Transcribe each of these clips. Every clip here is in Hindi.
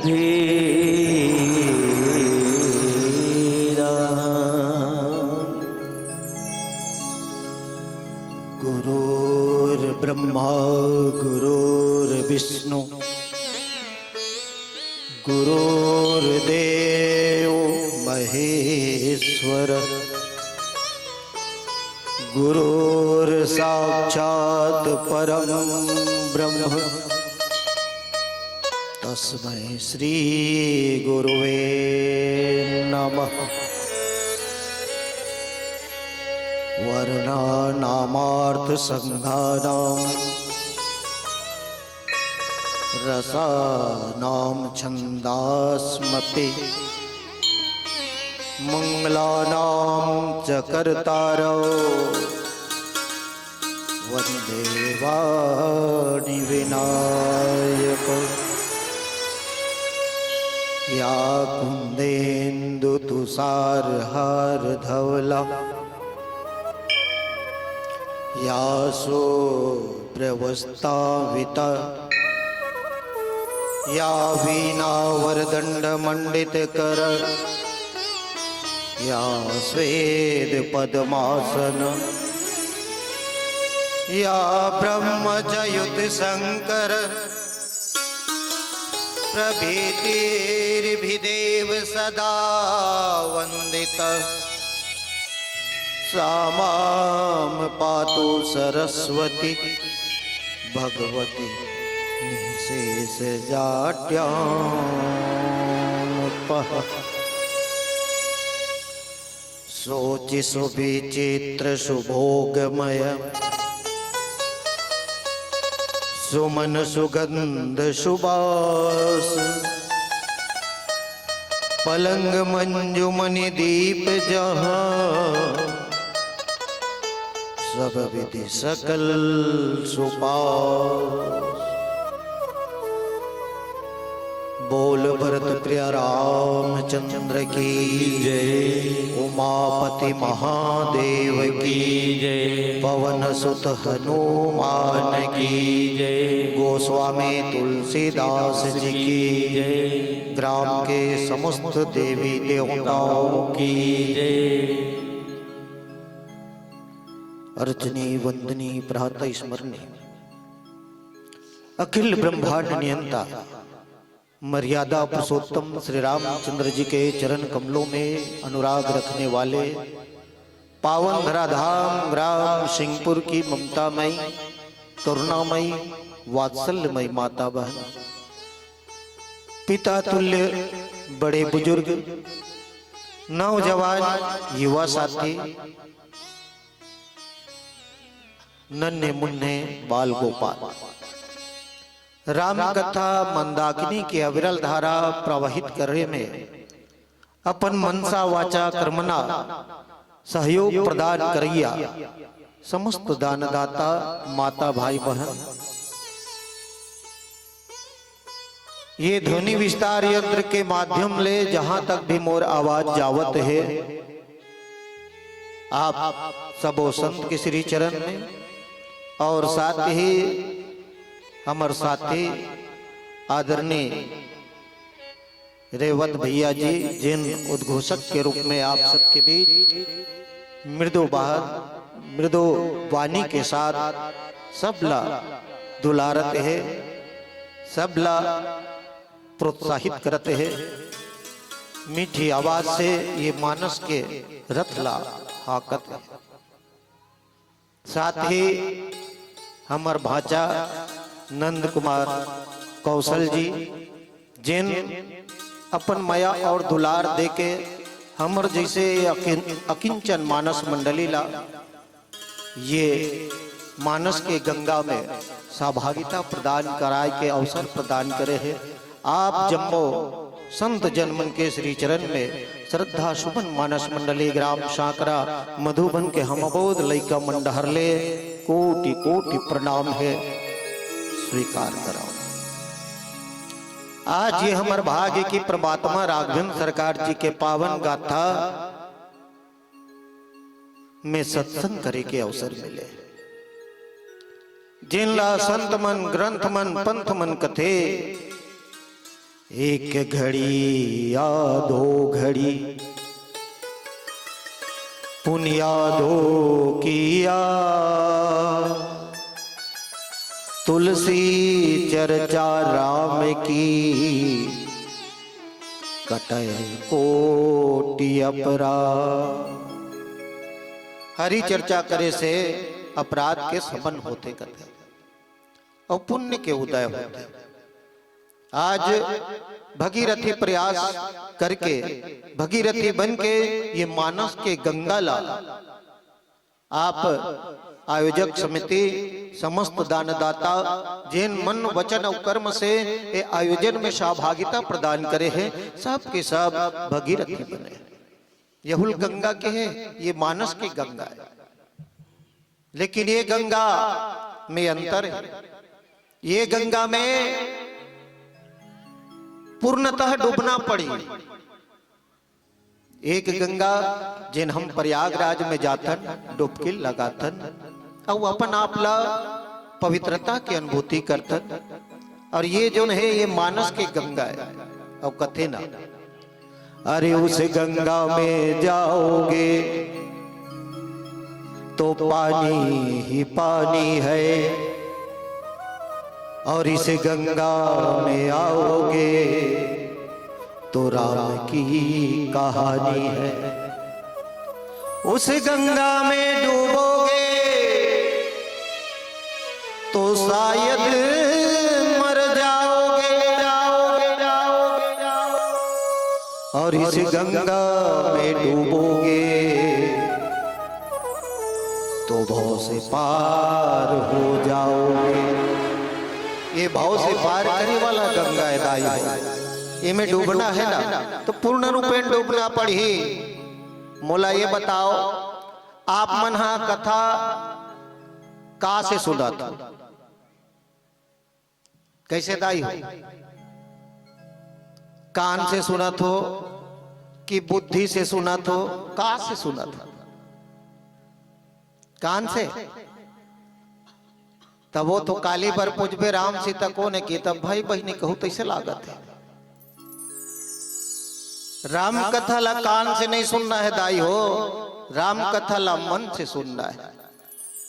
धीरा गुरुर्ब्रह्मा गुरुर्विष्णु गुरुर्देव महेश्वर गुरुर्साक्षात् परम ब्रह्म तस्मै श्री गुरुवे नमः। वर्णानामार्थ संघानां रसानां छन्दास्मपि मंगलानां च कर्तारौ वन्दे वाणि विनायकौ। या कुन्देन्दुतुषारहारधवला या शुभ्रवस्त्रान्विता या वीणावरदण्डमण्डितकरा या स्वेदपद्मासन या ब्रह्मजयुतशङ्कर प्रभृतिर्भिदेव सदा वन्दिता। सा मां पातु सरस्वती भगवती निःशेषजाड्यापः। शोचि सुविचित्र सुभोगमय सुमन सुगंध सुबास पलंग मंजुमणि दीप जहाँ सब विधि सकल सुपास। बोल भरत प्रिय रामचंद्र की जय, उमापति महादेव की जय, पवन सुत हनुमान की जय, गोस्वामी तुलसीदास जी की जय, ग्राम के समस्त देवी देवताओं की जय। अर्चनी वंदनी प्रातः स्मरणी अखिल ब्रह्मांड नियंता मर्यादा पुरुषोत्तम श्री रामचंद्र जी के चरण कमलों में अनुराग रखने वाले पावन धराधाम ग्राम सिंहपुर की ममतामयी करुणामयी वात्सल्यमयी माता बहन, पिता तुल्य बड़े बुजुर्ग, नौजवान युवा साथी, नन्हे मुन्ने बाल गोपाल, राम कथा मंदाकिनी की अविरल धारा प्रवाहित करने में अपन मनसा वाचा कर्मना सहयोग प्रदान करिया समस्त दानदाता माता भाई बहन। ये ध्वनि विस्तार यंत्र के माध्यम ले जहां तक भी मोर आवाज जावत है, आप सबो संत के श्री चरण में और साथ ही हमार साथी आदरणीय रेवत भैया जी जिन उद्घोषक के रूप में आप सबके बीच मृदु वाणी के साथ सबला दुलारत है, सबला प्रोत्साहित करते हैं, मीठी आवाज से ये मानस के रथला हाकत है। साथ ही हमार भाचा नंद कुमार कौशल जी जिन अपन माया और दुलार देके हमर जैसे अकिंचन मानस मंडली ला ये मानस के गंगा में सहभागिता प्रदान कराए के अवसर प्रदान करे है। आप जम्मो संत जनमन के श्री चरण में श्रद्धा सुमन मानस मंडली ग्राम शाकरा मधुबन के हमबोध लैका मंडहरले कोटि कोटि प्रणाम है, स्वीकार कराओ। आज ये हमारे भाग्य की परमात्मा राघवेंद्र सरकार जी के पावन गाथा में सत्संग करे के अवसर मिले। जिनला संत मन ग्रंथ मन पंथ मन कथे एक घड़ी या दो घड़ी उन यादों की याद, तुलसी चर्चा राम की कटय कोटि अपराध। हरि चर्चा करे से अपराध के समन होते कथे और पुण्य के उदय होते। आज भगीरथी प्रयास करके भगीरथी बन के ये मानस के गंगा लाल आप आयोजक समिति समस्त दानदाता जिन मन वचन और कर्म से ये आयोजन में सहभागिता प्रदान करे हैं, सब के सब भगीरथी बने। यहुल गंगा के हैं, ये मानस की गंगा है, लेकिन ये गंगा में अंतर है। ये गंगा में पूर्णतः डूबना पड़ी। एक गंगा जिन हम प्रयागराज में जातन डुबकी लगातन और अपन आपला पवित्रता की अनुभूति करतन, और ये जो है ये मानस की गंगा है। और कथे ना, अरे उस गंगा में जाओगे तो पानी ही पानी है, और इस गंगा में आओगे तो राम की कहानी है। उस गंगा में डूबोगे तो शायद मर जाओगे, और इस गंगा में डूबोगे तो भव से पार हो जाओगे। ये भाव से पार करने वाला गंगा है दाई। ये में डूबना है ना तो पूर्ण रूपेण डूबना पड़ी। मोला ये बताओ, आप मन हा कथा का से सुना था? कैसे दाई हो? कान से सुना थो कि बुद्धि से सुना थो? का से सुना था? कान से। तब वो तो काली पर पूजबे राम सीता को ने की, तब भाई बहनी कहू तैसे लागत है। राम कथा ला कान से नहीं सुनना है दाई हो, राम कथा ला मन से सुनना है।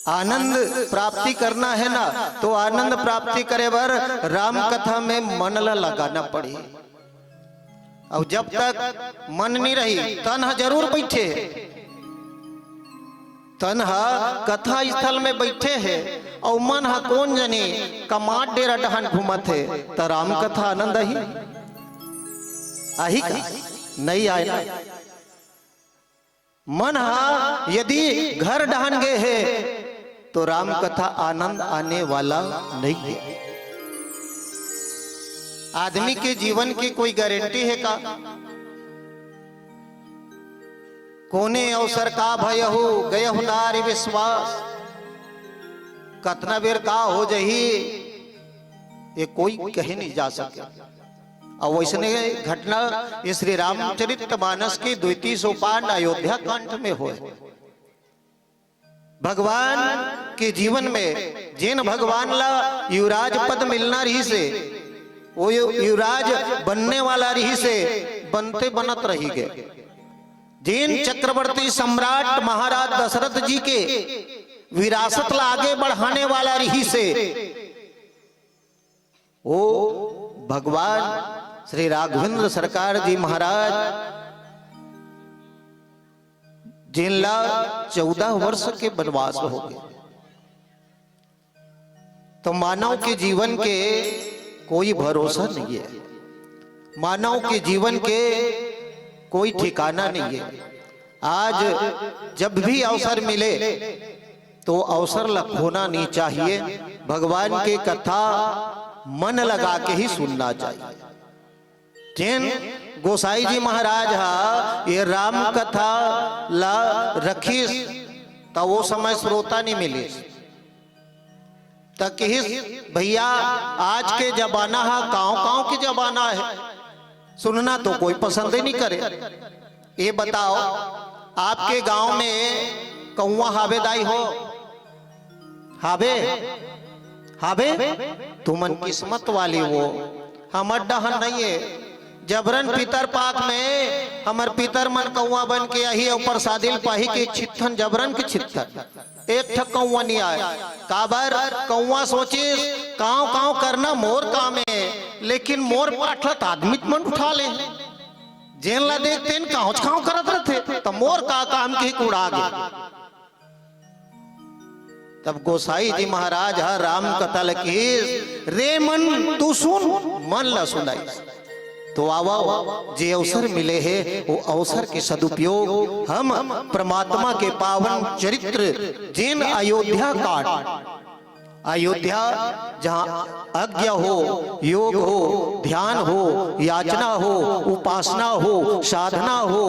आनंद प्राप्ति करना है ना तो आनंद प्राप्ति करे बर राम कथा में मन ला लगाना पड़ी। और जब तक मन नहीं रही तन हा जरूर बैठे, तन हा कथा स्थल में बैठे है और मन हा कौन जने कमाट डेरा डहन घूमत है, तो राम कथा आनंद ही आही का नहीं आए ना। मन हा यदि घर डहन गए है तो राम कथा आनंद आने वाला नहीं है। आदमी के जीवन की कोई गारंटी है का? कोने अवसर का भयहु गयहु नारी विश्वास, कतना बेर का हो जही ये कोई कहे नहीं जा सके। और वैसने घटना श्री रामचरित मानस की द्वितीय सोपान अयोध्या कांड में हो। भगवान के जीवन में जिन भगवान ला युवराज पद मिलना रही से, वो युवराज बनने वाला रही से बनते बनत रही गए। जिन चक्रवर्ती सम्राट महाराज दशरथ जी के विरासत ला आगे बढ़ाने वाला रही से, वो भगवान श्री राघवेंद्र सरकार जी महाराज जिनला 14 वर्ष के वनवास हो गए। तो मानव के जीवन के कोई भरोसा नहीं है, मानव के जीवन के कोई ठिकाना नहीं है। आज जब भी अवसर मिले तो अवसर खोना नहीं चाहिए। भगवान के कथा मन लगा के ही सुनना चाहिए। जिन गोसाई जी महाराज हा ये राम कथा ला रखीस तो वो समय श्रोता नहीं मिले। तक भैया आज के जमाना हा काव के जमाना है, सुनना तो कोई पसंद ही नहीं करे। ये बताओ आपके गांव में कौआ हावेदाई हो? हावे हावे तुमन किस्मत वाली वो। हमर डहन नहीं है। जबरन पितर पाक में हमर पितर मन कौआ बन के यही और प्रसादिल पाही के छिथन जबरन के छिथन एक ठक कौआ नहीं आए। काबर कौआ सोचे काव काव करना मोर काम है, लेकिन मोर पाठत आदमी मन उठा ले जेन ला देखते काव काव करत रहते तो मोर का काम के उड़ा गए। तब गोसाई जी महाराज हर राम कथा लकी रे मन तू सुन मन ला सुनाई। तो आवा जे अवसर मिले हैं वो अवसर के सदुपयोग हम परमात्मा के पावन चरित्र जिन अयोध्या काट अयोध्या जहाँ आज्ञा हो, योग हो, ध्यान हो, याचना हो, उपासना हो, साधना हो,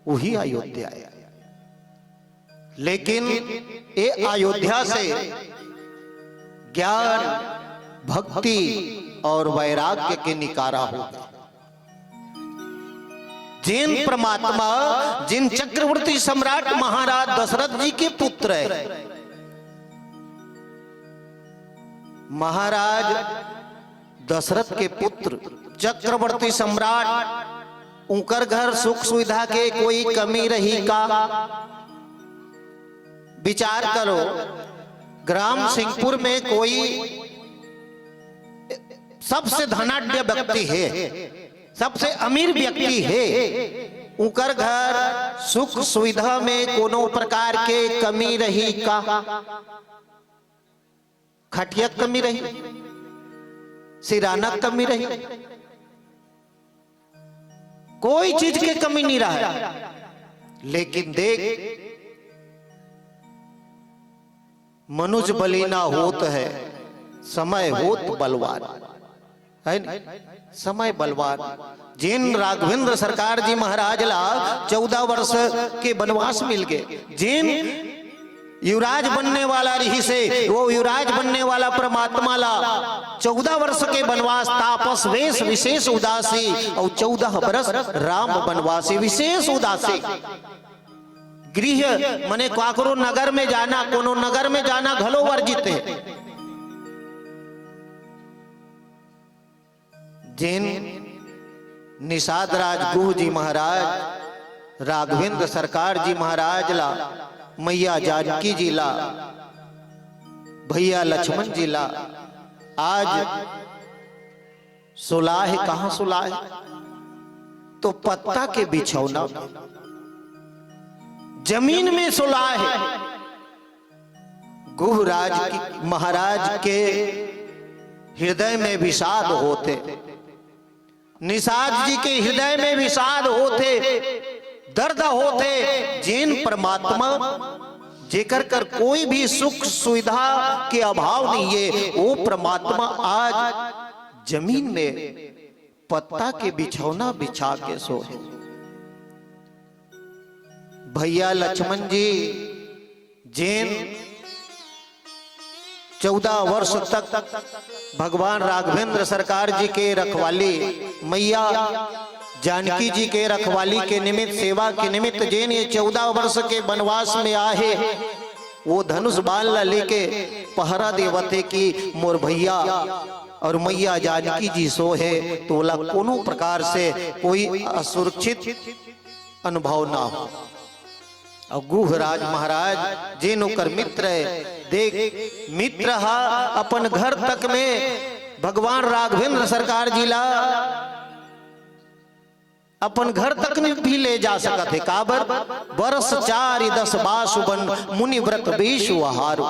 वही अयोध्या है। लेकिन ये अयोध्या से ज्ञान, भक्ति और वैराग्य के निकारा हो। जिन परमात्मा जिन चक्रवर्ती सम्राट महाराज दशरथ जी के पुत्र है, महाराज दशरथ के पुत्र चक्रवर्ती सम्राट, उनकर घर सुख सुविधा के कोई कमी रही का? विचार करो, ग्राम सिंहपुर में कोई सबसे धनाढ्य व्यक्ति है, सबसे अमीर व्यक्ति है, उनकर घर सुख सुविधा में कोनो प्रकार के कमी रही का? खटिया कमी रही, सिराना कमी रही, कोई चीज की कमी नहीं रहा। लेकिन देख मनुष्य बली ना होत है, समय होत बलवान है न? समय बलवान। जिन राघवेंद्र सरकार जी महाराज ला 14 वर्ष के वनवास मिल गए, जिन युवराज बनने वाला रही से वो युवराज बनने वाला परमात्मा ला 14 वर्ष के वनवास तापस वेश विशेष उदासी और 14 वर्ष राम वनवासी विशेष उदासी। गृह मने काकरो नगर में जाना, कोनो नगर में जाना घलो वर्जित है। जिन निषाद राज गुह जी महाराज, राघवेंद्र सरकार जी महाराज ला, मैया जानकी जी ला, भैया लक्ष्मण जी ला आज सुलाह कहां सुलाह? तो पत्ता के बिछौना जमीन में सुलाह है। गुह राज महाराज के हृदय में विषाद होते, निषाद जी के हृदय में विषाद होते, दर्द होते। जिन परमात्मा जेकर कर कोई भी सुख सुविधा के अभाव नहीं है, वो परमात्मा आज जमीन में पत्ता के बिछौना बिछा के सोए। भैया लक्ष्मण जी जिन 14 वर्ष तक भगवान राघवेंद्र सरकार जी के रखवाली, मैया जानकी जी के रखवाली के निमित्त, सेवा के निमित्त जिन ये 14 वर्ष के वनवास में आए, वो धनुष बाण लेके पहरा देवते की मोर भैया और मैया जानकी जी सो है, तो बोला कोनो प्रकार से कोई असुरक्षित अनुभव ना हो। और गुहराज महाराज जिन ओकर मित्र है, देख मित्र हा अपन घर तक में भगवान राघवेंद्र सरकार जी ला अपन घर तक में भी ले जा सकते है। काबर बरस 4-10 बासुबन मुनि व्रत बेशु आहार,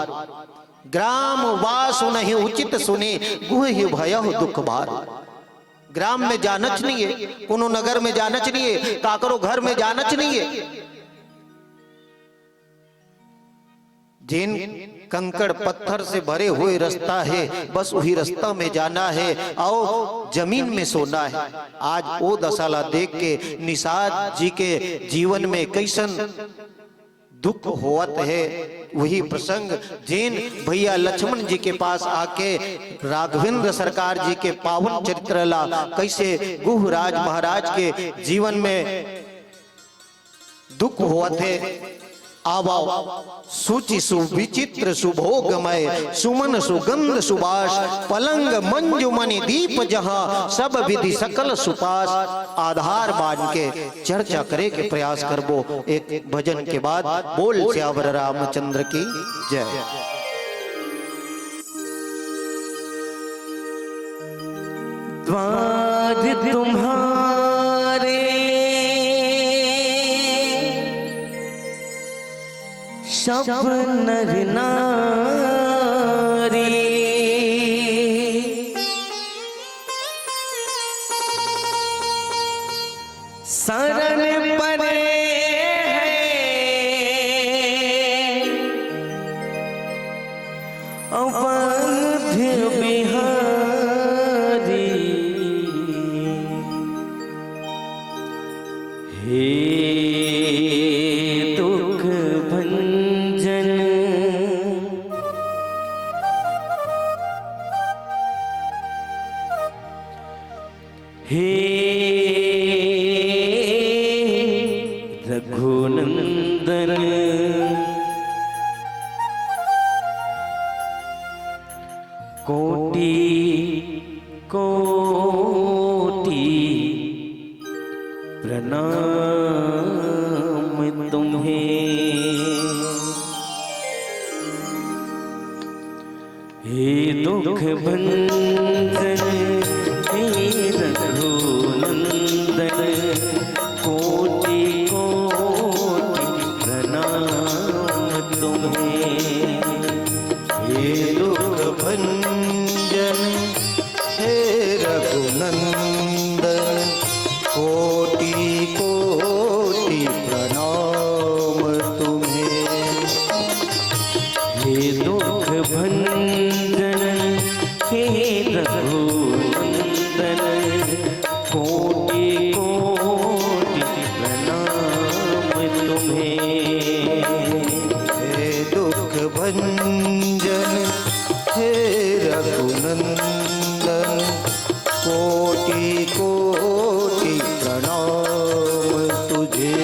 ग्राम वासु नहीं उचित सुने गुह ही भय दुख भार। ग्राम में जानच नहीं है, कोनो नगर में जानच नहीं है, काकरो घर में जानच नहीं है। जिन कंकड़ पत्थर से भरे हुए रास्ता है, बस वही रास्ता में जाना है और जमीन में सोना है। आज वो दशाला देख के निषाद जी के जीवन में कैसन दुख होत है, वही प्रसंग जिन भैया लक्ष्मण जी के पास आके राघवेंद्र सरकार जी के पावन चरित्र ला कैसे गुहराज महाराज के जीवन में दुख होत है। आवा सूचि सुविचित्र सुभोगमय सुमन सुगंध सुबास पलंग मंजु मणि दीप जहां सब विधि सकल सुपास आधार बांध के चर्चा करे के प्रयास करबो। एक भजन के बाद बोल श्यावर रामचंद्र की जय। द्वार तुम्हारे सब नर नारी शरण पड़े अवध बिहारी हे दुख भंजन हे रघुनंदन कोटि कोटि प्रणाम तुम्हें हे दुख भंजन हे रघुनंदन कोटि कोटि प्रणाम तुम्हें हे दुख भंजन हे रघुनंदन कोटि कोटि प्रणाम तुम्हें। हे दुख भंजन हे रघुनंदन कोटि कोटि प्रणाम तुम्हें। हे दुख भंजन हे रघुनंदन कोटि कोटि प्रणाम तुझे।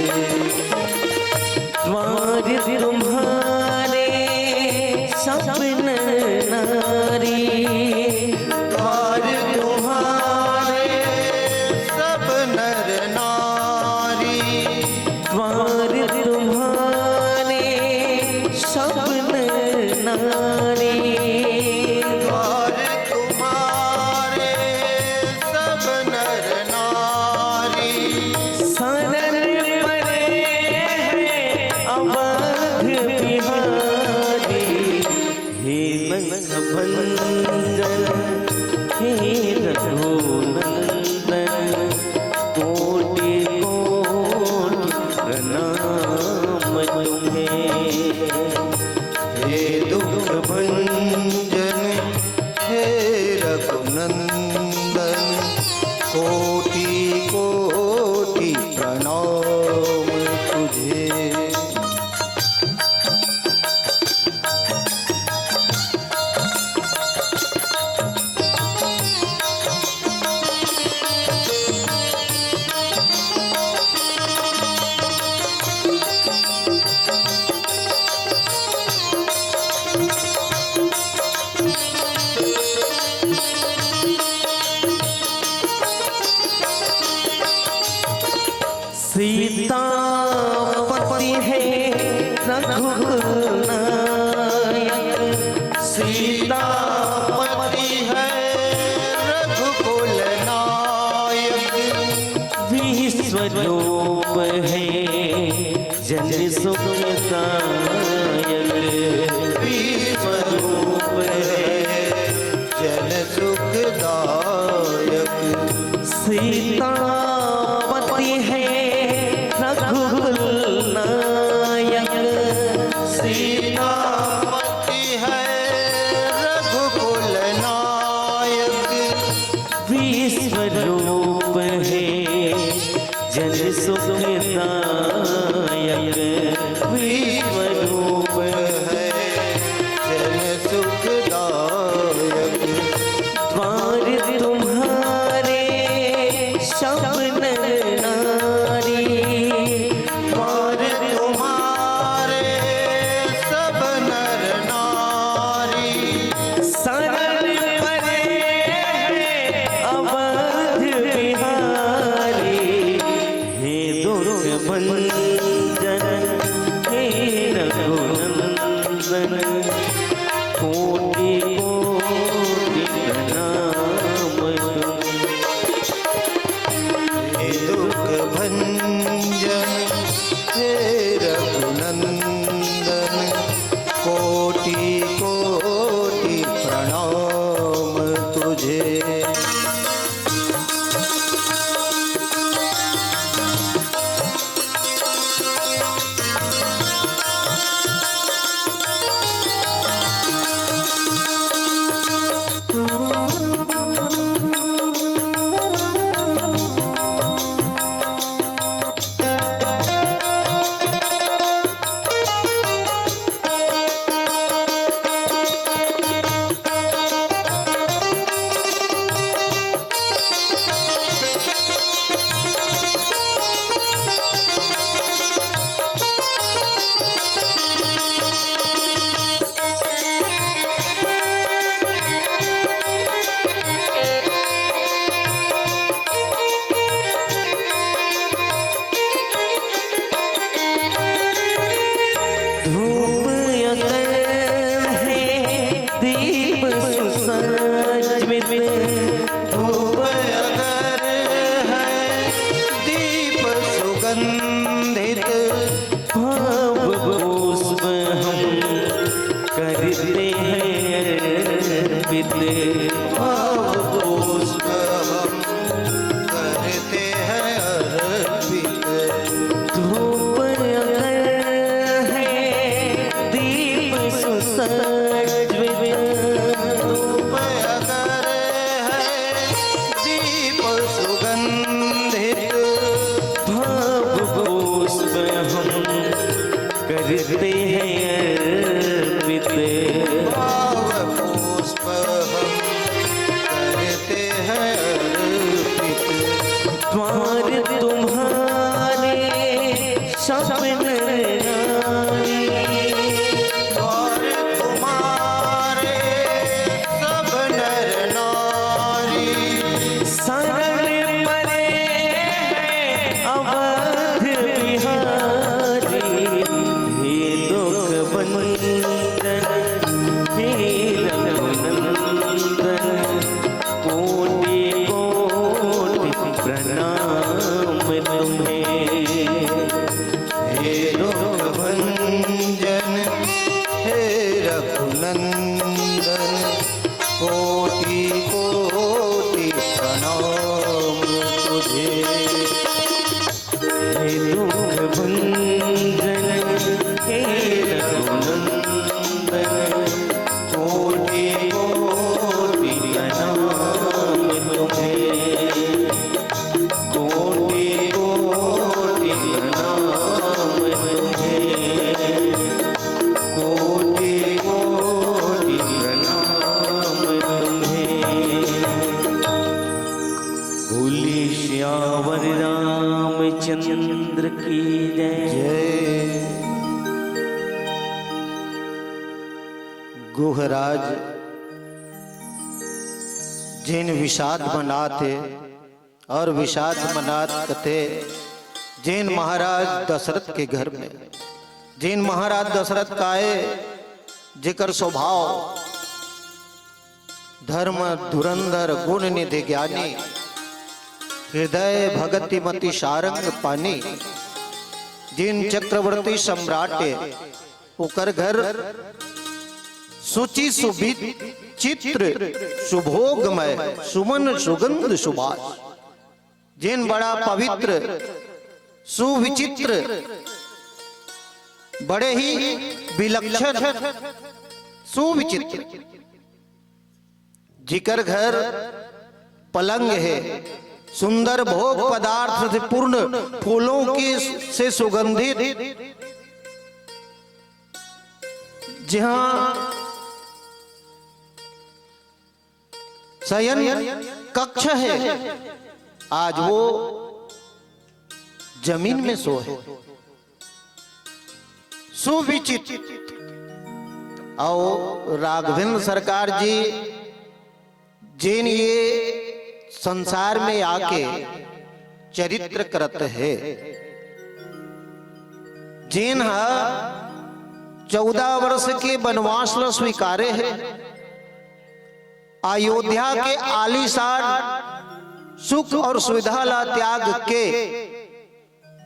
द्वार तुम्हारे सब नर नारी द्वार तुम्हारे सब नर नारी द्वार तुम्हारे सब नर नारी द्वार तुम्हारे सब नर नारी शरण पड़े अवध बिहारी हे नंद भंजन हे रघुनंदन कोटि कोटि प्रणाम तुम्हें। हे दुख भंजन हे रघुनंदन कोटि कोटि प्रणाम तुझे। सीतापति है रघुनायक सीतापति है रघुकुल नायक विश्वरूप है जन सुखदायक विश्वरूप है जन सुखदायक। सीतापति है रघुकुल नायक सीतापति है रघुकुल नायक विश्वरूप है जन सुखदायक विश्वरूप है जन सुखदायक। द्वार तुम्हारे सब नर नारी द्वार तुम्हारे भंजन हे रघुनंदन कोटि कोटि प्रणाम हे दुख भंजन हे रघुनंदन कोटि कोटि प्रणाम तुझे। धूप अगर है दीप सुसज्जित धूप अगर है दीप सुगंधित भाव पुष्प हम करते हैं अर्पित भाव पुष्प हम करते हैं अर्पित। धूप अगर है दीप सुसज्जित धूप अगर है दीप सुगंधित भाव पुष्प हम करते हैं अर्पित भाव पुष्प हम करते हैं अर्पित। द्वार तुम्हारे सपन रानी और तुम्हारे सब नर नारी शरण परे हैं अवध बिहारी हे दुख बंदन हे रघुनंदन कोटि कोटि प्रणाम तुम्हें। हे दुख भंजन हे रघुनंदन कोटि कोटि प्रणाम तुझे। हे दुख भंजन हे रघुनंदन कोटि कोटि प्रणाम तुम्हें कोटि कोटि प्रणाम तुम्हें कोटि कोटि प्रणाम तुम्हें। बोले श्यावर रामचंद्र की जय। जय। गुहराज जिन विषाद मनाते और विषाद मनात कथे जिन महाराज दशरथ के घर में जिन महाराज दशरथ काए जिकर स्वभाव धर्म धुरंधर गुण निधि ज्ञानी हृदय भगति मति सारंग पानी जिन चक्रवर्ती सम्राटे उकर घर सुचि सुबित चित्र सुभोगमय सुमन सुगंध सुभाष जिन बड़ा पवित्र सुविचित्र बड़े ही विलक्षण सुविचित्र जिकर घर पलंग है सुंदर भोग पदार्थ से पूर्ण फूलों की से सुगंधित जहां शयन कक्ष है आज वो जमीन में सो है सुविचित। और राघवेंद्र सरकार जी जिन ये संसार में आके चरित्र करत है जिन 14 वर्ष के वनवास ल स्वीकारे है, अयोध्या के आलीशान सुख और सुविधा ला त्याग के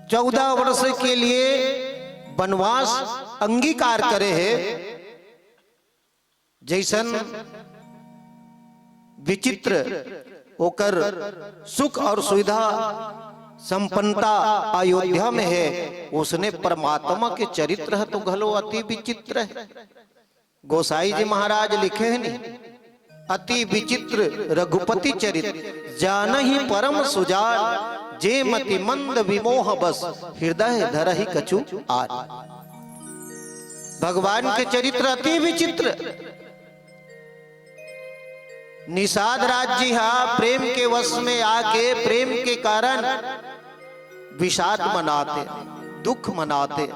14 वर्ष के लिए वनवास अंगीकार करे है। जैसन विचित्र होकर सुख और सुविधा संपन्नता अयोध्या में है, उसने परमात्मा के चरित्र है तो घलो अति विचित्र है। गोसाई जी महाराज लिखे हैं नहीं, अति विचित्र रघुपति चरित्र जान ही परम सुजान, जे मति मंद विमोह बस हृदय धरहि कछु आर। भगवान के चरित्र अति विचित्र। निषाद राज जी प्रेम के वश में आके प्रेम के कारण विषाद मनाते, दुख मनाते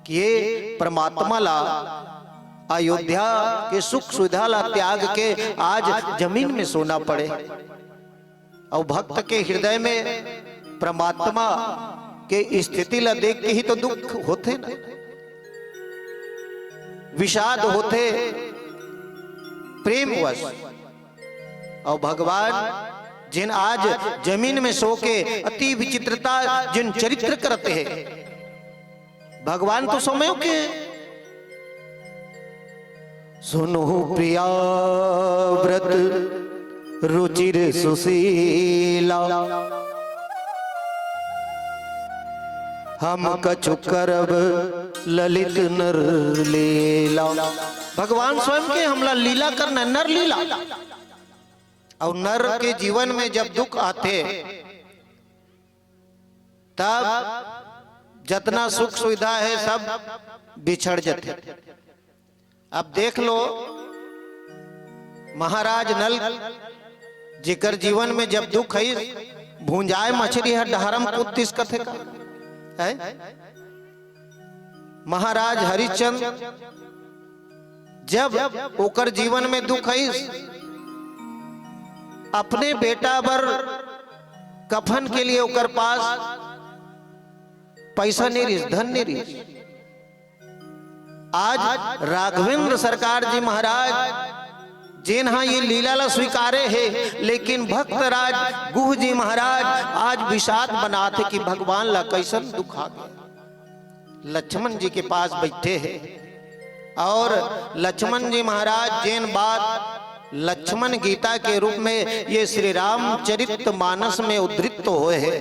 कि ये परमात्मा ला अयोध्या के सुख सुविधा ला त्याग के आज जमीन में सोना पड़े। और भक्त के हृदय में परमात्मा के स्थिति ला देख के ही तो दुख होते ना, विषाद होते प्रेमवश। और भगवान जिन आज जमीन में सो के अति विचित्रता जिन चरित्र करते हैं, भगवान तो समय के सुनो प्रिया व्रत रुचिर सुशीला, हम कछु करब ललित नर लीला। भगवान स्वयं के हमला लीला करना, नर लीला। और नर के जीवन में जब दुख आते तब जितना सुख सुविधा है सब बिछड़ जाते। अब देख लो महाराज नल जिकर जीवन में जब दुख है, भूंजाए मछली है डहरम पुत्तिस कथे का है। महाराज हरिश्चंद्र जब ओकर जीवन में दुख है, अपने बेटा बर कफन के लिए ओकर पास पैसा नहीं रही, धन नहीं रही। आज राघवेंद्र सरकार जी महाराज जिन ये लीला ला स्वीकारे है, लेकिन भक्तराज गुह जी महाराज आज विषाद बनाते कि भगवान ला कैसन दुख आ गया। लक्ष्मण जी के पास बैठे हैं और लक्ष्मण जी महाराज जिन बात लक्ष्मण गीता के रूप में ये श्री रामचरित मानस में उद्धृत हुए हैं।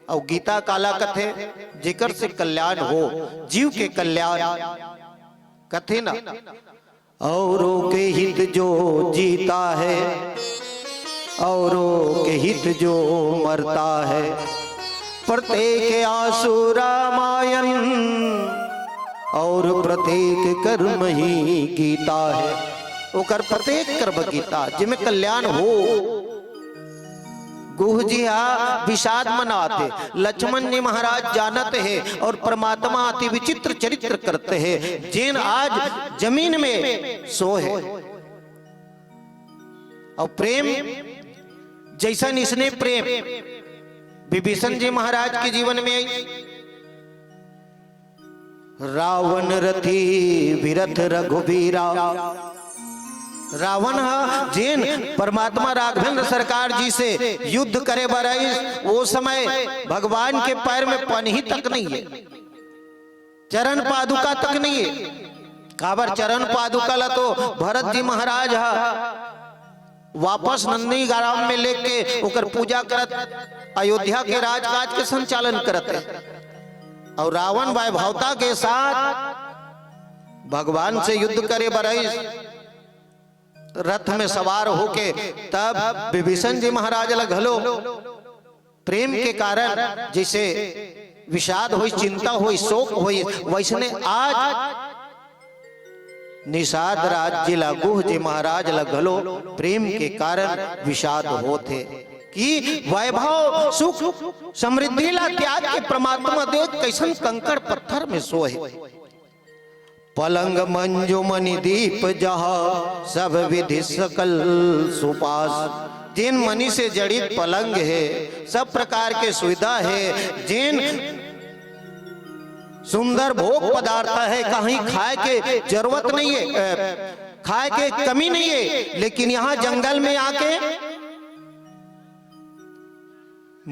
और गीता काला कथे जिकर से कल्याण हो, जीव के कल्याण कथे ना। औरों के हित जो जीता है, औरों के हित जो मरता है, प्रत्येक आंसू रामायण और प्रत्येक कर्म ही गीता है। ओकर प्रत्येक कर्म गीता जिसमें कल्याण हो। गुह जी विषाद मनाते, लक्ष्मण जी महाराज जानते हैं और परमात्मा अति विचित्र चरित्र करते हैं, जिन आज जमीन में सो है। और प्रेम जैसा इसने प्रेम विभीषण जी महाराज के जीवन में रावण रथी विरथ रघुबीरा। रावण जिन परमात्मा राघवेंद्र सरकार जी से युद्ध करे बरई, वो समय भगवान के पैर में पनही तक नहीं है, चरण पादुका तक नहीं है। काबर चरण पादुका ला तो भरत जी महाराज वापस नंदी ग्राम में लेके ओकर पूजा करत अयोध्या के राजकाज के संचालन करते। और रावण वैभवता के साथ भगवान से युद्ध करे बरई रथ में सवार होके, तब विभीषण जी महाराज लग हलो प्रेम के कारण जैसे विषाद हुई, चिंता हुई, शोक हुई, वैसने आज निषाद राज जी गुह जी महाराज लग हलो प्रेम के कारण विषाद होते कि वैभव सुख समृद्धि ला त्याग के परमात्मा देख कैसन कंकड़ पत्थर में सोए। पलंग मंजु मणि दीप जहा सब विधि सकल सुपास। जिन मणि से जड़ित पलंग है, सब प्रकार के सुविधा है, जिन सुंदर भोग पदार्थ है, कहीं खाए के जरूरत नहीं है, खाए के कमी नहीं है, लेकिन यहाँ जंगल में आके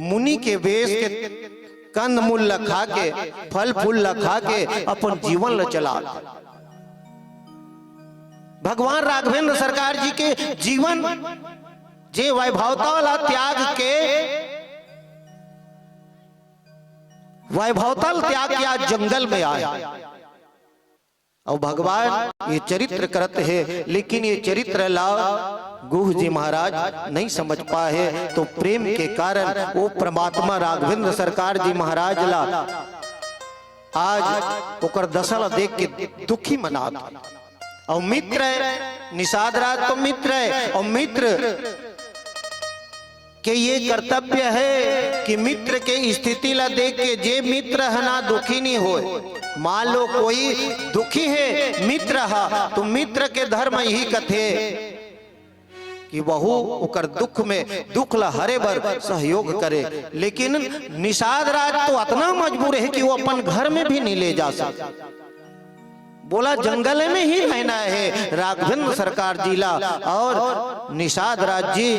मुनि के वेश के कंद मूल खा के, फल फूल खा के अपन जीवन चला। भगवान राघवेंद्र सरकार जी के जीवन जे वैभवता वाला त्याग के, वैभवतल त्याग के आज जंगल में आए और भगवान ये चरित्र करते हैं, लेकिन ये चरित्र लाभ गुह जी महाराज नहीं समझ पाए, तो प्रेम के कारण वो परमात्मा राघवेंद्र सरकार जी महाराज ला आज ओकर दशा देख के दुखी मना। और मित्र है निषाद राज तो मित्र है, और मित्र के ये कर्तव्य है कि मित्र के स्थिति ला देख के जे मित्र है ना दुखी नहीं हो। मान लो कोई दुखी है मित्र हा, तो मित्र के धर्म यही कथे कि वहु उकर दुख में दुख ला हरे बर सहयोग करे, लेकिन निषाद राज तो इतना मजबूर है कि वो अपन घर में भी नहीं ले जा सकता। बोला जंगल में ही रहना है राघवेंद्र सरकार जिला। और निषाद राज जी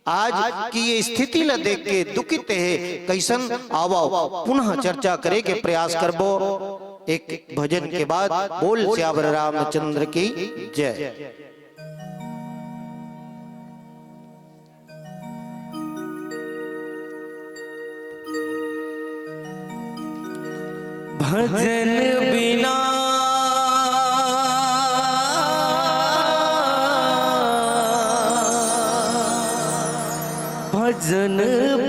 आज की ये स्थिति ला देख के दुखित है, कैसन आवो पुनः चर्चा करे के प्रयास करबो एक भजन के बाद। बोल श्यावर रामचंद्र की जय। भजन बिना भजन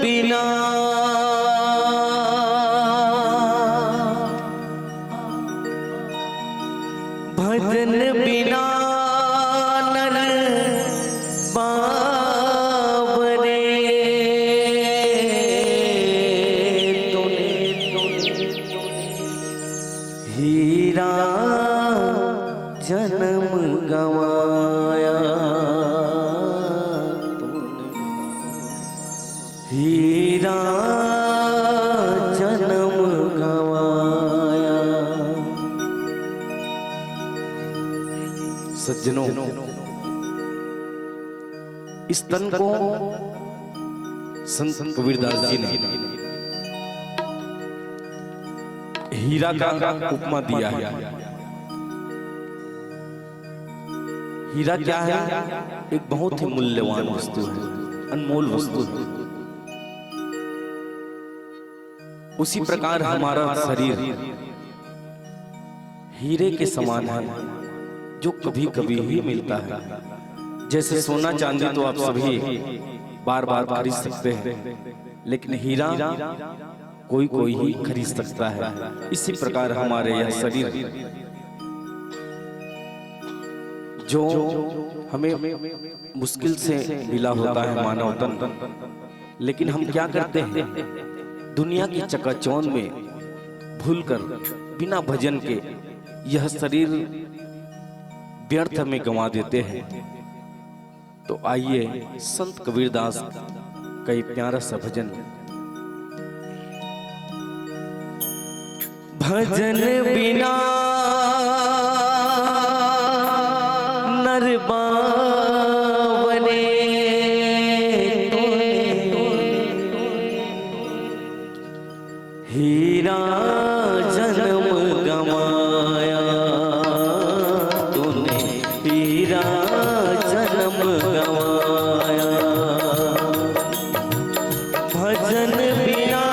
बिना भजन बिना नर बावरे हीरा जन्म गवाया हीरा जन्म गवाया। सज्जनों, इस तन को संत कबीरदास जी ने हीरा का उपमा दिया है। हीरा क्या है? एक बहुत ही मूल्यवान वस्तु है, अनमोल वस्तु है। उसी प्रकार हमारा शरीर हीरे के समान है, जो कभी कभी ही मिलता है। जैसे सोना चांदी तो आप सभी बार बार खरीद सकते हैं, लेकिन हीरा कोई कोई ही खरीद सकता है। इसी प्रकार हमारे यह शरीर जो हमें मुश्किल से मिला होता है मानव तन, लेकिन हम क्या करते हैं? दुनिया की चकाचौंध में भूलकर बिना भजन के यह शरीर व्यर्थ में गंवा देते हैं। तो आइए संत कबीरदास का एक प्यारा सा भजन। भजन बिना नर बावरे हीरा जन्म गवाया तूने, हीरा जन्म गवाया। भजन बिना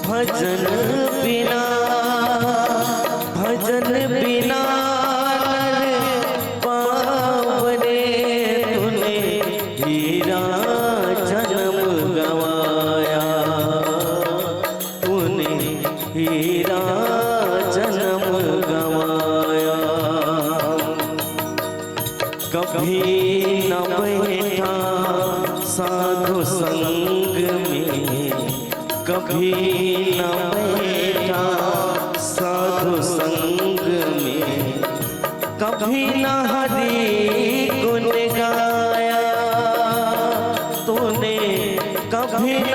भजन बिना भजन बिना नर बावरे तूने हीरा जन्म गवाया, तूने हीरा जन्म गवाया। कभी न बैठा साधु संग में, कभी न बैठा साधु संग में, कभी न हरि गुण गाया तूने, कभी न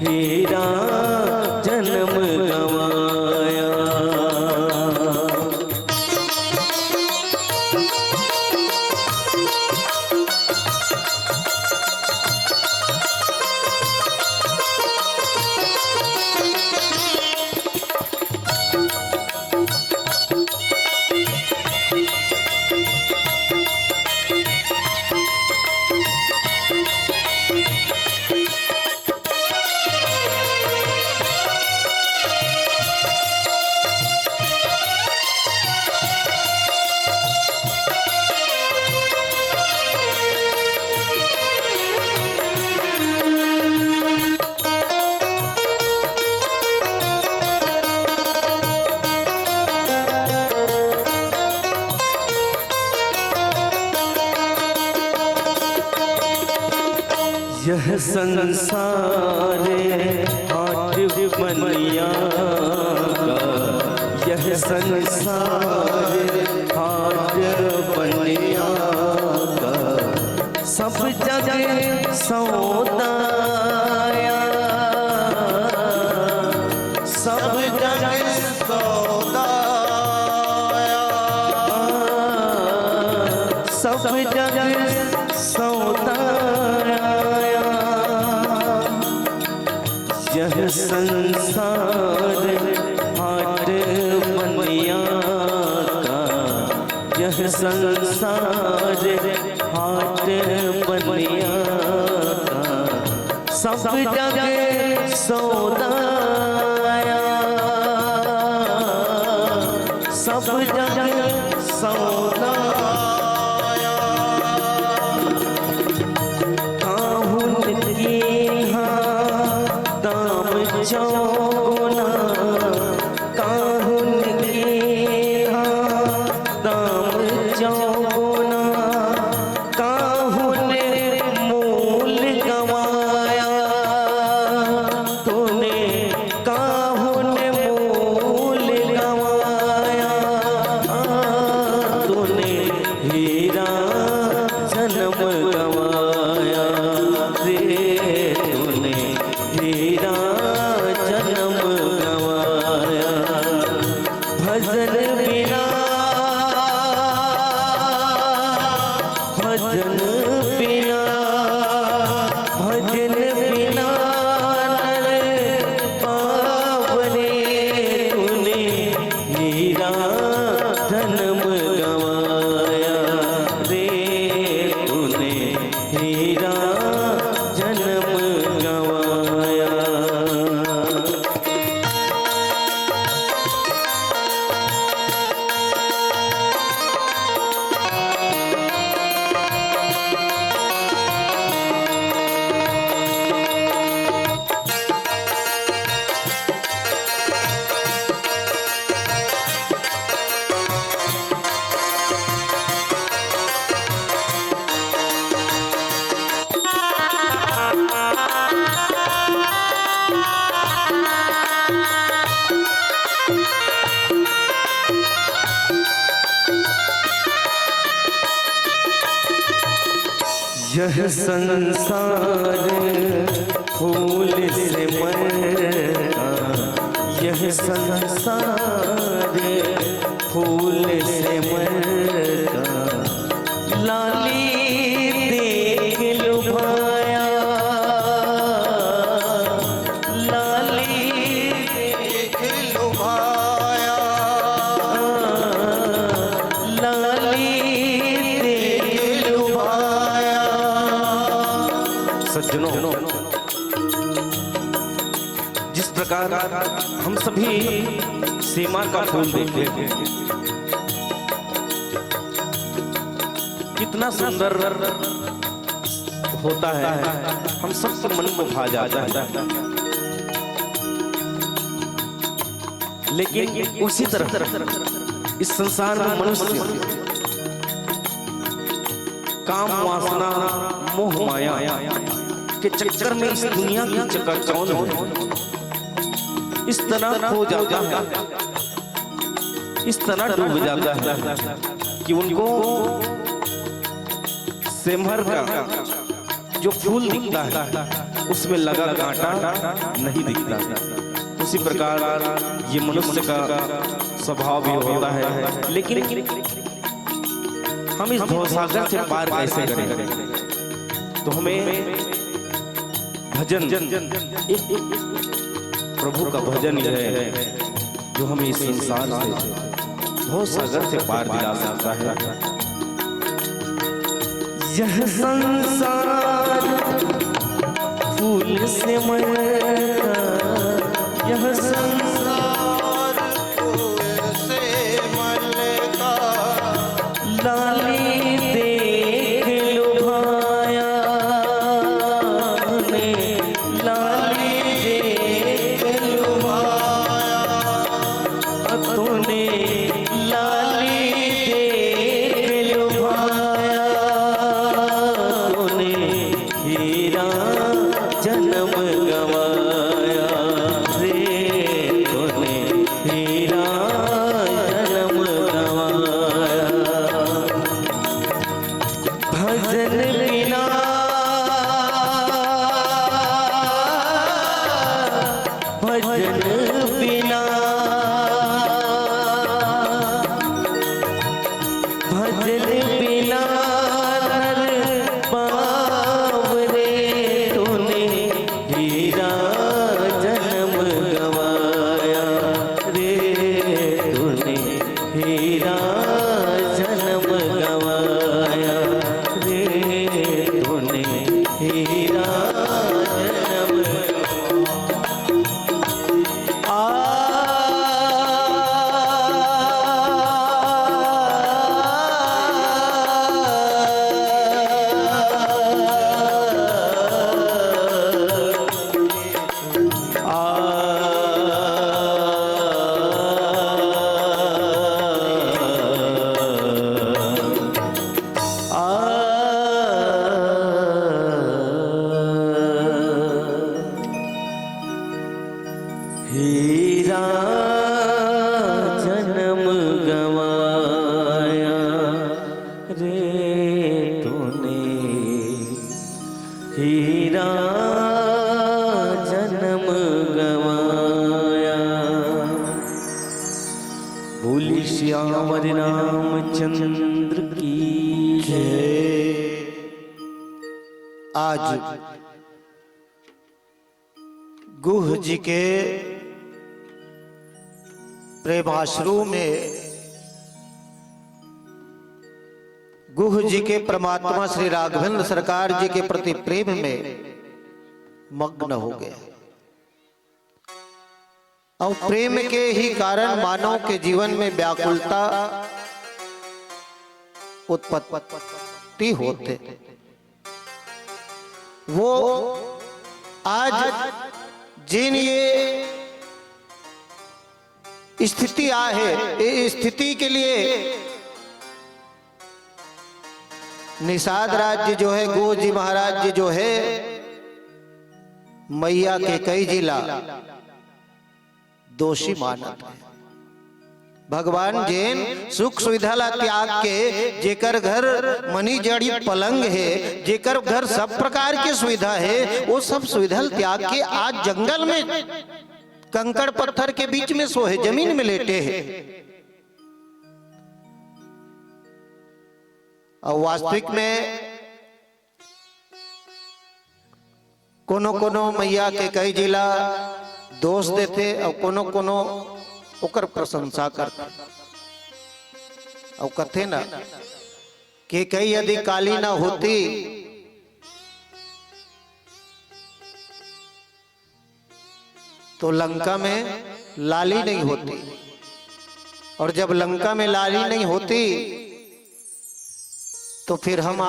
हीरा जन्म गवाया। यह संसार हाट बनिया का, यह संसार हाट बनिया का, सब जगह सौदाया, सब जगह सौदाया, सब जगह सौदाया। यह संसार हाट बनिया का, यह संसार हाट बनिया का, सब जगह सौदाया, सब जगह सौदाया। काहुन की दाम चौगुना, काहुन के दाम चौगुना, काहुन मूल गवाया तूने, काहुन मूल गवाया तूने, हीरा जन्म गवाया रे तूने, हीरा जन्म गवाया। भजन बिना, भजन बिना, भजन बिना नर पावने तूने, हीरा जन्म गवाया रे तूने, हीरा जन्म गवाया। यह संसार फूल से मरता, यह संसार फूल से मरता, लाली देख लुभाया, लाली देख लुभाया, लाली देख लुभाया। सज्जनों, जिस प्रकार हम सभी सीमा का फूल देखते हैं, कितना सुंदर होता है, हम सबसे मन को भा जाता है। लेकिन उसी तरह इस संसार में मनुष्य काम वासना मोह माया के चक्कर में इस दुनिया की चकाचौंध में इस तरह खो जाता है, इस तरह डूब जाता है कि उनको सेमहर का जो फूल दिखता है उसमें लगा कांटा नहीं दिखता। उसी प्रकार ये मनुष्य का स्वभाव भी होता है। लेकिन हम इस भवसागर से पार कैसे करें? तो हमें भजन, एक प्रभु का भजन ही है जो हमें इस संसार से भवसागर से पार दिला सकता है। यह संसार फूल से मलका, यह संसार फूल से मलका, लाली देख लुभाया ने, लाली देख लुभाया तूने, लाली देख लुभाया तूने, हीरा जन्म गवाया रे तूने, हीरा जन्म गवाया। भजन बिना, भजन बिना, भजन बिना नर पावरे तूने, हीरा जन्म गवाया रे तूने, हीरा जन्म गवाया रे तूने, हीरा जन्म हीरा जन्म गवाया रे तूने, हीरा जन्म गवाया। बोली श्यामर रामचंद्र की जय। आज गुह जी के प्रेमाश्रु में गुह जी के परमात्मा श्री राघवेंद्र सरकार जी के प्रति प्रेम में मग्न हो गए और प्रेम के ही कारण मानव के जीवन में व्याकुलता उत्पत्ति होते। वो आज जिन ये स्थिति आहे, ये स्थिति के लिए निषाद राज्य जो है, गो जी महाराज जी जो है, मैया के कई जिला दोषी मानत है। भगवान जैन सुख सुविधा ला त्याग के, जेकर घर मनी जड़ी पलंग है, जेकर घर सब प्रकार की सुविधा है, वो सब सुविधा त्याग के आज जंगल में कंकड़ पत्थर के बीच में सोए, जमीन में लेटे हैं। और वास्तविक में कोनो कोनो मैया के कई जिला दोष देते और कोनो कोनो ओकर प्रशंसा करते और कहते ना कि कई यदि काली ना होती तो लंका में लाली नहीं होती, और जब लंका में लाली नहीं होती तो फिर हम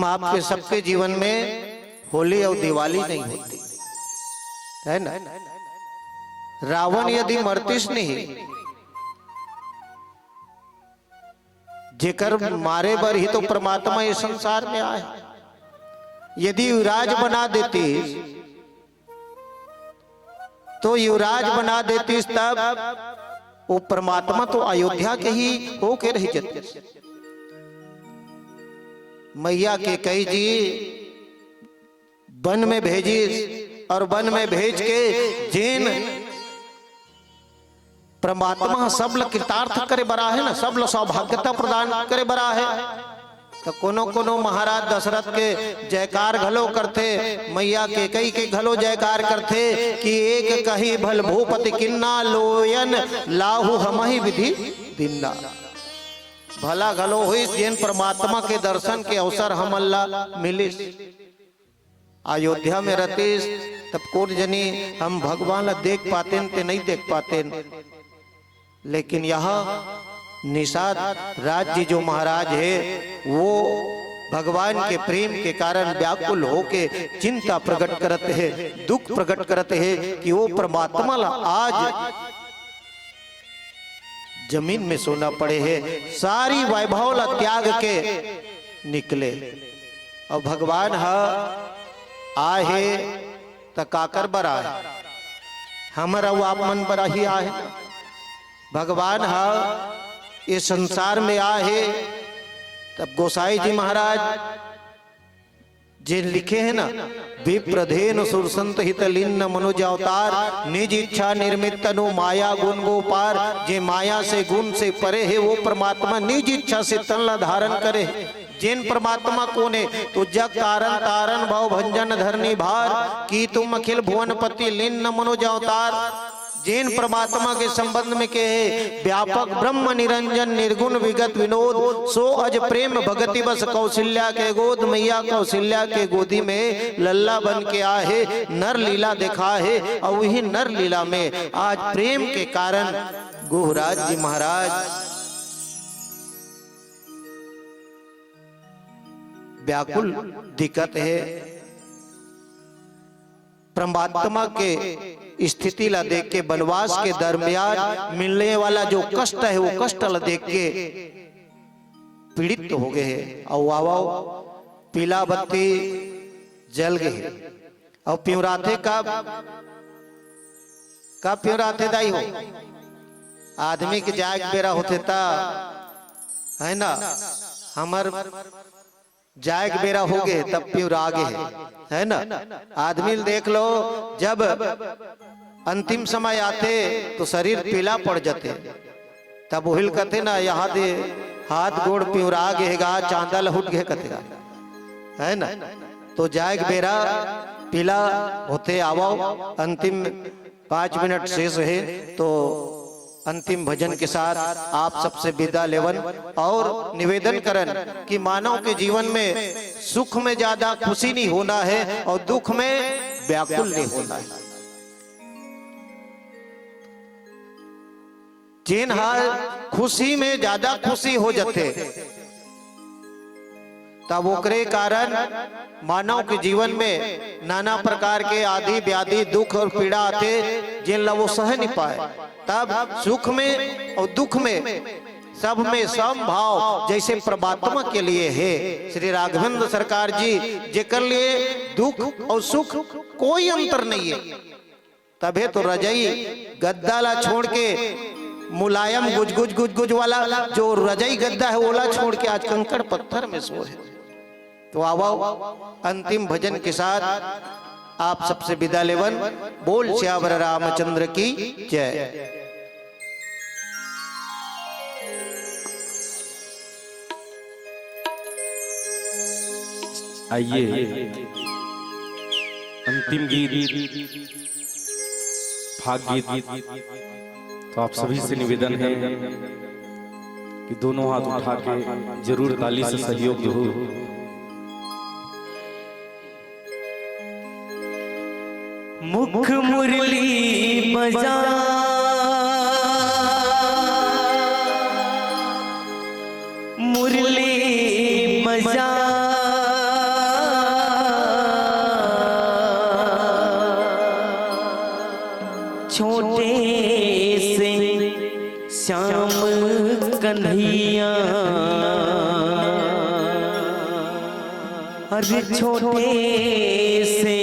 आपके सबके जीवन में होली और दिवाली नहीं होती है ना। रावण यदि मरतिस नहीं, जेकर मारे बर ही तो परमात्मा इस संसार में आए। यदि युवराज बना देती तो युवराज बना देती, तब वो परमात्मा तो अयोध्या के ही होके रह जाते। मैया के कई जी वन में भेजी और वन में भेज के जिन परमात्मा सब ल कृतार्थ करे बरा है ना, सब ल सौभाग्यता प्रदान करे बरा है। तो कोनो कोनो महाराज दशरथ के जयकार घलो करते, मैया के कई के घलो जयकार करते कि एक कही भल भूपति किन्ना लोयन लाहु हमहि विधि दिन्ना। भला घलो हुई जिन परमात्मा के दर्शन के अवसर हम अल्लाह मिलिस। अयोध्या में रतीस तब कोट जनी हम भगवान ला देख पाते ते नहीं देख पाते, लेकिन यहाँ निषाद राज जी जो महाराज है वो भगवान के प्रेम के कारण व्याकुल होके चिंता प्रकट करते हैं, दुख प्रकट करते हैं कि वो परमात्मा ला आज जमीन में सोना पड़े है, सारी वैभव ला त्याग के निकले। और भगवान आहे त काकर बरा है, हमारा वो आप मन बरा ही आहे। भगवान ये संसार में आहे तब गोसाई जी महाराज जिन लिखे हैं ना, विप्रधेन सुरसंत हित लीन मनुज अवतार निज इच्छा निर्मित तनु माया गुण गोपार। जे माया से गुण से परे है वो परमात्मा निज इच्छा से तन ला धारण करे। जिन परमात्मा को ने तो जग कारण तारण भव भंजन धरनी भार की तुम अखिल भुवनपति लीन मनुज अवतार। जिन परमात्मा के संबंध में कहे व्यापक ब्रह्म निरंजन निर्गुण विगत विनोद सो अज प्रेम भगति बस कौशल्या के गोद। मैया कौशल्या के गोदी में लल्ला बन के आहे नर लीला देखा है, और वही नर लीला में आज प्रेम के कारण गुहराज जी महाराज व्याकुल दिक्कत है। परमात्मा के स्थिति ला देख के वनवास के दरमियान मिलने वाला जो कष्ट है वो कष्ट ला देख के पीड़ित हो गए हैं। और वावाओ पीला बत्ती जल गए और प्यूराथे का प्यूराथे दाई हो आदमी के जाग बेरा होते ता है ना, हमर जायक बेरा हो गए तब प्यूर आगे है ना। आदमी देख लो जब अंतिम समय आते तो शरीर पीला पड़ जाते, तब उहिल कहते ना यहाँ दे हाथ गोड़ प्यूर आगे गा चांदा लहुट गए कतेगा है ना। तो जायक बेरा पीला होते आवो, अंतिम 5 मिनट शेष है तो अंतिम भजन के साथ आप सबसे विदा लेवन और निवेदन करन कि मानव के जीवन में सुख में ज्यादा खुशी नहीं होना है और दुख में व्याकुल नहीं होना है। जिन हाल खुशी में ज्यादा खुशी हो जाते तब ओकरे कारण मानव के जीवन में नाना प्रकार के आदि व्याधि दुख और पीड़ा आते जिन ला वो सह नहीं पाए। तब सुख में और दुख में सब में समभाव जैसे परमात्मा के लिए है श्री राघवेंद्र सरकार जी जेकर लिए दुख और सुख कोई अंतर नहीं है। तबे तो रजाई गद्दा ला छोड़ के मुलायम गुज गुज गुज गुज वाला जो रजाई गद्दा है ओला छोड़ के आज कंकड़ पत्थर में सो है। तो आओ अंतिम भजन के साथ आप सबसे विदा लेवन। बोल श्यावर रामचंद्र की जय। आइए अंतिम गीत भाग गीत। तो आप सभी से निवेदन है कि दोनों हाथ उठा के जरूर ताली से सहयोग दो। मुख मुरली बजा मुरली बजा छोटे से श्याम कन्हैया अरे छोटे से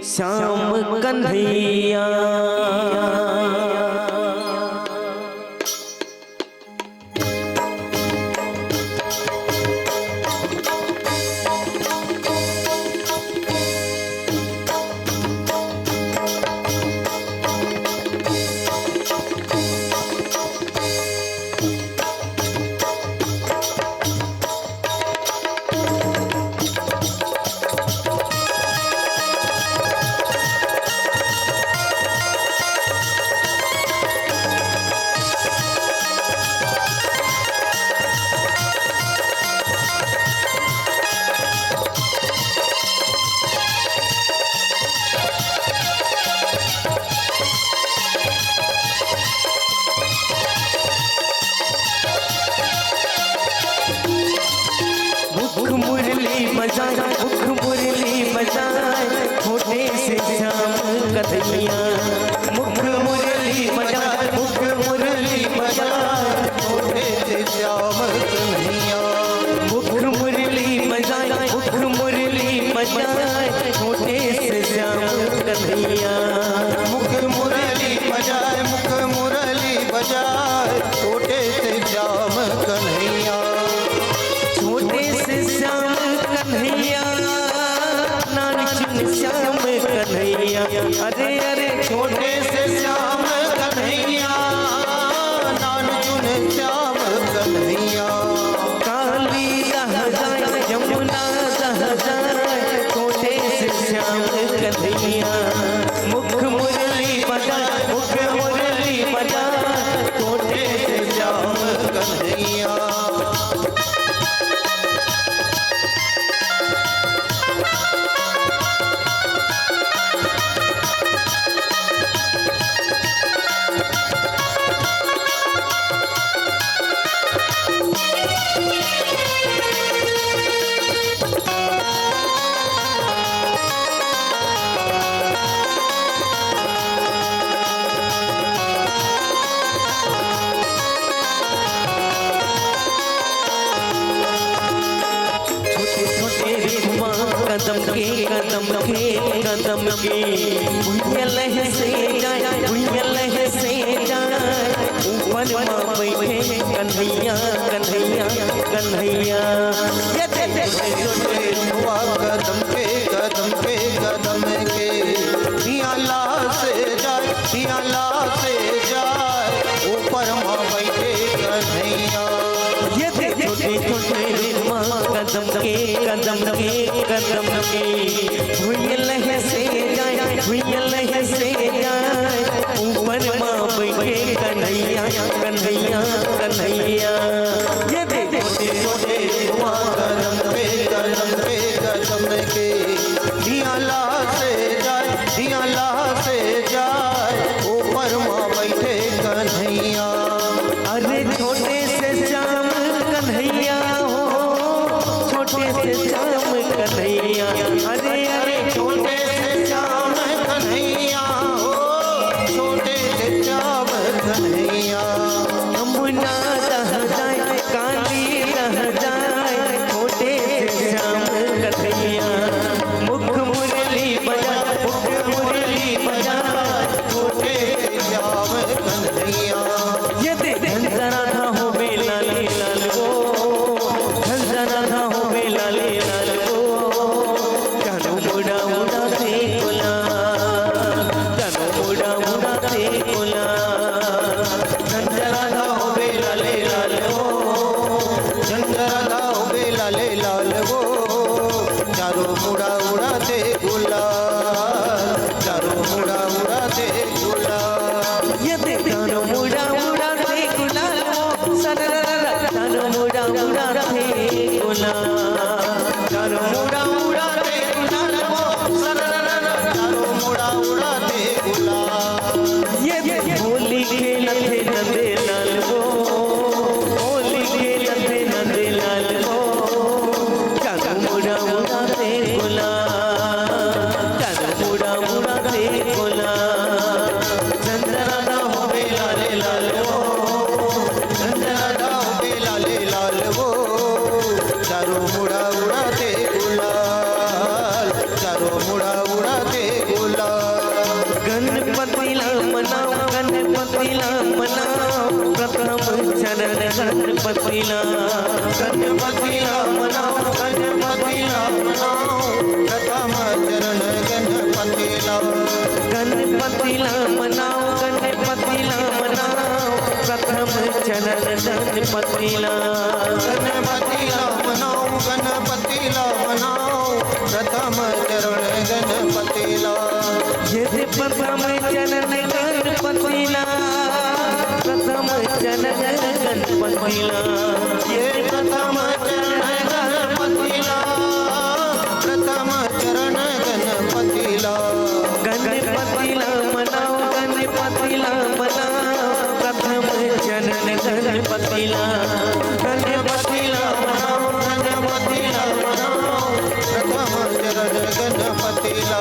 श्याम कन्हैया छोटे से श्याम कन्हैया मुख मुरली बजाए, मुख मुरली बजाए, छोटे से श्याम कन्हैया मुख मुरली बजाए, मुख मुरली बजाए, छोटे से श्याम कन्हैया मुख मुरली बजाए, मुख मुरली बजाए, छोटे से श्याम कन्हैया छोटे से श्याम कन्हैया नानचुन श्याम कन्हैया, अरे अरे छोटे से श्याम कन्हैया नानचुन श्याम कन्हैया काली रह जाए यमुना रह जाए, छोटे से श्याम कन्हैया मुख मुरली बजाए, मुख मुरली बजाए, छोटे से श्याम कन्हैया कदम के भुइयल से जाए, भुइयल से जाए, ऊपर माँ बैठे कन्हैया कन्हैया कन्हैया, ये छोटे हुआ कदम के हियाला से जाए, ऊपर माँ बैठे कन्हैया ये छोटे छोटे माँ कदम के भुइयल से जाए, भुइयल से जाए, ऊपर माँ बैठे कन्हैया कन्हैया कन्हैया, ये छोटे छोटे हुआ कदम के हियाला से जाए, ऊपर माँ बैठे कन्हैया अरे छोटे से श्याम कन्हैया हो, छोटे से श्याम कन्हैया, अरे अरे छोटे से श्याम कन्हैया हो, छोटे से श्याम कन्हैया यमुना रह जाए, काली रह जाए, छोटे से श्याम कन्हैया मुख मुरली बजाए, मुख मुरली बजाए, छोटे से श्याम कन्हैया ये धनसरा था हो बेला ले लाल वो, धनसरा था हो बेला ले लाल वो, जानो मुड़ा मुड़ा से गुला, जानो मुड़ा मुड़ा से गुला, धनसरा था हो बेला ले लाल वो, चंद्रदा बेला ले लाल वो, चारों मुड़ा उड़ाते गुलाल, चारों मुड़ा उड़ाते गुलाल ये जानो मुड़ा मुड़ा से गुला, सररा जानो मुड़ा मुड़ा से गुला, चारों मुड़ा उड़ाते गुलाल वो, सरररर, चारों मुड़ा उड़ाते गुलाल ये होली खेलते नंदे लाल वो, होली खेलते नंदे लाल वो, जानो मुड़ा मुड़ा से गुला, जानो मुड़ा मुड़ा से गुला, चंद्रा हो बेला ले लाल वो, चंद्रदा बेला ले लाल वो, चारों मुड़ा उड़ाते गुलाल, चारों मुड़ा उड़ाते गुलाल गणपति ला मनाओ, गणपति ला मनाओ, प्रथम चरण गणपति ला, गणपति ला मनाओ, गणपति ला मनाओ, प्रथम चरण गणपति ला, गणपति ला मनाओ, गणपति ला मनाओ, प्रथम चरण गणपति ला, गणपति ला मनाओ, गणपति ला मनाओ, प्रथम चरण गणपति ला, ये प्रथम चरण गणपति ला, प्रथम चरण गणपति ला, ये प्रथम चरण गणपति ला, प्रथम चरण गणपति ला, गणपति ला मनाओ, गणपति ला मनाओ, प्रथम चरण गणपति ला, गणपति ला मनाओ, गणपति ला मनाओ, प्रथम चरण गणपति ला,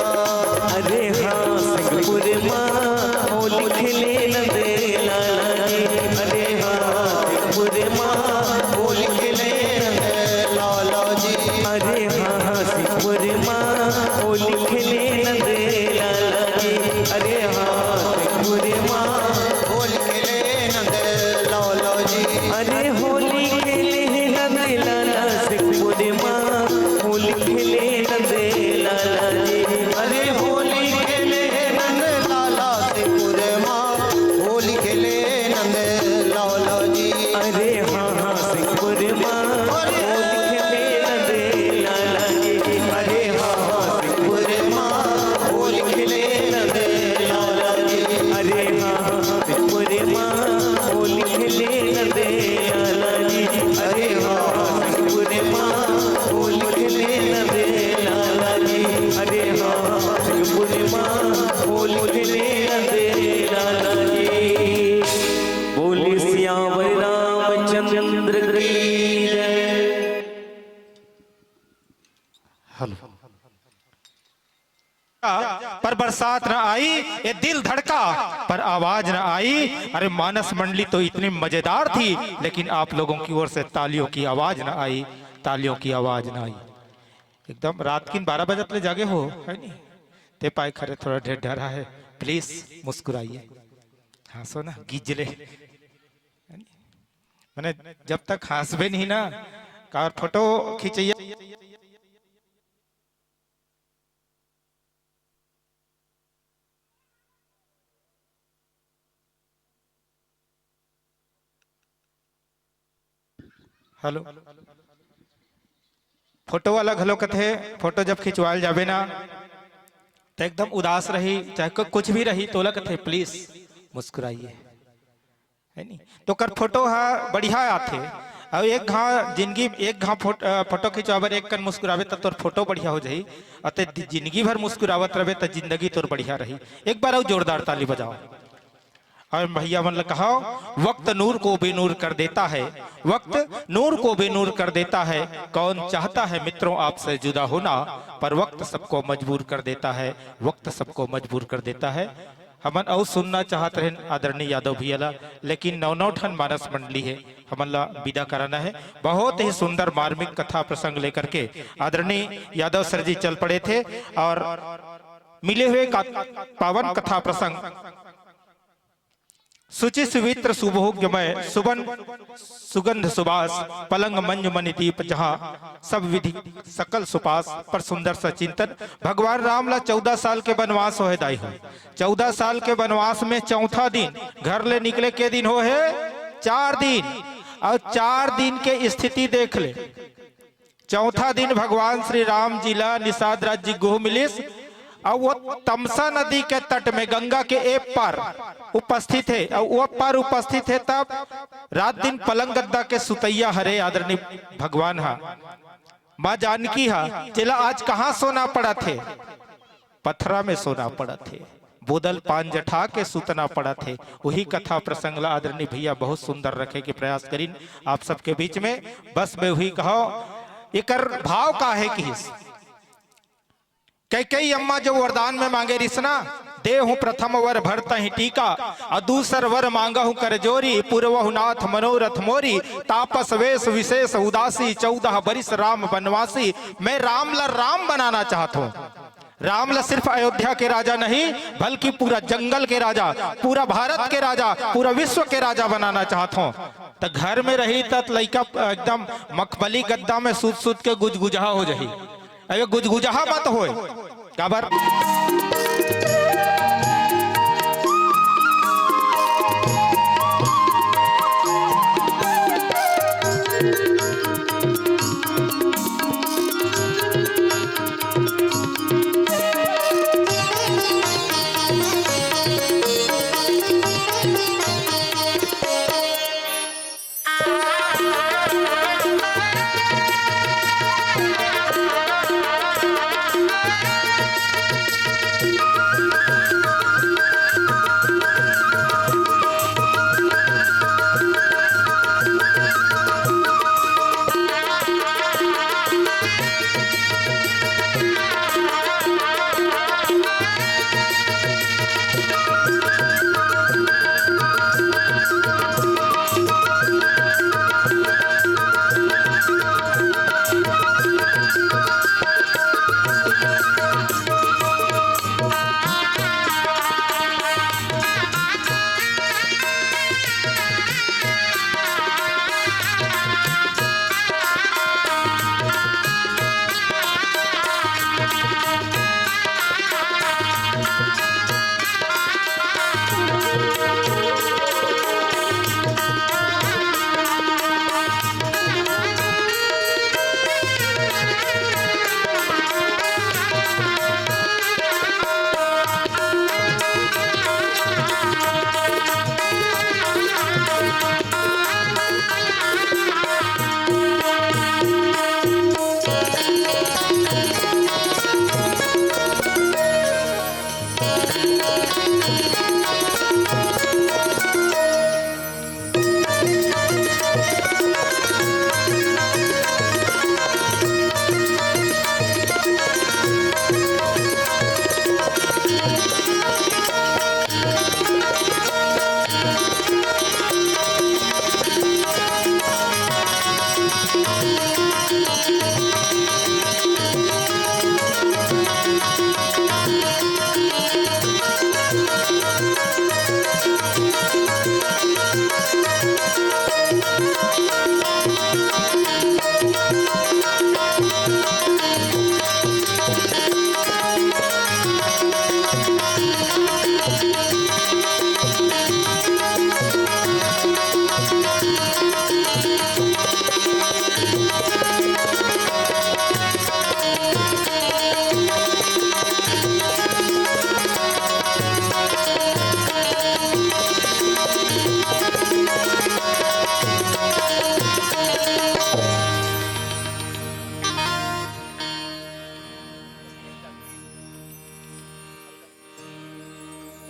पूर्णिमा फूल खिले अंधेरा लगे। बोले सियावर रामचंद्र की जय। हेलो। पर बरसात न आई, ये दिल धड़का पर आवाज न आई। अरे मानस मंडली तो इतनी मजेदार थी, लेकिन आप लोगों की ओर से तालियों की आवाज न आई, तालियों की आवाज न आई। एकदम रात की 12 बजे तक जागे हो, है नहीं? ते पाए खरे थोड़ा ढेर डरा है, प्लीज मुस्कुराइए, हंसो ना, गिजले। मैंने जब तक हंसबे नहीं ना, कार फोटो खींचिए। हेलो, फोटो वाला घलो कथे, फोटो जब खिंचवाल जाबे ना तो एकदम उदास रही, चाहे कुछ भी रही तो कथे प्लीज मुस्कुराइए, है नहीं? तो कर फोटो हा बढ़िया आथे। अब एक घा जिंदगी एक घा फोटो खिंचवाबर एक कन मुस्कुरावे तो तोर फोटो बढ़िया हो जाही, अते जिंदगी भर मुस्कुरावत रहे तो जिंदगी तोर बढ़िया रही। एक बार और जोरदार ताली बजाओ। और भैया मन कहा, वक्त नूर को बेनूर कर देता है, वक्त नूर को बेनूर कर देता है। कौन चाहता है मित्रों आपसे जुदा होना, पर वक्त सबको मजबूर कर देता है, वक्त सबको मजबूर कर देता है। हमन और सुनना चाहते हैं आदरणीय यादव भैया, लेकिन नौ ठन मानस मंडली है, हमन ला विदा कराना है। बहुत ही सुंदर मार्मिक कथा प्रसंग लेकर के आदरणीय यादव सर जी चल पड़े थे, और मिले हुए पावन कथा प्रसंग सुचि सुवित्र सुभोग्यमय सुबन सुगंध सुबास पलंग मंज मणि दीप, जहाँ सब विधि सकल सुपास पर सुंदर सा चिंतन। भगवान राम ला 14 साल के वनवास हो दाई हो। 14 साल के वनवास में चौथा दिन घर ले निकले के दिन हो है 4 दिन, और 4 दिन के स्थिति देख ले। चौथा दिन भगवान श्री राम जी ला निषाद राज्य गोह मिलिस, और वो तमसा नदी के तट में गंगा के एक पार उपस्थित है, और वो पार उपस्थित है। तब रात दिन पलंग गद्दा के सुतैया हरे आदरणीय भगवान हा माँ जानकी हा चला आज कहाँ सोना पड़ा थे, पथरा में सोना पड़ा थे, बोदल पान जठा के सुतना पड़ा थे। वही कथा प्रसंग ला आदरणीय भैया बहुत सुंदर रखे के प्रयास करीन आप सबके बीच में। बस मैं वही कहो, एकर भाव का है कि कई अम्मा जो वरदान में मांगे रिसना, दे हूँ प्रथम वर भरता ही टीका, और दूसर वर मांगा हूँ कर जोरी, पूर्वहु नाथ मनोरथ मोरी, तापस वेश विशेष उदासी, 14 बरिस राम बनवासी। मैं राम ला राम बनाना चाहता हूँ। राम ला सिर्फ अयोध्या के राजा नहीं, बल्कि पूरा जंगल के राजा, पूरा भारत के राजा, पूरा विश्व के राजा बनाना चाहता हूँ। तो घर में रही तक लड़का एकदम मखमली गद्दा में सूत सूत के गुजगुजा हो जाही। अरे गुजगुजाहा मत होए, काबर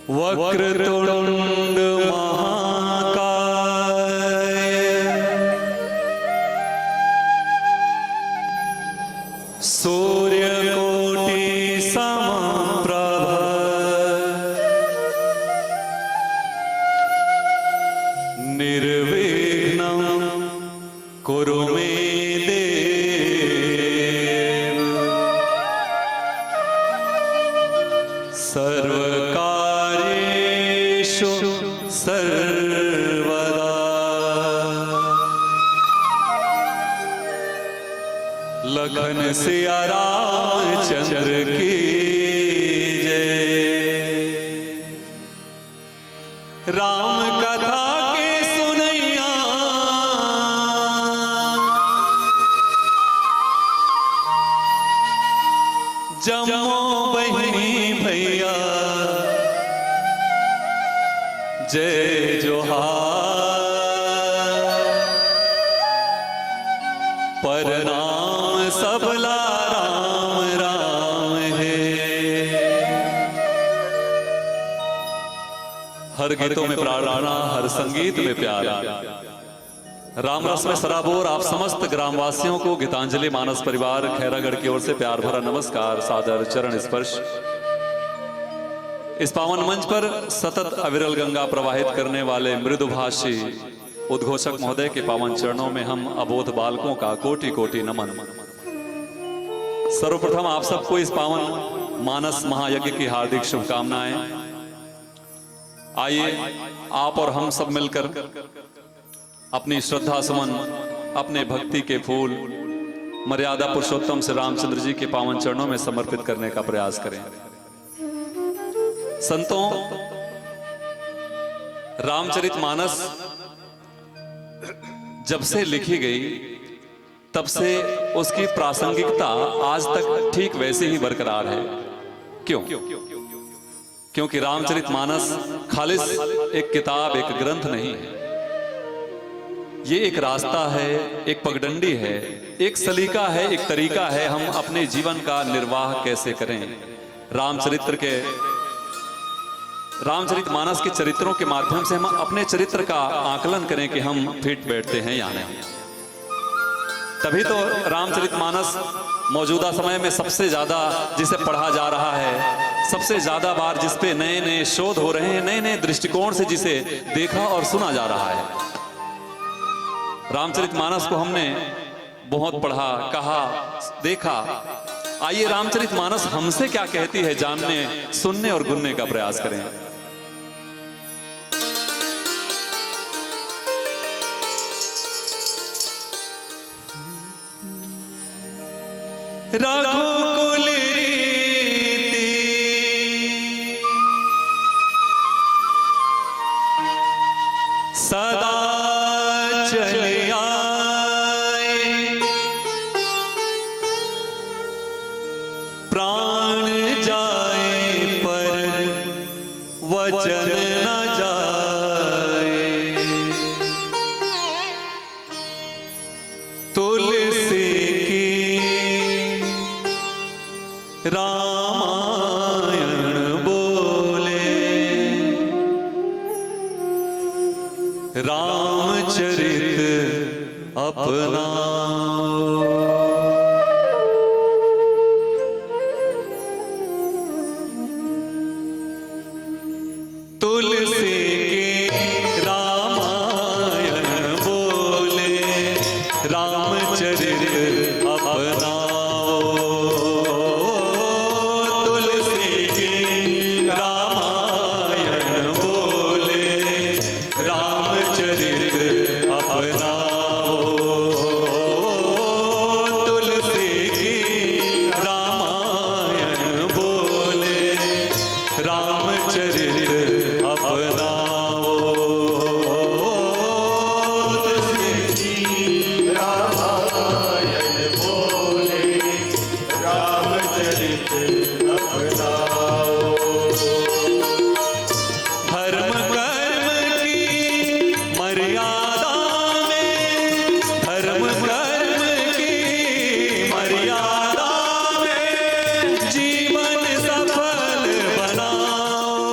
वक्रतुंड महाकाय सूर्यकोटि समप्रभ निर्विघ्नं कुरु मे देव सर्वकार्येषु सर्वदा। लखन सिया रामचंद्र की जय। राम कथा के सुनैया जमो बहिनी भैया जय जोहार। परनाम सबला राम राम है। हर गीतों में प्रार्थना, हर संगीत में प्यार। राम रस में सराबोर आप समस्त ग्रामवासियों को गीतांजलि मानस परिवार खैरागढ़ की ओर से प्यार भरा नमस्कार, सादर चरण स्पर्श। इस पावन मंच पर सतत अविरल गंगा प्रवाहित करने वाले मृदुभाषी उद्घोषक महोदय के पावन चरणों में हम अबोध बालकों का कोटि कोटि नमन। सर्वप्रथम आप सबको इस पावन मानस महायज्ञ की हार्दिक शुभकामनाएं। आइए आप और हम सब मिलकर अपनी श्रद्धा सुमन, अपने भक्ति के फूल मर्यादा पुरुषोत्तम श्री रामचंद्र जी के पावन चरणों में समर्पित करने का प्रयास करें। संतों, रामचरितमानस जब से लिखी गई तब से उसकी प्रासंगिकता आज तक ठीक वैसे ही बरकरार है। क्यों? क्योंकि रामचरितमानस खालिस एक किताब, एक ग्रंथ नहीं है। ये एक रास्ता है, एक पगडंडी है, एक सलीका है, एक तरीका है हम अपने जीवन का निर्वाह कैसे करें। रामचरितमानस के चरित्रों के माध्यम से हम अपने चरित्र का आकलन करें कि हम फिट बैठते हैं या नहीं। तभी तो रामचरितमानस मौजूदा समय में सबसे ज्यादा जिसे पढ़ा जा रहा है, सबसे ज्यादा बार जिस पे नए नए शोध हो रहे हैं, नए नए दृष्टिकोण से जिसे देखा और सुना जा रहा है। रामचरितमानस को हमने बहुत पढ़ा, कहा, देखा। आइए रामचरितमानस हमसे क्या कहती है जानने, सुनने और गुनने का प्रयास करें। रघुकुल रीति सदा चले आए, प्राण जाए पर वचन न जाए। तुलसी की रामायण बोले, रामचरित अपनाओ। तुलसी के रामायण बोले, रामचरित अपनाओ। तुलसी के रामायण बोले, रामचरित अपनाओ। तुलसी की रामायण बोले, रामचरित अपनाओ। तुलसी की रामायण बोले, रामचरित अपनाओ। धर्म कर्म की मर्यादा में, धर्म कर्म की मर्यादा में जीवन सफल बनाओ।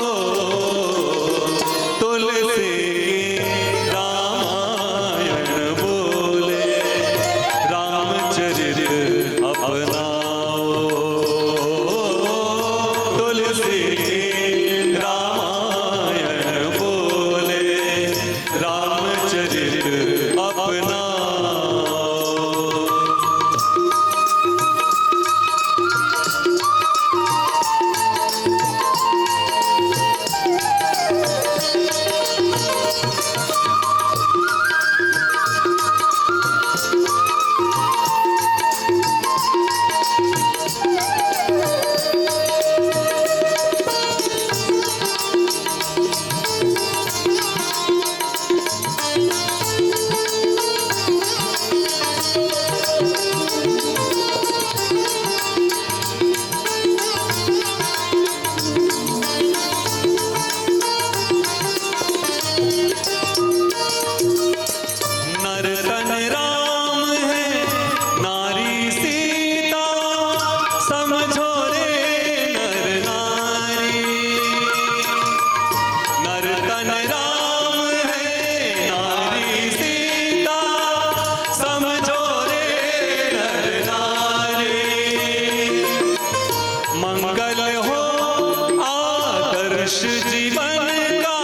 आदर्श जीवन का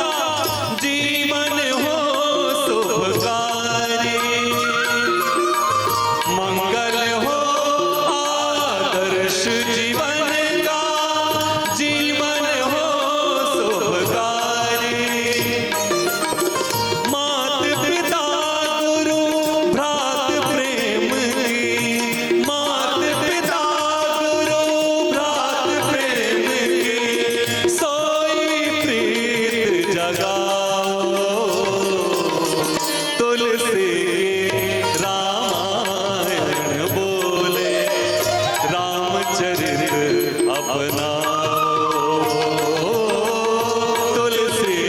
जीवन हो शुभकारी, मंगल हो आदर्श जीवन का जीवन हो शुभकारी। मात पिता गुरु भ्रात प्रेम की, मात पिता गुरु भ्रात प्रेम की, सोई प्रीत जगाओ। तुलसी रामायण बोले रामचरित अपनाओ। तुलसी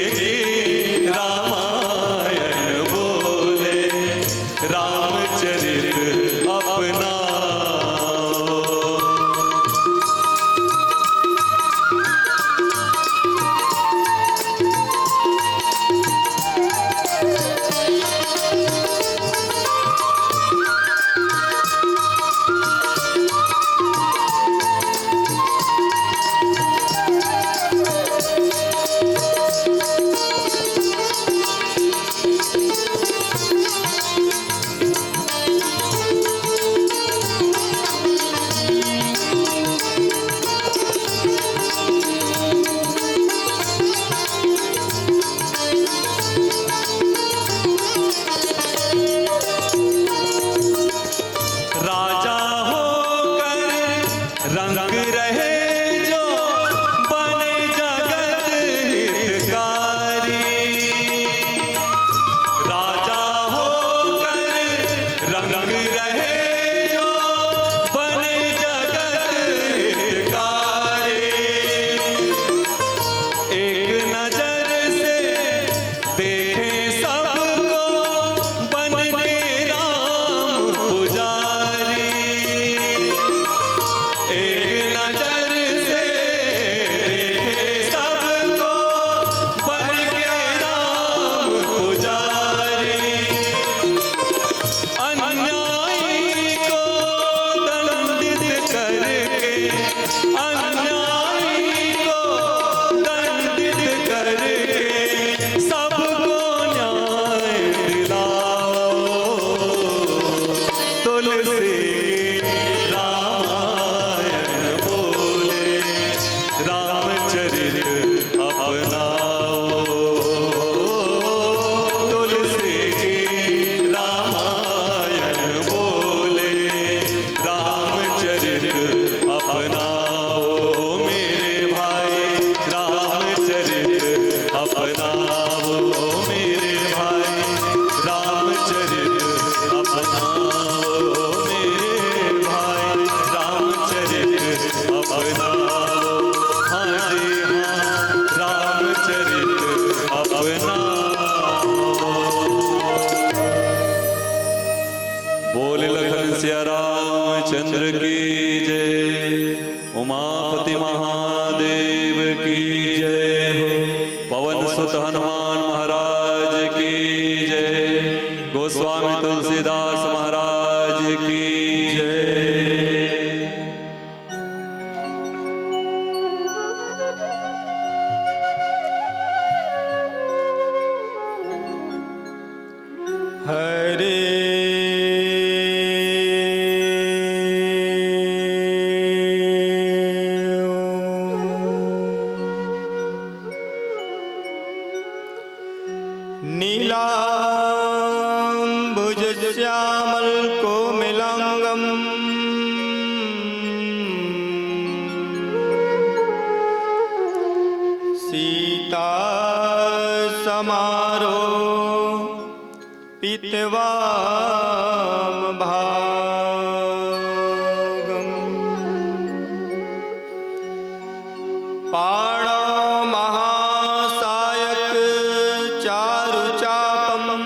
रामायण बोले रामचरित अपनाओ। राजा होकर रंग रहे जो बने जगत हितकारी, राजा होकर रंग रहे जो बने जगत हितकारी। एक नजर से देखे सबको बन के राम पुजारी, एक नजर से देखे सबको बन के राम पुजारी। अन्यायी को दंडित करके, अन्यायी को दंडित करके सबको न्याय दिलाओ। तुलसी रामायण बोले रामचरित अपनाओ। तुलसी रामायण बोले रामचरित अपनाओ। मेरे भाई रामचरित अपनाओ, मेरे भाई रामचरित अपनाओ, मेरे भाई रामचरित अपनाओ। हाँ जी हाँ, रामचरित अपनाओ। बोले लखन सिया रामचंद्र की जय, उमापति महादेव की जय हो, पवन सुत हनुमान महाराज की जय, गोस्वामी तुलसीदास महाराज की जय। हरे नीलाम्बुज श्यामल कोमलांगम, सीता समारो पीतवाम भागम, पाणो महासायक चारु चापम,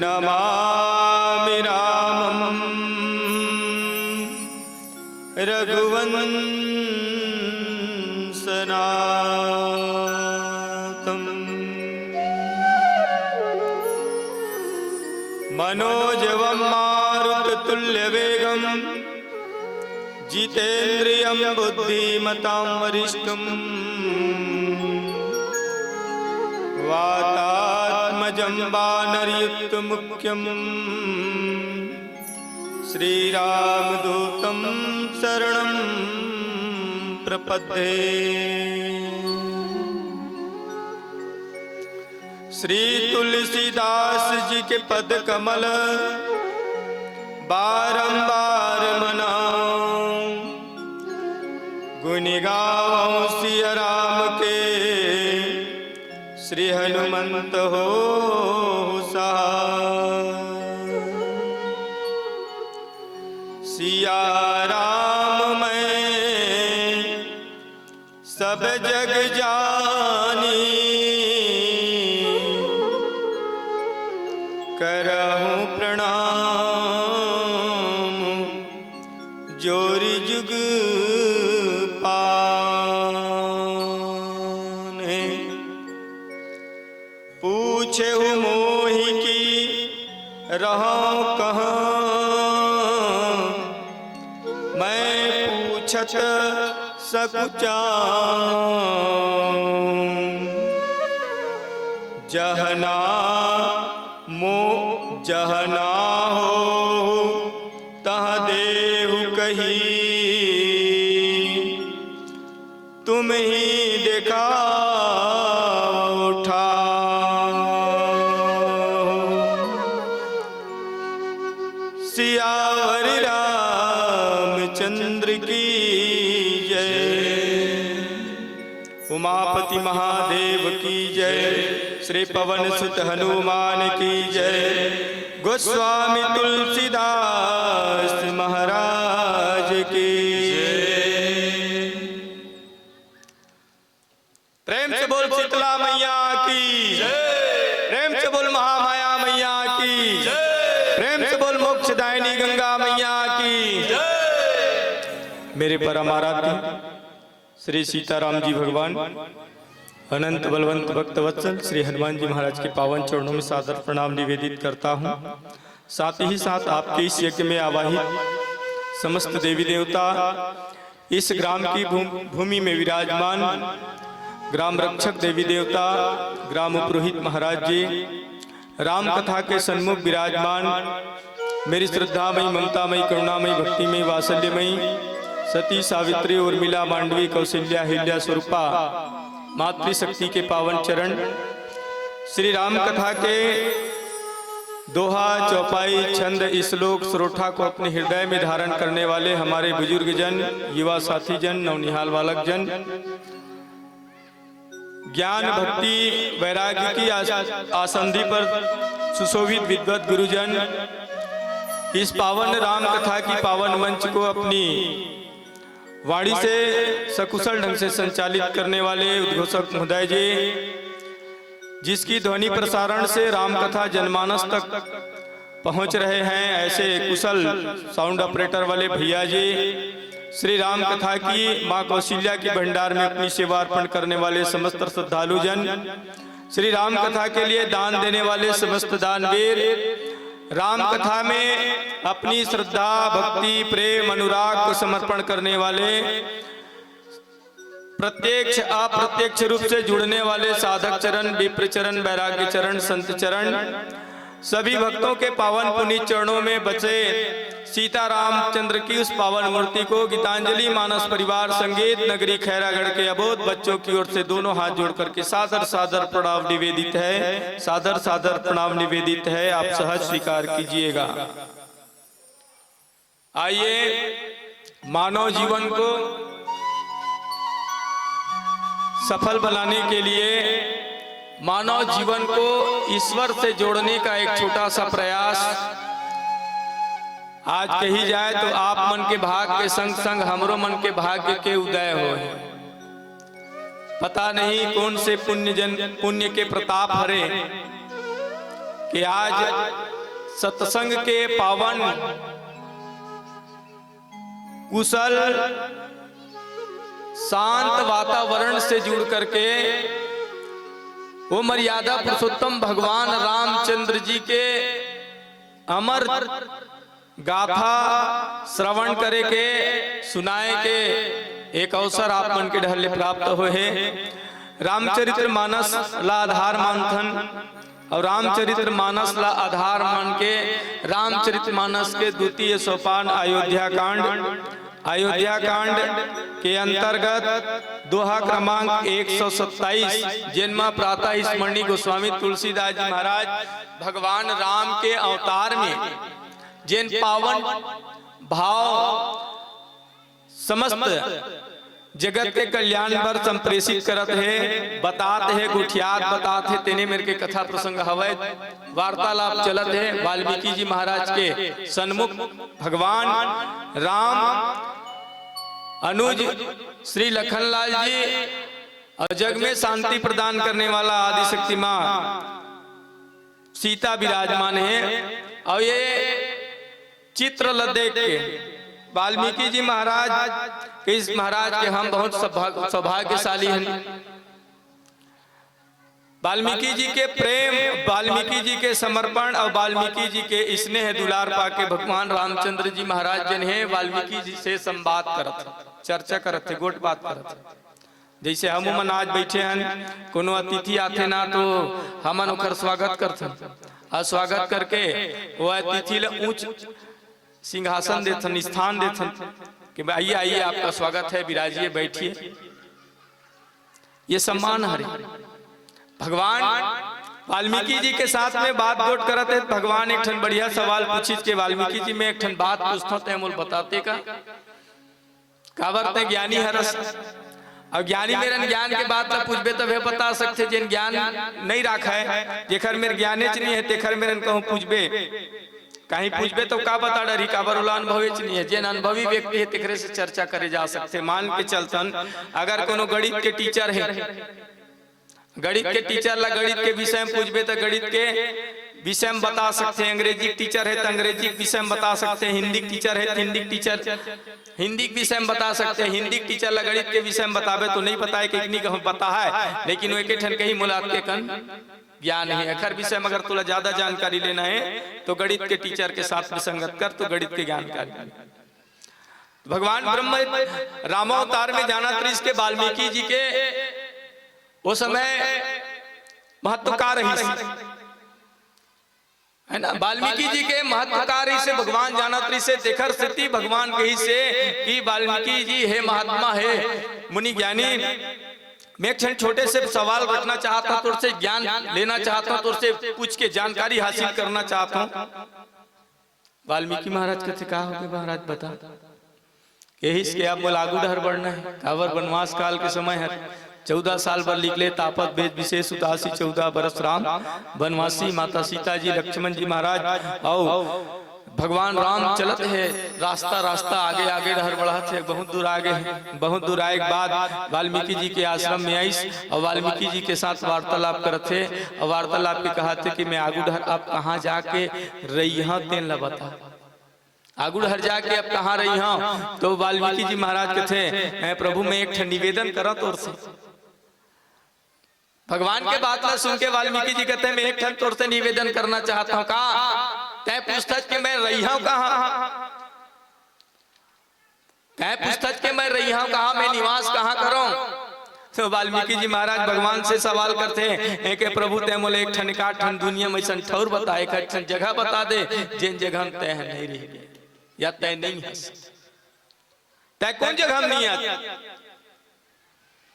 नमामि रामं रघुवंशनाथम्। मनोजवं मारुततुल्यवेगं जितेन्द्रियं बुद्धिमतां वरिष्ठं वातात्मजं वानरयुक्तमुख्यं श्रीरामदूतं शरणं प्रपद्ये। श्री तुलसीदास जी के पद कमल बारंबार मनाऊं, गुण गाऊं सिया राम के, श्री हनुमंत हो सहाय। सिया राम मैं सब जग जानी, करहूं प्रणाम जोरी जुग पाने। पूछे मोहि की रहूं कहाँ, मैं पूछत सकुचाऊं। जहना जहना हो तह देहु कही, तुम ही देखा उठा। सियावर रामचंद्र की जय, उमापति महादेव की जय, श्री पवन सुत हनुमान की जय, गोस्वामी तुलसीदास महाराज की जय। प्रेम से बोल शीतला मैया की जय, प्रेम से बोल महामाया मैया की जय, प्रेम से बोल मोक्षदायिनी गंगा मैया की जय। मेरे परम आराध्य श्री सीताराम जी भगवान अनंत बलवंत भक्त वत्सल श्री हनुमान जी महाराज के पावन चरणों में सादर प्रणाम निवेदित करता हूँ। साथ ही साथ आपके इस यज्ञ में आवाहित समस्त देवी देवता, इस ग्राम की भूमि में विराजमान ग्राम रक्षक देवी देवता, ग्राम पुरोहित महाराज जी, राम कथा के सन्मुख विराजमान मेरी श्रद्धामयी, ममतामयी, करुणामयी, भक्तिमयी, वात्सल्यमयी सती, सावित्री, उर्मिला, मांडवी, कौशल्या, हिल्या, स्वरूपा मातृशक्ति के पावन चरण, श्री राम कथा के दोहा, चौपाई, छंद, श्लोक, श्रोठा को अपने हृदय में धारण करने वाले हमारे बुजुर्ग जन, युवा साथी जन, नवनिहाल बालक जन, ज्ञान, भक्ति, वैराग्य की आसंधि पर सुशोभित विद्वत गुरुजन, इस पावन राम कथा की पावन मंच को अपनी वाणी से सकुशल ढंग से संचालित करने वाले उद्घोषक महोदय जी, जिसकी ध्वनि प्रसारण से राम कथा जनमानस तक पहुंच रहे हैं, ऐसे कुशल साउंड ऑपरेटर वाले भैया जी, श्री राम कथा की मां कौशल्या की भंडार में अपनी सेवा अर्पण करने वाले समस्त श्रद्धालु जन, श्री राम कथा के लिए दान देने वाले समस्त दानवीर, राम कथा में अपनी श्रद्धा, भक्ति, प्रेम, अनुराग को समर्पण करने वाले, प्रत्यक्ष अप्रत्यक्ष रूप से जुड़ने वाले साधक चरण, विप्र चरण, वैराग्य चरण, संत चरण, सभी भक्तों के पावन पुनीत चरणों में बचे सीता रामचंद्र की उस पावन मूर्ति को गीतांजलि मानस परिवार संगीत नगरी खैरागढ़ के अबोध बच्चों की ओर से दोनों हाथ जोड़ करके सादर सादर प्रणाम निवेदित है, सादर सादर प्रणाम निवेदित है। आप सहज स्वीकार कीजिएगा। आइए मानव जीवन को सफल बनाने के लिए, मानव जीवन को ईश्वर से जोड़ने का एक छोटा सा प्रयास आज कही जाए तो आप मन के भाग के संग संग हमरो मन के भाग्य के उदय हो। पता नहीं कौन से पुण्य के प्रताप हरे कि आज सत्संग के पावन कुशल शांत वातावरण से जुड़ करके वो मर्यादा पुरुषोत्तम भगवान रामचंद्र जी के अमर गाथा श्रवण करे के सुनाए के एक अवसर आप मन के ढहले प्राप्त हो है। रामचरित्र मानस ला आधार मानथन और रामचरित्र मानस ला आधार मान के रामचरित्र मानस के द्वितीय सोपान अयोध्या कांड के अंतर्गत दोहा क्रमांक 127 जिनमें प्रातः स्मरणीय गोस्वामी तुलसीदास जी महाराज भगवान राम के अवतार में जिन पावन भाव समस्त जगत के कल्याण पर संप्रेषित करत है, बताते है, गुठियात बताते है, तेने मेरे के कथा प्रसंग हवै वार्तालाप चलत है। वाल्मीकि जी महाराज के सन्मुख भगवान राम अनुज श्री लखनलाल जी और जग में शांति प्रदान करने वाला आदिशक्ति मां सीता विराजमान है। और ये चित्र देख के वाल्मीकि जी महाराज के इस महाराज के हम बहुत सौभाग्यशाली हैं। वाल्मीकि जी के प्रेम, वाल्मीकि जी के समर्पण और वाल्मीकि जी के स्नेह दुलार पाके भगवान रामचंद्र जी महाराज जिन है वाल्मीकि जी से संवाद करत चर्चा करत थे, गोट बात करत थे। जैसे हम मन आज बैठे हैं, कोनो अतिथि आते ना तो हमन ओकर स्वागत करते और स्वागत करके वो अतिथि ले ऊंच सिंहासन देथन, स्थान देथन कि आइए आइए आपका स्वागत है, विराजिए, बैठिए। ये सम्मान हरे। भगवान वाल्मीकि जी के साथ में बात गोट करते हैं। भगवान एक ठन बढ़िया सवाल पूछित के वाल्मीकि जी में एक ठन बात पूछता तय मूल बताते का कावरते ज्ञानी हरस और ज्ञानी मेरन ज्ञान के बात ला पूछबे तब बता सकते जिन ज्ञान नहीं रखा है, जेखर मेरे ज्ञाने च नहीं है तेखर मेरन कहूं पूछबे कहीं पूछबे तो का बता डरी काबर वाला अनुभवी नहीं है। जिन अनुभवी व्यक्ति है तेखरे से चर्चा करे जा सकते। मान के चलतन अगर कोनो गणित के टीचर है, गणित के टीचर ला गणित के विषय में पूछबे तो गणित के विषय में बता सकते हैं। अंग्रेजी टीचर है तो अंग्रेजी विषय में बता सकते हैं। हिंदी टीचर है तो हिंदी टीचर हिंदी विषय में बता सकते हैं। हिंदी टीचर ला गणित के विषय में बतावे तो नहीं पता है कि नहीं पता है, लेकिन वो एक ठन कहीं मुलाकात के कन ज्ञान है। अखर विषय में अगर तुला ज्यादा जानकारी लेना है तो गणित के टीचर के साथ विसंगत कर तो गणित के जानकारी। भगवान ब्रह्म रामावतार में जाना त्रिश के वाल्मीकि जी के वो समय महत्वकार है ना। वाल्मीकि जी के महत्वकारी से भगवान जानात्री से देखर स्थिति भगवान कही से कि वाल्मीकि जी है महात्मा है मुनि ज्ञानी। मैं एक छोटे से सवाल रखना चाहता हूं, तुझसे ज्ञान लेना चाहता हूं, तुझसे पूछ के जानकारी हासिल करना चाहता हूं। वाल्मीकि महाराज कहते कहा हो गए महाराज बता। यही इसके आप लागू डहर बढ़ना है। कावर वनवास काल के समय है 14 साल पर निकले तापत वेद विशेष उदासी 14 बरस राम वनवासी। माता सीता जी लक्ष्मण जी महाराज और भगवान राम चलत है रास्ता रास्ता आगे आगे डहर बढ़ा थे। बहुत दूर आगे बहुत दूर आए के बाद वाल्मीकि जी के आश्रम में आई और वाल्मीकि जी के साथ वार्तालाप करते थे और वार्तालाप के कहा थे कि मैं आगू डहर अब कहाँ जाके रही तेन ला बता। आगू डहर जाके अब कहाँ रही हूँ तो वाल्मीकि जी महाराज के थे प्रभु मैं एक निवेदन करा तोर से। भगवान के बात ला सुन के वाल्मीकि जी कहते हैं मैं एक तौर से निवेदन करना चाहता हूँ। कहा तय पूछता कि मैं रही हूँ कहाँ, तय पूछता कि मैं रही हूँ कहाँ, मैं निवास कहाँ करूं। तो वाल्मीकि जी महाराज भगवान से सवाल करते हैं कि प्रभु तय मोले एक ठन का ठन दुनिया में ऐसा ठौर बता, एक ठन जगह बता दे जिन जगह हम तय नहीं रही या तय नहीं है। तय कौन जगह नहीं है,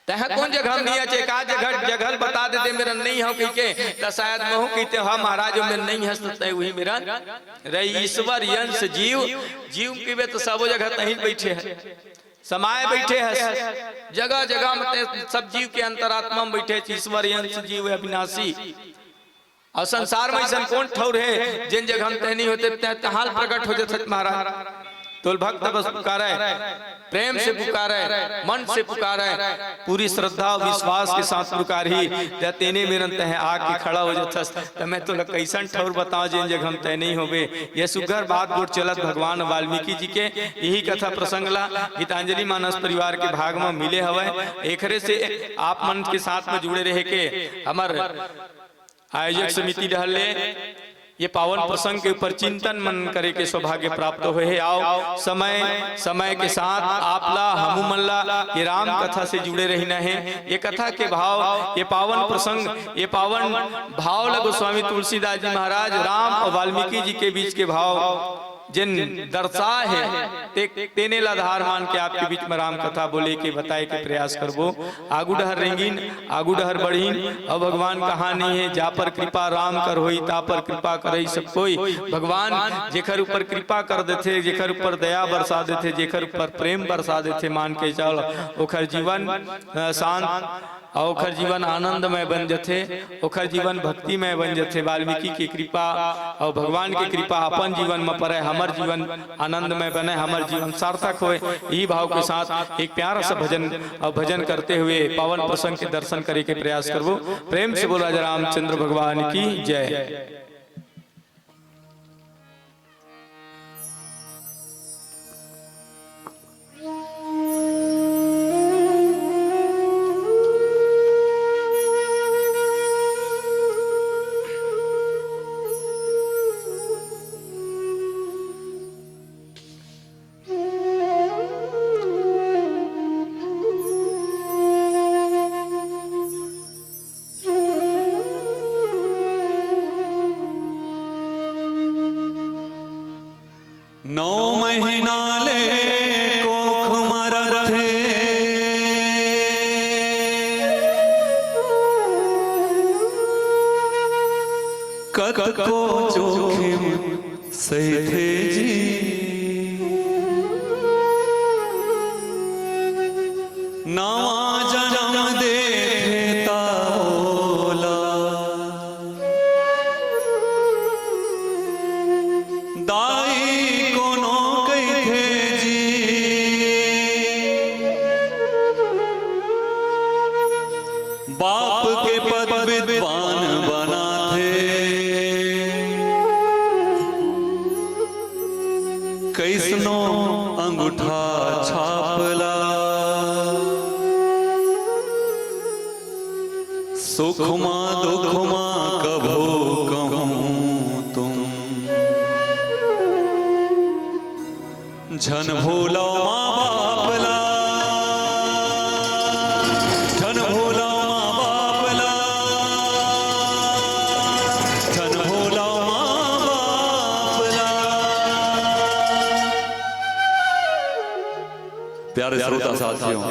तह कौन जगह नहीं है, एक जगह जगह बता देते मेरा नहीं हो के तो शायद महू कहते हाँ महाराज में नहीं है तय वही मेरा रही। ईश्वर यंश जीव जीव पीवे तो सब जगह तहीं बैठे है, समाये बैठे है जगह जगह में सब जीव के अंतरात्मा में बैठे। ईश्वर यंश जीव अविनाशी और संसार में ऐसा कौन ठौर है जिन जगह हम तय नहीं होते तहाल प्रकट हो जाते महाराज। तो भक्त बस पुकारे प्रेम से पुकारे मन से पुकारे पूरी श्रद्धा और विश्वास के साथ पुकार ही तेने मेरन तह आके खड़ा हो जाथस। तो मैं तो कैसन ठौर बताओ जिन जगह हम तय नहीं होबे। ये सुगर बात गुट चलत भगवान वाल्मीकि जी के यही कथा प्रसंग ला गीतांजलि मानस परिवार के भाग में मिले हवे। एकरे से आप मन के साथ में जुड़े रहे के हमार आयोजक समिति डहले ये पावन प्रसंग के ऊपर चिंतन मनन करे के सौभाग्य प्राप्त हुए है। आओ समय समय के साथ आपला हमू मल्ला ये राम कथा से जुड़े रहना है। ये कथा के भाव, ये पावन प्रसंग, ये पावन भाव लगो स्वामी तुलसीदास जी महाराज राम और वाल्मीकि जी के बीच के भाव जिन दर्शा है तेने लाधार मान के आपके बीच में राम कथा बोले के बताए के प्रयास करबो। आगू डहर रेंगिन आगू डहर बढ़ीन और भगवान कहानी है जा पर कृपा राम कर होई ता पर कृपा करई सब कोई। भगवान जेखर ऊपर कृपा कर देथे, जेखर ऊपर दया बरसा देथे, जेखर ऊपर प्रेम बरसा देथे, मान के चल ओखर जीवन शांत और ओखर जीवन आनंदमय बन जथे, ओखर जीवन भक्तिमय बन जथे। वाल्मीकि की कृपा और भगवान की कृपा अपन जीवन में पड़े, हमर जीवन आनंदमय बने, हमर जीवन सार्थक होए। यही भाव के साथ एक प्यारा सा भजन और भजन करते हुए पावन प्रसंग के दर्शन करे के प्रयास करबो। प्रेम से बोला रामचंद्र भगवान की जय। को जोखिम सही थे जी, नवा जन्म देता ओला, दाई कोनो कही थे जी, बाप के पद विद्वान बना कैसनो अंगूठा छापला, सुखमा दुखमा कभो कहूं तुम, झन भूलो माँ बापला, झन भूलो माँ बापला, झन भूलो माँ बापला। प्यारे श्रोता साथियों,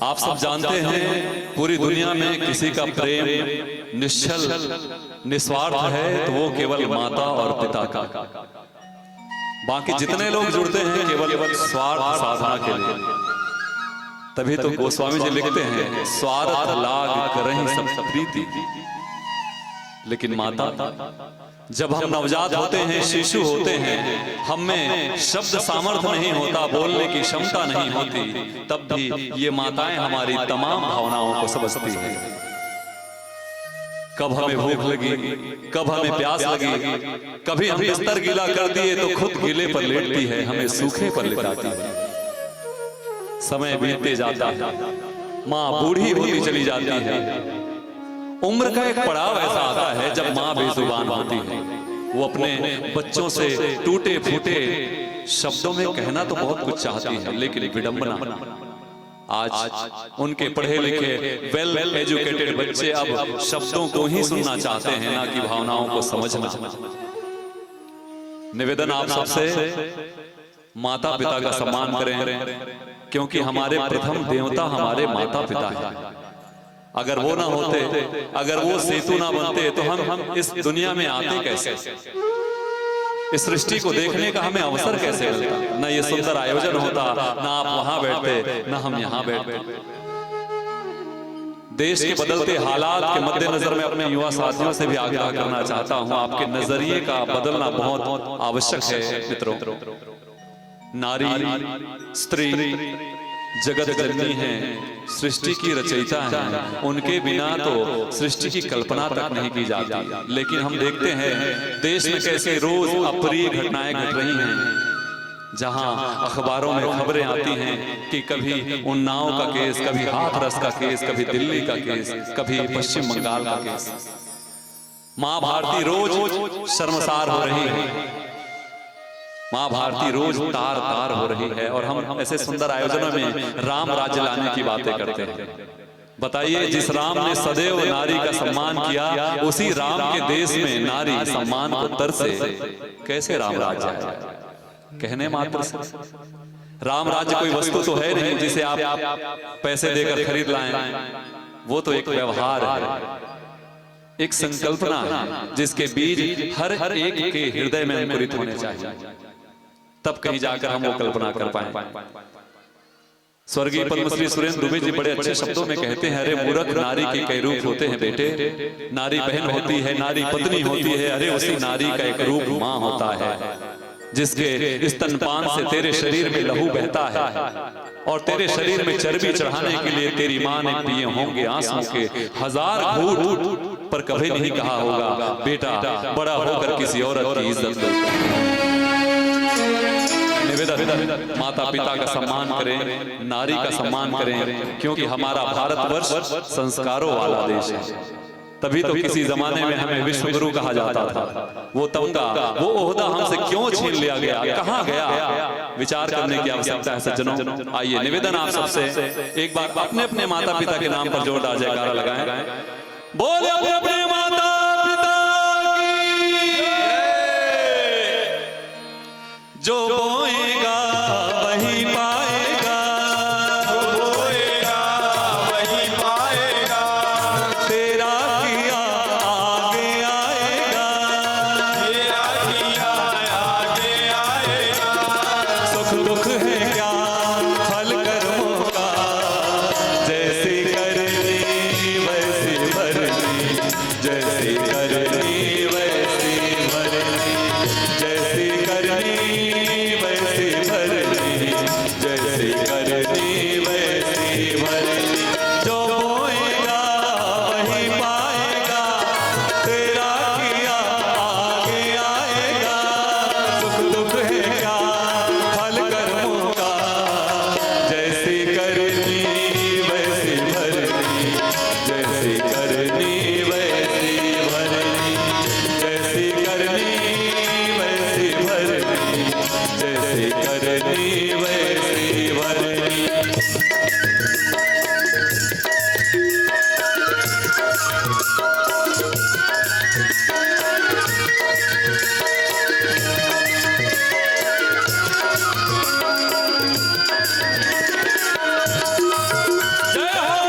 आप सब जानते हैं पूरी दुनिया में किसी का प्रेम निश्चल निस्वार्थ है तो वो केवल माता और पिता का। बाकी जितने लोग जुड़ते हैं केवल स्वार्थ साधना के लिए। तभी तो गोस्वामी जी लिखते हैं स्वार्थ लाग करहीं सब प्रीति। लेकिन माता, जब हम नवजात होते हैं, शिशु होते हैं, हम में शब्द सामर्थ्य नहीं होता, बोलने की क्षमता नहीं होती, तब भी ये माताएं हमारी तमाम भावनाओं को समझती हैं। कब हमें भूख लगी, कब हमें प्यास लगी, कभी हम बिस्तर गीला कर दिए तो खुद गीले पर लेटती है, हमें सूखे पर लेटाती है। समय बीतते जाता है, माँ बूढ़ी होती चली जाती है। उम्र का एक पड़ाव ऐसा आता है जब माँ बेजुबान होती है। वो अपने बच्चों से टूटे फूटे शब्दों में कहना तो बहुत कुछ चाहती है, लेकिन विडंबना, आज उनके पढ़े लिखे वेल एजुकेटेड बच्चे अब शब्दों को ही सुनना चाहते हैं, ना कि भावनाओं को समझना। निवेदन आप सबसे, माता पिता का सम्मान करें, क्योंकि हमारे प्रथम देवता हमारे माता पिता हैं। अगर वो ना होते, अगर वो सेतु ना बनते तो हम इस दुनिया में आते कैसे, इस सृष्टि को देखने का हमें अवसर कैसे मिलता, ना ये सुंदर आयोजन होता, ना आप वहां बैठते, ना हम यहां बैठते। देश के बदलते हालात के मद्देनजर मैं अपने युवा साथियों से भी आग्रह करना चाहता हूं, आपके नजरिए का बदलना बहुत आवश्यक है मित्रों। नारी, स्त्री जगत जननी है, सृष्टि की रचयिता है, उनके बिना तो सृष्टि की कल्पना तक नहीं की जाती। लेकिन हम देखते हैं देश में कैसे रोज अप्रिय घटनाएं घट रही हैं, जहां अखबारों में खबरें आती हैं कि कभी उन्नाव का केस, कभी हाथरस का केस, कभी दिल्ली का केस, कभी पश्चिम बंगाल का केस। मां भारती रोज शर्मसार हो रही है, मां भारती रोज तार तार हो रही है, और हम ऐसे सुंदर आयोजनों में राम राज्य लाने की बातें करते हैं। बताइए, जिस राम ने सदैव नारी का सम्मान किया, उसी राम के देश में नारी सम्मान को तरसे, कैसे राम राज्य आएगा? कहने मात्र से। राम राज्य कोई वस्तु तो है नहीं जिसे आप पैसे देकर खरीद लाएं, वो तो एक व्यवहार है, एक संकल्पना है, जिसके बीज हर एक के हृदय में अंकुरित होने चाहिए, तब कहीं जाकर हम वो कल्पना कर पाए। स्वर्गीय पद्मश्री सुरेंद्र दुबे जी बड़े अच्छे शब्दों में कहते हैं, अरे मूर्ख, नारी के कई रूप होते हैं बेटे, नारी बहन होती है, नारी पत्नी होती है, अरे उसी नारी का एक रूप मां होता है, जिसके स्तनपान से तेरे शरीर में लहू बहता है, और तेरे शरीर में चर्बी चढ़ाने के लिए तेरी मां ने पिए होंगे आंसुओं के 1000 घूंट, पर कभी नहीं कहा होगा बेटा बड़ा होकर किसी औरत की इज्जत करो। निवेदन, माता पिता का सम्मान करें, नारी का सम्मान करें, क्योंकि हमारा भारतवर्ष संस्कारों वाला देश है। तभी तो किसी जमाने में हमें विश्व गुरु कहा जाता था। वो तमगा, वो ओहदा हमसे क्यों छीन लिया गया, कहां गया? विचार करने की आवश्यकता है सज्जनों। आइए निवेदन आप सबसे, एक बार अपने अपने माता पिता के नाम पर जोरदार जयकारा लगाएं। बोले अपने माता पिता की, जो बोएगा वही पाएगा, जो बोएगा वही पाएगा, तेरा किया आगे आएगा, तेरा किया आगे आएगा, सुख दुख है क्या फल कर्मों का, जैसे करनी वैसे भरनी, जैसे करनी वैसे भरनी, जैसे करनी वैसे भरनी, जैसे करनी वैसे भरनी, जो बोएगा वही पाएगा, तेरा किया आगे आएगा, सुख दुख है क्या फल कर्मों का, जैसे करनी वैसे भरनी, जैसे करनी वैसे भरनी, जैसे करनी वैसे भरनी, जैसे करनी वैसे भरनी। जय हो।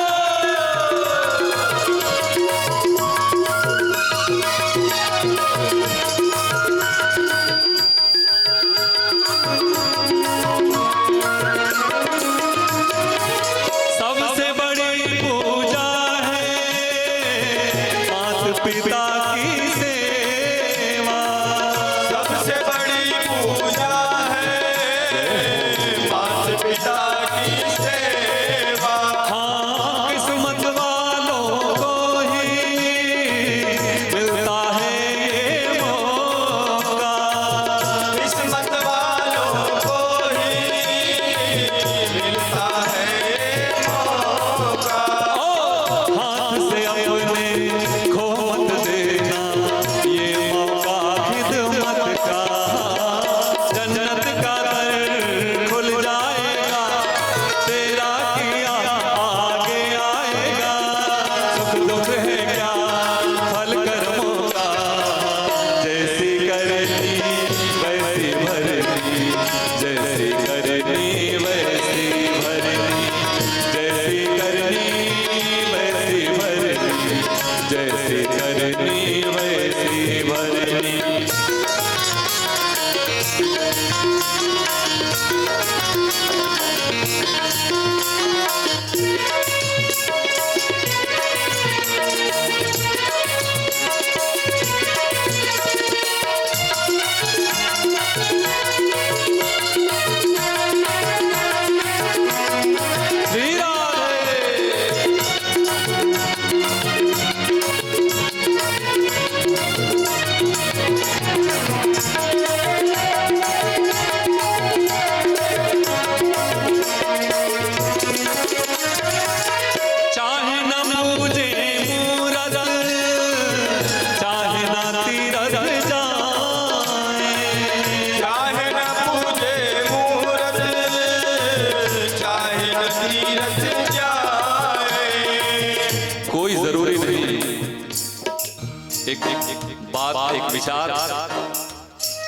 बात, एक विचार।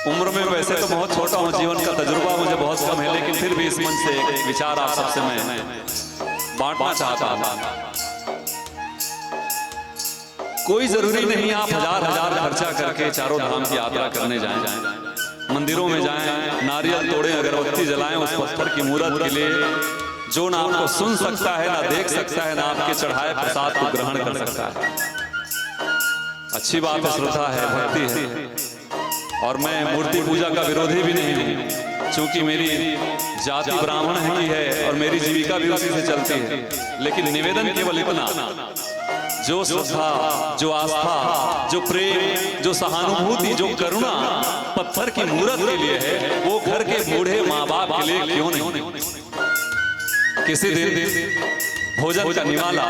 उम्र में वैसे तो बहुत छोटा हूँ, जीवन का तजुर्बा मुझे बहुत कम है, लेकिन फिर भी इस मंच से एक विचार आप सबसे मैं बांटना चाहता था। कोई जरूरी नहीं आप हजार खर्चा करके चारों धाम की यात्रा करने जाएं, मंदिरों में जाएं, नारियल तोड़ें, अगरबत्ती जलाएं उस पत्थर की मूर्त के लिए जो ना आपको सुन सकता है, ना देख सकता है, ना आपके चढ़ाए प्रसाद को ग्रहण कर सकता है। अच्छी बात है, श्रद्धा है, भक्ति है, और मैं मूर्ति पूजा का विरोधी भी नहीं हूँ, क्योंकि मेरी जाति ब्राह्मण ही है और मेरी जीविका भी उसी से चलती है। लेकिन निवेदन केवल इतना, जो श्रद्धा, जो आस्था, जो प्रेम, जो सहानुभूति, जो करुणा पत्थर की मूर्त के लिए है, वो घर के बूढ़े माँ बाप के लिए क्यों नहीं? किसी दिन भोजन का निवाला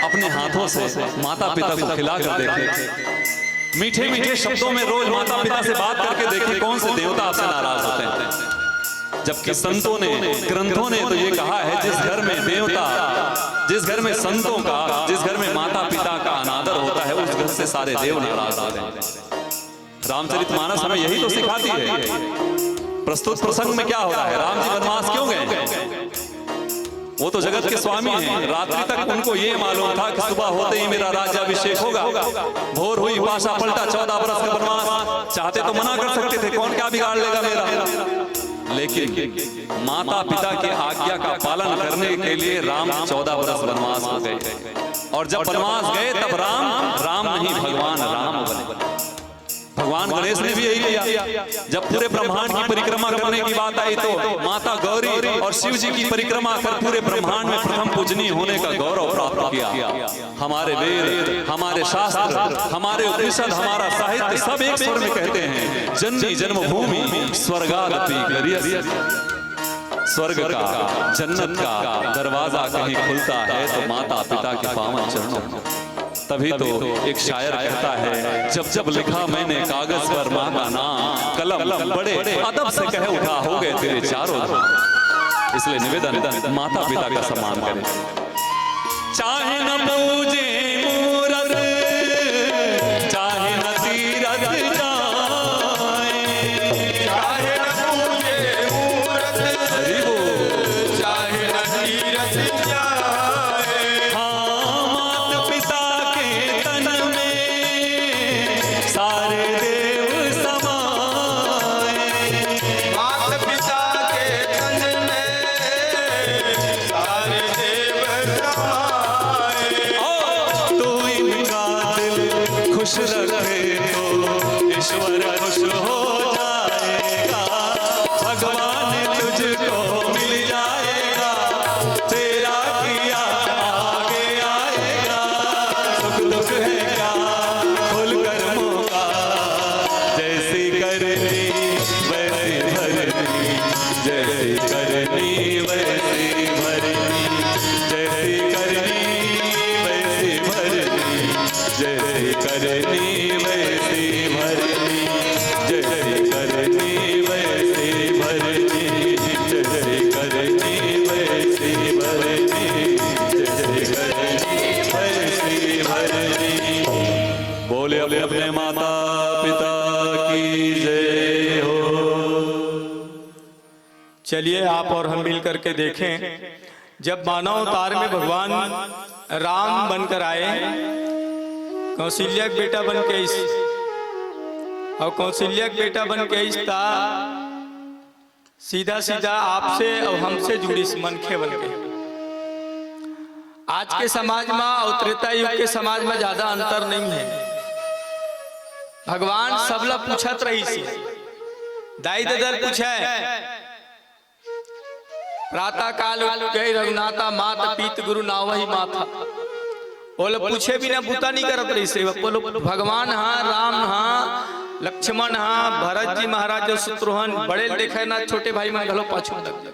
अपने हाथों से माता पिता को खिलाकर देखें, मीठे मीठे शब्दों में रोज माता पिता से बात करके देखें, कौन से देवता आपसे नाराज होते हैं। जबकि संतों ने, ग्रंथों ने तो ये कहा है, जिस घर में देवता, जिस घर में संतों का, जिस घर में माता पिता का अनादर होता है, उस घर से सारे देव नाराज होते हैं। रामचरितमानस हमें यही तो सिखाती है। प्रस्तुत प्रसंग में क्या हो रहा है? राम जी वनवास क्यों गए? वो तो जगत के स्वामी हैं। रात्रि तक उनको ये मालूम था कि सुबह होते ही मेरा राज्याभिषेक होगा। भोर हुई, पाशा पलटा, 14 बरस का वनवास। चाहते तो मना कर सकते थे, कौन क्या बिगाड़ लेगा मेरा। लेकिन माता पिता की आज्ञा का पालन करने के लिए राम 14 बरस वनवास हो गए। और जब वनवास गए तब राम नहीं भगवान राम बने। भगवान गणेश ने भी यही किया। जब पूरे ब्रह्मांड की परिक्रमा करने की बात आई तो माता गौरी और शिव जी की परिक्रमा कर पूरे ब्रह्मांड में प्रथम पूजनीय होने का गौरव प्राप्त किया। हमारे वेद, हमारे शास्त्र, हमारे उपनिषद, हमारा साहित्य सब एक स्वर में कहते हैं, जननी जन्मभूमि स्वर्गादपि गरीयसी। स्वर्ग का, जन्नत का दरवाजा कहीं खुलता है तो माता पिता के पावन चरणों। तभी तो एक शायर कहता है, जब जब लिखा मैंने कागज पर माँ का नाम, कलम बड़े अदब से कह उठा, हो गए तेरे चारों धाम। इसलिए निवेदन, माता पिता का सम्मान करें। चाहे न पूजे मूरत, चाहे न तीरथ जाए, चाहे न पूजे मूरत, हरि बोल, चाहे न तीरथ जाए। हाँ, माता पिता के तन में सारे देव समाए। माता पिता के तन में सारे देव समाए। तो इनका दिल खुश रखे तो ईश्वर खुश हो जाएगा। भगवान तुझको मिल जाएगा, तेरा किया आगे आएगा। सुख दुख है क्या खुल कर मौका, जैसी करनी वैसी भरनी, जैसी करनी वैसी भरनी, जैसी करनी वैसी भरनी, जैसी करनी वैसी भरनी, जैसी करनी वैसी भरनी, जैसी करनी वैसी भरनी, जैसी करनी वैसी भरनी। बोले अपने माता पिता की जय हो। चलिए आप और हम मिल करके देखें, जब मानव अवतार में भगवान राम बनकर आए, कौशल्या का बेटा बन के और कौशल्या का बेटा बन के था सीधा सीधा आपसे और हमसे जुड़ी मनखे बन के। आज के समाज में और त्रेता युग के समाज में ज्यादा अंतर नहीं है। भगवान सबला पूछत रही से दाई ददर पूछे, प्रातः काल गए रघुनाथा मात पीत गुरु नावही माथा। बोले पूछे भी ना बूता नहीं करत रही से। बोलो भगवान हाँ, राम हाँ, लक्ष्मण हाँ, भरत जी महाराज शत्रुघ्न बड़े देखे ना, छोटे भाई में घलो पाछू लग।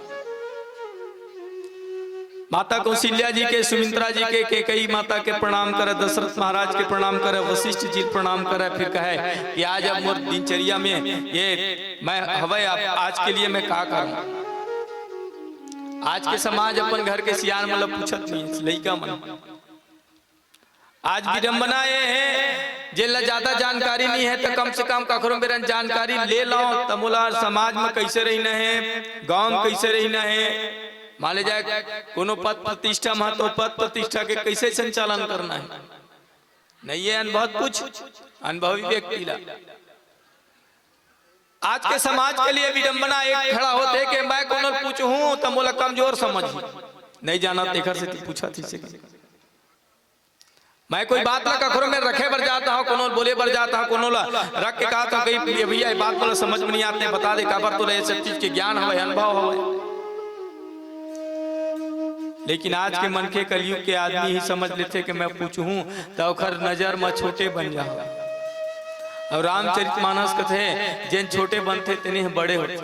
माता कौशल्या जी के, सुमित्रा जी के, कैकेयी माता के प्रणाम करे, दशरथ महाराज के प्रणाम करे, वशिष्ठ जी प्रणाम करे। फिर कहे कि आज अब मोर दिनचर्या में ये मैं हवे आज के लिए मैं का करूं। आज के समाज अपन घर के सियान मतलब पूछत नहीं, लइका मन। आज विडंबना ये है जिला ज्यादा जानकारी नहीं है तो कम से कम कखरो मेरा जानकारी ले लो। तमुला समाज में कैसे रहना है, गांव में कैसे रहना है, मान ले जाए कोनो पद प्रतिष्ठा में तो पद प्रतिष्ठा के कैसे संचालन करना है। नहीं है अनुभव कुछ अनुभवी व्यक्ति ला। आज के समाज के लिए विडंबना एक खड़ा होते कि मैं कोनो पूछूं तो मोला कमजोर समझ नहीं जाना देखर से पूछा थी से मैं कोई बात ना कखरो में रखे बर जाता हूँ, कोनो बोले बर जाता हूँ, कोनो ला रख के कहा था कहीं भैया ये बात बोला समझ में नहीं आते, बता दे काबर तो सब चीज के ज्ञान हवे अनुभव हवे। लेकिन आज के मन के कलयुग के आदमी ही समझ लेते कि मैं पूछूं तो ओखर नजर में छोटे बन जाओ। और रामचरितमानस कथे जिन छोटे बनते तेने बड़े होते।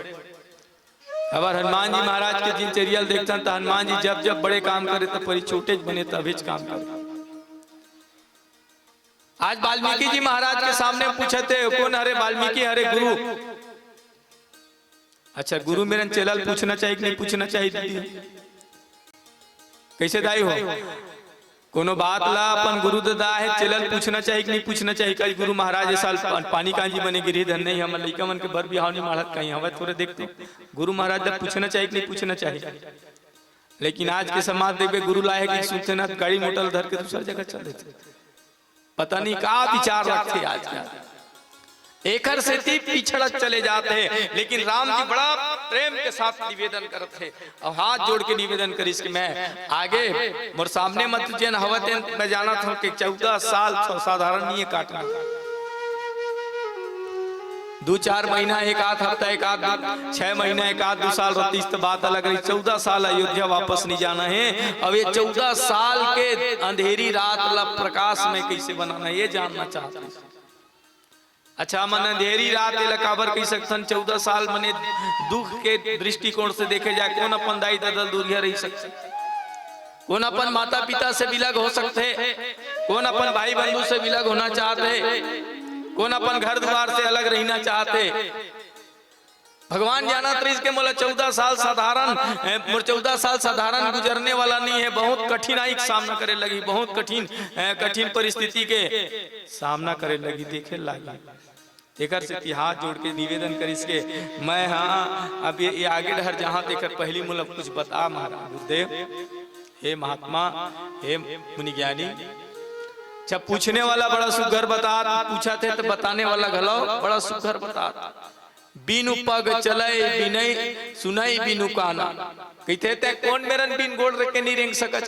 अगर हनुमान जी महाराज के दिनचर्या देखता तो हनुमान जी जब जब बड़े काम करे तब परी छोटे बने तभी काम करे। आज वाल्मीकि जी महाराज के सामने पूछे थे कौन हरे वाल्मीकि हरे गुरु। अच्छा गुरु मेरा चेलल पूछना चाहिए कि नहीं पूछना चाहिए दीदी? कैसे दाई हो कोनो बात ला अपन गुरु दादा है चेलल पूछना चाहिए कि नहीं पूछना चाहिए? कई गुरु महाराज साल पानी कांजी बने गिरी धन नहीं हम लइका मन के बर बिहाव नहीं मारत कहीं हवे थोड़े देखते गुरु महाराज जब पूछना चाहिए कि नहीं पूछना चाहिए। लेकिन आज के समाज देखे गुरु लाए कि सुनते ना गाड़ी मोटर धर के दूसरा जगह चल देते। पता नहीं क्या विचार रखते आज का एकर से पिछड़ चले जाते हैं। लेकिन राम जी बड़ा प्रेम के साथ निवेदन करते हैं और हाथ जोड़ के निवेदन करिस कि मैं आगे मोर सामने मत जन हवते मैं जाना था कि 14 साल साधारण नहीं है काटना 2-4 महीना एक आध हफ्ता एक आध 6 महीना एक आध 2 साल रहती तो बात अलग रही। 14 साल अयोध्या वापस नहीं जाना है। अब ये 14 साल के अंधेरी रात ला प्रकाश में कैसे बनाना ये जानना चाहते हैं। अच्छा मन अंधेरी रात काबर कही सकते 14 साल मने दुख के दृष्टिकोण से देखे जाए कौन अपन दाई दादा दूरिया रह सकते, कौन अपन माता पिता से विलग हो सकते, कौन अपन भाई बंधु से विलग होना चाहते, कौन अपन घर द्वार से अलग रहना चाहते। भगवान जाना त्रिज के मोला 14 साल साधारण 14 साल साधारण गुजरने वाला नहीं है। बहुत कठिनाई का सामना करे लगी, बहुत कठिन परिस्थिति के सामना करे लगी देखे लगी। एकर से हाथ जोड़ के निवेदन करिस के मैं हाँ अब ये आगे डहर जहाँ देकर पहली मूल कुछ बता महाराज गुरुदेव हे महात्मा हे मुनि ज्ञानी। जब पूछने वाला बड़ा सुघर बता पूछा थे तो बताने वाला घलो बड़ा सुघर बता। बिनु पग चले बिनई सुनई बिनु काना कहते थे कौन मेरन बिन गोड़ रख के नहीं रेंग सकत।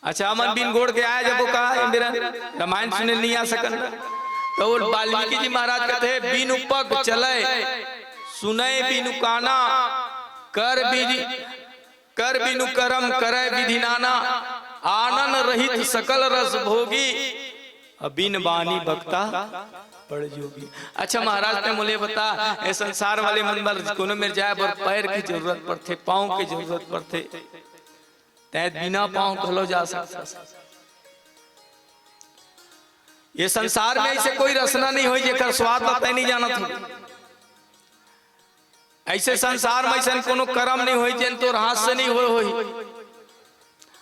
अच्छा अमन बिन गोड़ के आया जब कहा मेरा रामायण सुने नहीं आ सकन तो वाल्मीकि जी महाराज कहते हैं बिनु पग चले सुनई बिनु काना कर बिनु करम करे विधि नाना आनन रहित सकल रस भोगी बिन बानी बक्ता पड़ जोगी। अच्छा महाराज ने मुझे बता ए संसार वाले मन पर कोनो मेरे जाए पर पैर की जरूरत पड़ते पाँव की जरूरत पड़ते तै बिना पाँव खलो जा सकता। ये संसार में ऐसे कोई रसना नहीं हुई जेकर स्वाद तय नहीं जाना था। ऐसे संसार में ऐसा कोनो कर्म नहीं हुई जिन तो हाथ से नहीं हुई।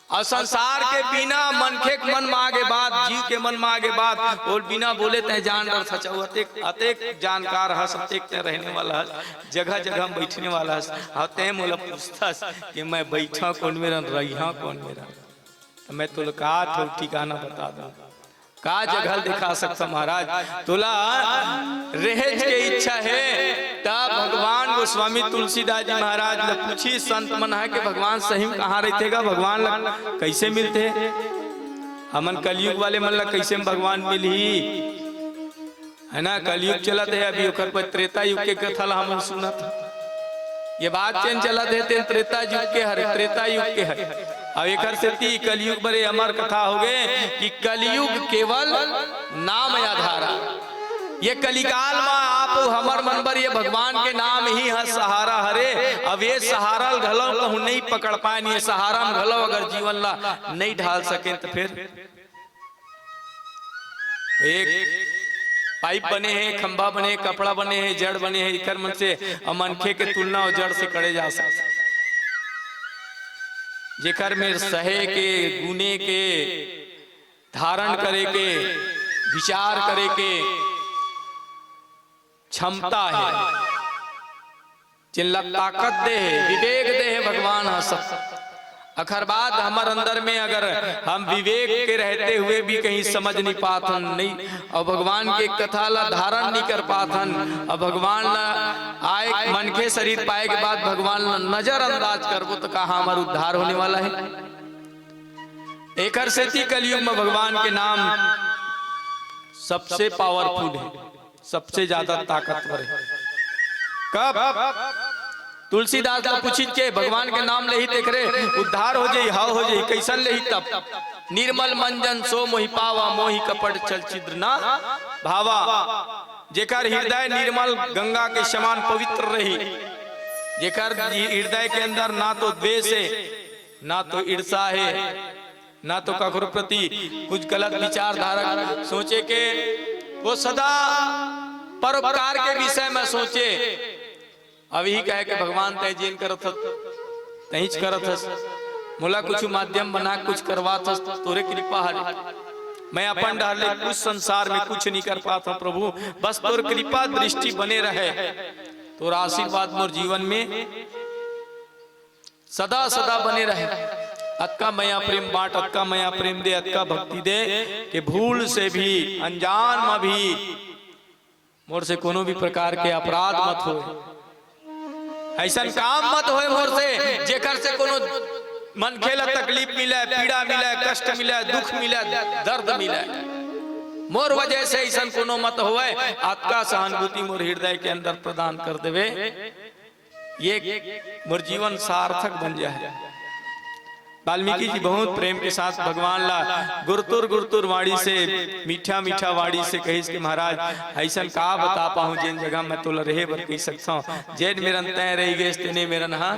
और संसार के बिना मनखे के मन मांगे बात जीव के मन मांगे बात और बिना बोले तय जान डर सचा अतेक जानकार हस अतेक तय रहने वाला हस जगह जगह बैठने वाला हस और तय मोला पूछता कि मैं बैठा कौन मेरा रहा कौन मेरा तो मैं तुल का ठिकाना बता दूं का जगह दिखा सकता महाराज। तुला रहेज के इच्छा है तब भगवान गोस्वामी तुलसीदास जी महाराज ने पूछी संत मन है कि भगवान सही में कहाँ रहतेगा, भगवान कैसे मिलते हमन कलयुग वाले मन ला कैसे भगवान मिली है ना। कलयुग चलत है अभी ओकर पर त्रेता युग के कथा ला हमन सुना था। ये बात चेन चलत है त्रेता युग के हरे त्रेता युग के हरे अब एक से कलयुग बड़े अमर कथा हो गए कि कलयुग केवल नाम आधारा। ये कलिकाल में आप हमर मन पर ये भगवान के नाम ही है सहारा हरे। अब ये सहारा घलो कहूं नहीं पकड़ पाए ये सहारा में घलो अगर जीवन ला नहीं ढाल सके तो फिर एक पाइप बने हैं खंभा बने कपड़ा बने हैं जड़ बने हैं इकर मन से मनखे के तुलना और जड़ से करे जा सकता। जेकर में सहे के गुने के धारण करे के विचार करे के क्षमता है, जिनला ताकत दे है, विवेक दे है भगवान। सब अखर बात हमार अंदर में अगर हम विवेक के रहते हुए भी कहीं समझ नहीं पाथन नहीं, और भगवान के कथा ला धारण नहीं कर पाथन, और भगवान ला आए मन के शरीर पाए के बाद भगवान ला नजरअंदाज करबो तो कहा हमार उद्धार होने वाला है। एकर सेती कलयुग में भगवान के नाम सबसे पावरफुल है, सबसे ज्यादा ताकतवर है। कब तुलसीदास को पूछी के भगवान के नाम ले ही देख रहे उद्धार हो जाई, हाव हो जाई, कैसन ले ही तब निर्मल मंजन सो मोहि पावा, मोहि कपट चल छिद्र ना भावा। जेकर हृदय निर्मल गंगा के समान पवित्र रही, जेकर हृदय के अंदर ना तो द्वेष है, ना तो ईर्षा है, ना तो कखरो प्रति कुछ गलत विचारधारा सोचे के, वो सदा परोपकार के विषय में सोचे। अब यही कहे कि भगवान तय जेन करत तहीच करत मोला कुछ माध्यम बना कुछ करवात तोरे कृपा हरे। मैं अपन डाले कुछ संसार में कुछ नहीं कर पाता प्रभु, बस तोर कृपा दृष्टि बने रहे, तोर आशीर्वाद मोर जीवन में सदा सदा बने रहे। अक्का मया प्रेम बांट, अक्का मया प्रेम दे, अक्का भक्ति दे, कि भूल से भी अनजान में भी मोर से कोनो भी प्रकार के अपराध मत हो, ऐसा काम मत होए मोर से जेकर से कोनो मन खेला तकलीफ मिले, पीड़ा मिले, कष्ट मिले, दुख मिले, दर्द मिले, मोर वजह से ऐसा कोनो मत होए। आपका सहानुभूति मोर हृदय के अंदर प्रदान कर देवे, ये मोर जीवन सार्थक बन जाए। वाल्मीकि जी बहुत प्रेम के साथ भगवान ला गुरतुर गुरतुर वाणी से, मीठा मीठा वाणी से कहिस कि महाराज ऐसा का बता पाऊं जिन जगह मैं तोला रहे बर कह सकता हूं, जेन मेरन तय रही गए तेने मेरन हाँ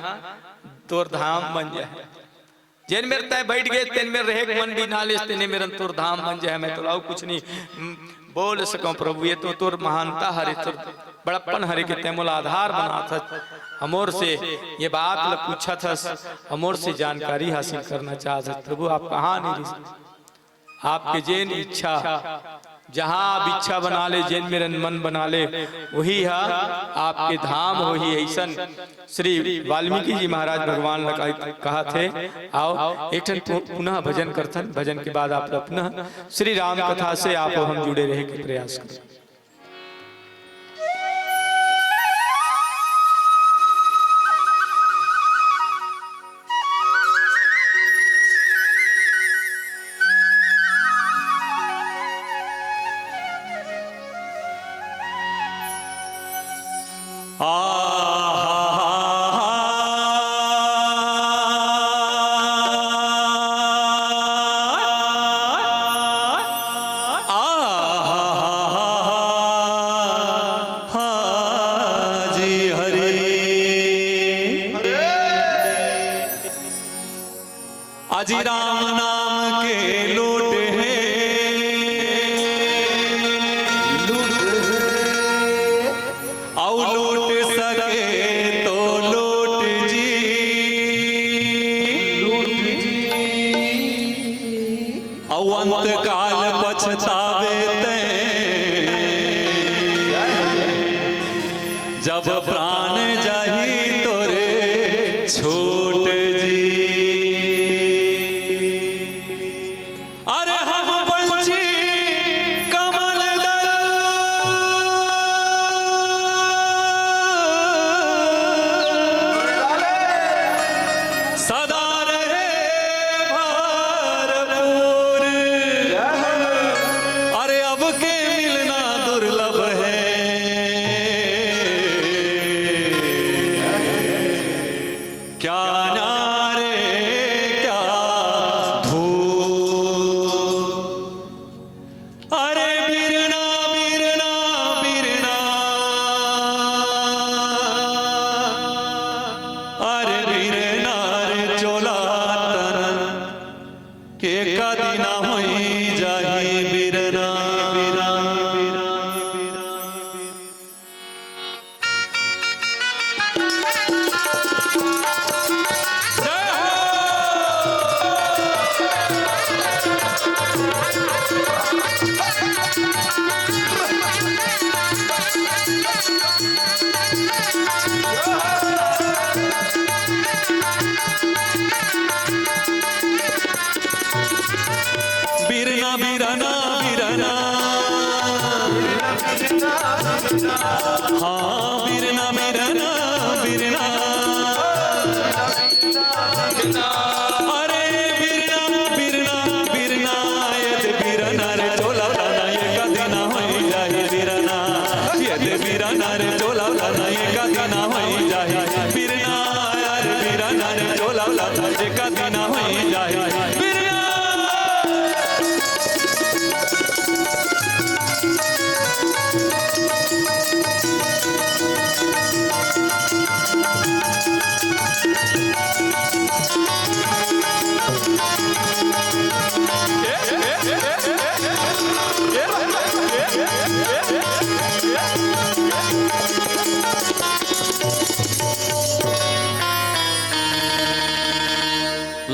तोर धाम बन जाए, जेन मेरे तय बैठ गए तेन में रहे मन भी ना ले तेने मेरन तोर धाम बन जाए। मैं तो कुछ नहीं बोल सकूं प्रभु, ये तो तोर महानता हरे, तोर बड़प्पन हरे के तैमूल आधार बना था। हमोर से ये बात ल पूछा था, हमोर से जानकारी हासिल करना चाहता प्रभु, आप कहाँ नहीं, आपके जेन इच्छा जहां आप इच्छा बना ले, जेन मेरा मन बना ले वही है आपके धाम हो ही। ऐसा श्री वाल्मीकि जी महाराज भगवान कहा थे, आओ एक पुनः भजन करथन, भजन के बाद आप पुनः श्री राम कथा से आप हम जुड़े रहे के प्रयास करें। अजी राम नाम के लोट है, औ लूट सके तो लूट जी, औ अंत काल पछतावे ते, जब प्राण जाही तोरे छोट जी। हाँ बिरना बिरना बिरना अरे बिरना बिरना बिरना यद बिरना रे चोला लाना ये कदिना होई जाए बिरना यद बिरना रे चोला लाना ये कदिना होई जाए बिरना यार बिरना रे चोला लाना ये कदिना होई जाए बिरना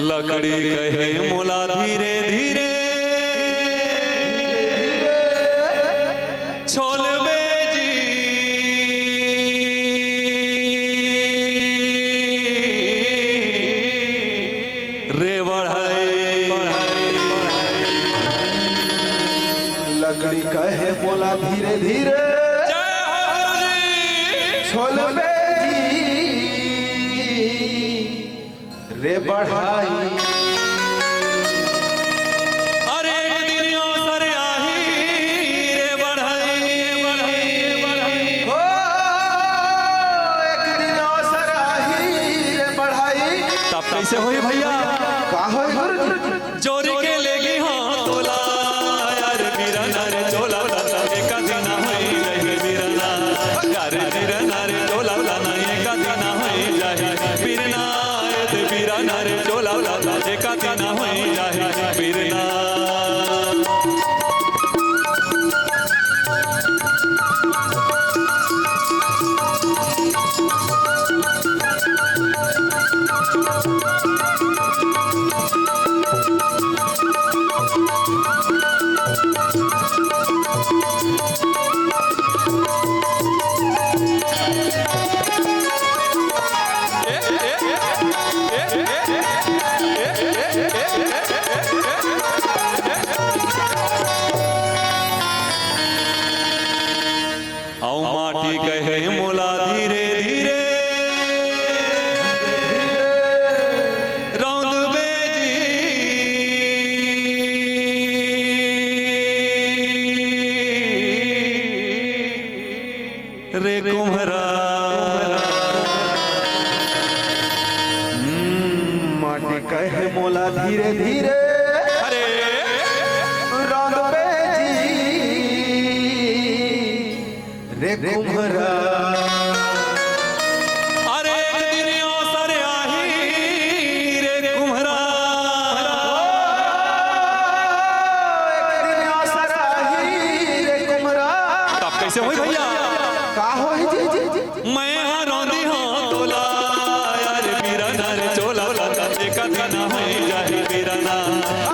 लकड़ी कहे मोला धीरे धीरे छोल बेजी रे बढ़ाए लकड़ी कहे बोला धीरे धीरे छोल बेजी रे बढ़ाई अरे एक दिन अवसर आही रे बढ़ाई हो एक दिन अवसर आही रे बढ़ाई तब कैसे होई भैया का होई गुरुजी चोरी के लेगी हाँ तोला यार बिरना रे चोला लाना एक दिन होई जाए बिरना यार बिरना रे चोला लाना एक दिन होई जाए बिरना बिरना रे चोला लाना एक दिन होई जाए बिरना आओ माटी कहे मोला धीरे धीरे रौंद बेजी रे कुम्हरा माटी कहे मोला धीरे धीरे अरे रौंद बेजी रे कुम्हरा अरे एक दिन अवसर आही रे कुम्हरा एक दिन अवसर आही रे कुम्हरा तब कैसे होई भैया का होई जी जी जी मैं हाँ रौंदी हाँ तोला यार बिरना रे चोला लाना एक दिन होई जाए बिरना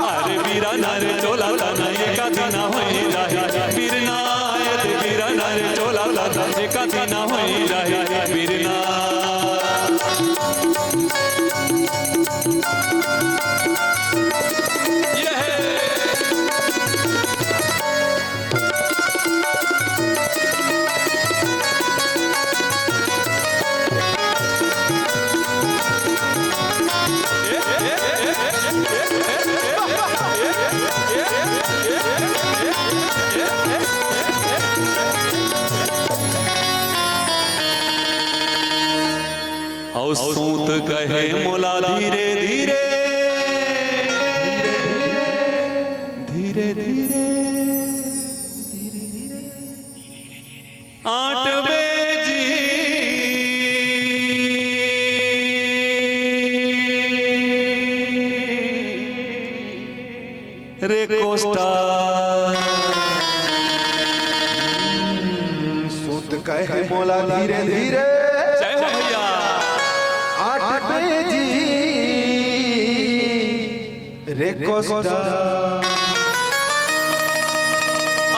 अरे बिरना रे चोला लाना एक दिन होई जाए बिरना यार बिरना रे चोला लाना एक दिन होई जाए बिरना और सूत कहे मोला धीरे धीरे धीरे धीरे आठ बेजी रे कोस्टा सूत कहे मोला धीरे धीरे जय हो भैया आठ बेजी रे कोस्टा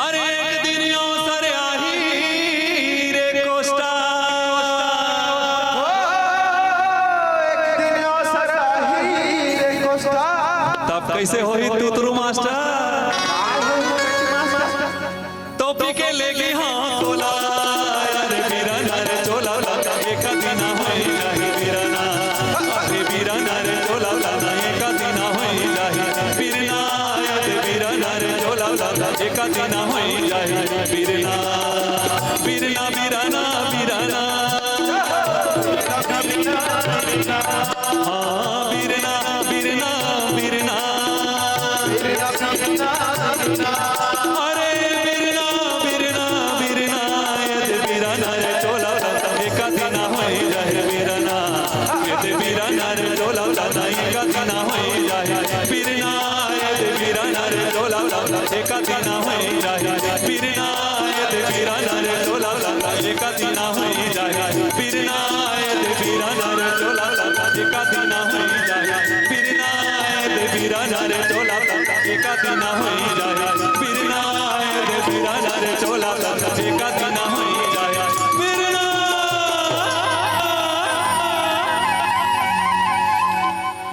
अरे एक दिन अवसर आही रे कोस्टा एक दिन अवसर आही रे कोस्टा तब कैसे होई तुतरू मास्टर तो पी के लेगी हाँ तोला अरे एका दिना होई जाए बिरना बिरना बिराना बिराना हाँ बिरना बिरना बिरना अरे बिरना बिरना बिरना यद बिराना रे चोला एका दिना होई जाए बिरना यद बिराना रे चोला एका दिना होई जाए बिरना यद बिराना रे चोला एका दिना होई जाए बिरना यद बिराना रे चोला एका दिना होई जाए बिरना यद बिराना रे चोला एका दिना होई जाए बिरना यद बिराना रे चोला एका दिना होई जाए बिरना यद बिराना रे चोला एका दिना होई जाए बिरना।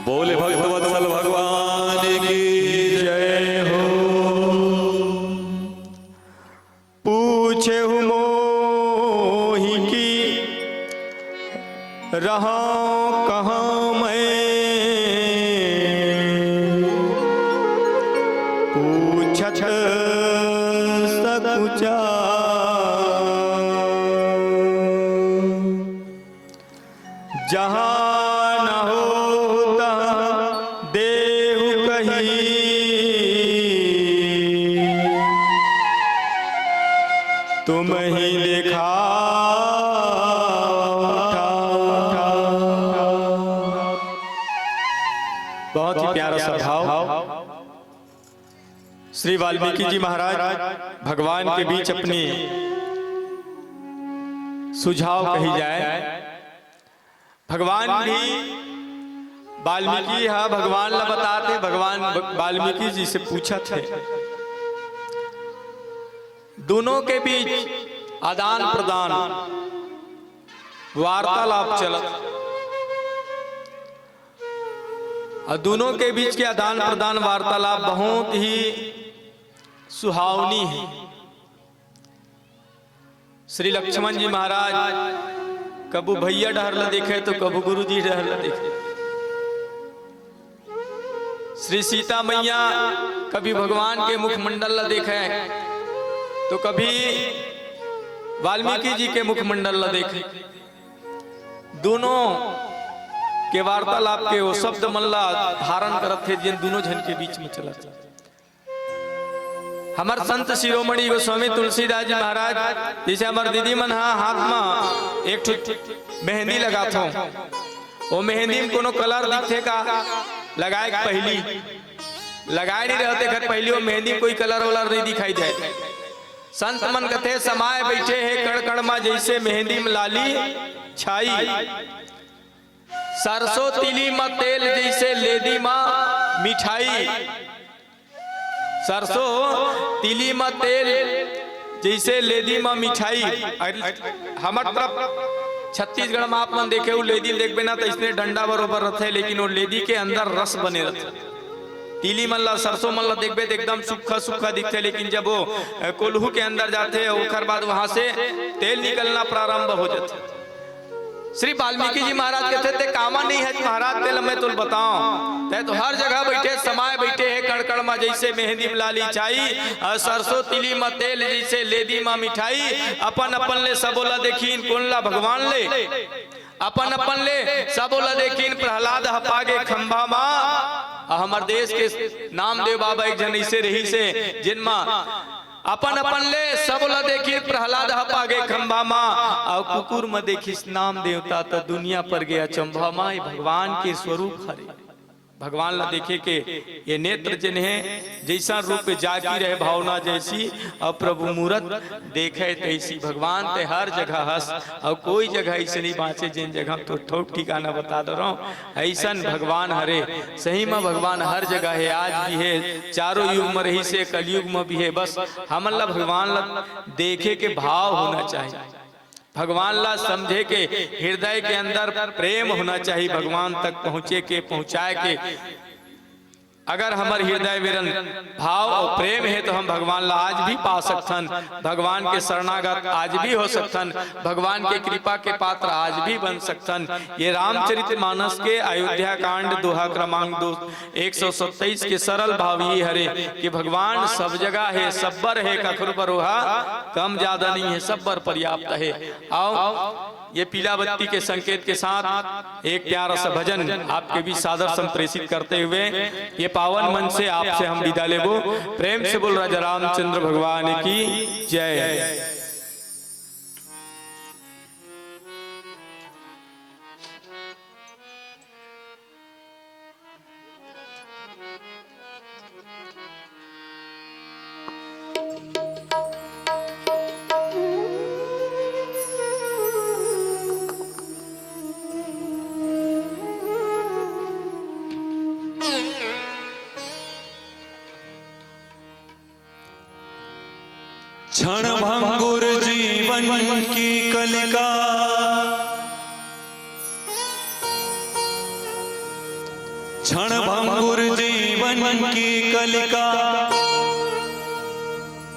बोले भगवत्सल भगवान की जय हो। पूछे हूँ मोहि की रहा कहाँ मैं, पूछत सकुचा जहाँ न होता देहु कहीं, तुम ही देखा बहुत ही प्यारा सा भाव श्री वाल्मीकि जी महाराज भगवान के बीच अपनी सुझाव कही जाए। भगवान भी वाल्मीकि हाँ भगवान ला बताते, भगवान वाल्मीकि जी से पूछा थे। दोनों के बीच आदान प्रदान वार्तालाप चलत, और दोनों के बीच के आदान प्रदान वार्तालाप बहुत ही सुहावनी है। श्री लक्ष्मण जी महाराज कबू भैया डहरला देखे तो कबू गुरु जी डहरला देखे। श्री सीता मैया कभी भगवान के मुखमंडल ला देखे तो कभी वाल्मीकि जी के मुखमंडल ला देखे। दोनों के वार्तालाप के वो शब्द मन ला धारण करत थे जिन दोनों जन के बीच में चला। हमार संत शिरोमणि गोस्वामी तुलसीदास जी महाराज जैसे हमार दीदी मन हाथ में एक मेहंदी लगा था, वो मेहंदी में कोनो कलर दिखे का लगाए पहली लगाए नहीं रहते घर पहली वो मेहंदी में कोई कलर वलर नहीं दिखाई दे। संत मन कथे समाये बैठे है कण कण में जैसे मेहंदी में लाली छाई, सरसों तिली में तेल जैसे लेदी माँ मिठाई। सरसों तिली में तेल जैसे लेदी माँ मिठाई। हमार तरफ छत्तीसगढ़ में आप मन देखे वो लेदी देखबे ना तो इसने डंडा बरोबर रहते, लेकिन वो लेदी के अंदर रस बने रहते। तिली मन ला सरसों मन ला देखबे तो एकदम सूखा सूखा दिखते, लेकिन जब वो कोल्हू के अंदर जाते ओखर बाद वहां से तेल निकलना प्रारंभ हो जाते। श्री वाल्मीकि जी महाराज कहते थे कामा नहीं है महाराज तेल मैं तुल बताऊं ते तो हर जगह बैठे समाये बैठे है कड़कड़ में जैसे मेहंदी में लाली चाई, सरसों तिली में तेल जैसे लेदी में मिठाई। अपन अपन ले सबोला देखीन कौन ला भगवान ले, अपन अपन ले सबोला देखीन प्रहलाद हपागे खंभा माँ। हमार देश के नामदेव बाबा एक जन ऐसे रही से जिनमा अपन अपन ले सबला देखी प्रहलाद हपागे खंभा माँ, और कुकुर में देखी नाम देवता तो दुनिया पर गया चंभा माँ। भगवान के स्वरूप हरे भगवान ला देखे के ये नेत्र जिन है जैसा रूप जागी रहे भावना जैसी, और प्रभु मूरत देखे तैसी। भगवान ते हर जगह हंस और कोई जगह ऐसे नहीं बाँचे जिन जगह तो ठोक ठिकाना बता दो रहा हूँ ऐसा भगवान हरे। सही में भगवान हर जगह है, आज भी है, चारों युग में रही से कलयुग में भी है। बस हम ला भगवान ला देखे के भाव होना चाहिए, भगवान ला समझे के हृदय के अंदर प्रेम होना चाहिए, भगवान तक पहुँचे के पहुँचाए के अगर हमार हृदय विरन भाव और प्रेम है तो हम भगवान ला आज भी पा सकथन, भगवान के शरणागत आज भी हो सकथन, भगवान के कृपा के पात्र आज भी बन सकथन। ये रामचरितमानस के अयोध्या कांड दोहा क्रमांक 127 के सरल भाव ये हरे कि भगवान सब जगह है, सब्बर है, कखर बरोहा कम ज्यादा नहीं है, सब्बर पर्याप्त है। आओ ये पीला बत्ती के संकेत के साथ एक प्यारा सा भजन आपके भी सादर संप्रेषित करते हुए ये पावन मन से आपसे हम विदा लेबो। प्रेम से बोल राजा रामचंद्र भगवान की जय। क्षण भंगुर जीवन की कलिका, क्षण भंगुर जीवन की कलिका,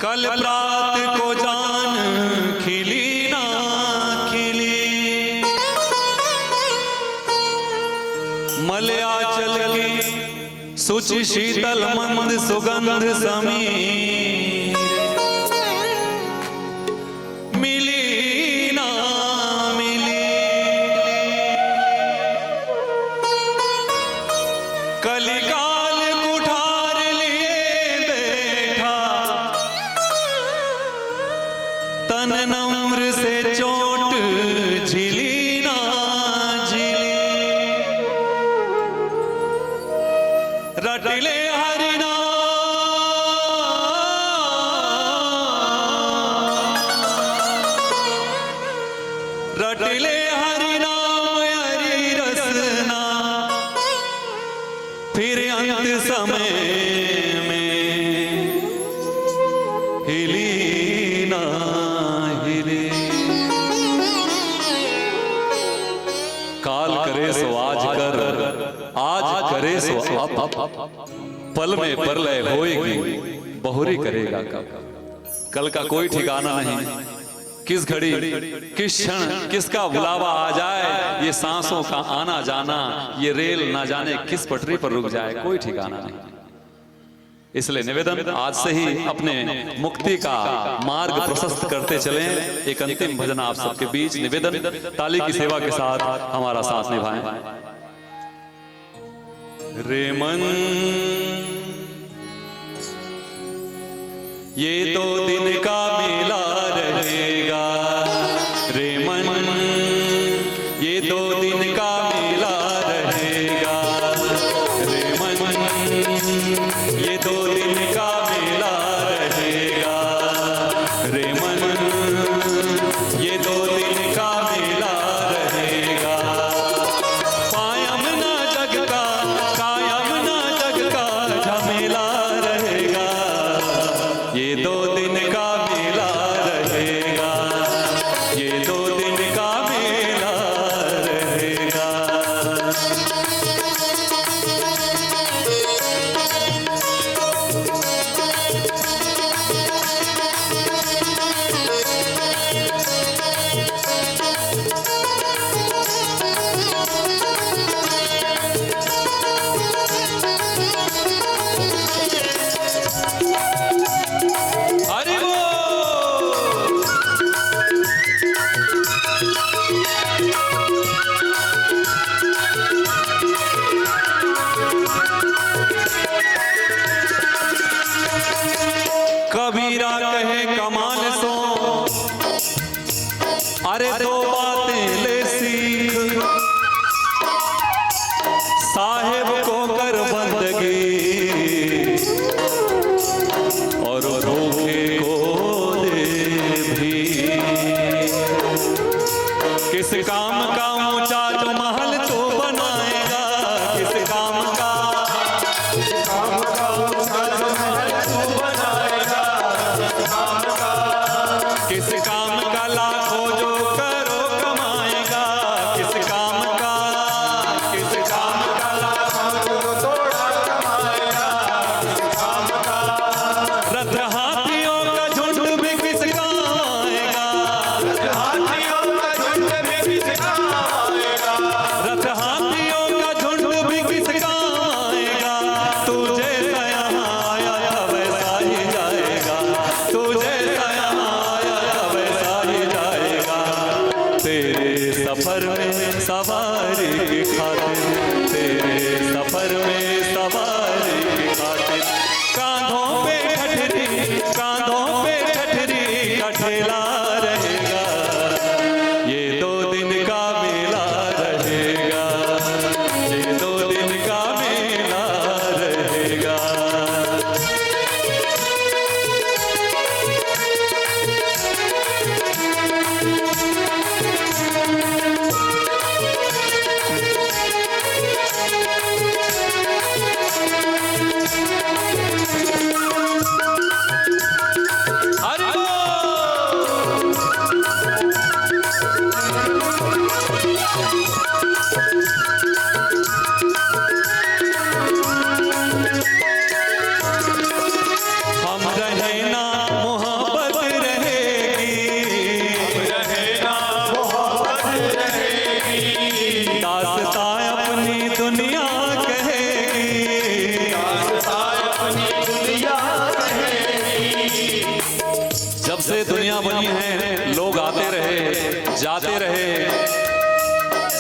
कल प्रात को जान खिली ना खिली। मलयाचल की सुचि शीतल मंद सुगंध समीर, कलिकाल कुठार लिए बैठा, तन नम्र से चोट झिली ना झिली। रटले हरिना रटले हरिनाम हरि रसना, फिर अंत समय में हिली ना हिली। काल करे सो आज कर, आज करे सो अब, पल में परलय होएगी बहुरी करेगा कब। कल का कोई ठिकाना नहीं, किस घड़ी किस क्षण किसका बुलावा आ जाए, ये सांसों का आना जाना, ये रेल ना जाने किस पटरी पर रुक जाए, कोई ठिकाना नहीं। इसलिए निवेदन आज से ही अपने मुक्ति का मार्ग प्रशस्त करते चलें। एक अंतिम भजन आप सबके बीच निवेदन, ताली की सेवा के साथ हमारा साथ निभाएं। रे मन ये तो दिन का मेला रहेगा, रे मन ये दो दिन का मेला रहेगा, रे मन ये दो दिन का मेला रहेगा, रे मन ये दो दिन का मेला रहेगा। पायम ना जग का, कायम ना जग का झमेला रहेगा, ये दो दिन का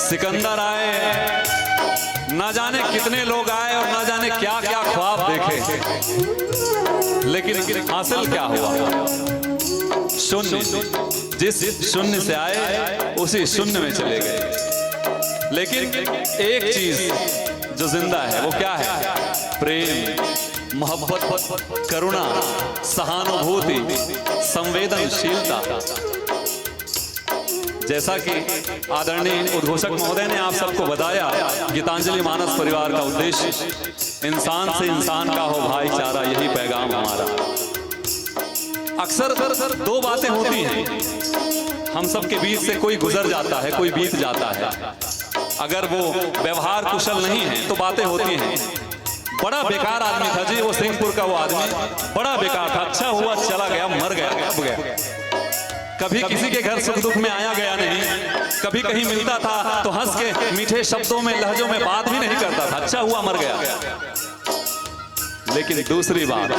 सिकंदर आए, ना जाने कितने लोग आए और ना जाने क्या क्या ख्वाब देखे, लेकिन हासिल क्या हुआ? शून्य। जिस शून्य से आए उसी शून्य में चले गए। लेकिन एक चीज जो जिंदा है वो क्या है? प्रेम, मोहब्बत, करुणा, सहानुभूति, संवेदनशीलता। जैसा कि आदरणीय उद्घोषक महोदय ने आप सबको बताया, गीतांजलि मानस परिवार का उद्देश्य इंसान से इंसान का हो भाईचारा, यही पैगाम हमारा। अक्सर दो बातें होती हैं, हम सबके बीच से कोई गुजर जाता है, कोई बीत जाता है। अगर वो व्यवहार कुशल नहीं है तो बातें होती हैं, बड़ा बेकार आदमी था जी वो सिंहपुर का, वो आदमी बड़ा बेकार था, अच्छा हुआ चला गया, मर गया, कब गया? कभी किसी के घर सुख दुख में आया गया नहीं, कभी कहीं मिलता था तो हंस के मीठे शब्दों में, लहजों में बात भी नहीं करता था, अच्छा हुआ मर गया। लेकिन दूसरी बात,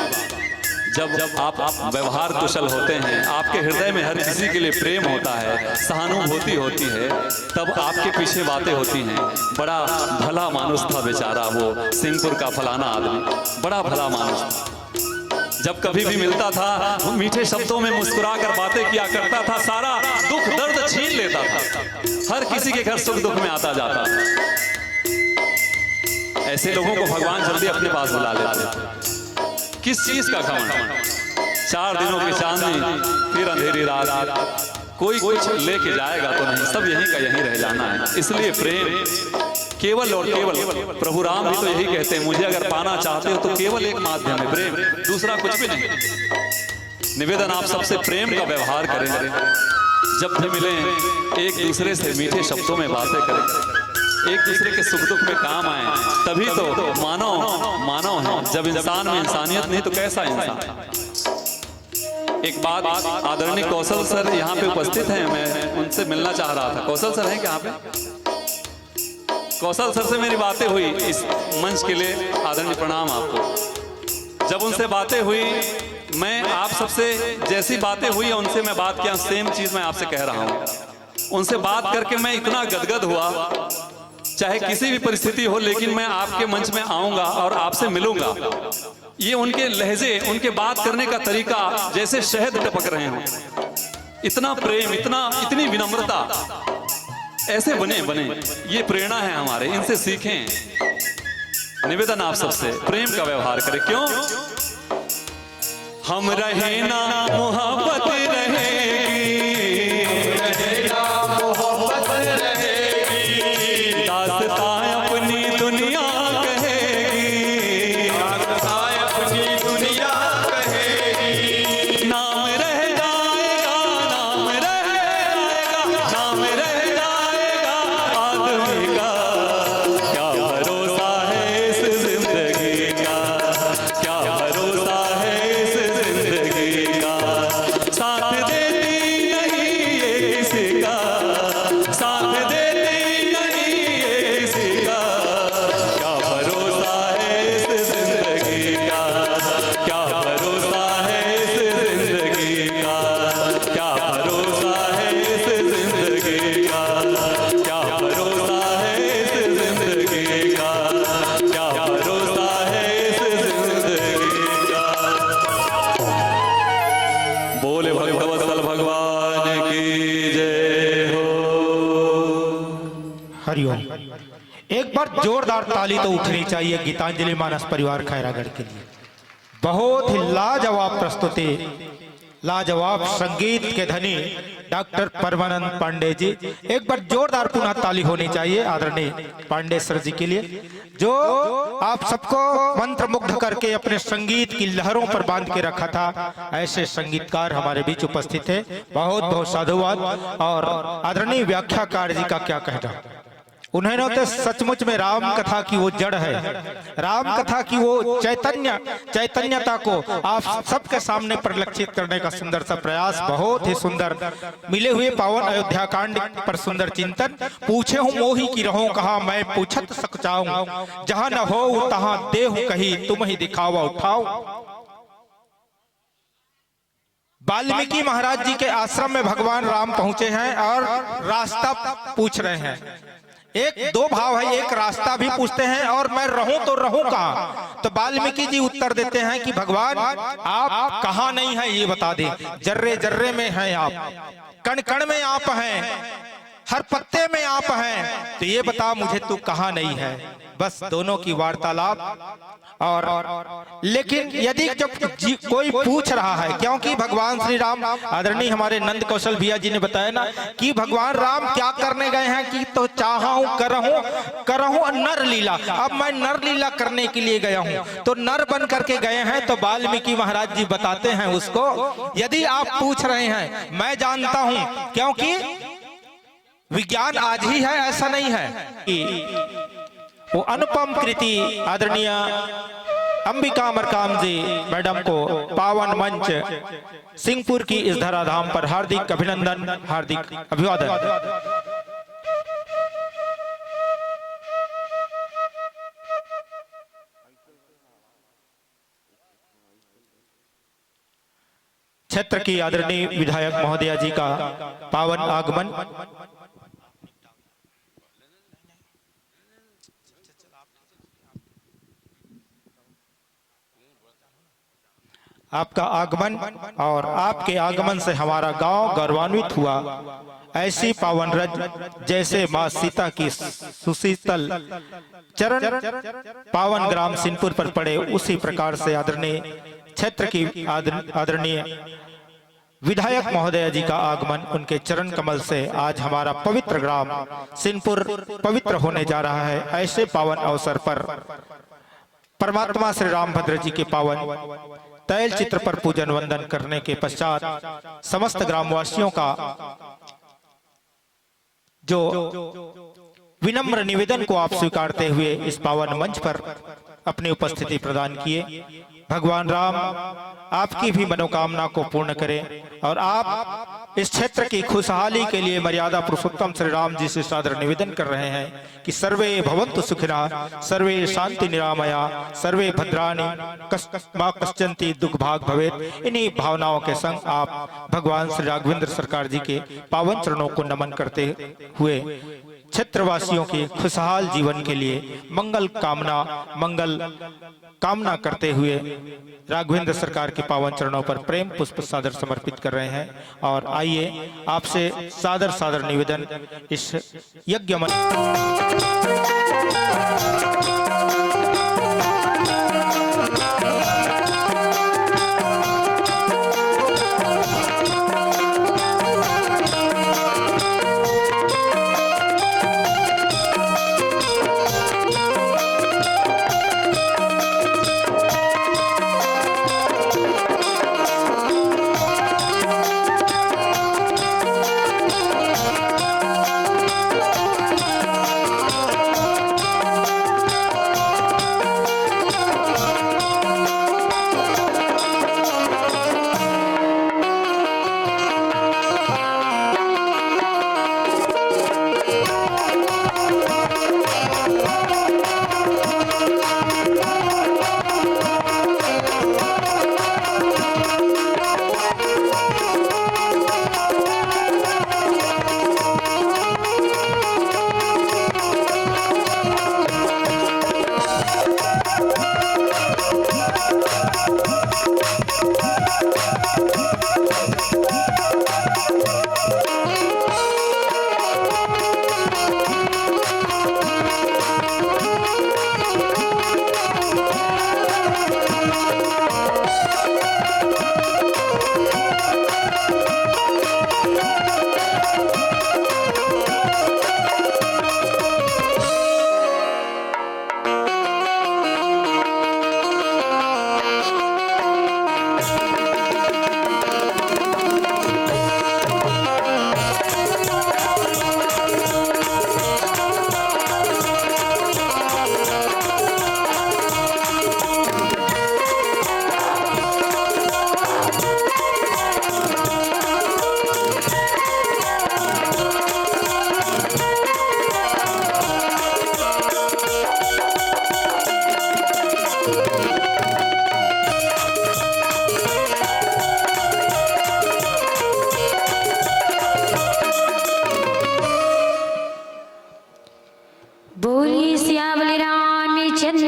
जब आप व्यवहार कुशल होते हैं, आपके हृदय में हर किसी के लिए प्रेम होता है, सहानुभूति होती है, तब आपके पीछे बातें होती हैं। बड़ा भला मानुस था बेचारा वो सिंहपुर का फलाना आदमी, बड़ा भला मानुस था। जब कभी भी मिलता था वो मीठे शब्दों में मुस्कुरा कर बातें किया करता था, सारा दुख दर्द छीन लेता था, हर किसी के घर सुख दुख में आता जाता। ऐसे लोगों को भगवान जल्दी अपने पास बुला लेते। किस चीज का घमंड? 4 दिनों की चांदनी फिर अंधेरी रात, कोई कुछ लेके जाएगा तो नहीं, सब यहीं का यहीं रह जाना है। इसलिए प्रेम केवल और केवल, प्रभु राम भी तो यही कहते हैं, मुझे अगर पाना चाहते हो तो केवल एक माध्यम है प्रेम, दूसरा कुछ भी नहीं। निवेदन आप सबसे प्रेम का व्यवहार करें, जब भी मिलें एक दूसरे से मीठे शब्दों में बातें करें, एक दूसरे के सुख दुख में काम आए, तभी तो मानव है। जब इंसान में इंसानियत नहीं तो कैसा इंसान? एक बात, आदरणीय कौशल सर यहाँ पे उपस्थित हैं, मैं उनसे मिलना चाह रहा था। कौशल सर हैं क्या यहाँ पे? कौशल सर से मेरी बातें हुई इस मंच के लिए, आदरणीय प्रणाम आपको। जब उनसे बातें हुई, मैं आप सबसे जैसी बातें हुई उनसे मैं बात किया, सेम चीज मैं आपसे कह रहा हूँ। उनसे बात करके मैं इतना गदगद हुआ, चाहे किसी भी परिस्थिति हो, लेकिन मैं आपके मंच में आऊंगा और आपसे मिलूंगा। ये उनके लहजे, उनके बात करने का तरीका जैसे शहद टपक रहे हो, इतना प्रेम, इतनी विनम्रता, ऐसे बने। ये प्रेरणा है हमारे, इनसे सीखें। निवेदन आप सबसे, प्रेम का व्यवहार करें। क्यों? हम रहे ना मोहब्बत रहेगी, दास्तां अपनी दुनिया कहेगी, नाम रह जाएगा, नाम रह जाएगा, नाम रह जाएगा आदमी का। क्या भरोसा है इस जिंदगी का, क्या भरोसा है इस जिंदगी का। साथ देती नहीं ये किसी का, साथ देती नहीं ये किसी का। क्या भरोसा है इस जिंदगी का, क्या भरोसा है इस जिंदगी का, क्या भरोसा है इस जिंदगी का, क्या भरोसा है इस जिंदगी का, क्या भरोसा है इस जिंदगी का। बोले भगवत भगवान की जय हो। हरिओम। एक बार जोरदार ताली तो उठनी चाहिए गीतांजलि मानस परिवार खैरागढ़ के लिए। बहुत ही लाजवाब प्रस्तुति, लाजवाब संगीत के धनी डॉक्टर परमानंद पांडे जी। एक बार जोरदार पुनः ताली होनी चाहिए आदरणीय पांडे सर जी के लिए, जो आप सबको मंत्रमुग्ध करके अपने संगीत की लहरों पर बांध के रखा था। ऐसे संगीतकार हमारे बीच उपस्थित है, बहुत बहुत साधुवाद। और आदरणीय व्याख्याकार जी का क्या कहना, उन्होंने तो सचमुच में राम कथा की वो जड़ है, राम कथा की वो चैतन्यता को आप सबके सामने परिलक्षित करने का सुंदर सा प्रयास। बहुत ही सुंदर मिले हुए पावन अयोध्या कांड पर सुंदर चिंतन। पूछे हूँ मोही की रहो कहा, मैं पूछत सक चाहूं, जहां न हो तहां देहु कही, तुम ही दिखावा उठाओ। वाल्मीकि महाराज जी के आश्रम में भगवान राम पहुंचे हैं और रास्ता पूछ रहे हैं। एक दो भाव है, एक रास्ता भी पूछते हैं और मैं रहूं तो रहूं कहां। तो वाल्मीकि जी उत्तर देते हैं कि भगवान आप कहां नहीं है ये बता दे। जर्रे जर्रे में हैं आप, कण कण में आप हैं, हर पत्ते में आप हैं, तो ये बता मुझे तू कहां नहीं है। बस दोनों की वार्तालाप। और लेकिन यदि जब कोई पूछ रहा है, क्योंकि भगवान श्री राम, आदरणीय हमारे नंद कौशल भैया जी ने बताया ना कि भगवान राम क्या करने गए हैं कि तो चाहूं करहूं नर लीला। अब मैं नर लीला करने के लिए गया हूं, तो नर बन करके गए हैं। तो वाल्मीकि महाराज जी बताते हैं उसको, यदि आप पूछ रहे हैं मैं जानता हूं, क्योंकि विज्ञान आज ही है ऐसा नहीं है कि वो अनुपम कृति आदरणीय अंबिका मरकाम जी मैडम को पावन मंच सिंहपुर की इस धराधाम पर हार्दिक अभिनंदन, हार्दिक अभिवादन। क्षेत्र की आदरणीय विधायक महोदया जी का पावन आगमन। आपका आगमन और आपके आगमन से हमारा गांव गौरवान्वित हुआ। ऐसी पावन रज जैसे मां सीता की सुशीतल चरण पावन ग्राम सिंहपुर पर पड़े, उसी प्रकार से आदरणीय क्षेत्र की आदरणीय विधायक महोदय जी का आगमन, उनके चरण कमल से आज हमारा पवित्र ग्राम सिंहपुर पवित्र होने जा रहा है। ऐसे पावन अवसर पर परमात्मा श्री रामभद्र जी के पावन तैल चित्र पर पूजन वंदन करने के पश्चात समस्त ग्रामवासियों का जो विनम्र निवेदन को आप स्वीकारते हुए इस पावन मंच पर अपनी उपस्थिति प्रदान किए। भगवान राम आपकी भी मनोकामना को पूर्ण करें और आप इस क्षेत्र की खुशहाली के लिए मर्यादा पुरुषोत्तम श्री राम जी से सादर निवेदन कर रहे हैं कि सर्वे भवन्तु सुखिनः, सर्वे शांति निरामया, सर्वे भद्राणि मा कश्चिन्ति दुख भाग भवेत्। इन्हीं भावनाओं के संग आप भगवान श्री राघवेंद्र सरकार जी के पावन चरणों को नमन करते हुए क्षेत्रवासियों के खुशहाल जीवन के लिए मंगल कामना करते हुए राघवेंद्र सरकार के पावन चरणों पर प्रेम पुष्प सादर समर्पित कर रहे हैं। और आइए आपसे सादर निवेदन इस यज्ञ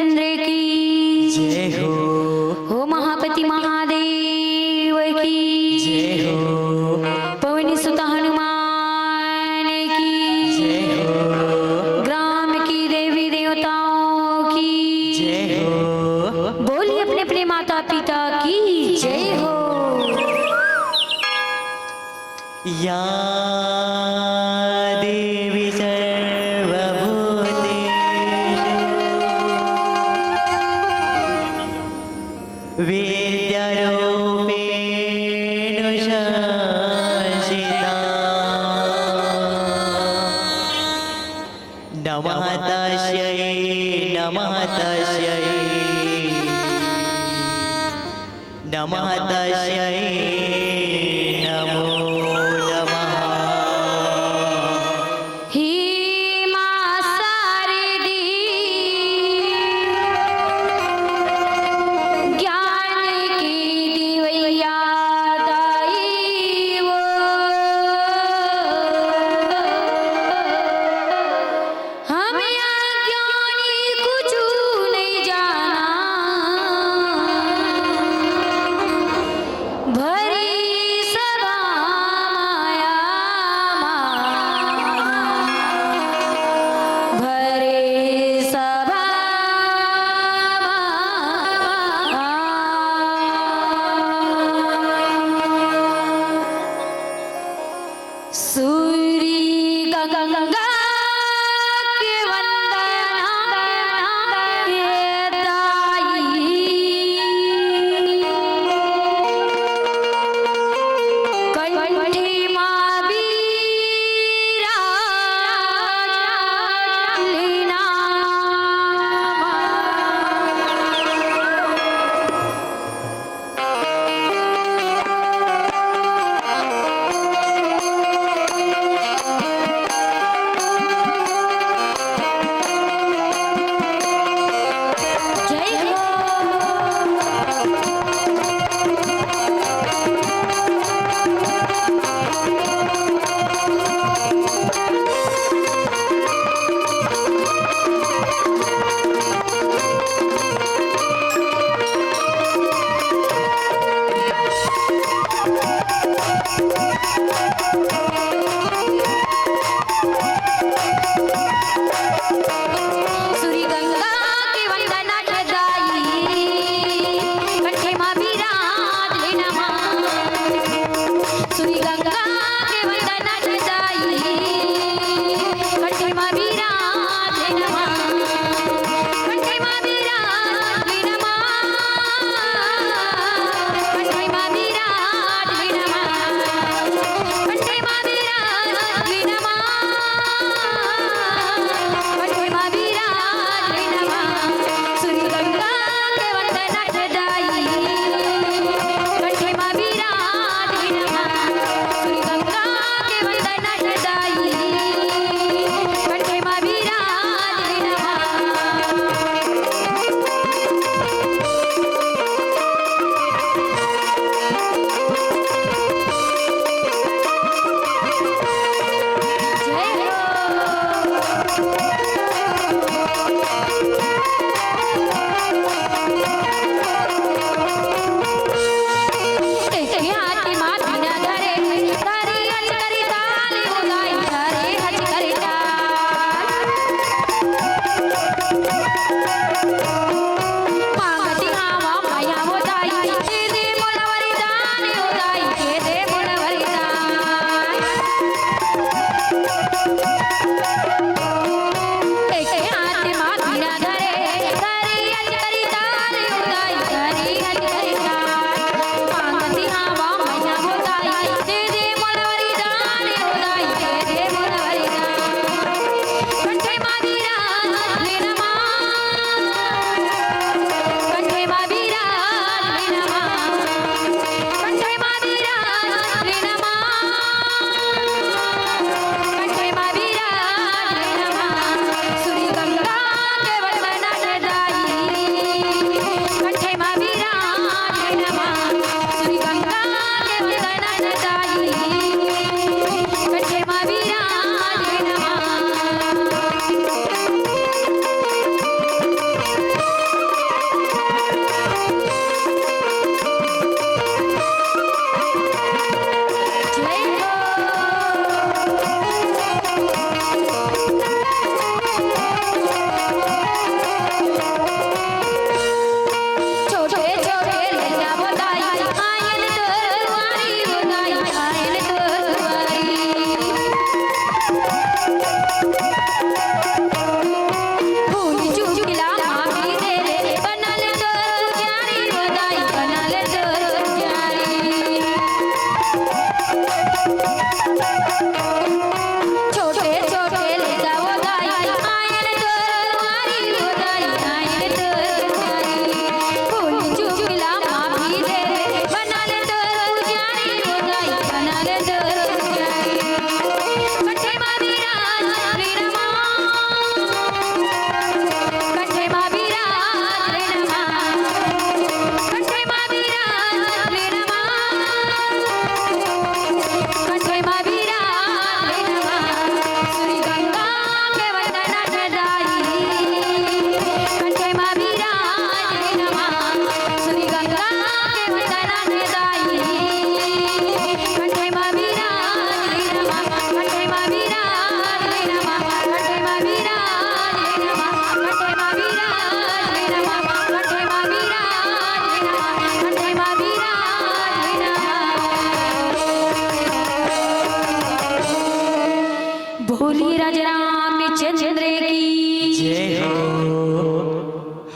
रामचंद्र की जय हो महापति महादेव की जय हो पवन सुत हनुमान की जय हो ग्राम की देवी देवताओं की जय हो बोलिए अपने अपने माता पिता की जय हो। या देवी सर्वभूतेषु विद्यारूपेण संस्थिता नमः तस्यै नमः तस्यै नमः तस्यै नमो नमः। हे मां शारदी ज्ञान की दिवैया दाई वो हम अज्ञानी कुछ नहीं जाना भरी सभा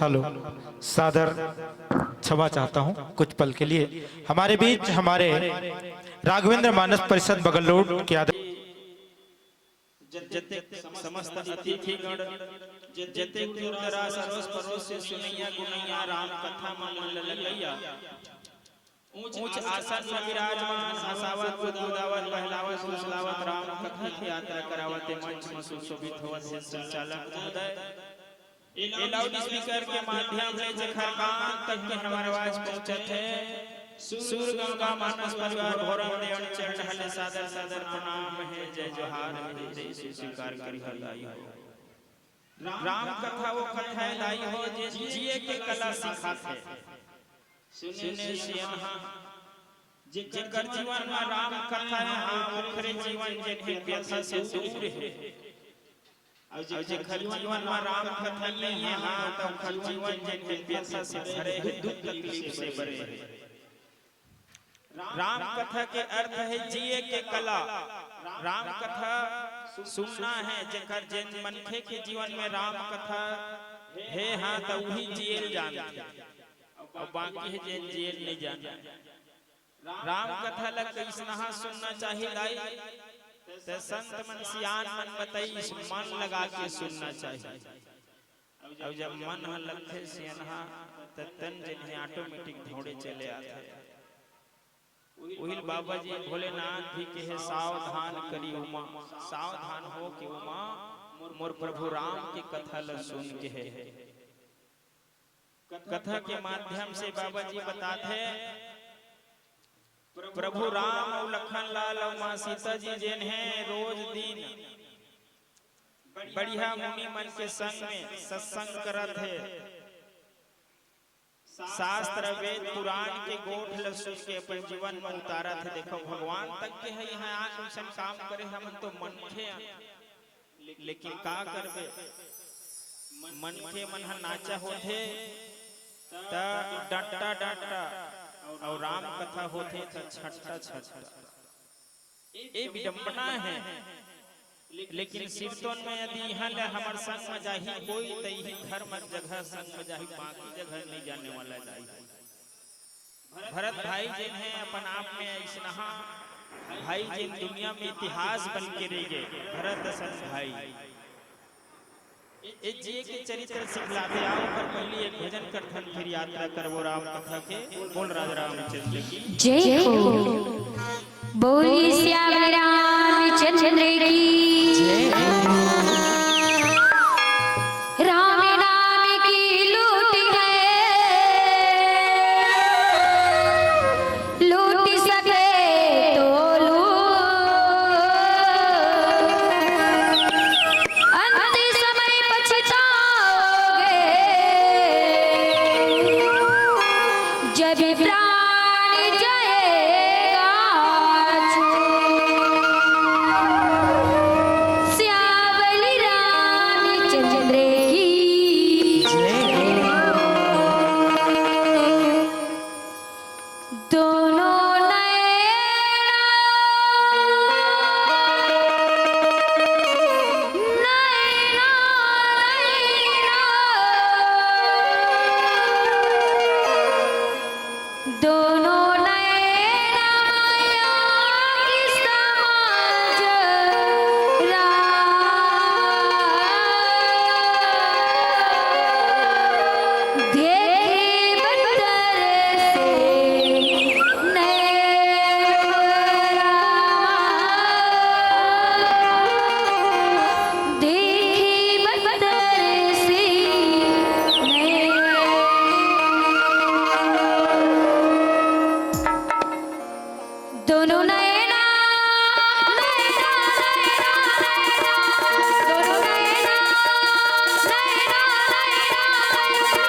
हेलो सादर क्षमा चाहता हूं कुछ पल के लिए हमारे बीच हमारे राघवेंद्र मानस परिषद बगलरोड के समस्त अतिथिगण जते दूर दराज सरोस परोस से सुनैया गुनैया राम कथा मन लगैया ऊंच आसन में विराजमान हसावत गुदगुदावत बहलावत फुसलावत राम कथा की यात्रा करावत मंच में सुशोभित होवत है संचालक महोदय ये लाउड स्पीकर के माध्यम से जखरकान तक के हमारे आवाज पहुंचत है सूर गंगा मानस परिवार भोरम देवन चरण हले सादर सादर प्रणाम है जय जोहार हृदय से स्वीकार करी हलाई हो राम कथा वो कथा लाई हो जे जिए के कला सिखाते सुने सियनहा जेकर जीवन में राम कथा है हां ओकरे जीवन जे के व्यथा से दूर है और जेकर जीवन में राम कथा नहीं है हां तो ओकर जीवन जे के व्यथा से भरे है दुख तकलीफ से भरे है राम कथा के अर्थ है जिए के कला राम कथा सुनना है जेकर जिन मनखे के जीवन में राम कथा है हां तो वही जिएल जानते और बाकी है जिन जिएल नहीं जानते राम कथा लग कैसना सुनना चाहिए लाई ते संत मन सियान मन बताई मन लगा के सुनना चाहिए और जब मन लगते सियानहा त तन जिन्हें ऑटोमेटिक दौड़े चले आते उहिल बाबा जी भोलेनाथ भी कहे सावधान करी उमा सावधान हो कि उमा मोर प्रभु राम की कथा ल सुन के है कथा के माध्यम से बाबा जी बताते प्रभु राम और लखन लाल और मां सीता जी जिन हैं रोज दिन बढ़िया मुनि मन के संग में सत्संग करत है शास्त्र वेद पुराण के गोठ लसून के अपन जीवन में उतारा थे देखो भगवान तक के है यहाँ आसन काम करे हम तो मन थे लेकिन का करबे मन के मन नाचा होते त डंटा डंटा और राम कथा होते त छट्टा छट्टा ये विडंबना है लेकिन कीर्तन में यदि यहाँ ले हमार संग में जाही कोई तही धर्म जगह संग में जाही बाकी जगह नहीं जाने वाला जाही भरत भाई जिन है अपन आप में ऐसना भाई जिन दुनिया में इतिहास बन के रह गए भरत संग भाई ये जी के चरित्र सिखलाते आओ पर पहले एक भजन कीर्तन फिर यात्रा करबो राम कथा के बोल राजा रामचंद्र की जय हो बोली श्याम रामचंद्र की राम नाम की लूट है लूट सके तो अंत समय पछताओगे जब प्राण जाएगा श्यावली रामचंद्र की दोनों नैना नैना दोनों नैना माया की समाज देखे बंदर से देखे बंदर से दोनों नैना नैना नैना नैना दोनों नैना नैना नैना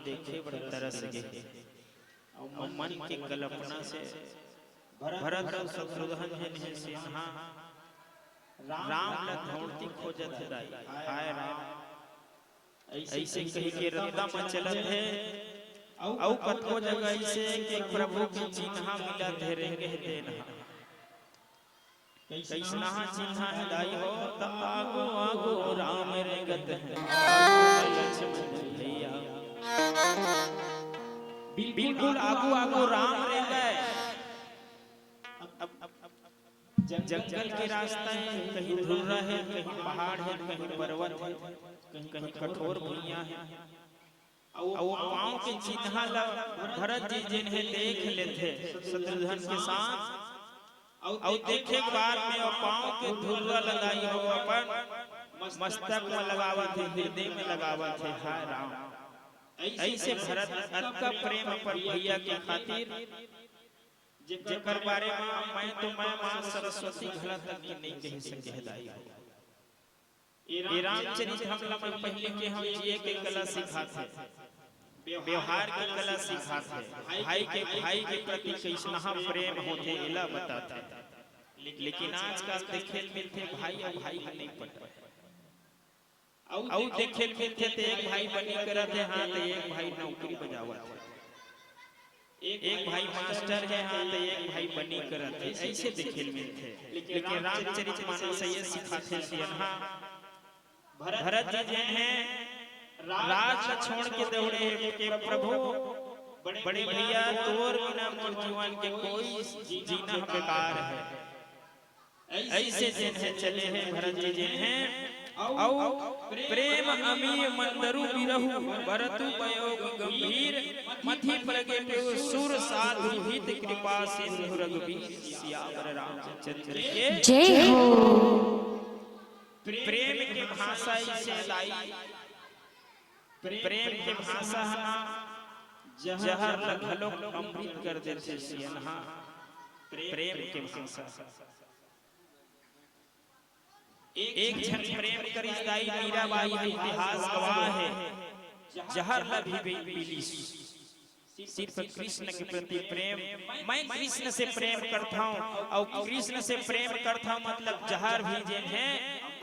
देखे बड़े तरस गए और मन की कल्पना से भरत और शत्रुघ्न जिन्हें सिन्हा राम ल ढूंढती खोजत है दाई हाय राम ऐसे कही के रत्ता में चलत है औ कतको जगह ऐसे कि प्रभु की चिन्हा मिला दे रेंगे देना कैसना चिन्हा दाई हो त आगो आगो राम रे गत है लक्ष्मण भैया बिल्कुल आगो आगो राम रे गए जंगल के रास्ता है कहीं धुर्रा है कहीं पहाड़ है कहीं पर्वत है कहीं कठोर भूइयां है और वो पांव के चिन्हा ला भरत जी जिन्हें देख लेते शत्रुघ्न के साथ और देखे के बाद में वो पांव के धुर्रा लगाई हो अपन मस्तक में लगावत है हृदय में लगावत है हाय राम ऐसे भरत अतका प्रेम पर भैया के खातिर जेकर बारे में मैं मां सरस्वती घला तक नहीं कह सके दाई हो ये रामचरित हमला में पहले के हम जिए के कला सिखाते व्यवहार की कला सिखाते भाई के प्रति कैसना प्रेम होते एला बताते लेकिन आजकल देखे मिलते भाई और भाई का नहीं पता और देखे मिलते तो एक भाई बनी करते हाँ तो एक भाई नौकरी बजावत एक भाई मास्टर है हाँ तो एक भाई बनी करते ऐसे देखे मिलते लेकिन रामचरित मानस ये सिखाते सिन्हा भरत जी हैं राज छोड़ के दौड़े के प्रभु बड़े भैया तोर बिना मोर जीवन के कोई जीना बेकार है ऐसे जिन है चले हैं भरत जी जिन हैं औ प्रेम अमी मंदरु बिरहु भरतु पयोग गंभीर मथि प्रगटे सुर साधु हित कृपा सिंधु रघुबीर सियावर रामचंद्र के जय हो। प्रेम के भाषा इसे लाई प्रेम के भाषा ना जहर लगलो अमृत कर देते सिन्हा प्रेम के भाषा एक क्षण प्रेम करी दाई मीराबाई है इतिहास गवाह है जहर लभी पीली सिर्फ कृष्ण के प्रति प्रेम मैं कृष्ण से प्रेम करता हूँ और कृष्ण से प्रेम करता हूँ मतलब जहर भी जिन है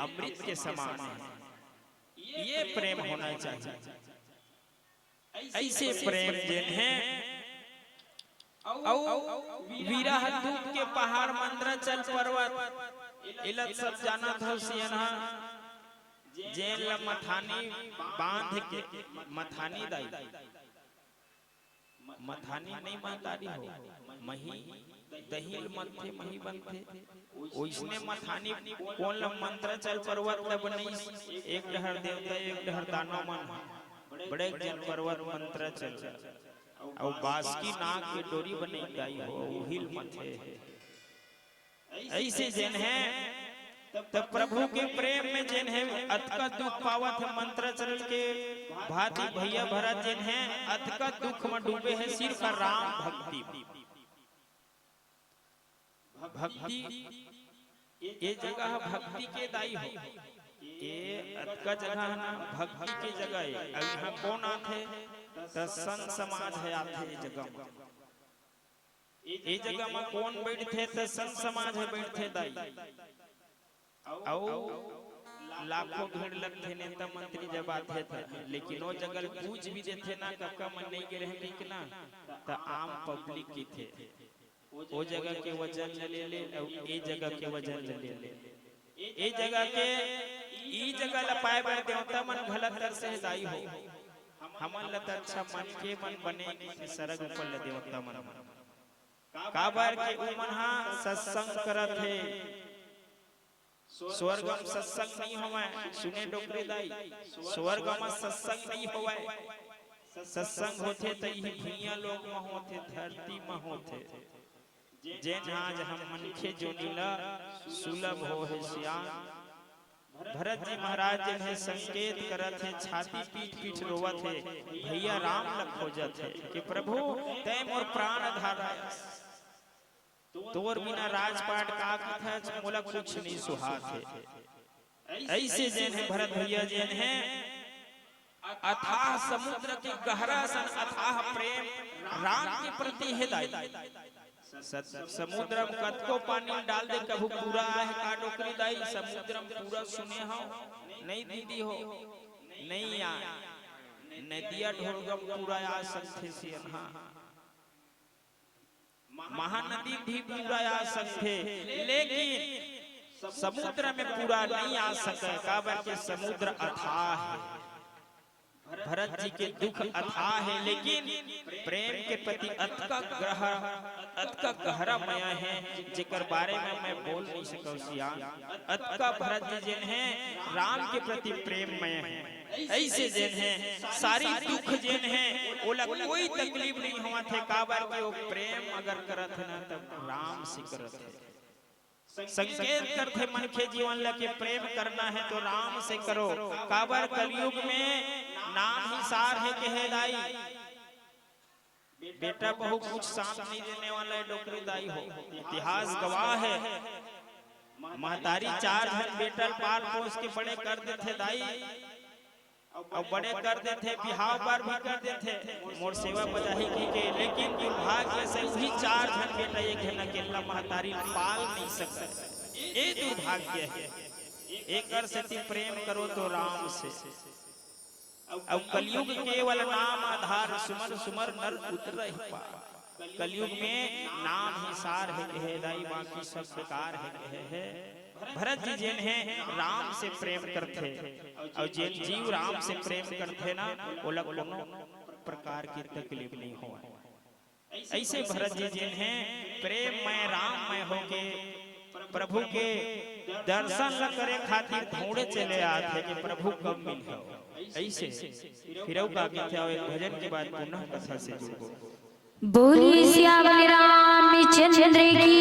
अमृत के समान है ये प्रेम होना चाहिए ऐसे प्रेम जिन है वीरा दूत के पहाड़ मंद्राचल पर्वत इलत सब जाना था सियना जेल मथानी बांध के मथानी दाई मथानी नहीं महतारी हो मही दहील मथे मही बनथे ओइसने मथानी कोन मंत्र चल पर्वत ल बनई एक डहर देवता एक डहर दानव मन बड़े जन पर्वत मंत्र चल और बास की नाक की डोरी बनई दाई हो हिल मथे ऐसे जिन है तब प्रभु के प्रेम में जिन है अतका दुख पावत है मंत्र चरण के भांति भैया भरत जिन है अतका दुख में डूबे है सिर्फ राम भक्ति भक्ति ये जगह भक्ति के दाई हो ये अतका जगह ना भक्ति की जगह है यहाँ कौन आते तो संत समाज है आते ये जगह ये जगह में कौन बैठते तो संत समाज है बैठते दाई लाखों भीड़ लगते नेता मंत्री जब आते थे लेकिन वो जगह पूछ भी देते ना कक्का मन नहीं के रहने के ना तो आम पब्लिक की थे वो जगह के वजन ले ले और ये जगह के वजन ले ले ये जगह के ई जगह लपाए बड़े देवता मन गलत कर से दाई हो हमन लत अच्छा मन के मन बने सरग ऊपर ले देवता मन काबर के उमन हा सत्संग करत है स्वर्गम सत्संग नहीं होवे सुने डोकरे दाई स्वर्गम सत्संग नहीं होवे सत्संग होते त ही भुइया लोग में होते धरती में होते जेन आज हम मनखे जो नीला सुलभ हो है श्याम भरत जी महाराज जिन है संकेत करत है छाती पीट पीट रोवत है भैया राम ल खोजत है कि प्रभु तै मोर प्राण धारा तोर बिना राजपाट का कथा मोला कुछ नहीं सुहात है ऐसे जन है भरत भैया जन है अथाह समुद्र के गहरा सन अथाह प्रेम राम के प्रति है दाई। समुद्र में कतको पानी डाल दे कभू पूरा है का डोकरी दाई। समुद्र में पूरा सुने हो नहीं दीदी हो नहीं आ नदिया ढोलगम पूरा आ सकते से हाँ महानदी भी पूरा आ सकते लेकिन समुद्र में पूरा नहीं आ सके काबर के समुद्र अथाह है। भरत जी के दुख अथाह है लेकिन प्रेम के प्रति अत का गहरा माया है जेकर बारे में मैं बोल नहीं सकूं। अत का भरत जी जिन है राम के प्रति प्रेम मय है। ऐसे जिन है सारी दुख जिन है ओला कोई तकलीफ नहीं हुआ थे काबर के वो प्रेम अगर करत है ना तब राम से करत है। संकेत करते मन के जीवन लगे प्रेम करना है तो राम से करो काबर कलयुग में नाम ही सार है के है दाई। बेटा बहु कुछ साथ नहीं देने वाला है डोकरी दाई हो। इतिहास गवाह है महतारी 4 धन बेटा पाल पोस के बड़े कर देते दाई और बड़े कर देते बिहाव पर भी कर देते मोर सेवा बजाही के लेकिन दुर्भाग्य से वही 4 धन बेटा एक है न केला महतारी पाल नहीं सकता। ये दुर्भाग्य है। एक से प्रेम करो तो राम से। अब कलयुग केवल नाम आधार सुमर सुमर नर उतर ही पा। कलयुग में नाम ही सार है दाई बाकी सब बेकार है। भरत जी जिन है राम से प्रेम करते और जिन जीव राम से प्रेम करते ना वो लोग कोनो प्रकार की तकलीफ नहीं हो। ऐसे भरत जी जिन है प्रेम में राम में होके प्रभु के दर्शन न करे खातिर ढूंढे चले आते कि प्रभु कब मिले। ऐसे फिर भजन के बाद पुनः कथा से जुड़ो। बोलिए श्याम रामचंद्र की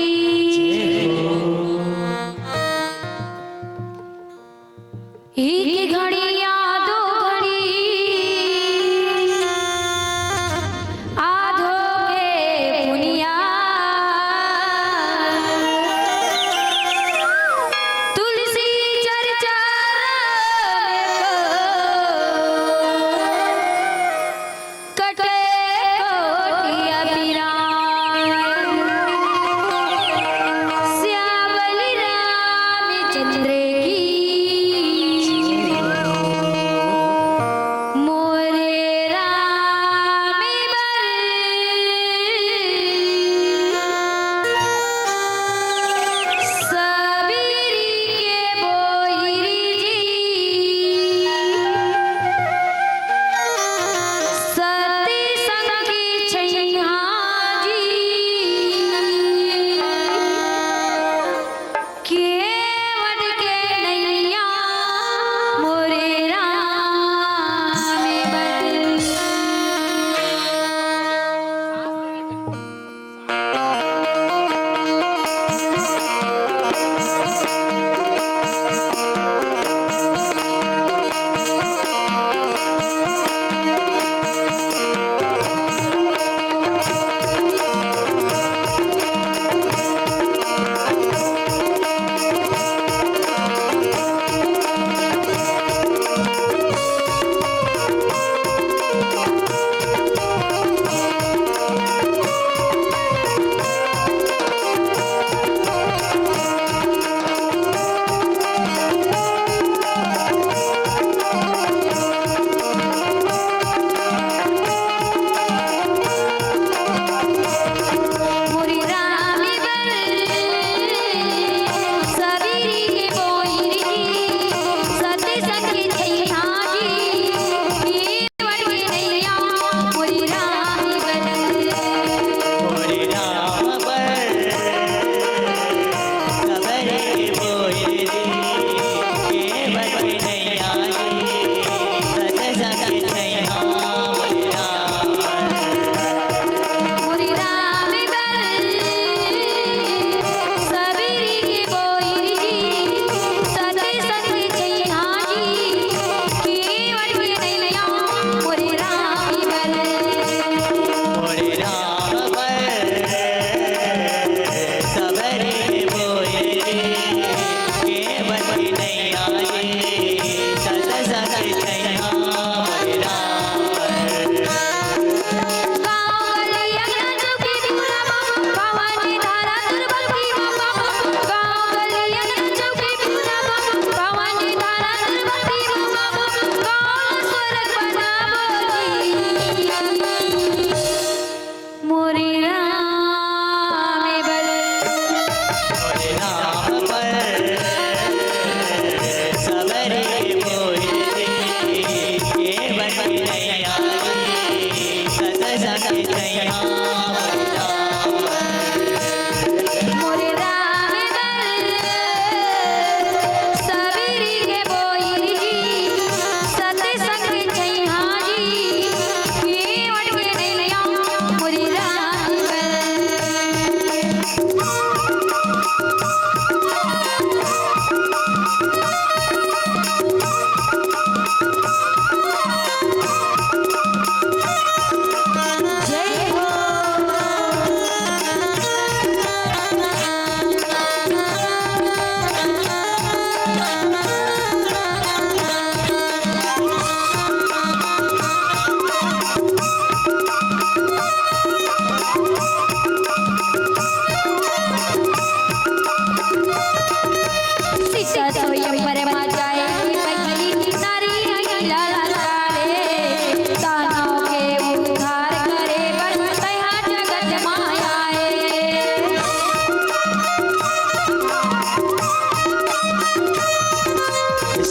एक घड़ी आधो घड़ी आधो के पुनिया तुलसी चर्चा कटे कोटिया श्यामल रामचंद्र की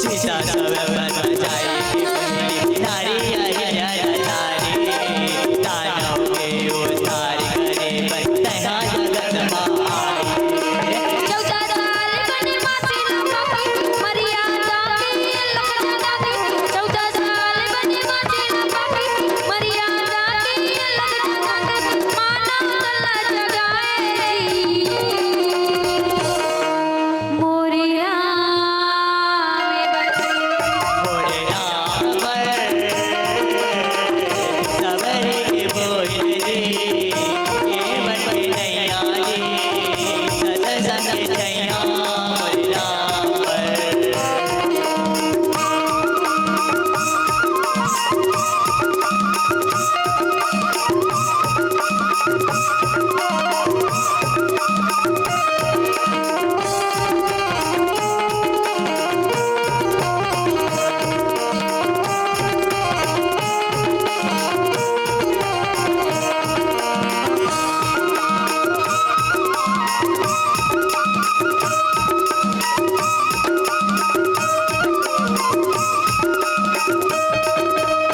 सीता सब बन जाएगी पहली नारी आई आई नारी दानव के उद्धार करे बन तैहा जगत माँ आई 14 साल बनवासी रामा की मर्यादा के अलग जगा दी 14 साल बनवासी रामा की मर्यादा के अलग जगा दी मानव गला जगाए जी मोरे राम मोरे राम सबर के बोल रे ये बन नैया रे सत्संग नैया मोरे राम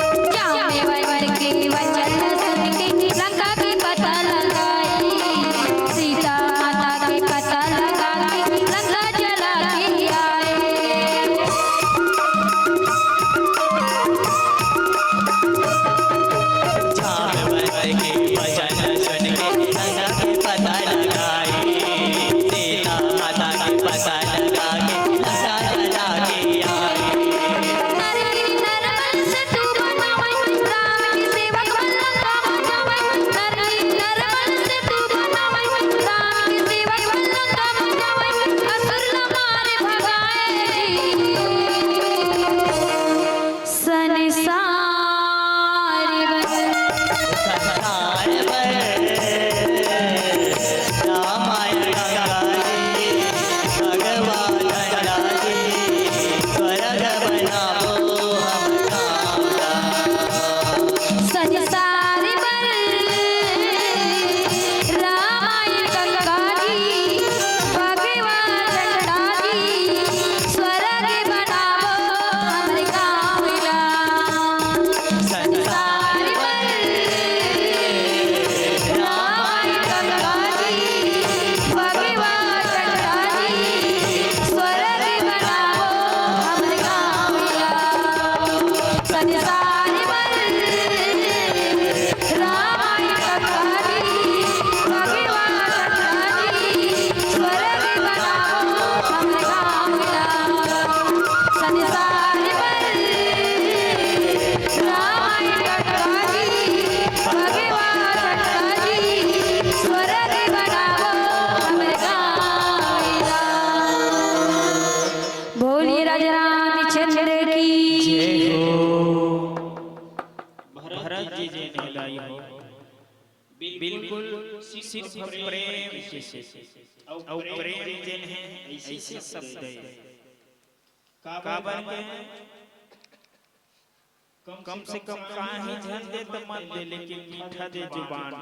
जामवंत के वचन सुन के लंका की पता लगाई सीता माता के पता लगा के लंका जला के आए जामवंत के वचन सुन के लंका के पता लगाई सीता माता के पता लगा के लंका जला के आई नरकी नरबल से तू बनावै राम की सेवक लंका बनावै नरकी नरबल से तू बनावै राम की सेवक लंका बनावै असुर न मारे भगाए संसार संसार पर रामायण गाए भगवान लागे स्वर्ग बनाओ हम कामना संसार पर रामायण गंगा जी भगवान चंदा जी स्वर्ग बनावो हमरे कामना संसार पर रामायण गंगा जी भगवान चंदा जी स्वर्ग बनावो हमरे कामना संसार पर रामायण गंगा जी भगवान चंदा जी स्वर्ग बनावो हमरे कामना संसार पर रामायण गंगा जी भगवान चंदा जी स्वर्ग बनावो हमरे कामना बोलिए राजा रामचंद्र की जय हो भरत जी जे ने लाई हो बिल्कुल सिर्फ प्रेम से और प्रेम जिन है ऐसे शब्द है काबर के कम से कम काहे झन दे तो मत दे लेकिन मीठा दे जुबान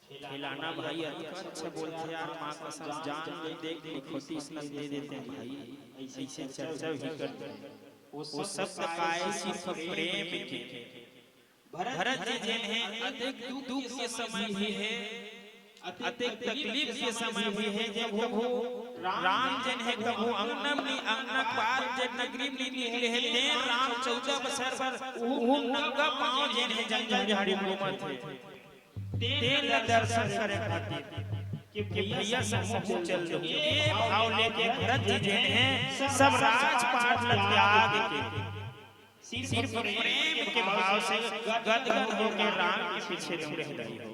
खिलाना भाई अच्छा बोलते यार माँ कसम जान दे देख लिखोती इसलिए दे देते हैं भाई ऐसे चर्चा भी करते हैं वो शब्द काहे सिर्फ प्रेम के भरत जी जिन है अधिक दुख के समय भी है अधिक तकलीफ के समय भी है जब वो राम जन है कबू अंगनम नी अंगनक पार जब नगरी में निकले है ने राम 14 बरस पर वो नंगा पांव जन है जंगल झाड़ी घूमत थे तेल दर्शन करे खातिर कि भैया सब को चल दो ये भाव लेके भरत जी जन है सब राजपाट त्याग के सिर्फ प्रेम के भाव से गदगद होकर राम के पीछे तुम रह रही हो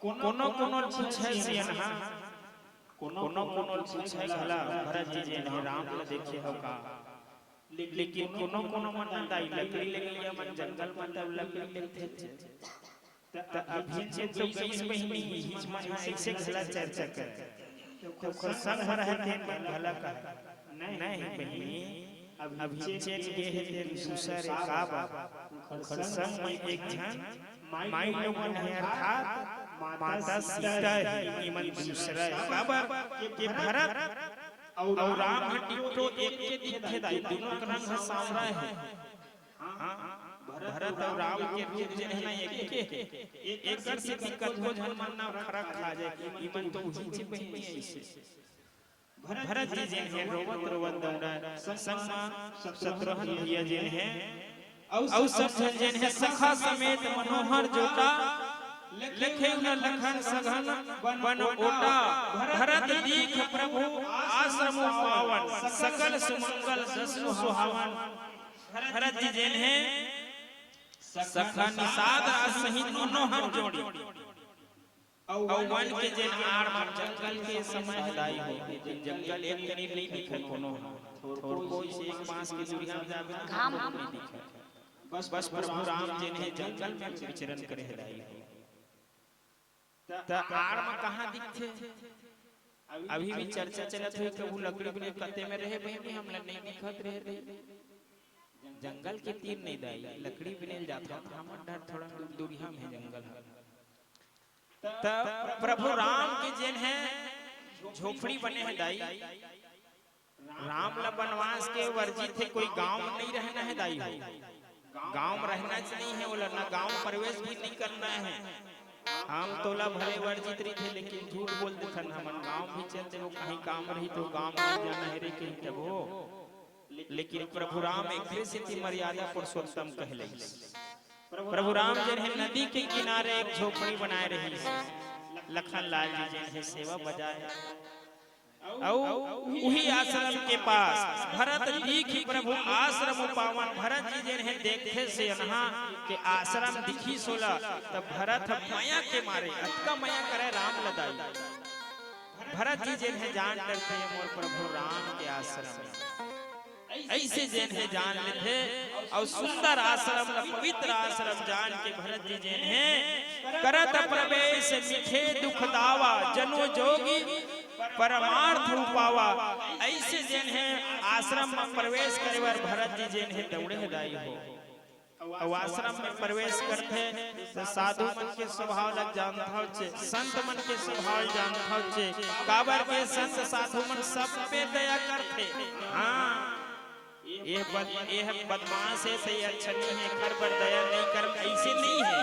कोनो कोनो पूछे सियन हां कोनो पूछे भला भरत जी जे राम को देखे हो का लेकिन कोनो मन दाई लकड़ी ले मन जंगल में तब लकड़ी लेते त अभी से तो 20 महीने ही मन ऐसे घला चर्चा कर तो संग रहते भला का नहीं बहिनी अभी चेक के है दूसरे का बाबा संग में एक जन माई लोगन है अर्थात माता सीता निमन दूसरा काबर के भरत और राम डिट्टो एक के दिखे दाई दोनों का रंग सांवरा है। हां भरत और राम के रूप जे है ना एक एकर से दिक्कत हो जन मानना फर्क खा जाए ईमन तो उही से पहले ऐसे भरत जी जे है रोवत रोवत दौड़ा संगमा शत्रुघ्न भैया जे है और सब जन है सखा समेत मनोहर जोटा लिखे न लखन सघन बन ओटा भरत दीख प्रभु आश्रम पावन सकल सुमंगल जसु सुहावन। भरत जी जेन है सखा निषाद सहित मनोहर जोड़ी और वन के जेन आड़ में जंगल के समय हदाई हो जंगल एक तनी नहीं दिखे कोनो और कोई से एक मास की दूरी में जावे घाम नहीं दिखे बस प्रभु राम जी ने जंगल में विचरण करे हदाई हो त आड़ में कहां दिखथे अभी भी चर्चा चलत है कि वो लकड़ी के कते में रहे भी हम नहीं दिखत रहे जंगल के तीर नहीं दाई लकड़ी बिनेल जाता हमर डर थोड़ा दूरिया में जंगल त प्रभु राम के जेन है झोपड़ी बने हैं दाई राम ला वनवास के वर्जित है कोई गांव में नहीं रहना है दाई गांव में रहना नहीं है बोला ना गांव प्रवेश भी नहीं करना है हम तोला भले वर्जित रही थे लेकिन झूठ बोल देथन हमन गांव भी चलते हो कहीं काम रही तो गांव में जाना है रे कहीं तब हो लेकिन प्रभु राम एक से मर्यादा पुरुषोत्तम कहले प्रभु राम जी है नदी के किनारे एक झोपड़ी बनाए रही लखन लाल जी है सेवा बजाए और वही आश्रम के पास भरत दीखी प्रभु आश्रम पावन भरत जी जे है देखते से अनहा के आश्रम दिखी सोला तब भरत माया के मारे अतका माया करे राम लदाई भरत जी जे है जान करते हैं मोर प्रभु राम के आश्रम ऐसे जेन है जान लेते और सुंदर आश्रम पवित्र आश्रम जान के भरत जी जेन है करत प्रवेश मिठे दुख दावा जनो जोगी परमार्थ पावा ऐसे जेन है आश्रम में प्रवेश करे बार भरत जी जेन है दौड़े हदाई हो और आश्रम में प्रवेश करते तो साधु मन के स्वभाव लग जानता हो संत मन के स्वभाव जानता हो काबर के संत साधु मन सब पे दया करते। हां ये बदमाश है सही अच्छा नहीं है घर पर दया नहीं कर ऐसे नहीं है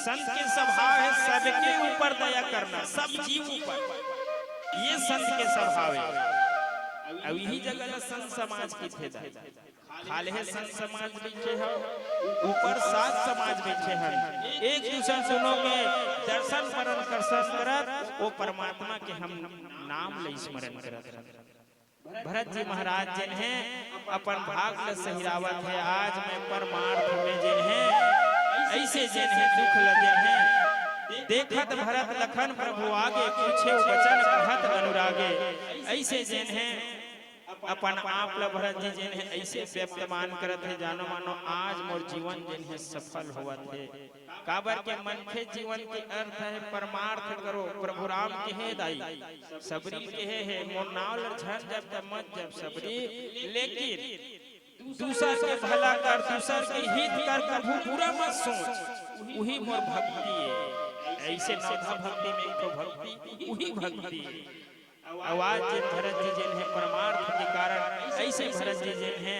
संत के स्वभाव है सबके ऊपर दया करना सब जीव ऊपर ये संत के स्वभाव है। अब यही जगह संत समाज की थे खाले है संत समाज बैठे हैं ऊपर सात समाज बैठे हैं एक दूसरे सुनोगे दर्शन परन करसन करत वो परमात्मा के हम नाम ले स्मरण करत। भरत जी महाराज जिन है अपन भाग ल सहिरावत है आज मैं परमार्थ में जिन है ऐसे जिन है दुख लगे हैं देखत भरत लखन प्रभु आगे पूछे वचन कहत अनुरागे ऐसे जिन है अपन आप ल भरत जी जिन है ऐसे व्यक्तमान करत है जानो मानो आज मोर जीवन जिन है सफल हुआ थे काबर के मन के जीवन के अर्थ है परमार्थ करो प्रभु राम के है दाई सबरी के है मोर नाव झन जब तक मत जब सबरी लेकिन दूसरा के भला कर दूसरा के हित कर कभी पूरा मत सोच वही मोर भक्ति है ऐसे सीधा भक्ति में तो भक्ति वही भक्ति आवाज जिन भरत जी जिन है परमार्थ के कारण ऐसे भरत जी जिन है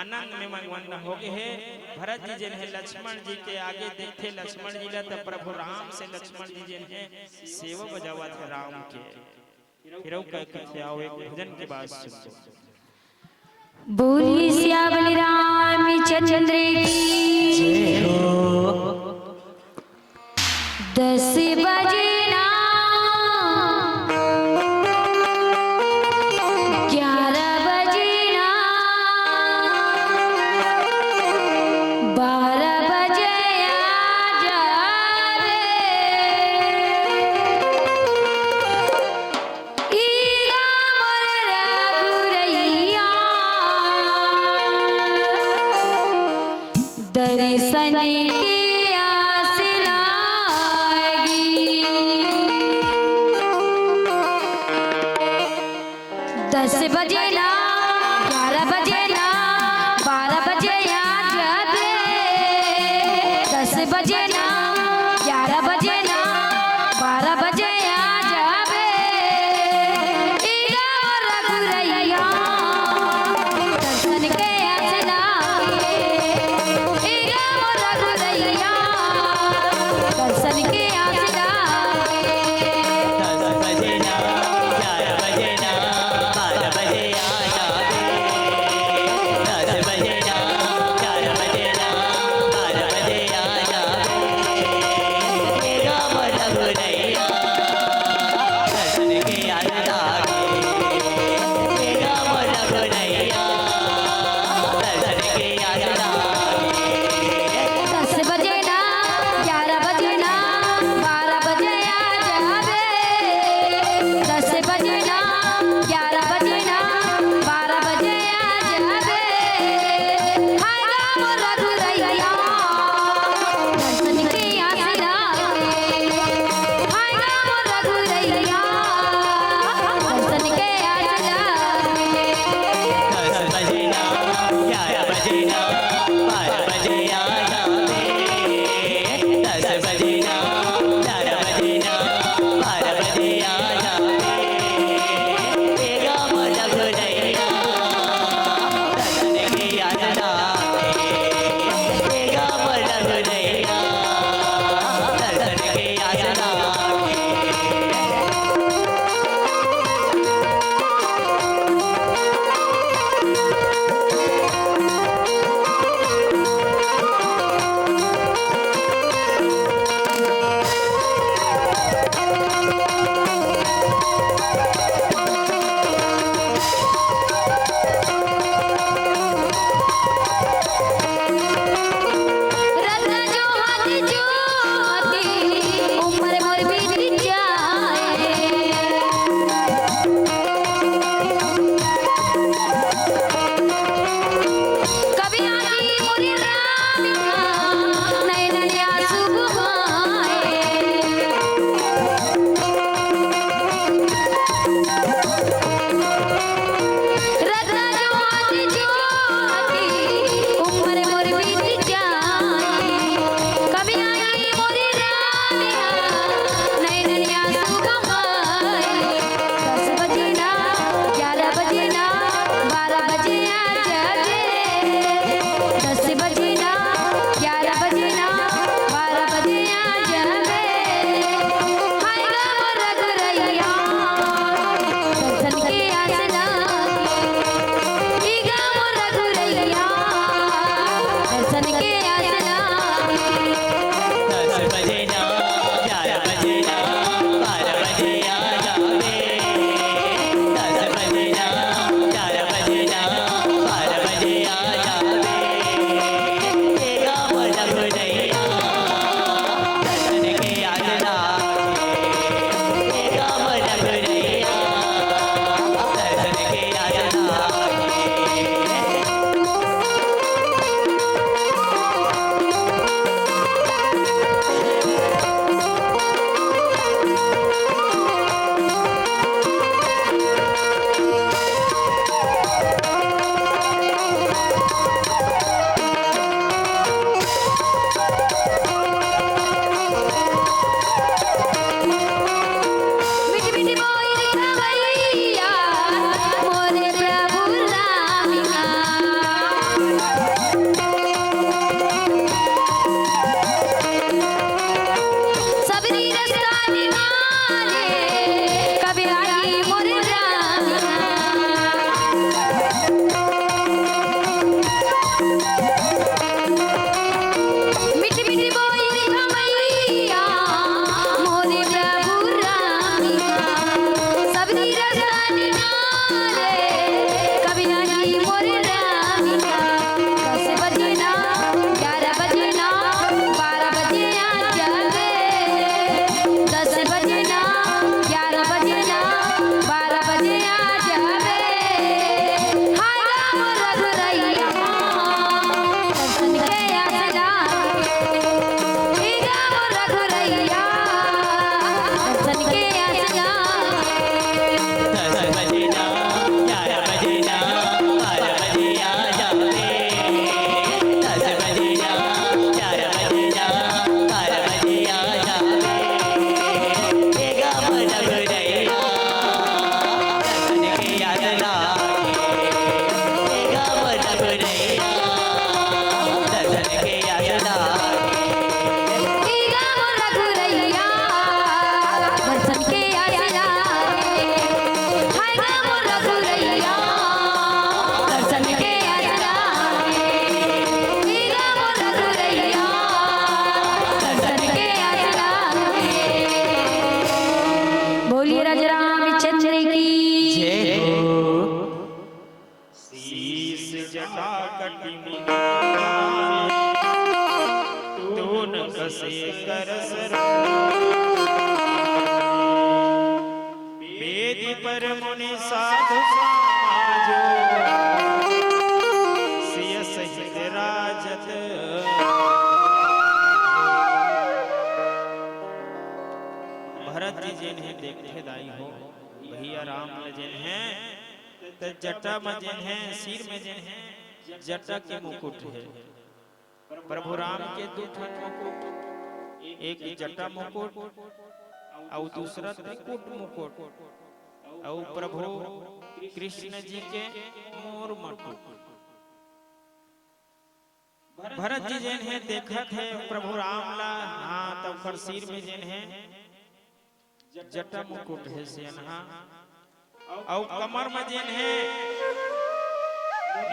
आनंद में मगन हो गए हैं। भरत जी जिन है लक्ष्मण जी के आगे देखते लक्ष्मण जी ला तब प्रभु राम से लक्ष्मण जी जिन है सेवा बजावा थे राम के फिर कहते आओ एक भजन के बाद सुनो बोली श्यामल रामचंद्र की जय हो। 10 बजे ना 11 बजे ना 12 बजे आजा रे ईगा मोर रघुरैया दर्शन की आस लागी 10 बजे ना 11 बजे ना 12 बजे आजा रे 10 बजे ना 11 बजे ना साधु समाजो सिय सहित राजत भरत जी जिन है देखते दाई हो भैया राम जिन है तो जटा में जिन है सिर में जिन है जटा के मुकुट है प्रभु राम के दो मुकुट एक जटा मुकुट और दूसरा त्रिकुट मुकुट और प्रभु कृष्ण जी के मोर मुकुट भरत जी जिन है देखत है प्रभु राम ला हाँ तब कर सिर में जिन है जटा मुकुट है सेनहा और कमर में जिन है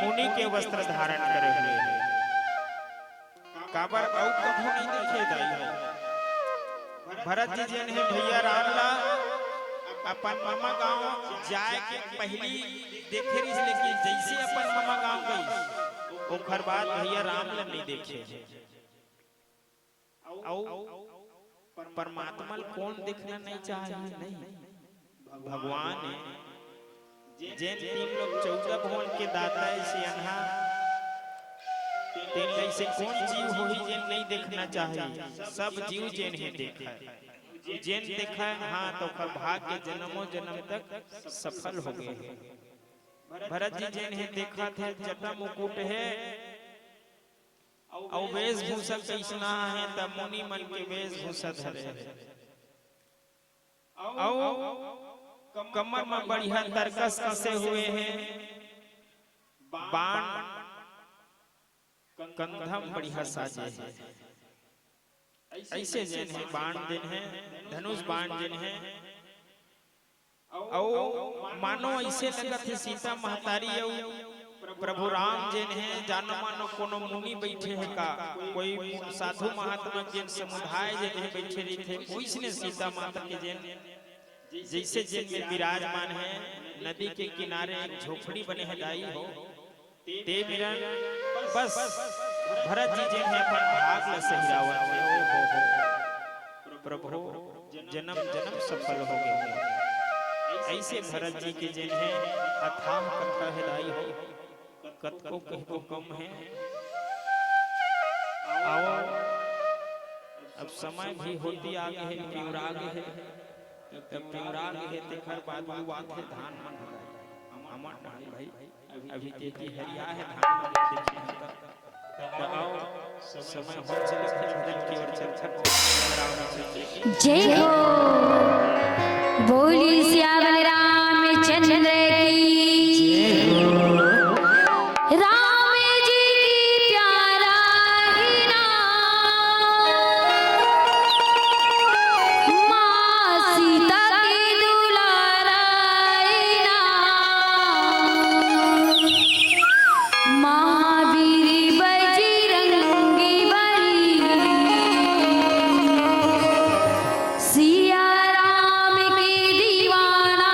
मुनि के वस्त्र धारण करे हुए हैं काबर और कभू नहीं देखे दाई है भरत जी जिन है भैया राम ला अपन मामा गांव जाए के पहली देखे रही लेकिन जैसे अपन मामा गांव गई ओखर बाद भैया राम ला नहीं देखे परमात्मा कौन देखना नहीं चाहे नहीं भगवान है जैन तीन लोग 14 भुवन के दाता ऐसे अनहा तेन ऐसे कौन जीव हो ही जैन नहीं देखना चाहे सब जीव जैन है देखा है जैन देखा है हाँ तो कर भाग्य जन्मों जन्म तक सफल हो गए हैं भरत जी जैन है देखा थे जटा मुकुट है और वेशभूषा कैसना है तब मुनि मन के वेशभूषा धरे और कमर में बढ़िया तरकस कसे हुए हैं बाण कंधम बढ़िया साजे है ऐसे जिन है बाण जिन है धनुष बाण जिन है और मानो ऐसे लगत है सीता महतारी प्रभु राम जिन है जानो मानो कोनो मुनि बैठे है का कोई साधु महात्मा जिन समुदाय जिन है बैठे रही थे वैसने सीता माता के जिन जैसे जिन में विराजमान है नदी के किनारे एक झोपड़ी बने है दाई हो ते मिलन बस भरत जी जिन है अपन भाग ल सहिरावत है प्रभु जन्म जन्म सफल हो गए ऐसे भरत जी के जिन है अथाह कथा है दाई हो कतको कहको कम है आओ अब समय भी होती आगे है प्यूराग है तब प्यूराग है तेखर बाद बात है धान मन अमर धान भाई अभी तेती हरिया है धान मन देखी तो आओ समय हो चले भजन की ओर चर्चा जय हो बोली श्यामल रामचंद्र की राम जी की प्यारा ही नाम माँ सीता की दुलारा ही नाम महावीर बजरंगी बली सिया राम के दीवाना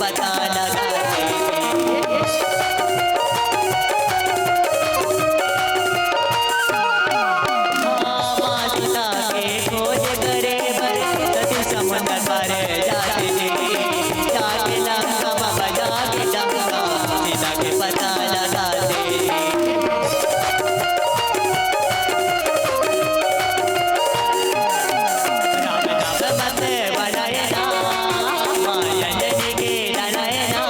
पता लगाते माँ सीता के खोज करे बर सती समुद्र पर जाते थे जाके लंका बाबा जाके लंका सीता के पता लगाते राम नाम मत बनाए ना माया जन के डराए ना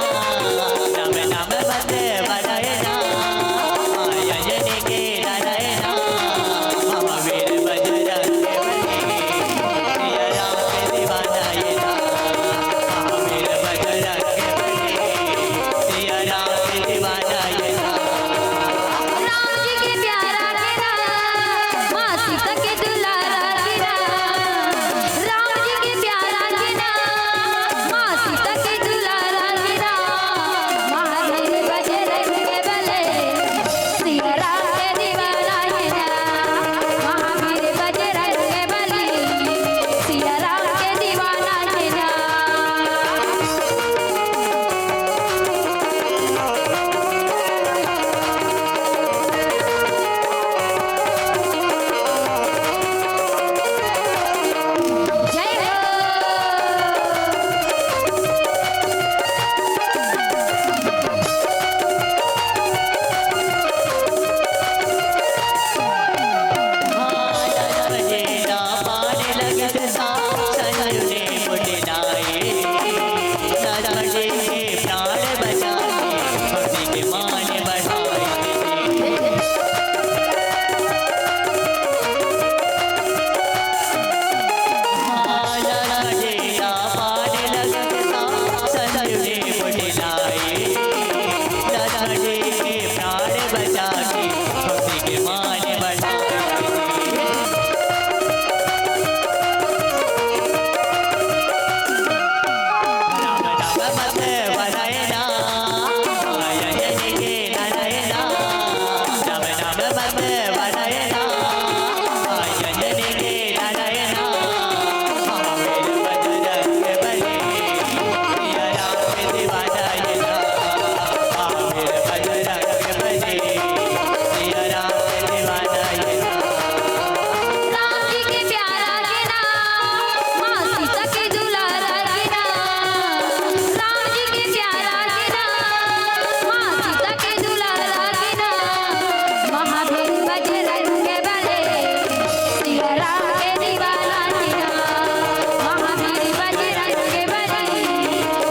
राम नाम मत बनाए ना माया जन के डराए ना महावीर बजरंग बली सिया राम के दीवाना ये ना महावीर बजरंग बली सिया राम के दीवाना ये ना राम जी के प्यारा गिरा माँ सीता के दुलारा गिरा राम जी के प्यारा गिरा माँ सीता के दुलारा गिरा महावीर बजरंग बली सिया राम के दीवाना गिरा महावीर बजरंग बली सिया राम के दीवाना गिरा जय बजेरा पाने लगे सा संजुने मुटलाए राजे के प्राण बचाए भक्ति के मान बढ़ाए बजेरा पाने लगे सा संजुने मुटलाए राजे के प्राण बचाए भक्ति के मान बढ़ाए राम नाम मत बनाए ना माया जन के डराए ना राम नाम मत बनाए ना माया जन के डराए ना महावीर बजरंग बली सिया राम के दीवाना ये ना महावीर बजरंग बली सिया राम के दीवाना ये ना राम जी के प्यारा गिरा माँ सीता के दुलारा गिरा राम जी के प्यारा गिरा माँ सीता के दुलारा गिरा महावीर बजरंग बली सिया राम के दीवाना गिरा महावीर बजरंग बली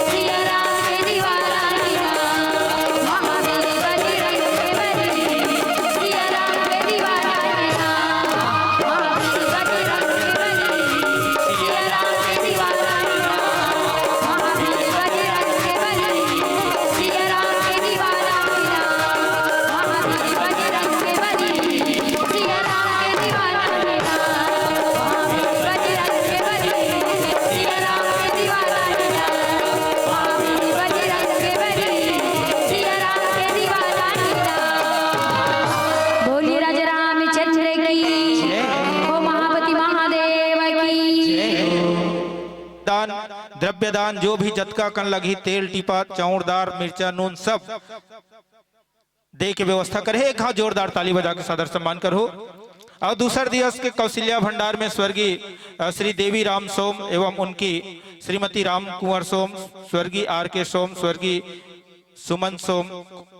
सिया राम के दीवाना गिरा महावीर बजरंग बली सिया राम के दीवाना गिरा महावीर बजरंग बली सिया राम के दीवाना गिरा महावीर बजरंग बली सिया राम के दीवाना गिरा महावीर बजरंग बली सिया राम के दीवाना गिरा महावीर बजरंग बली सिया राम के दीवाना गिरा महावीर बजरंग बली सिया राम के दीवाना गिरा बोलिए राजा रामचंद्र की ओ महापति महादेव की दान द्रव्य दान जो भी जतका कन लगी तेल टीपा चौड़दार मिर्चा नून सब दे के व्यवस्था करे। एक हाथ जोरदार ताली बजा के सादर सम्मान करो। और दूसर दिवस के कौशल्या भंडार में स्वर्गीय श्री देवी राम सोम एवं उनकी श्रीमती राम कुंवर सोम, स्वर्गीय आर के सोम, स्वर्गीय सुमन सोम,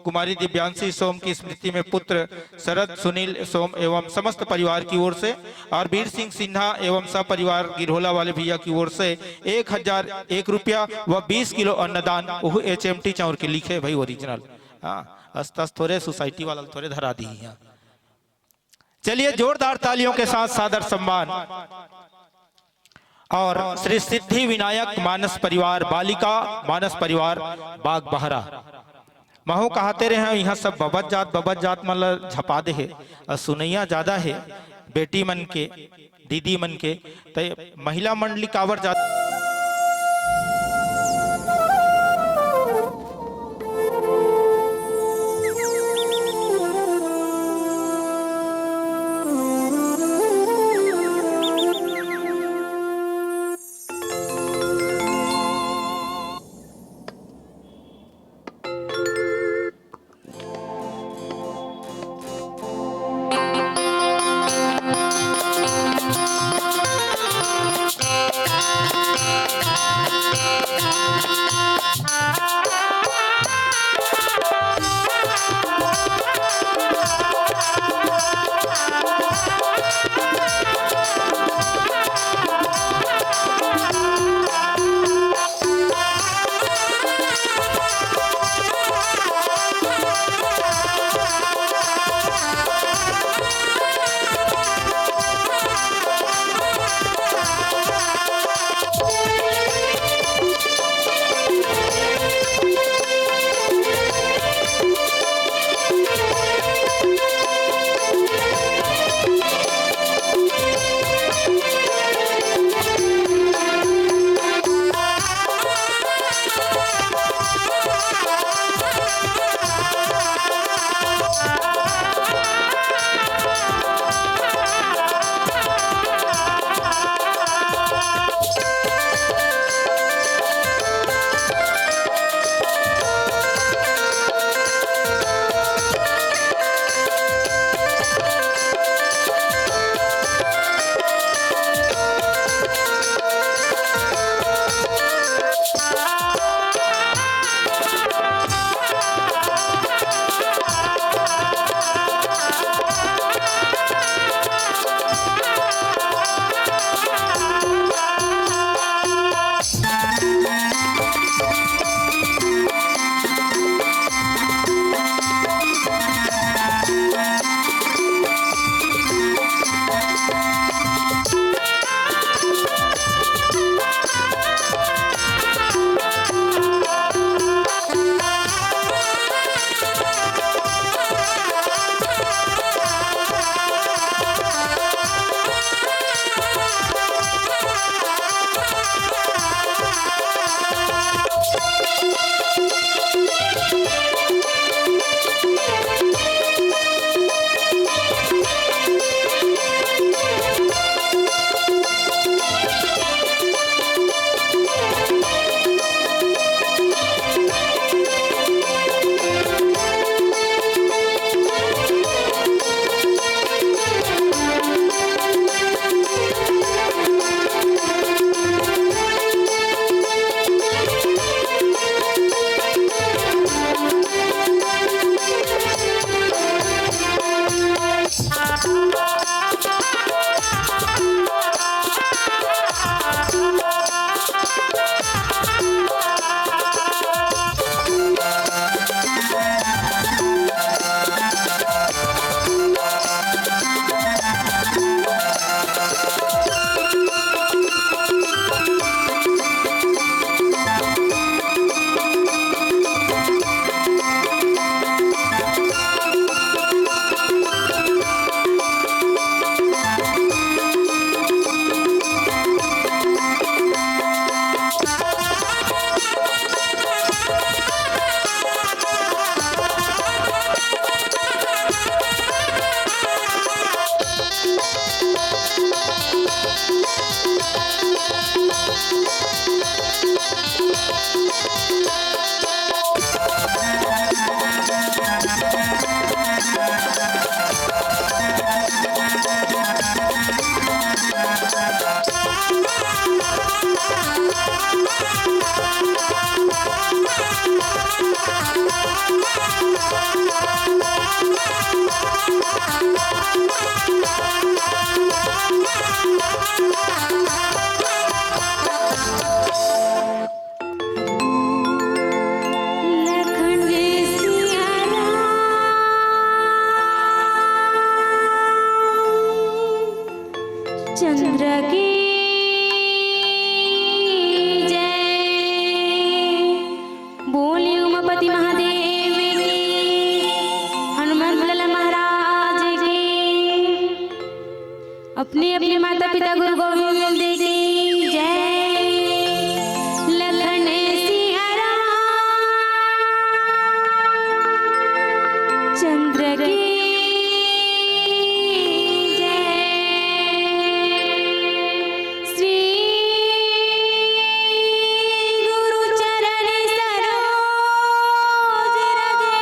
कुमारी दिव्यांशी सोम की स्मृति में पुत्र शरद सुनील सोम एवं समस्त परिवार की ओर से और वीर सिंह सिन्हा एवं सब परिवार गिरहोला वाले भैया की ओर से 1001 रुपया व 20 किलो अन्नदान वो HMT चौर के लिखे भाई ओरिजिनल। हाँ अस्तस थोड़े सोसाइटी वाला थोड़े धरा दी है। चलिए जोरदार तालियों के साथ सादर सम्मान और श्री सिद्धि विनायक मानस परिवार बालिका मानस परिवार बाग बहरा महू कहते रहे यहाँ सब बबत जात मतलब झपा दे है और सुनैया ज्यादा है बेटी मन के दीदी मन के तो महिला मंडली कावर जात उमापति महादेव की, हनुमान लाला महाराज की, अपने अपने माता पिता गुरु गोविंद की जय। लखन सिया राम चंद्र की जय। श्री गुरु चरण सरोज रजे,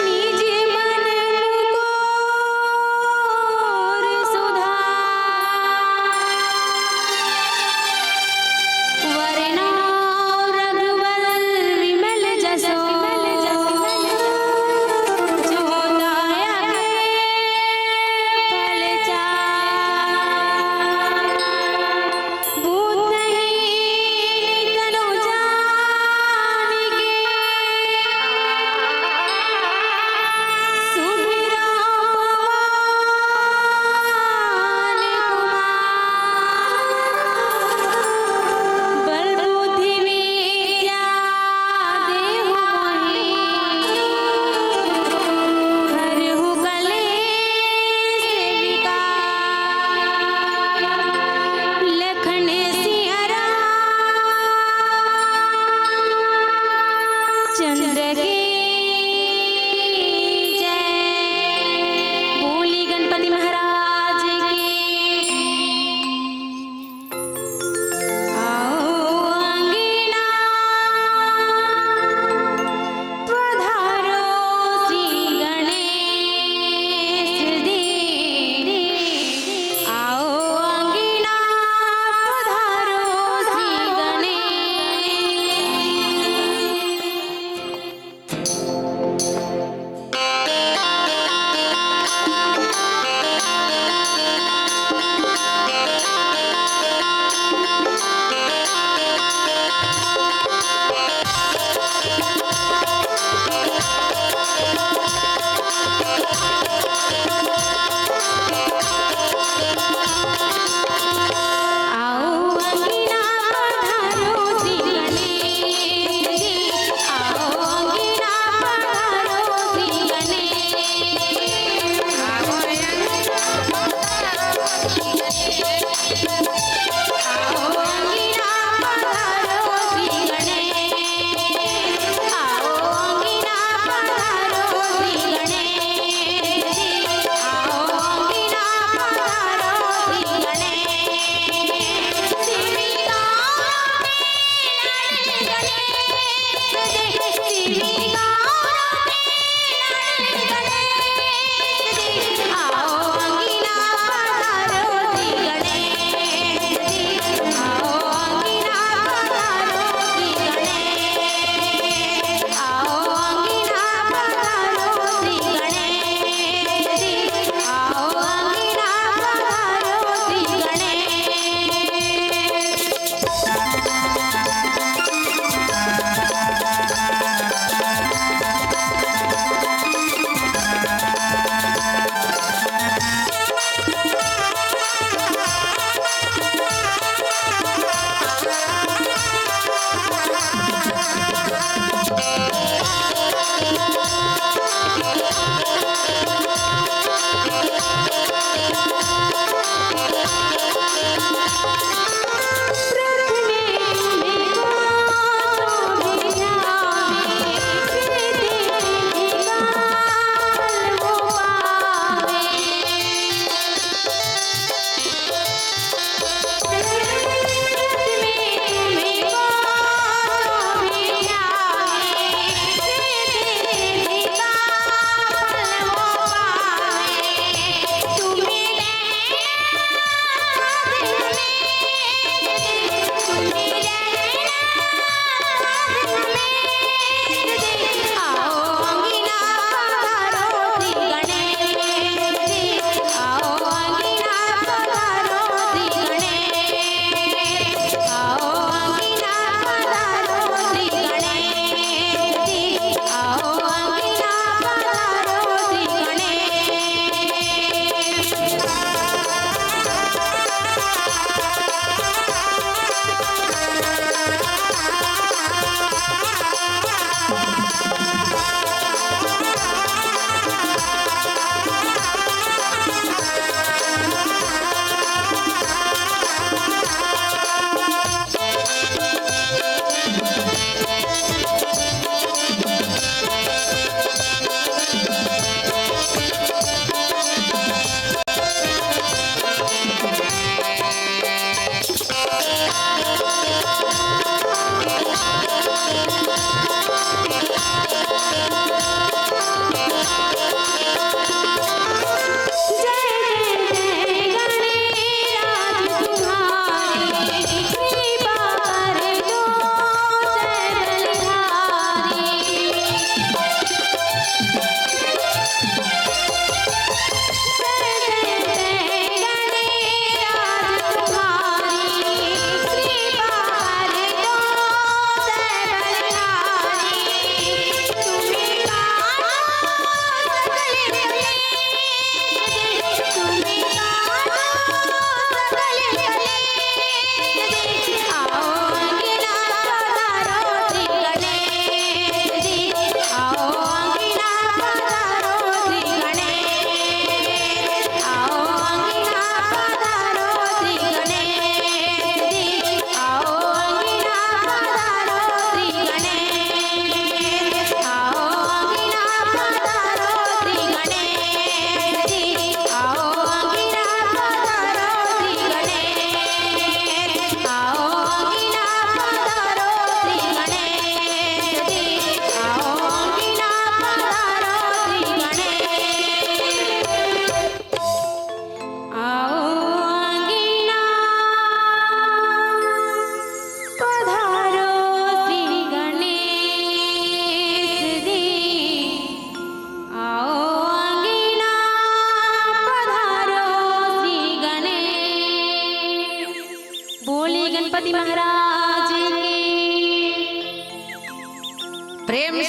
निज मन मुकुर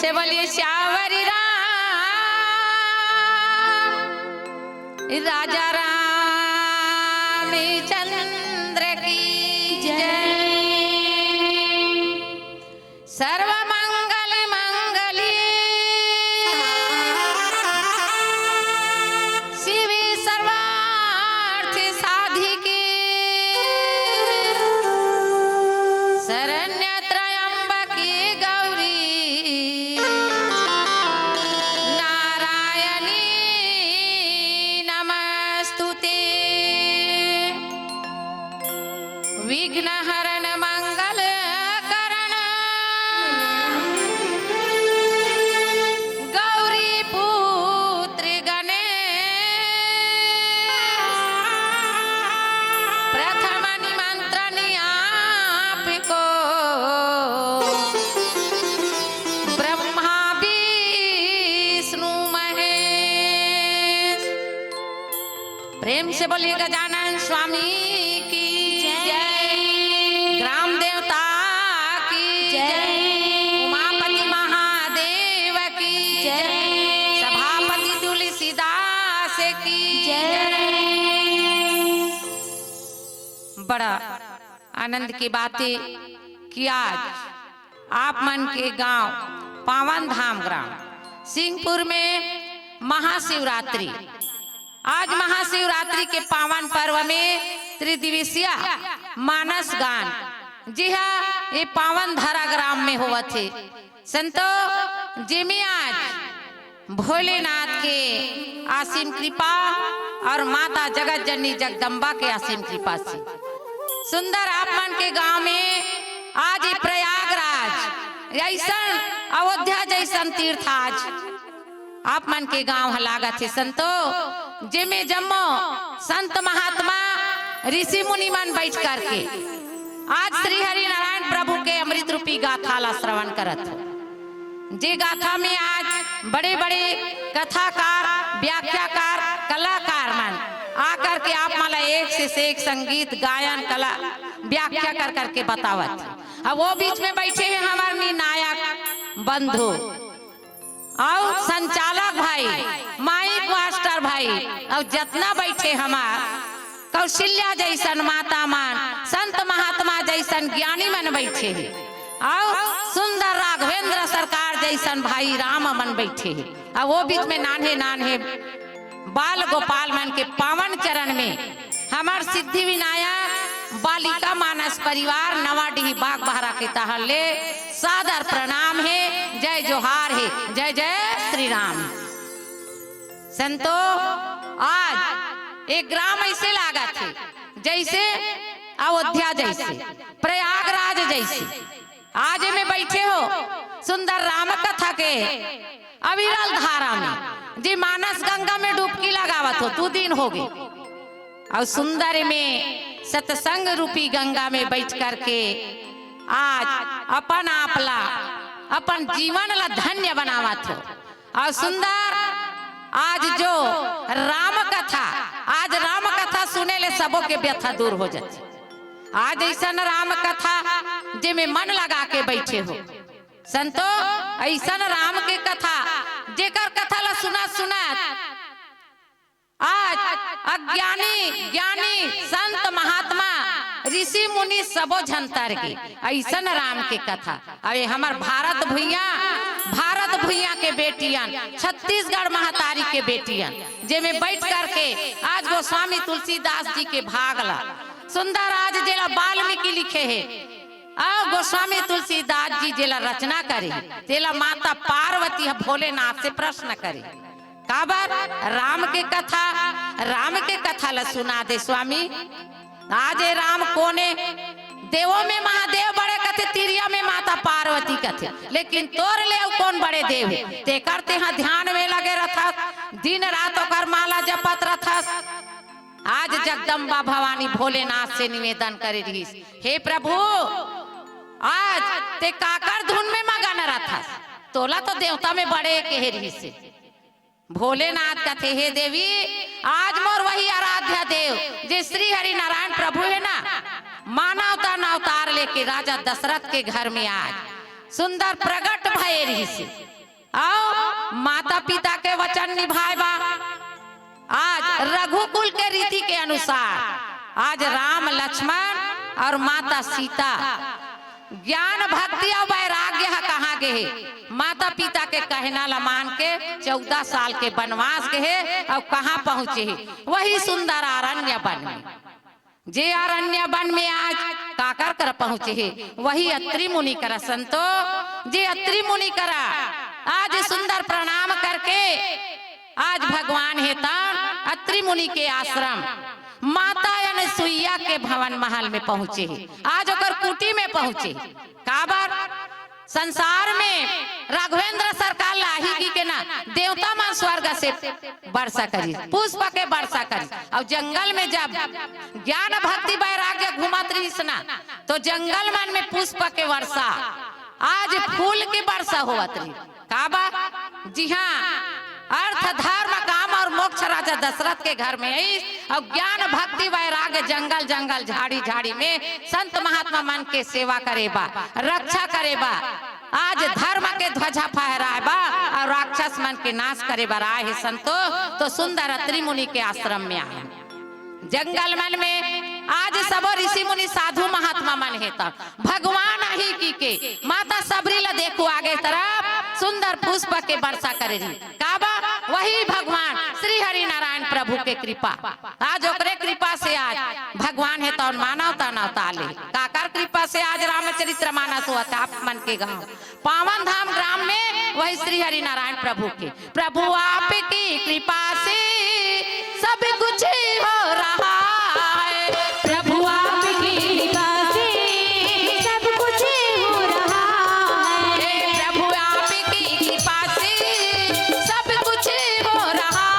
से बोलिए श्यावरी राम राजा रामचंद्र की जय। सर्व मंगल मंगली शिवे सर्वार्थ साधिके शरण्य त्र्यंबके गौरी नारायणी नमस्तुते। विघ्नहरण मंगल करण गौरी पुत्र गणेश प्रथम निमंत्रण आपको ब्रह्मा विष्णु महेश। प्रेम से बोलिए गजानन स्वामी की जय। ग्राम देवता की जय। उमापति महादेव की जय। सभापति तुलसीदास की जय। बड़ा आनंद की बातें कि आज आप मन के गांव पावन धाम ग्राम सिंहपुर में महाशिवरात्रि, आज महाशिवरात्रि के पावन पर्व में त्रिदिवसीय मानस गान जी हाँ ये पावन धारा ग्राम में हुआ थे। संतो जिमी आज भोलेनाथ के असीम कृपा और माता जगत जननी जगदम्बा के असीम कृपा से सुंदर आप मन के गांव में आज ये प्रयागराज ऐसन अयोध्या जैसन तीर्थ आज आप मन के गांव लागत है। संतो जिमे जम्मो संत महात्मा ऋषि मुनि मन बैठ करके आज श्री हरि नारायण प्रभु के अमृत रूपी गाथा ला श्रवण करत हो। जे गाथा में आज बड़े बड़े कथाकार व्याख्याकार कलाकार मन आकर के आप मला एक से एक संगीत गायन कला व्याख्या कर करके बतावत। अब वो बीच में बैठे हैं हमारे नायक बंधु और संचालक भाई माइक मास्टर भाई और जितना बैठे हमार कौशल्या जैसन माता मान संत महात्मा जैसन ज्ञानी मन बैठे हैं और सुंदर राघवेंद्र सरकार जैसन भाई राम मन बैठे हैं। और वो बीच में नान्हे नान्हे बाल गोपाल मन के पावन चरण में हमार सिद्धि विनायक बालिका मानस परिवार नवाडीह बाग बहरा के तहले सादर प्रणाम है। जय जोहार है। जय जय श्री राम। संतो आज एक ग्राम ऐसे लागा थे जैसे अयोध्या जैसे प्रयागराज जैसे आज में बैठे हो सुंदर राम कथा के अविरल धारा में जी मानस गंगा में डुबकी लगावत हो 2 दिन हो गए और सुंदर में सत्संग रूपी गंगा में बैठ करके आज अपन आपला अपन जीवन ला धन्य बनावत हो। और सुंदर आज जो राम कथा सुने ले सबों के व्यथा दूर हो जाती। आज ऐसा राम कथा जिमे मन लगा के बैठे हो संतो ऐसा राम के कथा जेकर कथा ला सुना आज अज्ञानी ज्ञानी संत महात्मा ऋषि मुनि सबो झंतर के ऐसा राम के कथा। अरे हमार भारत भुइया के बेटियन छत्तीसगढ़ महतारी के बेटियन जेमे बैठ करके आज गोस्वामी तुलसीदास जी के भागला सुंदर आज जेला वाल्मीकि लिखे है और गोस्वामी तुलसीदास जी जेला रचना करे तेला माता पार्वती भोलेनाथ से प्रश्न करे काबर राम के कथा ला सुना दे स्वामी। आज राम कोने देवों में महादेव बड़े कथे तिरिया में माता पार्वती कथे लेकिन तोर ले कौन बड़े देव है ते करते हैं ध्यान में लगे रहता दिन रात ओकर माला जपत रहता। आज जगदम्बा भवानी भोलेनाथ से निवेदन करे रही हे प्रभु आज ते काकर धुन में मगन रहता तोला तो देवता में बड़े के रही से भोलेनाथ कथे हे देवी आज मोर वही आराध्य देव जे श्री हरि नारायण प्रभु है ना मानवता अवतार लेके राजा दशरथ के घर में आज सुंदर प्रगट भय रही से आओ माता पिता के वचन निभाएबा। आज रघुकुल के रीति के अनुसार आज राम लक्ष्मण और माता सीता ज्ञान भक्ति और वैराग्य कहाँ गए? माता पिता के कहना ला मान के 14 साल के वनवास गए और कहाँ पहुँचे? वही सुंदर अरण्य वन में। जे अरण्य वन में आज काकर कर पहुँचे वही अत्रि मुनि करा। संतो जे अत्रि मुनि करा आज सुंदर प्रणाम करके आज भगवान हेतन अत्रि मुनि के आश्रम माता अनसुईया के भवन महल में पहुँचे। आज ओकर कुटी में पहुँचे। काबर संसार में राघवेंद्र सरकार लाही की के ना देवता मन स्वर्ग से वर्षा करी, पुष्प के वर्षा करी। और जंगल में जब ज्ञान भक्ति वैराग्य घुमत रही ना तो जंगल मन में पुष्प के वर्षा आज फूल की वर्षा होवत रही। काबा जी हाँ, अर्थ धर्म काम और मोक्ष राजा दशरथ के घर में आई और ज्ञान भक्ति वैराग्य जंगल जंगल झाड़ी झाड़ी में संत महात्मा मन के सेवा करेबा, रक्षा करेबा, आज धर्म के ध्वजा फहराएबा और राक्षस मन के नाश करेबा राय है संतो। तो सुंदर अत्रि मुनि के आश्रम में आए जंगल मन में। आज सब ऋषि मुनि साधु महात्मा मन है तब भगवान ही की के माता सबरी ला देखो आगे तरफ सुंदर पुष्प के वर्षा करे रही। काबा वही भगवान श्री हरि नारायण प्रभु के कृपा। आज ओकरे कृपा से आज भगवान है तो मानवता नवताले काकर कृपा से आज रामचरित्र मानस हुआ था आप मन के गांव पावन धाम ग्राम में। वही श्री हरि नारायण प्रभु के प्रभु आपकी कृपा से सब कुछ हो रहा है। प्रभु आपकी कृपा से सब कुछ हो रहा है। प्रभु आपकी कृपा से सब कुछ हो रहा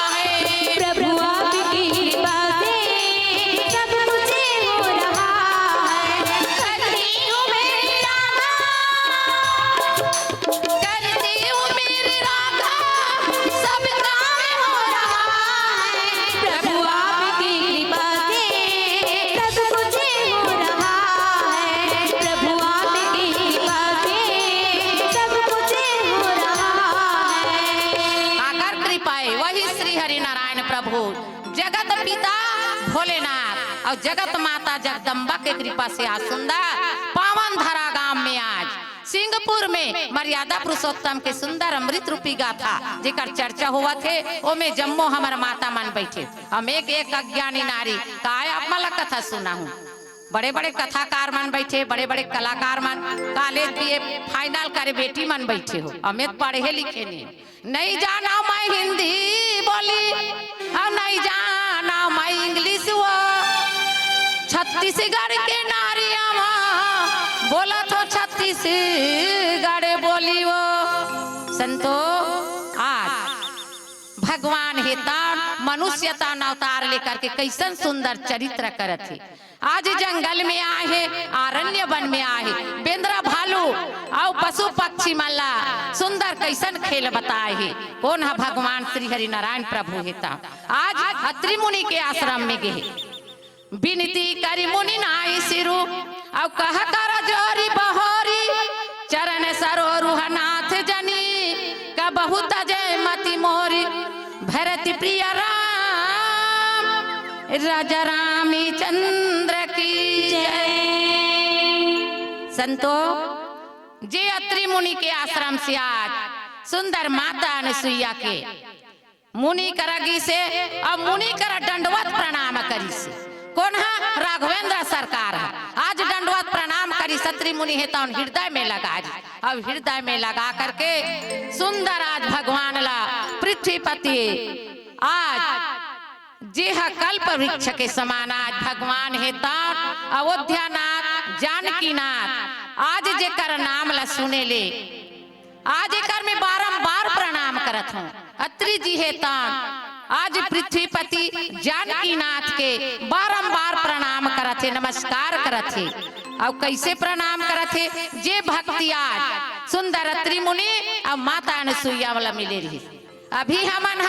है। प्रभु आपकी कृपा से सब कुछ हो रहा है। करती हूँ मेरी राधा, करती हूँ मेरी राधा, सब काम हो रहा है। प्रभु आपकी कृपा से सब कुछ हो रहा है। प्रभु आपकी कृपा से सब कुछ हो रहा है। आकर कृपाए वही श्री हरि नारायण प्रभु जगत पिता भोलेनाथ और जगत माता जगदम्बा के कृपा से आज सुंदर पावन धरा गांव में आज सिंहपुर में मर्यादा पुरुषोत्तम के सुंदर अमृत रूपी गाथा जेकर चर्चा हुआ थे ओ में जम्मो हमार माता मन बैठे। हम एक एक अज्ञानी नारी का आप मला कथा सुना हूँ। बड़े बड़े कथाकार मन बैठे, बड़े बड़े कलाकार मन, कॉलेज बीए फाइनल करे बेटी मन बैठे हो। अमित पढ़े लिखे नहीं जाना मैं हिंदी बोली और नहीं जाना मैं इंग्लिश वो छत्तीसगढ़ के नारिया बोला तो छत्तीसगढ़ बोली वो। संतो आज भगवान हेतन मनुष्यता अवतार लेकर के कैसन सुंदर चरित्र करत है। आज जंगल में आए है, अरण्य वन में आए है, बेंद्रा भालू और पशु पक्षी मल्ला सुंदर कैसन खेल बताए है। कौन है? भगवान श्री हरि नारायण प्रभु हेता आज अत्रि मुनि के आश्रम में गए। विनती करी मुनि नाई सिरु और कह कर जोरी बहोरी चरण सरोरुह नाथ जनी का बहुत जय मति मोरी भरत प्रिय राम राजा रामी चंद्र की जय। संतो जे अत्रि मुनि के आश्रम से आज सुंदर माता अनसुईया के मुनि करगी से और मुनि कर दंडवत प्रणाम करी से। कौन है? राघवेंद्र सरकार है। आज दंडवत प्रणाम करी सत्री मुनि है तो हृदय में लगा अब हृदय में लगा करके सुंदर आज भगवान ला पृथ्वीपति आज जेह कल्प वृक्ष के समान आज भगवान है अयोध्यानाथ जानकीनाथ आज जेकर नाम ला सुने ले आज एकर में बारंबार प्रणाम करत हूँ। अत्रि जी है आज पृथ्वीपति जानकीनाथ के बारंबार प्रणाम करत है, नमस्कार करत है। और कैसे प्रणाम करत है? जे भक्ति आज सुंदर अत्रि मुनि और माता अनसुईया वाला मिले रही। अभी हमन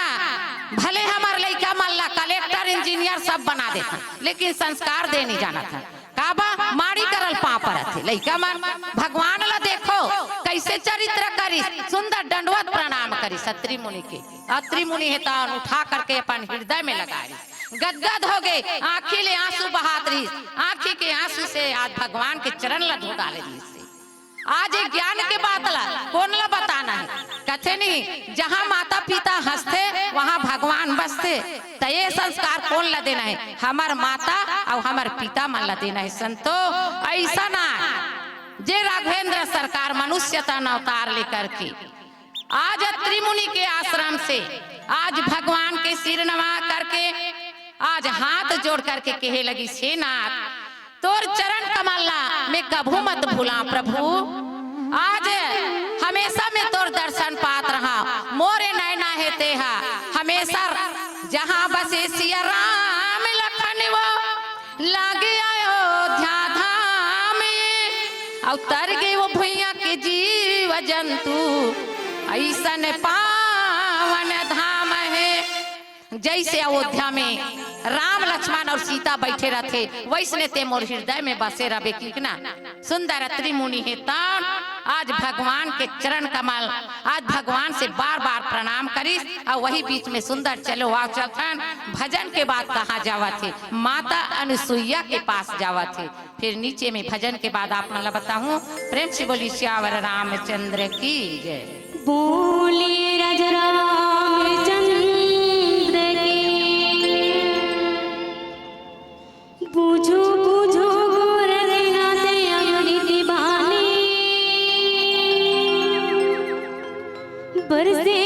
भले हमार लड़का मल्ला कलेक्टर इंजीनियर सब बना देता लेकिन संस्कार दे नहीं जाना था। काबा माड़ी करल पापरत है लड़का मन। भगवान ला देखो कैसे कैसे चरित्र करी, सुंदर दंडवत प्रणाम करी सत्री मुनि के। अत्रि मुनि है तान उठा करके अपन हृदय में लगाई, गदगद हो गए, आंखी ले आंसू बहात रही, आंखी के आंसू से आज भगवान के चरण ला धो डाले रही। आज एक ज्ञान के बात ला कौन ला बताना है, कथे नहीं जहाँ माता पिता हंसते वहाँ भगवान बसते, तो ये संस्कार कौन ला देना है, हमार माता और हमार पिता मन ला देना है। संतो ऐसा ना जे राघवेंद्र सरकार मनुष्य तन अवतार लेकर के आज अत्रि मुनि के आश्रम से आज भगवान के सिर नवा करके आज हाथ जोड़ करके कहे लगी, सेनाथ तोर चरण कमलना मैं कभू मत भूला प्रभु, आज हमेशा में तोर दर्शन पात रहा, मोरे नैना है तेहा हमेशा, जहाँ बसे सिया राम लखन वो लागे अयोध्या धाम, उतर गए वो भुइया के जीव जंतु, ऐसन पावन धाम है। जैसे अयोध्या में राम लक्ष्मण और सीता बैठे रहते वैसने ते मोर हृदय में बसे रहे की ना। सुंदर अत्रि मुनि है तान आज भगवान के चरण कमल, आज भगवान से बार बार प्रणाम करिस, और वही बीच में सुंदर चलो आ चौथन भजन के बाद कहाँ जावा थे, माता अनुसुईया के पास जावा थे। फिर नीचे में भजन के बाद आप मला बताऊं, प्रेम से बोली श्यावर रामचंद्र की जय। बोले राजा रामचंद्र पूछो पूछो गोरखनाथ अमृत बानी, बरसे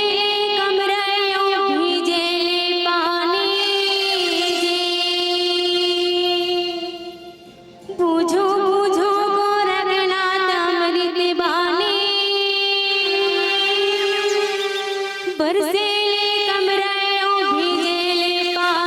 कमरायों भीजे पानी, पूछो पूछो गोरखनाथ अमृत बानी, बरसे कमरायों भीजे पानी।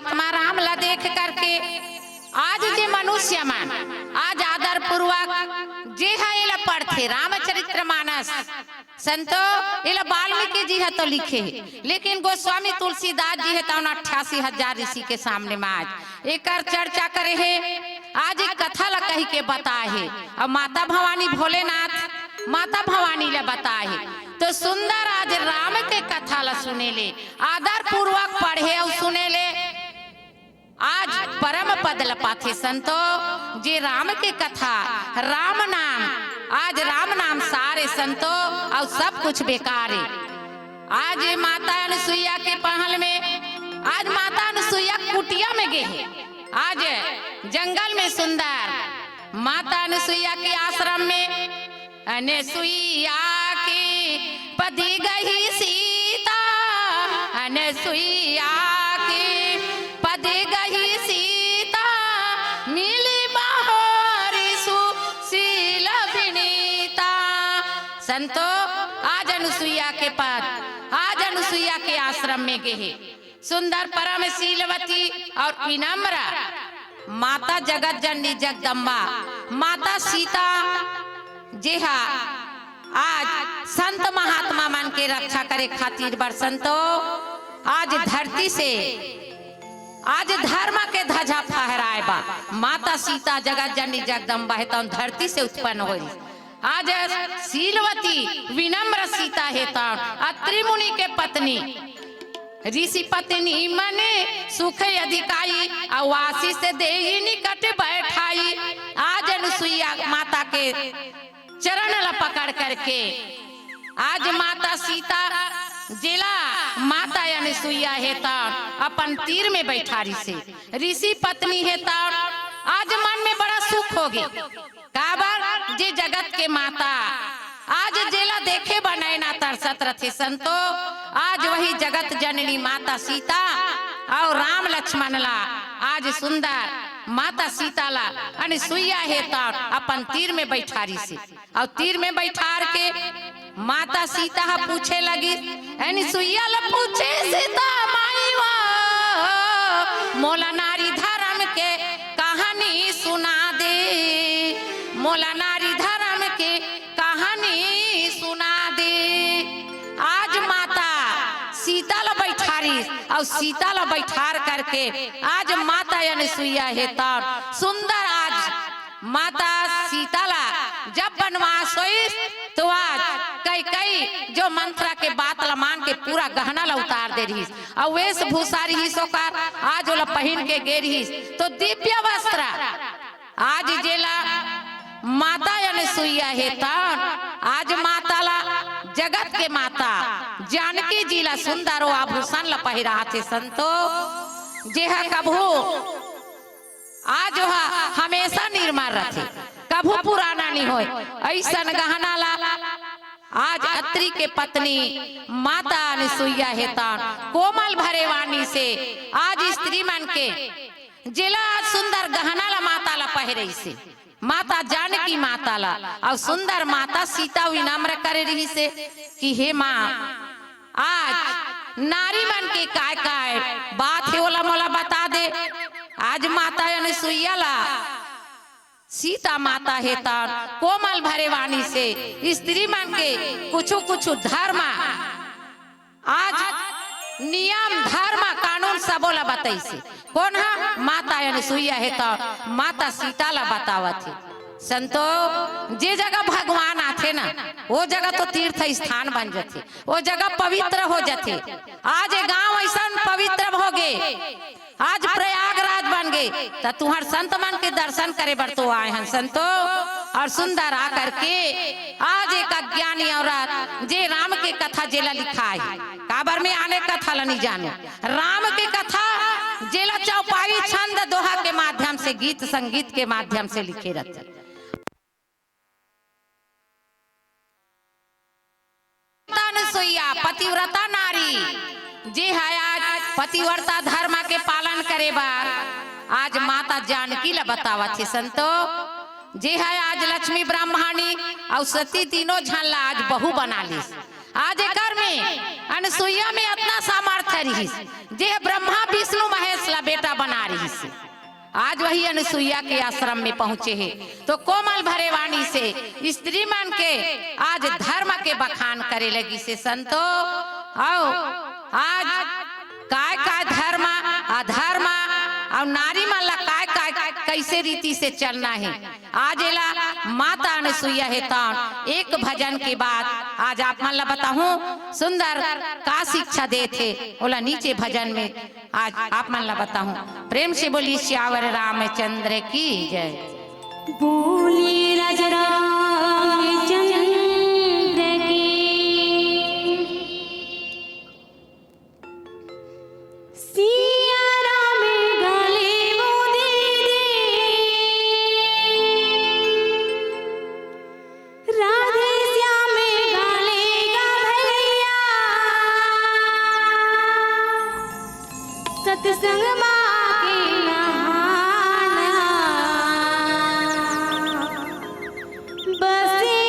महात्मा राम ला देख करके आज जे मनुष्य मन आज आदर पूर्वक जे है इला पढ़ते रामचरित्र मानस संतो इला वाल्मीकि जी है तो लिखे है, लेकिन गोस्वामी तुलसीदास जी है तो 88,000 ऋषि के सामने में आज एक चर्चा करे है। आज एक कथा ला कही के बताए है और माता भवानी भोलेनाथ माता भवानी ले बताए है। तो सुंदर आज राम के कथा ला सुने ले आदर पूर्वक पढ़े और सुने ले आज परम पद लपाथे संतो जे राम के कथा राम नाम आज राम नाम सारे संतो और सब कुछ बेकार है। आज माता अनुसुईया के पहल में आज माता अनुसुईया कुटिया में गए है। आज जंगल में सुंदर माता अनुसुईया के आश्रम में अनुसुईया की पदी गई सीता अनुसुईया की पदी गई सीता मिली बहोरी सुशील विनीता। संतो आज अनुसुईया के पास आज अनुसुईया के आश्रम में गए सुंदर परम शीलवती और विनम्र माता जगत जननी जगदम्बा माता सीता जी हाँ आज संत महात्मा मन के रक्षा करे खातिर बरसंतो आज धरती से आज धर्म के ध्वजा फहराए बा माता सीता जगत जननी जगदम्बा है तो धरती से उत्पन्न हुई। आज शीलवती विनम्र सीता है तो अत्रि मुनि के पत्नी ऋषि पत्नी मने सुख अधिकाई अवासी से देही निकट बैठाई। आज अनुसुईया माता के चरण ला पकड़ करके आज माता सीता जिला माता अनुसुईया है तो अपन तीर में बैठारी से ऋषि पत्नी है तो आज मन में बड़ा सुख हो गए काबर जे जगत के माता आज जेला देखे बनाए ना तरसत रथे संतो आज वही जगत जननी माता सीता और राम लक्ष्मण ला आज सुंदर माता सीता ला अनुसुईया है तो अपन तीर में बैठारी से और तीर में बैठार के माता सीता पूछे लगी अनुसुईया ला पूछे सीता माई वो मोला नारी धर्म के कहानी सुना दे मोला नारी धर्म के कहानी सुना दे। आज माता सीता ला बैठारी और सीता ला बैठार करके आज माता अनुसुईया है तो सुंदर आज माता सीता ला जब वनवास हुई तो आज कई कई जो मंत्रा के बात ला मान के पूरा गहना ला उतार दे रही और वेशभूषा रही सोकार आज ओला पहन के गे रही तो दिव्य वस्त्र आज जेला माता अनुसुईया है तो आज माता ला जगत के माता जानकी जी ला सुंदर आभूषण ला पहिरा थे संतो जे कभू आज हमेशा निर्मल रहे कभू पुराना नहीं हो ऐसा गहना ला आज अत्रि के पत्नी माता अनुसुईया है तो कोमल भरे वाणी से आज स्त्री मन के जिला सुंदर गहना ला माता ला पहिरे से माता जानकी माता ला और सुंदर माता सीता विनम्र करे रही से कि हे माँ आज नारी मन के काय काय बात है ओला मोला बता दे। आज माता अनुसुईया ला सीता माता है तार कोमल भरे वाणी से स्त्री मन के कुछ कुछ धर्म आज नियम धर्म कानून सबोला बताई से कौन है माता अनुसुईया है तो माता सीता ला बतावत है। संतो जे जगह भगवान आते ना वो जगह तो तीर्थ स्थान बन जाते वो जगह पवित्र हो जाते। आज गांव ऐसा पवित्र हो गए आज प्रयागराज बन गए तो तुम्हार संत मन के दर्शन करे बर तो आए हैं संतो और सुंदर आकर के आज एक अज्ञानी औरत जे राम के कथा जेला लिखा है काबर में आने कथा ला नहीं जानो राम के कथा जेला चौपाई छंद दोहा के माध्यम से गीत संगीत के माध्यम से लिखे रहते। अनुसुईया पतिव्रता नारी जे है आज पतिव्रता धर्म के पालन करे बार आज माता जानकी ला बतावत है संतो जे है आज लक्ष्मी ब्राह्मणी और सती तीनों झन ला आज बहू बना ली आज एकर में अनसुईया में इतना सामर्थ्य रही जे ब्रह्मा विष्णु महेश ला बेटा बना रही से। आज वही अनुसुईया के आश्रम में पहुंचे हैं तो कोमल भरे वाणी से स्त्री मन के आज धर्म के बखान करे लगी से संतो आओ आज काय काय धर्म अधर्म और नारी मन ला काय काय कैसे रीति से चलना है। आज एला माता अनुसुईया है तो एक भजन के बाद आज आप मन ला बताऊं सुंदर का शिक्षा दे थे बोला नीचे भजन में आज आप मन ला बताऊं। प्रेम से बोली श्यावर रामचंद्र की जय। बोले राजा रामचंद्र की सिया राम गले वो दे राधे श्याम गले गा भैया सत्संग माँ के नहाना बसे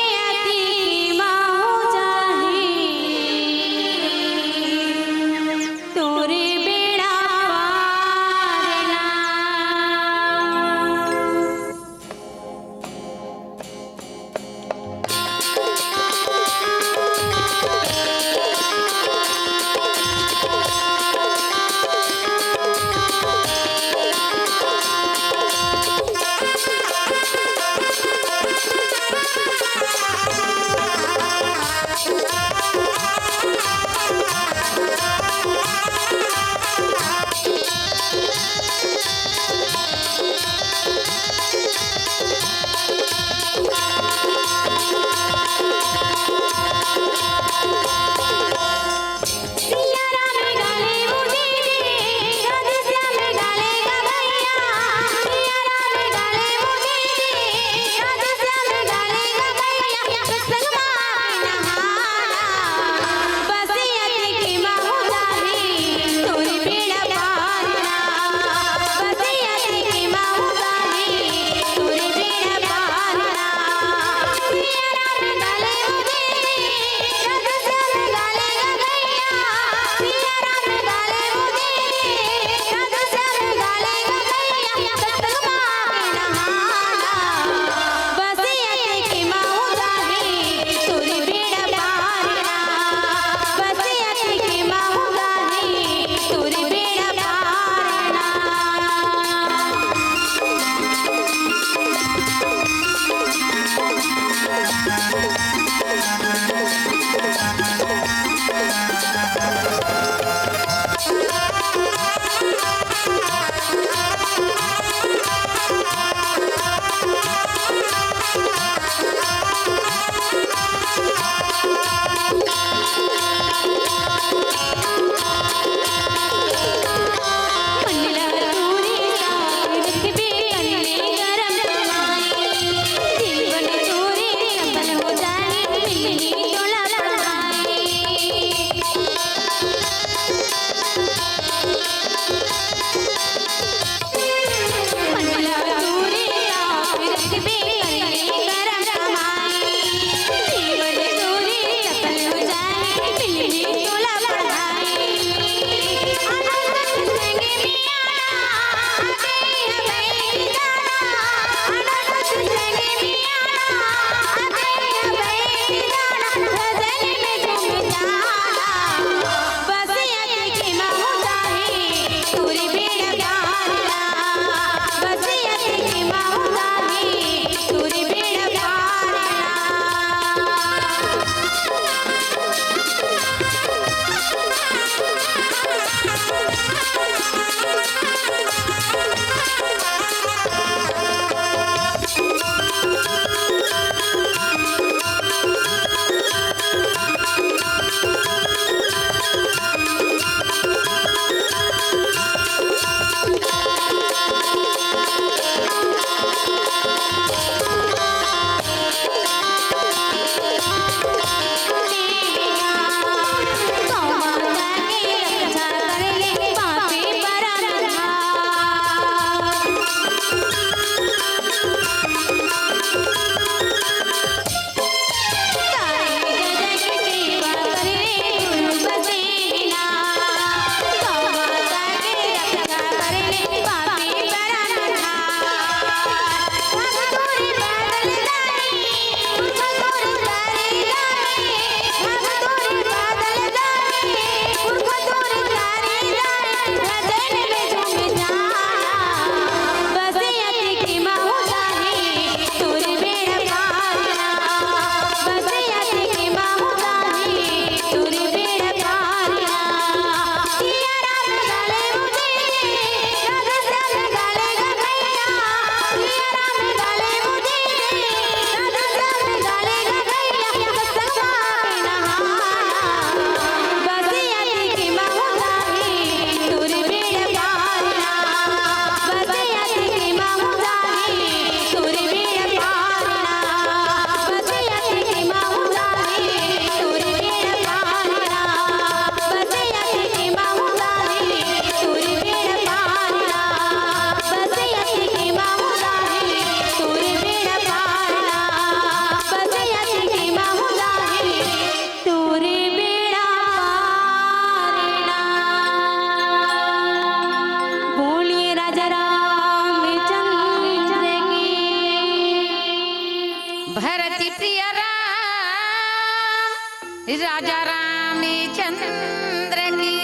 राजा रामचंद्र की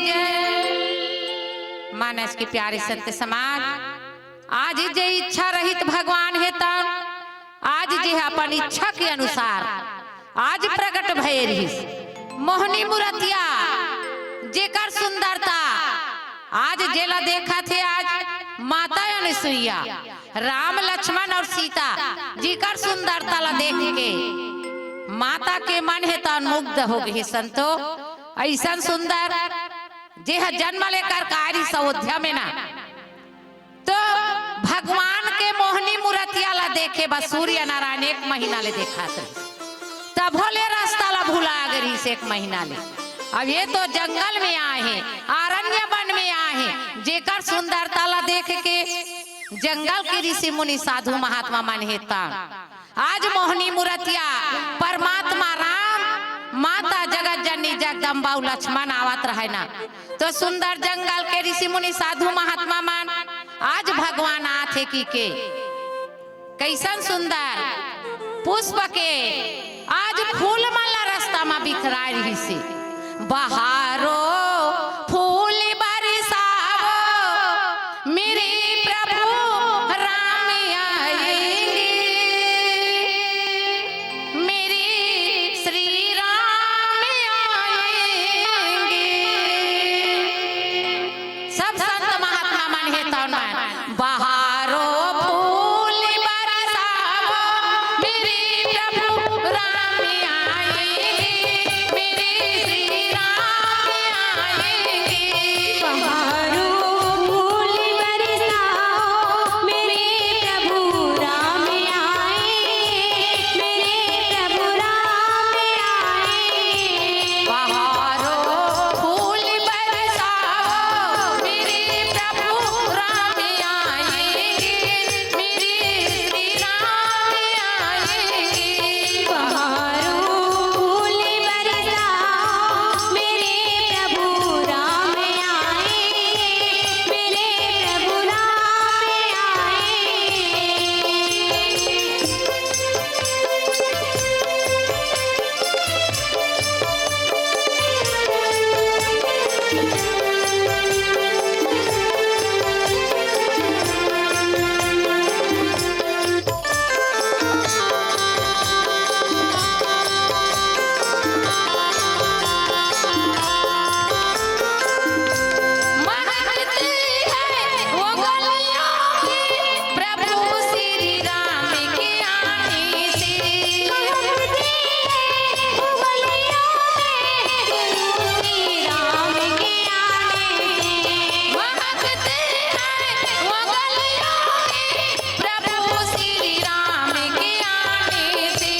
जय। मानस के प्यारे संत समाज, आज जे इच्छा रहित भगवान है तन आज जे अपन इच्छा के अनुसार आज प्रकट भय रही मोहनी मूर्तिया जेकर सुंदरता आज जेला देखा थे आज माता अनुसुईया राम लक्ष्मण और सीता जेकर सुंदरता ला देख के माता के मन है तो मुग्ध हो गई संतो। ऐसा सुंदर जे जन्म लेकर कारी अयोध्या में ना तो भगवान के मोहनी मूर्तिया ला देखे बस सूर्य नारायण 1 महीना ले देखा थे तब भोले रास्ता ला भूला गई से 1 महीना ले। अब ये तो जंगल में आए हैं, अरण्य वन में आए हैं, जेकर सुंदरता ला देख के जंगल के ऋषि मुनि साधु महात्मा मन हेता आज मोहनी मूर्तिया परमात्मा राम माता जगत जननी जगदम्बा लक्ष्मण आवत रहे ना तो सुंदर जंगल के ऋषि मुनि साधु महात्मा मन आज भगवान आथे की के कैसन सुंदर पुष्प के आज फूल माला रास्ता में बिखरा रही से बहारो फूल बरसावो मेरे प्रभु राम आएंगे मेरे श्री राम आएंगे। सब संत महात्मा मन है तो बहारो फूल बरसावो मेरे प्रभु राम आएंगे मेरे श्री राम आएंगे। बहारो फूल बरसाओ मेरे प्रभु राम आएंगे मेरे प्रभु राम आएंगे। बहारो फूल बरसाओ मेरे प्रभु राम आएंगे मेरे श्री राम आएंगे। बहारो फूल बरसाओ मेरे प्रभु राम आएंगे मेरे प्रभु राम महकती है वो गलियों की प्रभु श्री राम के आने से। महकती है वो गलियों में श्री राम के आने से। महकती है वो गलियों की प्रभु श्री राम के आने से।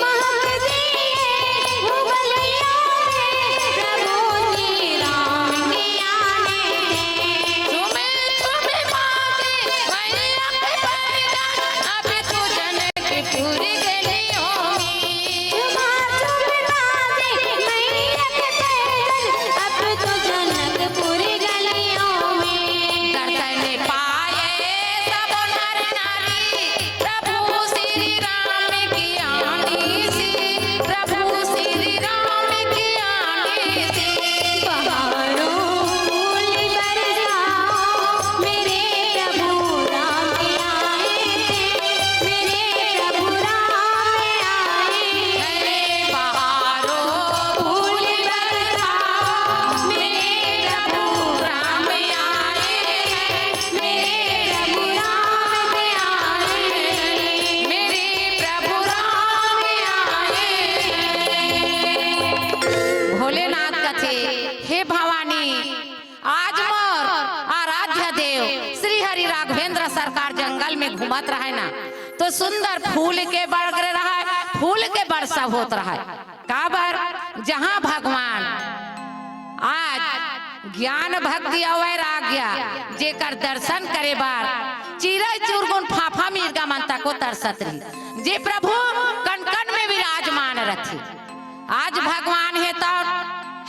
महकती है वो गलियों में प्रभु श्री राम के आने से। झूमे झूमे बाजे मैया के पैरा अब तो जनक पूरी गलियों में। झुमा झुम बाजे मैया के पैर अब तो जनकपुर गलियों में। दर्शन पाए सब नर नारी प्रभु श्री राम की आने से प्रभु श्री राम की आने से। बहारो फूल बरसाओ मेरे प्रभु राम आएंगे मेरे प्रभु राम आएंगे। बहारो फूल बरसाओ मेरे प्रभु राम आएंगे मेरे प्रभु राम आएंगे मेरे प्रभु राम आएंगे। भोलेनाथ कथे हे भवानी आज मोर आराध्य देव श्री हरि राघवेंद्र सरकार जंगल में घूमत रहे ना तो सुंदर फूल के बढ़ रहा है फूल के वर्षा होत रहा है काबर जहाँ भगवान आज ज्ञान भक्ति और वैराग्य जेकर दर्शन करे बार चिरै चुरगुन फाफा मिर्गा मनता को तरसत रही जे प्रभु कण कण में विराजमान रथे। आज भगवान है तो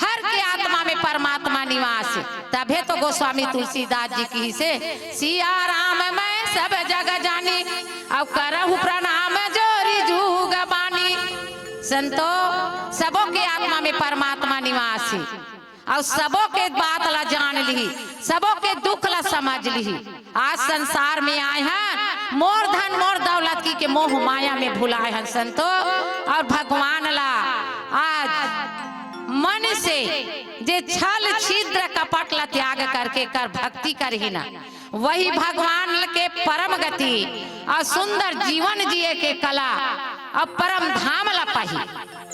हर के आत्मा में परमात्मा निवास है। तबे तो गोस्वामी तुलसीदास जी की से सिया राम मैं सब जग जानी अब करहु प्रणाम जोरी जुग बानी। संतो सबों के आत्मा में परमात्मा निवासी और सबों के बात ला जान ली, सबों के दुख ला समझ ली। आज संसार में आए हैं मोर धन मोर दौलत की के मोह माया में भुलाए हैं संतो, और भगवान ला आज मन से जे छल छिद्र कपट ला त्याग करके कर भक्ति कर ही ना, वही भगवान के परम गति और सुंदर जीवन जिए के कला और परम धाम ला पाही।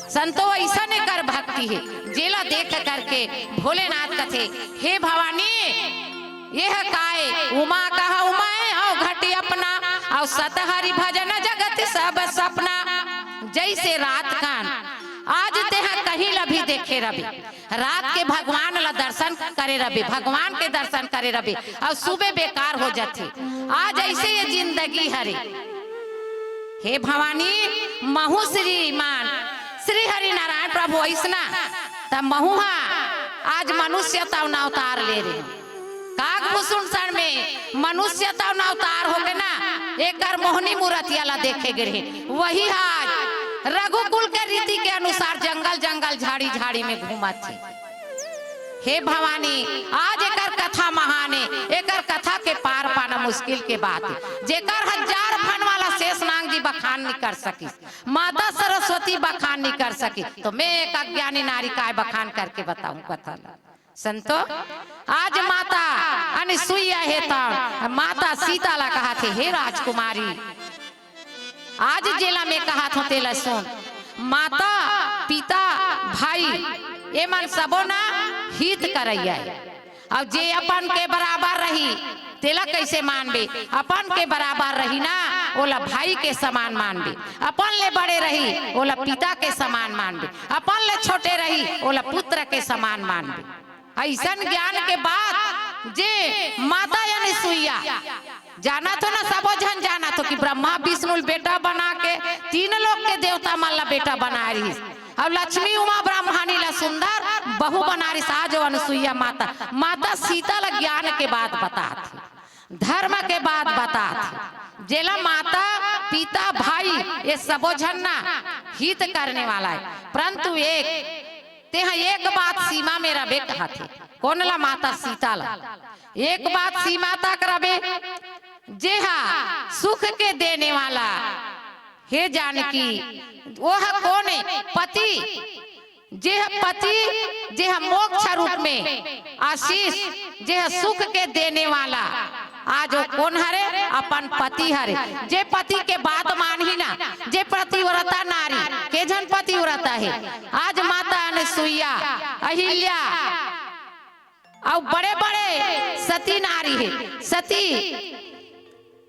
संतो ऐसा ने कर भक्ति है जेला देख करके भोलेनाथ कथे, हे भवानी यह काय उमा कहा उमाए और घटी अपना और सतहरि भजन जगत सब सपना। जैसे रात कान आज तेहा कहीं लभी देखे रवि, रात के भगवान ला दर्शन करे रवि, भगवान के दर्शन करे रवि और सुबह बेकार हो जाते। आज ऐसे ये जिंदगी हरे, हे भवानी महु श्रीमान श्री हरि नारायण प्रभु ऐसना तब महुआ आज मनुष्यता अवतार ले रहे कागभूषण सर में मनुष्यता अवतार हो गए ना, एक मोहनी मूर्तिया ला देखे गए। वही आज रघुकुल के रीति के अनुसार जंगल जंगल झाड़ी झाड़ी में घूमा थी। हे भवानी आज एकर कथा महाने, एकर कथा के पार पाना मुश्किल के बात है। जेकर हजार फन वाला शेषनाग जी बखान नहीं कर सकी, माता सरस्वती बखान नहीं कर सकी, तो मैं एक अज्ञानी नारी का बखान करके बताऊं कथा। संतो आज माता अनसुईया है तो माता सीता ला कहा थे, हे राजकुमारी आज जेला में कहा था तेला सुन, माता पिता भाई ये मन सबो ना हित करैया और जे अपन के बराबर रही तेला कैसे मानबे, अपन के बराबर रही ना ओला भाई के समान मानबे, अपन ले बड़े रही ओला पिता के समान मानबे, अपन ले छोटे रही ओला पुत्र के समान मानबे। ऐसन ज्ञान के बाद जे माता यानी सुइया जाना तो ना सबो जन जाना तो कि ब्रह्मा विष्णु बेटा बना के तीन लोग के देवता मल्ला बेटा बना रही, अब लक्ष्मी उमा ब्रह्मणी ला सुंदर बहु बना रही। आज अनुसुईया माता माता सीता ला ज्ञान के बात बता थी, धर्म के बात बता थी, जेला माता पिता भाई ये सबो जन ना हित करने वाला है, परंतु तेहा एक बात सीमा में रबे कहा थे, कौन ला माता सीता ला एक बात सीमा तक रबे, जेहा सुख के देने वाला हे जानकी वह कौन है पति, जेह पति जेह मोक्ष रूप में आशीष जेह सुख के देने वाला आज वो कौन हरे, अपन पति हरे। जे पति के बात मान ही ना, जे पतिव्रता नारी के जन पतिव्रता है। आज माता अनसुईया अहिल्या और बड़े बड़े सती नारी है, सती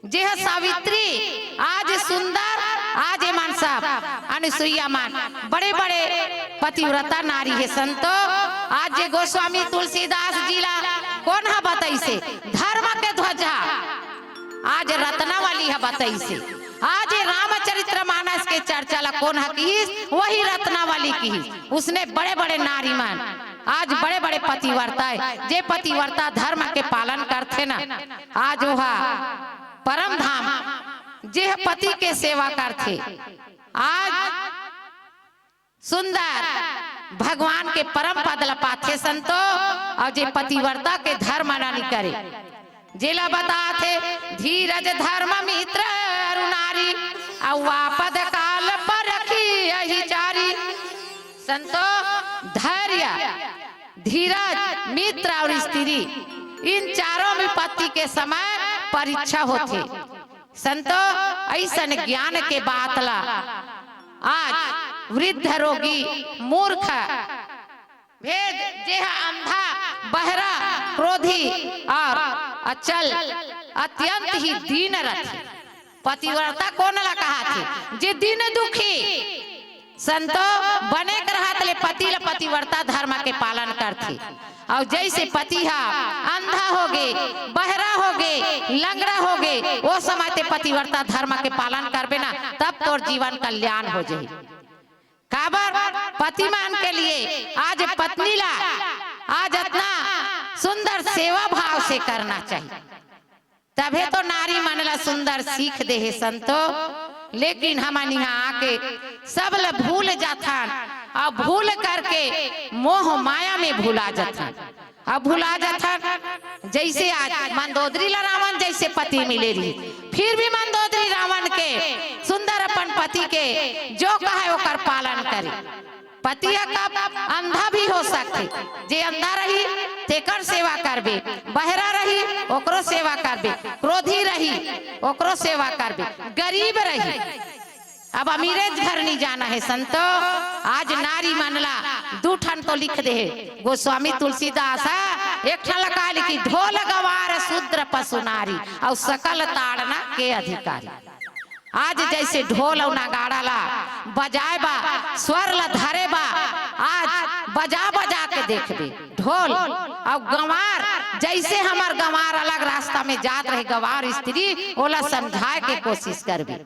जेह सावित्री आज सुंदर आज मान साहब अनसुईया मान बड़े बड़े पतिव्रता नारी है। संतो आज जे गोस्वामी तुलसीदास जी ला कौन है बताई से, धर्म के ध्वजा आज रत्ना वाली है बताई से। आज रामचरित्र मानस के चर्चा ला कौन है की, वही रत्ना वाली की, उसने बड़े बड़े नारी मान आज बड़े बड़े पतिव्रता है, जे पतिव्रता धर्म के पालन करते ना आज वह परम धाम जे पति के सेवा करते आज सुंदर भगवान के परम पद लपाथे। संतो और जे पतिव्रता के धर्म नहीं करे, जेला बताते धीरज धर्म मित्र अरुणारी वापद काल पर रखी यही चारी। संतो धैर्य धीरज मित्र और स्त्री इन चारों में पति के समय परीक्षा होते। संतो ऐसन ज्ञान के बात ला आज वृद्ध रोगी मूर्ख भेद जेह अंधा बहरा क्रोधी और अचल अत्यंत ही दीन रथ पतिव्रता कौन ला कहा थे, जे दीन दुखी संतो बने रहत ले पति ला पतिव्रता धर्म के पालन करते। और जैसे पति हा अंधा हो गए बहरा हो गए लंगड़ा हो गए वो समय ते पतिव्रता धर्म के पालन करबे ना तब तोर जीवन कल्याण हो जाए। काबर पतिमान के लिए आज पत्नी ला आज इतना सुंदर सेवा भाव से करना चाहिए, तभी तो नारी मन ला सुंदर सीख दे है। संतो लेकिन हम यहाँ आके सब ल भूल जाथन और भूल करके मोह माया में भूला जाथन। अब भुला जाथन जैसे आज मंदोदरी ला रावण जैसे पति मिले रही, फिर भी मंदोदरी रावण के सुंदर अपन पति के जो कहे ओकर पालन करे। पति कब अंधा भी हो सकते, जे अंधा रही तेकर सेवा करबे, बहरा रही ओकरो सेवा करबे, क्रोधी रही ओकरो सेवा करबे, गरीब रही। अब अमीरे घर नहीं जाना है संतो। आज नारी मनला दू ठन तो लिख दे गोस्वामी तुलसीदास एक ठन लगा लिखी, ढोल गवार शूद्र पशु नारी और सकल ताड़ना के अधिकारी। आज जैसे ढोल और नगाड़ा ला बजाए बा, स्वर ला धरे बा, आज बजा बजा के देखबे ढोल और गंवार जैसे हमार गंवार अलग रास्ता में जात रहे, गंवार स्त्री ओला समझाए के कोशिश करबे।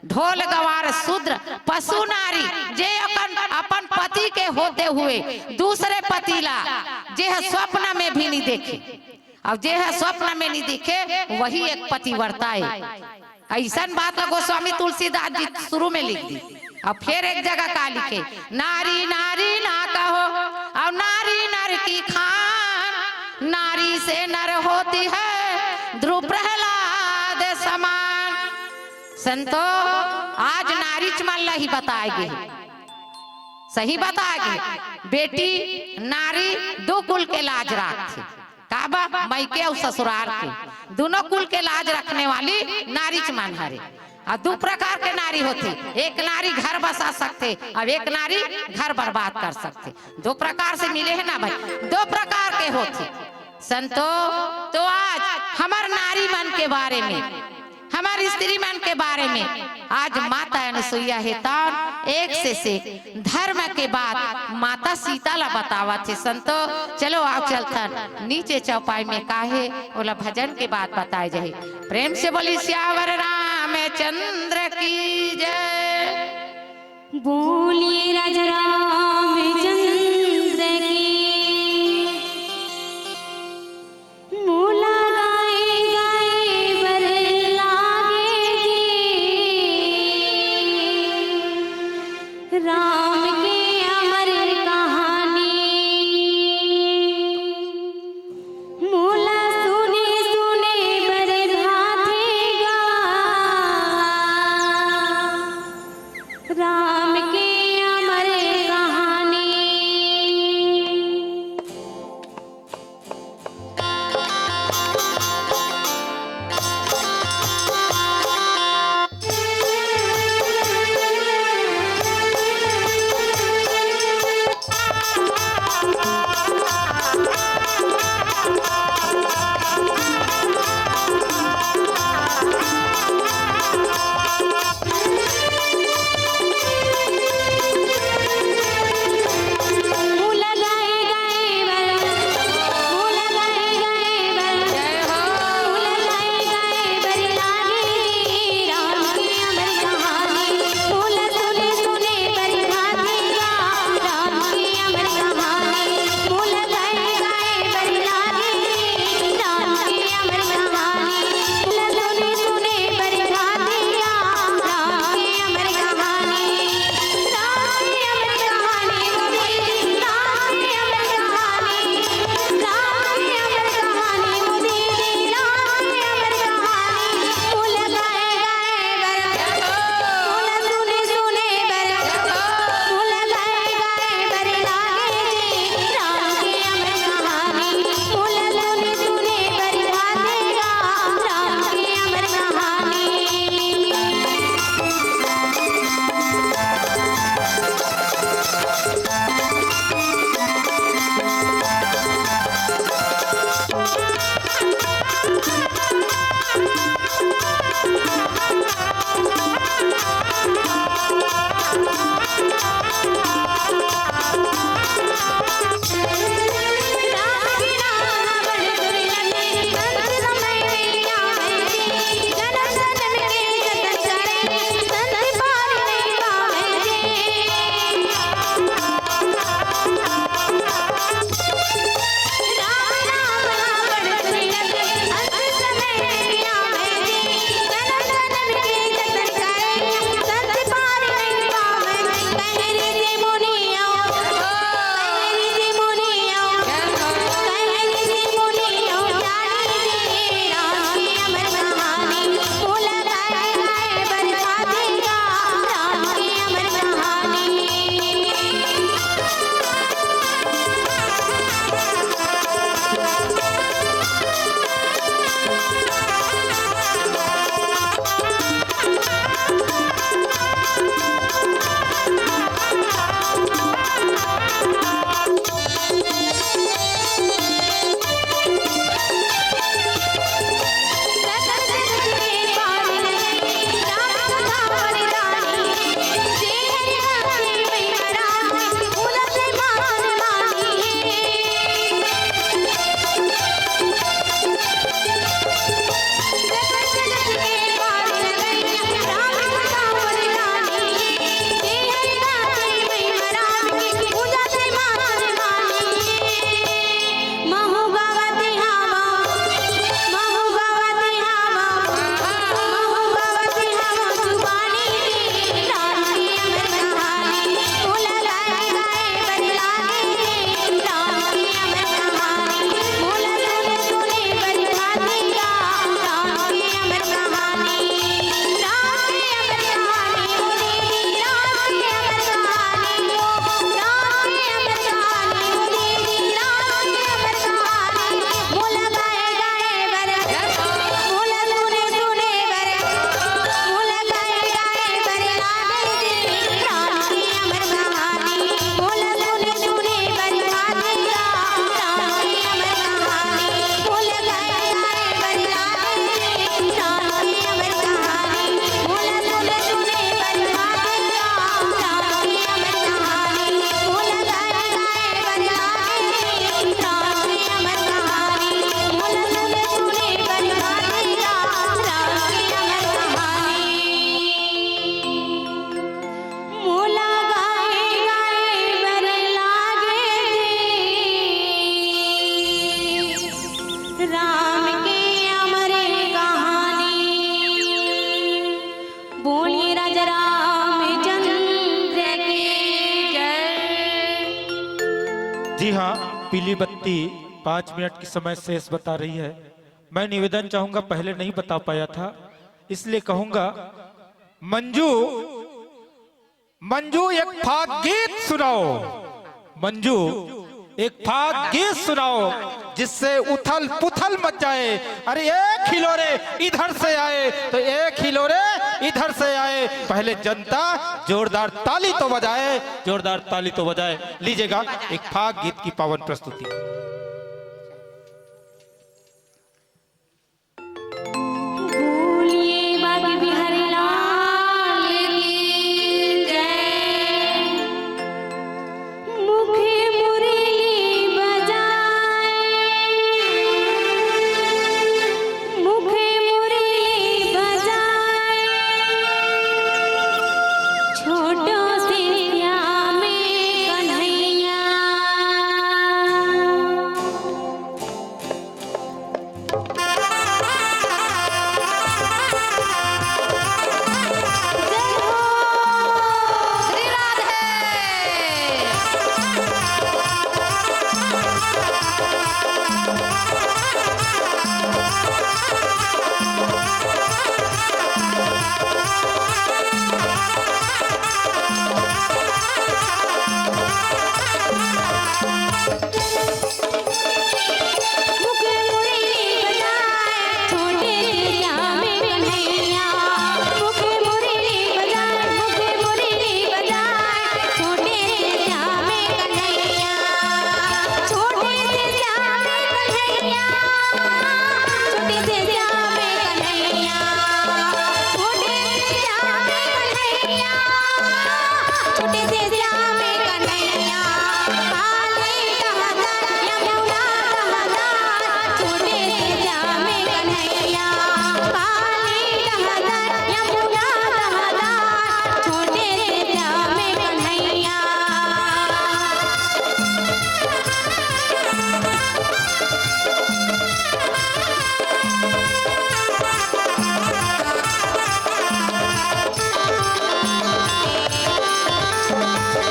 ढोल गंवार शूद्र पशु नारी जे अपन पति के होते हुए दूसरे पति ला जे स्वप्न में भी नहीं देखे, और जे स्वप्न में नहीं दिखे वही एक पतिव्रता है। ऐसा बात गोस्वामी तुलसीदास जी शुरू में लिख दी। अब फिर एक जगह का लिखे, नारी नारी ना कहो और नारी नर की खान, नारी से नर होती है ध्रुव प्रहलाद समान। संतो आज नारी चमल्ला ही बताएगी, सही बताएगी। बेटी नारी दो कुल के लाज रखती, काबा मायके और ससुराल के दोनों कुल के लाज रखने वाली नारी चमन हरे। और दो प्रकार के नारी होती, एक नारी घर बसा सकते और एक नारी घर बर्बाद कर सकते। दो प्रकार से मिले हैं ना भाई, दो प्रकार के होते संतो। तो आज हमार नारी मन के बारे में, हमारी स्त्री मन के बारे में आज माता अनुसुईया हेतान एक से धर्म के बाद माता सीता ला बतावा थे संतो। चलो आओ चलथन नीचे चौपाई में काहे ओला भजन के बाद बताए जाए। प्रेम से बोली श्यावर रामचंद्र की जय, बोलिए राजा रामचंद्र की। मोला गाए गाए बर लागे जी, राम के अमर कहानी। मोला सुने सुने बर भाथेगा, राम के अमर कहानी। पीली बत्ती 5 मिनट की समय शेष बता रही है। मैं निवेदन चाहूंगा, पहले नहीं बता पाया था इसलिए कहूंगा, मंजू मंजू एक फाग गीत सुनाओ, मंजू एक फाग गीत सुनाओ जिससे उथल पुथल मच जाए। अरे एक हिलोरे इधर से आए तो एक हिलोरे इधर से आए, पहले जनता जोरदार ताली तो बजाए, जोरदार ताली तो बजाए। लीजिएगा एक फाग गीत की पावन प्रस्तुति। बोलिए बागी बिहारी लाल की जय। मुखे मुरली बजाए, मुखे मुरली बजाए, छोटों से श्यामे कन्हैया। श्री राधे। मुखे मुरली बजाए, छोटे से श्यामे कन्हैया। मुखे मुरली बजाए, मुखे मुरली बजाए, छोटे से श्यामे कन्हैया। छोटे से श्यामे कन्हैया, छोटे से श्यामे कन्हैया, छोटे से श्यामे कन्हैया, छोटे से श्यामे कन्हैया। काली कहता यमुना कहता, छोटे से श्यामे कन्हैया। काली कहता यमुना कहता, छोटे से श्यामे कन्हैया।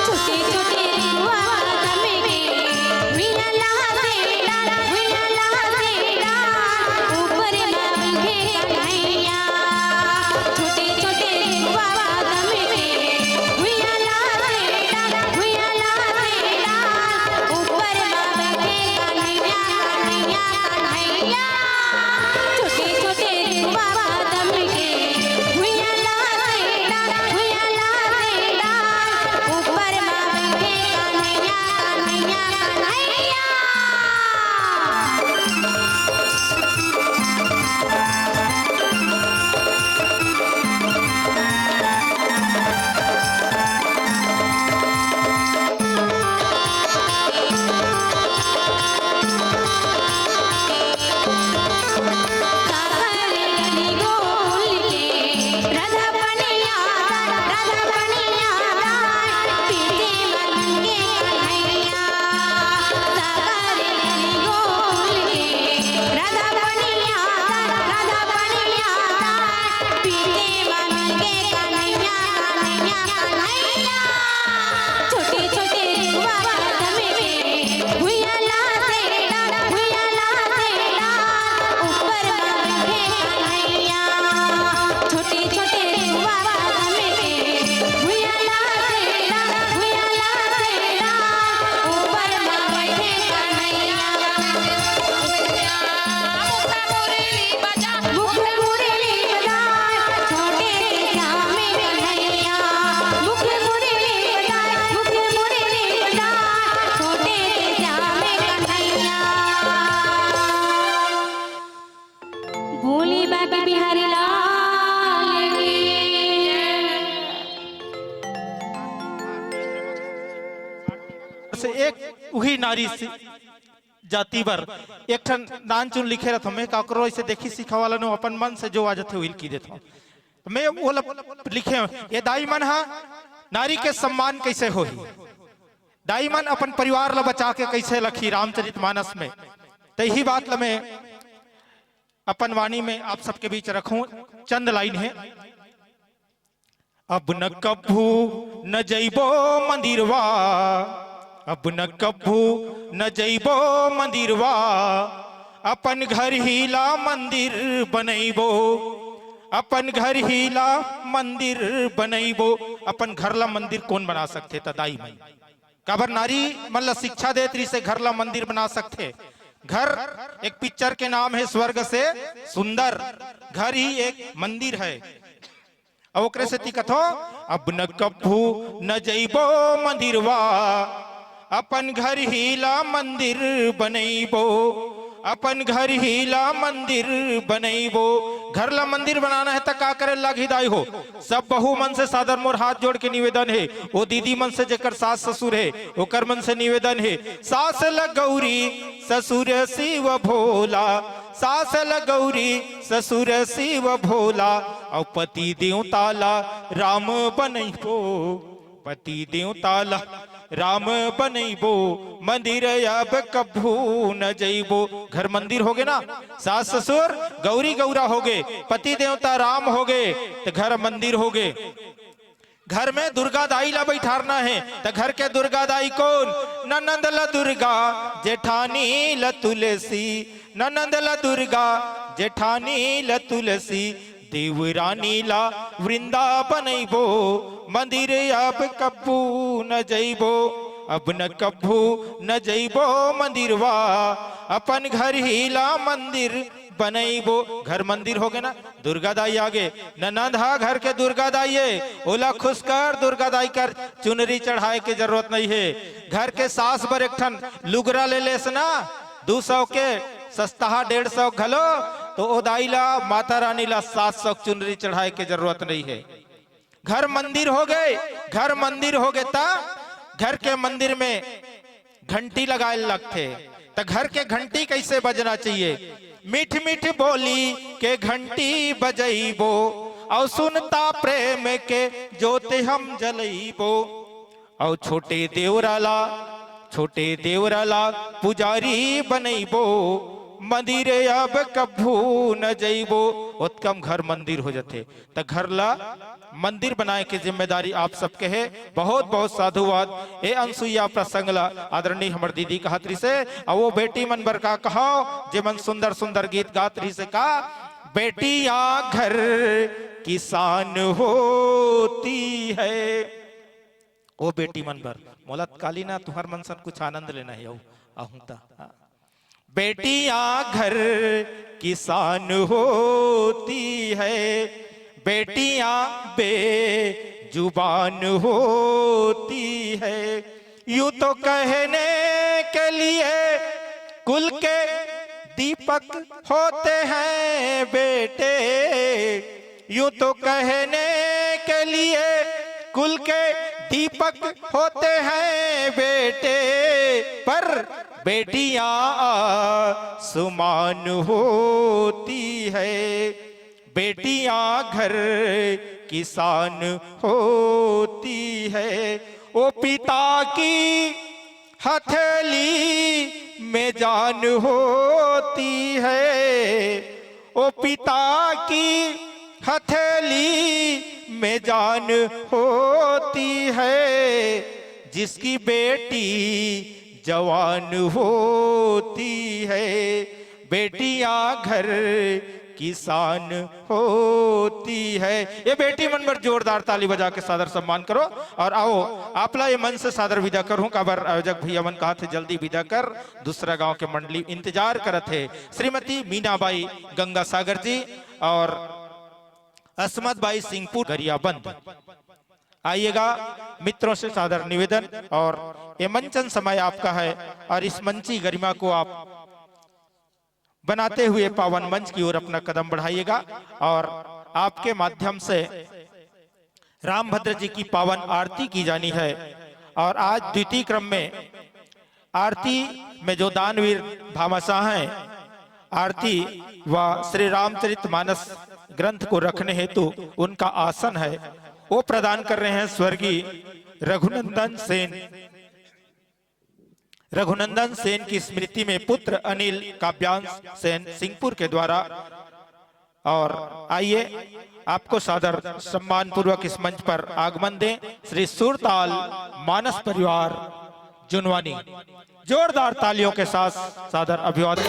छोटे छोटे रुआत में वीणा लहरेला, वीणा लहरेला, ऊपर बांधे कन्हैया। छोटे छोटे रुआत में वीणा लहरेला, वीणा लहरेला, ऊपर बांधे कन्हैया, कन्हैया, कन्हैया। छोटे छोटे रुआत में वीणा लहरेला, वीणा लहरेला, ऊपर बांधे कन्हैया, कन्हैया, कन्हैया। काकरे गली गोल के राधा बनिया, राधा बनिया, पीते मन के कन्हैया। काकरे गली गोल के राधा बनिया, राधा बनिया, पीते मन के कन्हैया, कन्हैया, कन्हैया। छोटे छोटे रुआत में भुइया लहरेला, भुइया लहरेला, ऊपर बांधे कन्हैया। छोटे छोटे रुआत में भुइया लहरेला, भुइया लहरेला, ऊपर बांधे कन्हैया। मुखे मुरली बजाए, छोटे से श्यामे कन्हैया। मुखे मुरली बजाए, मुखे मुरली बजाए, छोटे से श्यामे कन्हैया। भोली बाबा बिहारी लाल की से एक उही नारी से जाति बर एक ठन नान चुन लिखे रहता, मैं काकरो ऐसे देखी सीखा वाला नो अपन मन से जो आ जाते हुई की देता हूँ। तो मैं वो लिखे ये दाई मन हा नारी के सम्मान कैसे हो, दाई मन अपन परिवार ला बचा के कैसे लखी रामचरितमानस में। तो यही बात ला मैं अपन वाणी में आप सबके बीच रखूं। चंद लाइन है। अब न कभू न जइबो मंदिरवा अब न कभू न जइबो मंदिरवा, अपन घर हीला मंदिर बनैबो, अपन घर हीला मंदिर बनैबो। अपन घर ला मंदिर कौन बना सकते तदाई में, काबर नारी मतलब शिक्षा देत रही से घर ला मंदिर बना सकते। घर एक पिक्चर के नाम है स्वर्ग से सुंदर, घर ही एक मंदिर है। अब ओकरे से कथो अब न कभू न जइबो मंदिरवा, अपन घर हीला मंदिर बनैबो, अपन घर हीला मंदिर बनैबो। घर ला मंदिर बनाना है तो का करे लागी दाई हो। सब बहू मन से सादर मोर हाथ जोड़ के निवेदन है, वो दीदी मन से जेकर सास ससुर है ओकर मन से निवेदन है, सास ल गौरी ससुर शिव भोला, सास ल गौरी ससुर शिव भोला। और पति देवता ला राम बनैबो, पति देवता ला राम बनैबो, मंदिर अब कभू न जइबो। घर मंदिर हो गए ना, सास ससुर गौरी गौरा हो गए, पति देवता राम हो गए, तो घर मंदिर हो गए। घर में दुर्गा दाई ला बैठारना है, तो घर के दुर्गा दाई कौन? ननंद ला दुर्गा जेठानी ला तुलसी, ननंद ला दुर्गा जेठानी ला तुलसी। देवरानी ला वृंदावन बनैबो, मंदिर अब कभू न जइबो, अब न कभू न जइबो मंदिरवा, अपन घर हीला मंदिर बनैबो। घर मंदिर हो गए ना, दुर्गा दाई आगे ननंद हा घर के दुर्गा दाई है, ओला खुश कर दुर्गा दाई कर, चुनरी चढ़ाए की जरूरत नहीं है। घर के सास बर एक ठन लुगरा ले लेस ना 200 के सस्ता 150 घलो, तो ओ दाई ला माता रानी ला 700 चुनरी चढ़ाए की जरूरत नहीं है। घर मंदिर हो गए, घर मंदिर हो गए ता घर के मंदिर में घंटी लगाए लगते, तो घर के घंटी कैसे बजना चाहिए? मीठ मीठ बोली के घंटी बजैबो, और सुनता प्रेम के जोते हम जलैबो। और छोटे देवराला पुजारी बनैबो, मंदिर अब कभू न जइबो। उत्तम घर मंदिर हो जाते, तो घर ला मंदिर बनाए की जिम्मेदारी आप सबके है। बहुत बहुत साधुवाद। ए अनसुईया प्रसंग ला आदरणीय हमर दीदी कहतरी से, और वो बेटी मन बर का कहो जे मन सुंदर सुंदर गीत गातरी से का, बेटिया घर किसान होती है। वो बेटी मन बर मोला काली ना तुहर मन सन कुछ आनंद लेना है। ahunta बेटियां घर किसान होती है, बेटियां बेजुबान होती है। यूं तो कहने के लिए कुल के दीपक होते हैं बेटे, यूं तो कहने के लिए कुल के दीपक होते हैं बेटे, पर बेटियां आसमान होती है। बेटियां घर किसान होती है। ओ पिता की हथेली में जान होती है, ओ पिता की हथेली में जान होती है। जिसकी बेटी जवान होती है, बेटियां घर किसान होती है। ये बेटी मन पर जोरदार ताली बजा के सादर सम्मान करो। और आओ आपला ये मन से सादर विदा करूं, काबर आयोजक भैया मन कहा थे जल्दी विदा कर, दूसरा गांव के मंडली इंतजार करत है। श्रीमती मीनाबाई गंगा सागर जी और असमत बाई सिंहपुर गरियाबंद, आइएगा। मित्रों से सादर निवेदन, और ये मंचन समय आपका है, और इस मंची गरिमा को आप बनाते हुए पावन मंच की ओर अपना कदम बढ़ाइएगा। और आपके माध्यम से रामभद्र जी की पावन आरती की जानी है। और आज द्वितीय क्रम में आरती में जो दानवीर भामाशाह हैं, आरती व श्री रामचरितमानस ग्रंथ को रखने हेतु उनका आसन है, वो प्रदान कर रहे हैं स्वर्गीय रघुनंदन सेन की स्मृति में पुत्र अनिल काव्यांश सेन सिंहपुर के द्वारा। और आइए आपको सादर सम्मान पूर्वक इस मंच पर आगमन दें श्री सुरताल मानस परिवार जुनवानी जोरदार तालियों के साथ सादर अभिवादन।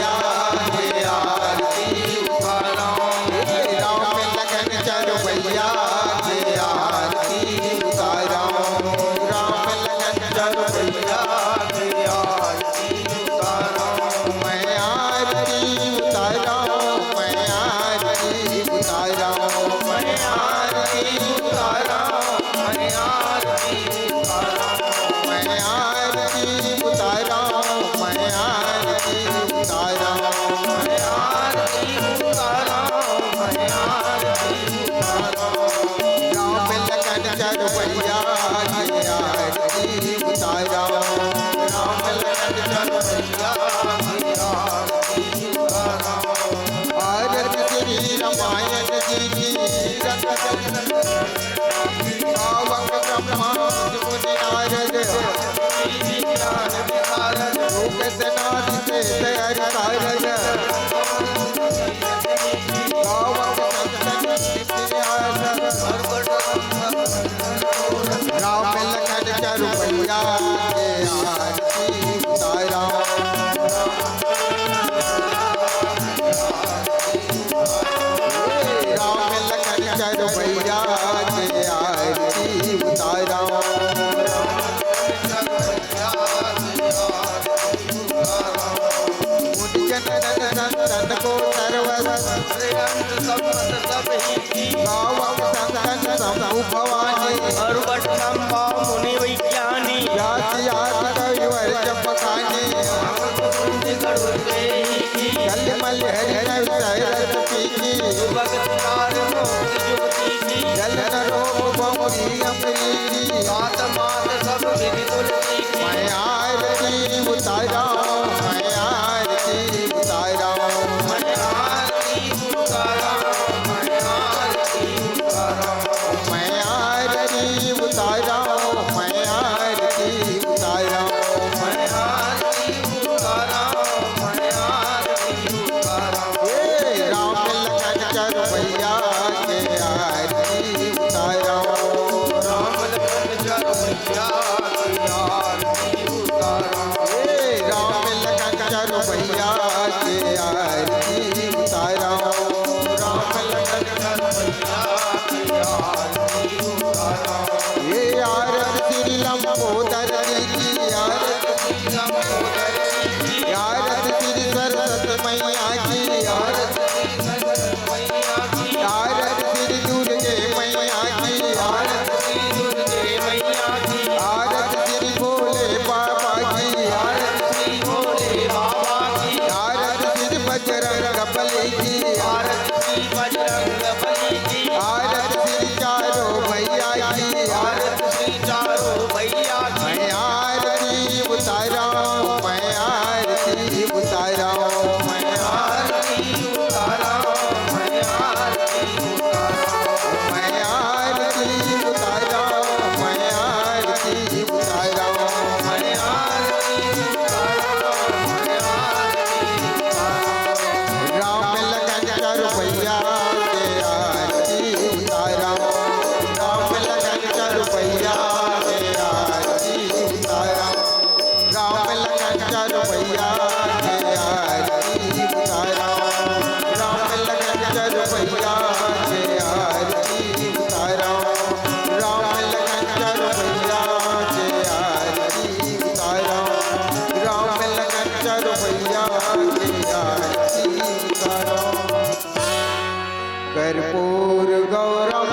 कर्पूर गौरम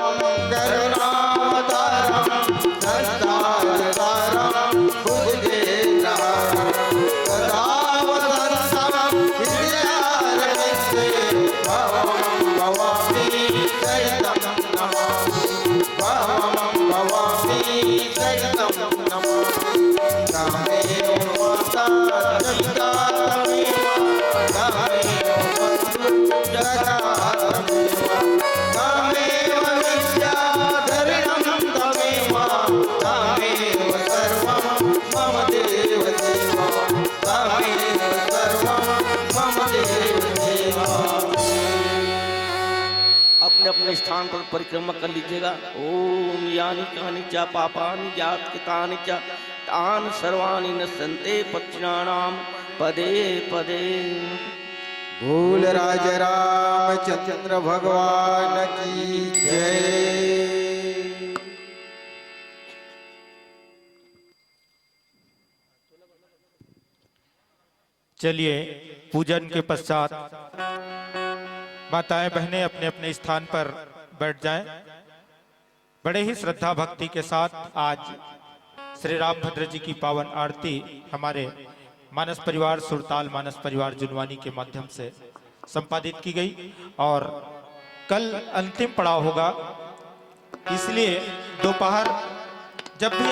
करुणावतारम दंतावतारम भुजगेन्द्रहारम सदा वसंतम हृदयारविन्दे भवं भवामि चरितं नमामि भवं भवामि चरितं नमामि तमेव माता जगता अपने अपने स्थान पर परिक्रमा कर लीजिएगा। ओम यानी कहानी चा पापानि जात कितानि चा तान सर्वाणि नश्यन्ते पक्षिणानां पदे पदे। बोल राज रामचंद्र भगवान की जय। चलिए पूजन के पश्चात माताएं बहनें अपने अपने स्थान पर बैठ जाएं। बड़े ही श्रद्धा भक्ति के साथ आज श्री रामभद्र जी की पावन आरती हमारे मानस परिवार सुरताल मानस परिवार जुनवानी के माध्यम से संपादित की गई और कल अंतिम पड़ाव होगा, इसलिए दोपहर जब भी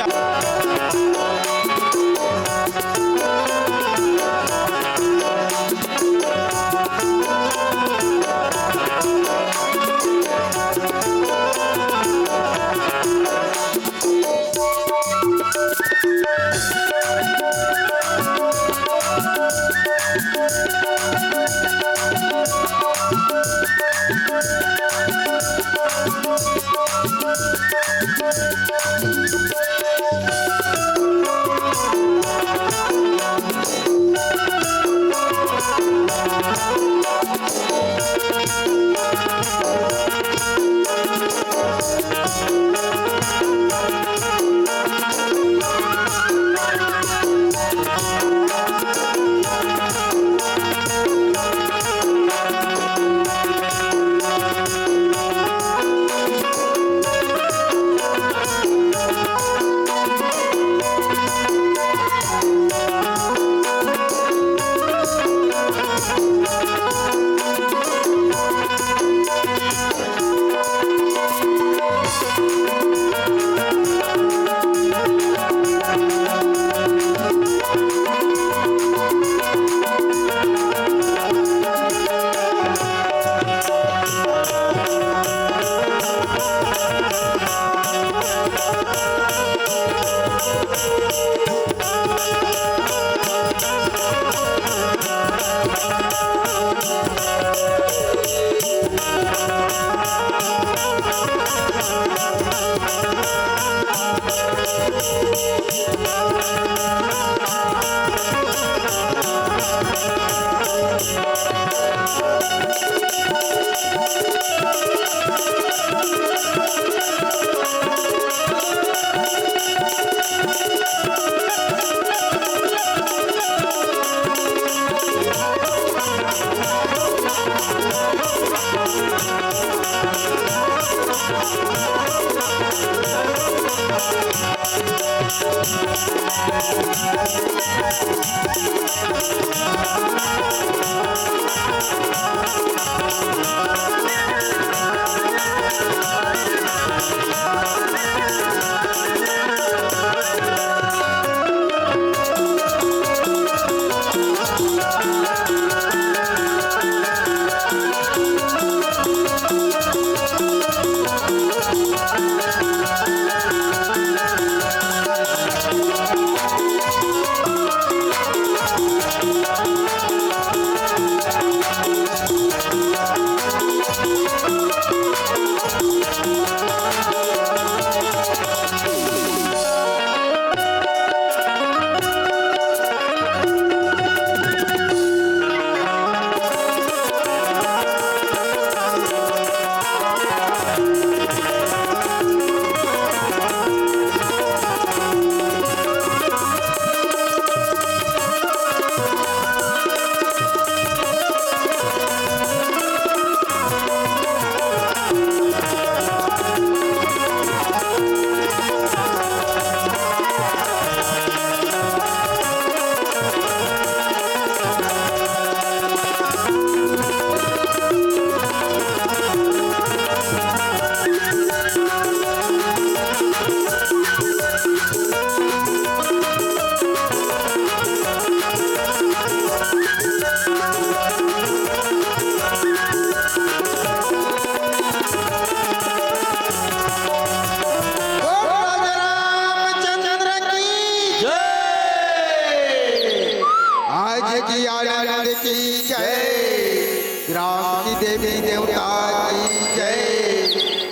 राम की देवी देवता की जय।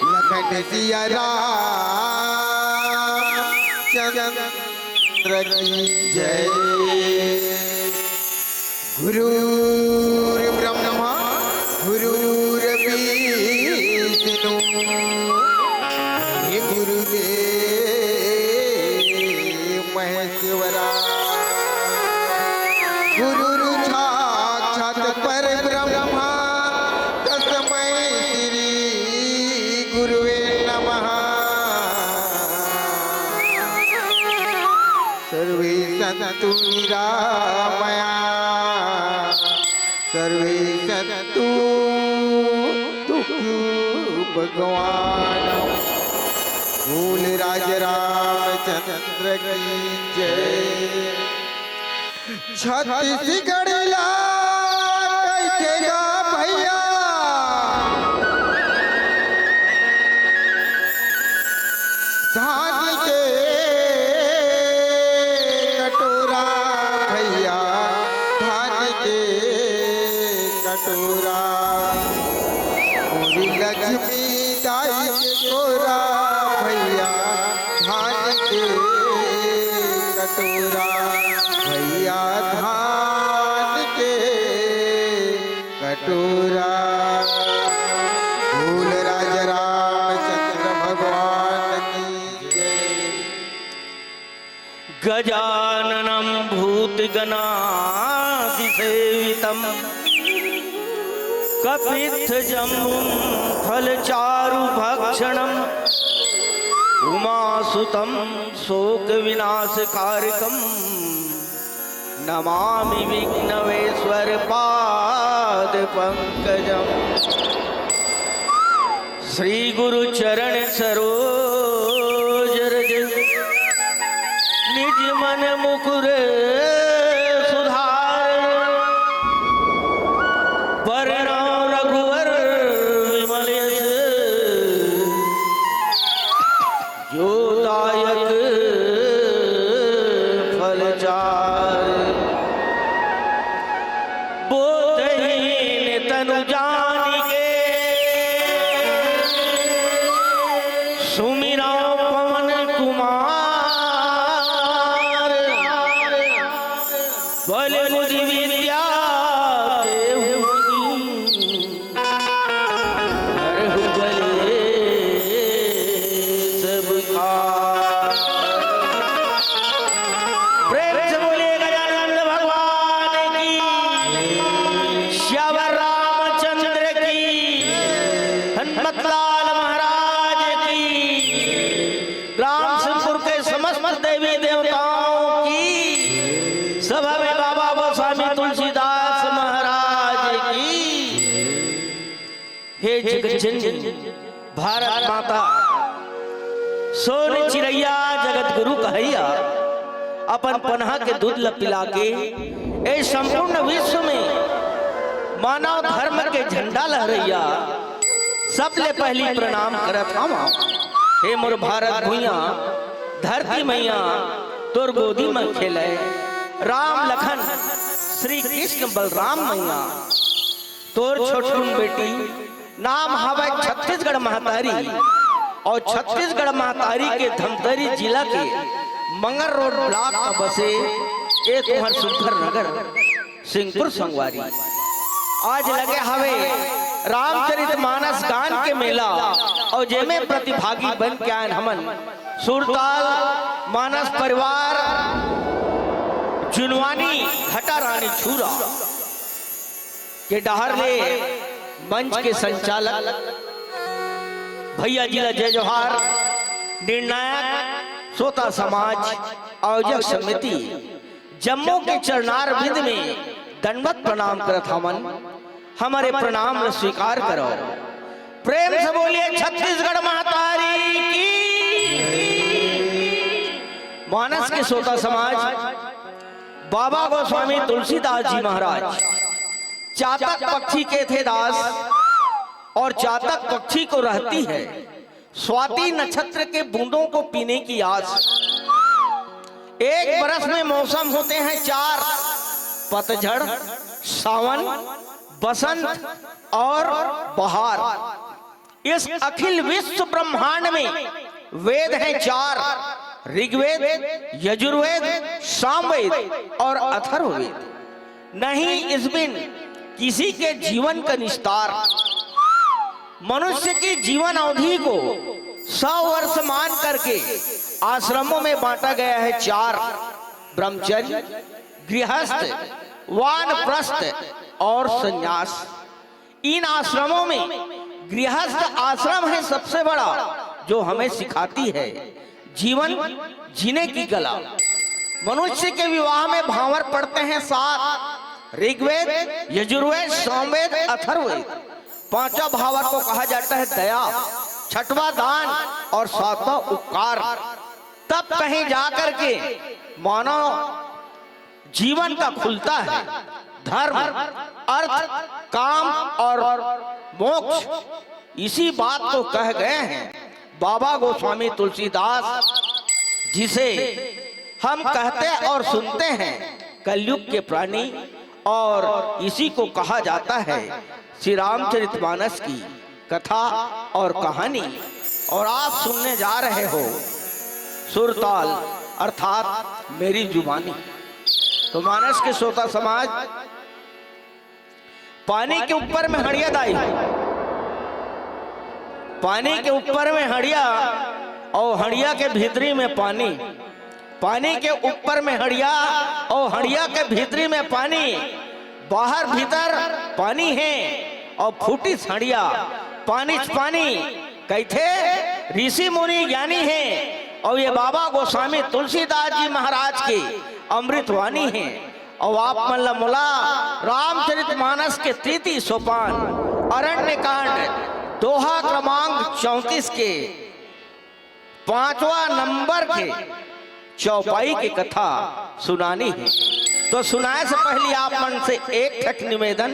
लखन सिया राम चंद्र रामचंद्र की जय। गुरुर्ब्रह्मा गुरुर्विष्णु हे गुरुदेव महेश्वरा। गुरु साक्षात परब्रह्मा तस्मै श्री गुरुवे नमः। सर्वे सन्तु निरामया सर्वे सन्तु भगवान। भूल राज रामचंद्र की जय। छत्तीसगढ़ ला कैठेगा भैया धान के कटोरा भैया धान के कटोरा। पूरी लक्ष्मी दाई के कोरा भैया धान के कटोरा भैया धान के कटोरा। भूल राज रामचंद्र भगवान की जय। गजाननं भूतगणाधिसेवितं कपित्थजम्बुं फलचारुभक्षणम् उमासुतं शोकविनाशकारकम् नमामि विघ्नवेश्वर पादपङ्कजम्। श्री गुरु चरण सरोज रज निज मन मुकुर सुधार। वरणो रघुवर विमल यश जो दायक फलचार। बोधहीन तनु जानिके सुमिरा पवन कुमार। बल बुद्धि विद्या देहु हरहु बले सब खार। प्रेम से बोलिए गजानंद भगवान की, श्यावर रामचंद्र की, हनुमतलाल महाराज की, रामसिंहपुर के समस्त देवी देवताओं की, सभा में बाबा गोस्वामी तुलसीदास महाराज की। हे जगज्जननी भारत माता सोन चिड़ैया जगत गुरु कहैया अपन पन्हा के दूध ल पिला के ए संपूर्ण विश्व में मानव धर्म के झंडा लहरैया सबले पहली प्रणाम करत हम। हे मोर भारत भुइया धरती मैया तोर गोदी में खेले राम लखन श्री कृष्ण बलराम मैया। तोर छोटकुन बेटी नाम हवे छत्तीसगढ़ महतारी और छत्तीसगढ़ महतारी के धमतरी जिला के मंगर रोड ब्लॉक में बसे एक तुम्हार सुंदर नगर सिंहपुर संगवारी। आज लगे हवे रामचरितमानस गान के मेला और जेमे प्रतिभागी बन के आए हमन सुरताल मानस परिवार जुनवानी घटा रानी छूरा के डहर ले मंच के संचालक भैया जिला जय जोहार निर्णायक श्रोता समाज आयोजक समिति जम्मू के चरणार बिंद में दंडवत प्रणाम करत हमन। हमारे प्रणाम न स्वीकार करो। प्रेम से बोलिए छत्तीसगढ़ महतारी की। मानस के श्रोता समाज बाबा गोस्वामी तुलसीदास जी महाराज चातक पक्षी के थे दास और चातक पक्षी को रहती है स्वाति नक्षत्र के बूंदों को पीने की आस। एक बरस में मौसम होते हैं चार, पतझड़, सावन, बसंत और बहार। इस अखिल विश्व ब्रह्मांड में वेद हैं चार, ऋग्वेद, यजुर्वेद, सामवेद और अथर्ववेद। नहीं इस बिन किसी के जीवन का निस्तार। मनुष्य की जीवन अवधि को 100 वर्ष मान करके आश्रमों में बांटा गया है 4: ब्रह्मचर्य, गृहस्थ, वानप्रस्थ और संन्यास। इन आश्रमों में गृहस्थ आश्रम है सबसे बड़ा, जो हमें सिखाती है जीवन जीने की कला। मनुष्य के विवाह में भावर पड़ते हैं 7: ऋग्वेद, यजुर्वेद, सामवेद, अथर्ववेद। 5वां भावर को कहा जाता है दया, 6वां दान और 7वां उपकार। तब कहीं जाकर के मानव जीवन का खुलता है धर्म, अर्थ, काम और मोक्ष। इसी बात को कह गए हैं बाबा गोस्वामी तुलसीदास, जिसे हम कहते और सुनते हैं कलयुग के प्राणी। और इसी को कहा जाता है श्री रामचरितमानस की कथा और कहानी। और आप सुनने जा रहे हो सुरताल अर्थात मेरी जुबानी। तो मानस के श्रोता समाज, पानी के ऊपर में हड़िया दाई, पानी के ऊपर में हड़िया और हड़िया के भीतरी में पानी, पानी के ऊपर में हड़िया और हड़िया के भीतरी में पानी। बाहर भीतर पानी है और फूटी हड़िया, पानी पानी कहते ऋषि मुनि ज्ञानी है। और ये बाबा गोस्वामी तुलसीदास जी महाराज की अमृतवाणी है। और आप मुला रामचरितमानस के 33 सोपान अरण्य कांड दोहा क्रमांक 34 के 5वां नंबर के चौपाई की कथा सुनानी है। तो सुनाए से पहले आप मन से एक ठक निवेदन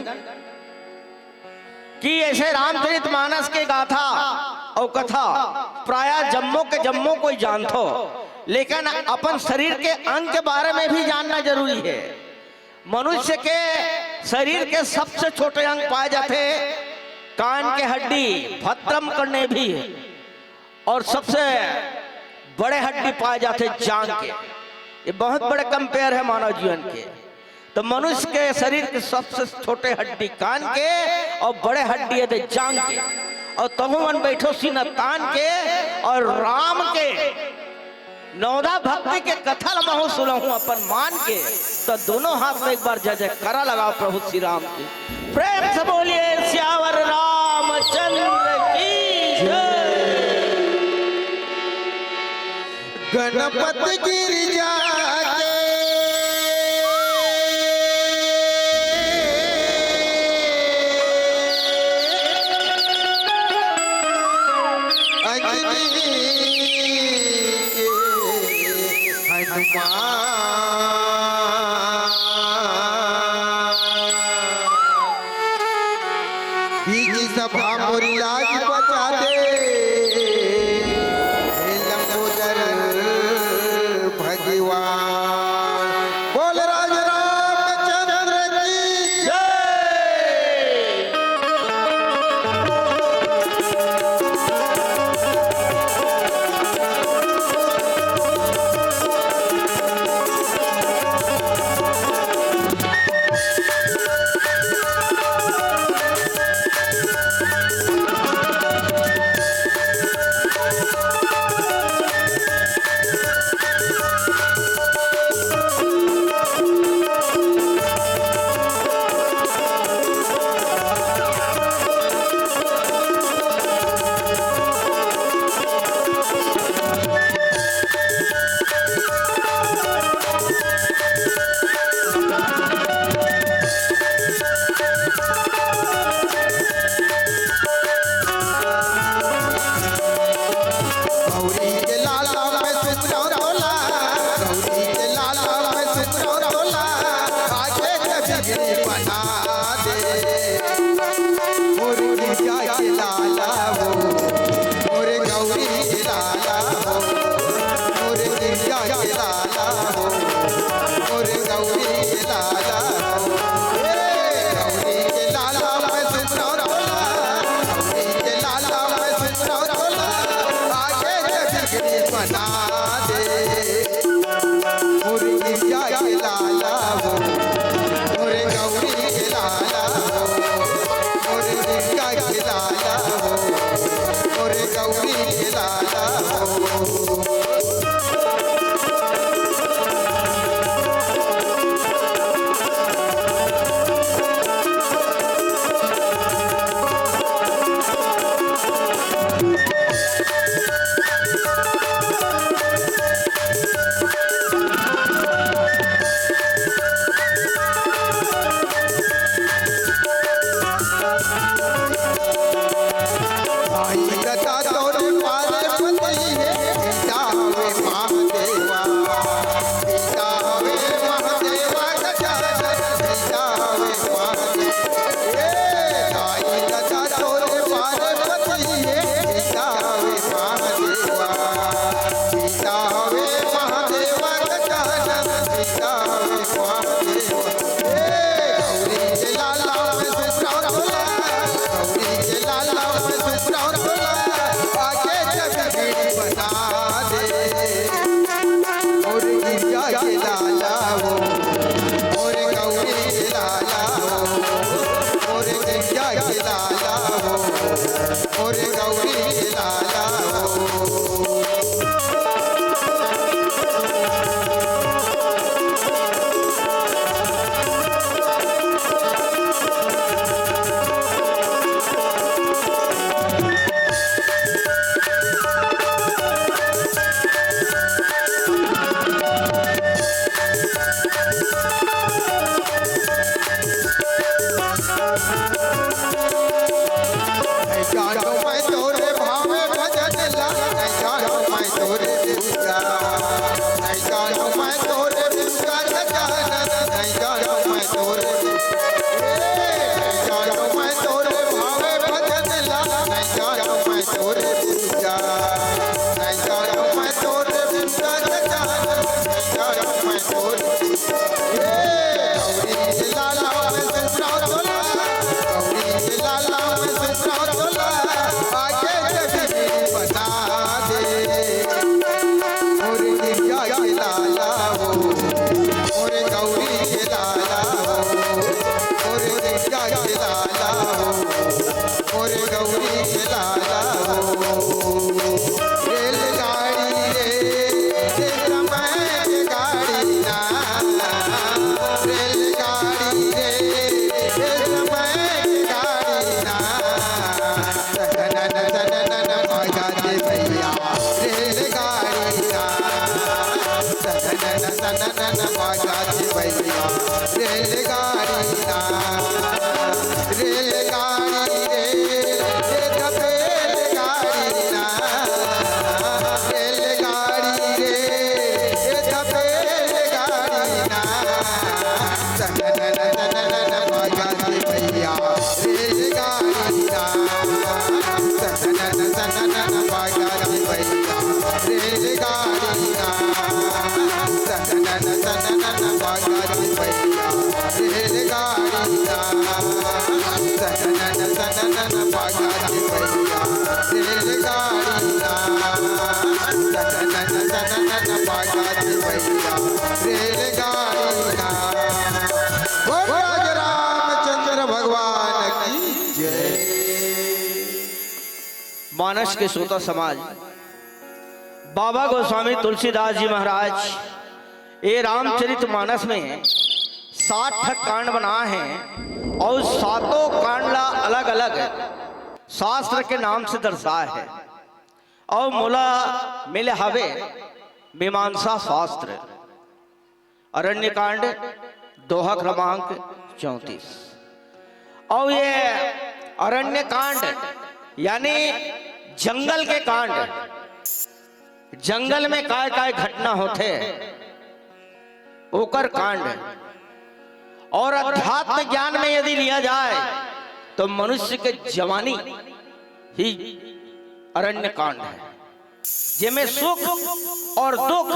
कि ऐसे रामचरितमानस के गाथा और कथा प्राय जम्मो कोई जानतो, लेकिन अपन शरीर के अंग के बारे में भी जानना जरूरी है। मनुष्य के शरीर के सबसे छोटे अंग पाए जाते कान के हड्डी, भत्रम करने भी, और सबसे बड़े हड्डी पाए जाते जांग के। ये बहुत बड़े कंपेयर है मानव जीवन के। तो मनुष्य के शरीर के सबसे छोटे हड्डी कान के और बड़े हड्डी है जांग के। और तबो मन बैठो सीना तान के और राम के नौदा भक्ति के कथा महु सुनहु अपन मान के। तो दोनों हाथ में एक बार जय जयकारा लगाओ प्रभु श्री राम की। प्रेम से बोलिए श्यावर रामचंद्र की जय। गणपति गिरिजा बीज सभा मोरी लाज बचा दे, लंबोदर भगवान। बोल राज रामचंद्र की जय। बना दे। के लाला हो। मानस के श्रोता समाज, बाबा गोस्वामी तुलसीदास जी महाराज ये रामचरित मानस में 60 कांड बना है और सातों कांडला अलग अलग शास्त्र के नाम से दर्शाया है और मूला मिले हवे मीमांसा शास्त्र। अरण्य कांड दोहा क्रमांक 34 और ये अरण्य कांड यानी जंगल के कांड, जंगल में काय काय घटना होते ओकर कांड। और अध्यात्म ज्ञान में यदि लिया जाए तो मनुष्य के जवानी ही अरण्य कांड है, जिसमें सुख और दुख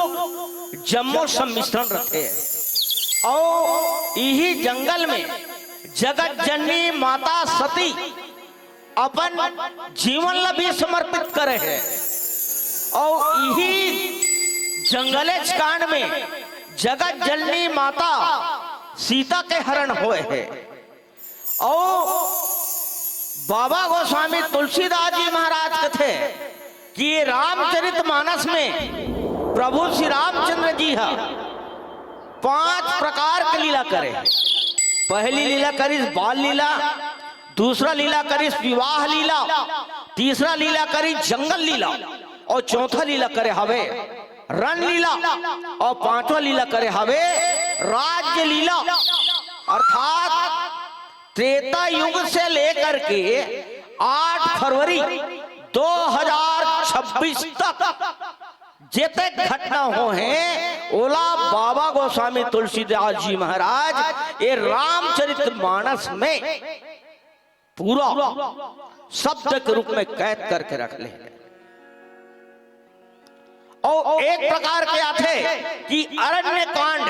जम्मो सम्मिश्रण रखे हैं। और यही जंगल में जगत जननी माता सती अपन जीवन ला भी समर्पित करे है। और यही जंगलेच कांड में जगत जननी माता सीता के हरण हुए है। और बाबा गोस्वामी तुलसीदास जी महाराज कथे कि ये रामचरितमानस में प्रभु श्री रामचंद्र जी है 5 प्रकार की लीला करे। पहली लीला करी बाल लीला, दूसरा लीला करी विवाह लीला, तीसरा लीला करी जंगल लीला, और चौथा लीला करे हवे रण लीला, और 5वां लीला करे हवे राज्य लीला। अर्थात त्रेता युग से लेकर के 8 फरवरी 2026 तक जितने घटना हो हैं ओला बाबा गोस्वामी तुलसीदास जी महाराज ये रामचरितमानस में पूरा शब्द के रूप में कैद करके रख ले। और एक प्रकार के आते कि अरण्य कांड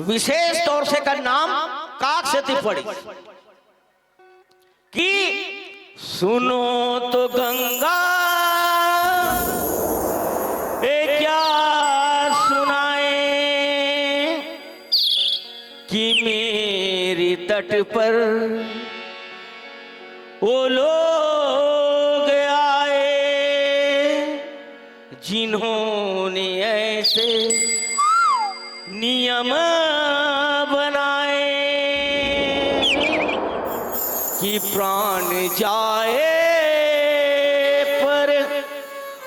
विशेष तौर से का नाम काक से पड़ी कि सुनो तो गंगा क्या सुनाए कि मेरी तट पर वो लोग आए जिन्होंने ऐसे नियम बनाए कि प्राण जाए पर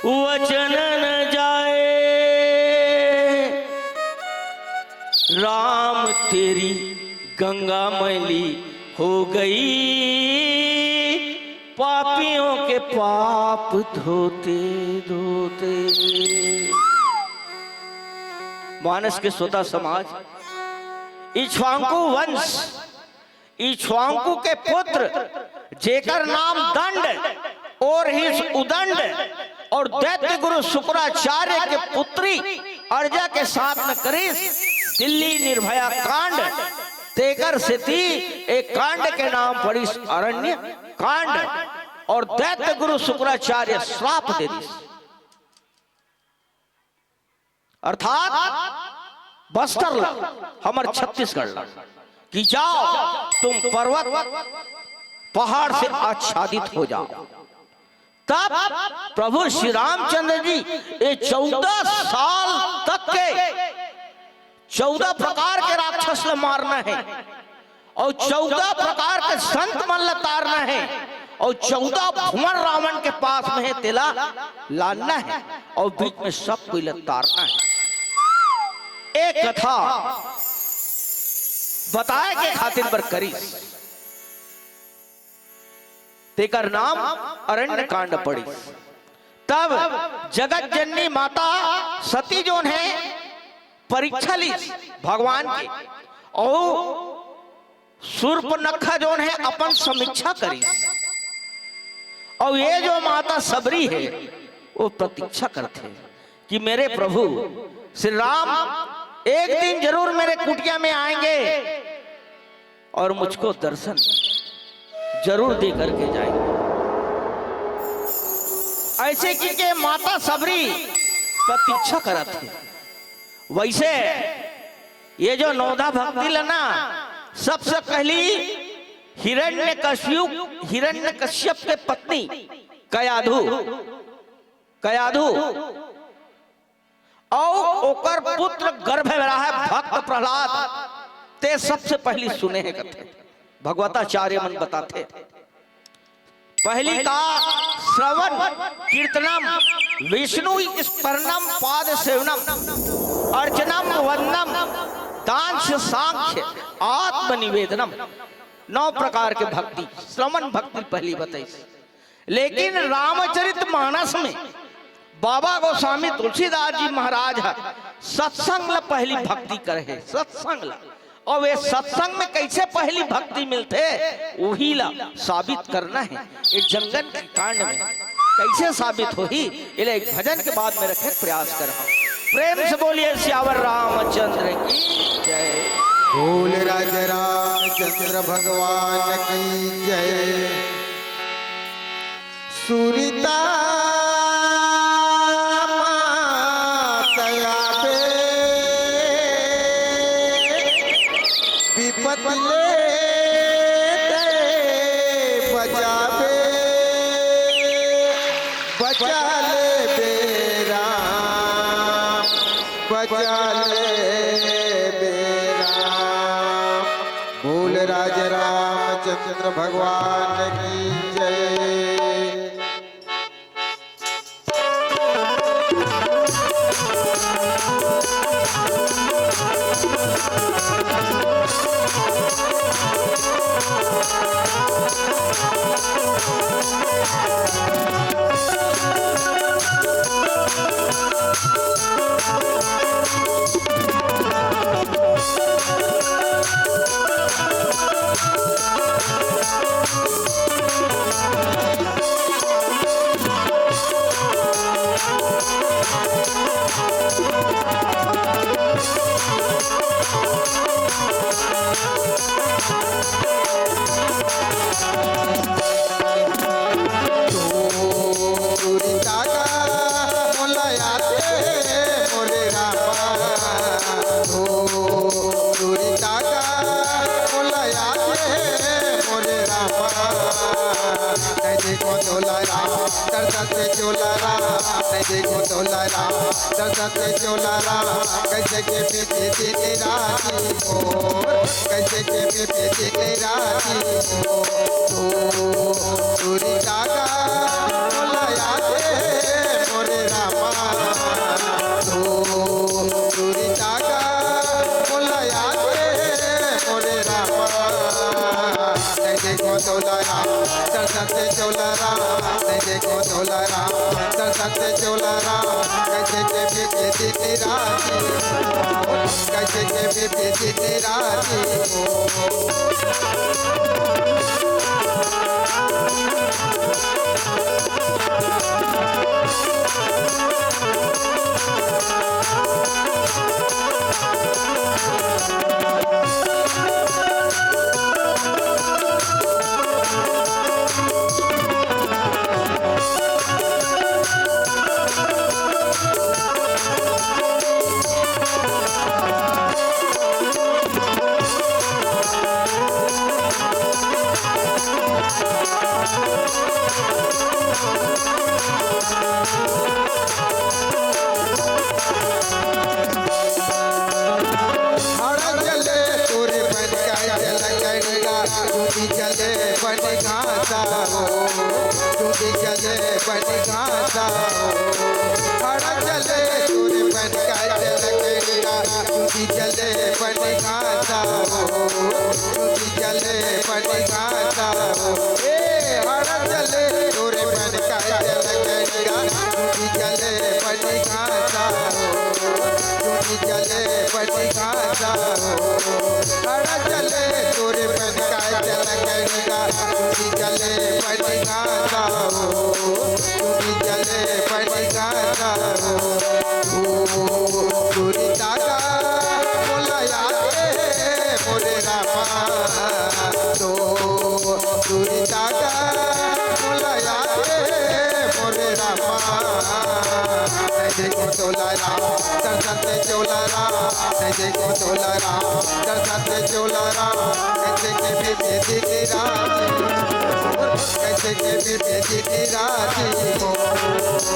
वचन न जाए। राम तेरी गंगा मैली हो गई, पापियों के पाप धोते धोते। मानस के स्वतः समाज इक्ष्वाकु वंश, इक्ष्वाकु के पुत्र जेकर नाम दंड और हिस उदंड और दैत्य गुरु शुक्राचार्य के पुत्री अर्जा के साथ में करिस दिल्ली निर्भया कांड तेकर स्थिति एक कांड के नाम पड़ी अरण्य कांड, और दैत्य गुरु शुक्राचार्य श्राप दे दी। अर्थात बस्तर ला हमार छत्तीसगढ़ ला कि जाओ तुम पर्वत पहाड़ से आच्छादित हो जाओ। तब प्रभु श्री रामचंद्र जी ये 14 साल तक के 14 प्रकार के राक्षस ल मारना है, और 14 प्रकार के संत मन ल तारना है, और 14 भुवन रावण के पास में है तेला लाना है, और बीच में सब कोई ल तारना है। एक कथा बताए के खातिर पर करी तेकर नाम अरण्य कांड पड़ी। तब जगत जननी माता सती जोन है परीक्षा ली भगवान की, और शूर्पणखा जोन है अपन समीक्षा करी, और ये जो माता सबरी है वो प्रतीक्षा करते कि मेरे प्रभु श्री राम एक दिन जरूर मेरे कुटिया में आएंगे और मुझको दर्शन जरूर दे करके जाएंगे। ऐसे की के माता सबरी प्रतीक्षा करत है। वैसे ये जो नौदा भक्ति लना सबसे पहली हिरण्यकश्यप के पत्नी कयाधु और ओकर पुत्र गर्भ में रहा है भक्त प्रहलाद, ते सबसे पहली सुने हैं कथे भगवताचार्य मन बताते। पहली का श्रवण कीर्तनम विष्णु स्मरणम पाद सेवनम अर्चनम वंदनम दांश सांख्य आत्मनिवेदनम। 9 प्रकार के भक्ति श्रवण भक्ति पहली बताई। लेकिन रामचरितमानस में बाबा गोस्वामी तुलसीदास जी महाराज है सत्संग ला पहली भक्ति करे सत्संग ला, और वे सत्संग में कैसे पहली भक्ति मिलते वही ला साबित करना है। इस जंगल के कांड में कैसे साबित हो ही एक भजन के बाद में रखे प्रयास कर रहा हूं। प्रेम से बोलिए सियावर रामचंद्र की जय। बोल राज रामचंद्र भगवान की जय। सुरिता बचावे बचा ले बेरा बचा ले बेरा। बोल राज रामचंद्र भगवान की जय। दर्शते चोला राम कैसे के बेटे तेरे राजी मोर कैसे के बेटे तेरे राजी मोर सूरी दागा बोला यादे मोरे रामा सूरी दागा बोला यादे मोरे रामा कैसे को चोला राम दर्शते चोला राम कैसे को चोला राम दर्शते चोला राम कैसे के बेटे तेरे राजी कैसे के बेटे तेरे राजी चले बन घासा हो तूने चले बन घासा हो हरा चले तूने बन का चलेगा तूने चले बन घासा हो तूने चले बन घासा हो ए हरा चले तूने बन का चलेगा तूने चले बन घासा हो तूने चले बन घासा हो हरा चले तूने बन का चलेगा तूने चले बन घासा हो तूने चले बन घासा हो तूने दादा बोला यादे मोरे रामा तो तूने दादा बोला यादे मोरे रामा देखो चोला राम दर्शते चोला राम देखो चोला राम दर्शते चोला राम कैसे के बेटे तेरे राजी कैसे के बेटे तेरे राजी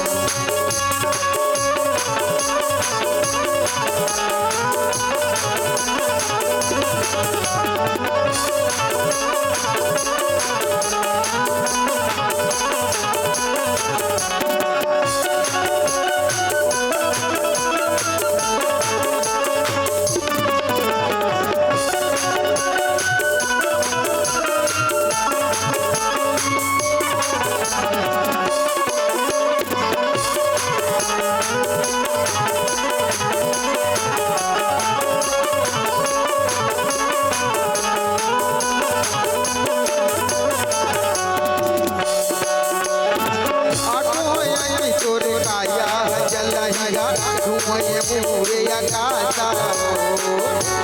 पूरे आकाशा हो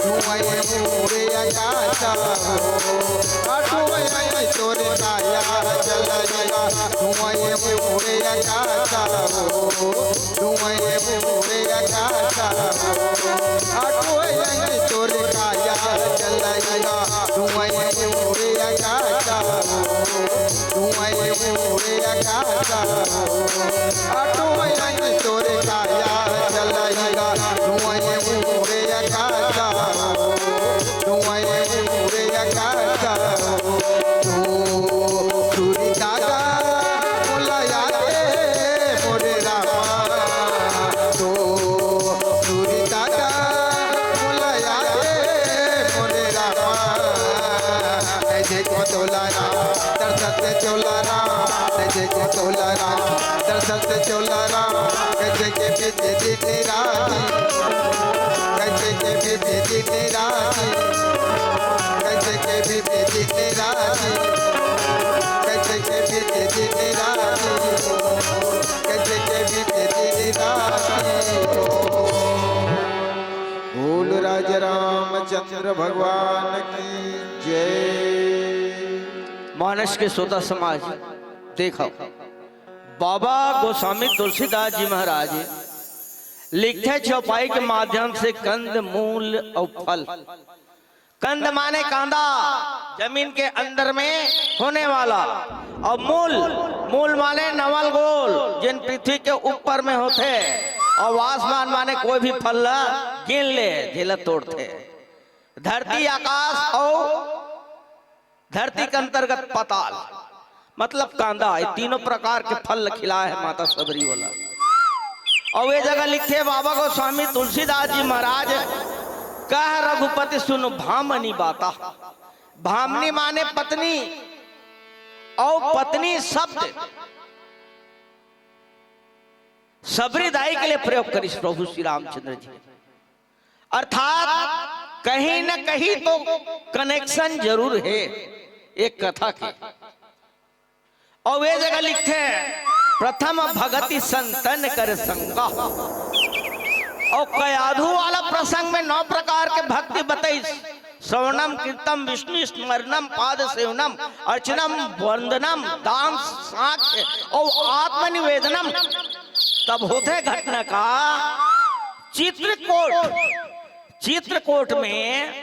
धुआं पूरे आकाशा हो आठों तोरे काया जलया धुआं पूरे आकाशा हो धुआं पूरे आकाशा हो आठों तोरे काया जलया धुआं पूरे आकाशा हो धुआं पूरे आकाशा हो आठों चोला राम गजे के चोला राम दर्शन से चोला राम गजे के बीते दिन राती गजे के बीते दिन राती गजे के बीते दिन राती गजे के बीते दिन राती गजे के बीते दिन राती बोल राजा रामचंद्र भगवान की जय। मानस के श्रोता समाज देखो, बाबा गोस्वामी तुलसीदास जी महाराज लिखे चौपाई के माध्यम से कंद मूल और फल। कंद माने कांदा, जमीन के अंदर में होने वाला, और मूल मूल माने नवल गोल जिन पृथ्वी के ऊपर में होते, और आसमान माने कोई भी फल गिन ले झेल तोड़ते। धरती आकाश और धरती के अंतर्गत पाताल मतलब कांदा, ये तीनों प्रकार के फल खिलाए है माता सबरी वाला। और वे जगह लिखे बाबा गोस्वामी तुलसीदास जी महाराज कह रघुपति सुन भामनी बाता। भामनी माने पत्नी, और पत्नी शब्द सबरी दाई के लिए प्रयोग करी प्रभु श्री रामचंद्र जी। अर्थात कहीं न कहीं तो कनेक्शन जरूर है एक कथा के। और वे जगह लिखे प्रथम भगति संतन कर संगा। और कयाधु वाला प्रसंग में 9 प्रकार के भक्ति बताई। श्रवणम कीर्तम विष्णु स्मरणम पाद सेवनम अर्चनम वंदनम दान साक्ष्य और आत्मनिवेदनम। तब होते घटना का चित्रकूट में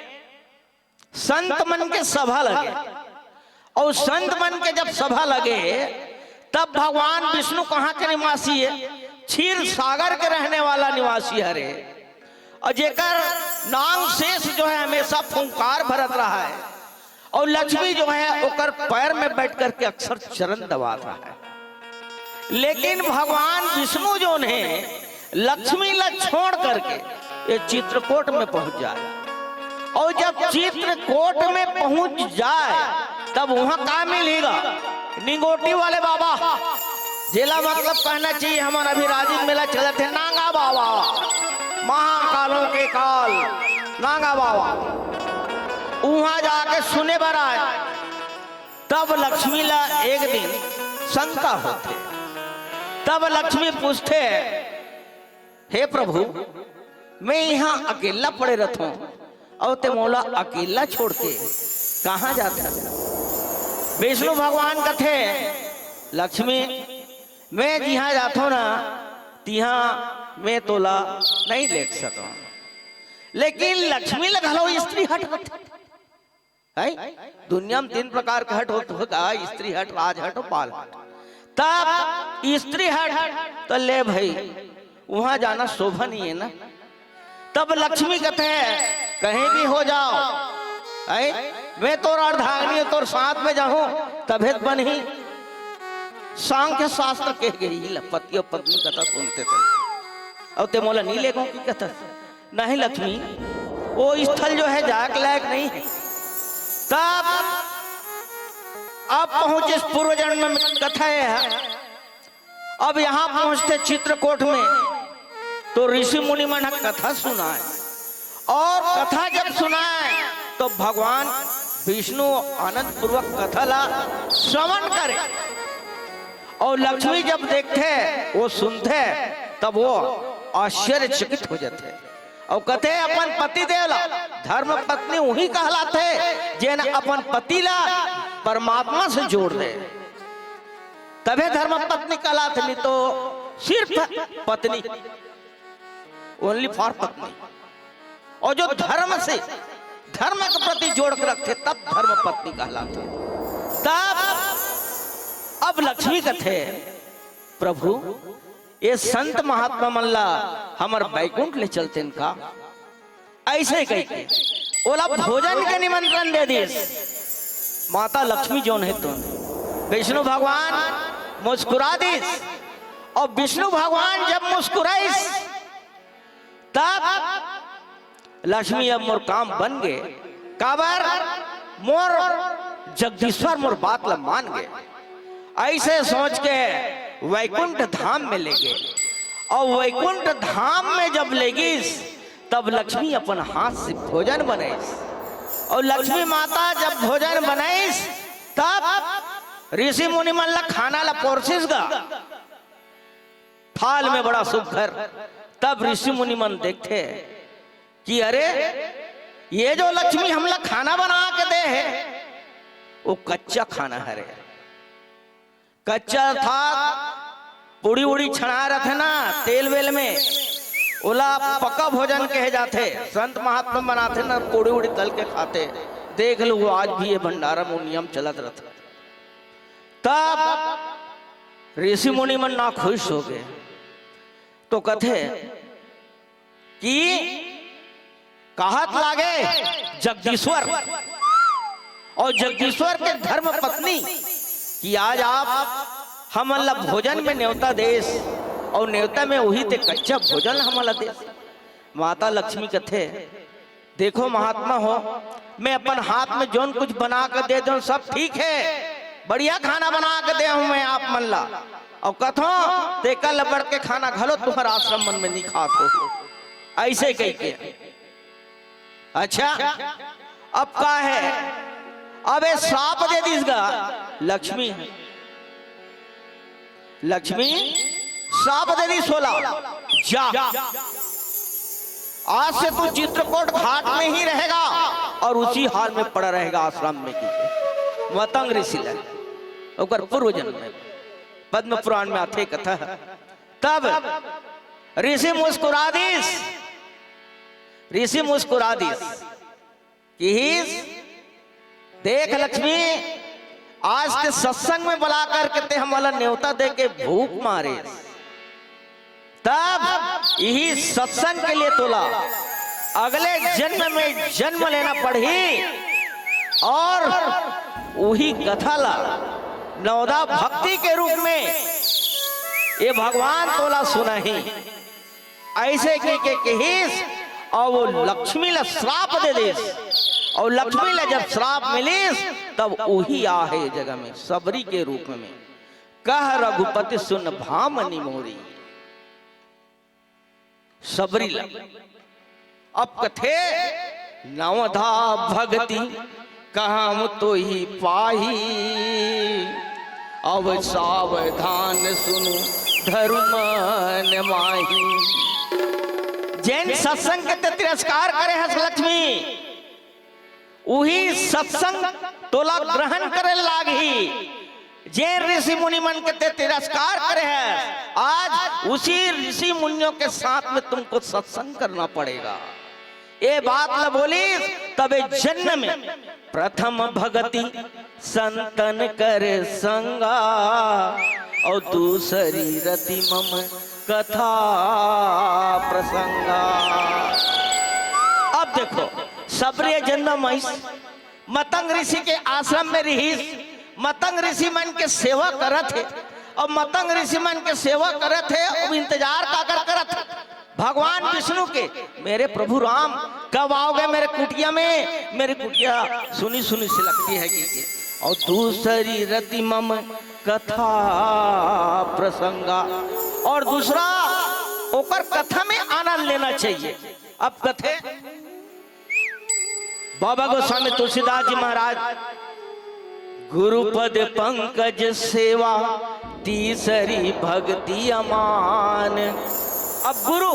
संत मन के सभा लगे, और संत मन के जब सभा लगे तब भगवान विष्णु कहाँ के निवासी है? क्षीर सागर के रहने वाला निवासी हरे। और जेकर नाम शेष जो है हमेशा फुंकार भरत रहा है, और लक्ष्मी जो है ओकर पैर में बैठ करके अक्सर चरण दबा रहा है। लेकिन भगवान विष्णु जो ने लक्ष्मी ला छोड़ करके ये चित्रकूट में पहुंच जाए, और जब चित्रकूट में पहुंच जाए तब वहां क्या मिलेगा? निगोटी वाले बाबा जिला मतलब कहना चाहिए हमारा अभी राजीव मेला चले थे। नांगा बाबा महाकालों के काल नांगा बाबा वहां जाके सुने बर आए। तब लक्ष्मी ला एक दिन शंका होते, तब लक्ष्मी पूछते हे प्रभु मैं यहाँ अकेला पड़े रहता हूँ, और ते मोला अकेला छोड़ के कहाँ जाता? विष्णु भगवान कथे लक्ष्मी मैं जिहाँ जाता हूँ ना तिहाँ मैं तोला नहीं देख सका। लेकिन लक्ष्मी लगलो स्त्री हट है। दुनिया में 3 प्रकार के हट होता, स्त्री हट, राज हट और पाल हट। तब स्त्री हट तो ले भाई वहां जाना शोभा नहीं है ना। तब लक्ष्मी कहते हैं कहीं भी हो जाओ, मैं तो अर्धांगिनी तोर साथ में जाऊं तबेत बनी। सांख्य शास्त्र कह गई पति और पत्नी कथा सुनते थे, और ते मोला नहीं लेगा की कथा नहीं। लक्ष्मी वो स्थल जो है जाक लायक नहीं है। तब अब पहुंचे पूर्व जन्म में कथा है। अब यहां पहुंचते चित्रकूट में तो ऋषि मुनि मन कथा सुनाए, और कथा जब सुनाए तो भगवान विष्णु आनंद पूर्वक कथा ला श्रवण करे। और लक्ष्मी जब देखते वो सुनते तब वो आश्चर्यचकित हो जाते, और कहते अपन पति देवला धर्म पत्नी वही कहलाते जेन अपन पति ला परमात्मा से जोड़ दे, तबे धर्म पत्नी कहलाते। नहीं तो सिर्फ पत्नी, ओनली फॉर पत्नी। और जो धर्म से धर्म के प्रति जोड़ कर रखते तब धर्म पत्नी कहलाते। तब अब लक्ष्मी कथे प्रभु ये संत महात्मा मल्ला हमार बैकुंठ ले चलते इनका ऐसे कह के ओला भोजन के निमंत्रण दे दिए। माता लक्ष्मी जोन है तो विष्णु भगवान मुस्कुरा दिस, और विष्णु भगवान जब मुस्कुराइस तब लक्ष्मी अब मोर काम बन गए। काबर मोर जगदीश्वर मोर बात ला मान गए। ऐसे सोच के वैकुंठ धाम में ले गए। और वैकुंठ धाम में जब ले गई तब लक्ष्मी अपन हाथ से भोजन बनाईस। और लक्ष्मी माता जब भोजन बनाईस तब ऋषि मुनि मन ला खाना ला पोरसिस गा थाल में बड़ा सुघर। तब ऋषि मुनि मन देखते कि अरे ये जो लक्ष्मी हमला खाना बना के दे है वो कच्चा खाना है रे। कच्चा था, पूड़ी उड़ी छना रहे थे ना तेल वेल में, ओला पका भोजन कहे जाते। संत महात्मा बनाते ना पूड़ी उड़ी तल के खाते। देख लो आज भी ये भंडारा में नियम चलत रहता। तब ऋषि मुनि मन ना खुश हो गए तो कथे कि कहत लागे जगदीश्वर और जगदीश्वर के धर्म पत्नी कि आज आप हमला भोजन में न्योता देश और न्योता में वही ते कच्चा भोजन हमला देश। माता लक्ष्मी कथे देखो महात्मा हो, मैं अपन हाथ में जोन कुछ बना कर दे दूं सब ठीक है, बढ़िया खाना बना के दे हूं मैं आप मन ला। और कथो तेका लबड़ के खाना घलो तुम्हारा आश्रम मन में नहीं खात हो, ऐसे कह के। अच्छा अब का है, अब ये श्राप दे दीसगा लक्ष्मी है। लक्ष्मी श्राप दे दी 16 जा आज से तू चित्रकूट घाट में ही रहेगा और उसी हाल में पड़ा रहेगा आश्रम में की। मतंग ऋषि ओकर पूर्व जन्म में पद्म पुराण में आते कथा है। तब ऋषि मुस्कुरा दीस, ऋषि मुस्कुरा दीस कि देख लक्ष्मी आज ते सत्संग में बुला करके ते हमारा न्योता दे के भूख मारे। तब यही सत्संग के लिए तोला अगले जन्म में जन्म लेना पड़ी और वही कथा ला नवदा भक्ति के रूप में ये भगवान तोला सुना ही ऐसे के कहिस। और वो लक्ष्मी ला श्राप दे देस और लक्ष्मी ला जब श्राप मिलिस तब वही आहे जगह में सबरी के रूप में कह रघुपति सुन भामनी मोरी सबरी ला। अब कथे नवधा भगति कहम तो ही पाही अब सावधान सुनु धर्म माही। जैन सत्संग के तिरस्कार करे हस लक्ष्मी वही सत्संग तोला ग्रहण करे लागी। जैन ऋषि मुनि मन के तिरस्कार करे है आज उसी ऋषि मुनियों के साथ में तुमको सत्संग करना पड़ेगा। ये बात ल बोली तबे जन्म में प्रथम भगति संतन करे संगा और दूसरी रति मम कथा प्रसंगा। अब देखो सबरे जन्म मतंग ऋषि के आश्रम में रही। मतंग ऋषि मन के सेवा करत है और मतंग ऋषि मन के सेवा करत है और इंतजार काकर करत है भगवान विष्णु के। मेरे प्रभु राम कब आओगे मेरे कुटिया में, मेरी कुटिया सुनी सुनी सी लगती है कि। और दूसरी रति मम कथा प्रसंगा और दूसरा ओकर कथा में आनंद लेना चाहिए। अब कथे बाबा गोस्वामी तुलसीदास जी महाराज गुरुपद पंकज सेवा तीसरी भक्ति अमान। अब गुरु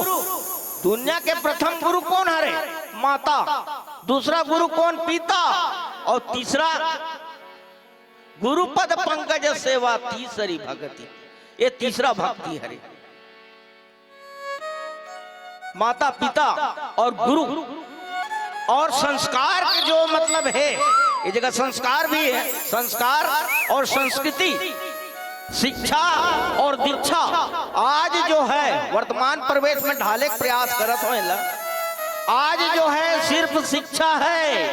दुनिया के प्रथम गुरु कौन है रे? माता। दूसरा गुरु कौन? पिता। और तीसरा गुरुपद पंकज सेवा तीसरी भक्ति, ये तीसरा भक्ति है रे। माता पिता और गुरु और संस्कार के जो मतलब है ये जगह संस्कार भी है। संस्कार और संस्कृति, शिक्षा और दीक्षा आज जो है वर्तमान परिवेश में ढाले के प्रयास करत हो। आज जो है सिर्फ शिक्षा है,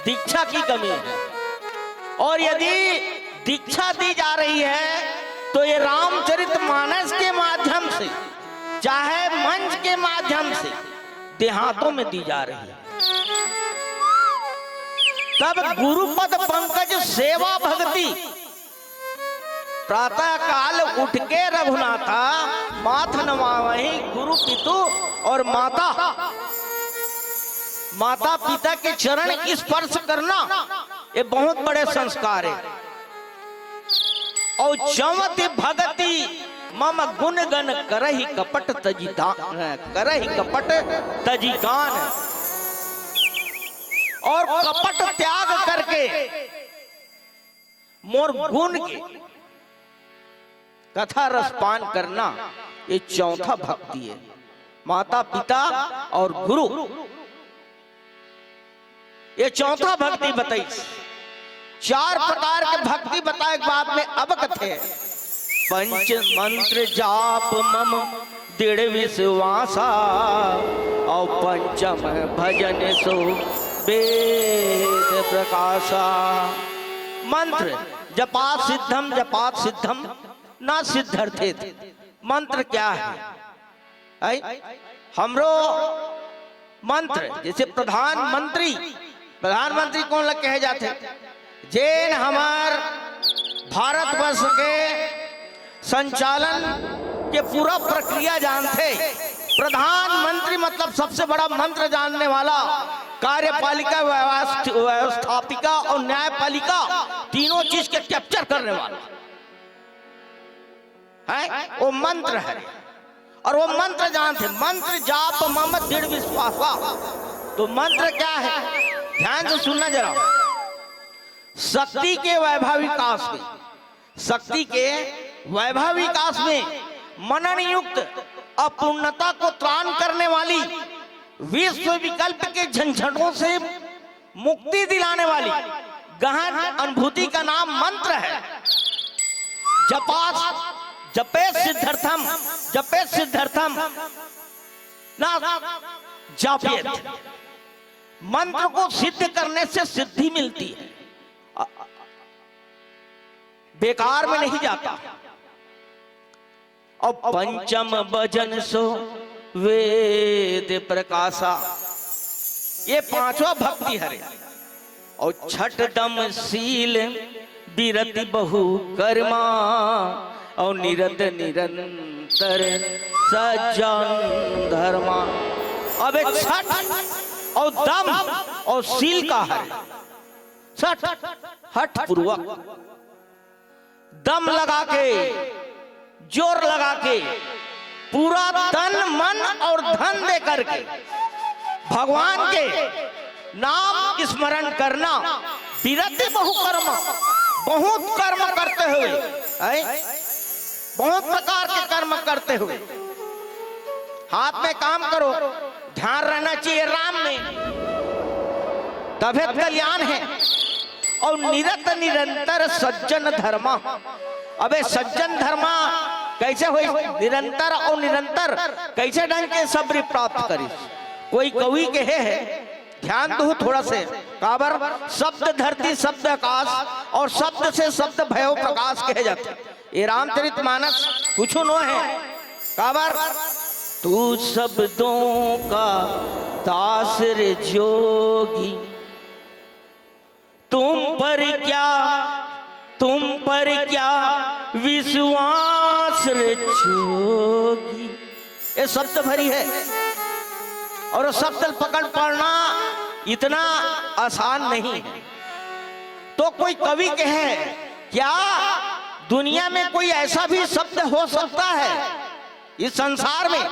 दीक्षा की कमी है। और यदि दीक्षा दी जा रही है तो ये रामचरितमानस के माध्यम से चाहे मंच के माध्यम से देहातों में दी जा रही है। तब गुरुपद पंकज सेवा भक्ति प्रातः काल उठ के रघुनाथा माथ नमावहि गुरु पितु और माता पिता के चरण स्पर्श करना ये बहुत बड़े संस्कार है। और जमति भगति मम गुण गण करहि कपट तजिगान, और कपट त्याग करके मोर गुण के कथा रसपान करना ये चौथा भक्ति है। माता पिता और गुरु ये चौथा भक्ति बताई। 4 प्रकार के भक्ति बताए बाद में अब कथे पंच मंत्र जाप मम दृढ़ विश्वासा, और पंचम भजन सो वेद प्रकाशा। मंत्र जपात सिद्धम ना सिद्धर्थे। मंत्र क्या है? हमरो मंत्र जैसे प्रधानमंत्री कौन लग कहे जाते? जैन हमार भारतवर्ष के संचालन के पूरा प्रक्रिया जानते। प्रधानमंत्री मतलब सबसे बड़ा मंत्र जानने वाला, कार्यपालिका व्यवस्थापिका और न्यायपालिका तीनों चीज के कैप्चर करने वाला है, वो मंत्र है। और वो मंत्र जानते। मंत्र जाप मम दृढ़ विश्वासा। तो मंत्र क्या है? ध्यान से सुनना जरा। शक्ति के वैभव विकास में मनन युक्त अपूर्णता को त्राण करने वाली, विश्व विकल्प के झंझटों से मुक्ति दिलाने वाली गहन अनुभूति का नाम मंत्र है। जपे सिद्धर्थम ना जापेत। मंत्र को सिद्ध करने से सिद्धि मिलती है, बेकार में नहीं जाता। और पंचम भजन सो वेद प्रकाशा, ये 5वां भक्ति है। और छठ दम शील विरति बहु कर्मा, और निरंतर सज्जन धर्मा। अब छठ और दम और शील का है। छठ हठ पूर्वक, दम लगा के, जोर लगा के, पूरा तन मन और धन दे करके भगवान के नाम स्मरण करना। विरति बहुकर्म, बहुत कर्म करते हुए, बहुत प्रकार के कर्म करते हुए। हाथ में काम करो, ध्यान रहना चाहिए राम में, तभी कल्याण है। और निरंतर सज्जन धर्मा। अबे सज्जन धर्मा कैसे हुई? निरंतर और निरंतर कैसे ढंग के सब्र प्राप्त करी? कोई कवि कहे है, ध्यान दो थोड़ा से। काबर शब्द धरती, शब्द आकाश, और शब्द से शब्द भयो प्रकाश कहे जाते। ये रामचरितमानस कुछ नो है। काबर तू शब्दों का दास रे जोगी, तुम पर क्या विश्वास रे जोगी। ये शब्द भरी है, और शब्द पकड़ पढ़ना इतना आसान नहीं है। तो कोई कवि कहे, क्या दुनिया में कोई ऐसा भी शब्द हो सकता है इस संसार में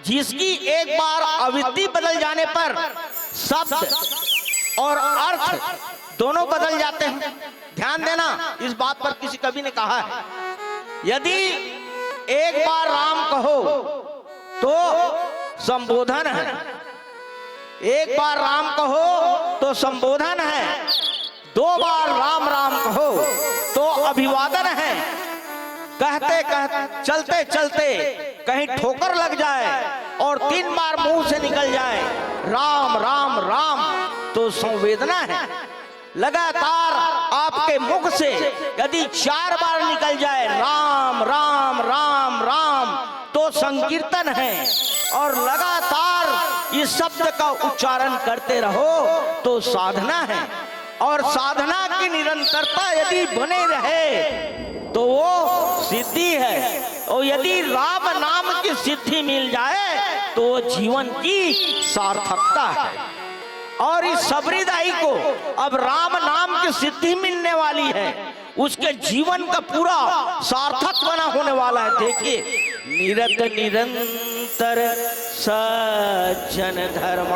जिसकी एक बार आवृत्ति बदल जाने पर शब्द और अर्थ दोनों बदल जाते हैं? ध्यान देना इस बात पर। किसी कवि ने कहा है, यदि एक बार राम कहो तो संबोधन है, एक बार राम कहो तो संबोधन है, 2 बार राम राम कहो तो अभिवादन है। कहते कहते चलते चलते कहीं ठोकर लग जाए और 3 बार मुंह से निकल जाए राम राम राम तो संवेदना है। लगातार आपके मुख से यदि 4 बार निकल जाए राम राम राम राम तो संकीर्तन है। और लगातार इस शब्द का उच्चारण करते रहो तो साधना है। और साधना की निरंतरता यदि बने रहे तो वो सिद्धि है। और यदि राम नाम की सिद्धि मिल जाए तो वो जीवन की सार्थकता है। और इस सबरीदाई को अब राम नाम की सिद्धि मिलने वाली है, उसके जीवन का पूरा सार्थक बना होने वाला है। देखिए, निरत निरंतर सज्जन धर्म,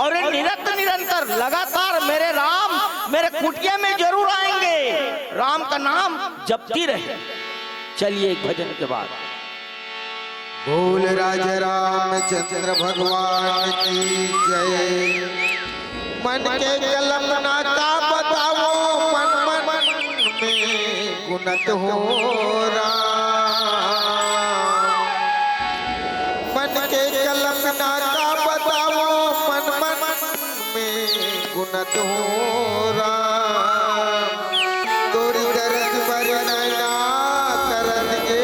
और ये निरंतर लगातार मेरे राम मेरे कुटिया में जरूर आएंगे, राम का नाम जपती रहे। चलिए एक भजन के बाद। बोल राज रामचंद्र भगवान की जय। मन के कल्पना का बताओ, मन मन में गुनत हो राम। मन के कल्पना का बताओ, मन मन में गुनत हो राम। तोरी दर्द भर नैना करन के,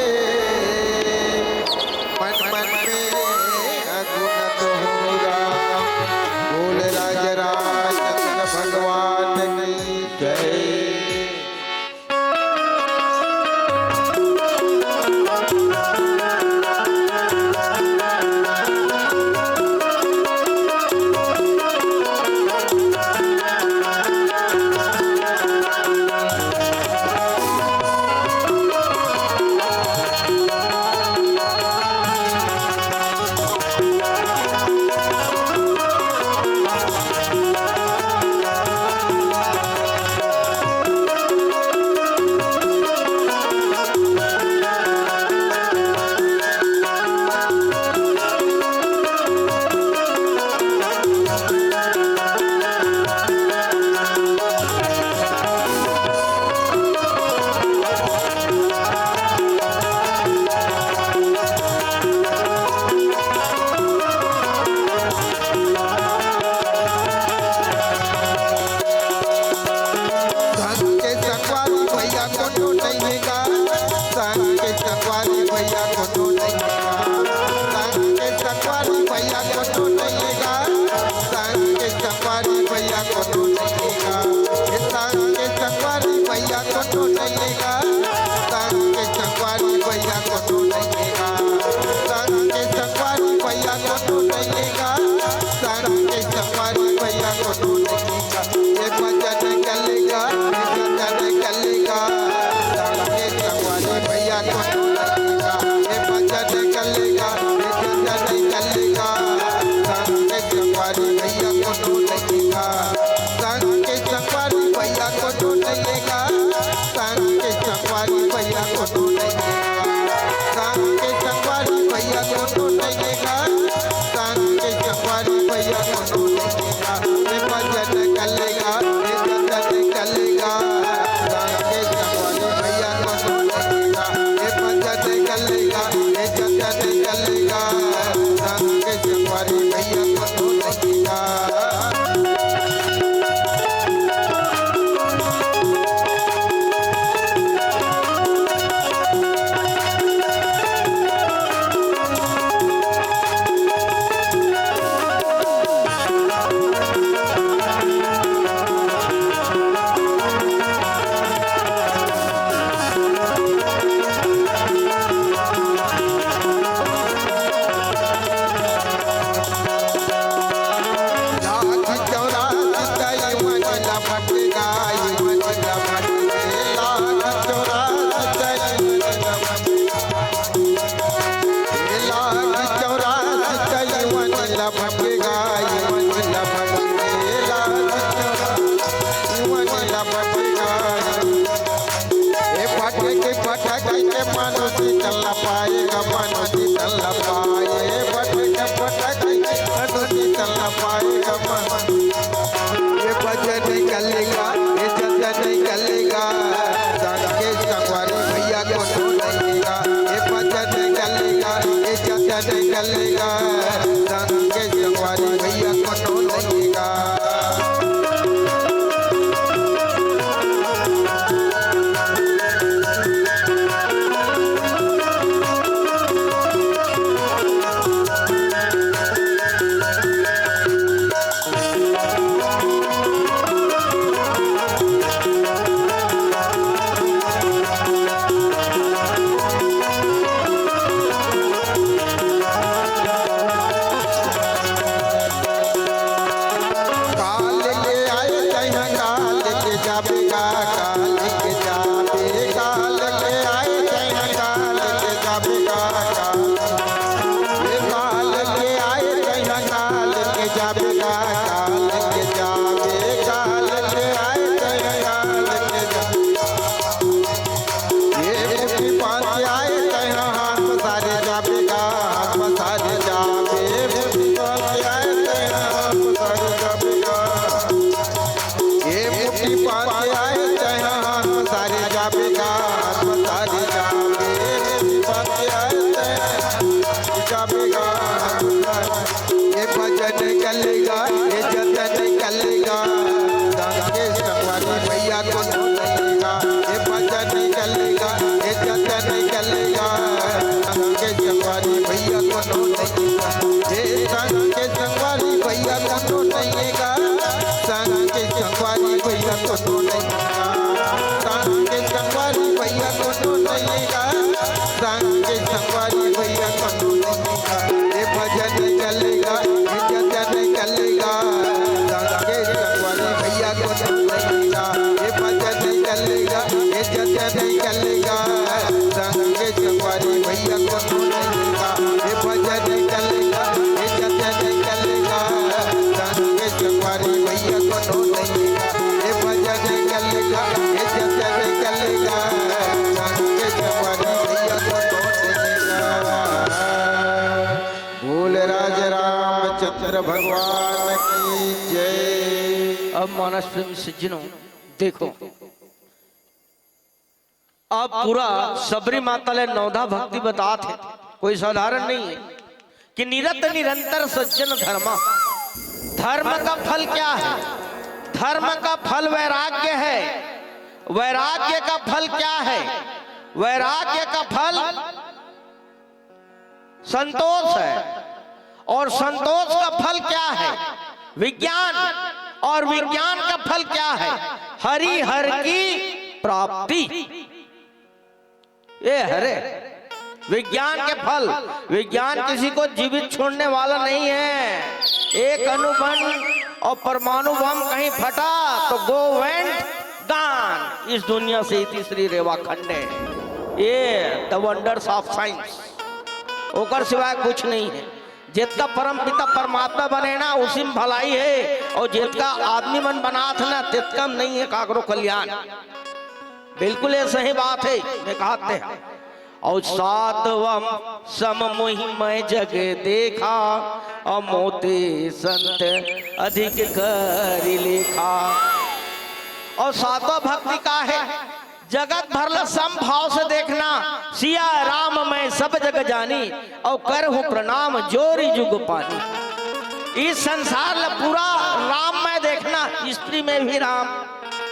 मन मन में अगुनत हो राम। बोल राज रामचंद्र भगवान की जय। भैया कोनो नहीं गा ये संग के संगवारी भैया कोनो नहीं गा संग के संगवारी भैया कोनो नहीं गा संग के संगवारी भैया कोनो नहीं गा संग के संगवारी भैया कोनो नहीं गा ये भजन चलेगा ये जतन चलेगा संग के संगवारी भैया कोनो नहीं गा ये भजन चलेगा ये जतन चलेगा संग के संगवारी भैया कोनो नहीं गा ये भजन चलेगा ये जतन चलेगा संग के संगवारी भैया कोनो नहीं गा ये भजन चलेगा ये जतन चलेगा संग के संगवारी भैया कोनो नहीं गा। बोल राज रामचंद्र भगवान की जय। अब मानस प्रेमी सज्जनों देखो, अब पूरा सबरी माता ले नौधा भक्ति बतात है, कोई साधारण नहीं है कि निरत निरंतर सज्जन धर्मा। धर्म का फल क्या है? धर्म का फल वैराग्य है। वैराग्य का फल क्या है? वैराग्य का फल संतोष है। और संतोष का फल क्या है? विज्ञान। और विज्ञान का फल क्या है? हरि हर की प्राप्ति। ये हरे विज्ञान के फल। विज्ञान किसी को जीवित छोड़ने वाला नहीं है। एक अणुबम और परमाणु बम कहीं फटा तो गो वेंट गान। इस दुनिया से तीसरी रेवा खंडे। ये द वंडर्स ऑफ साइंस। ओकर सिवाय कुछ नहीं है। जितना परम पिता परमात्मा बने ना उसी में भलाई है, और जितना आदमी मन बनात है ना तितकम नहीं है काकरो कल्याण। बिल्कुल ये सही बात है। मैं कहते हैं और सातवम सम मोहिमय जग देखा और मोते संत अधिक कर लेखा। और सातवा भक्ति का है? जगत भरला सम भाव से देखना। सिया राम मैं सब जग जानी और कर हूं प्रणाम जोरी जुग पानी। इस संसार में पूरा राम में देखना। स्त्री में भी राम,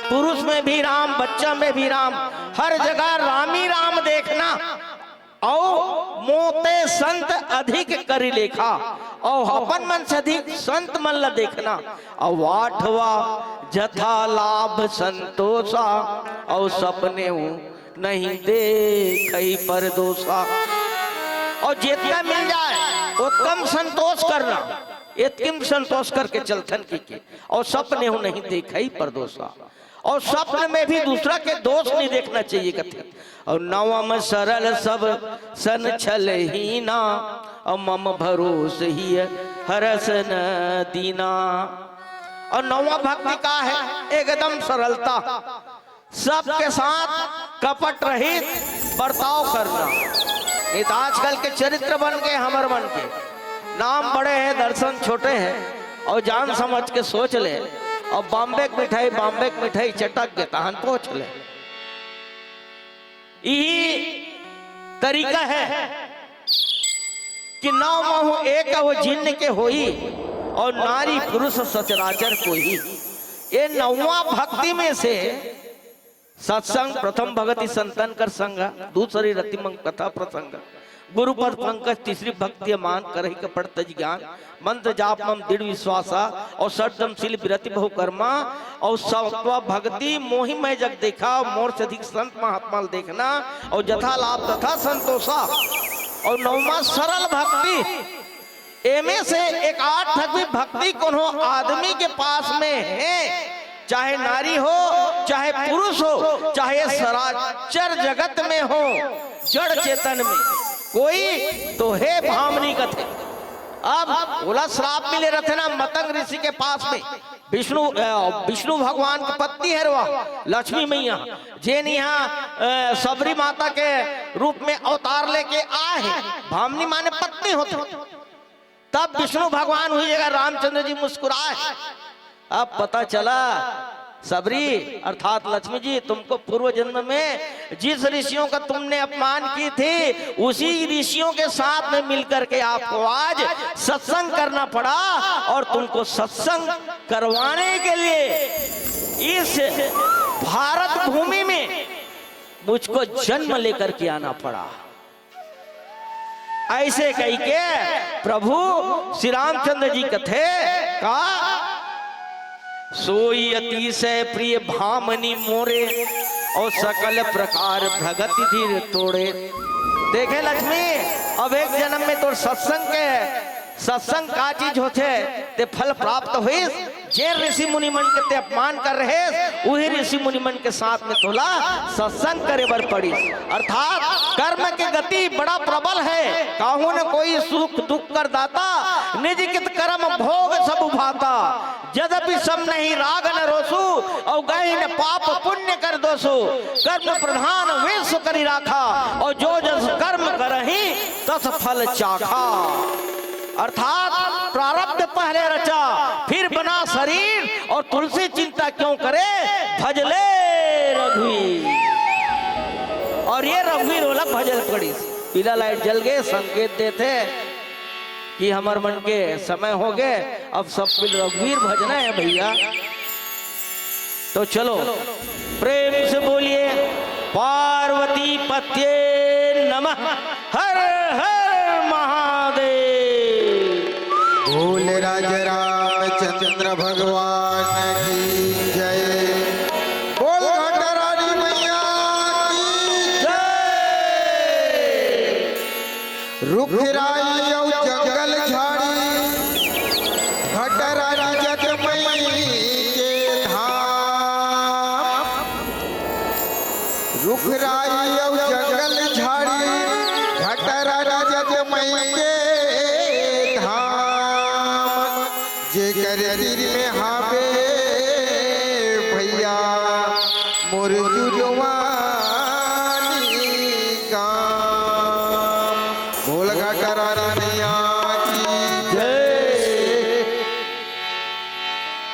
पुरुष में भी राम, बच्चा में भी राम, हर जगह राम ही राम देखना। और मोते संत अधिक करी लेखा और अपन मन से अधिक संत मन ला देखना। और वाठवा जथा लाभ संतोषा और सपने नहीं देखई पर दोषा। और जितना मिल जाए उत्तम संतोष करना। इतम संतोष करके चलथन की और सपने नहीं देखई पर दोषा। और स्वप्न में भी दूसरा के दोष नहीं देखना चाहिए कथित। और नवम सरल सब सन छल ही ना और मम भरोस ही हरस न दीना। और नौवा भक्ति का है? एकदम सरलता, सबके साथ कपट रहित बर्ताव करना। नहीं तो आजकल के चरित्र बन के हमर मन के नाम बड़े हैं, दर्शन छोटे हैं। और जान समझ के सोच ले और बॉम्बे की मिठाई चटक के तहन पहुंच ले। यही तरीका है कि नौ महु एक वो जिन्न के होई और नारी पुरुष सचराचर को ही। ये नौवा भक्ति में से सत्संग प्रथम भगति संतन कर संग, दूसरी रतिमंग कथा प्रसंग, गुरु पद पंकज, तीसरी भक्ति मान करही कपट तज ज्ञान, मंत्र जाप मम दृढ़ विश्वासा और सटदमशील विरति बहुकर्मा। और सत्वा भक्ति मोहि मैं जग देखा मोर से अधिक संत महात्मा देखना। और जथा लाभ तथा संतोषा। और नौमा सरल भक्ति। एमे से एक आठ भी भक्ति कोनो आदमी के पास में है, चाहे नारी हो चाहे पुरुष हो चाहे सराचर जगत में हो जड़ चेतन में कोई तो है भामनी कथे। अब बोला श्राप मिले रहते ना मतंग ऋषि के पास में। विष्णु भगवान की पत्नी है वह लक्ष्मी मैया, जिन यहाँ सबरी माता के रूप में अवतार लेके आए हैं। भामनी माने पत्नी होते। तब विष्णु भगवान हुई जगह रामचंद्र जी मुस्कुराए। अब पता चला सबरी अर्थात लक्ष्मी जी तुमको पूर्व जन्म में जिस ऋषियों का तुमने अपमान की थी उसी ऋषियों के साथ में मिलकर के आपको आज सत्संग करना पड़ा। और तुमको सत्संग करवाने के लिए इस भारत भूमि में मुझको जन्म लेकर के आना पड़ा। ऐसे कही के प्रभु श्री रामचंद्र जी कथे का सोई अतिशय प्रिय भामनी मोरे और सकल प्रकार भगति धीर तोड़े। देखे लक्ष्मी, अब एक जन्म में तो सत्संग का चीज होते ते फल प्राप्त हुई। जे ऋषि मुनिमन के ते अपमान कर रहे वही ऋषि मुनिमन के साथ में तोला सत्संग करे बर पड़ी। अर्थात कर्म की गति बड़ा प्रबल है, काहू न कोई सुख दुख कर दाता, निज कित कर्म भोग सब उभाता। यद्यपि सब नहीं राग न रोसु और गही न पाप पुण्य कर दोसु। कर्म प्रधान विश्व करी राखा और जो जस कर्म करही तस फल चाखा। अर्थात प्रारब्ध पहले रचा फिर बना शरीर और तुलसी चिंता क्यों करे, भजले रघुवीर। और ये रघुवीर वाला भजल पड़ी। पीला लाइट जल गए, संकेत देते कि हमारे मन के समय हो गए, अब सब कुछ रघुवीर भजना है भैया। तो चलो प्रेम से बोलिए पार्वती पत्ये नमः। हर हर महादेव। बोल राज रामचंद्र भगवान की जय। बोल घटरानी मैया की जय। रुख राई और जंगल झाड़ी घटरानी जगमई के धाम। रुख राई और जंगल झाड़ी घटरानी जगमई के जेकर दिल में हावे भैया मोर जुलवानी काम। बोल घटरानिया की जय।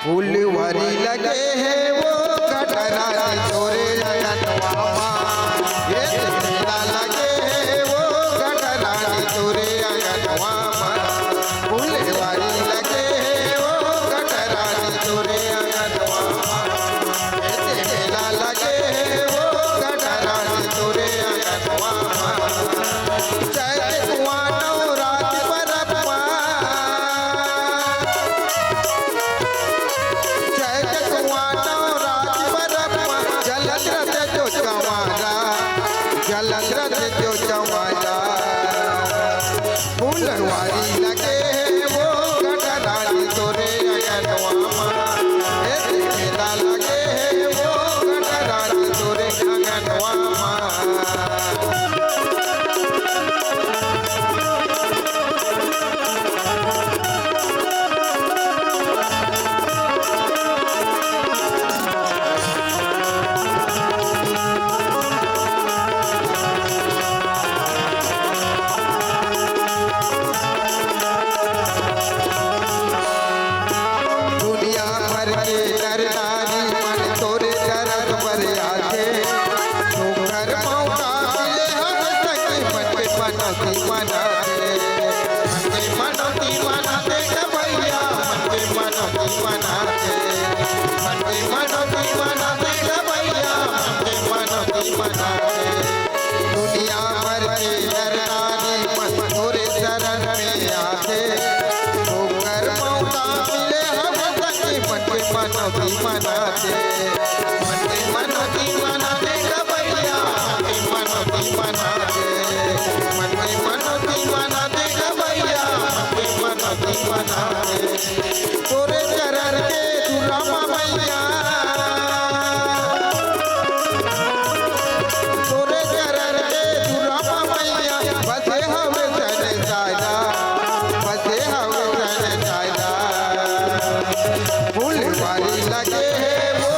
फूलवारी लगे हैं वो घटरानी छोरे लगनवा माँ। ये मेला लगे हैं वो घटरानी छोरे लगनवा माँ। फूलवारी लगे फूलवारी लगे वो घटरानी तोरे अगनवा माँ। मेला लगे वो घटरानी तोरे अगनवा माँ। दुनिया भर के नर नारी मथुरे शरण में आते, होकर मौका मिले हम सखी मन के मनोती मनाते। मन के मनोती मनाते भैया, मन के मनोती मनाते। मन के मनोती मनाते भैया, मन के मनोती मनाते। तोरे चरण के दुरामा मैया, फूलवारी लगे वो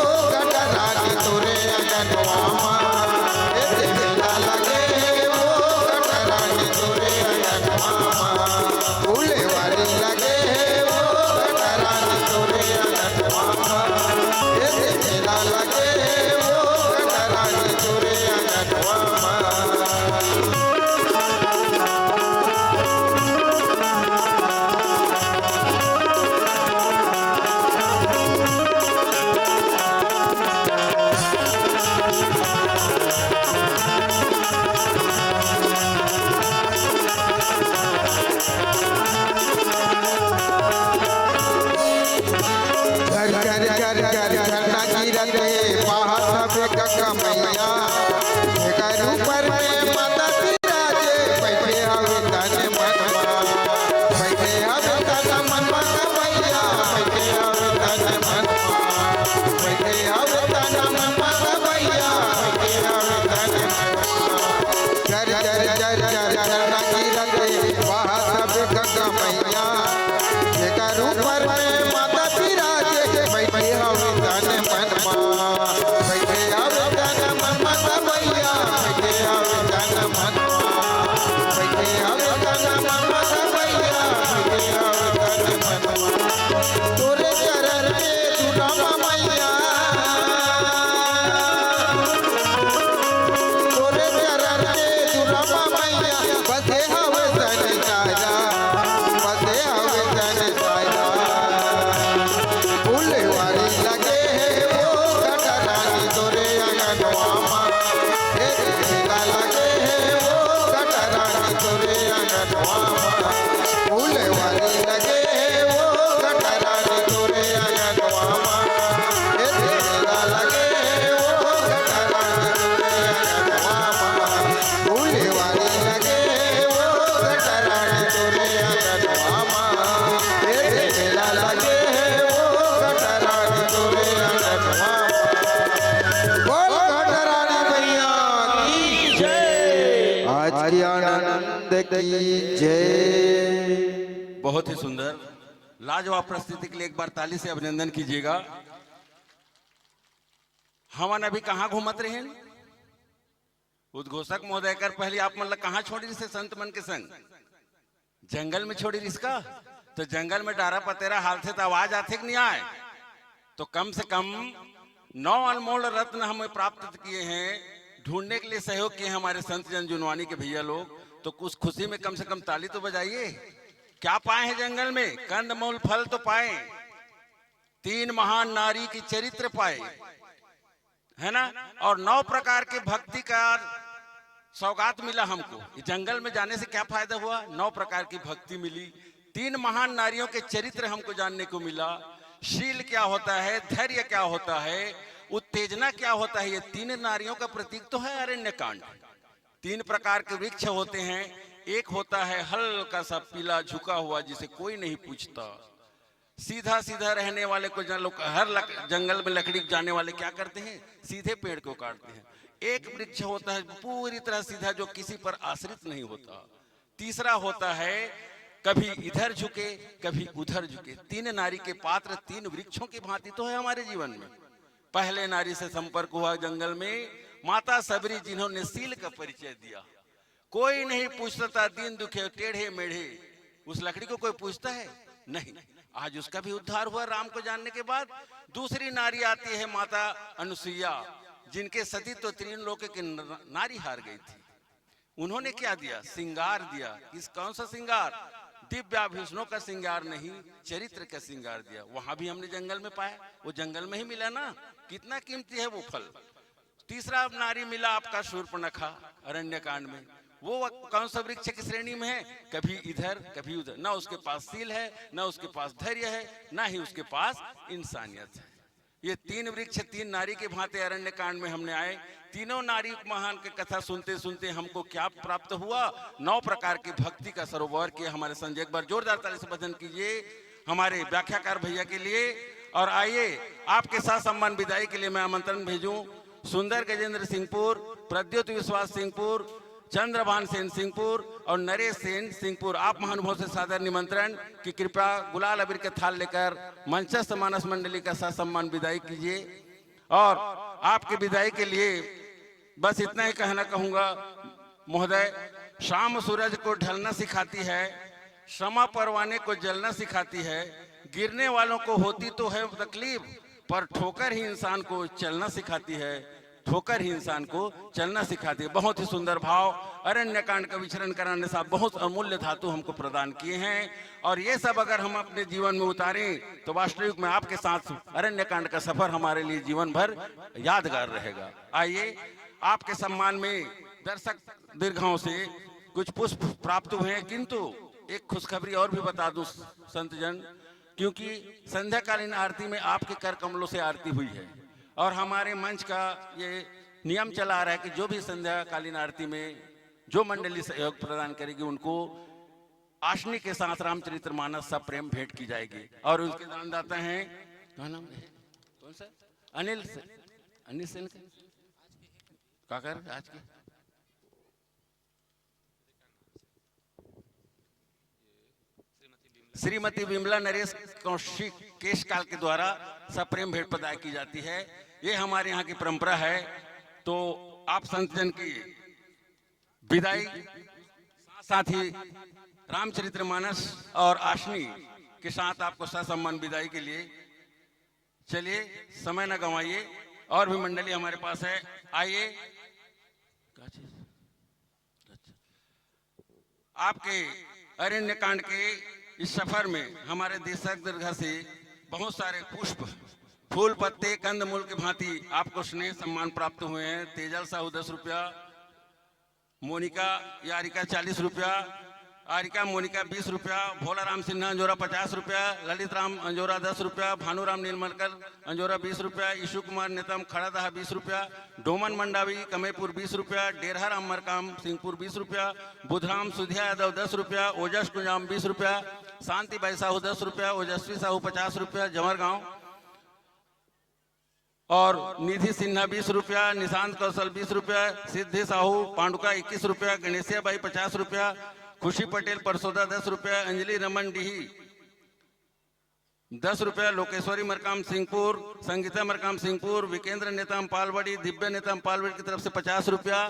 दुर्गा मैया जेकर ऊपर में माता विराजे बैठे हवे तन मन मा बैठे हवे तन मन माता मैया बैठे हवे तन मन मा बैठे हवे तन मन माता मैया बैठे हवे तन मन मा तोरे चरण के दुर्गा मैया तोरे चरण के दुर्गा मैया बसे हवे तन साया बसे हवे तन साया फूलवारी लगे है वो कटरानी तोरे अंगनवा मा ढेला लगे है वो कटरानी तोरे अंगनवा मा फूलवारी लगे है वो कटरानी तोरे अंगनवा मा ढेला लगे है वो कटरानी तोरे अंगनवा मा फूलवारी लगे है वो कटरानी तोरे अंगनवा मा ढेला लगे है वो कटरानी तोरे अंगनवा बोल कटरानी मैया की जय। आज की आनंद की जय। बहुत ही सुंदर लाजवाब प्रस्तुति के लिए एक बार ताली से अभिनंदन कीजिएगा। हमन अभी कहाँ घूमत रहे उद्घोषक महोदय कर पहले आप मतलब कहाँ छोड़ी रिसे संत मन के संग जंगल में छोड़ी रिसका तो जंगल में डारा पतेरा हाल से तो आवाज आते कि नहीं आए तो कम से कम 9 अनमोल रत्न हमें प्राप्त किए हैं ढूंढने के लिए सहयोग किए हमारे संत जन जुनवानी के भैया लोग तो कुछ खुशी में कम से कम ताली तो बजाइए। क्या पाए हैं जंगल में कंदमूल फल तो पाए 3 महान नारी की चरित्र पाए है ना और 9 प्रकार के भक्ति का सौगात मिला हमको। जंगल में जाने से क्या फायदा हुआ 9 प्रकार की भक्ति मिली 3 महान नारियों के चरित्र हमको जानने को मिला। शील क्या होता है धैर्य क्या होता है उत्तेजना क्या होता है ये 3 नारियों का प्रतीक तो है अरण्य कांड। 3 प्रकार के वृक्ष होते हैं एक होता है हल्का सा पीला झुका हुआ जिसे कोई नहीं पूछता सीधा सीधा रहने वाले को लोग हर जंगल में लकड़ी जाने वाले क्या करते हैं सीधे पेड़ को काटते हैं। एक वृक्ष होता है पूरी तरह सीधा जो किसी पर आश्रित नहीं होता। तीसरा होता है कभी इधर झुके कभी उधर झुके। 3 नारी के पात्र 3 वृक्षों की भांति तो है हमारे जीवन में। पहले नारी से संपर्क हुआ जंगल में माता सबरी जिन्होंने सील का परिचय दिया। कोई नहीं पूछता दिन दुखे टेढ़े मेढ़े उस लकड़ी को कोई पूछता है नहीं। आज उसका भी उद्धार हुआ राम को जानने के बाद। दूसरी नारी आती है माता अनुसुईया जिनके सती तो 3 लोक के नारी हार गई थी। उन्होंने क्या दिया श्रृंगार दिया। इस कौन सा श्रृंगार दिव्याभूषणों का श्रृंगार नहीं चरित्र का श्रृंगार दिया। वहां भी हमने जंगल में पाया वो जंगल में ही मिला ना कितना कीमती है वो फल। तीसरा नारी मिला आपका शूर्पणखा अरण्य कांड में। वो कौन सा वृक्ष की श्रेणी में है कभी इधर कभी उधर। ना उसके पास सील है ना उसके पास धैर्य है ना ही उसके पास इंसानियत है। ये 3 वृक्ष 3 नारी के भांति अरण्य कांड में हमने आए। तीनों नारी महान की कथा सुनते सुनते हमको क्या प्राप्त हुआ 9 प्रकार की भक्ति का सरोवर किया हमारे संजय। एक बार जोरदार ताली से भजन कीजिए हमारे व्याख्याकार भैया के लिए। और आइए आपके साथ सम्मान विदाई के लिए मैं आमंत्रण भेजूं सुंदर गजेंद्र सिंहपुर प्रद्युत विश्वास सिंहपुर चंद्रभान सेन सिंहपुर और नरेश सेन सिंहपुर। आप महानुभाव से सादर निमंत्रण कि कृपया गुलाल अबीर के थाल लेकर मंचस्थ मानस मंडली का साथ सम्मान विदाई कीजिए। और आपके विदाई के लिए बस इतना ही कहना कहूंगा महोदय शाम सूरज को ढलना सिखाती है क्षमा परवाने को जलना सिखाती है। गिरने वालों को होती तो है तकलीफ पर ठोकर ही इंसान को चलना सिखाती है। ठोकर ही इंसान को चलना सिखाती है। बहुत ही सुंदर भाव अरण्य कांड का विचरण कराने साहब बहुत अमूल्य धातु हमको प्रदान किए हैं। और ये सब अगर हम अपने जीवन में उतारें तो वास्तविक में आपके साथ अरण्य कांड का सफर हमारे लिए जीवन भर यादगार रहेगा। आइए आपके सम्मान में दर्शक दीर्घाओं से कुछ पुष्प प्राप्त हुए हैं। किंतु एक खुशखबरी और भी बता दूं संत जन क्योंकि संध्याकालीन आरती में आपके कर कमलों से आरती हुई है और हमारे मंच का ये नियम चला आ रहा है कि जो भी संध्याकालीन आरती में जो मंडली सहयोग प्रदान करेगी उनको आशनी के साथ रामचरितमानस सा प्रेम भेंट की जाएगी। और उनके दानदाता हैं क्या नाम है कौन सा अनिल सेन काकर आज के श्रीमती विमला नरेश कौशिक केशकाल के द्वारा सप्रेम भेंट प्रदान की जाती है। ये हमारे यहाँ की परंपरा है। तो आप संत जन की विदाई साथ ही रामचरितमानस और आशनी के साथ आपको ससम्मान विदाई के लिए चलिए, समय न गंवाइए। और भी मंडली हमारे पास है, आइए। आपके अरण्य कांड के इस सफर में हमारे देशक दीर्घ से बहुत सारे पुष्प, फूल, पत्ते, कंद मूल के भांति आपको स्नेह सम्मान प्राप्त हुए हैं। तेजल साहू 10 रुपया, मोनिका यारिका 40 रुपया, आरिका मोनिका 20 रुपया, भोला राम सिन्हा अंजोरा 50 रुपया, ललित राम अंजोरा 10 रुपया, भानुराम नीलमलकर अंजोरा 20 रुपया, ईशु कुमार नेतम खड़ादहा 20 रुपया, डोमन मंडावी कमेपुर 20 रुपया, डेरहा राम मरकाम सिंहपुर 20 रुपया, बुधराम सुधिया यादव 10 रुपया, ओजस कुंजाम 20 रुपया, शांति बाई साहू 10 रुपया, ओजस्वी साहू 50 रुपया जमर गांव, और निधि सिन्हा 20 रुपया, निशांत कौशल 20 रुपया, सिद्धि साहू पांडुका 21 रुपया, गणेशिया बाई 50 रुपया, खुशी पटेल परसोदा 10 रुपया, अंजलि रमन डीही 10 रुपया, लोकेश्वरी मरकाम सिंहपुर, संगीता मरकाम सिंहपुर, विकेंद्र नेताम पालवाड़ी, दिव्य नेताम पालवाड़ी की तरफ से 50 रुपया,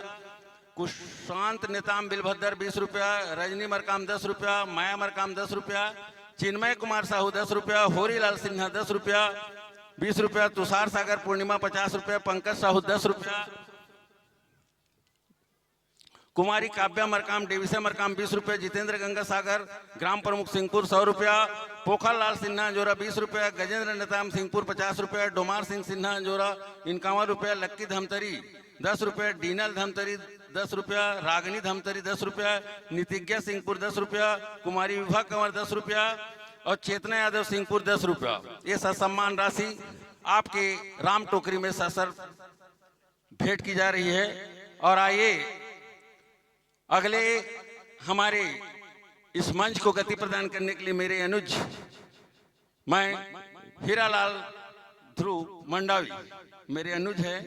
कुशांत नेताम बिलभद्र 20 रुपया, रजनी मरकाम 10 रुपया, माया मरकाम 10 रुपया, चिन्मय कुमार साहू 10 रुपया, होरीलाल सिन्हा 10 रुपया 20 रुपया, तुषार सागर पूर्णिमा 50 रुपया, पंकज साहू 10 रुपया, कुमारी काव्या मरकाम डेविसा मरकाम 20 रुपया, जितेंद्र गंगा सागर ग्राम प्रमुख सिंहपुर 100 रुपया, पोखर लाल सिन्हा अंजोरा 20 रुपया, गजेंद्र नेताम सिंहपुर 50 रुपया, डोमार सिंह सिन्हा अंजोरा 51 रुपया, लक्की धमतरी 10 रुपया, डीनल धमतरी 10 रुपया, रागनी धमतरी 10 रुपया, नितिज्ञा सिंहपुर 10 रुपया, कुमारी विभा कंवर 10 रुपया और चेतना यादव सिंहपुर 10 रुपया। ये सम्मान राशि आपके राम टोकरी में ससर भेंट की जा रही है। और आइए अगले हमारे इस मंच को गति प्रदान करने के लिए मेरे अनुज, मैं हीरालाल ध्रुव मंडावी मेरे अनुज है,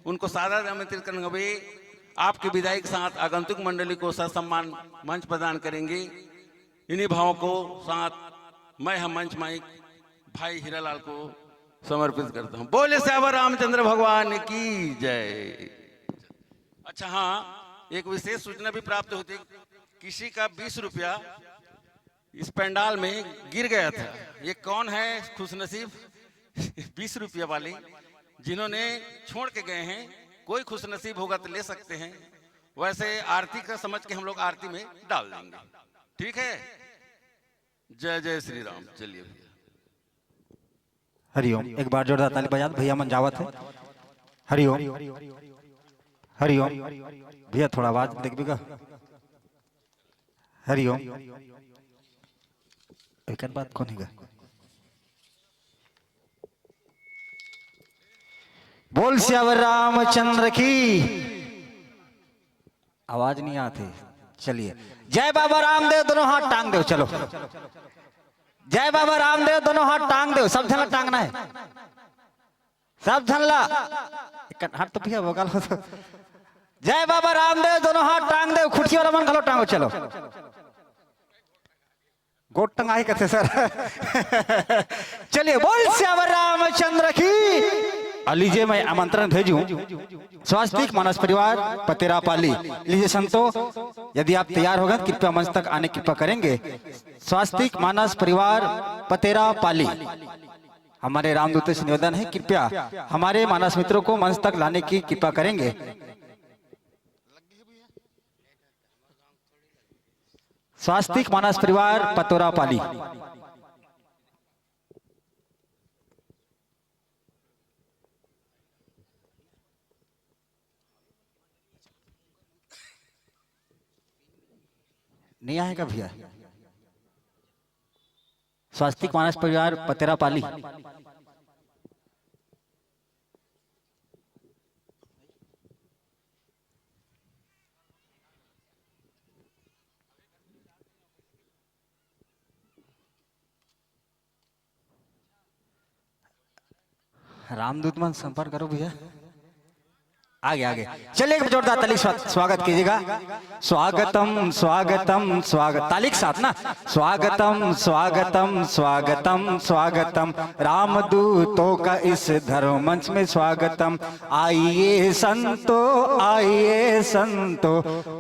उनको सादर आमंत्रित करेंगे। वे आपकी विदाई के साथ आगंतुक मंडली को ससम्मान मंच प्रदान करेंगे। इन्हीं भावों को साथ मैं हम मंच माइक भाई हीरालाल को समर्पित करता हूं। बोले श्यावर रामचंद्र भगवान की जय। अच्छा हाँ, एक विशेष सूचना भी प्राप्त होती है, किसी का 20 रुपया इस पंडाल में गिर गया था। ये कौन है खुशनसीब 20 रुपया वाले जिन्होंने छोड़ के गए हैं? कोई खुशनसीब होगा तो ले सकते हैं, वैसे आरती का समझ के हम लोग आरती में डाल देंगे। ठीक है, जय जय श्री राम। चलिए हरिओम, एक बार जोरदार ताली बजा दो, भैया मंजावत है। हरिओम हरिओम, भैया थोड़ा आवाज देखिएगा। हरिओम, एक बात कौन है? बोल श्यावर रामचंद्र की। आवाज नहीं आती। चलिए, जय बाबा रामदेव, दोनों हाथ टांग दो। चलो, जय बाबा रामदेव, दोनों हाथ टांग दो। सब झनला टांगना है, सब झनला हाथ तो भैया बगल हो। जय बाबा रामदेव, दोनों हाथ टांग दो। खुर्ची वाला मन खलो टांगो। चलो, गोट टंगाई कहते सर। चलिए, बोल श्यावर रामचंद्र की। लीजिए, मैं आमंत्रण भेजूं स्वास्तिक मानस परिवार पतेरा पाली। लीजिए संतो, यदि आप तैयार हो गए कृपया मंच तक आने की कृपा करेंगे। स्वास्तिक मानस परिवार पतेरा पाली, हमारे रामदूतों से निवेदन है, कृपया हमारे मानस मित्रों को मंच तक लाने की कृपा करेंगे। स्वास्तिक मानस परिवार पतोरा पाली। नहीं आएगा भैया? स्वास्तिक मानस परिवार पतेरा पाली। रामदूत मन संपर्क करो भैया। आगे आगे चलिए, एक जोरदार ताली स्वागत कीजिएगा। स्वागतम स्वागतम स्वागत, ताली के साथ ना, स्वागतम स्वागतम स्वागतम स्वागतम, रामदूतों का इस धर्म मंच में स्वागतम। आइए संतो आइए संतो,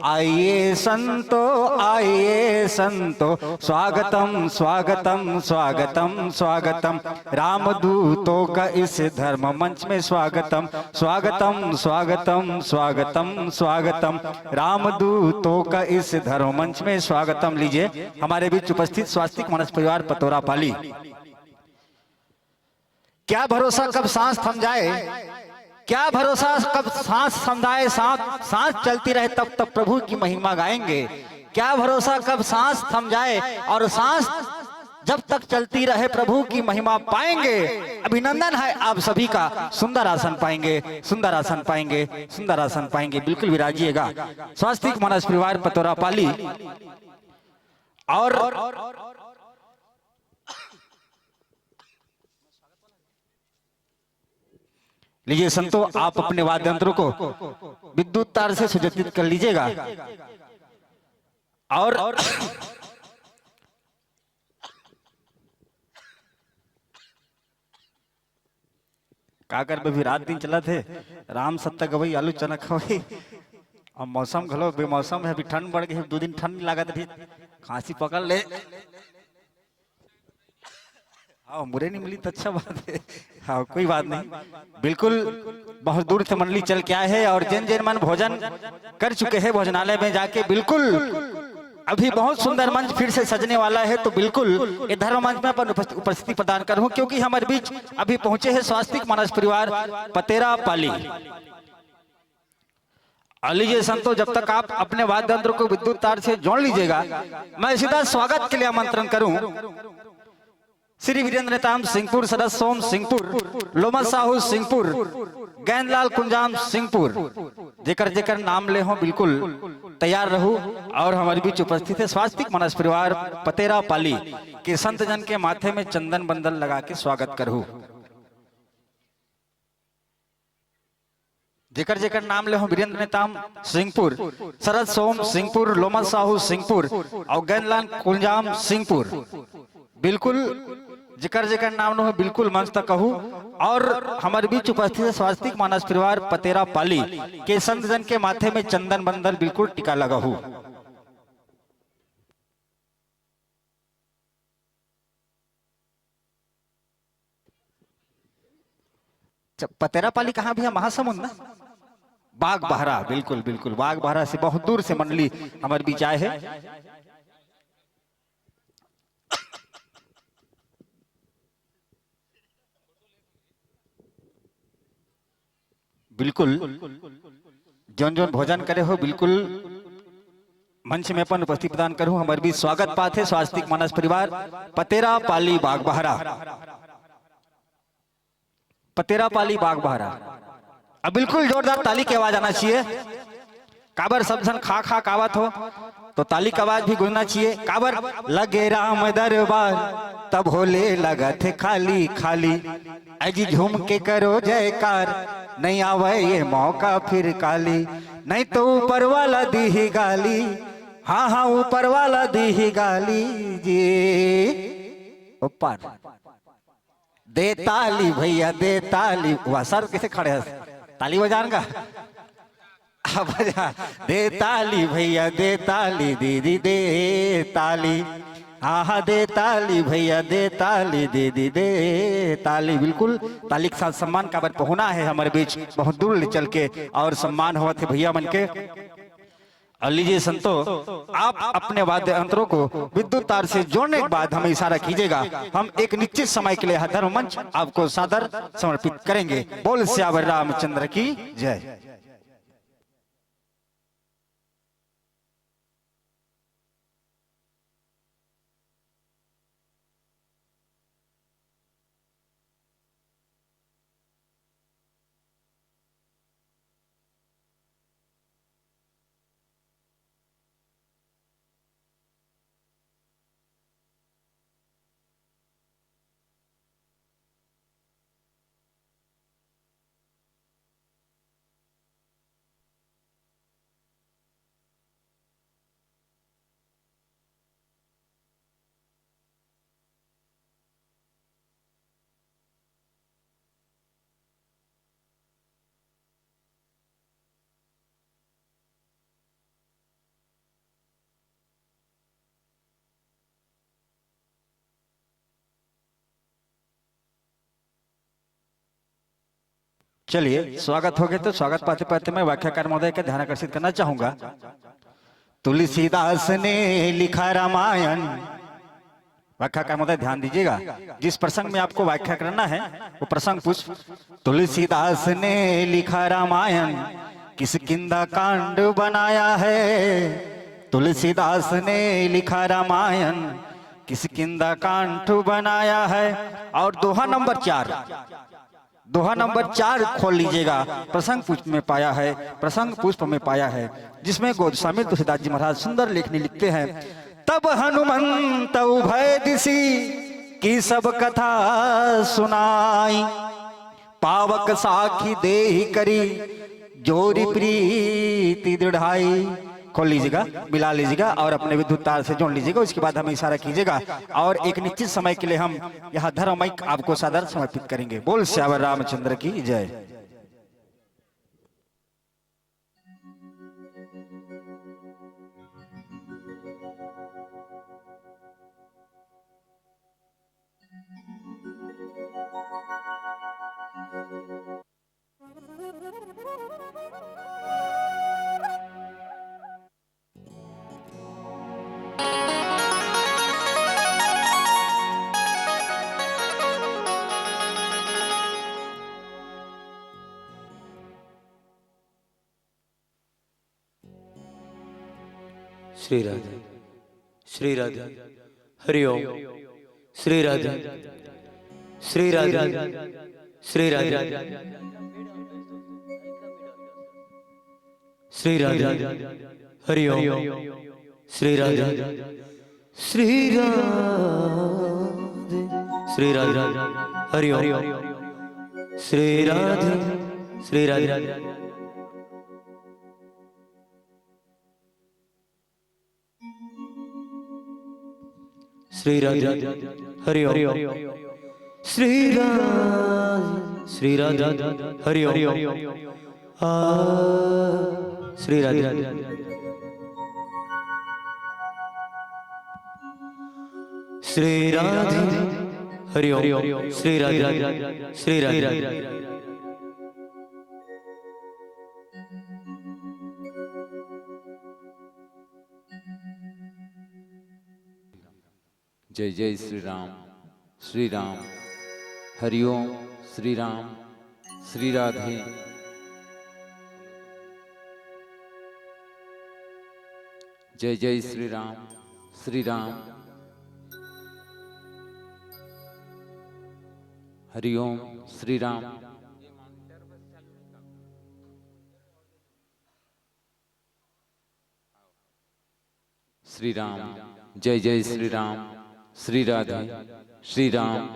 आइए संतो आइए संतो, स्वागतम स्वागतम स्वागतम स्वागतम, रामदूतों का इस धर्म मंच में स्वागतम। स्वागतम स्वागतम स्वागतम स्वागतम, रामदूतों का इस धर्म मंच में स्वागतम। लीजिए हमारे बीच उपस्थित स्वास्तिक मानस परिवार पतोरा पाली। क्या भरोसा कब सांस थम जाए, क्या भरोसा कब सांस थम जाए, सांस चलती रहे तब तक प्रभु की महिमा गाएंगे। क्या भरोसा कब सांस थम जाए और सांस जब तक चलती रहे प्रभु की महिमा पाएंगे। अभिनंदन है आप सभी का, सुंदर आसन पाएंगे, सुंदर आसन पाएंगे, सुंदर आसन पाएंगे। बिल्कुल विराजिएगा। स्वास्तिक मानस परिवार पतोरा पाली। और लीजिए संतो, आप अपने वाद्य यंत्रों को विद्युत तार से सुसज्जित कर लीजिएगा। और का कर भी रात दिन चला थे, राम सत्ता गवई आलू चना खवई। और मौसम घलो बेमौसम है, अभी ठंड बढ़ गई, 2 दिन ठंड लागत रही, खांसी पकड़ ले। हाँ मुरे नहीं मिली तो अच्छा बात है, हाँ कोई बात नहीं। बिल्कुल बहुत दूर से मंडली चल के आए हैं और जिन जिन मन भोजन कर चुके हैं भोजनालय में जाके, बिल्कुल अभी बहुत सुंदर मंच फिर से सजने वाला है। तो बिल्कुल ये धर्म मंच में अपन उपस्थिति प्रदान करूं, क्योंकि हमारे बीच अभी पहुंचे हैं स्वास्तिक मानस परिवार पतेरा पाली। लीजिए संतो, जब तक आप अपने वाद्य यंत्र को विद्युत तार से जोड़ लीजिएगा, मैं सीधा स्वागत के लिए आमंत्रण करूं श्री वीरेंद्र नेताम सिंहपुर, सरस सोम सिंहपुर, लोमत साहू सिंहपुर, गैंदलाल कुंजाम सिंहपुर, जेकर जेकर नाम ले हो बिल्कुल तैयार रहू। और हमारे बीच उपस्थित है स्वास्तिक मानस परिवार पतेरा पाली के संत जन के माथे में चंदन बंदन लगा के स्वागत करूँ। जेकर जेकर नाम ले हो वीरेंद्र नेताम सिंहपुर, सरस सोम सिंहपुर, लोमत साहू सिंहपुर और गैंदलाल कुंजाम सिंहपुर, बिल्कुल जिकर जिकर नाम नो बिल्कुल मंच तक कहूँ। और हमारे बीच उपस्थित है स्वास्तिक मानस परिवार पतेरा पाली के संत जन के माथे में चंदन बंदन बिल्कुल टिका लगा हूँ। पतेरा पाली कहाँ भी है, महासमुंद ना, बाग बहरा, बिल्कुल बिल्कुल बाग बहरा से बहुत दूर से मंडली हमारे बीच आए हैं। बिल्कुल जौन जौन भोजन करे हो बिल्कुल मंच में अपन उपस्थिति प्रदान करूं। हमारे भी स्वागत पात है स्वास्तिक मानस परिवार पतेरा पाली बाग बहरा, पतेरा पाली बाग बहरा। अब बिल्कुल जोरदार ताली की आवाज आना चाहिए। काबर सब जन खा खा कावत हो तो ताली की आवाज भी गूंजना चाहिए। काबर लगे राम दरबार तब होले लगा थे खाली खाली, अजी झूम के करो जयकार, नहीं आवे ये मौका फिर काली, नहीं तो ऊपर वाला दी ही गाली, हाँ हाँ ऊपर वाला दी ही गाली जी। ऊपर दे ताली भैया दे ताली, वह सर कैसे खड़े हैं, ताली बजान का दे ताली भैया दे ताली, दीदी दे ताली, हाँ हाँ दे ताली भैया दे ताली, दीदी दे ताली। बिल्कुल ताली के साथ सम्मान का बार पहुना है हमारे बीच बहुत दूर चल के, और सम्मान हुआ थे भैया मन के। और लीजिए संतो, आप अपने वाद्य यंत्रों को विद्युत तार से जोड़ने के बाद हमें इशारा कीजिएगा, हम एक निश्चित समय के लिए धर्म मंच आपको सादर समर्पित करेंगे। बोल श्यावर रामचंद्र की जय। चलिए स्वागत हो गया, तो स्वागत पाते पाते मैं व्याख्याकार महोदय का ध्यान आकर्षित करना चाहूंगा। तुलसीदास ने लिखा रामायण, व्याख्याकार महोदय ध्यान दीजिएगा, जिस प्रसंग में आपको व्याख्या करना है वो प्रसंग पुष्प। तुलसीदास ने लिखा रामायण, किष्किंधा कांड बनाया है। तुलसीदास ने लिखा रामायण, किष्किंधा कांड बनाया है। और दोहा नंबर 4, दोहा नंबर 4 खोल लीजिएगा, प्रसंग पुष्प में पाया है, प्रसंग पुष्प में पाया है, जिसमें गोस्वामी तुलसीदास जी महाराज सुंदर लेखनी लिखते हैं। तब हनुमंत उभय दिशि की सब कथा सुनाई, पावक साखी देहि करी जोरी प्रीति दृढ़ाई। खोल लीजिएगा, मिला लीजिएगा और अपने विद्युत तार से जोड़ लीजिएगा। उसके बाद हमें इशारा कीजिएगा और एक निश्चित समय के लिए हम यह धर्ममय आपको सादर समर्पित करेंगे। बोल श्यावर रामचंद्र की जय। श्री राधे, श्री राधे, हरि ओम, श्री राधे, श्री राधे, श्री राधे, श्री राधे, हरि ओम, श्री राधे, श्री राधे, श्री राधे, हरि ओम, श्री राधे, श्री राधे, श्री राधे, हरि ओम, श्री राधे, श्री राधे, हरि ओम, श्री राधे, श्री राधे, हरि ओम, श्री राधे, श्री राधे। जय जय श्री राम, श्री राम, हरिओम, श्री राम, श्री राधे। जय जय श्री राम, श्री राम, हरिओम, श्री राम। श्री राम, जय जय श्री राम, श्री राधे, श्री राम।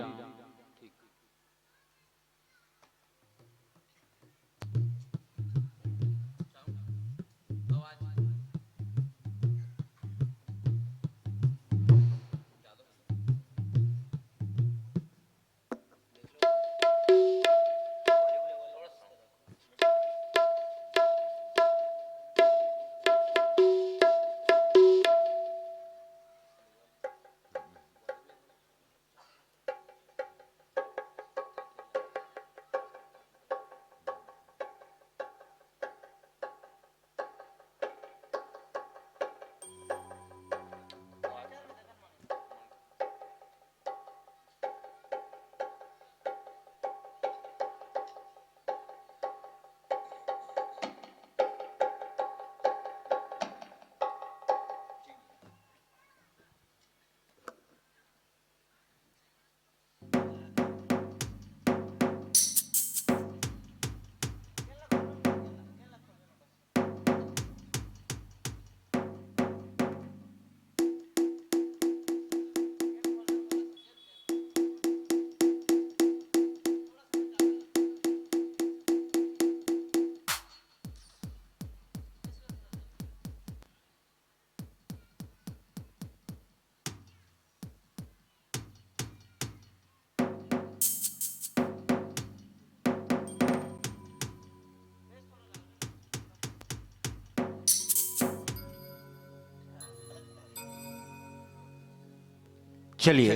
चलिए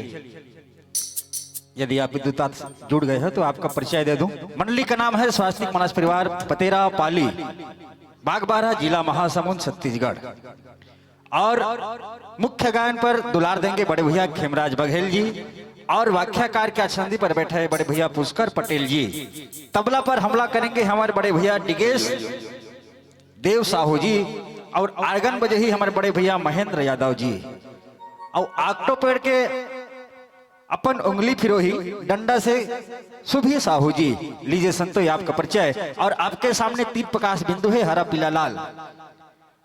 यदि आप विद्युत से जुड़ गए हो तो आपका परिचय दे दूं। मंडली का नाम है स्वास्तिक मानस परिवार पतेरा पाली, बागबारा, जिला महासमुंद, छत्तीसगढ़। और मुख्य गायन पर दुलार देंगे बड़े भैया खेमराज बघेल जी, और वाख्याकार के आसंदी पर बैठे हैं बड़े भैया पुष्कर पटेल जी। तबला पर हमला करेंगे हमारे बड़े भैया डिगेश देव साहू जी, और आर्गन बजही हमारे बड़े भैया महेंद्र यादव जी, और आक्टोपेड के अपन उंगली फिरोही डंडा से सुभी साहू जी। लीजिए संतो ये आपका परिचय, और आपके सामने तीन प्रकाश बिंदु है, हरा पीला लाल।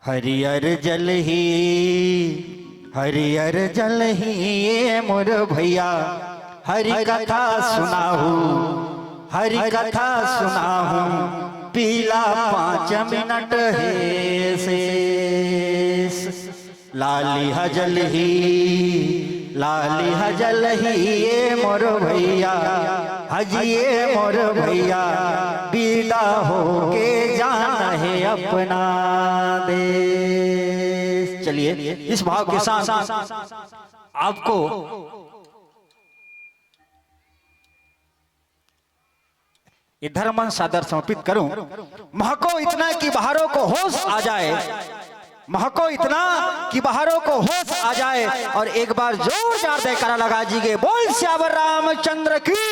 हरियर जल ही ये मोर भैया, हरि कथा सुनाहू, हरि कथा सुनाहू, पीला 5 मिनट है शेष। लाली हजल ही ये मोर भैया, हजिए मोर भैया, विदा हो के जाना है अपना देश। चलिए इस भाव के साथ आपको इधर मन सादर समर्पित करूं। महको इतना कि बहारों को होश आ जाए, महको इतना कि बहारों को होश आ जाए, और एक बार जोरदार जयकारा लगा दीजिए, बोल श्यावर रामचंद्र की।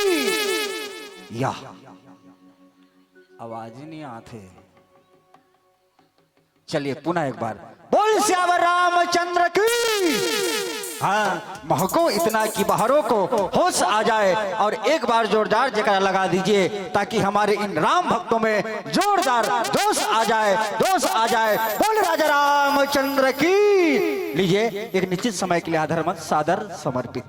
या आवाज ही नहीं आते। चलिए पुनः एक बार, बोल श्यावर रामचंद्र की। हाँ, महको इतना कि बहारों को होश आ जाए, और एक बार जोरदार जयकारा लगा दीजिए ताकि हमारे इन राम भक्तों में जोरदार जोश आ जाए, जोश आ जाए। बोल राजा रामचंद्र की। लीजिए एक निश्चित समय के लिए आधार मत सादर समर्पित।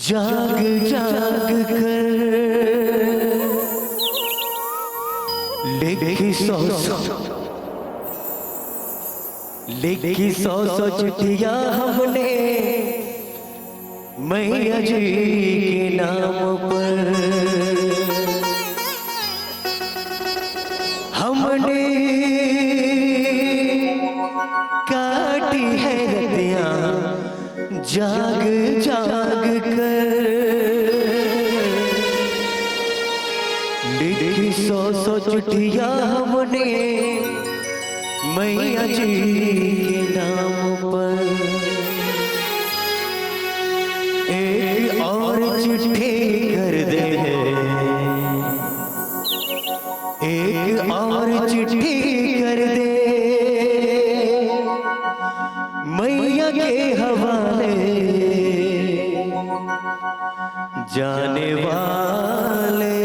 जाग जाग कर लिखी सौ सौ चिट्ठियां हमने मैया जी के नाम पर, हमने काटी है रतियां जाग जाग कर, लिखी सौ सौ चिट्ठियां हमने मैया जी के नाम पर। एक और चिट्ठी कर दे, एक और चिट्ठी कर दे मैया के हवाले, जाने वाले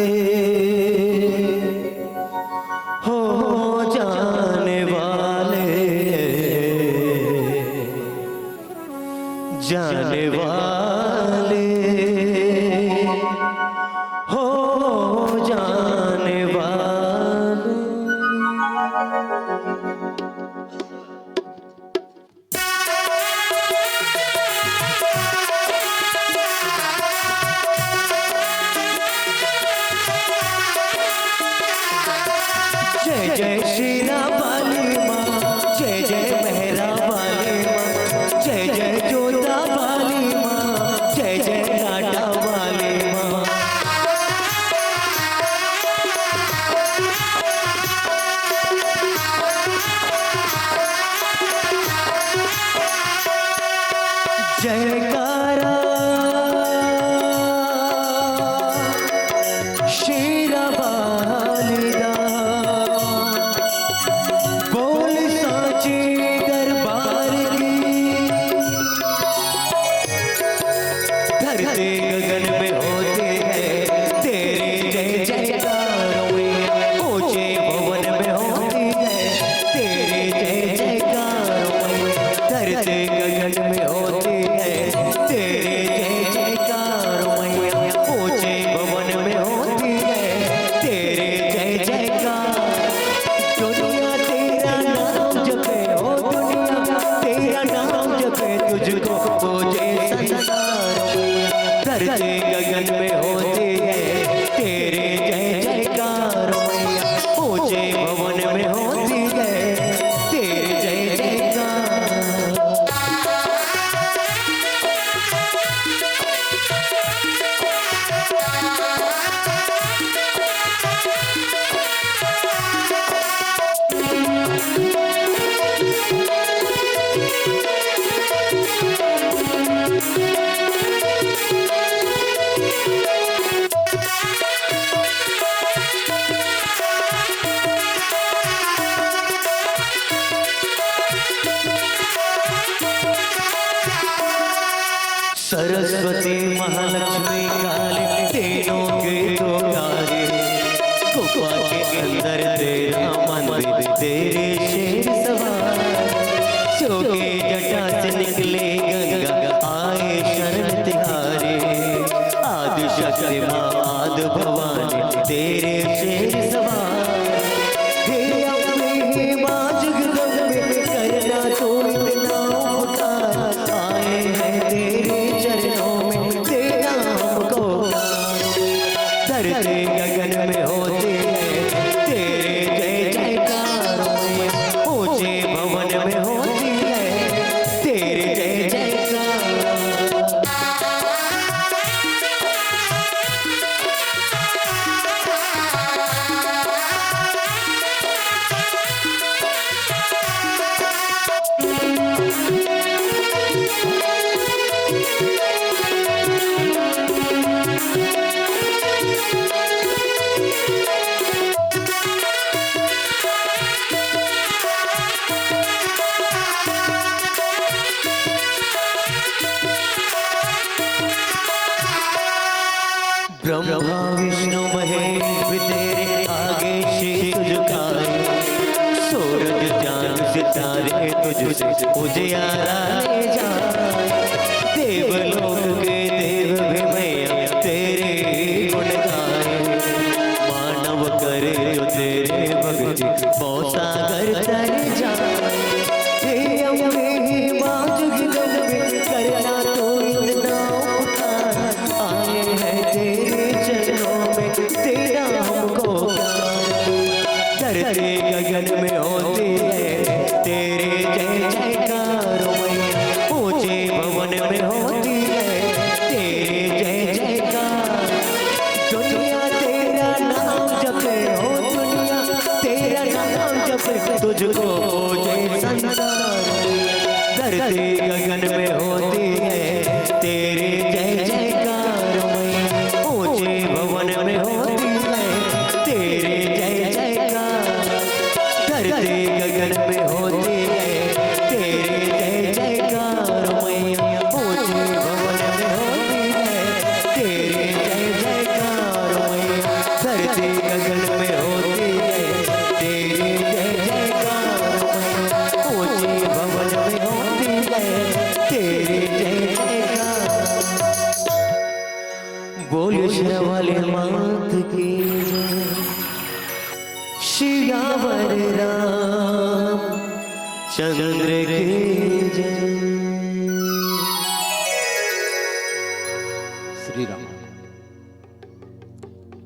हो जाने वाले, जाने वाले हो जाने वाले। जय जय श्री राम वाली माँ, जय जय मेहरा वाली माँ, जय जय जोता वाली माँ, जय जय लाडा वाली माँ। जयकारा शेरा वाली दा, बोल साचे दरबार की, धरते गगन में होते हैं तेरे जय जयकारों में, ऊंचे भवन में होती है तेरे जय जयकारों में, धरते गगन में होती है तेरे जय जयकारों में, ऊंचे भवन में होती है तेरे जय जयकार। दुनिया तेरा नाम जपे हो, दुनिया तेरा नाम जपे, तुझको पूजे संसारों में, धरते गगन में होती है तेरे जय जयकारों में, ऊंचे भवन में होती है तेरे जय जयकार। सरस्वती महालक्ष्मी काली तीनों के दो तारे, गुफा के अंदर तेरा मंदिर तेरे शेर सवार, सो के जटा से निकले गंगा आए शरण तिहारे, आदि शक्ति माँ आदि भवानी तेरे शेर सवार। हे अपने माँ जगदम्बे करना तो इतना उपकार, आए हैं तेरे चरणों में तेरा हमको, धरते गगन में होते हैं तेरे जय जयकारों में, ऊंचे भवन में होती है तेरे जय जयकार। ब्रह्मा विष्णु महेश तेरे आगे शीश झुकाए, सूरज चांद सितारे तुझसे उजियारा ले जाए, देवलोक के देव भी धरती गगन में होती है तेरे जय जयकार मैया, ऊंचे भवन में होती है तेरे जय जयकार, धरती गगन में होती है तेरे जय जयकार मैया, ऊंचे भवन में होती है तेरे जय जयकार मैया, धरती गगन में होती है तेरे जय जयकार मैया, ऊंचे भवन में होती है तेरे जय जयकार। बोल श्रवण मात की जय, श्यावर राम चंद्र की जय। श्री राम।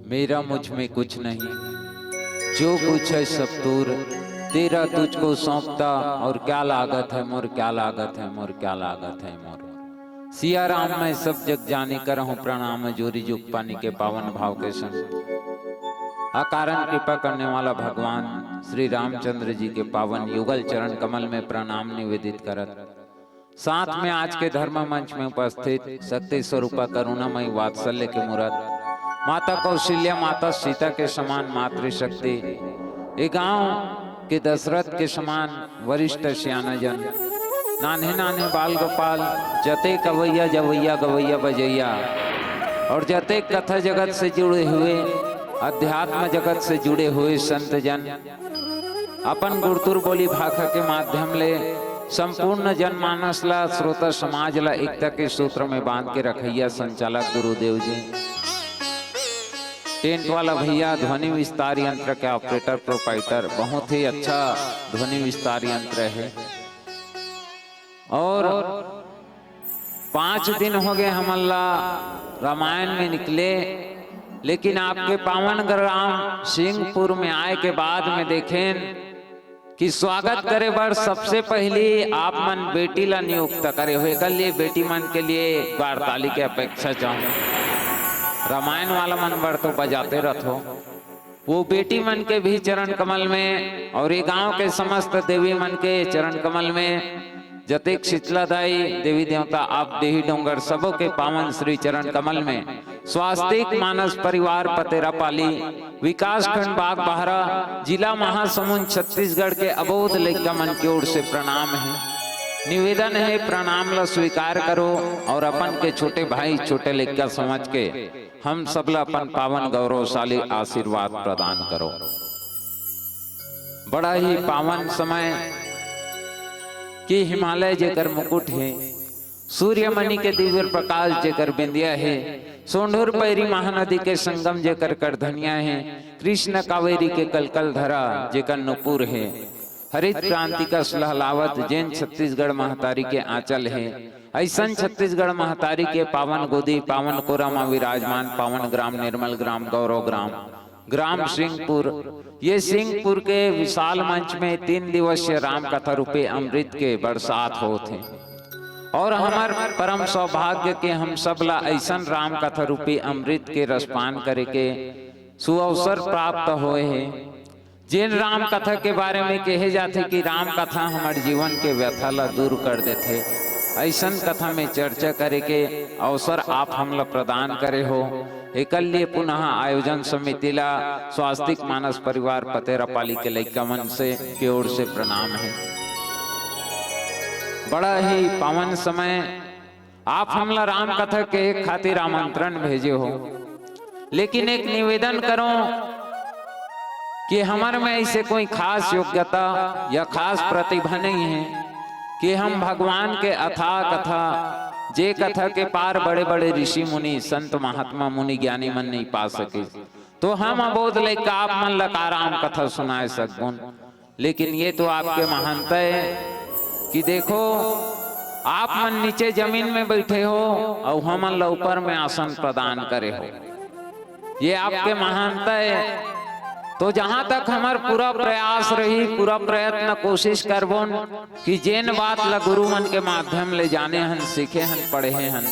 मेरा मुझ में कुछ नहीं, जो कुछ है सब दूर, तेरा तुझको सौंपता, और क्या लागत है मोर, क्या लागत है मोर, क्या लागत है मोर। सिया राम मैं सब जग जाने करहूं प्रणाम, जोरी जुग पानी के पावन भाव के संग। अकारण कृपा करने वाला भगवान श्री रामचंद्र जी के पावन युगल चरण कमल में प्रणाम निवेदित करत, साथ में आज के धर्म मंच में उपस्थित शक्ति स्वरूपा करुणामयी वात्सल्य के मूर्त माता कौशल्या, माता सीता के समान मातृशक्ति, एक गांव के दशरथ के समान वरिष्ठ सियाना जन, नान्हे नान्हे बाल गोपाल, जते कवैया जवैया गवैया बजैया, और जते कथा जगत से जुड़े हुए, अध्यात्म जगत से जुड़े हुए संत जन, अपन गुरुतुर बोली भाषा के माध्यम ले संपूर्ण जनमानस ला, श्रोता समाज ला एकता के सूत्र में बांध के रखैया संचालक गुरुदेव जी, टेंट वाला भैया, ध्वनि विस्तार यंत्र के ऑपरेटर प्रोपाइटर, बहुत ही अच्छा ध्वनि विस्तार यंत्र है। और 5 दिन हो गए हमला रामायण में निकले, लेकिन आपके पावन ग्राम सिंहपुर में आए के बाद में देखें कि स्वागत करे बर सबसे पहली आप मन बेटी ला नियुक्त करे हुए, कल लिए बेटी मन के लिए बार ताली की अपेक्षा चाहूँ। रामायण वाला मन बर तो बजाते रहो, वो बेटी मन के भी चरण कमल में, और ये गांव के समस्त देवी मन के चरण कमल में, जतेक शीतलादाई देवी देवता आप देही डोंगर सबों के पावन श्री चरण कमल में, स्वास्तिक मानस परिवार पतेरा पाली, विकास खंड बाग बहरा, जिला महासमुंद छत्तीसगढ़ के अबोध लइका मन की ओर से प्रणाम है, निवेदन है प्रणाम ला स्वीकार करो, और अपन के छोटे भाई छोटे लइका समझ के हम सब ला अपन पावन गौरवशाली आशीर्वाद प्रदान करो। बड़ा ही पावन समय कि हिमालय जेकर मुकुट है, सूर्यमणि के दिव्य प्रकाश जेकर बिंदिया है, सोंढुर पैरी महानदी के संगम जेकर करधनिया है, कृष्ण कावेरी के कलकल धरा जेकर नुपुर है, हरित क्रांति का सुलहलावत जैन छत्तीसगढ़ महतारी के आंचल है, ऐसन छत्तीसगढ़ महतारी के पावन गोदी, पावन कोरा में विराजमान पावन ग्राम निर्मल ग्राम गौरव ग्राम, ग्राम सिंहपुर। ये सिंहपुर के विशाल मंच में 3 दिवसीय राम कथा रूपे अमृत के बरसात होते हैं, और हमार परम सौभाग्य के हम सब ला ऐसन राम कथा रूपी अमृत के रसपान करे के सुअवसर प्राप्त हुए हैं। जिन राम कथा के बारे में कहे जाते कि राम कथा हमारे जीवन के व्यथा ला दूर कर देते, ऐसन कथा में चर्चा करे के अवसर आप हमला प्रदान करे हो। एकल लिए पुनः आयोजन समिति ला स्वास्तिक मानस परिवार पतेरा पाली के लइका मन से की ओर से प्रणाम है। बड़ा ही पावन समय आप हमला राम कथा के खातिर आमंत्रण भेजे हो, लेकिन एक निवेदन करो कि हमारे में ऐसे कोई खास योग्यता या खास प्रतिभा नहीं है कि हम भगवान के अथाह कथा, जे कथा के पार बड़े बड़े ऋषि मुनि संत महात्मा मुनि ज्ञानी मन नहीं पा सके, तो हम अबोध लेकर आप मन लका राम कथा सुनाए सकून। लेकिन ये तो आपके महानता है कि देखो आप मन नीचे जमीन में बैठे हो और हम ऊपर में आसन प्रदान करे हो, ये आपके महानता है। तो जहां तक हमार पूरा प्रयास रही, पूरा प्रयत्न कोशिश करबोन कि जेन बात ला गुरु मन के माध्यम ले जाने हन, सीखे हन, पढ़े हन,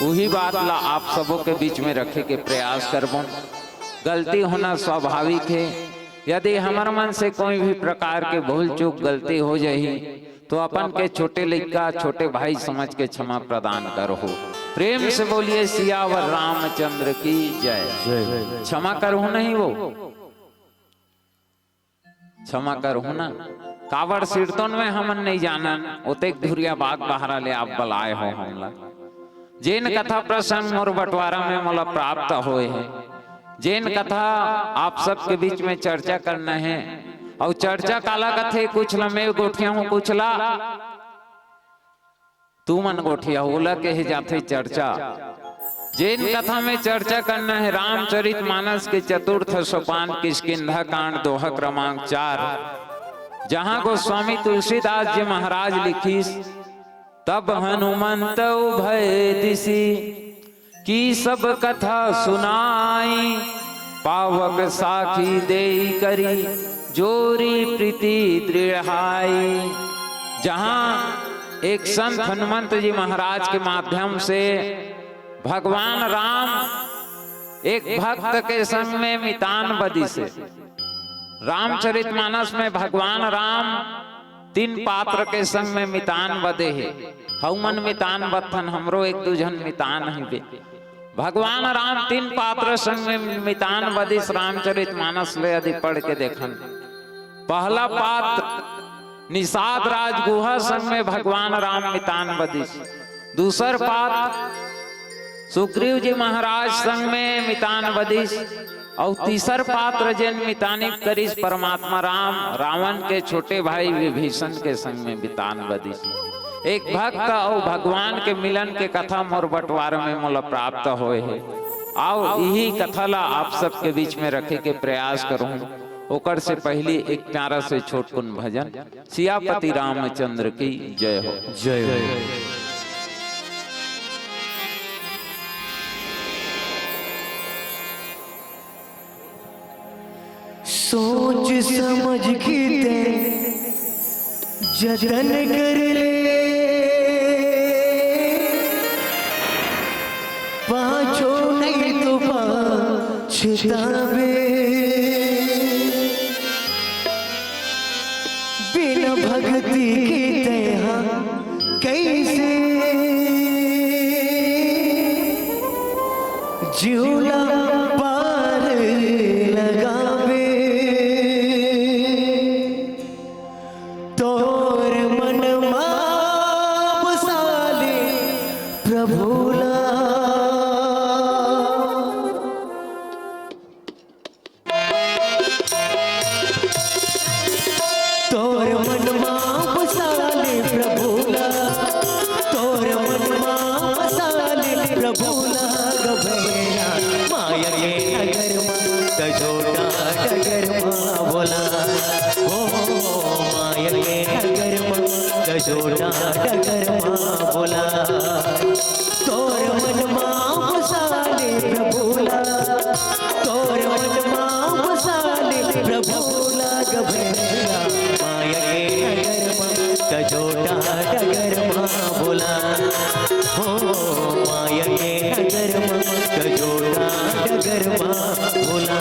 वही बात ला आप सबों के बीच में रखे के प्रयास करबोन। गलती होना स्वाभाविक है, यदि हमार मन से कोई भी प्रकार के भूल चूक गलती हो जाही तो अपन के छोटे लड़का छोटे भाई समझ के क्षमा प्रदान करो। प्रेम से बोलिए सियावर रामचंद्र की जय। क्षमा करो नहीं वो क्षमा करो ना। कावड़ कीर्तन में हमन नहीं जानन ओतेक धुरिया बाग बहारा ले आप बलाए हो हमला। जैन कथा प्रसंग और बंटवारा में मोला प्राप्त होए है। जैन कथा आप सबके बीच में चर्चा करना है। और चर्चा काला कथे कुछ लमे गोठिया हूँ कुछ ला तू मन गोठिया होला के ही जाते चर्चा। जैन कथा में चर्चा करना है रामचरित मानस के चतुर्थ सोपान किष्किंधा कांड दोहा क्रमांक 4, जहां गोस्वामी तुलसीदास जी महाराज लिखीस तब हनुमंत उभय दिसी की सब कथा सुनाई पावक साखी देई करी जोरी प्रीति दृढ़ाई। जहां एक संत हनुमंत जी महाराज के माध्यम से भगवान राम एक भक्त के संग में मितान बदी से रामचरितमानस में भगवान राम 3 पात्र के संग में मितान बदे है। हौमन मितान बथन हमरो एक दू जन मितान ही बे। भगवान राम 3 पात्र संग में मितान बदिस रामचरितमानस ले यदि पढ़ के देखन। पहला पात्र निषाद राज गुहा संग में भगवान राम मितान बदिस। दूसर पात्र सुग्रीव जी महाराज संग में मितान बदिस। और तीसर पात्र जिन मितानी करिस परमात्मा राम रावण के छोटे भाई विभीषण के संग में मितान बदिस। एक भक्त और भगवान के मिलन के कथा मोर बंटवारा में मोला प्राप्त होए है। आओ यही कथा ला आप सबके बीच में रखे के प्रयास करूं। ओकर से पहले एक प्यारा से छोटकुन भजन सियापति रामचंद्र की जय हो। जय हो। सोच समझ के जतन कर ले पाछो नहीं तो पछतावे। बिना भक्ति के तहा कैसे जीवना पार लगावे। तोर मन बसाले प्रभुला तोर मन बसाले प्रभुला तोर मन बसाले प्रभुला गभेरा माया के नगर कजोटा डगर बोला ओ माया के नगर कजोटा डगर बोला। तोर मन बसाले प्रभुला तोर मन बसाले प्रभुला गभेरा माया के नगर कजोटा डगर बोला हो माया के नगर कजोटा डगर बोला।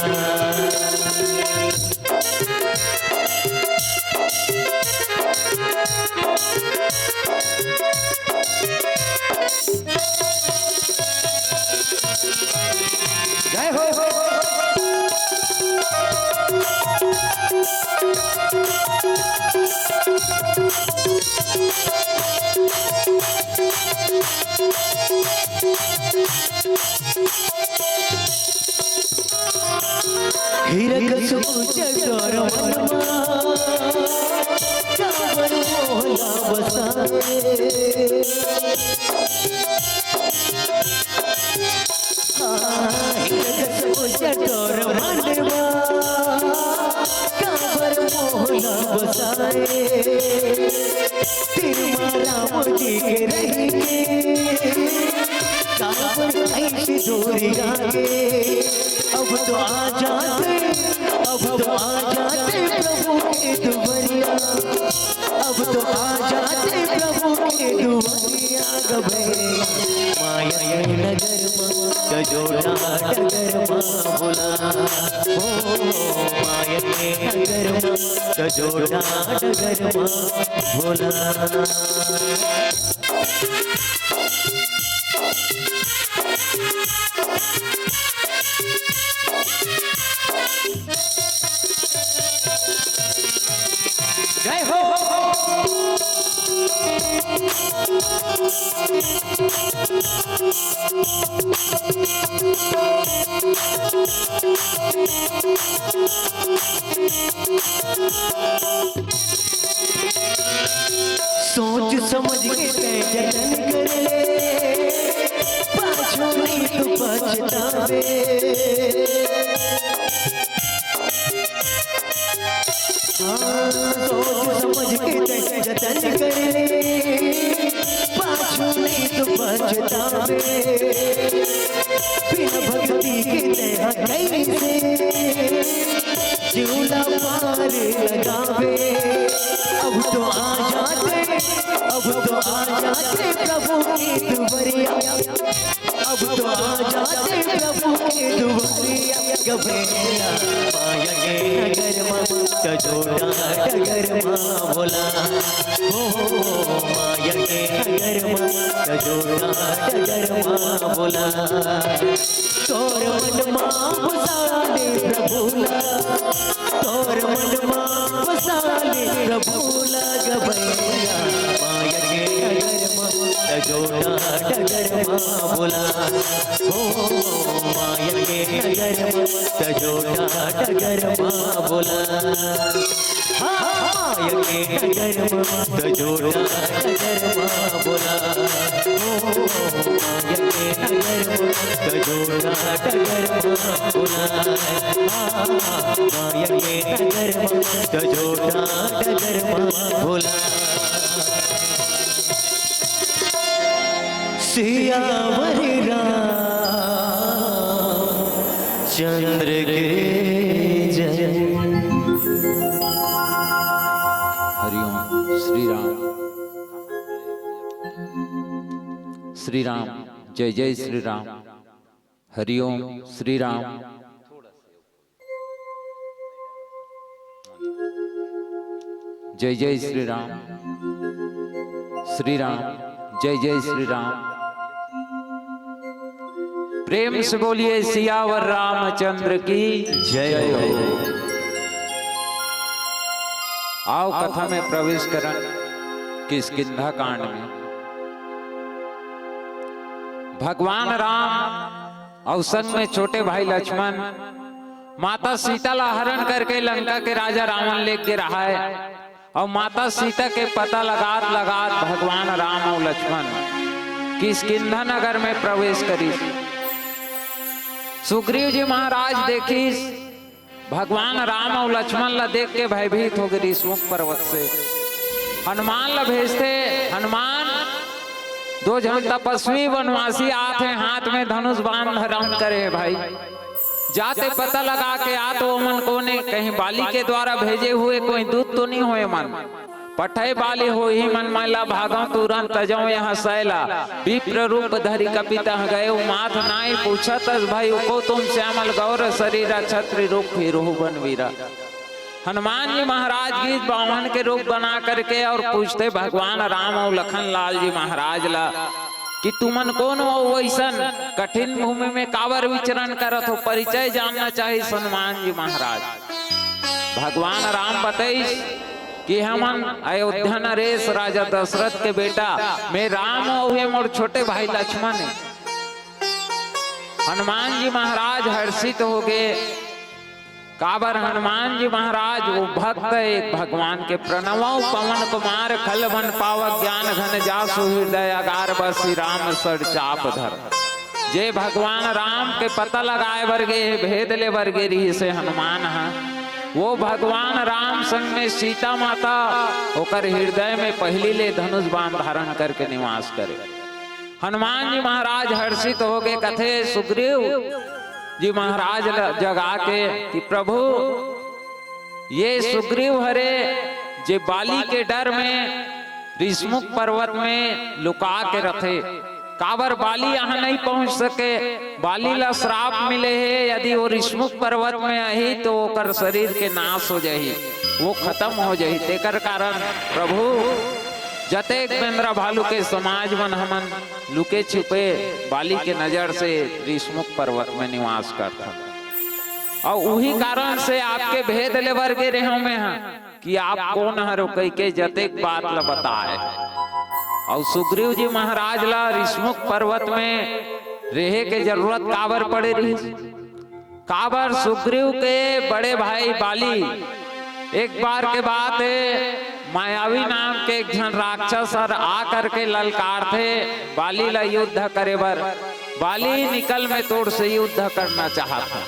जय हो। हिरकसु जगर मनमा काबर मोहला बसाए। हिरकसु जगर मनवा काबर मोहला बसाए। तिरुमाला मोदी के रहेंगे काबर ऐसी दूरी आगे। अब तो आ जाते प्रभु के दुबरिया अब तो आ जाते प्रभु के दुबरिया गभेरा माया के नगर कजोड़ा डगर बोला ओ माया के नगर माँ सजोड़ा डगर माँ भोला। जय हो। सोच समझ के जतन कर ले पाछो नहीं तो पछतावे। सोच समझ के जतन कर ले पाछो नहीं तो पछतावे। बिना भक्ति के तैयार कैसे झूला पार लगावे। अब तो आ जाते प्रभु की दुबरिया। अब तो आ जाते प्रभु की दुबरिया। गबेला माया के नगर माँ सजोड़ा डगर माँ भोला। हो माया के नगर माँ सजोड़ा डगर माँ भोला। तोर मन माँ बसाले प्रभुला। तोर मन माँ बसाले प्रभुला। गबैया माया के नगर माँ सजोड़ा डगर माँ भोला। हो माया के नगर माँ सजोड़ा डगर माँ भोला। माया के नगर माँ सजोड़ा डगर माँ भोला। हो माया के नगर माँ सजोड़ा डगर माँ भोला। माया के नगर माँ सजोड़ा डगर माँ भोला। सियावर चंद्र के जय। हरिओम श्री राम। श्री राम जय जय श्री राम। हरिओम श्री राम। जय जय श्री राम। श्री राम जय जय श्री राम। प्रेम से बोलिए सियावर रामचंद्र की जय हो। आओ कथा में प्रवेश करें किष्किंधा कांड में। भगवान राम और संग में छोटे भाई लक्ष्मण माता सीता ला हरण करके लंका के राजा रावण लेके रहा है। और माता सीता के पता लगात लगात भगवान राम और लक्ष्मण किष्किंधा नगर में प्रवेश करी। सुग्रीव जी महाराज देखी भगवान राम और लक्ष्मण ला देख के भयभीत हो गई मुख पर्वत से। हनुमान ला भेजते। हनुमान दो जन तपस्वी वनवासी आते हाथ में धनुष बाण धारण करे भाई। जाते पता लगा के आ तो मन को ने कहीं बाली के द्वारा भेजे हुए कोई दूत तो नहीं हुए मन। पठय बाली हो ही मन मैला भागा तुरंत तजो यहाँ सैला। विप्र रूप धरि कपिता गए माथ नाई पूछत भाई को तुम श्यामल गौर शरीर छत्री रूप फिर वन वीरा। हनुमान जी महाराज गीत बावन के रूप बना करके और पूछते भगवान राम और लखन लाल जी महाराज ला कि तुमन कौन हो वैसन कठिन भूमि में कावर विचरण करत हो। परिचय जानना चाहिए हनुमान जी महाराज। भगवान राम बताइस कि हमन अयोध्या नरेश राजा दशरथ के बेटा मैं राम हुए मोर छोटे भाई लक्ष्मण है। हनुमान जी महाराज हर्षित हो गए। काबर हनुमान जी महाराज वो भक्त एक भगवान के प्रणव पवन कुमार खल वन पावक ज्ञान घन जासु हृदय अगार बसी राम सर चाप धर। जे भगवान राम के पता लगाए वर्गे भेद ले वर्गे रही से हनुमान है। वो भगवान राम संग में सीता माता होकर हृदय में पहली ले धनुष बाण धारण करके निवास करे। हनुमान जी महाराज हर्षित हो गए। कथे सुग्रीव जी महाराज जगा के कि प्रभु ये सुग्रीव हरे जे बाली के डर में ऋषमुख पर्वत में लुका के रखे। काबर बाली यहाँ नहीं पहुंच सके, बाली ला श्राप मिले है, यदि वो ऋषमुख पर्वत में आई तो ओकर शरीर के नाश हो जाही, वो खत्म हो जाही। तेकर कारण प्रभु जतेक बेंद्रा भालू के समाज मन हमन लुके छुपे बाली के नजर से ऋषमुख पर्वत में निवास करता, और वही कारण से आपके भेद ले बर गे रहे में कि आप कौन हरो कह के जतेक बात ला बताए। और सुग्रीव जी महाराज ला ऋषमुख पर्वत में रहे के जरूरत काबर पड़े रही, काबर सुग्रीव के बड़े भाई बाली एक बार के बाद मायावी नाम के एक जन राक्षस और आ करके ललकार थे बाली ला युद्ध करे बर। बाली निकल में तोड़ से युद्ध करना चाहता,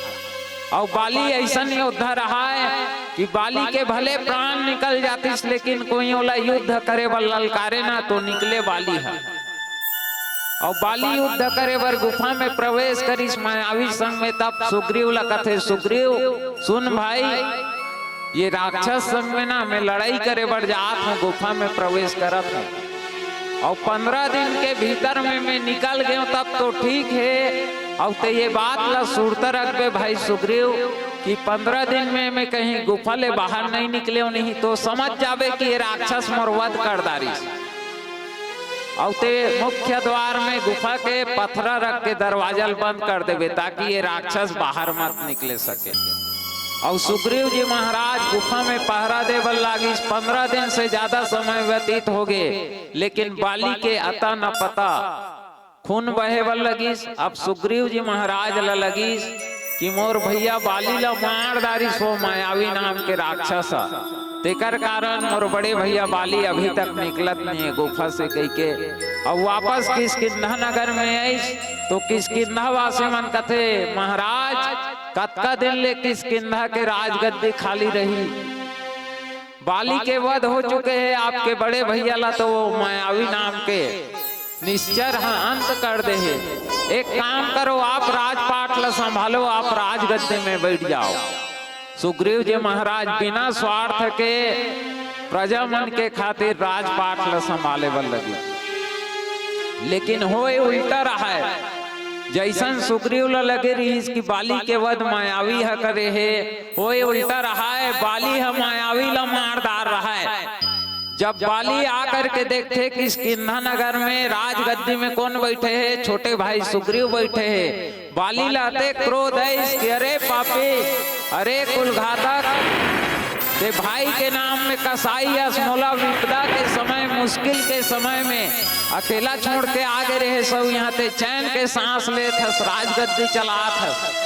और बाली ऐसा योद्धा रहा है कि बाली के भले प्राण निकल जातीस, लेकिन कोई ओला युद्ध करे बर ललकारे ना तो निकले बाली है। और बाली युद्ध करे बर गुफा में प्रवेश करिस मायावी संग में, तब सुग्रीव ला कथे, सुग्रीव सुन भाई, ये राक्षस संग में ना मैं लड़ाई करे बर जात हूँ, गुफा में प्रवेश करत हूँ, और 15 दिन के भीतर में मैं निकल गया तब तो ठीक है। और तो ये बात ला सुरता रख बे भाई सुग्रीव कि 15 दिन में मैं कहीं गुफा ले बाहर नहीं निकले नहीं तो समझ जावे कि ये राक्षस मोर वध कर दारी। और ते मुख्य द्वार में गुफा के पत्थरा रख के दरवाजा बंद कर देवे ताकि ये राक्षस बाहर मत निकले सके। और सुग्रीव जी महाराज गुफा में पहरा देवल लागी। 15 दिन से ज्यादा समय व्यतीत हो गए, लेकिन बाली के अता न पता, खून बहेवल लगी। अब सुग्रीव जी महाराज ला लगी कि मोर भैया बाली ला मार दारी सो मायावी नाम के राक्षस, तेकर कारण मोर बड़े भैया बाली अभी तक निकलत नहीं है गुफा से कह के। अब वापस किष्किंधा नगर में आई तो किष्किंधा वासी मन कथे, महाराज कतका दिन ले किष्किंधा के राजगद्दी खाली रही, बाली के वध हो चुके हैं, आपके बड़े भैया ला तो वो मायावी नाम के निश्चर अंत कर दे है। एक काम करो, आप राजपाट ला संभालो, आप राजगद्दी में बैठ जाओ। सुग्रीव जी महाराज बिना स्वार्थ के प्रजा मन के खातिर राजपाट ला संभाले बल लगी, लेकिन होए उल्टा रहा है। जैसन सुग्रीव ला लगे रही कि बाली के वध मायावी है करे है, होए उल्टा रहा है, बाली है मायावी ला मारदार रहा है। जब बाली आकर के देखते कि किष्किंधा नगर में राजगद्दी में कौन बैठे हैं, छोटे भाई सुग्रीव बैठे हैं, बाली लाते क्रोध है कि अरे पापी, अरे कुलघातक, ते भाई के नाम में कसाई असमोला विपदा के समय, मुश्किल के समय में अकेला छोड़ के आगे रहे सब, यहाँ ते चैन के सांस ले थस, राजगद्दी चला थस।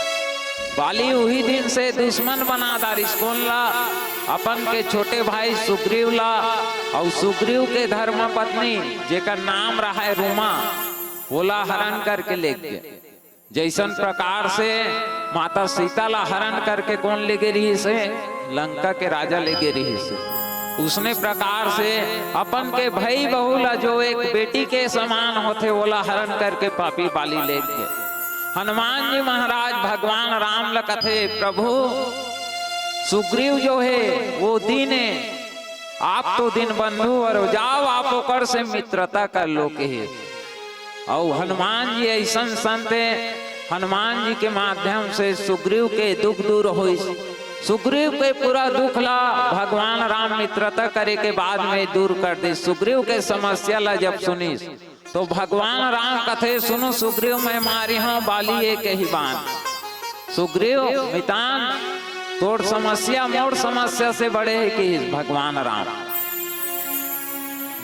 बाली वही दिन से दुश्मन बना दारिस कौन ला, अपन के छोटे भाई सुग्रीव ला। और सुग्रीव के धर्म पत्नी जेकर नाम रहा है रूमा, बोला हरण करके ले गए। जैसन प्रकार से माता सीता ला हरण करके कौन ले गए रही से, लंका के राजा ले गए रही से, उसने प्रकार से अपन के भाई बहू ला जो एक बेटी के समान होते बोला हरण करके पापी बाली ले गए। हनुमान जी महाराज भगवान राम ला कथे, प्रभु सुग्रीव जो है वो दीन है, आप तो दिन बंधु और जाओ आप ओकर से मित्रता कर लो के। और हनुमान जी ऐसा संत है, हनुमान जी के माध्यम से सुग्रीव के दुख दूर हो, सुग्रीव के पूरा दुख ला भगवान राम मित्रता करे के बाद में दूर कर दे। सुग्रीव के समस्या ला जब सुनी तो भगवान राम कथे, सुनो सुग्रीव मैं मारी हूँ बाली एक ही बान। सुग्रीव मितान तोड़ समस्या मोड़ समस्या से बड़े है कि भगवान राम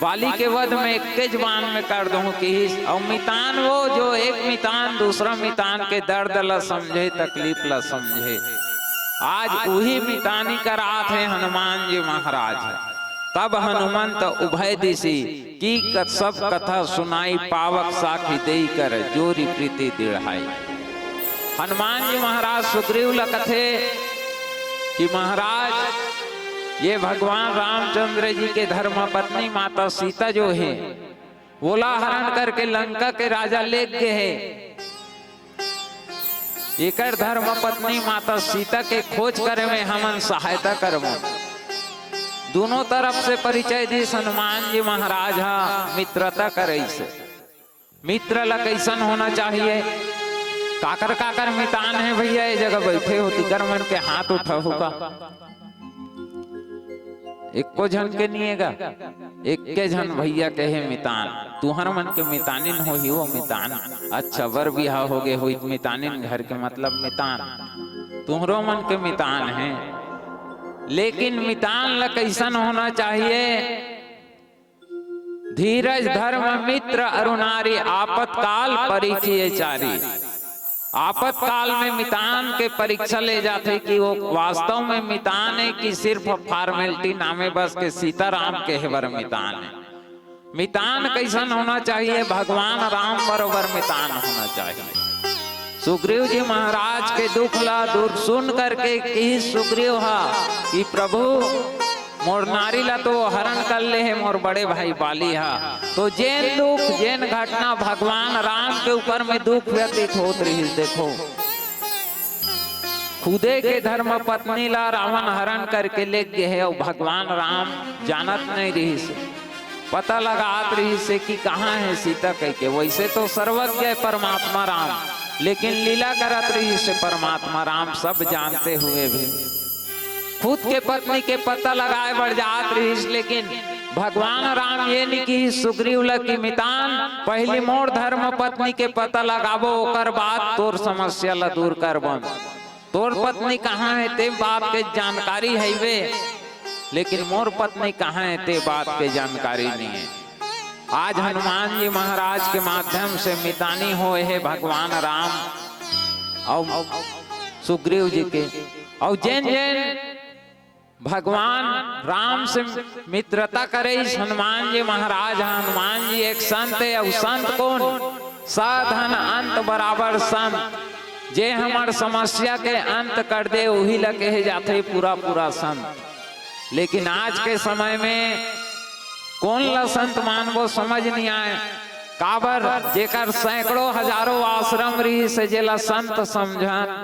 बाली के वध में एक जबान में कर दूं कि, और मितान वो जो एक मितान दूसरा मितान के दर्द ला समझे, तकलीफ ला समझे। आज वही मितानी करात है हनुमान जी महाराज। तब हनुमंत उभय दिशी की सब कथा सुनाई, पावक साखी देई कर जोरी प्रीति दिढ़ाई। हनुमान जी महाराज सुग्रीव ला कथे कि महाराज ये भगवान रामचंद्र जी के धर्म पत्नी माता सीता जो है बोला हरण करके लंका के राजा ले गए है, एकर धर्म पत्नी माता सीता के खोज करे में हमन सहायता करबो। दोनों तरफ से परिचय दी हनुमान जी महाराज मित्रता करे से। मित्र ला कैसन होना चाहिए। काकर काकर मितान है भैया ये जगह बैठे हो तिकर मन के हाथ उठा होगा, एको झन के निएगा, एक के झन भैया कहे मितान, तुहर मन के मितानिन हो ही वो मितान। अच्छा वर बिहा हो गए हो मितानिन घर के मतलब मितान, तुहरो मन के मितान है। लेकिन मितान ला कैसन होना चाहिए। धीरज धर्म मित्र अरुणारी आपातकाल परिचय चारी। आपातकाल में मितान के परीक्षा ले जाते कि वो वास्तव में मितान है कि सिर्फ फॉर्मेलिटी नामे बस के सीताराम के हेवर मितान है। मितान कैसन होना चाहिए, भगवान राम बरोबर मितान होना चाहिए। सुग्रीव जी महाराज के दुख ला दूर सुन करके कि सुग्रीव हा कि प्रभु मोर नारी ला तो हरण कर ले है, मोर बड़े भाई बाली हा। तो जैन दुख जैन घटना भगवान राम के ऊपर में दुख व्यतीत होत रही। देखो खुदे के धर्म पत्नी ला रावण हरण करके ले गए है और भगवान राम जानत नहीं रही से, पता लगात रही से कि कहाँ है सीता कह के। वैसे तो सर्वज्ञ है परमात्मा राम, लेकिन लीला करत रही से परमात्मा राम सब जानते हुए भी खुद के पत्नी के पता लगाए बढ़ जात रही। लेकिन भगवान राम ये नहीं कि सुग्रीव लकी मितान पहली मोर धर्म पत्नी के पता लगाबो ओकर बाद तोर समस्या ला दूर करबो। तोर पत्नी कहाँ है ते बात के जानकारी है वे, लेकिन मोर पत्नी कहाँ है ते बात के जानकारी नहीं है। आज हनुमान जी महाराज के माध्यम से मितानी होए है भगवान राम और सुग्रीव जी के। और जैन जैन भगवान राम से मित्रता करे हनुमान जी महाराज। हनुमान जी एक संत है और संत कौन, साधन अंत बराबर संत। जे हमार समस्या के अंत कर दे वही ला कहे जाते पूरा पूरा संत। लेकिन आज के समय में कौन ला संत मानबो समझ नहीं आए। काबर जेकर सैकड़ों हजारों आश्रम रही से जेला संत समझन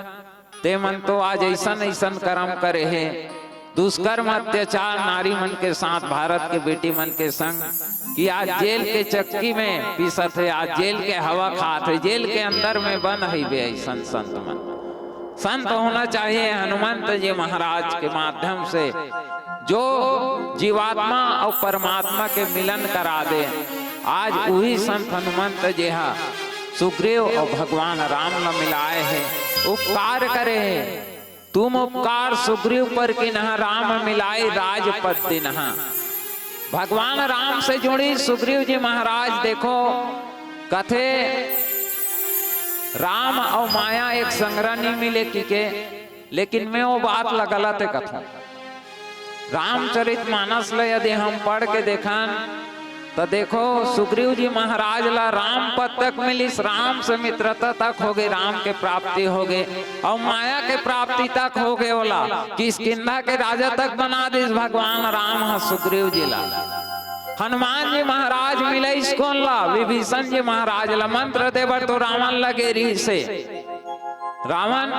ते मन तो आज ऐसन ऐसन कर्म करे है। दुष्कर्म अत्याचार नारी मन के साथ भारत के बेटी मन के संग कि आज जेल के चक्की में पीसत है, आज जेल के हवा खात है, जेल के अंदर में बन है बे ऐसन संत मन। संत होना चाहिए हनुमंत जी महाराज के माध्यम से जो जीवात्मा और परमात्मा के मिलन करा दे। आज वही संत हनुमंत जी हा सुग्रीव और भगवान राम न मिलाए है, उपकार करे है। तुम उपकार सुग्रीव पर कि नहा राम मिलाई राजपद दिनहा। भगवान राम से जुड़ी सुग्रीव जी महाराज देखो कथे राम और माया एक संग्रह नहीं मिले के, लेकिन मैं वो बात ला गलत है कथा। रामचरितमानस ला यदि हम पढ़ के देखन तो देखो सुग्रीव जी महाराज ला राम पद तक मिलिस, राम से मित्रता तक हो गई, राम के प्राप्ति हो गए और माया के प्राप्ति तक हो गए। बोला किष्किंधा के राजा तक बना दिस भगवान राम सुग्रीव जी ला। हनुमान जी महाराज मिले इसको ला, विभीषण जी महाराज ला मंत्र देवर तो रावण लगे रही से। रावण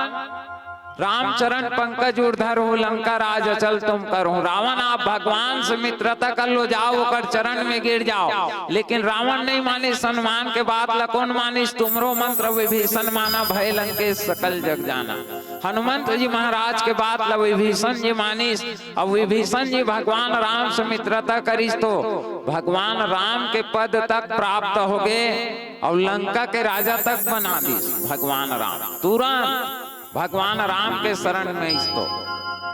राम चरण पंकज उर्धर हो लंका राज अचल तुम करो। रावण आप भगवान से मित्रता कर लो, जाओ कर चरण में गिर जाओ। लेकिन रावण नहीं मानिस हनुमान के बात ला, कौन मानिस तुमरो मंत्र विभीषण माना भय लंकेश सकल जग जाना। हनुमंत जी महाराज के बात ला विभीषण जी मानिस और विभीषण जी भगवान राम से मित्रता करिस तो भगवान राम के पद तक प्राप्त हो गए और लंका के राजा तक बना दिस भगवान राम। तुरंत भगवान राम के शरण में इस्तो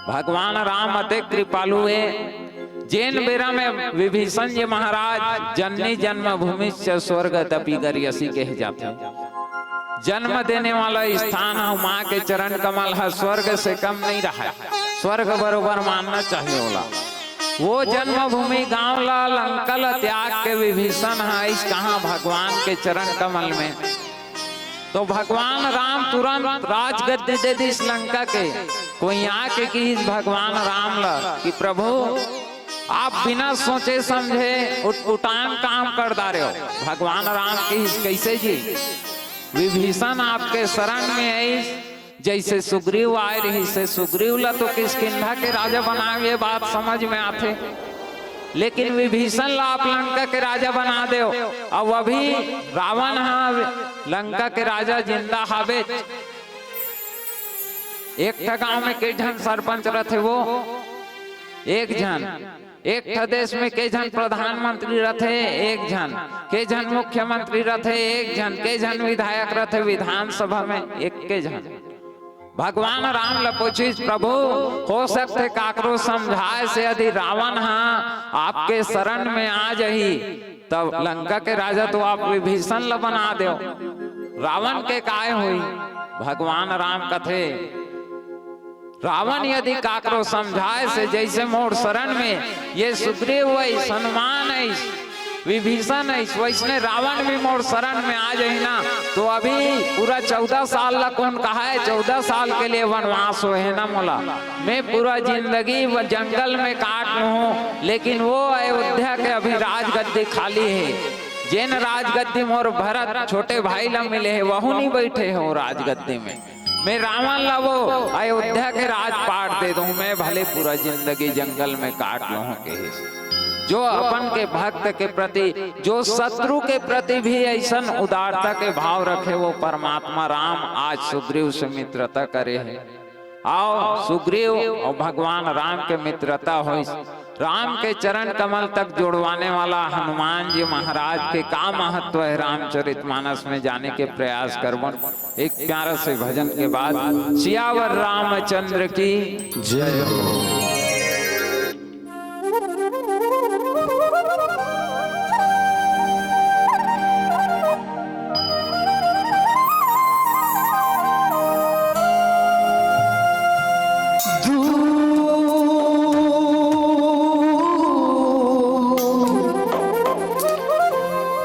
भगवान राम अति कृपालु है। जैन बेरा में विभीषण जी महाराज जननी जन्मभूमि से स्वर्ग तपी गरियसी कहे जाते। जन्म देने वाला स्थान है माँ के चरण कमल है, स्वर्ग से कम नहीं रहा है, स्वर्ग बरोबर मानना चाहिए। बोला वो जन्मभूमि गांव ला लंकल त्याग के विभीषण है इस कहा भगवान के चरण कमल में। तो भगवान राम तुरंत राजगद्दी दे दी इस लंका के। कोई आके कि इस भगवान राम ला कि प्रभु आप बिना सोचे समझे उठान काम कर डारे हो। भगवान राम की कैसे जी विभीषण आपके शरण में है, जैसे सुग्रीव आए रही से सुग्रीव ला तो किष्किंधा के राजा बनाए, ये बात समझ में आते। लेकिन विभीषण ला आप लंका के राजा बना दो। अब अभी रावण हाँ लंका के राजा जिंदा हावे। एक गांव में कई जन सरपंच रहे वो एक जन, एक देश में कई जन प्रधानमंत्री रहे एक जन, कई जन मुख्यमंत्री रहे एक जन, कई जन विधायक रहे विधानसभा में एक के जन। भगवान राम ल पूछी प्रभु हो सकते काकरो समझाए से यदि रावण हाँ आपके शरण में आ जाही तब लंका के राजा तो आप विभीषण ल बना दो। रावण के काय हुई? भगवान राम कथे रावण यदि काकरो समझाए से जैसे मोर शरण में ये सुग्रीव हनुमान विभीषण वैसने रावण भी मोर शरण में आ जाए ना तो अभी पूरा 14 साल ला कौन कहा है 14 साल के लिए वनवास हो है ना मोला। मैं पूरा जिंदगी जंगल में काट लूं लेकिन वो अयोध्या के अभी राजगद्दी खाली है। जिन राजगद्दी मोर भरत छोटे भाई ला मिले है वहू नहीं बैठे हो राजगद्दी में। मैं रावण ला वो अयोध्या के राजपाट दे दूं। मैं भले पूरा जिंदगी जंगल में काट लूं के जो अपन के भक्त के प्रति जो शत्रु के प्रति भी ऐसा उदारता के भाव रखे वो परमात्मा राम आज सुग्रीव से मित्रता करे है। आओ सुग्रीव और भगवान राम के मित्रता हो। राम के चरण कमल तक जोड़वाने वाला हनुमान जी महाराज के का महत्व है रामचरितमानस में जाने के प्रयास करबो। एक प्यारा से भजन के बाद सियावर रामचंद्र की जय हो।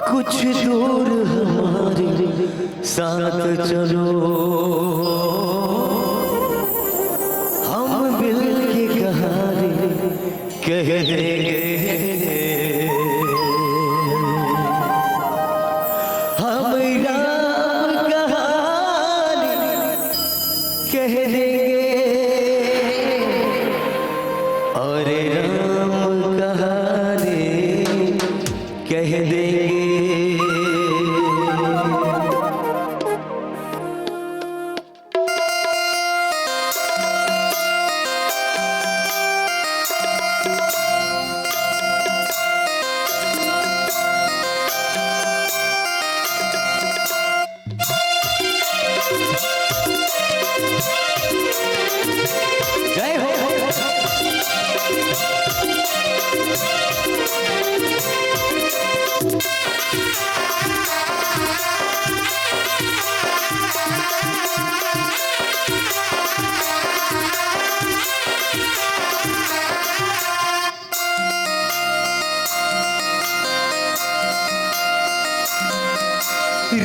कुछ दूर हमारे साथ चलो हम मिल के कहानी कह देंगे हम राम कहानी कह देंगे और राम कहानी कह देंगे। जय हो।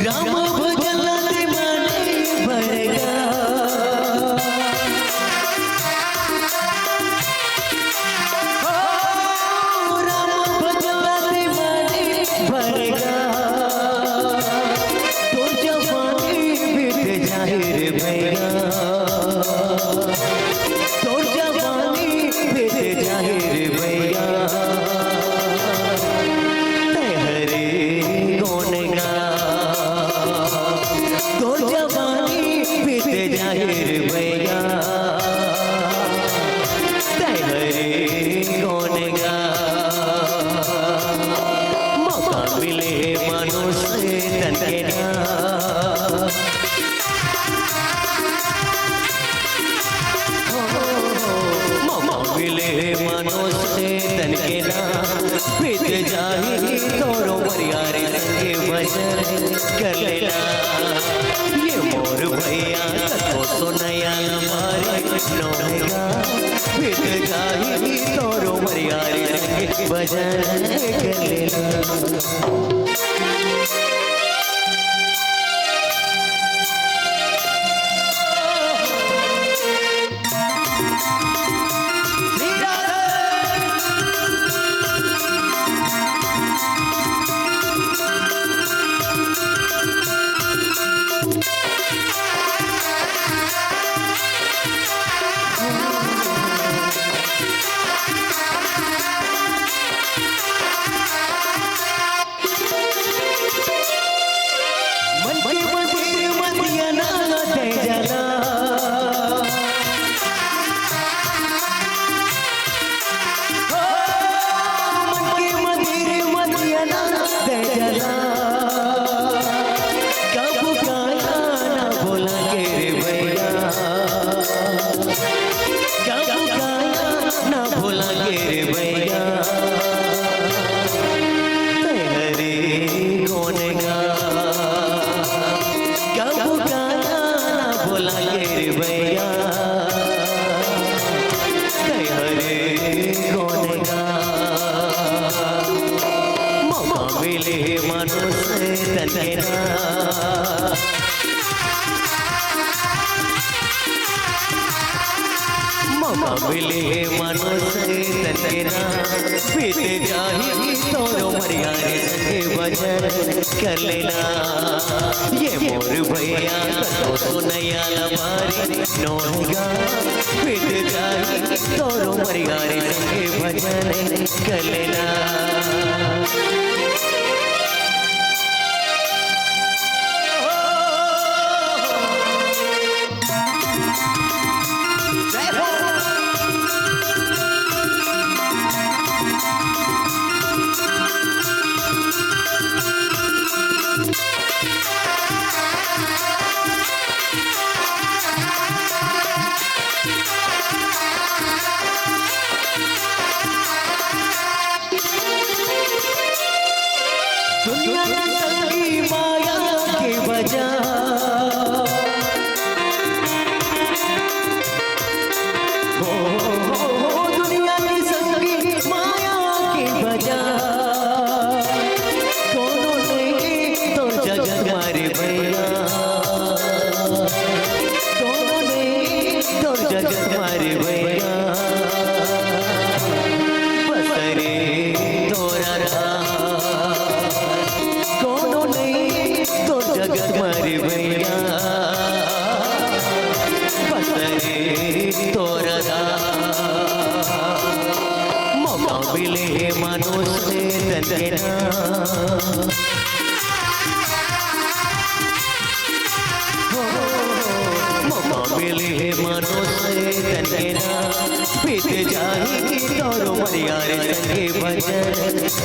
राम भजन माने बरगा राम भजन माने बरगा तो जवानी बीत जाए रे भैया तो जवानी बीत जाए रे भैया तो जवानी बीत जाए रे भैया हरे कौन गा मौका मिले मनुष्य तन के ना मौका मिले मनुष्य तन के ना बीत जाए तोरो मरियारे संगे भजन कर लेना। ये मोर भैया तो सुनया हमारे नौगा बीत जाए तोरो मरियारे संगे भजन कर लेना। तलकेरा मौका मिले मनो से तलकेरा बीत जाही तोरो मरिया रे संगे भजन कर लेना ये मोर भैया तो सुनैया लमारी नोगा बीत जाही तोरो मरिया रे संगे भजन कर लेना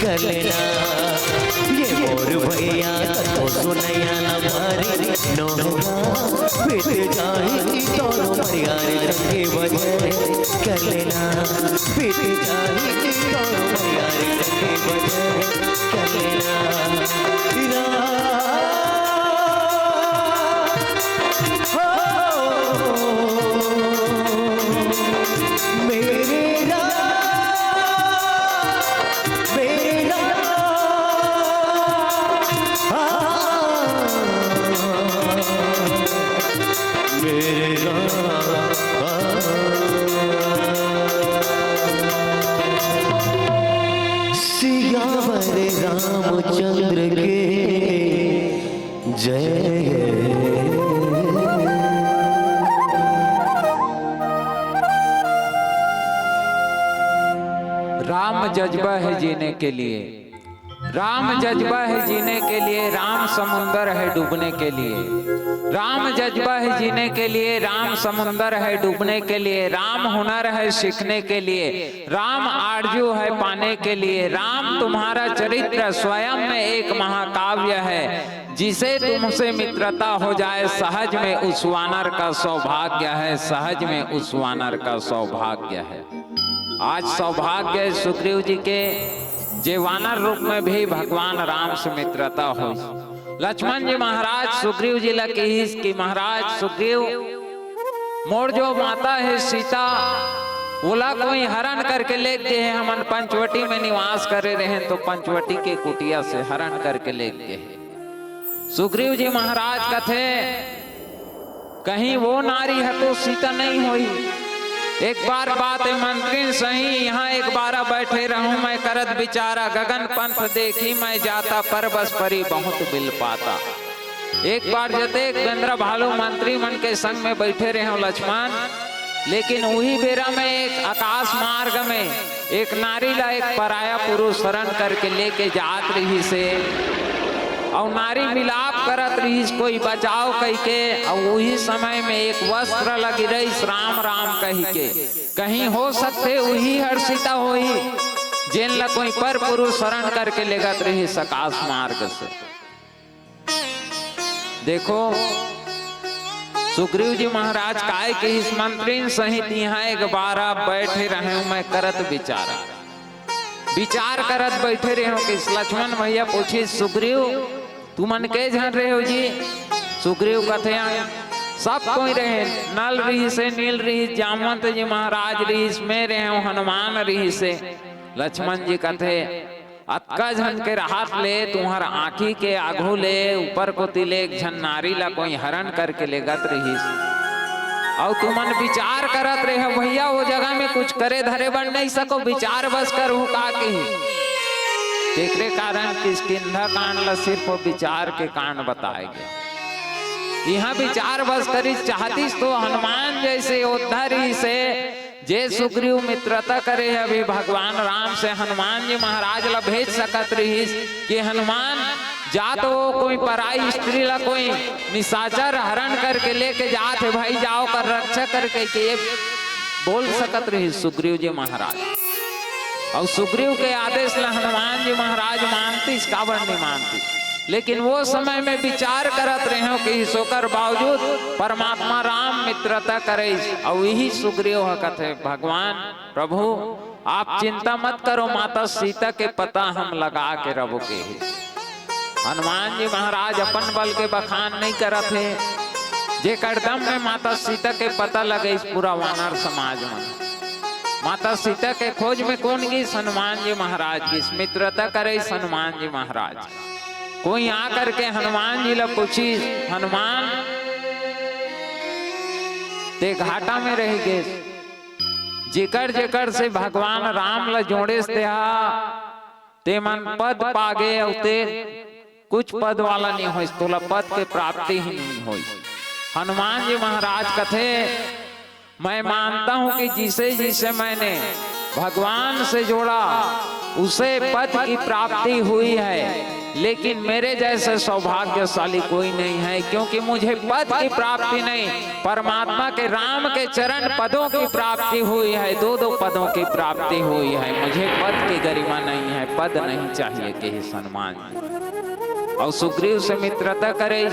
कर लेना ये मोर भैया तो सुनैया लमारी नोगा बीत जाही तोरो मरिया रे संगे भजन कर लेना बीत जाही तोरो मरिया रे संगे भजन कर लेना रामचंद्र के जय राम जज्बा है जीने के लिए, राम जज्बा है जीने के लिए, राम समुंदर है डूबने के लिए। राम जज्बा है जीने के लिए, राम समुंदर है डूबने के लिए। राम हुनर है सीखने के लिए, राम आरजू है पाने के लिए। राम तुम्हारा चरित्र स्वयं में एक महाकाव्य है, जिसे तुमसे मित्रता हो जाए सहज में उस वानर का सौभाग्य है, सहज में उस वानर का सौभाग्य है। आज सौभाग्य सुग्रीव जी के जे वानर रूप में भी भगवान राम से मित्रता हो। लक्ष्मण जी महाराज सुग्रीव जी लकी कि महाराज सुग्रीव मोर जो माता है सीता बोला कोई हरण करके ले गए हैं, हमन पंचवटी में निवास करे रहे तो पंचवटी के कुटिया से हरण करके ले गए। सुग्रीव जी महाराज कथे कहीं वो नारी है तो सीता नहीं हुई। एक बार बात मंत्री सही यहाँ एक बार बैठे रहूं मैं करत बिचारा, गगन पंथ देखी मैं जाता पर बस परी बहुत बिल पाता। एक बार जते बेंद्र भालू मंत्री मन के संग में बैठे रहे लक्ष्मण, लेकिन वही बेरा में एक आकाश मार्ग में एक नारी ला एक पराया पुरुष शरण करके लेके जात रही से और नारी मिलाप करत रही कोई बचाव कही के। और वही समय में एक वस्त्र लगी रही राम राम कही के, कहीं हो सकते वही हर्षिता होई जिन ला कोई पर पुरुष शरण करके लेगत रही आकाश मार्ग से। देखो सुग्रीव जी महाराज काय के इस मंत्री सहित यहाँ एक बार बैठे रहे मैं करत विचार करत बैठे रहे हो कि लक्ष्मण भैया पूछी सुग्रीव तू मन के जन रहे हो जी। सुग्रीव कथे सब कोई रहे, नल रही से नील रही, जामवंत जी महाराज रही में रहे, हनुमान रही से। लक्ष्मण जी कथे अतका झन के राहत ले तुहर आँखी के आघू ले ऊपर को तिले एक झन नारी ला कोई हरण करके ले गत रहीस और तुमन विचार करत रहे भैया वो जगह में कुछ करे धरे बन नहीं सको विचार बस कर हूँ का के तेरे कारण किष्किंधा कांड ला सिर्फ विचार के कांड बताए गए। यहाँ विचार बस करी चाहती तो हनुमान जैसे योद्धा से जे सुग्रीव मित्रता करे अभी भगवान राम से हनुमान जी महाराज ला भेज सकत रही कि हनुमान जा तो कोई पराई स्त्री ला कोई निशाचर हरण करके लेके जात है भाई जाओ कर रक्षा करके के बोल सकत रही सुग्रीव जी महाराज और सुग्रीव के आदेश ला हनुमान जी महाराज मानती काबर नहीं मानती लेकिन वो समय में विचार करत रहे हो कि सोकर बावजूद परमात्मा राम मित्रता करे और यही सुग्रीव कथे भगवान प्रभु आप चिंता मत करो माता सीता के पता हम लगा के रबो के हनुमान जी महाराज अपन बल के बखान नहीं करत है जे करदम में माता सीता के पता लगे इस पूरा वानर समाज में माता सीता के खोज में कौन गई हनुमान जी महाराज की मित्रता करे हनुमान जी महाराज कोई आकर के हनुमान जी ला पूछी हनुमान ते घाटा में रह गए जेकर जेकर से भगवान राम ला जोड़े ते मन पद पागे औते कुछ पद वाला नहीं हो तोला पद के प्राप्ति ही नहीं हुई। हनुमान जी महाराज कथे मैं मानता हूं कि जिसे जिसे मैंने भगवान से जोड़ा उसे पद की प्राप्ति हुई है लेकिन मेरे जैसे सौभाग्यशाली कोई नहीं है क्योंकि मुझे पद की प्राप्ति नहीं परमात्मा के राम के चरण पदों की प्राप्ति हुई है दो पदों की प्राप्ति हुई है मुझे पद की गरिमा नहीं है पद नहीं चाहिए कि हनुमान और सुग्रीव से मित्रता करे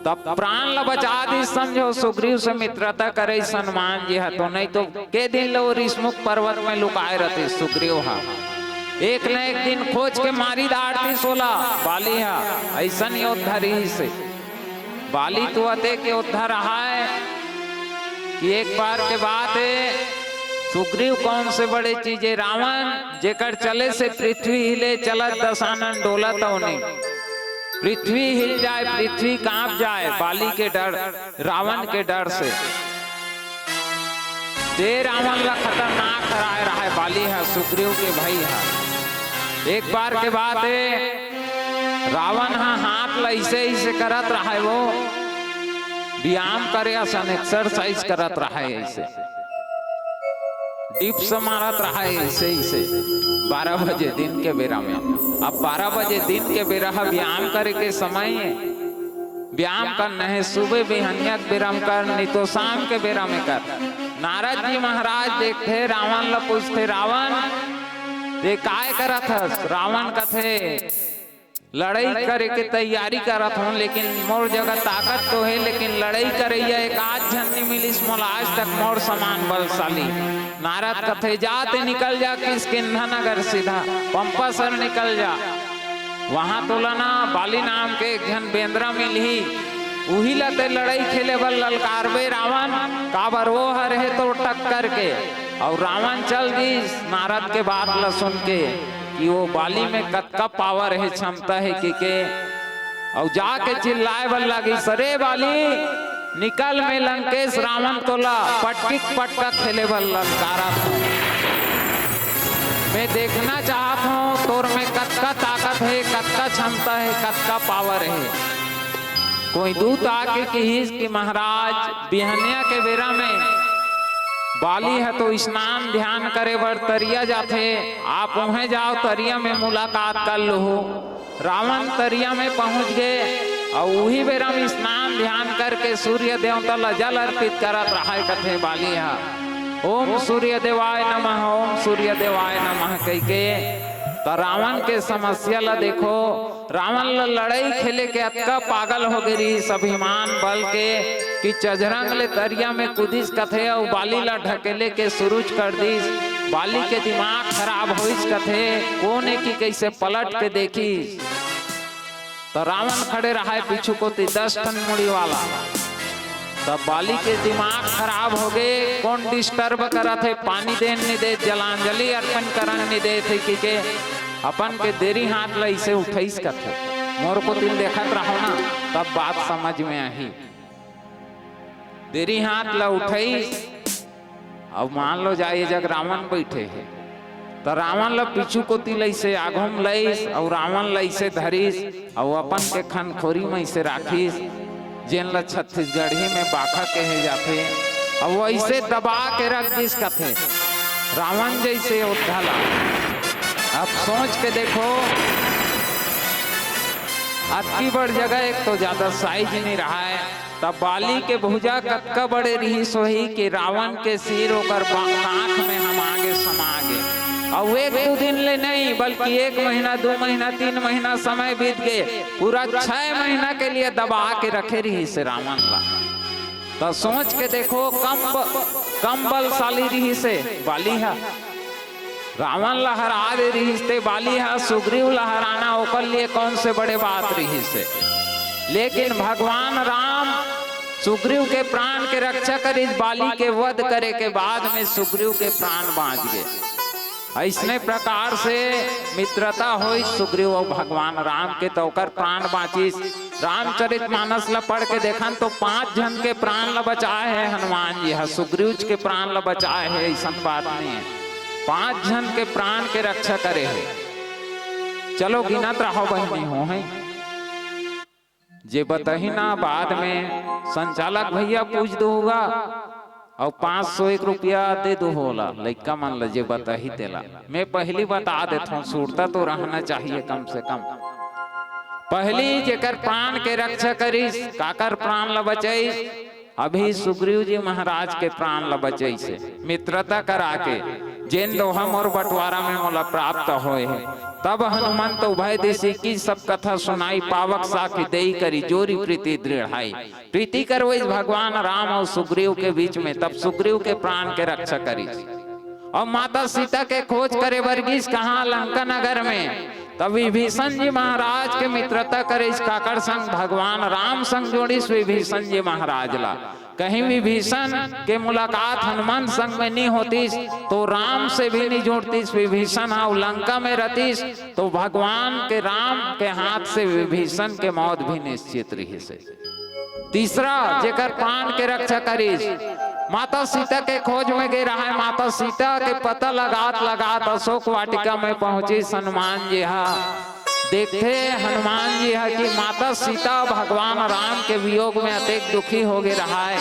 तब प्राण ला बचा दी समझो सुग्रीव से मित्रता करे हनुमान जी है तो नहीं तो के दिन लो ऋषमुख पर्वत में लुकाए रहते सुग्रीव हा एक न एक दिन खोज के मारी दाड़ती सोला बाली है ऐसा योद्धा रही से बाली तो अते के योद्धा रहा है कि एक बार के बात है सुग्रीव कौन से बड़े चीजें रावण जेकर चले से पृथ्वी हिले चलत दशानन डोलत नहीं पृथ्वी हिल जाए पृथ्वी कांप जाए बाली के डर रावण के डर से ते रावण ला खतरनाक कराए रहा है बाली है सुग्रीव के भाई है एक बार के बाद रावण हाथ ला ऐसे करत रहा है वो व्यायाम करे असन एक्सरसाइज करत रहा है ऐसे डिप्स मारत रहा है ऐसे 12 बजे दिन के बेरा में अब 12 बजे दिन के बेरा व्यायाम करे के समय व्यायाम करना है सुबह बिहनिया बेरा में कर नहीं तो शाम के बेरा में कर नारद जी महाराज देखते रावण ला पूछते रावण ते काय करत हस रावण कथे लड़ाई करे के तैयारी करत हूँ लेकिन मोर जगह ताकत तो है लेकिन लड़ाई करे एक आज झन नहीं मिलिस मोला आज तक मोर समान बलशाली नारद कथे जाते निकल जा किष्किंधा नगर सीधा पंपा सर निकल जा वहां तो लना बाली नाम के एक जन बेंद्रा मिल ही वही लते लड़ाई खेले बल ललकारबे रावण काबर वो हरे तो टक्कर के और रावण चल दी नारद के बात ला सुन के कि वो बाली में कतका पावर है क्षमता है कि और जाके चिल्लाए बल लगी सरे बाली निकल में लंकेश रावण तोला पटका खेले बल ललकारा मैं देखना चाहता हूँ तोर में कतका ताकत है कतका क्षमता है कतका पावर है कोई दूत आके कि महाराज बिहनिया के बेरा में बाली है तो स्नान ध्यान करे बर तरिया जाते आप वहीं जाओ तरिया में मुलाकात कर लो रावण तरिया में पहुंच गए और वही बेरा में स्नान ध्यान करके सूर्य देवता ला जल अर्पित करत रहा कथे बाली है ओम सूर्य देवाय नमः ओम सूर्य देवाय नमः कह के तो रावण के समस्या ला देखो रावण ला लड़ाई खेले के अतका पागल हो गई अभिमान बल के कि चजरंग ले तरिया में कुदिस कथे और बाली ला ढकेले के सुरुज कर दीस बाली के दिमाग खराब होइस कथे कौन है कि कैसे पलट के देखी तो रावण खड़े रहा पीछू को 10 टन मुड़ी वाला तब बाली के दिमाग खराब हो गए कौन डिस्टर्ब करा थे पानी देन नहीं दे जलांजलि अर्पण करन नहीं दे थे कि के अपन के देरी हाथ ला इसे उठाईस कथे मोर को तिल देखत रहो ना तब बात समझ में आई। देरी हाथ ला उठाईस अब मान लो जाए जग रावण बैठे है तो रावण ला पीछू को तिल से आघुम लईस और रावण ला इसे धरीस और अपन के खनखोरी में इसे राखीस जेन ला छत्तीसगढ़ी में बाखा कहे जाते और वैसे दबा के रख दिस कथे रावण जैसे उद्धाला। अब सोच के देखो अतकी बड़ जगह एक तो ज्यादा साइज नहीं रहा है तब बाली के भुजा कक्का बड़े रही सोही कि रावण के सिर होकर आंख में हम आगे समा गए। और एक दो दिन ले नहीं बल्कि 1 महीना 2 महीना 3 महीना समय बीत गए पूरा 6 महीना के लिए दबा के रखे रही से रावण ला। तो सोच के देखो कम बलशाली रही से बाली है रावण लहरा दे रही से बाली है सुग्रीव लहराना ओकर लिए कौन से बड़े बात रही से। लेकिन भगवान राम सुग्रीव के प्राण के रक्षा कर इस बाली के वध करे के बाद में सुग्रीव के प्राण बाँच गए। ऐसने प्रकार से मित्रता हो सुग्रीव और भगवान राम के तो ओकर प्राण बाँचिस। रामचरितमानस ला पढ़ के देखन तो 5 जन के प्राण ला बचाए है हनुमान जी है सुग्रीव के प्राण ला बचाए है ऐसा बात नहीं है 5 जन के प्राण के रक्षा करे है। चलो गिनत रहो बहनी हो है जे बताही ना बाद में संचालक भैया पूछ दो होगा और 501 रुपया दे दो होला लड़का मान लीजिए बताही देला। मैं पहली बता देता हूँ सूरता तो रहना चाहिए कम से कम। पहली जेकर प्राण के रक्षा करीस काकर प्राण ला बचाईस अभी सुग्रीव जी महाराज के प्राण ला बचाई से मित्रता करा के जेन दोहा मोर बंटवारा में मोला प्राप्त होए है। तब हनुमंत उभय देशी की सब कथा सुनाई पावक साखी देई करी जोरी प्रीति दृढ़ाई। प्रीति करो इस भगवान राम और सुग्रीव के बीच में तब सुग्रीव के प्राण के रक्षा करी और माता सीता के खोज करे वर्गीस कहाँ लंका नगर में तब विभीषण जी महाराज के मित्रता करे इस काकर संग भगवान राम संग जोड़ीस विभीषण जी महाराज ला। कहीं विभीषण के मुलाकात हनुमान संग में नहीं होतीस तो राम से भी नहीं जोड़तीस विभीषण और लंका में रहतीस तो भगवान के राम के हाथ से विभीषण के मौत भी निश्चित रही से। तीसरा जेकर प्राण के रक्षा करीस माता सीता के खोज में गए रहा है। माता सीता के पता लगात अशोक वाटिका में पहुंची हनुमान जी हा देखते हनुमान जी है कि माता सीता भगवान राम के वियोग में अत्यधिक दुखी हो गए रहा है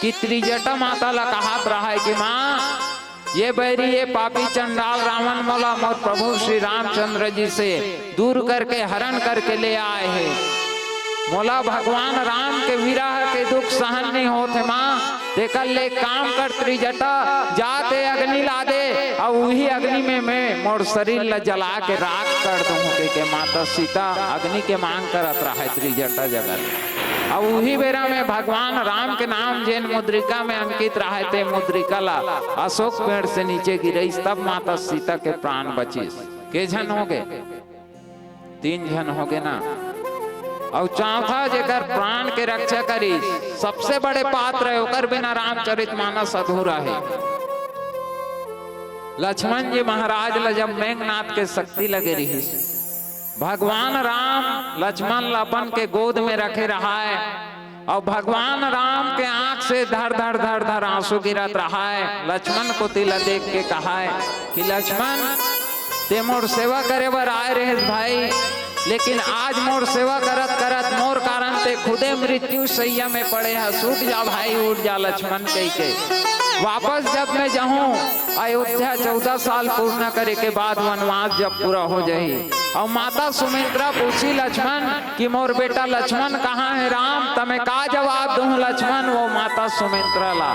कि त्रिजटा माता ला कहत रहा है कि माँ ये बैरी ये पापी चंडाल रावण मोला मोर प्रभु श्री रामचंद्र जी से दूर करके हरण करके ले आए हैं। मोला भगवान राम के विरह के दुख सहन नहीं होते माँ देखल ले काम कर त्रिजटा जाते अग्नि ला दे और वही अग्नि में मैं मोर शरीर ला जला के राख कर दूं के माता सीता अग्नि के मांग करत रहा है त्रिजटा जगह। और वही बेरा में भगवान राम के नाम जैन मुद्रिका में अंकित रहे थे मुद्रिका ला अशोक पेड़ से नीचे गिरी तब माता सीता के प्राण बचिस। के जन हो गए 3 जन हो गए ना। और चौथा जेकर प्राण के रक्षा करी सबसे बड़े पात्र है ओकर बिना रामचरितमानस अधूरा है। लक्ष्मण जी महाराज ला जब मेघनाथ के शक्ति लगे रही भगवान राम लक्ष्मण ला अपन के गोद में रखे रहा है और भगवान राम के आंख से धर धर आंसू गिरत रहा है। लक्ष्मण को तिला देख के कहा है कि लक्ष्मण ते मोर सेवा करे बर आए रहे भाई लेकिन आज मोर सेवा करत करत मोर कारण ते खुदे मृत्यु सैया में पड़े है। सूट जा भाई उठ जा लक्ष्मण कह के वापस जब मैं जाऊं अयोध्या 14 साल पूर्ण करे के बाद वनवास जब पूरा हो जाए। और माता सुमित्रा पूछी लक्ष्मण कि मोर बेटा लक्ष्मण कहाँ है राम तमें का जवाब दूं लक्ष्मण। वो माता सुमित्रा ला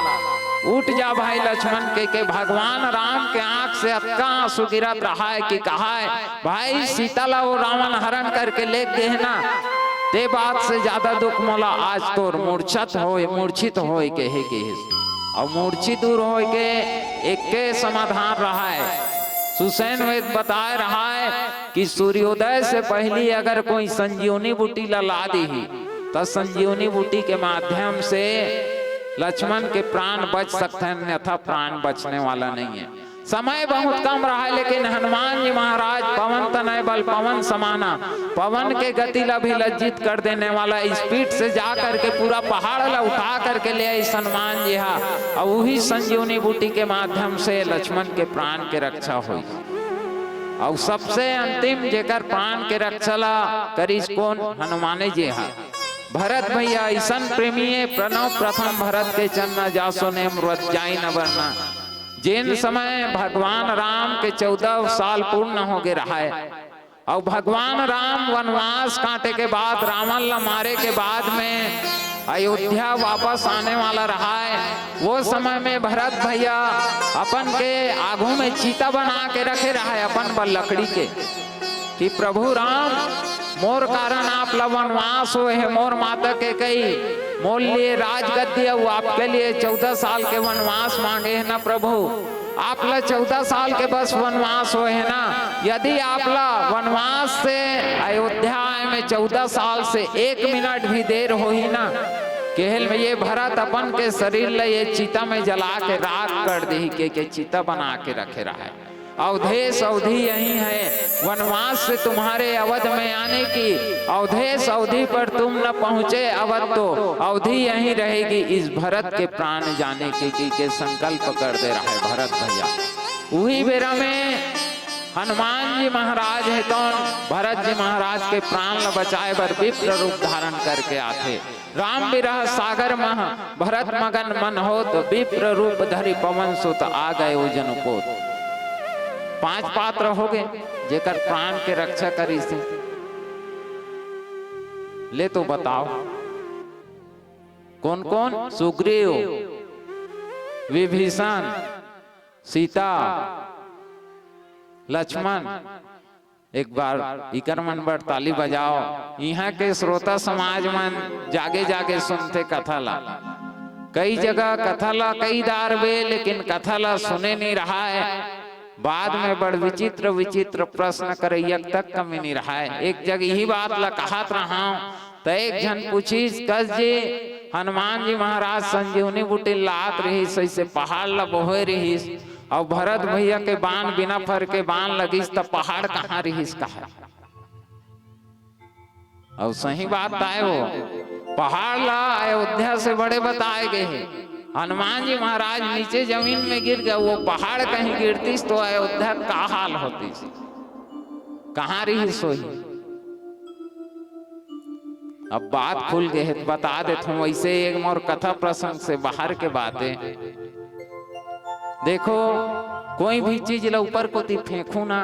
उठ जा भाई लक्ष्मण के भगवान राम के आंख से अक्का आंसू गिरत रहा है कि कहा है भाई सीता ला वो रावण हरण करके ले गए ना ते बात से ज्यादा दुख मोला आज तो मूर्छित हो के और मूर्छित दूर हो के एक के समाधान रहा है। सुसैन वेद बता रहा है कि सूर्योदय से पहले अगर कोई संजीवनी बूटी ला दी तो संजीवनी बूटी के माध्यम से लक्ष्मण के प्राण बच सकते हैं अन्यथा प्राण बचने वाला नहीं है। समय बहुत कम रहा है, लेकिन हनुमान जी महाराज पवन तनय बल पवन समाना, पवन के गति ला भी लज्जित कर देने वाला स्पीड से जा करके पूरा पहाड़ ला उठा करके ले आई हनुमान जी हा। और वही संजीवनी बूटी के माध्यम से लक्ष्मण के प्राण के रक्षा हुई। और सबसे अंतिम जेकर प्राण के रक्षा ला करीस कौन? हनुमाने जी हा। भरत भैया ऐसन प्रेमी है, प्रणव प्रथम भरत के चन्ना जासो ने व्रत जाई न वरना। जिन समय भगवान राम के 14 साल पूर्ण हो गए रहा है, और भगवान राम वनवास काटे के बाद, रावण ला मारे के बाद में अयोध्या वापस आने वाला रहा है, वो समय में भरत भैया अपन के आगू में चीता बना के रखे रहा है अपन बल लकड़ी के, कि प्रभु राम मोर कारण आप ला वनवास हुए है, मोर माता के कई मोल लिए राजगद्दी, वो आपके लिए 14 साल के वनवास मांगे है ना प्रभु, आप ला 14 साल के बस वनवास हुए है ना। यदि आप ला वनवास से अयोध्या में 14 साल से 1 मिनट भी देर हो ही ना, केहल में ये भरत अपन के शरीर ले ये चीता में जला के राख कर दी के चीता बना के रखे रहा है। अवधेश अवधि यही है, वनवास से तुम्हारे अवध में आने की, अवधेश अवधि पर तुम न पहुंचे अवध तो अवधि यही रहेगी, इस भरत के प्राण जाने के संकल्प कर दे रहा है भरत भैया। वही बेरा में हनुमान जी महाराज है तो भरत जी महाराज के प्राण ल बचाए बर विप्र रूप धारण करके आते। राम विरह सागर मह भरत मगन मन होत, विप्र रूप धरि पवन सुत आ गए उजन पोत। 5 पात्र हो गए जेकर प्राण के रक्षा करी से। ले तो बताओ कौन कौन? सुग्रीव, विभीषण, सीता, लक्ष्मण। एक बार इकर मन पर ताली बजाओ। यहाँ के श्रोता समाज मन जागे जागे सुनते कथा ला। कई जगह कथा ला कई दार वे, लेकिन कथा ला सुने नहीं रहा है। बाद में बड़ विचित्र विचित्र प्रश्न करे तक कमी नहीं रहा है। एक जगह यही बात ला कहत रहा तो एक जन पूछी कस जी हनुमान जी महाराज संजीवनी बूटी लात रही से पहाड़ ला बोहे रही, और भरत भैया के बाण बिना फर के बाण लगिस तो पहाड़ कहाँ रहीस कहा। और सही बात आए हो, पहाड़ ला अयोध्या से बड़े बताए गए हैं। हनुमान जी महाराज नीचे जमीन में गिर गए, वो पहाड़ कहीं गिरतीस तो अयोध्या का हाल होती, कहाँ रही सोई। अब बात खुल गए है बता देता हूँ। ऐसे एक मोर कथा प्रसंग से बाहर के बातें देखो, कोई भी चीज ला ऊपर को फेंकू ना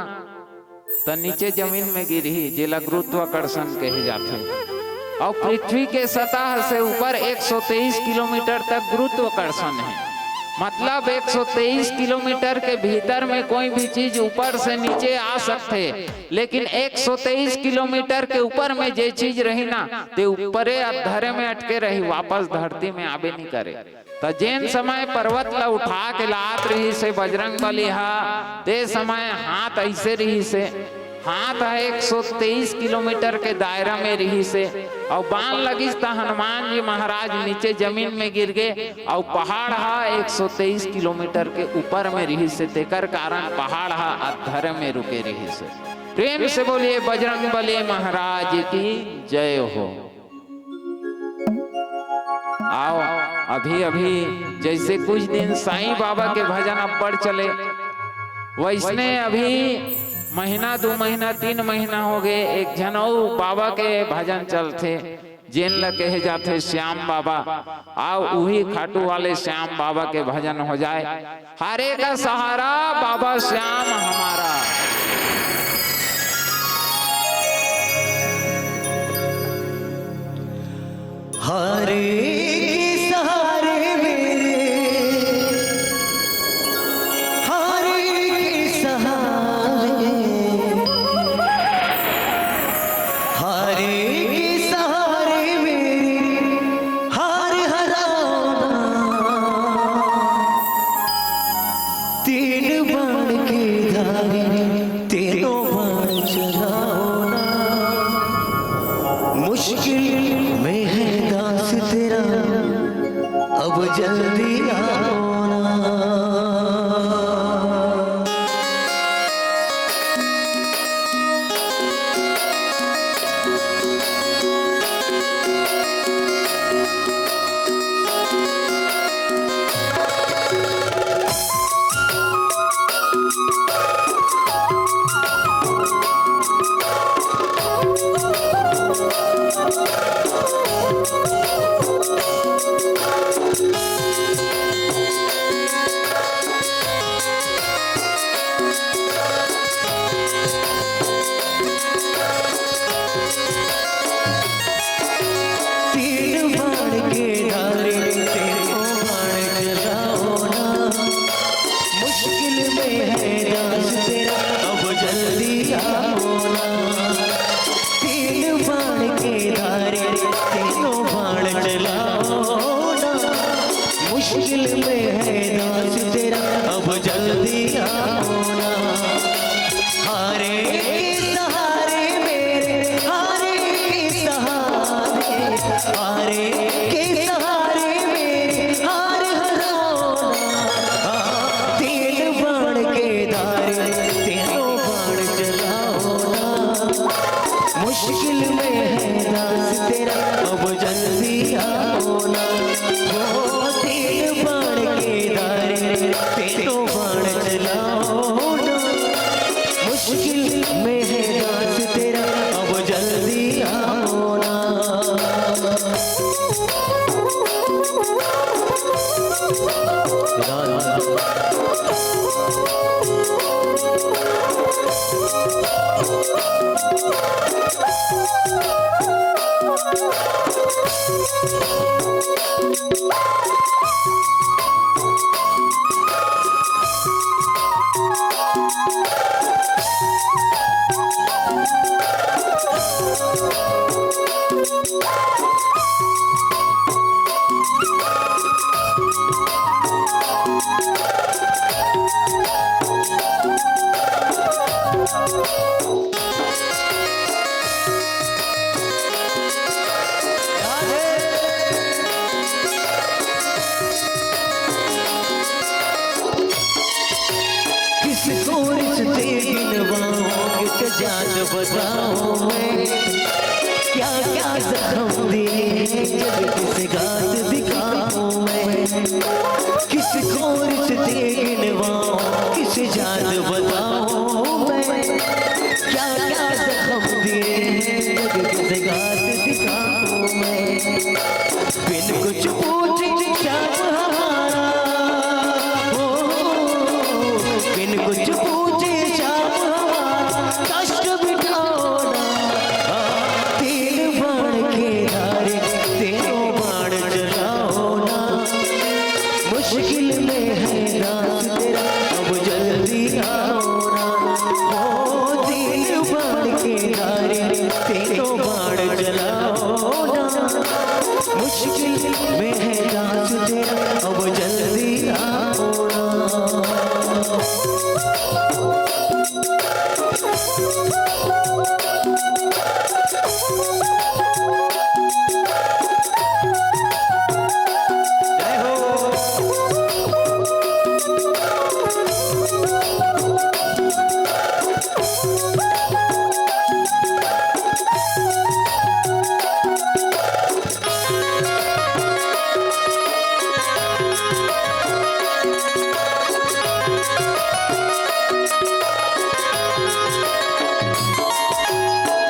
तो नीचे जमीन में गिरी, जिला गुरुत्वाकर्षण कहे जाते। और पृथ्वी के सतह से ऊपर 123 किलोमीटर तक गुरुत्वाकर्षण है। मतलब 123 किलोमीटर के भीतर में कोई भी चीज ऊपर से नीचे आ सकते, लेकिन 123 किलोमीटर के ऊपर में जे चीज रही ना ते ऊपरे धरे में अटके रही, वापस धरती में आबे नहीं करे। तो जेन समय पर्वत ला उठा के लात रही से बजरंग बली हा, ते समय हाथ ऐसे रही से, हाथ है 123 किलोमीटर के दायरा में रही से, और बाण लगी तो हनुमान जी महाराज नीचे जमीन में गिर गए। और पहाड़ हा 123 किलोमीटर के ऊपर में रही से, तेकर कारण पहाड़ हा अधर में रुके रही से। प्रेम से बोलिए बजरंग बली महाराज की जय हो। आओ अभी अभी जैसे कुछ दिन साईं बाबा के भजन अब्बड़ चले, वैसने अभी महीना 2 महीना 3 महीना हो गए एक जनऊ बाबा के भजन चलते, जिन ल कहे जाते श्याम बाबा। आओ वही खाटू वाले श्याम बाबा के भजन हो जाए। हरे का सहारा बाबा श्याम हमारा। हरे के सहारे मेरे, हरे के सहारे, हरे के सहारे मेरे, हरे हराना। 3 बाण के धारे तीनों बाण चलाओ ना, मुश्किल में है दास तेरा, अब जल्दी आओ ना। हारे के सहारे मेरे हार हराओ तीन बाण के धारे तीनों बाण चलाओ ना मुश्किल में है दास तेरा अब जल्दी आओ ना वो तीन बाण के धारे तीनों बाण चलाओ ना मुश्किल में है दास तेरा अब जल्दी आओ ना किसको रिश्ते गिनवाऊं किस जान बताऊं मैं क्या क्या जख्म दिए जब किस गात दिखाऊं मैं किसको रिश्ते गिनवाऊं किस जान बताऊं मैं क्या क्या जख्म दिए जब किस गात दिखाऊं मैं बिन कुछ पूछे शाम हमारा बिन कुछ पूछे शाम हमारा कष्ट बिठाओ ना तीन बाण के धारे तीनों बाण चलाओ ना मुश्किल में है दास तेरा अब जल्दी आओ ना वो तीन बाण के धारे तीनों बाण चलाओ ना मुश्किल में है दास तेरा अब जल्दी आओ ना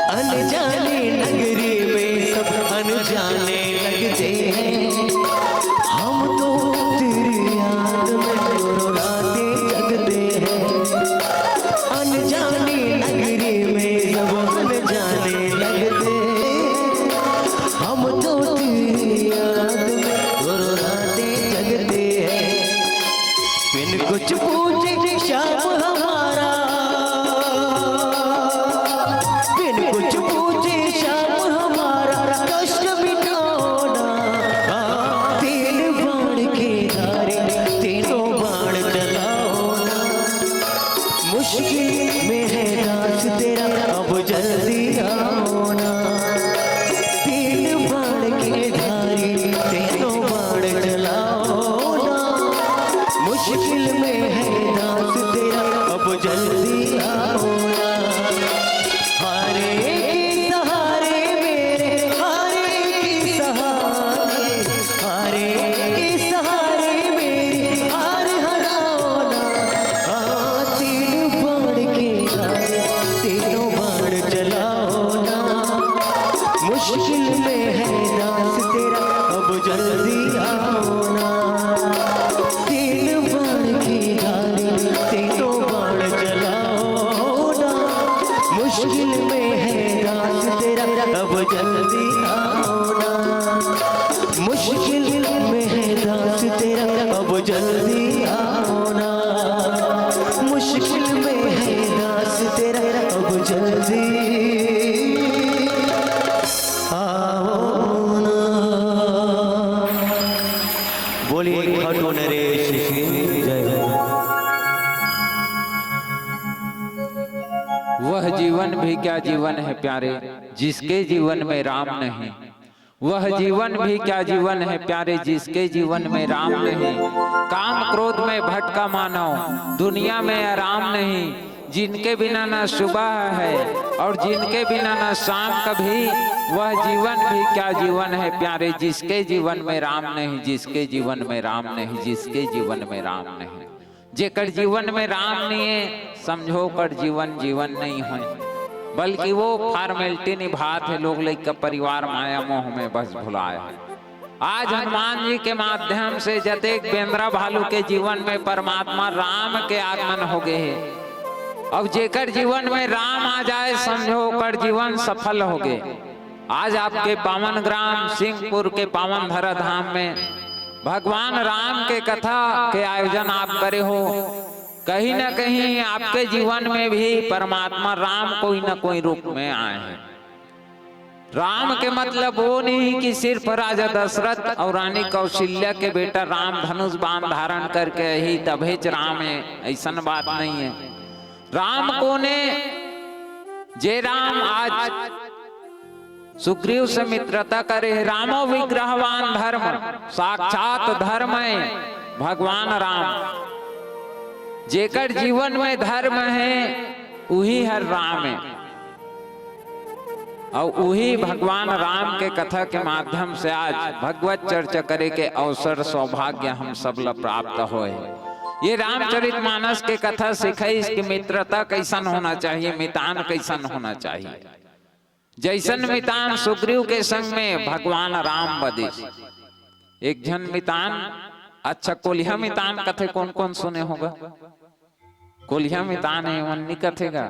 अनजाने नगरी में सब अनजाने लगते हैं हम तो तेरी याद में रोते जगते हैं अनजाने नगरी में सब अनजाने लगते हैं हम तो तेरी याद में रोते जगते हैं बिन कुछ पूछे शाम हमारा बिन कुछ पूछे शाम हमारा कष्ट मिटाओ ना तीन बाण के धारे तीनों बाण चलाओ ना मुश्किल में है दास तेरा अब जल्दी आओ ना तीन बाण के धारे तीनों बाण चलाओ ना मुश्किल में है दास तेरा अब जल्दी आओ ना हारे के सहारे मेरे हारे के सहारे हारे के सहारे मेरे हार हराओ ना तीन बाण के धारे तीनों बाण चलाओ ना मुश्किल में है दास तेरा अब जल्दी आओ ना तीन बाण के धारे तीनों बाण चलाओ ना मुश्किल में है दास तेरा अब जल्दी आओ ना मुश्किल में है दास तेरा अब जल्दी आओ ना मुश्किल में है दास तेरा अब जल्दी आओ ना बोलिए खाटू नरेश की जय वह जीवन भी क्या जीवन है प्यारे जिसके जीवन में राम नहीं वह जीवन भी क्या जीवन है प्यारे जिसके जीवन में राम नहीं। काम क्रोध में भटका मानव, दुनिया में आराम नहीं। जिनके बिना न सुबह है और जिनके बिना न शाम कभी, वह जीवन भी क्या जीवन है प्यारे जिसके जीवन में राम नहीं, जिसके जीवन में राम नहीं, जिसके जीवन में राम नहीं। जेकर जीवन में राम नहीं है समझो कर जीवन जीवन नहीं है, बल्कि वो फॉर्मेलिटी निभात है। लोग लेकर परिवार माया मोह में बस भुलाए। आज हनुमान जी के माध्यम से जतेक बेंद्रा भालू के जीवन में परमात्मा राम के आगमन हो गए है। अब जेकर जीवन में राम आ जाए समझो कर जीवन सफल हो गए। आज आपके पावन ग्राम सिंहपुर के पावन धरा धाम में भगवान राम के कथा के आयोजन आप करे हो। कहीं न कहीं आपके जीवन में भी परमात्मा राम कोई न कोई रूप में आए हैं। राम के मतलब वो नहीं कि सिर्फ राजा दशरथ और रानी कौशल्या के बेटा राम धनुष बाण धारण करके ही तभेच राम है, ऐसा बात नहीं है। राम को ने जे राम आज सुग्रीव से मित्रता करे, रामो विग्रहवान धर्म, साक्षात धर्म है भगवान राम। जेकर जीवन में धर्म है वही हर राम है, और वही भगवान राम के कथा के माध्यम से आज भगवत चर्चा करे के अवसर सौभाग्य हम सब ला प्राप्त होए। ये रामचरितमानस के कथा सिखाई कि मित्रता कैसन होना चाहिए, मितान कैसन होना चाहिए। जैसन मितान सुग्रीव के संग में भगवान राम बदे एक जन मितान। अच्छा कोलिया मितान कथे कौन कौन सुने होगा? कोलिया मितान है वन्नी कथेगा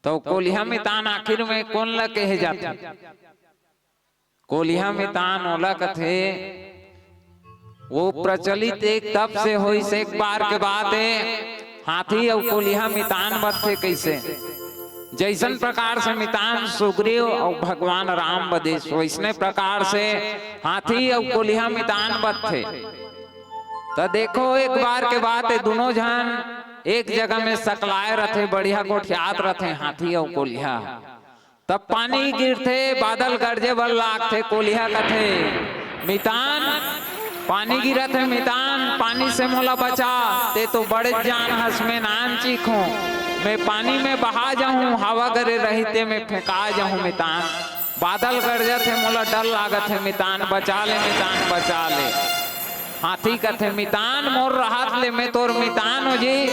तो कोलिया मितान आखिर में कौन ला कहे जाते? कोलिया मितान ओला कथे वो प्रचलित एक तब से हुई से एक बार के बाद हाथी और कोलिया मितान बदथे कैसे। जैसन प्रकार से मितान सुग्रीव और भगवान राम बदे वैसने प्रकार से हाथी और कोलिया मितान बदथे। तो देखो एक बार के बाद दोनों जन एक जगह में सकलाए रहते, बढ़िया गोठियात रहते हाथी और कोलिया। तब पानी गिरते, बादल गरजे बल लागते, कोलिया कथे मितान पानी गिरत है, मितान पानी से मोला बचा, ते तो बड़े जान हंस में नान चीखो, मैं पानी में बहा जाऊं, हवा करे रहते में फेंका जाऊं मितान। बादल गरजत है मोला डर लागत है, मितान बचा ले, मितान बचा ले। हाथी कथे मितान मोर राहत ले, मैं तोर मितान हो जी,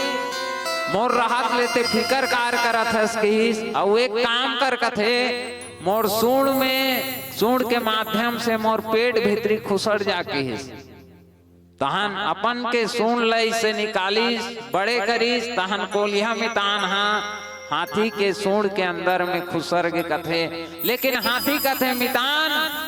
मोर राहत लेते फिकर कार करत हस कहिस। और एक काम कर कथे मोर सूंड के माध्यम से मोर पेट भीतरी खुसर जाके हिस, तहन अपन के सूंड लई से निकालिस, बड़े करीस, तहन कोलिया मितान हाथी के सूंड के अंदर में खुसर के कथे। लेकिन हाथी कथे मितान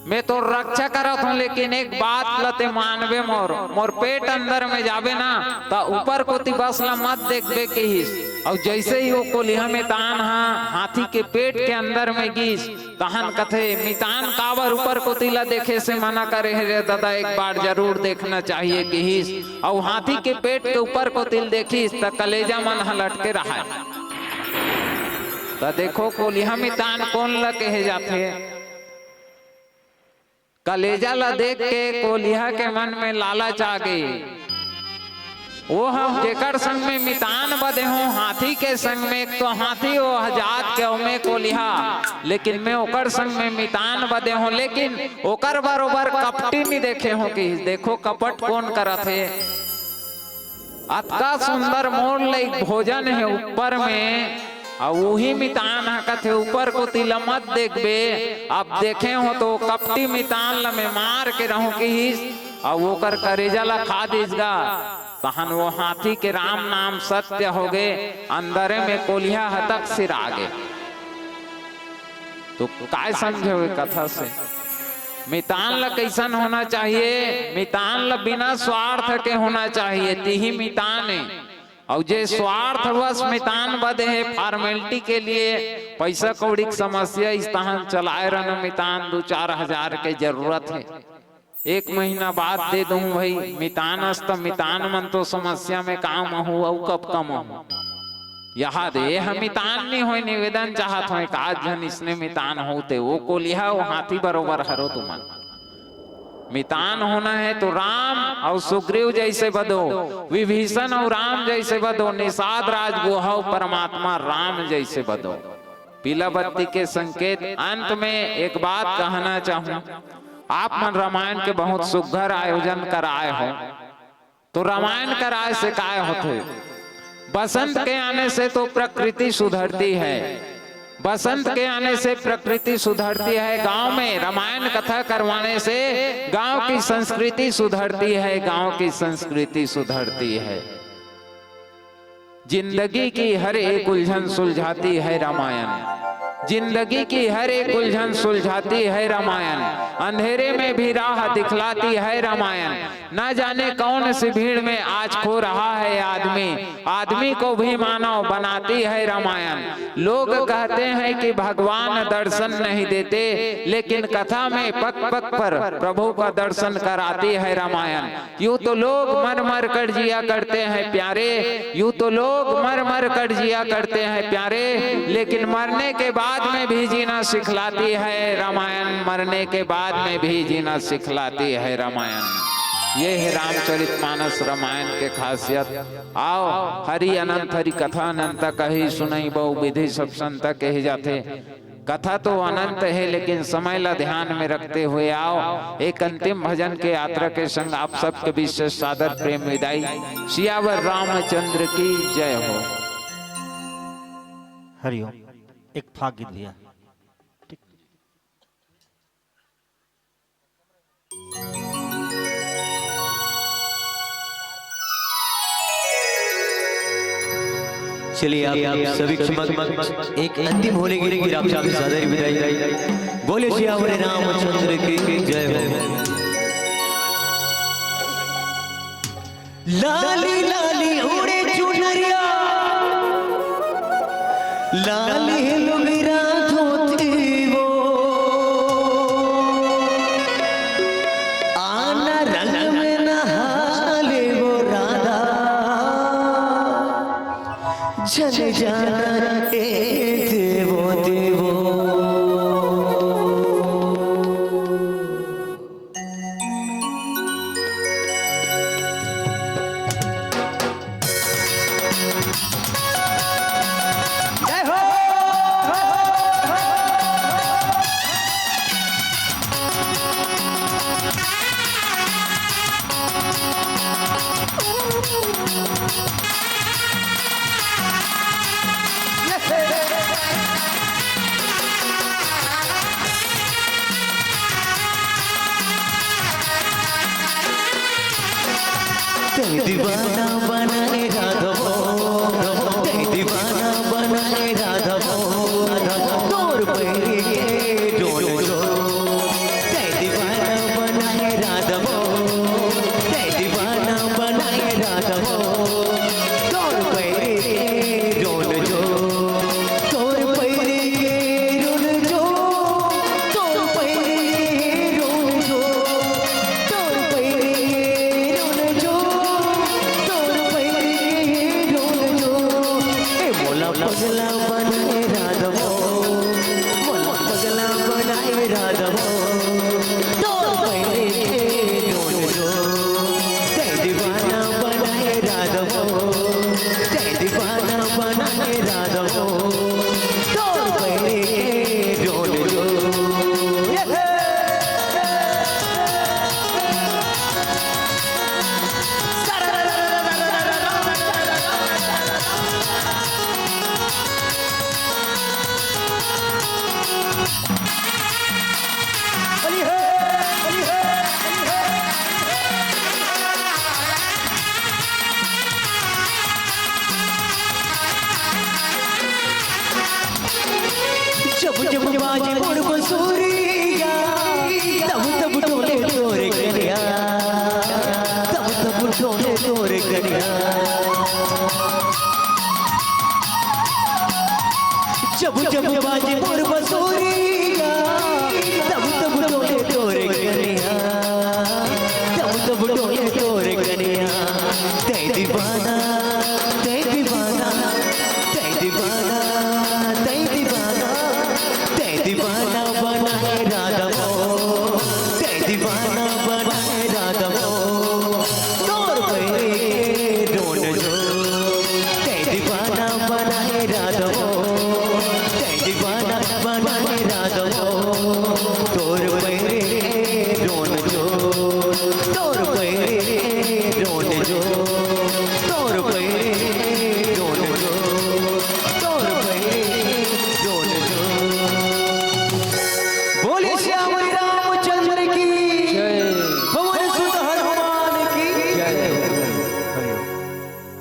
मैं तो रक्षा करत हूँ, लेकिन एक बात लते मानवे मोर पेट अंदर में जावे ना तो ऊपर को बस ला मत देखबे के हिस। और जैसे ही वो कोलिया मितान हाथी के पेट के अंदर में गिस, तहन कथे मितान कावर ऊपर को तिला देखे से मना करे रे दादा, एक बार जरूर देखना चाहिए कि हिस। और हाथी के पेट के ऊपर को तिल देखिस तो कलेजा मन हलट के रहा। तो देखो कोलिया मितान कौन ला कहे जाते? कलेजा ला देख के कोलिया के मन में लालच आ गई। वो हम जेकर संग में मितान बदे हूँ, हाथी के संग में, एक तो हाथी वो हजात के में कोलिया, लेकिन मैं ओकर संग में मितान बदे हूँ। लेकिन ओकर बरोबर कपटी नहीं देखे हो कि देखो कपट कौन करत है। अतका सुंदर मोर लई भोजन है ऊपर में, और वही मितान कथे ऊपर को तिला मत देखबे। अब देखे हो तो कपटी मितान ला में मार के रहूं कि और वो कर करेजा ला खा दीसगा। तहन वो हाथी के राम नाम सत्य हो गए, अंदर में कोलिया हतक सिर आगे। तो काय समझे हुए कथा से? मितान ला कैसन होना चाहिए? मितान ला बिना स्वार्थ के होना चाहिए, तिही मितान है। और जे स्वार्थवश मितान बदे है, फॉर्मेलिटी के लिए पैसा कौड़ी की समस्या इस तरह चलाए रहना, मितान 2-4 हजार के जरूरत है, 1 महीना बाद दे दूं भाई मितान अस्त मितान मन तो समस्या में काम हो और कब कम हो। यहाँ दे हम मितान नहीं हो निवेदन चाहत हो आज जन इसने मितान होते वो को लिया वो हाथी बरोबर हरो तुमन मितान होना है तो राम और सुग्रीव जैसे बदो, विभीषण और राम जैसे बदो, निषाद राज गुहा परमात्मा राम जैसे बदो। पीला बत्ती के संकेत। अंत में एक बात कहना चाहूं, आप मन रामायण के बहुत सुघर आयोजन कराए हो, तो रामायण कराए से काय होते? बसंत के आने से तो प्रकृति सुधरती है, बसंत के आने से प्रकृति सुधरती है। गांव में रामायण कथा करवाने से गांव की संस्कृति सुधरती है, गांव की संस्कृति सुधरती है। जिंदगी की हर एक उलझन सुलझाती है रामायण, जिंदगी की हर एक उलझन सुलझाती है रामायण। अंधेरे में भी राह दिखलाती है रामायण। न जाने कौन सी भीड़ में आज खो रहा है आदमी, आदमी को भी मानव बनाती है रामायण। लोग कहते हैं कि भगवान दर्शन नहीं देते, लेकिन कथा में पक पक पर प्रभु का दर्शन कराती है रामायण। यूं तो लोग मर मर कर जिया करते हैं प्यारे, यूं तो लोग मर मर कर जिया करते हैं प्यारे, लेकिन मरने के बाद में भी जीना सिखलाती है रामायण, मरने के बाद में भी जीना सिखलाती है रामायण। ये है रामचरितमानस रामायण के खासियत। आओ हरि अनंत हरि कथा अनंत कही सुनई बहु विधि सब संत कहे जाते। कथा तो अनंत है, लेकिन समय ला ध्यान में रखते हुए आओ एक अंतिम भजन के यात्रा के संग आप सबके बीच से सादर प्रेम विदाई। सियावर रामचंद्र की जय हो। हरिओम। एक फाग गीत भैया। चलिए आप सभी क्षमक एक अंतिम होने के लिए आप सबसे सादर विदाई। बोले सियावर रामचंद्र की जय हो। लाली लाली उड़े चुनरिया, लाली लुगरा धोती वो, आना रंग में नहाले वो राधा, चले जाना देवो देवो। दीवाना बनाए राधवो, दीवाना बनाए राधवो, तोर पैरी के डोल जो। दीवाना बनाए राधवो, दीवाना बनाए राधवो, तोर पैरी के डोल जो, तोर पैरी के डोल जो, तोर पैरी के डोल जो, तोर पैरी के डोल जो, पगला बनाए राधवो, पगला बनाए राधवो, तो पहले के डोल जो। दीवाना बनाए राधवो, दीवाना बनाए राधवो, तो पहले के डोल जो।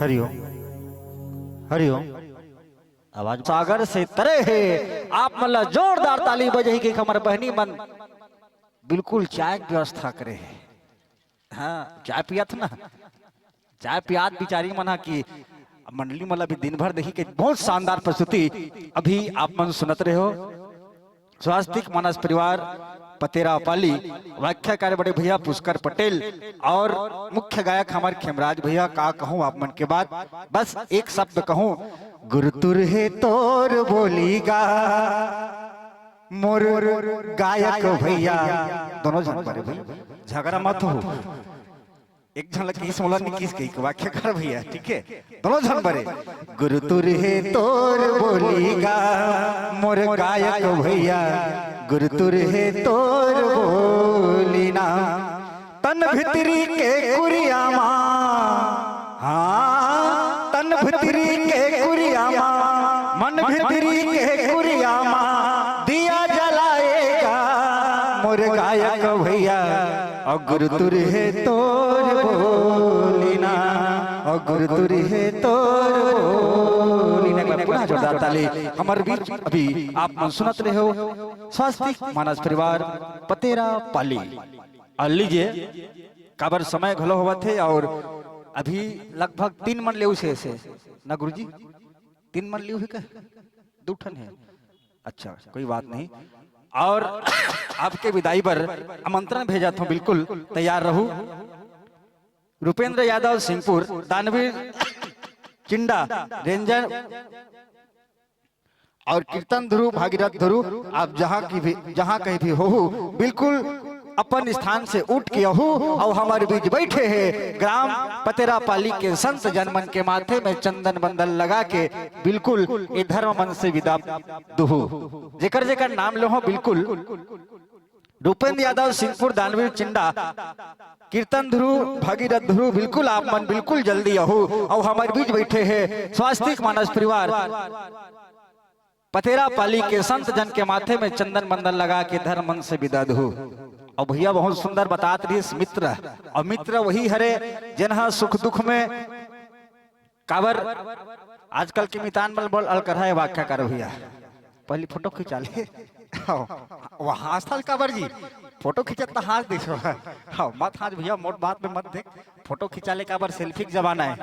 हरिओम हरिओम। आवाज सागर से तरे है आप मतलब जोरदार ताली बजे कि हमारे बहनी मन बिल्कुल चाय की व्यवस्था करे है। हाँ चाय पियात ना, चाय पियात बिचारी मना की मंडली मतलब अभी दिन भर देखी कि बहुत शानदार प्रस्तुति अभी आप मन सुनत रहे हो। स्वास्तिक मानस परिवार पतेरा पाली, व्याख्याकार बड़े भैया पुष्कर पटेल और मुख्य गायक हमारे खेमराज भैया। का कहूँ आप मन के बाद, बस एक शब्द कहूँ, गुरुतुर है तोर बोलीगा मोर गायक भैया। दोनों जन बड़े भाई झगड़ा मत हो, एक झलक किस मोला ने किस कही व्याख्याकार भैया, ठीक है दोनों जन बड़े। गुरुतुर है तोर बोलीगा मोर गायक भैया, गुरुतुर है तोर बोलीना तन भितरी के कुरियामा। हाँ तन भितरी के कुरियामा, मन भितरी के कुरियामा दिया जलाएगा मोर गायक भैया। और गुरुतुर है तोर बोलीना, और गुरुतुर है तोर बोलीना। पुनः जोरदार ताली हमारे बीच अभी आप मन सुनत रहे हो। स्वास्तिक मानस परिवार पतेरा पाली। और लीजिए काबर समय घलो हुआ थे और अभी लगभग 3 मन ले से ना गुरुजी, 3 मन लियो है क्या? 2 ठन है, अच्छा कोई बात नहीं। और आपके विदाई पर आमंत्रण भेजा था, बिल्कुल तैयार रहूं। रुपेंद्र यादव सिंहपुर, दानवीर चिंडा रेंजर और कीर्तन ध्रुव भागीरथ ध्रुव, आप जहां कहीं भी हो बिल्कुल अपन स्थान से उठ के हो और हमारे बीच बैठे हैं। ग्राम पतेरा पाली के संत जनमन के माथे में चंदन बंदन लगा के बिल्कुल ये धर्म मन से विदा दुहु। जेकर जेकर नाम लो हो बिल्कुल। रुपेंद्र यादव सिंहपुर, दानवीर चिंडा, कीर्तन ध्रुव भागीरथ ध्रुव, बिल्कुल आप मन बिल्कुल जल्दी हो और हमारे बीच बैठे हैं। स्वास्तिक मानस परिवार पतेरा पाली के संत जन के माथे में चंदन बंदन लगा के धर्म मन से विदा दुहु। और भैया बहुत सुंदर बतात रही मित्र, और मित्र वही हरे जिन्हा सुख दुख में काबर आजकल के मितान बल बल अलकरहा है व्याख्या करो भैया। पहली फोटो खिंचा ले वहां स्थल काबर जी फोटो खिंचत तो हाथ देखो। हाँ मत हाथ भैया मोट बात में मत देख, फोटो खिंचा ले काबर सेल्फी का जमाना है।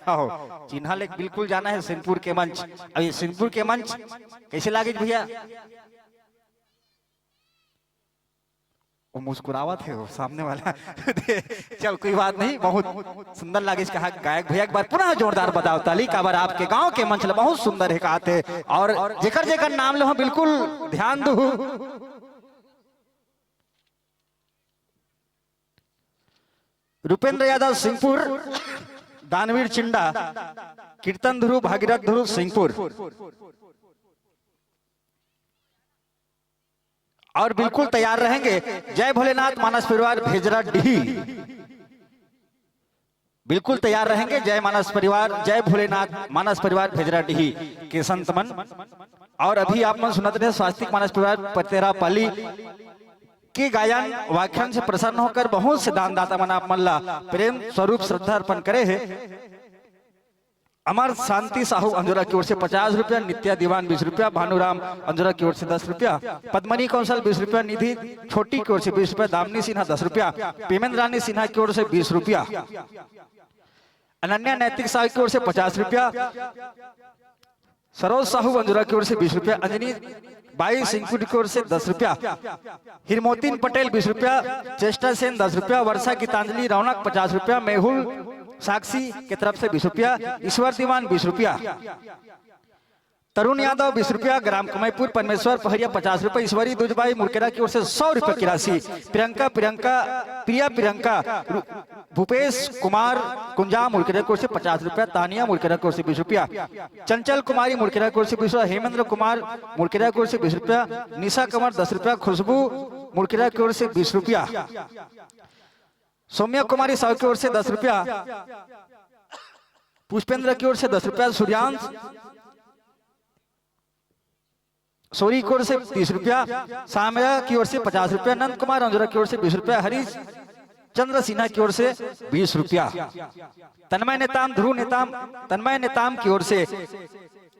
हाँ चिन्हा ले बिल्कुल जाना है सिंहपुर के मंच। अब ये सिंहपुर के मंच कैसे लागे भैया? वो मुस्कुरावत है वो सामने वाला चल कोई बात नहीं, बहुत सुंदर लागे कहा गायक भैया। एक बार पुनः जोरदार बताओ ताली काबर आपके गांव के मंच बहुत सुंदर है कहते। और जेकर जेकर नाम लो बिल्कुल ध्यान दो। रुपेंद्र यादव सिंहपुर, दानवीर चिंडा, कीर्तन ध्रुव भागीरथ ध्रुव सिंहपुर। और बिल्कुल तैयार रहेंगे। जय भोलेनाथ मानस परिवार भेजरा डीही, बिल्कुल तैयार रहेंगे। जय मानस परिवार, जय भोलेनाथ मानस परिवार भेजरा डीही के संत मन। और अभी आप मन सुनते रहे स्वास्तिक मानस परिवार पतेरा पाली के गायन व्याख्यान से प्रसन्न होकर बहुत से दानदाता मन आप मल्ला प्रेम स्वरूप श्रद्धा अर्पण करे है। अमर शांति साहू अंजुरा की ओर से 50 रुपया, नित्या दीवान 20 रुपया, भानुराम अंजुरा की ओर से 10 रुपया, पद्मनी कौशल 20 रुपया, निधि छोटी की ओर से 20 रुपया, दामिनी सिन्हा 10 रुपया, पेमेंद्र रानी सिन्हा की ओर से 20 रुपया, अनन्या नैतिक साहू की ओर से 50 रुपया, सरोज साहू अंजुरा की ओर से 20 रुपया, अंजनी बाई सिंहपुर की ओर से 10 रुपया, हिरमोतीन पटेल 20 रुपया, चेष्टा सेन 10 रुपया, वर्षा गीतांजलि रौनक 50 रुपया, मेहुल साक्षी की तरफ से 20 रुपया, ईश्वर दीवान 20 रुपया, तरुण यादव 20 रुपया, ग्राम कमैपुर परमेश्वर पहरिया 50 रुपया, ईश्वरी दुजबाई मुरकेरा की ओर से 100 रुपया की राशि, प्रियंका भूपेश कुमार कुंजा मुरकेरा की ओर से 50 रुपया, तानिया मुरकेरा की ओर से 20 रुपया, चंचल कुमारी मुरकेरा की ओर से 20 रुपया, हेमेंद्र कुमार मुरकेरा की ओर से 20 रुपया, निशा कंवर 10 रुपया, खुशबू मुरकेरा की ओर से 20 रुपया, सौम्या कुमारी साहू की ओर से 10 रुपया, पुष्पेंद्र की ओर से 10 रुपया, सूर्यांश सोरी की ओर से 30 रुपया, सामया की ओर से 50 रुपया, नंद कुमार अंजुरा की ओर से 20 रुपया, हरीश चंद्र सिन्हा की ओर से 20 रुपया, तन्मय नेताम ध्रुव नेताम तन्मय नेताम की ओर से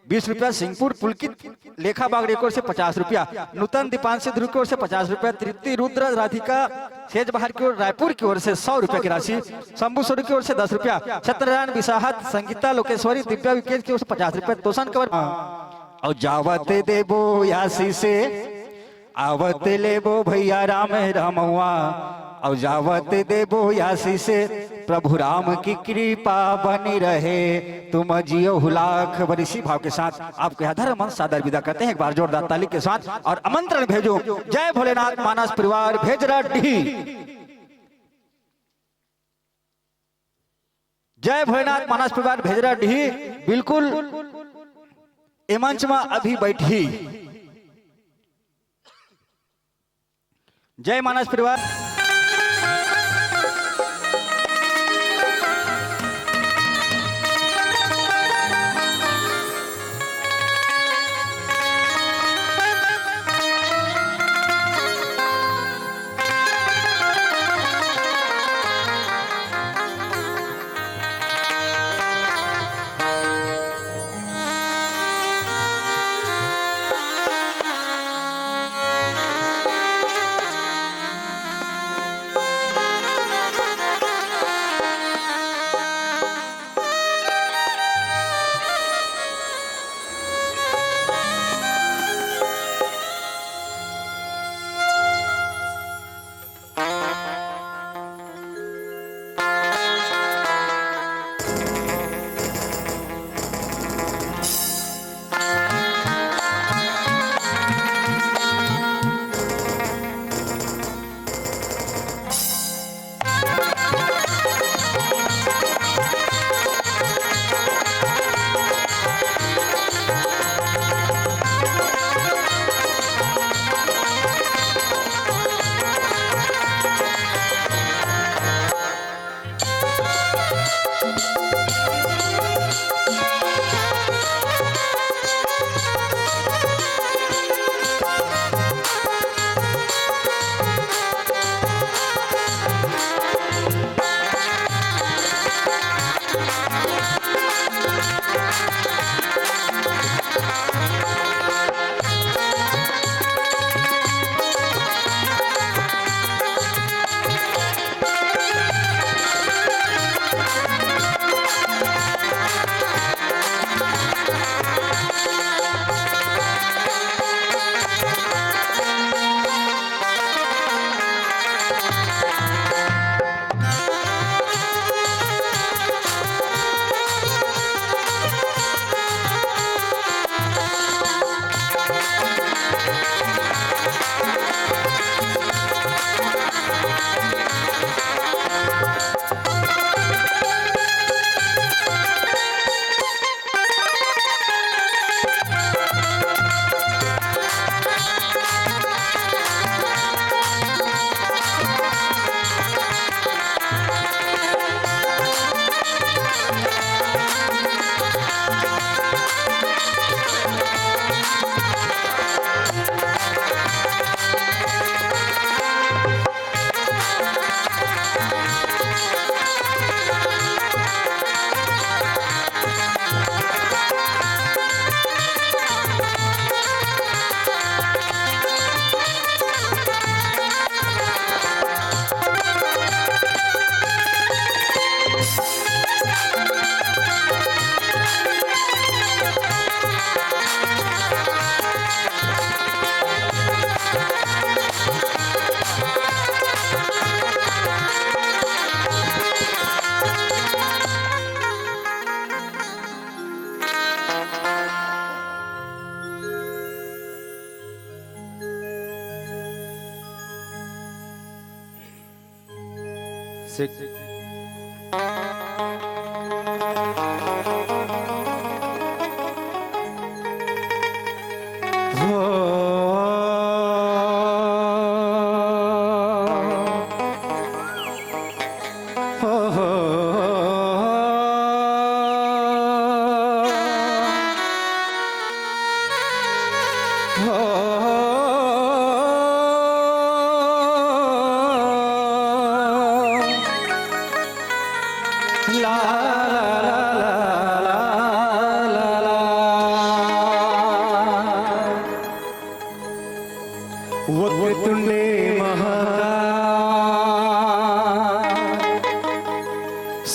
20 रुपया, सिंहपुर पुलकित लेखा बागड़े की ओर से 50 रुपया, नूतन दीपांशी ध्रुव की ओर से 50 रुपया, तृप्ति रुद्र राधिका सेज बहार की ओर रायपुर की ओर से 100 रुपया की राशि, शंभू सोरी की ओर से 10 रुपया, सत्यनारायण विसाहत संगीता लोकेश्वरी दिव्या विकेश की ओर से 50 रुपया, तोषण कंवर और जावत देबो यासी से आवत लेबो भैया राम रमवा और जावत देबो यासी से प्रभु राम की कृपा बनी रहे तुम जियो लाख बरिसी भाव के साथ आपके आधार मन सादर विदा करते हैं। एक बार जोरदार ताली के साथ और आमंत्रण भेजो। जय भोलेनाथ मानस परिवार भेजरा डी, जय भोलेनाथ मानस परिवार भेजरा डी बिल्कुल ए मंच में अभी बैठी। जय मानस परिवार।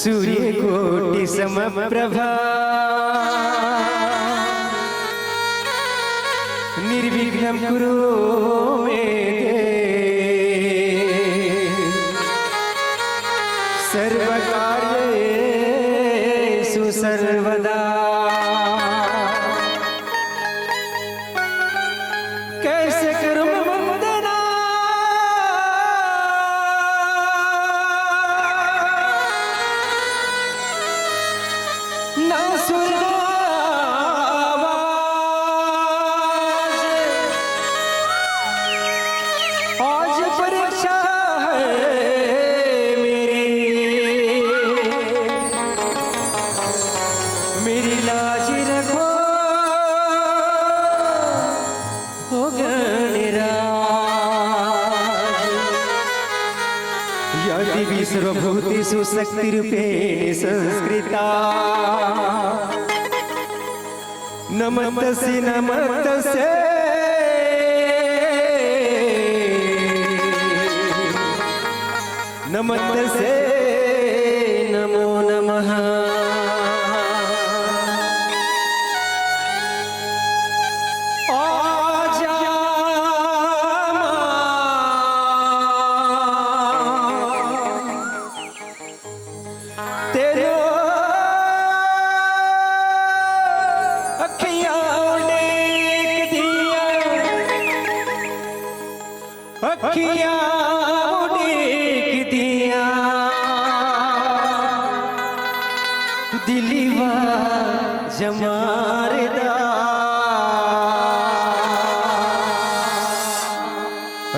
सूर्य कोटि समप्रभा निर्विघ्नं कुरु मे देव सर्वकार्येषु सर्वदा। कैसे करूं मैं वंदना ना सुर ना आवाज। आज परीक्षा है मेरी लाज रखो हो गणराज। या देवी सर्वभूतेषु शक्तिरूपेण संस्कृता नमस्तस्यै नमस्तस्यै नमस्तस्यै नमो नमः। आजा तेरे अखियां उड़ेक दिया अखियां उड़ेक दिया दिलवा जमारदा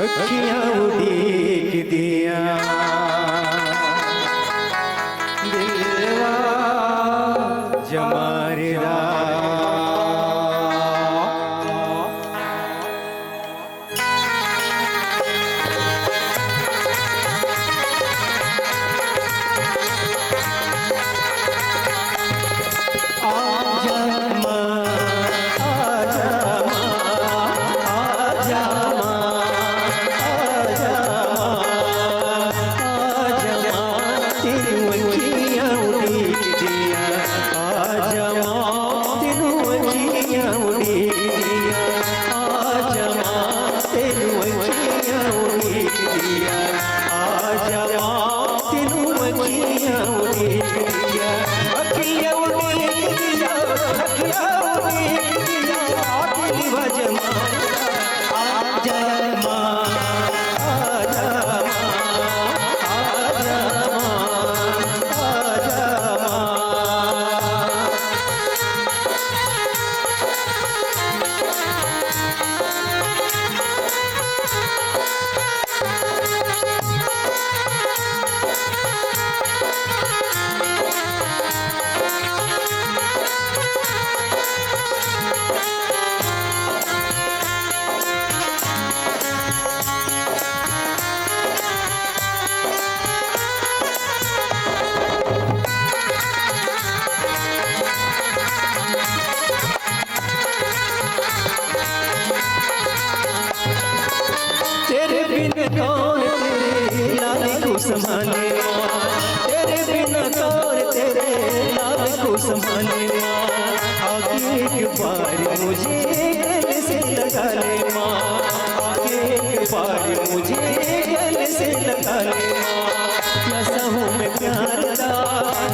अखियां उड़ेक दिया दिलवा जमारदा। आजा माँ आजा माँ आजा माँ आजा माँ आजा माँ तेरी अखियाँ उड़ेक दिया आजा माँ तेरी अखियाँ उड़ेक दिया आजा माँ तेरी अखियाँ उड़ेक दिया आजा माँ तेरी अखियाँ उड़ेक दिया अखियाँ उड़ेक दिया अखियाँ उड़ेक दिया दिलवा जमारदा। आजा माँ आजा माँ आजा माँ आजा माँ। तेरे बिन कौन तेरे लाल को संभाले तेरे बिन कौन तेरे लाल को संभाले आगे एक बार मुझे गले से लगा ले माँ आगे एक बार मुझे गले से लगा ले माँ। कैसा हूँ मैं प्यार दा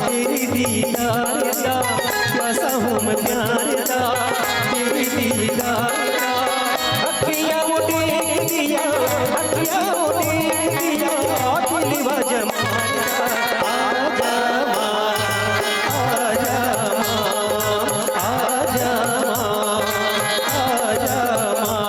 तेरी दीदार दा कैसा हूँ मैं प्यार दा तेरी दीदार दा। अखियाँ उड़ेक दिया अखियाँ उड़ेक दिया दिलवा जमारदा। आजा माँ आजा माँ आजा माँ आजा माँ।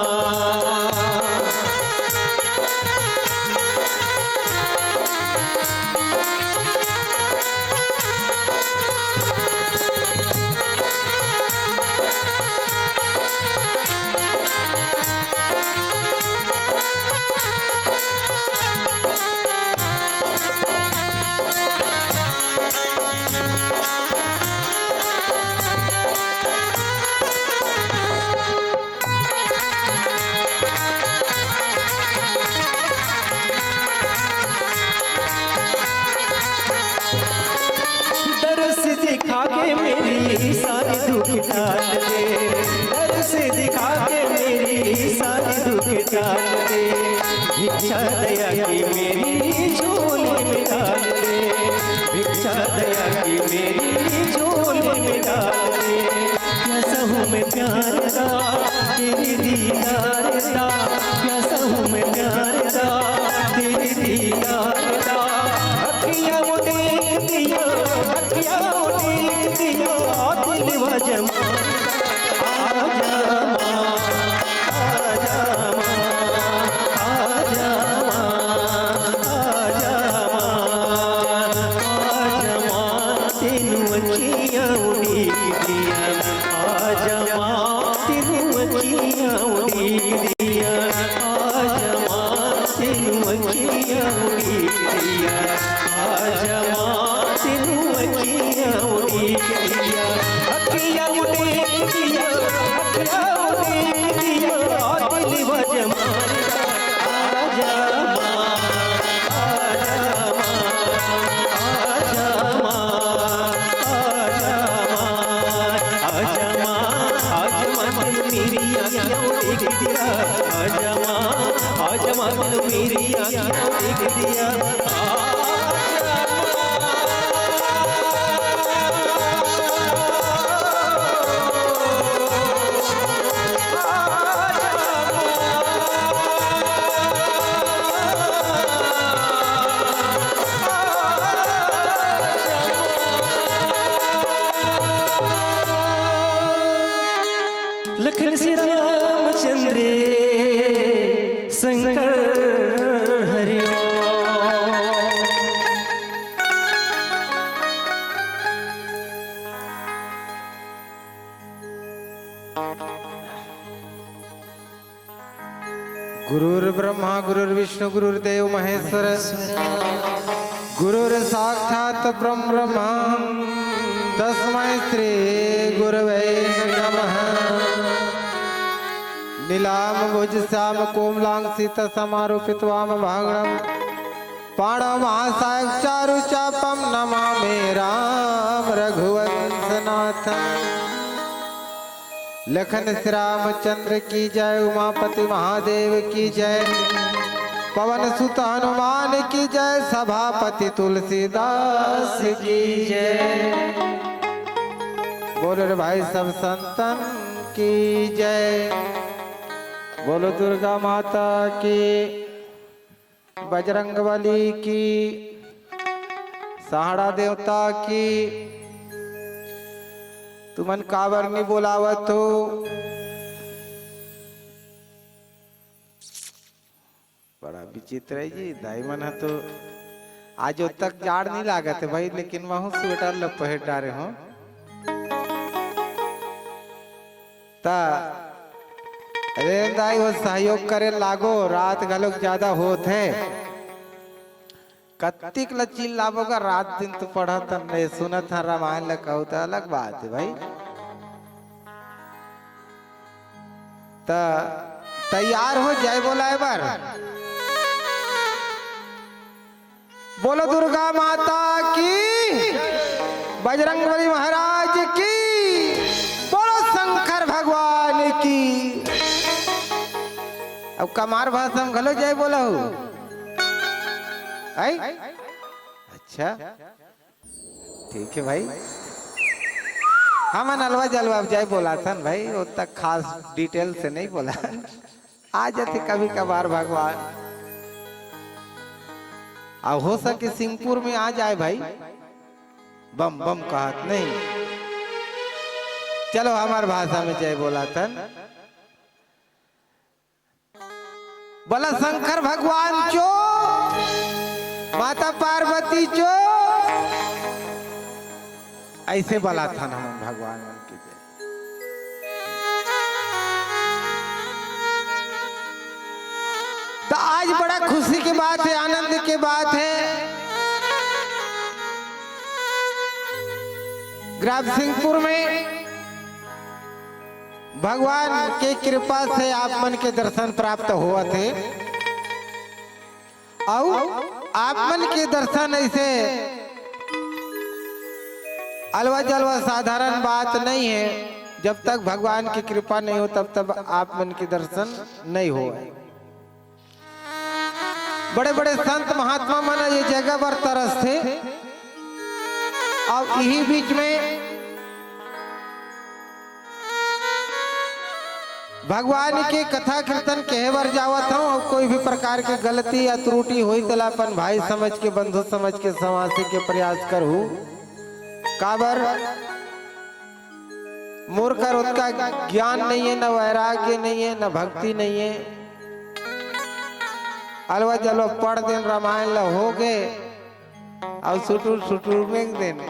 डाल दे, भिक्षा दया की मेरी झोली में डाल दे, भिक्षा दया की मेरी झोली में डाल दे। प्यासा हूँ मैं प्यार का तेरी दीदार का, प्यासा हूँ मैं प्यार का तेरी दीदार का। अखियाँ वो देख दिया, अखियाँ वो देख दिया, दिल व जमाना आजा माँ, आजा माँ, आजा माँ, आजा माँ, आजा माँ, तेनू अखियाँ उड़ी दिया, आजा माँ, तेनू अखियाँ उड़ी दिया, आजा माँ, तेनू अखियाँ उड़ी दिया, आजा माँ, तेनू अखियाँ उड़ी दिया, अखियाँ उड़ी दिया, अखियाँ उड़ी दिया, दिल व जमाना आजा माँ, आजा माँ, आजा माँ, आजा माँ, आजा माँ, आज मन मेरी आँखें देख दिया, आजा माँ, आज मन मेरी आँखें देख दिया, लखन श्री रामचंद्र शंकर हरिओ। गुरुर्ब्रह्मा गुरुर्विष्णु गुरुर्देव महेश्वर, गुरुर साक्षात ब्रह्म तस्मै श्री गुरवे नमः। नीलाम भुज श्याम कोमलांग सीता समारूपित वाम भागणम, पाणव महासायक चारु चापम नमामि राम रघुवंशनाथम। लखन श्री रामचंद्र की जय, उमापति महादेव की जय, पवन सुत हनुमान की जय, सभापति तुलसीदास की जय। बोलो रे भाई सब संतन की जय, बोलो दुर्गा माता की, बजरंगबली की, सहाड़ा देवता की। तुमन काबर नहीं बोलावत हो? बड़ा विचित्र है जी, दाई मन है तो आज तक जाड़ नहीं लागत है भाई, लेकिन वहां स्वेटर लपेट डारे हो ता अरे दाई वो सहयोग करे लागो, रात गलोक ज्यादा होत है, कत्तिक लचील लाभोगा रात दिन तो पढ़ा था नहीं सुना था रामायण ल कहू तो अलग बात है भाई। ता तैयार हो जाए बोला एक बार, बोलो दुर्गा माता की, बजरंगबली महाराज की, बोलो शंकर भगवान की। अब कमार भाषा में गलो जाए बोला हूँ आई? अच्छा ठीक है भाई, हम नलवा जलवा जाए बोला था भाई, वो तक खास डिटेल से नहीं बोला, आ जाते कभी कभार भगवान। अब हो सके सिंहपुर में आ जाए भाई, बम बम कहत नहीं। चलो हमार भाषा में जय बोला था, बोला शंकर भगवान जो, माता पार्वती जो, ऐसे बोला था ना हम भगवान की जय। तो आज बड़ा खुशी की बात है, आनंद की बात है, ग्राम सिंहपुर में भगवान के कृपा से आप मन के दर्शन प्राप्त हुआ थे। और आप मन के दर्शन ऐसे अलवा जलवा साधारण बात नहीं है, जब तक भगवान की कृपा नहीं हो तब तक आप मन के दर्शन नहीं हो। बड़े बड़े संत महात्मा मन ये जगह पर तरस थे। और यही बीच में भगवान के कथा कीर्तन कहे बार जावत हूँ। और कोई भी प्रकार की गलती या त्रुटि हुई तो अपन भाई समझ के, बंधु समझ के संवासी के प्रयास करूँ। काबर मूर्खर उसका ज्ञान नहीं है, न वैराग्य नहीं है, न भक्ति नहीं है। अलवा जलवा पढ़ दिन रामायण ला हो गए और सुटूर में देने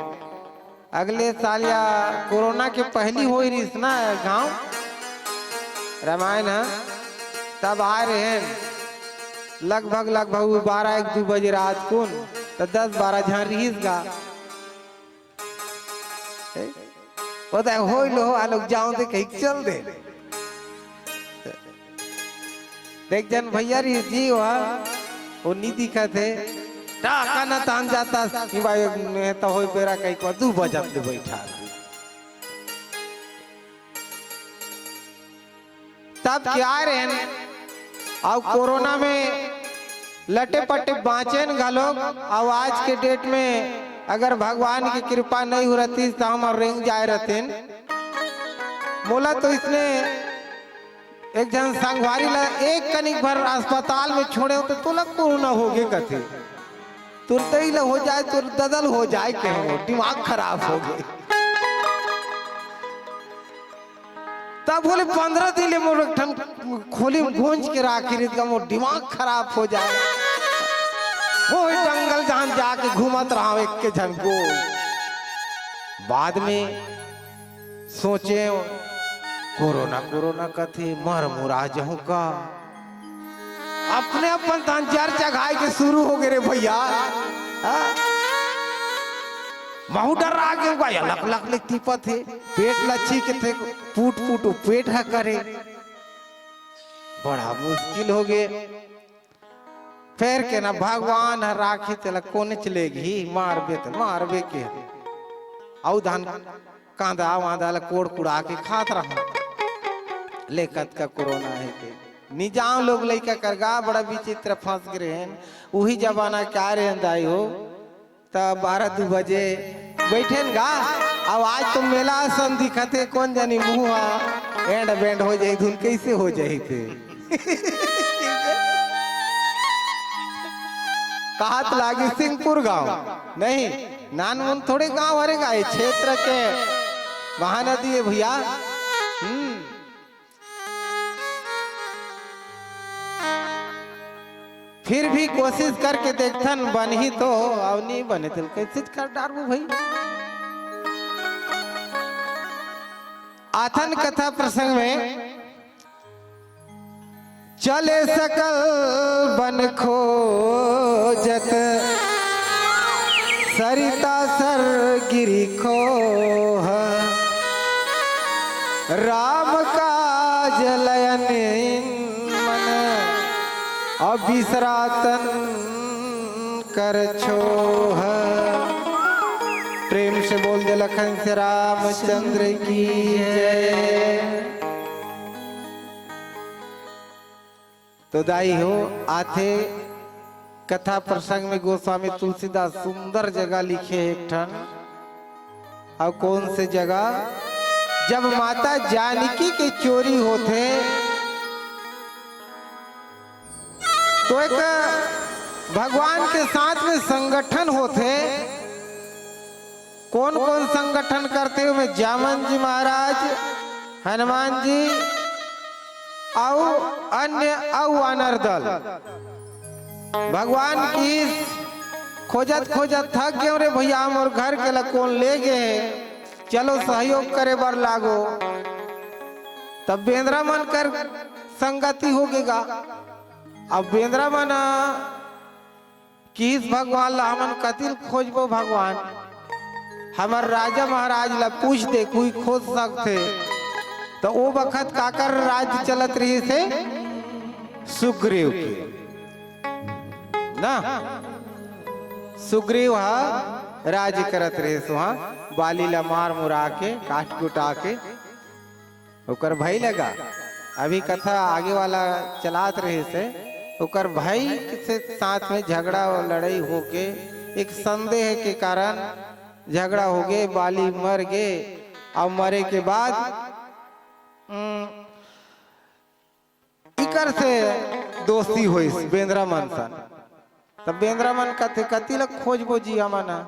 अगले साल या कोरोना के पहली हो रही ना गांव रामायण है, तब आ रहे हैं लगभग 12-1-2 बजे रात को, तो 10-12 जहाँ रहीस गा होता है हो लो आलोक जाओ दे कहीं चल दे। देख जन भैया री जी वो नहीं दिखा थे टाका ना तान जाता कि भाई ने तो होई बेरा कहीं को 2 बजे ले बैठा। तब क्या रहे हैं और कोरोना में लटे पट्टे बाँचेन घालोग। और आज के डेट में अगर भगवान की कृपा नहीं हो रहती तो हम रेंग जाए रहते। मोला तो इसने एक जन संगवारी ला एक कनिक भर अस्पताल में छोड़े हो तो तुला कोरोना हो गए कथे तुरते ही हो जाए तुर ददल हो जाए के हो दिमाग खराब हो गए। तब बोले 15 दिन मोर खोली गूंज के राखी मोर दिमाग खराब हो जाए। वो जंगल जहां जाके घूमत रहा एक के जन को। बाद में सोचे कोरोना कथे मर मुरा जाऊं का अपने अपन तान चर्चा गाय के शुरू हो गए रे भैया। महू डर आ गए लक लिखती पथे पेट लच्छी के थे फूट पेट है करे बड़ा मुश्किल हो गए। फिर के ना भगवान राखी तेला कोने चलेगी मारबे के औ धान कांदा वादा कोड़ कुड़ा के खात रहा। लेकत का कोरोना है के निजाम लोग लइका करगा बड़ा विचित्र फंस गए हैं। वही जमाना क्या रे दाई हो तब 12-2 बजे बैठे गा। अब आज तो मेला सन दिखते कौन जानी मुँह एंड बैंड हो जाए धुन कैसे हो जाए थे। कहत लागी सिंहपुर गांव नहीं नानमुन थोड़े गांव हरे गाय क्षेत्र के महानदी है भैया। फिर भी कोशिश करके देखथन बन ही तो और नहीं बने तो कैसे कर डालू भाई। आथन कथा प्रसंग में चले सकल बन खोजत सरिता सर गिरी खोह राम काज लयन मन अबिसरातन कर छोह। प्रेम से बोल दे लखन से रामचंद्र की जय। तो दाई हो आथे कथा प्रसंग में गोस्वामी तुलसीदास सुंदर जगह लिखे एक ठन। और कौन से जगह जब माता जानकी के चोरी होते तो एक भगवान के साथ में संगठन होते। कौन कौन संगठन करते हुए जामन जी महाराज हनुमान जी और अन्य वानर दल भगवान की खोजत थक गए रे भैया हम और घर के ला कौन ले गए चलो सहयोग करे बर लागो। तब बेंद्रा मन कर संगति हो गएगा। अब बेंद्रा मन किस भगवान ला हमन कतिल खोजबो भगवान हमार राजा महाराज ला पूछ दे कोई खोज सकते। तो वो वक्त काकर राज्य चलत रही से सुग्रीव की ना सुग्रीव राज्य करत रहे सुहा बाली ला मार मुरा के काट कुटा के ओकर भई लगा। अभी कथा आगे वाला चलात रहे से ओकर भाई से साथ में झगड़ा और लड़ाई होके एक संदेह के कारण झगड़ा हो गए, बाली मर गए और मरे के बाद इकर से दोस्ती हुई बेंद्रा मन सन। तब बेंद्रा मन कथे कति लग खोजबो जिया मना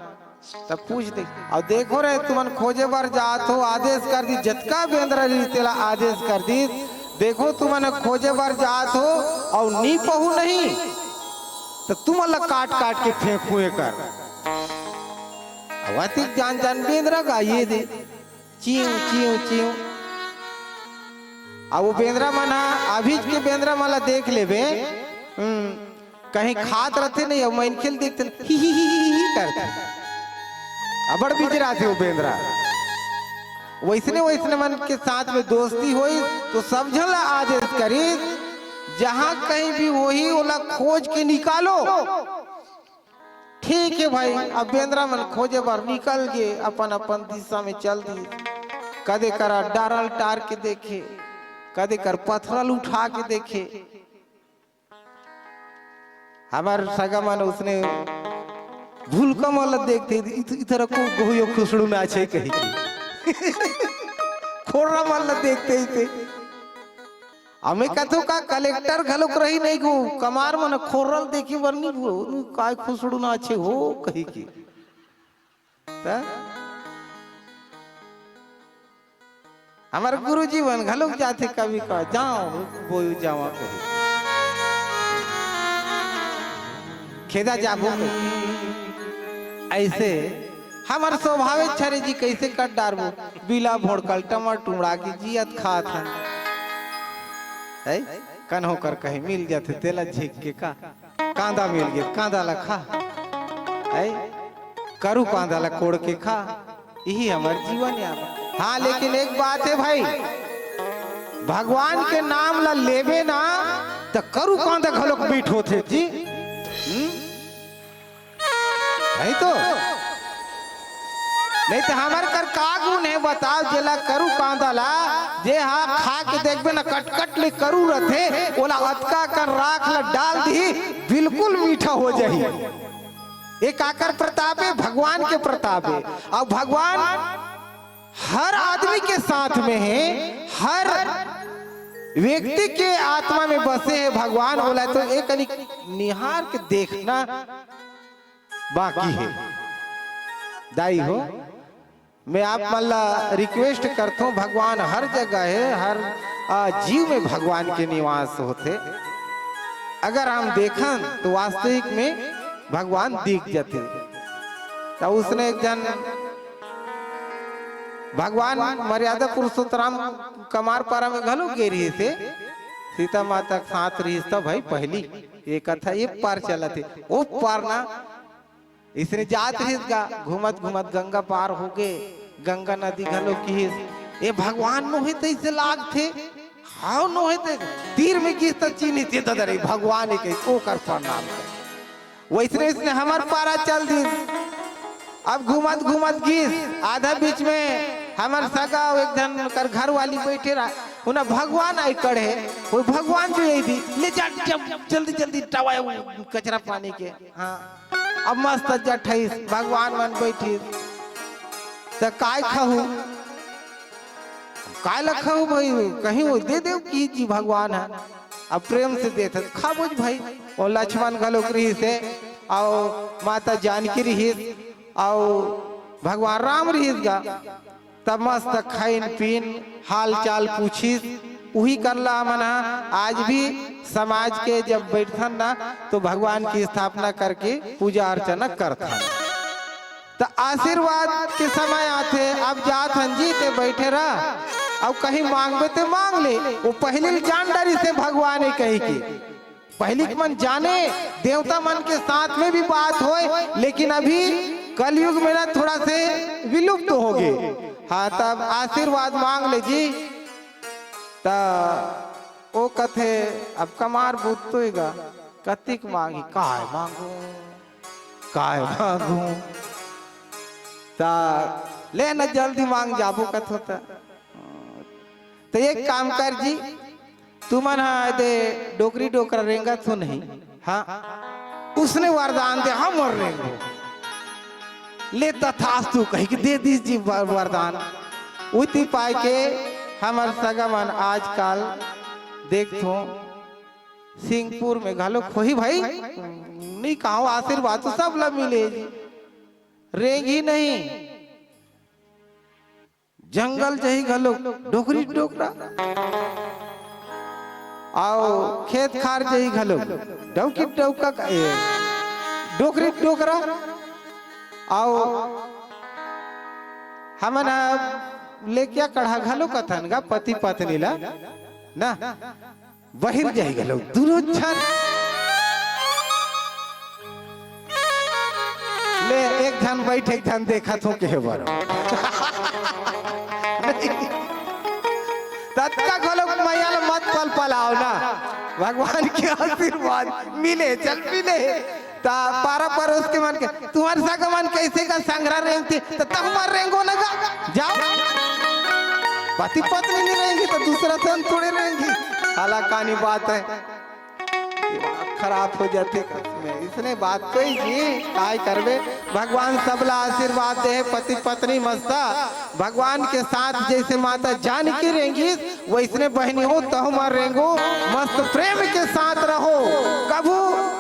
तब पूछ दे और देखो रे तुमन खोजे बार जात हो, आदेश कर दी जतका बेंद्रा तेला आदेश कर दी, देखो तुमन खोजे बार जात हो और नी पहू नहीं तो तुम अलग काट काट के फेंकू कर अवतिक जान जान बेंद्रा गाइए दे चीव चीव चीव। अब वो बेंद्रा मना अभी के बेंद्रा माला देख लेबे कहीं खात रहते नहीं, अब मैं खेल देखते ही करते अबड़ बिजरा थे वो बेंद्रा। वैसने वैसने मन के साथ में दोस्ती हुई तो समझल आदेश करी जहां कहीं भी वही ओला खोज के निकालो। ठीक है भाई, अब बेंद्रा मन खोजे बार निकल गए, अपन अपन दिशा में चल दिए। कदे करा डारल टार के देखे, कदे कर पत्थरल उठा के देखे। हमार सगा मन उसने भूल कम वाला देखते इधर को गोयो खुसड़ू ना छे कही खोरा वाला देखते ही हमें कथो का कलेक्टर घलोक रही नहीं को कमार मन खोरल देखी बरनी वो काय खुसड़ू ना छे हो कही की हमारे गुरुजी बन घलोक जाते कभी का जाओ बोयू जावा कही खेदा जाबो ऐसे हमारे स्वभाव छरे जी कैसे कट डारबो बिला भोड़कल टमाटर टुमड़ा की जियत खात है कन होकर कहीं मिल जाते तेला झीक के का कांदा मिल गया कांदा ला खा है करू कांदा ला कोड़ के खा, यही हमारे जीवन याद। हाँ लेकिन एक बात है भाई, भगवान के नाम ला लेवे ना तो करू कांदा घलोक मीठ होते जी नहीं तो नहीं तो हमारे कर का गुण है बताओ जेला करू कांदा ला जे हाँ खा के देखबे ना कटकट ले करू रथे ओला अतका कर राख ला डाल दी बिल्कुल मीठा हो जाही। एक आकर प्रताप है भगवान के प्रताप है और भगवान हर आदमी के साथ में है, हर व्यक्ति के आत्मा में बसे है भगवान। बोला तो एक निहार के देखना बाकी है। दाई हो मैं आप मल्ला रिक्वेस्ट करता हूँ, भगवान हर जगह है, हर जीव में भगवान के निवास होते। अगर हम देखें तो वास्तविक में भगवान दिख जाते। तो उसने एक जन भगवान मर्यादा पुरुषोत्तम कमारपारा में घलो गे रही थे, सीता माता साथ रही तब भाई पहली ये कथा ये पार चला थे वो पार ना इसने जात रही घूमत घूमत गंगा पार हो गए, गंगा नदी घलो की ये भगवान नो है इसे लाग थे हाउ नो है तीर में किस तक चीनी थे दरे भगवान के ओ कर प्रणाम वैसने इसने हमार पारा चल दी। अब घूमत घूमत घिस आधा बीच में हमार सगा एक जन कर घर वाली बैठे रहा उन्हें भगवान आई कड़े वो भगवान जो यही थी ले जा जल्दी जल्दी टवाए कचरा पानी के। हाँ अब मस्त जठईस भगवान मन बैठी तो काय खाऊ काय लखाऊ भाई कहीं वो दे दे की जी भगवान है अब प्रेम से देते खा बुझ भाई। और लक्ष्मण घलोक रही से और माता जानकी रही और भगवान राम रही गा तब मस्त खाइन पीन हाल चाल पूछी वही करला मना। आज भी समाज के जब बैठन ना तो भगवान की स्थापना करके पूजा अर्चना करता तो आशीर्वाद के समय आते। अब जात हंजी ते बैठे रहा अब कहीं मांगबे ते मांग ले वो पहले जान डरी से भगवान कही की पहली मन जाने देवता मन के साथ में भी बात हो लेकिन अभी कलयुग में ना थोड़ा से विलुप्त तो हो गए। हाँ तब आशीर्वाद मांग ले जी ओ कथे अब कमार बूत तो कतिक मांगी काय मांगू ता ले न जल्दी मांग जाबो कथो तो एक काम कर जी तुमन हाँ दे डोकरी डोकरा रेंगा तो नहीं हाँ उसने वरदान दे हम और रेंगो ले तथास्तु कही कि दे दीज जी वरदान उती पाए के हमार सगमन आजकल देखो सिंहपुर में घालो खोही भाई नहीं कहो आशीर्वाद तो सब ला मिले रेंगी नहीं जंगल जही घलो डोकरी डोकरा आओ खेत खार जही घलो डौकी डौका डोकरी डोकरा आओ हमन लेकिया कढ़ा घलो कथन गा पति पत्नी ला ना बहिर जाई घलो दुनो छन ले एक धन बैठ एक धन देखा तो के बारो तत्का घलो मैया मत पल पलाओ ना भगवान के आशीर्वाद मिले चल मिले ता पारा पर उसके मन के तुम्हारे साथ मन कैसे का संग्रह रेंगती तो तुम्हार रेंगो ना जाओ पति पत्नी नहीं रहेंगी तो दूसरा तन थोड़े रहेंगी हालांकि बात है खराब हो जाते इसने बात तो ही काय करवे भगवान सबला आशीर्वाद दे पति पत्नी मस्ता भगवान के साथ जैसे माता जानकी रहेंगी वैसने बहनी हो तो हमार रेंगो मस्त प्रेम के साथ रहो कभू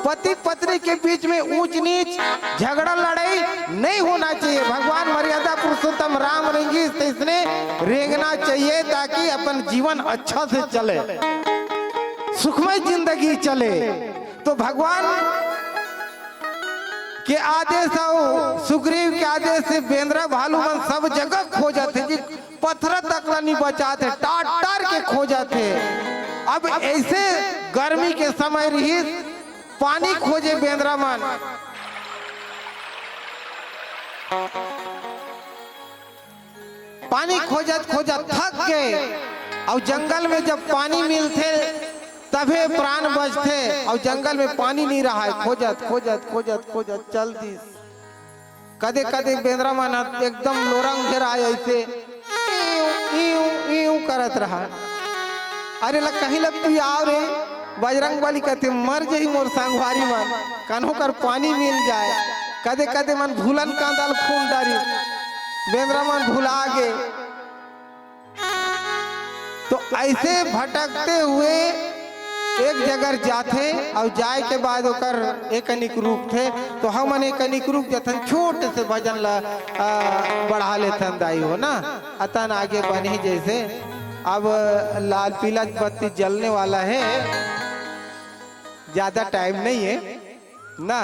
पति पत्नी के बीच में ऊंच नीच झगड़ा लड़ाई नहीं होना चाहिए भगवान मर्यादा पुरुषोत्तम राम रेंगी तो इसने रेंगना चाहिए ताकि अपन जीवन अच्छा से चले सुखमय जिंदगी चले तो भगवान के आदेश आओ सुग्रीव के आदेश से बेंद्रा भालू मन सब जगह खो जाते जी पत्थर तक नहीं बचाते टाट टार के खो जाते अब ऐसे गर्मी के समय रही पानी खोजे बेंद्रा मन पानी खोजत खोजत थक गए और जंगल में जब पानी मिलते तभी प्राण बचते और जंगल में पानी नहीं रहा है खोजत खोजत खोजत खोजत चल दी कदे कदे बेंद्रा मन एकदम लोरंग घेरा ऐसे यूं करत रहा अरे लग कहीं लग तू आओ रे बजरंग बली कहते मर जाही मोर संगवारी मन कन्हो कर पानी मिल जाए कदे कदे मन भूलन कांदल खून डारी बेंद्रा मन भुला गए तो ऐसे भटकते हुए एक जगह जाते और जाए के बाद ओकर एक अनिक रूप थे तो हम एक अनिक रूप जथन छोटे से भजन ला बढ़ा लेथन दाई हो ना अतन आगे बने जैसे अब लाल पीला बत्ती जलने वाला है ज्यादा टाइम नहीं है ना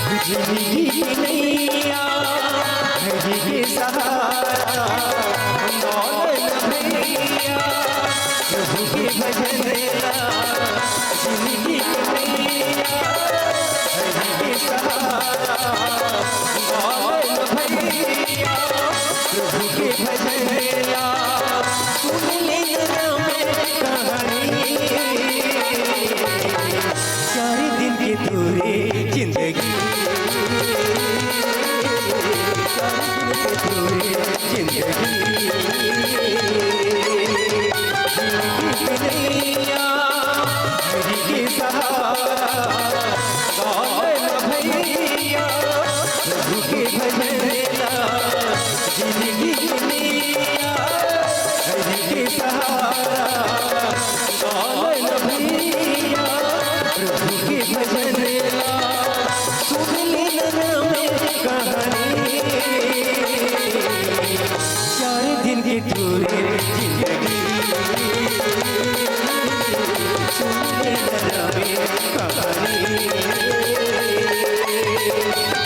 बिजली की नैया भजनेला जिंदगी दुनिया हरि के सहारा गावन भैया प्रभु के भजनेला सुन ले में कहानी 4 दिन की टूरे जिंदगी सुन ले में कहानी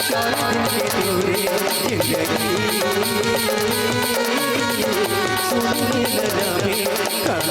4 दिन की टूरे जिंदगी सुन ले में कहानी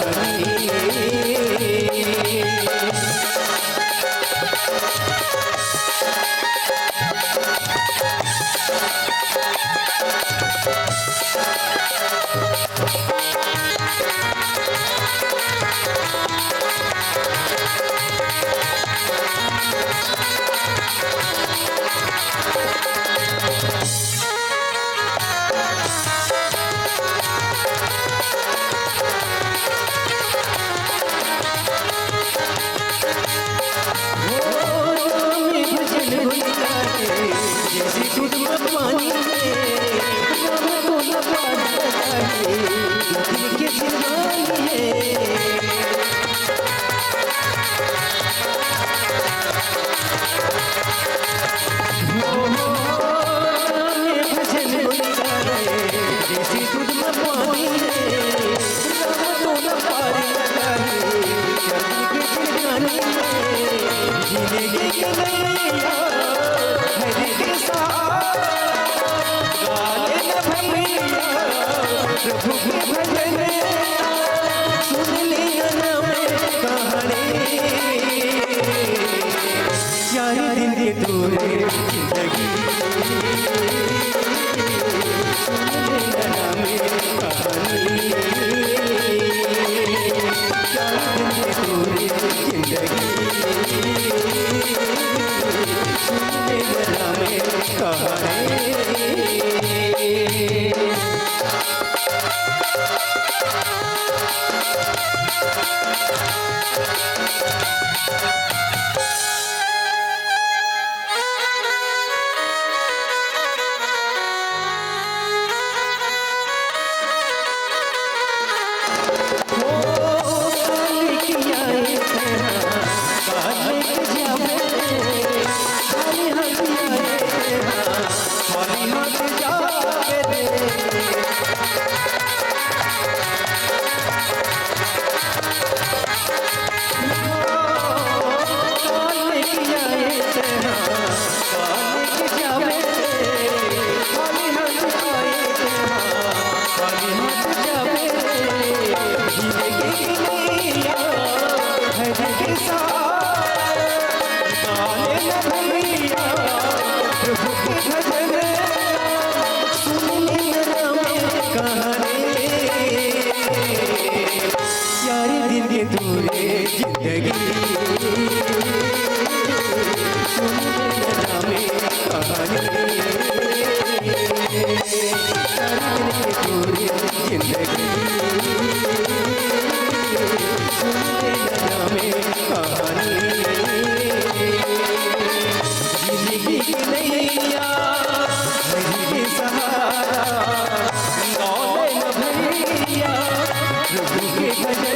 प्रभु के भजन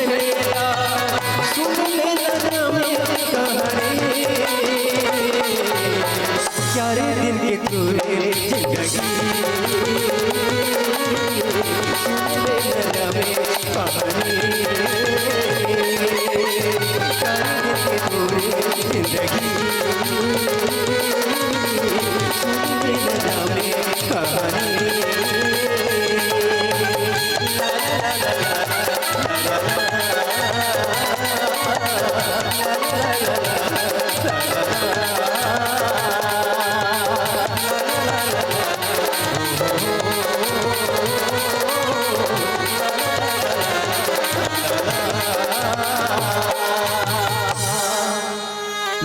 सुन लिया में कहानी 4 दिन की दूरी जिंदगी सुन लिया में कहानी 4 दिन की दूरी जिंदगी सुन लिया में कहानी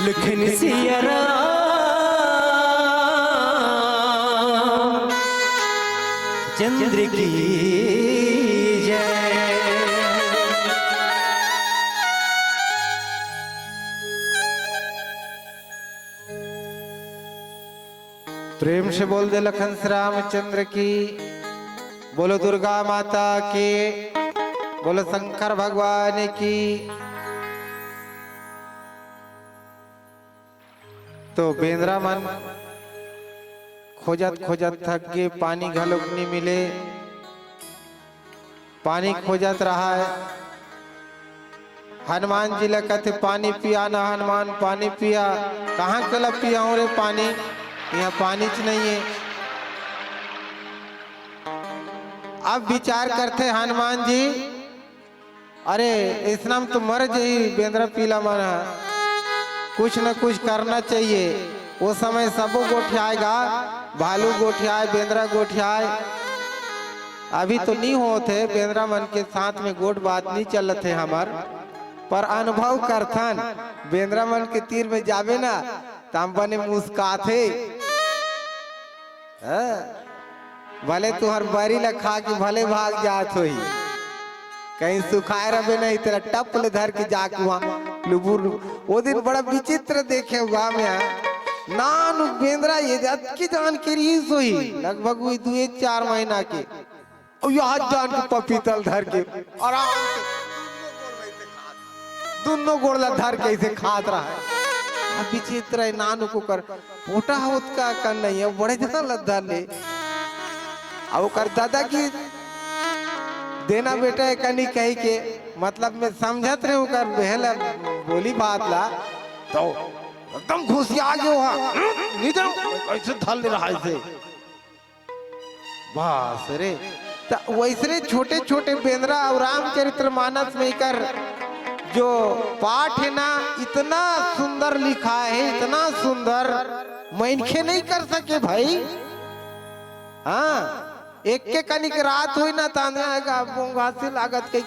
लखन सिया राम चंद्र की जय। प्रेम से बोल दे लखन श्री रामचंद्र की। बोलो दुर्गा माता की, बोलो शंकर भगवान की। तो बेंद्रा मन खोजत खोजत थक गए, पानी घलोक नहीं मिले, पानी खोजत रहा है। हनुमान जी लगा थे पानी पिया ना, हनुमान पानी पिया। कहाँ के लब पिया हूँ रे पानी, यहाँ पानी च नहीं है। अब विचार करते हनुमान जी, अरे इस नाम तो मर जाई बेंद्रा पीला मना, कुछ न कुछ करना चाहिए। वो समय सबो गोठियाएगा, भालू गोठियाए, बेंद्रा गोठियाए। अभी तो नहीं होते, बेंद्रा मन के साथ में गोट बात नहीं चलते हमार, पर अनुभव करथन। बेंद्रा मन के तीर में जावे ना तो हम बने मुस्काथे। भले तुहर बरी ला खा के भले भाग जात होई, कहीं सुखाए रहे नहीं तेरा टप ले धर के जाके वहाँ लुबुर। वो दिन बड़ा विचित्र देखे हुआ में नानु बेंद्रा ये की जान के रीस हुई, लगभग हुई 2-4 महीना के। और यहाँ जान के पपीतल धर के आराम से दोनों गोड़ला धर के ऐसे खात रहा है। विचित्र है, नानु को कर पोटा होत का कर नहीं है, बड़े जना लद्दर ले। अब कर दादा की देना बेटा है कनी कही के, मतलब मैं समझत रहे कर बहला बोली बात ला तो एकदम घुसिया गयो हा, निधर ऐसे धल रहा है। बस रे वैसे छोटे छोटे बेंद्रा और रामचरितमानस में कर जो पाठ है ना, इतना सुंदर लिखा है, इतना सुंदर मैनखे नहीं कर सके भाई। हाँ, एक के कनिक रात हुई ना तांगा बोंगा से लागत के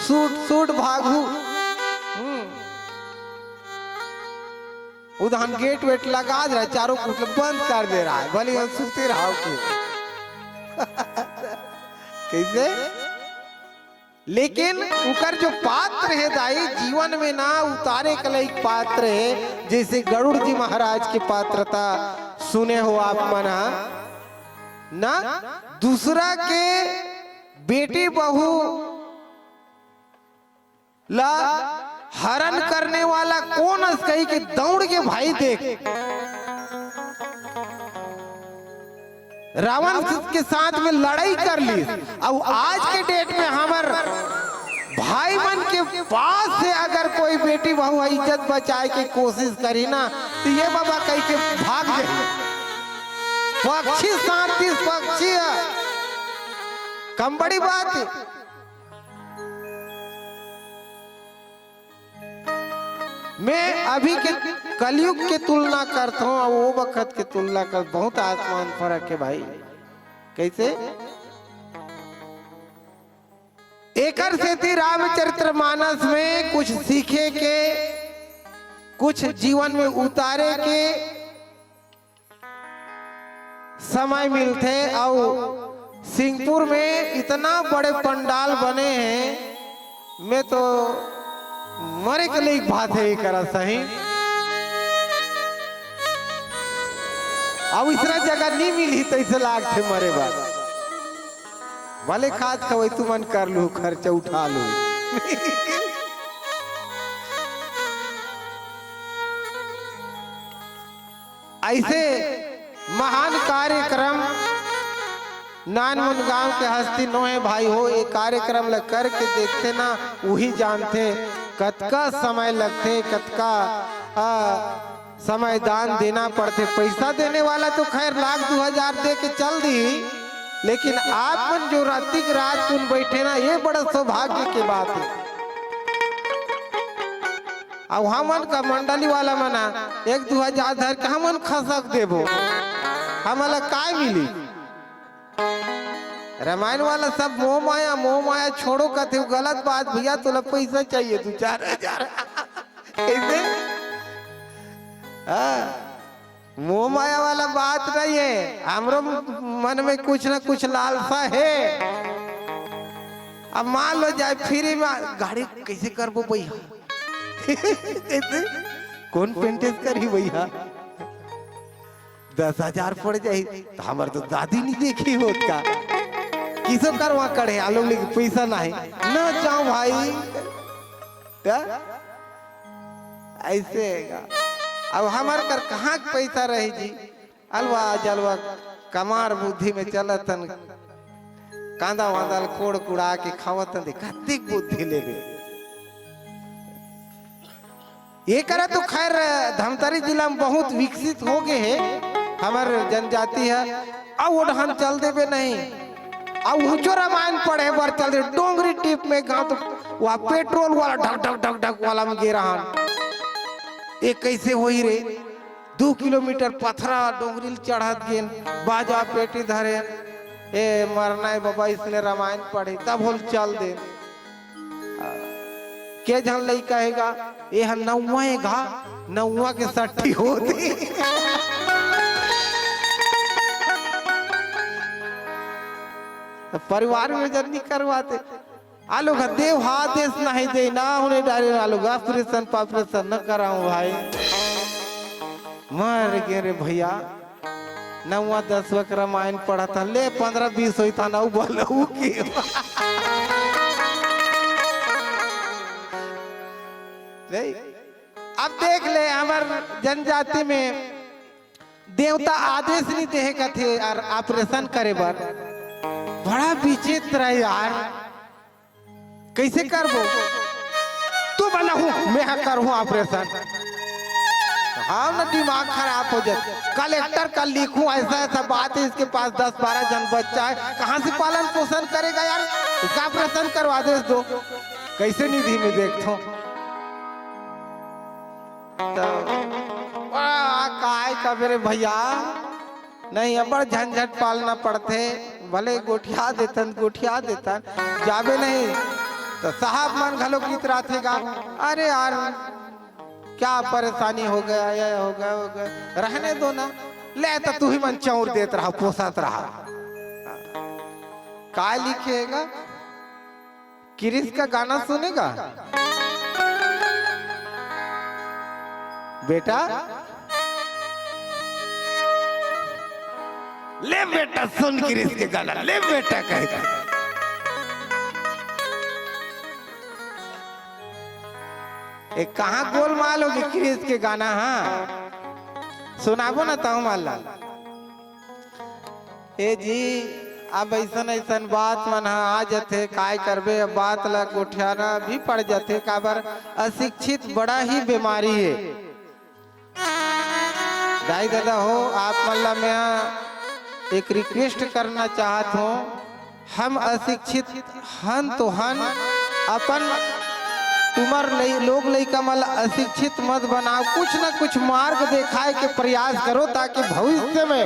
सूट सूट भागू। उधर गेट वेट लगा दे रहा है, चारों कुछ बंद कर दे रहा है, भले हम सुते रहो के। कैसे? लेकिन उकर जो पात्र है दाई जीवन में ना उतारे के लिए एक पात्र है, जैसे गरुड़ जी महाराज की पात्रता सुने हो आप मना ना। दूसरा के बेटी बहू ला हरण करने वाला कौन है, कही के दौड़ के भाई देख रावण के साथ में लड़ाई कर ली। अब आज के डेट में हमार भाई बन के पास से अगर कोई बेटी बहू इज्जत बचाए की कोशिश करी ना तो ये बाबा कहीं के भाग जाए। पक्षी 37 पक्षी है, कम बड़ी बात है। मैं अभी के कलयुग के तुलना करता हूँ और वो वक्त के तुलना कर बहुत आसमान फर्क है भाई। कैसे? एकर से थी रामचरितमानस में कुछ सीखे के, कुछ जीवन में उतारे के समय मिलते। और सिंहपुर में इतना बड़े पंडाल बने हैं, मैं तो मरे के लिए बात है करा सही। अब इतना जगह नहीं मिली तो इसे लाग थे मरे बाद भले खाद खवई तू मन कर लू, खर्चा उठा लू। ऐसे महान कार्यक्रम नानमुन गांव के हस्ती नोहे भाई हो, एक कार्यक्रम लग करके देखते ना वही जानते कतका समय लगते, कतका समय दान देना पड़ते। पैसा देने वाला तो खैर 1,00,000-2,000 दे के चल दी, लेकिन आप मन जो रात्रि की रात तुम बैठे ना, ये बड़ा सौभाग्य की बात है। अब हमन का मंडली वाला मना 1-2,000 धर के हमन खसक देबो, हमला काय मिली? रामायण वाला सब मोह माया छोड़ो कहते हो, गलत बात भैया। तुला पैसा चाहिए 2-4 हजार कैसे? मोह माया वाला बात नहीं है, हमरो मन में कुछ ना कुछ लालसा है। अब मान लो जाए फ्री में गाड़ी कैसे करबो भैया? कैसे? कौन पेंटेस करी भैया? 10,000 पड़ जाए तो हमार तो दादी नहीं देखी होत का किसो करवा करे आलो लेके पैसा नहीं ना जाओ भाई क्या ऐसे है। अब हमार कर कहाँ के पैसा रही जी अलवा जलवा कमार बुद्धि में चलतन कांदा वांदा कोड़ कुड़ा के खावतन कतिक बुद्धि ले ले ये करा तो खैर धमतरी जिला में बहुत विकसित हो गए है हमारे जनजाति है अब वो हम चल देवे नहीं अब ऊंचो रामायण पढ़े बार चल दे डोंगरी टिप में गाँव तो वहाँ पेट्रोल वाला ढक ढक ढक ढक वाला में गिरा ये कैसे हो ही रे 2 किलोमीटर पथरा डोंगरी चढ़त गेन बाजा पेटी धरे ए मरना है बाबा इसने रामायण पढ़े तब होल चल दे के झन लई कहेगा ये नौवा घा नौवा के 60 होती तो परिवार में जब नहीं करवाते आलू का देव आदेश नहीं दे ना उन्हें डाले आलू ऑपरेशन पापरेशन न कराऊं भाई मर गए रे भैया 9-10 का रामायण पढ़ा था ले 15-20 हुई था ना बोलू की अब देख ले हमारे जनजाति में देवता आदेश नहीं दे का थे और ऑपरेशन करे बार बड़ा विचित्र है यार कैसे करबो तू बना हूँ मैं करूँ ऑपरेशन हाँ ना दिमाग खराब हो जाए कलेक्टर का लिखूं ऐसा ऐसा बात है इसके पास 10-12 जन बच्चा है कहाँ से पालन पोषण करेगा यार इसका ऑपरेशन करवा दे दो कैसे निधि में देखता हूँ काय कबरे भैया नहीं अब झंझट पालना पड़ते भले गोठिया देतन जाबे नहीं तो साहब मन घलो गीत राथे गा अरे यार क्या परेशानी हो गया ये हो गया रहने दो ना ले तो तू ही मन चौर देत रहा पोसत रहा काय लिखेगा किरिस का गाना सुनेगा बेटा ले बेटा सुन किरिस के गाना ले बेटा कहेगा एक कहाँ गोलमाल होगी क्रिस के गाना हाँ सुनाबो ना ताऊ माला ए जी अब ऐसा बात मन आ जाते काय करबे बात ला गोठियाना भी पड़ जाते काबर अशिक्षित बड़ा ही बीमारी है दाई दादा हो आप मल्ला मैं एक रिक्वेस्ट करना चाहत हूँ हम अशिक्षित हन तो हन अपन तुम्हार लोग लइका मल अशिक्षित मत बनाओ कुछ ना कुछ मार्ग दिखाए के प्रयास करो ताकि भविष्य में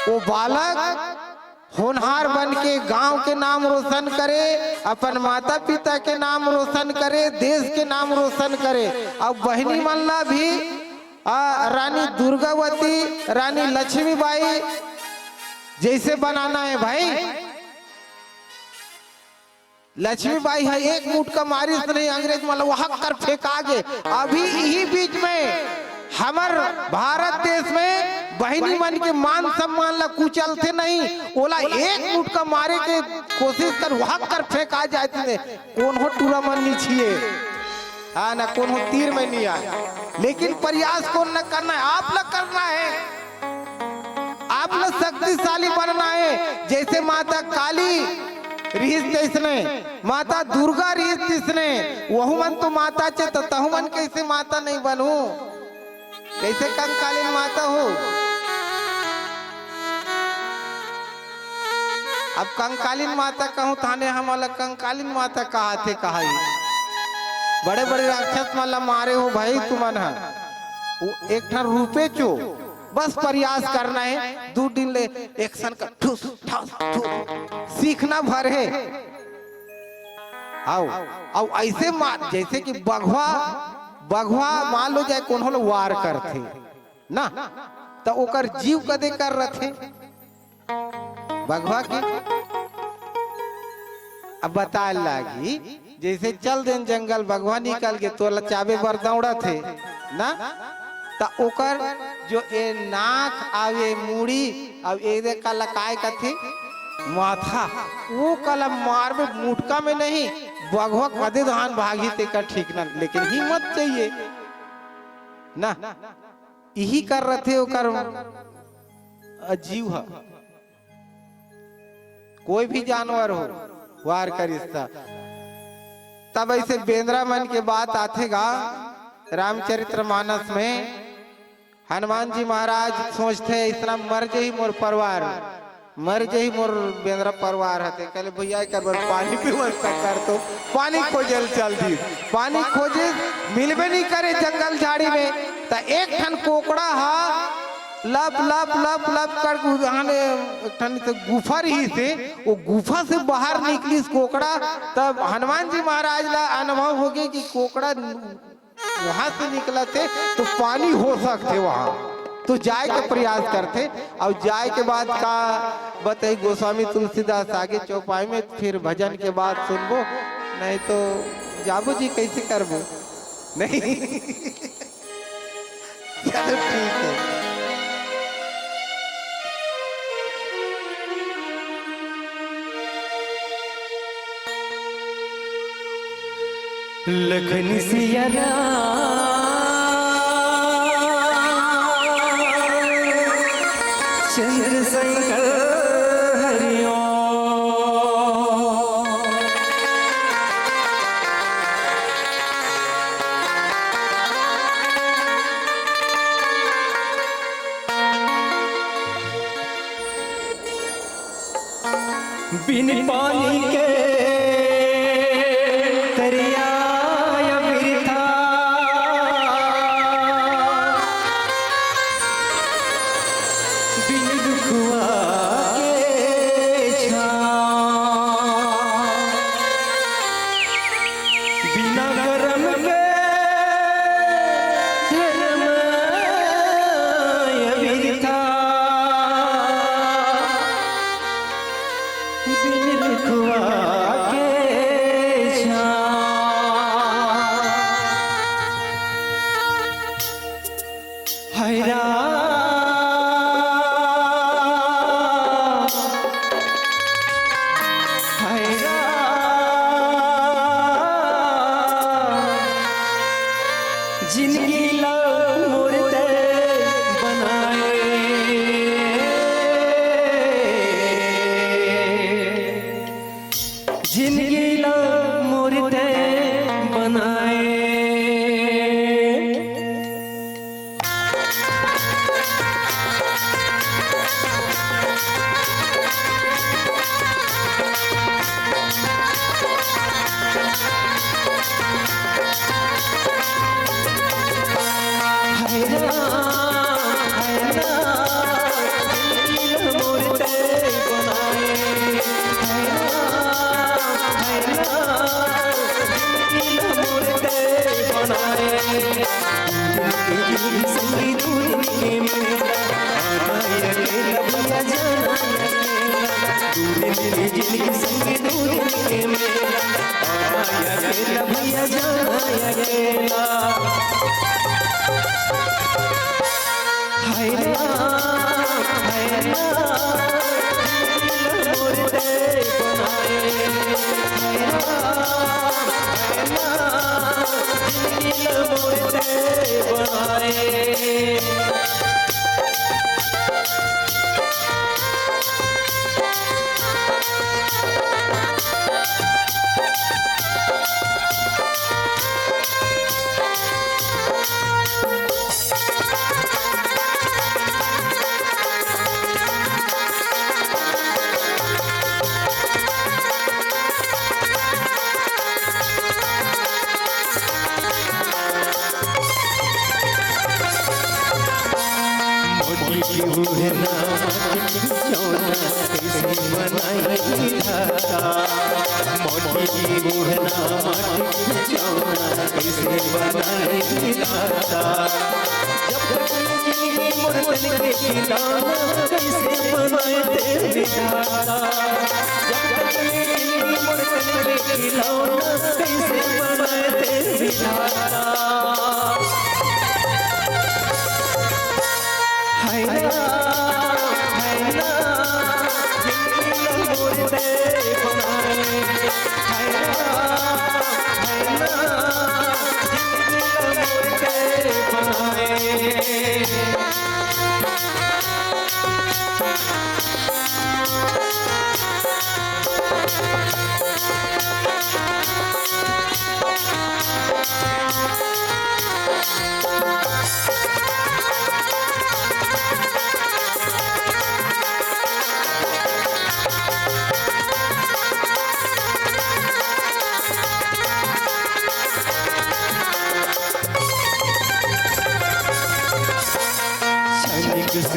वो बालक होनहार बन के गांव के नाम रोशन करे अपन माता पिता के नाम रोशन करे देश के नाम रोशन करे और बहनी मल्ला भी रानी दुर्गावती रानी लक्ष्मीबाई जैसे बनाना है भाई लक्ष्मीबाई है एक मुठ का मारिस नहीं अंग्रेज मतलब वहां कर फेंका गे अभी यही बीच में हमार भारत देश में बहनी मन के मान सम्मान ला कुचलते नहीं ओला एक मुठ का मारे के कोशिश कर वहां कर फेंका जाते कौन हो टूरा मन नहीं छिए हाँ ना कौन हो तीर में नहीं आए लेकिन प्रयास कौन न करना है आप लोग करना है आप लोग शक्तिशाली बनना है जैसे माता काली रीस जिसने माता दुर्गा रीस जिसने वह मन तो माता चे तो तहु मन कैसे माता नहीं बनू कैसे कंकालीन माता हो अब कंकालीन माता कहूँ थाने हम अलग कंकालीन माता कहा थे कहा बड़े बड़े राक्षस माला मारे हो भाई तुमन एक ठन रूपे चो बस प्रयास करना है 2 दिन ले एक्शन का ठुस ठुस ठुस सीखना भर है आओ ऐसे मार जैसे कि बघवा मान लो जाए कौन हो वार करते ना तो ओकर जीव कदे कर रहे बघवा की अब बता लागी जैसे चल देन जंगल बघवा निकल के तो लचाबे बर दौड़ा थे ना तो ओकर जो ए नाक आवे मूड़ी अब ए कल काय कथी माथा वो कल मारबे मुटका में नहीं बघवा कदे धान भागी ते का ठीक ना, लेकिन हिम्मत चाहिए ना। यही कर रहे थे वो कर अजीव है। कोई भी जानवर हो वार का रिश्ता। तब ऐसे बेंद्रा मन के बात आतेगा रामचरितमानस में। हनुमान जी महाराज सोचते इतना मर जाही मोर परिवार, मर जाही मोर बेंद्रा परिवार हते। कहले भैया एक बार पानी की व्यवस्था कर, तो पानी खोजल चल दी। पानी खोजे मिलबे नहीं करे जंगल झाड़ी में, तो एक ठन कोकड़ा हा लप लप लप लप कर तो गुफा रही से वो गुफा से बाहर निकली कोकड़ा। तब हनुमान जी महाराज ला अनुभव हो गया कि कोकड़ा वहां से निकला थे तो पानी हो सकते वहां, तो जाए के प्रयास करते। और जाए के बाद का बताई गोस्वामी तुलसीदास आगे चौपाई में, फिर भजन के बाद सुनबो, नहीं तो जाबो जी कैसे करबो नहीं। चलो ठीक है। लखन सिया चंद्र शंकर हरिओ बिन पानी के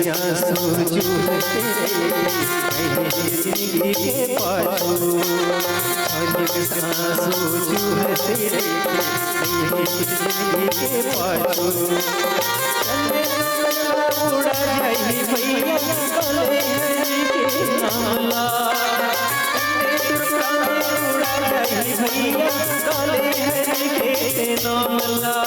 हसिया सोचू जिंदगी के पाछू अनेक सोचू तेरे जिंदगी के पाछू उड़ा जाई भैया गले के नाला उड़ा जाई भैया गले के नाला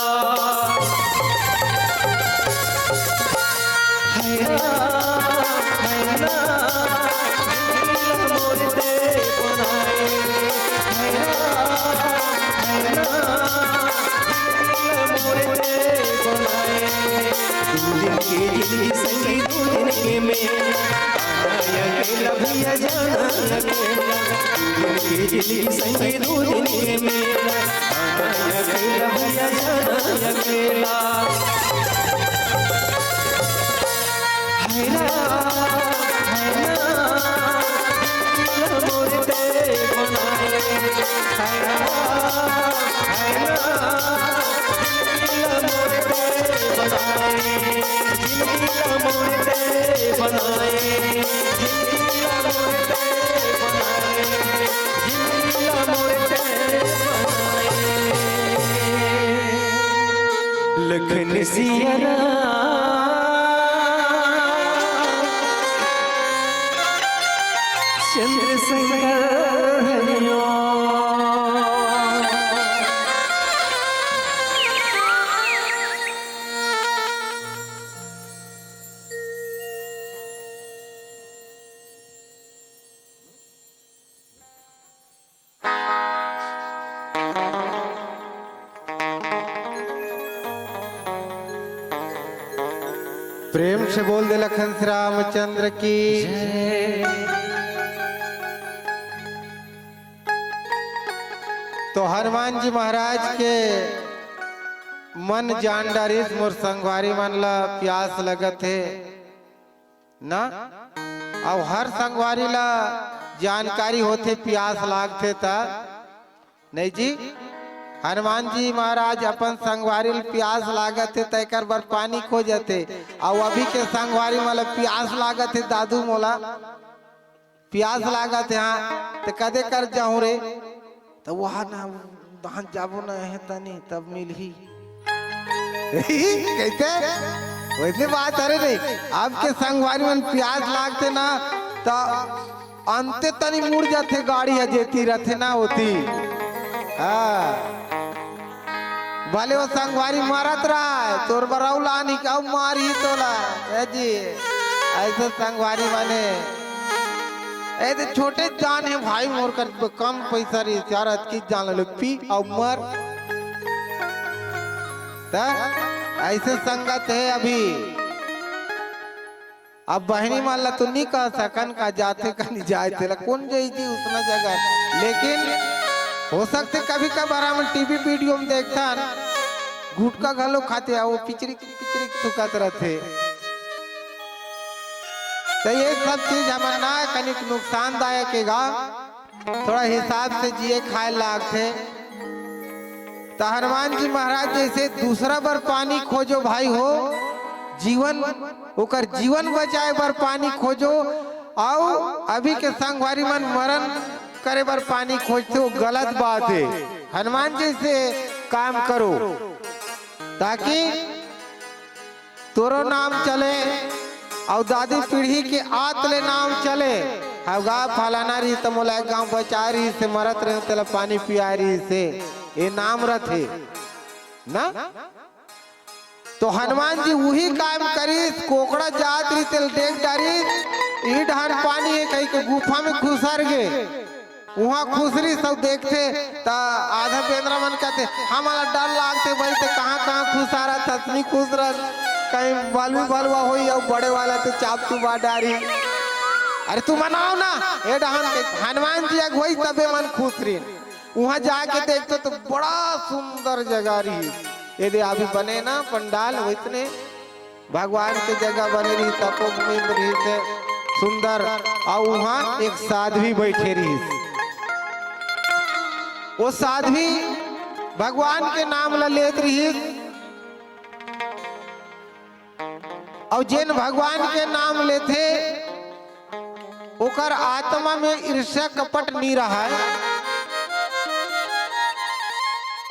संगी दो दिन के में अकेला भैया जाना संगी दो दिन के में अकेला भैया जाना अकेला लखन सिया चंद्र संग प्रेम से बोल दे लखन श्री रामचंद्र की तो हनुमान जी महाराज के मन जान डारिस मोर संगवारी मन ला प्यास लगत है ना अब हर संगवारी ला जानकारी होते प्यास लागते था नहीं जी हनुमान जी महाराज अपन संगवारी प्यास लागत है तैकर बर पानी खोजते और अभी के संगवारी मला प्यास लागत है दादू मोला प्यास लागत है हाँ तो कदे कर जाऊं रे तो वहाँ ना वहाँ जाबो ना है तनी तब मिल ही कहते वैसे बात अरे नहीं आपके संगवारी में प्यास लागते ना तो अंते तनी मुड़ जाते गाड़ी जेती रहते ना होती हाँ भले वो संगवारी मारत रहा है तोर बरौला नहीं क्या मारी तोला जी ऐसे संगवारी माने ऐसे छोटे जान है भाई मोर कर कम पैसा रही चारत की जान लो पी और मर ऐसे संगत है अभी अब बहनी माला तो नहीं कह सकन का जाते का नहीं जाते कौन जाती उतना जगह लेकिन हो सकते कभी कभार हम टीवी वीडियो में देखता गुटका घलो खाते वो पिचरी थुकत रहते तो ये सब चीज हमारा ना कनिक नुकसानदायक है थोड़ा हिसाब से जिए खाए लागते तो हनुमान जी महाराज जैसे दूसरा बार पानी खोजो भाई हो जीवन ओकर जीवन बचाए बार पानी खोजो आओ अभी के संगवारी मन मरण करे बार पानी खोजते हो गलत बात है हनुमान जी से काम करो ताकि तोरो नाम चले और दादी पीढ़ी के आतले नाम चले हगा फलाना रही तो मोला गांव बचा रही से मरत रहे तेला पानी पिया रही से ये नाम रथे ना तो हनुमान जी वही काम करी कोकड़ा जात रही तेल देख डारी ई ढान पानी है कहीं के गुफा में घुसर गए वहाँ खुसरी सब देखते ता आधा बेंद्रा मन कहते हमारा डर लागते भाई तो कहाँ खुसा रहा था नहीं खुश रहा कहीं बालवी बालवा हुई और बड़े वाला तो चाप चुबा डारी अरे तू मनाओ ना ये डहान हनुमान जी अग वही तबे मन खुश रही वहाँ जाके देखते तो बड़ा सुंदर जगह रही यदि अभी बने ना पंडाल इतने भगवान के जगह बने रही तपोभूमि रही थे सुंदर और वहाँ एक साध्वी बैठे रही वो साध्वी भगवान के नाम ला लेत रही और जिन भगवान के नाम लेथे ओकर आत्मा में ईर्ष्या कपट नहीं रहा है।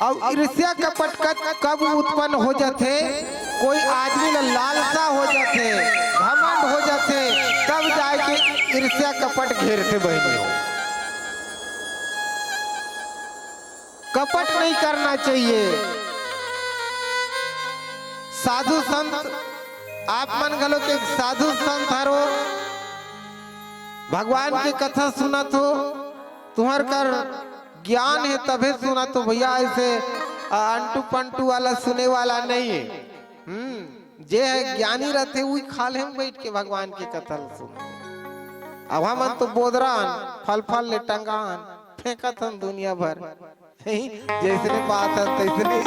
और ईर्ष्या कपट कब उत्पन्न हो जाते, कोई आदमी ला लालसा हो जाते, घमंड हो जाते, तब जाके ईर्ष्या कपट घेरते बहनियों। कपट नहीं करना चाहिए। साधु संत आप मन गलो के साधु संत हरो, भगवान की कथा सुनत हो, तुम्हार कर ज्ञान है तभी सुना, तो भैया ऐसे अंटू पंटू वाला सुने वाला नहीं है। जे है ज्ञानी रहते वही खाल हम बैठ के भगवान की कथा सुनते। अब हम तो बोदरान फल फल ले टंगान फेंकत हम दुनिया भर, जैसे बात है तैसने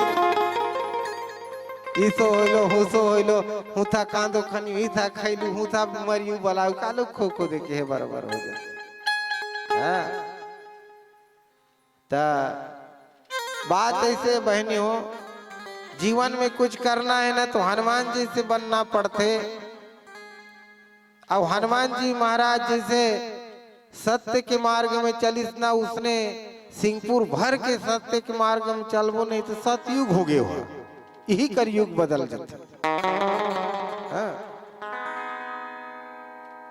इसो होइलो हुसो होइलो, हुथा कांदो खनी हिथा खैलू, हुथा मरियू बलाऊ कालो खो खो देखे है बराबर हो जाए। हां ता बात ऐसे बहनी हो, जीवन में कुछ करना है ना तो हनुमान जी से बनना पड़ते। अब हनुमान जी महाराज जैसे सत्य के मार्ग में चलिस ना, उसने सिंहपुर भर के सत्य के मार्ग में चलबो नहीं तो सतयुग हो गए हो, यही कर युग बदल जाते।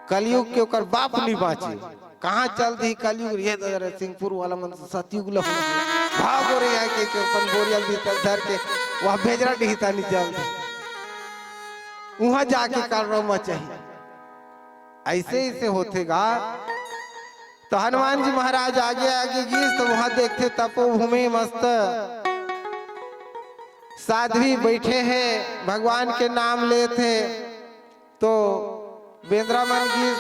कलयुग के ओकर बाप नहीं बाची, कहाँ चल दी कलयुग ये सिंहपुर वाला मन सतयुग लो भागो रे यहाँ के अपन बोरियल भीतर धर के वहाँ भेजरा डिहिता नहीं चल, वहां जाके कर रो चाहिए। ऐसे ऐसे होतेगा। तो हनुमान जी महाराज आगे आगे गीस तो वहां देखते तपोभूमि मस्त साध्वी बैठे हैं, भगवान के नाम लेते। तो बेंद्रामन गीस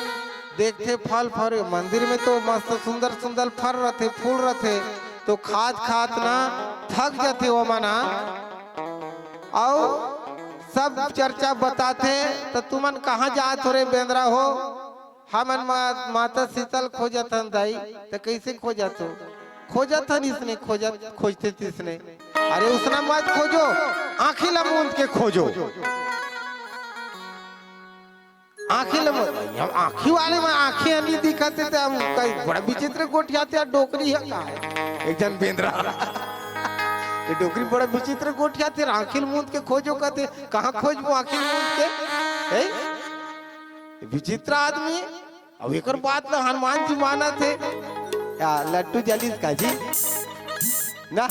देखते फल फल मंदिर में तो मस्त सुंदर सुंदर फल रहते, फूल रहते, तो खात खात ना थक जाते वो मना। और सब चर्चा बताते तो तुमन कहाँ जात हो रे बेंद्रा हो, हमन माता शीतल खोजत हन दाई। तो कैसे खोजत हो, खोजत हन इसने खोजते इसने। अरे उसने मत खोजो, आँखी लमूंद के खोजो, आँखी वाले में आँखी नहीं दिखाते थे हम, बड़ा विचित्र गोठियाते डोकरी है का है एक जन बेंद्रा ये डोकरी बड़ा विचित्र गोठिया थे, आखिल मूंद के खोजो कहते, कहाँ खोजबो आखिल मूंद के, विचित्र आदमी। अब एक बात ना हनुमान जी माना थे या लड्डू जलीस का जी ना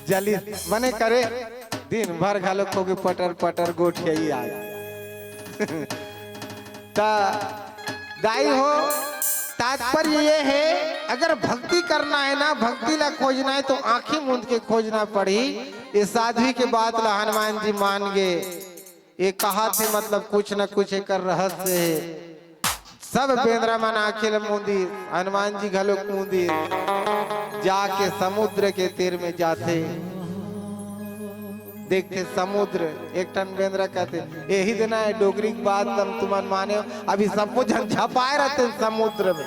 जलीस बने करे दिन भर घालो खोगे पटर पटर गोठिया ही आज ता दाई हो। तात्पर्य ये है अगर भक्ति करना है ना, भक्ति ला खोजना है तो आंखें मूंद के खोजना पड़ी। इस साध्वी के बात ला हनुमान जी मान गए। ये कहा थे मतलब कुछ न कुछ एक रहस्य है। सब बेंद्रा मन आंखें मूंदी, हनुमान जी घलो मूंदी, जाके समुद्र के तीर में जाते देखते समुद्र। एक टन बेंद्रा कहते यही देना है डोगरी की बात तुमन माने हो। अभी सब कुछ झपाए रहते समुद्र में,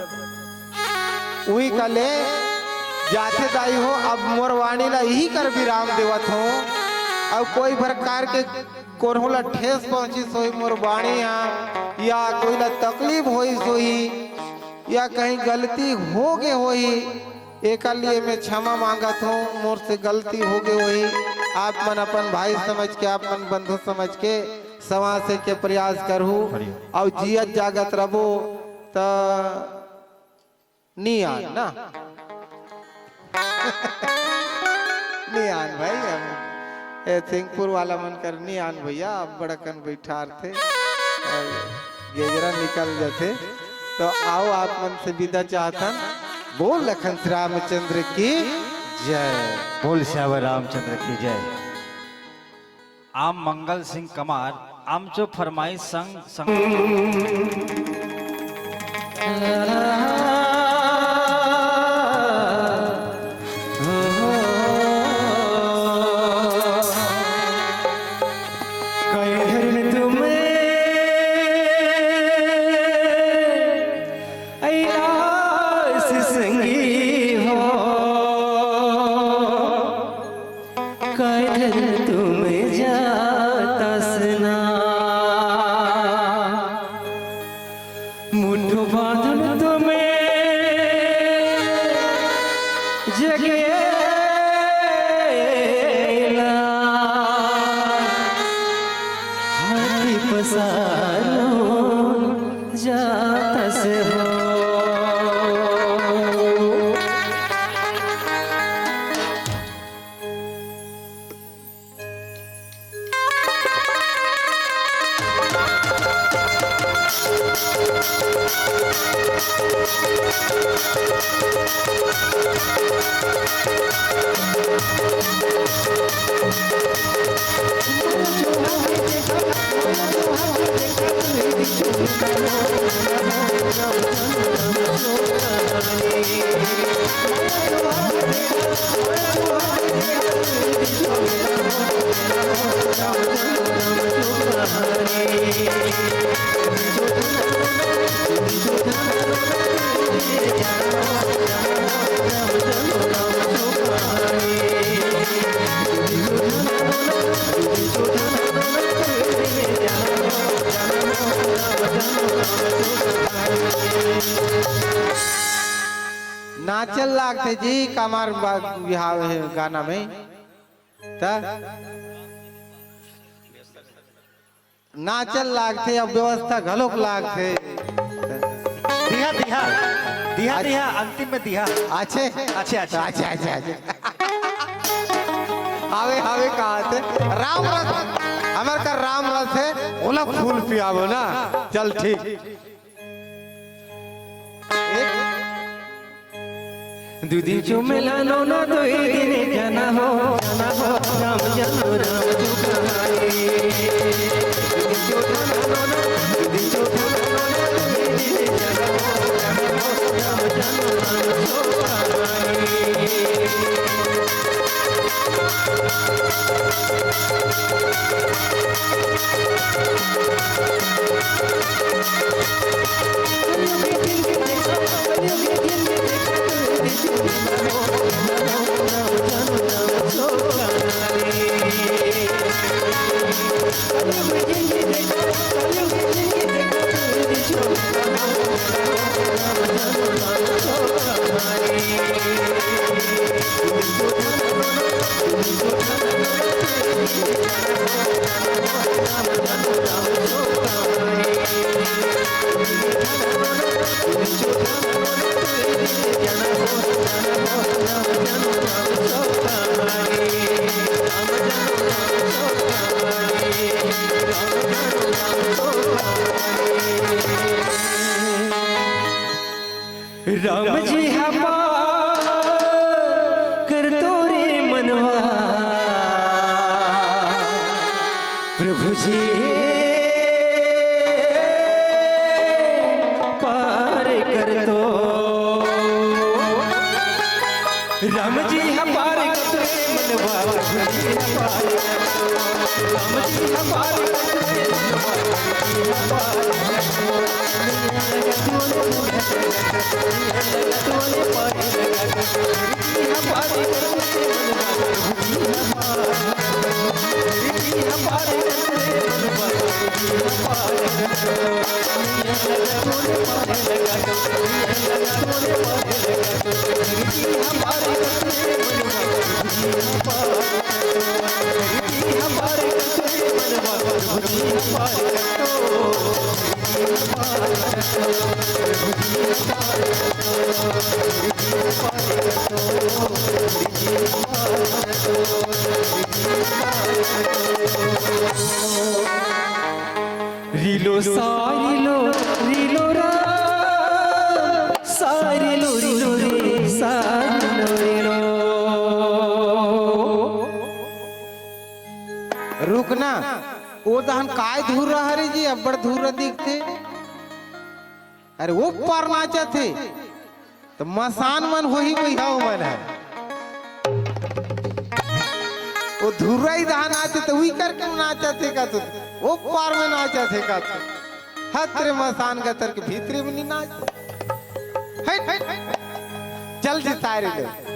वही कले जाते दाई हो। अब मोरवाणी ला यही कर विराम देवत हो। अब कोई प्रकार के कोनहु ला ठेस पहुंची सोई मोरवाणी या कोई ला तकलीफ होई सोई या कहीं गलती हो गए होई, एक लिए मैं क्षमा मांगत हूँ, मोर से गलती हो गई होई। आप मन अपन भाई समझ के, आप मन बंधु समझ के समाज के प्रयास करू और जियत जागत रहो तो नियान ना नियान भाई हम सिंहपुर वाला मन कर नियान भैया अब बड़कन बैठार थे गेजरा निकल जाते। तो आओ आप मन से विदा चाहतन। बोल लखन श्री रामचंद्र की जय। बोल श्यावर रामचंद्र की जय। आम मंगल सिंह कमार आमचो फरमाई संग संग तुम जाता बांधन तुम्हें जगेला हाथी पसारो जाता से हो नाचल लागते जी कमार बिहाव है गाना में त नाचल लागते अब व्यवस्था घलोक लागते दिया दिया दिया दिया अंतिम में दिया अच्छे अच्छे अच्छे अच्छा अच्छा अच्छा हावे हावे कहा थे राम रथ हमार का राम रथ है ओला फूल पियावो ना चल ठीक दूधी जो मिलानो ना दो दिन जाना हो राम जानो राम चुकाए दूधी जो ठानो ना दूधी जो ठानो ना दो दिन जाना हो राम जानो राम चुकाए राम जी हवा कर तोरे मनवा प्रभु जी पार कर दो राम जी हमार कर मनवा प्रभु जी पार कर दो राम जी हमार कर मनवा रीलो सारिलो रीलो रा सारिलो रीलो रे सारिलो रीलो रुकना वो दहन काय धूर रहा रे जी अब्बड़ धूर दिखते अरे वो पार नाचा थे तो मसान मन हो ही वही हाउ मन है वो धूरा ही दहन आते तो वही करके नाचा थे का तो वो पार में नाचा थे का तो हत्रे मसान का तर के भीतरे में नहीं नाच चल जी सारे लोग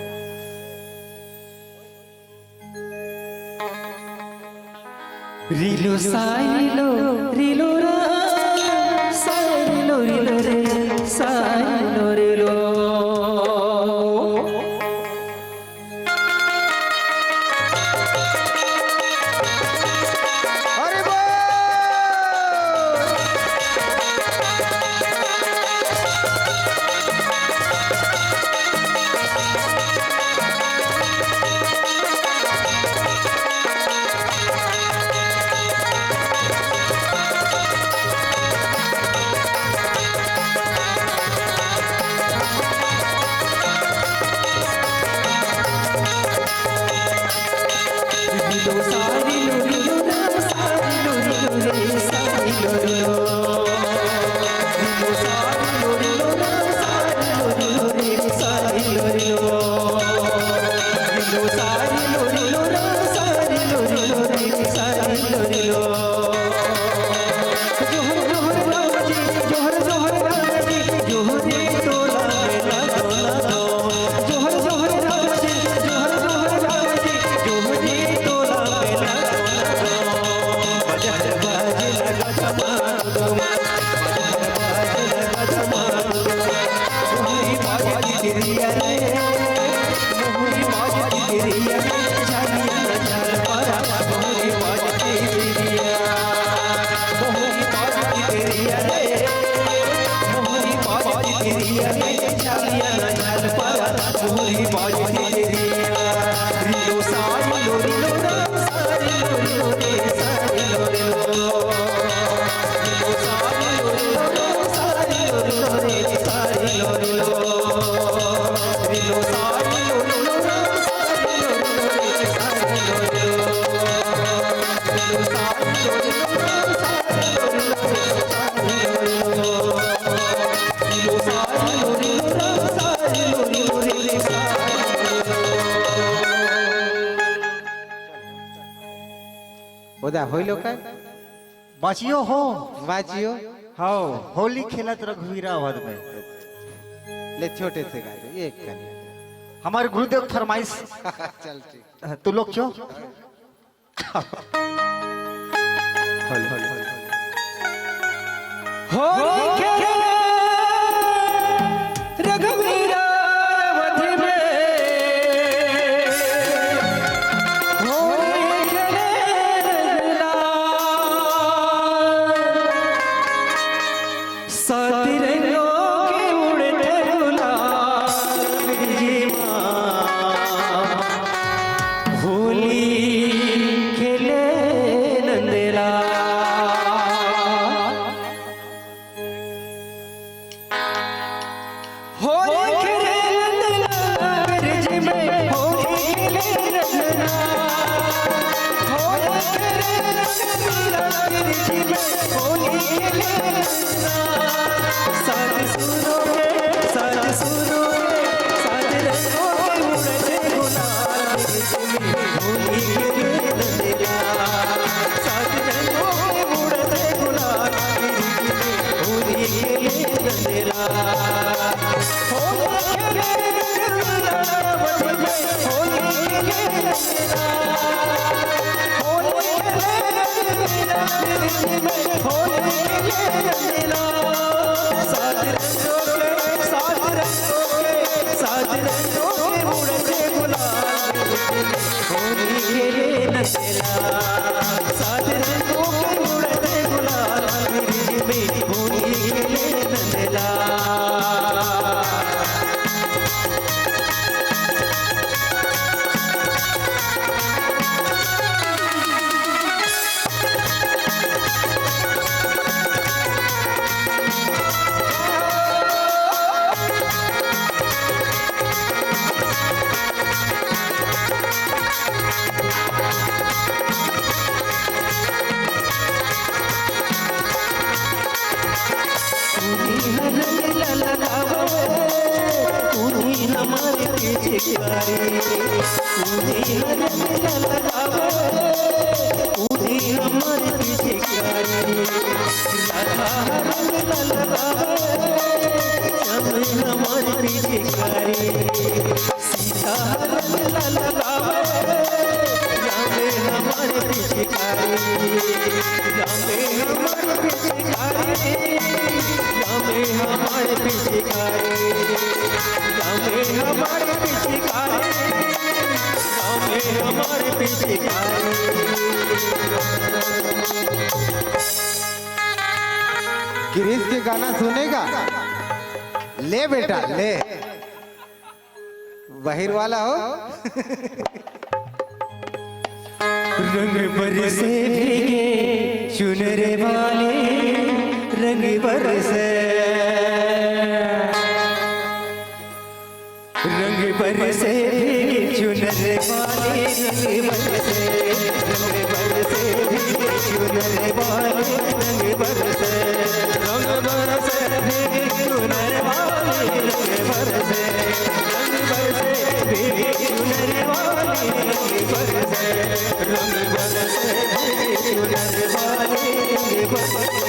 रीलो सारिलो रीलो रा सारिलो रीलो रे तिरिया रे मोहरी मौज तिरिया रे जानिया न जाल पारा मोहरी मौज तिरिया मोहरी मौज तिरिया रे मोहरी मौज तिरिया रे जानिया न जाल पारा मोहरी मौज तिरिया रिलो सारी लो रिलो राम सारी लो रिलो रे सारी लो रिलो रिलो सारी लो रिलो राम सारी लो रिलो रे सारी लो रिलो रिलो सारी लो रिलो राम सारी लो रिलो रे सारी लो रिलो रिलो सारी लो रिलो राम सारी लो रिलो रे सारी लो रिलो रिलो सारी लो रिलो राम सारी लो रिलो रे सारी ओदा होइलो काय बाचियो हो बाजियो हाँ होली खेलत रघुवीरा वध में ले छोटे से गा दे एक का हमारे गुरुदेव फरमाइश चल ठीक तू लोग क्यों होली खेले रघुवीरा वध में होली खेले सात रंगों के उड़ते गुलाल जी माँ होली खेले नंदला होली खेले नंदला ब्रिज में होली खेले नंदला होली खेले नंदला ब्रिज में होली खेले नंदला साथ सुनो रे साथ सुनो रे साथ रंगों के उड़ते गुलाल ब्रिज में होली खेले नंदला साथ रंगों के उड़ते गुलाल ब्रिज में होली खेले नंदला होली खेले नंदला वध में होली खेले नंदला होली खेले नंदला ब्रिज में होली खेले नंदला सात रंगों के सात रंगों के उड़ते गुलाल ब्रिज में होली खेले नंदला सात रंगों के उड़ते गुलाल ब्रिज में होली खेले नंदला हमारे पीछे हमारे पीछे राधा रंग लगावे हमारे पीछे सीता रंग लगावे रामे हमारे पीछे रामे हमारे पीछे रामे हमारे पीछे रामे हमारे पीछे रामे हमारे पीछे गिरीश के गाना सुनेगा ले बेटा ले बहिर वाला हो रंग बरसे भीगे चुनरे वाले रंग बरसे रंग बरसे भीगे चुनरे वाले रंग बरसे भीगे चुनरे वाले रंग बरसे भीगे चुनरे वाले रंग बरसे भीगे चुनरे वाले रंग बरसे रंग बरसे भीगे चुनरे वाले रंग बरसे भीगे चुनरे वाले रंग बरसे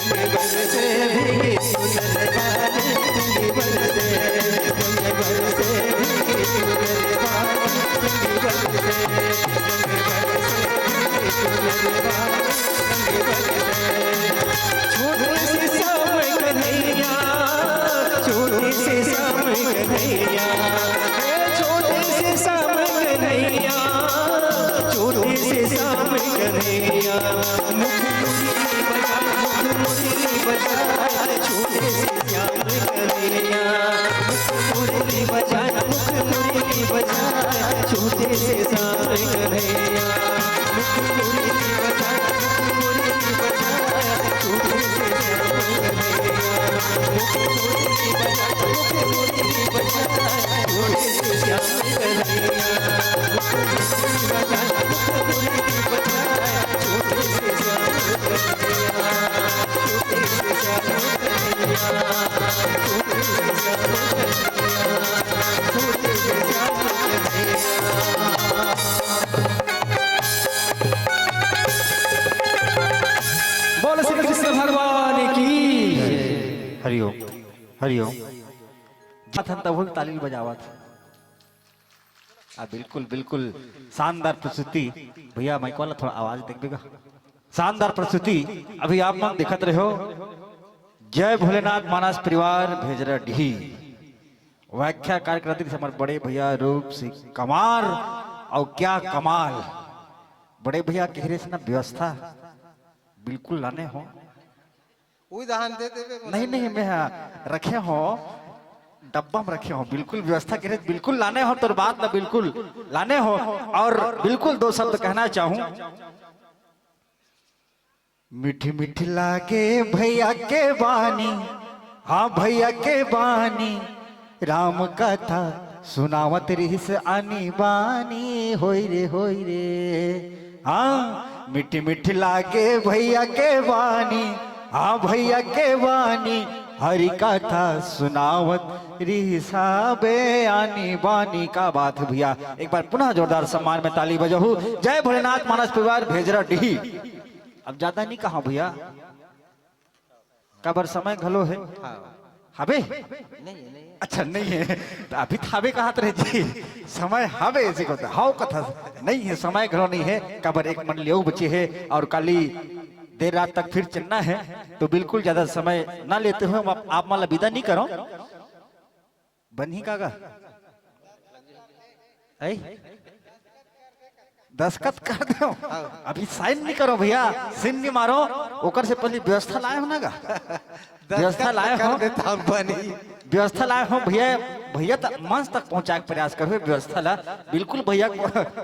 रंग बरसे भीगे चुनरे वाले रंग बरसे रंग बरसे भीगे चुनरे वाले रंग बरसे कन्हैया, छोटे से श्याम कन्हैया, छोटे से श्याम कन्हैया। मुख मुरली बजा, छोटे से श्याम कन्हैया, मुरली बजा, मुख मुरली बजा, छोटे से श्याम कन्हैया, मुख मुरली बजा, मुख मुरली बजा, छोटे से श्याम कन्हैया, मुख मुरली बजा, मुख मुरली बजा, छोटे से श्याम कन्हैया, मुख मुरली बजा, मुख मुरली बजा, छोटे से श्याम कन्हैया, छोटे से श्याम कन्हैया, छोटे से श्याम कन्हैया, छोटे से श्याम कन्हैया। बोल श्री कृष्ण भगवान की जय। हरिओम हरिओम। तब ताली बजावत बिल्कुल बिल्कुल शानदार प्रस्तुति। भैया माइक वाला थोड़ा आवाज देख देगा। शानदार प्रस्तुति अभी आप लोग दिखत रहे हो। जय भोलेनाथ मानस परिवार भेजरा डी व्याख्या कार्यक्रम से हमारे बड़े भैया रूप सिंह कमार और क्या कमाल बड़े भैया कह रहे ना व्यवस्था बिल्कुल लाने हो। दे दे नहीं नहीं मैं रखे हो डब्बा में रखे हो बिल्कुल व्यवस्था कह रहे बिल्कुल लाने हो तो बात ना बिल्कुल लाने हो। और बिल्कुल दो शब्द कहना चाहूं। मीठी मीठी लागे भैया के बानी, हाँ भैया के बानी, राम कथा सुनावत रिस आनी बानी होई रे हाँ। मीठी मीठी लागे भैया के बानी, हाँ भैया के बानी, हरि कथा सुनावत रिसाबे आनी बानी। का बात है भैया। एक बार पुनः जोरदार सम्मान में ताली बजाओ। जय भोलेनाथ मानस परिवार भेजरा डी। अब ज्यादा नहीं कहा भैया कबर समय घलो है हबे अच्छा नहीं है तो अभी थाबे कहा रहे जी समय हबे ऐसे को हाउ कथा नहीं है समय घलो नहीं है। कबर एक मन लियो बचे है और काली देर रात तक फिर चलना है तो बिल्कुल ज्यादा समय ना लेते हुए आप माला विदा नहीं करो बनी कागा दस्खत कर दो अभी साइन नहीं करो भैया सिन नहीं मारो ओकर से पहले व्यवस्था लाए हो ना गा व्यवस्था लाए हो व्यवस्था लाए हो भैया भैया तक मंच तक पहुंचा के प्रयास करो व्यवस्था ला बिल्कुल भैया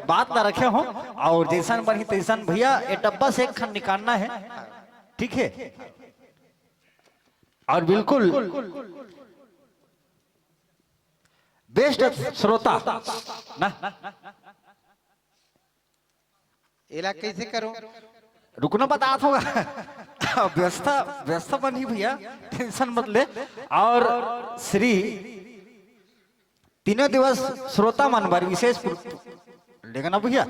बात ना रखे हो और जैसन बनी तैसन भैया ये डब्बा से एक खंड निकालना है ठीक है। और बिल्कुल बेस्ट श्रोता ना इला कैसे करो रुकना बता होगा व्यवस्था व्यवस्था बनी भैया टेंशन मत ले। और श्री तीनों दिवस श्रोता मनवर विशेष लेकिन अब भैया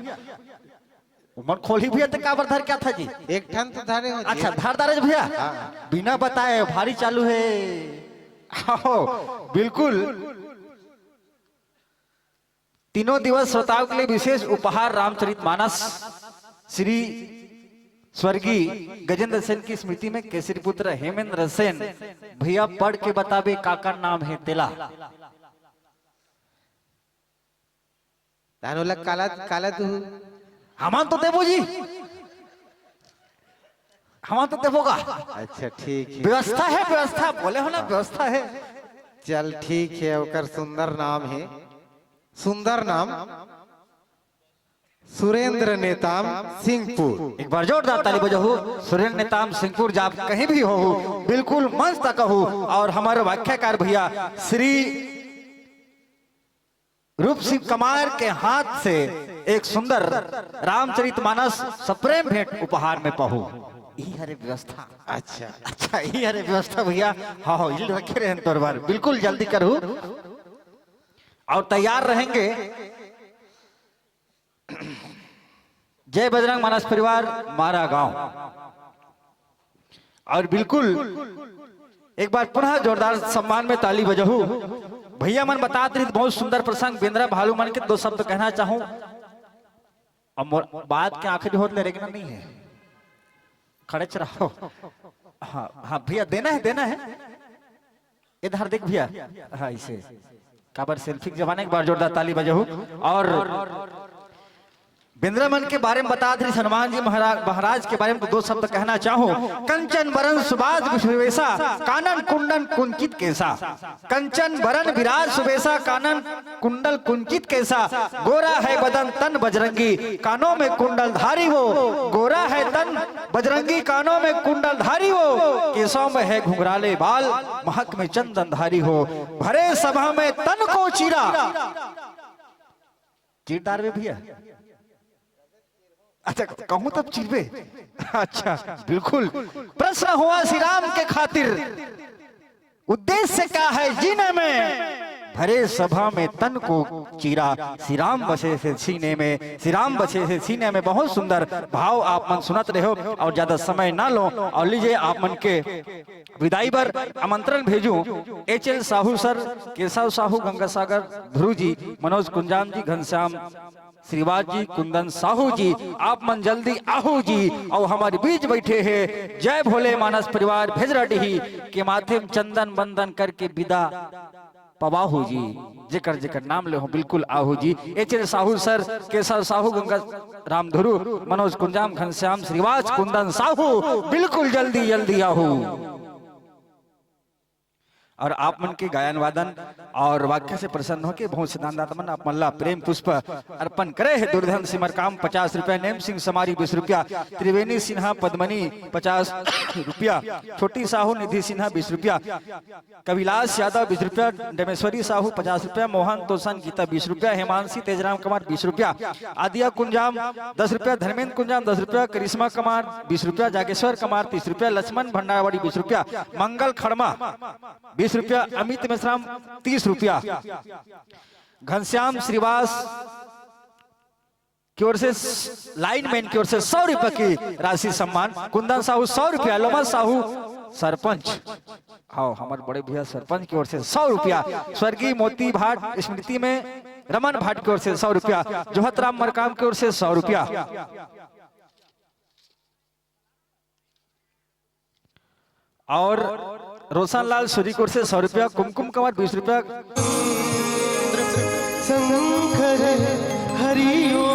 उमर खोली भैया तो काबर धर क्या था जी एक ठन तो धारे हो अच्छा धार धारे भैया बिना बताए भारी चालू है बिल्कुल तीनों दिवस श्रोताओं के लिए विशेष उपहार रामचरितमानस श्री स्वर्गीय गजेंद्र सेन की स्मृति में केसरी पुत्र हेमेंद्र सेन भैया पढ़ के बतावे काका नाम है तेला काला काला तू हमान तो देवो जी हमान तो देवोगा अच्छा ठीक है व्यवस्था है व्यवस्था बोले हो ना व्यवस्था है चल ठीक है ओकर सुंदर नाम है सुंदर नाम सुरेंद्र नेताम सिंहपुर। एक बार जोरदार ताली बजाओ सुरेंद्र नेताम सिंहपुर जब कहीं भी हो बिल्कुल मंच तक हो। और हमारे व्याख्याकार भैया श्री रूप सिंह कमार के हाथ से एक सुंदर रामचरितमानस सप्रेम भेंट उपहार में पाहू यही हरे व्यवस्था अच्छा अच्छा यही हरे व्यवस्था भैया हाँ ये रखे रहे तोर बार बिल्कुल जल्दी करो और तैयार रहेंगे। जय बजरंग मानस परिवार मारा गांव। और बिल्कुल एक बार पुनः जोरदार सम्मान में ताली बजाऊ। भैया मन बताते रहे बहुत सुंदर प्रसंग बेंद्रा भालू मन के दो शब्द कहना चाहूं और बात के आखिरी होते रेगना नहीं है खड़े रहो। हाँ हाँ भैया देना है इधर देख भैया हाँ इसे काबर सेल्फी के जमाने, एक बार जोरदार ताली बजाओ। और बिंद्रमन के बारे में बता दी, हनुमान जी महाराज के बारे में तो दो शब्द कहना चाहूं। कंचन बरन सुबाज विवेशा, कानन कुंडन कुंचित कैसा। कंचन बरन विराज सुबेसा, कानन कुंडल कुंचित कैसा। गोरा है बदन तन बजरंगी, कानों में कुंडल धारी वो। गोरा है तन बजरंगी, कानों में कुंडल धारी वो। केसों में है घुंघराले बाल, महक में चंदन धारी हो। भरे सभा में तन को चीरा, चीरदार में भी है। अच्छा कहूं तब चिरबे। अच्छा बिल्कुल। प्रश्न हुआ श्री राम के खातिर, उद्देश्य क्या है जीने में। भरे सभा में तन को चीरा, श्री राम बसे से सीने में। श्री राम बसे से सीने में। बहुत सुंदर भाव आप मन सुनत रहे हो और ज्यादा समय ना लो। और लीजिए आप मन के विदाई पर आमंत्रण भेजू। HL साहू सर, केशव साहू, गंगासागर ध्रुव जी, मनोज कुंजाम जी, घनश्याम श्रीवास जी, कुंदन साहू जी, आप मन जल्दी आहू जी। और हमारे बीच बैठे हैं जय भोले मानस परिवार भेजराडीही के माध्यम चंदन बंदन करके विदा पवाहू जी। जेकर जेकर नाम ले हो बिल्कुल आहू जी। HL साहू सर, केशव साहू, गंगा राम ध्रुव, मनोज कुंजाम, घनश्याम श्रीवास, कुंदन साहू, बिल्कुल जल्दी जल्दी आहू। और आप मन के गायन वादन और वाक्य से प्रसन्न होकर बहुत सिद्धांत मन आप मल्ला प्रेम पुष्प अर्पण करे है। दुर्धन सिमर काम 50 रुपया, नेम सिंह समारी 20 रुपया, त्रिवेणी सिन्हा पद्मनी 50 रुपया, छोटी साहू निधि सिन्हा 20 रुपया, कविलास यादव 20 रुपया, डमेश्वरी साहू 50 रुपया, मोहन तोसन गीता 20 रुपया, हेमांशी तेजराम कुमार 20 रुपया, आदिया कुंजाम 10 रुपया, धर्मेंद्र कुंजाम 10 रुपया, करिश्मा कुमार 20 रुपया, जागेश्वर कुमार 30 रुपया, लक्ष्मण भंडारवाड़ी 20 रुपया, मंगल खड़मा 20 रुपया, अमित मिश्राम 30 रुपया, घनश्याम श्रीवास की ओर से लाइनमैन की ओर से 100 रुपए की राशि सम्मान, कुंदन साहू 100 रुपया, लोमा साहू सरपंच, हाँ हमारे बड़े भैया सरपंच की ओर से 100 रुपया, स्वर्गीय मोती भाट स्मृति में रमन भाट की ओर से 100 रुपया, जोहतराम मरकाम की ओर से 100 रुपया, और रोशनलाल सूरी की ओर से 100 रुपया, कुमकुम कुमार 20 रुपया, शंकर हरिओ।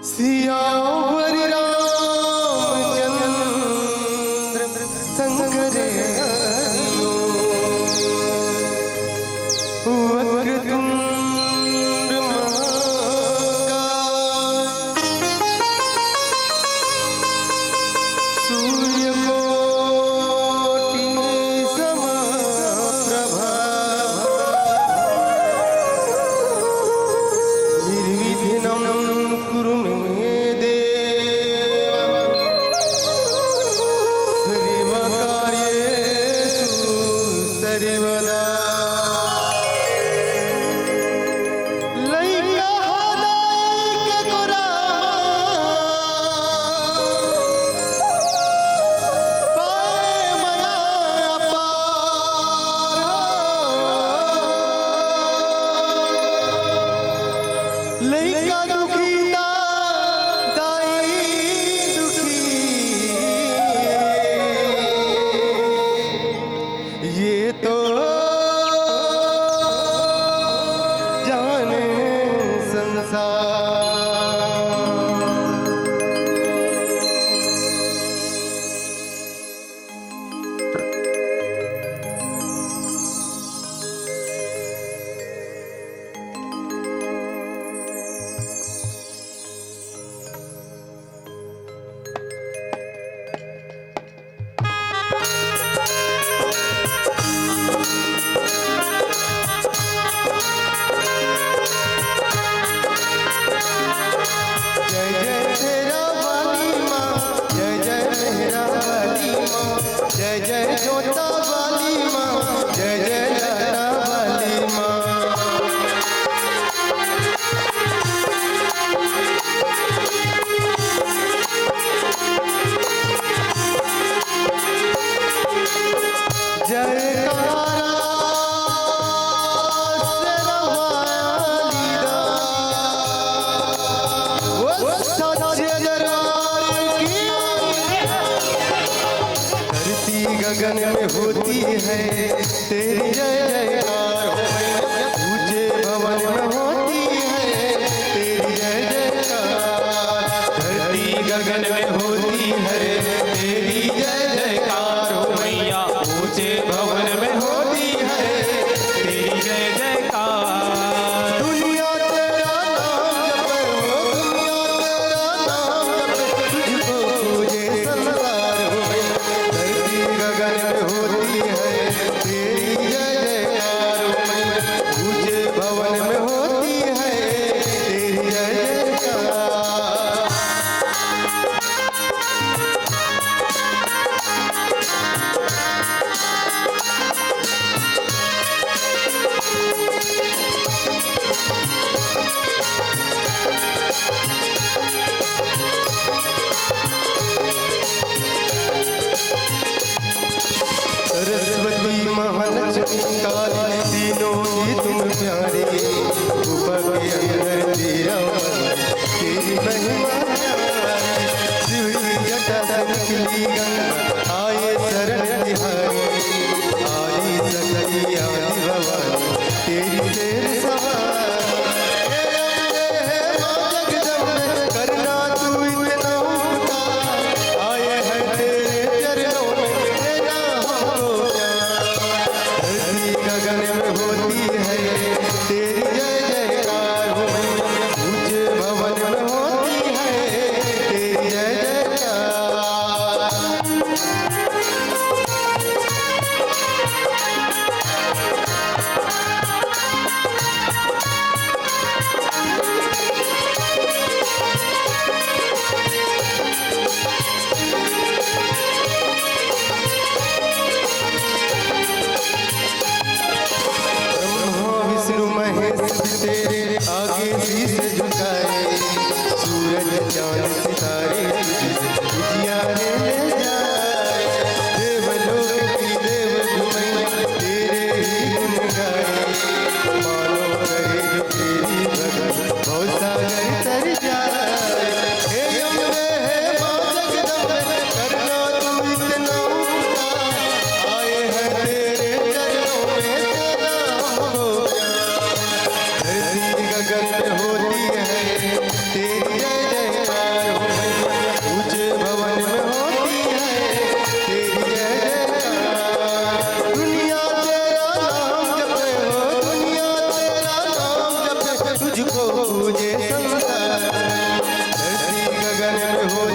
सियावर रामचंद्र शंकर वक्रतुंड महाकाय सूर्यकोटि समप्रभा निर्विघ्नं कुरु मे देव सर्वकार्येषु सर्वदा लइका दुखी दाई दुखी ये तो जाने संसार जय जय तेरा वाली माँ जय जय मेरा वाली माँ जय जय जोता वाली माँ जय जय लाला वाली माँ गगन में होती है तेरी जय जयकार ऊंचे भवन में होती है तेरी जय जयकार धरती गगन में होती है तेरी जय जयकार हो मैया ऊंचे भवन में होती है तेरी जय जयकार दुनिया तेरा नाम जपे हो दुनिया तेरा नाम जपे तुझको पूजे संसार हो धरती गगन में होती है तेरी जय जयकार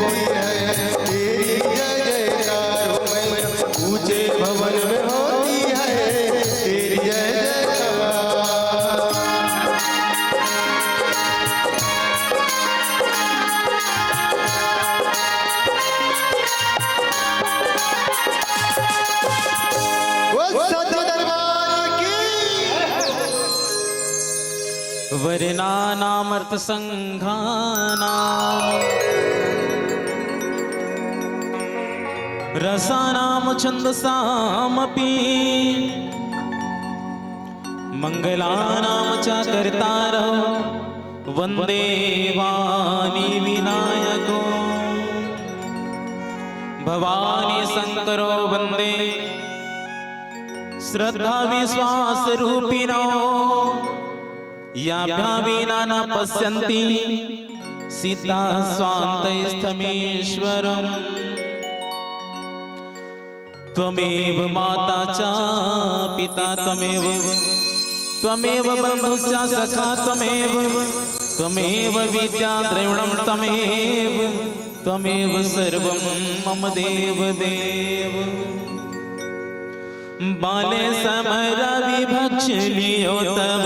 होती है तेरी जय जयकार हो मैया, ऊंचे भवन में होती है तेरी जय जयकार। वो सच्चे दरबार की वरनानामर्थ संघानां रसानां छन्दसामपि मंगलानां च कर्तारौ वन्दे वाणी विनायको भवानी शंकरो वन्दे श्रद्धा विश्वास रूपिणो याभ्यां विना न पश्यन्ति सीता स्वान्तस्थमीश्वरम् त्वमेव माता च पिता त्वमेव बन्धुश्च सखा त्वमेव विद्या द्रविणं त्वमेव सर्वं मम देव देव। बाले समरा विभक्ष लियो तब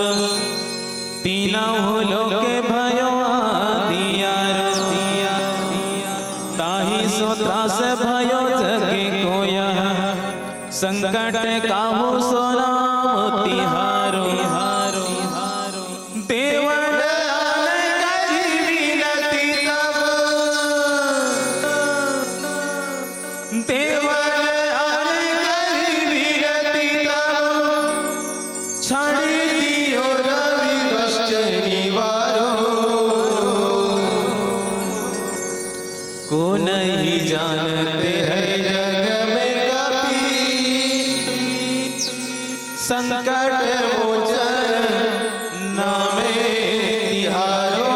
तीनों लोके भयो दिया ताहि सोत्रा से भयो जगे कोया संकट काहू सोना तिहारो देवन आने करी विनती तब देवन आने करी विनती तब छाड़ी दियो रवि कष्ट निवारो को नहीं जानते हैं जग में कभी संकट मोचन नामे तिहारो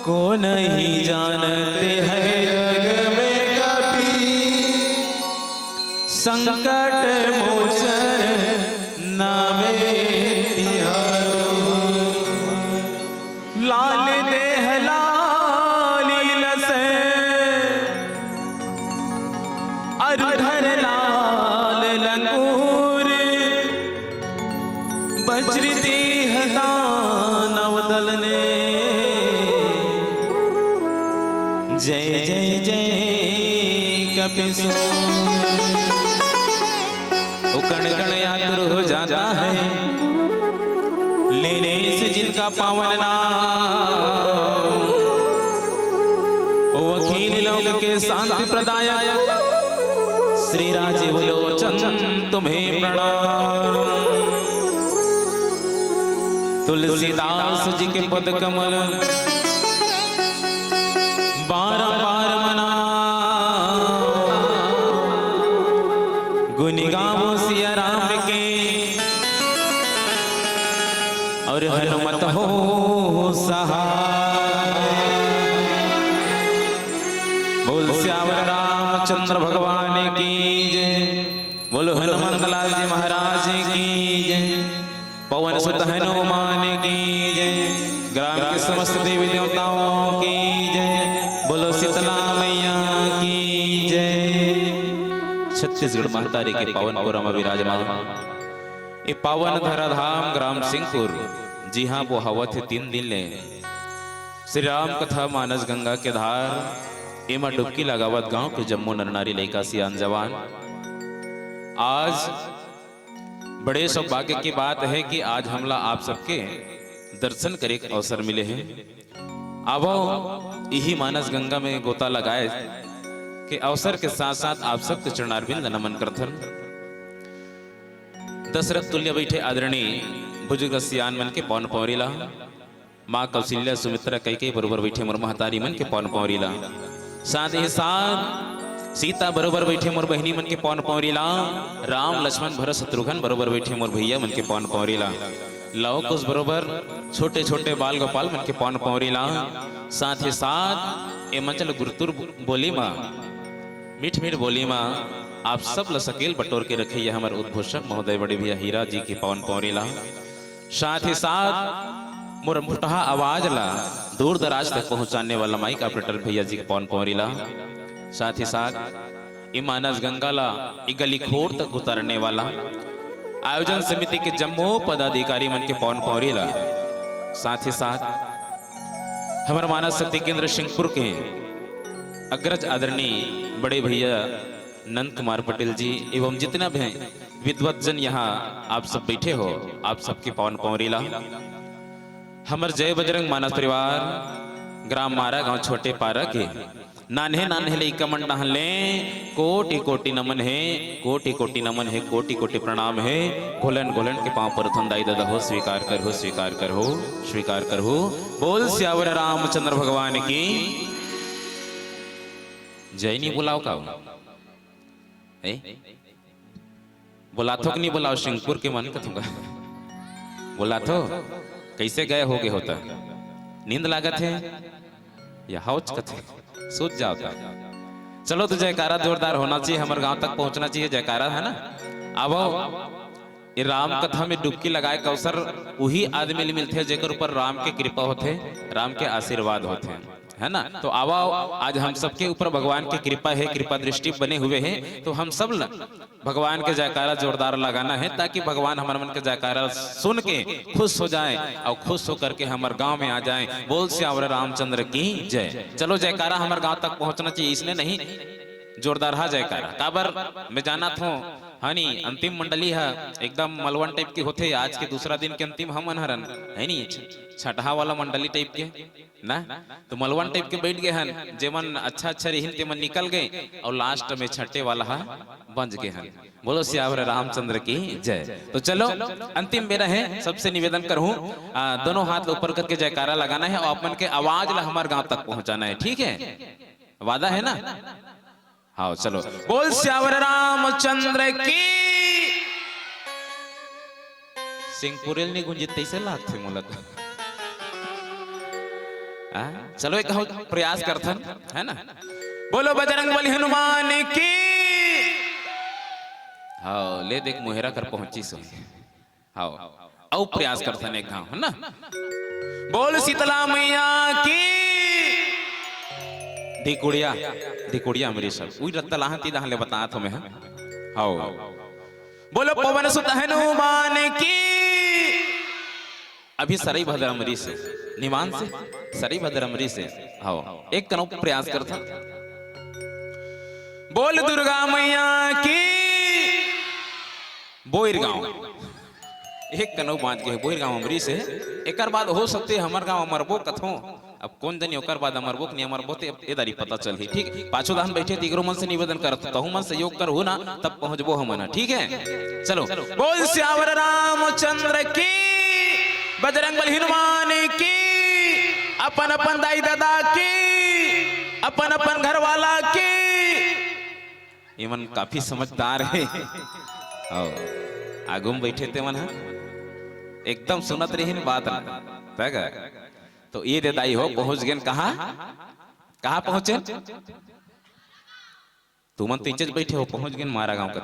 को नहीं जानते हैं जग में कभी संकट मोचन नामे तिहारो। लाल देह लालील से अरुधर लाल लंगूर वज्र देह दानव दल ने जय जय जय कपिसो कण कण यात्र हो जाता है लेने से जिनका पावन नाम वकील लोग के शांति प्रदायक श्री राजीव लोचन तुम्हें प्रणाम। तुलसीदास जी के पद कमल बारंबार मना गुनि गावो सिया राम के और हनुमत हो सहाय। बोल श्यावर रामचंद्र भगवान की जय, बोलो हनुमंत लाल जी महाराज की जय, पवन सुत हनुमान की जय, ग्राम के समस्त देवी देवताओं की जय, बोलो शीतला मैया की जय। छत्तीसगढ़ महतारी के पावनपुर में विराजमान ये पावन धराधाम ग्राम सिंहपुर, जी हाँ वो हवा थे 3 दिन ले श्री राम कथा मानस गंगा के धार एमा डुबकी लगावत गांव के जम्मू नरनारी लड़का सियान जवान। आज बड़े सौभाग्य की बात है कि आज हमला आप सबके दर्शन करे के अवसर मिले हैं। अब यही मानस गंगा में गोता लगाए के अवसर के साथ साथ आप सबके चरणारविंद नमन करथन। दशरथ तुल्य बैठे आदरणीय बुजुर्ग सियान मन के पौन पौरीला, माँ कौशल्या सुमित्रा कई बरोबर बैठे मोर महतारी मन के पौन पौरीला, साथ ही साथ सीता बरोबर बैठे मोर बहनी मन के पौन पौरीला, राम लक्ष्मण भरत शत्रुघ्न बरोबर बैठे मोर भैया मन के पौन पौरीला, लव कुश बरोबर छोटे छोटे बाल गोपाल मन के पौन पौरीला, साथ ही साथ ए मंचल गुरुतुर बोली माँ मीठ मीठ बोली माँ आप सब लसकेल बटोर के रखिए हमारे उद्घोषक महोदय बड़े भैया हीरा जी के पवन पौरीला, साथ ही साथ मुरमुटहा आवाज ला दूर दराज तक पहुंचाने वाला माइक ऑपरेटर भैया जी के पौन पौरीला, साथ ही साथ इमानस गंगा ला गली खोर तक उतारने वाला आयोजन समिति के जम्मू पदाधिकारी मन के पौन पौरीला, साथ ही साथ हमारे मानव शक्ति केंद्र सिंहपुर के अग्रज आदरणीय बड़े भैया नंद कुमार पटेल जी एवं जितना भी विद्वत जन यहाँ आप सब बैठे हो, आप सबके पवन पौरीला। हमर जय बजरंग मानस परिवार ग्राम मारा गांव छोटे पारा के नान्हे नान्हे लइका मन डहले कोटि कोटि नमन है, कोटि कोटि नमन है, कोटि कोटि प्रणाम है। घोलन घोलन के पांव पर थंदाई दादा हो, स्वीकार कर हो, स्वीकार कर हो, स्वीकार कर हो। बोल सियावर रामचंद्र भगवान की जय। नहीं बुलाओ का बोला थो कि नहीं बुलाओ? सिंहपुर के मन कथूंगा बोला थो। कैसे गए होगे होता? नींद लागत है या हौच कथे? सोच जाओ था। चलो तो जयकारा जोरदार होना चाहिए, हमारे गांव तक पहुंचना चाहिए जयकारा, है ना? अब ये राम कथा में डुबकी लगाए का अवसर वही आदमी मिलते हैं जेकर ऊपर राम के कृपा होते, राम के आशीर्वाद होते हैं, है ना? तो आओ आज हम सबके ऊपर भगवान की कृपा है, कृपा दृष्टि बने हुए हैं, तो हम सब भगवान के जयकारा जोरदार लगाना है ताकि भगवान हमारे मन के जयकारा सुन के खुश हो जाए और खुश होकर के हमारे गांव में आ जाए। बोल श्यावर रामचंद्र की जय। चलो जयकारा हमारे गांव तक पहुंचना चाहिए, इसलिए नहीं जोरदार हा जयकारा काबर मैं जाना था हनी अंतिम मंडली है एकदम मलवन टाइप की होते। आज के दूसरा दिन के अंतिम हम हरन है नी छठा वाला मंडली टाइप के ना, तो मलवन टाइप के बैठ गए हन जेमन अच्छा अच्छा रही तेमन निकल गए और लास्ट में छठे वाला है बंज गए हन। बोलो सियावर रामचंद्र की जय। तो चलो अंतिम मेरा है, सबसे निवेदन करूं दोनों हाथ ऊपर करके जयकारा लगाना है और अपन के आवाज ला हमारे गांव तक पहुंचाना है, ठीक है? वादा है ना? हाँ चलो। बोल श्यावर रामचंद्र की। सिंहपुरेल नहीं गुंजित तैसे लागते मोला तो। चलो एक प्रयास करथन, है ना? बोलो बजरंग बली हनुमान की। हाँ ले देख मोहरा कर पहुंची सो। हाँ औ प्रयास करथन एक गांव, है ना? बोल शीतला मैया की। धिकुड़िया धिकुड़िया मेरी सब वही रत्ता लाहती दहले बता तो मैं। हाँ बोलो पवन सुत हनुमान की। अभी सरी भद्रमरी से निमान से सरी भद्रमरी से हाँ एक कनौ प्रयास करता। बोल दुर्गा मैया की। बोईर गांव एक कनौ बांध के बोईर गांव अमरी से एक बाद हो सकते हमारे गांव अमरबो कथों। अब कौन जनी ओकर बाद अमरबो नहीं अमरबो ते दारी पता चल ही, ठीक? पाछो दान बैठे तिगरो मन से निवेदन करत तहु मन सहयोग कर हो ना तब पहुंचबो हम, ठीक है? चलो बोल श्यावर रामचंद्र की। बजरंग बली हनुमान की। अपन अपन दाई दादा की, अपन अपन घर वाला की। ये मन काफी समझदार है। आगुम बैठे थे मन एकदम सुनत रही बात ना। तो ये दे दाई हो पहुंच गए कहा कहा पहुंचे? तू मन तीन बैठे हो पहुंच गए मारा गांव का।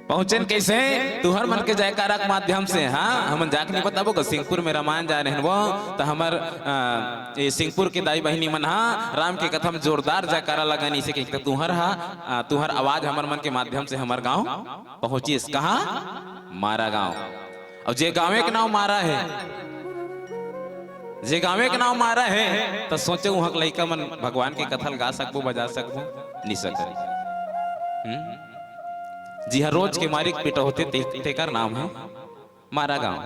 पहुंचे कैसे? तुहर मन के जयकारा के माध्यम से। हाँ हम जाके नहीं बताबो कि सिंहपुर में रामायण जा रहे हैं वो तो हमार सिंहपुर के दाई बहनी मन हाँ राम के कथा में जोरदार जयकारा लगानी से कि तुहर हा तुहर आवाज हमार मन के माध्यम से हमार गांव पहुंची। कहा मारा गांव। और जे गांव के नाम मारा है, जे गांव के नाम मारा है तो सोचे वहां लड़का मन भगवान की कथा गा सकबो बजा सकबो नहीं सकरी। जी हाँ रोज के मारिक पीटा होते तेकर नाम है मारा गांव।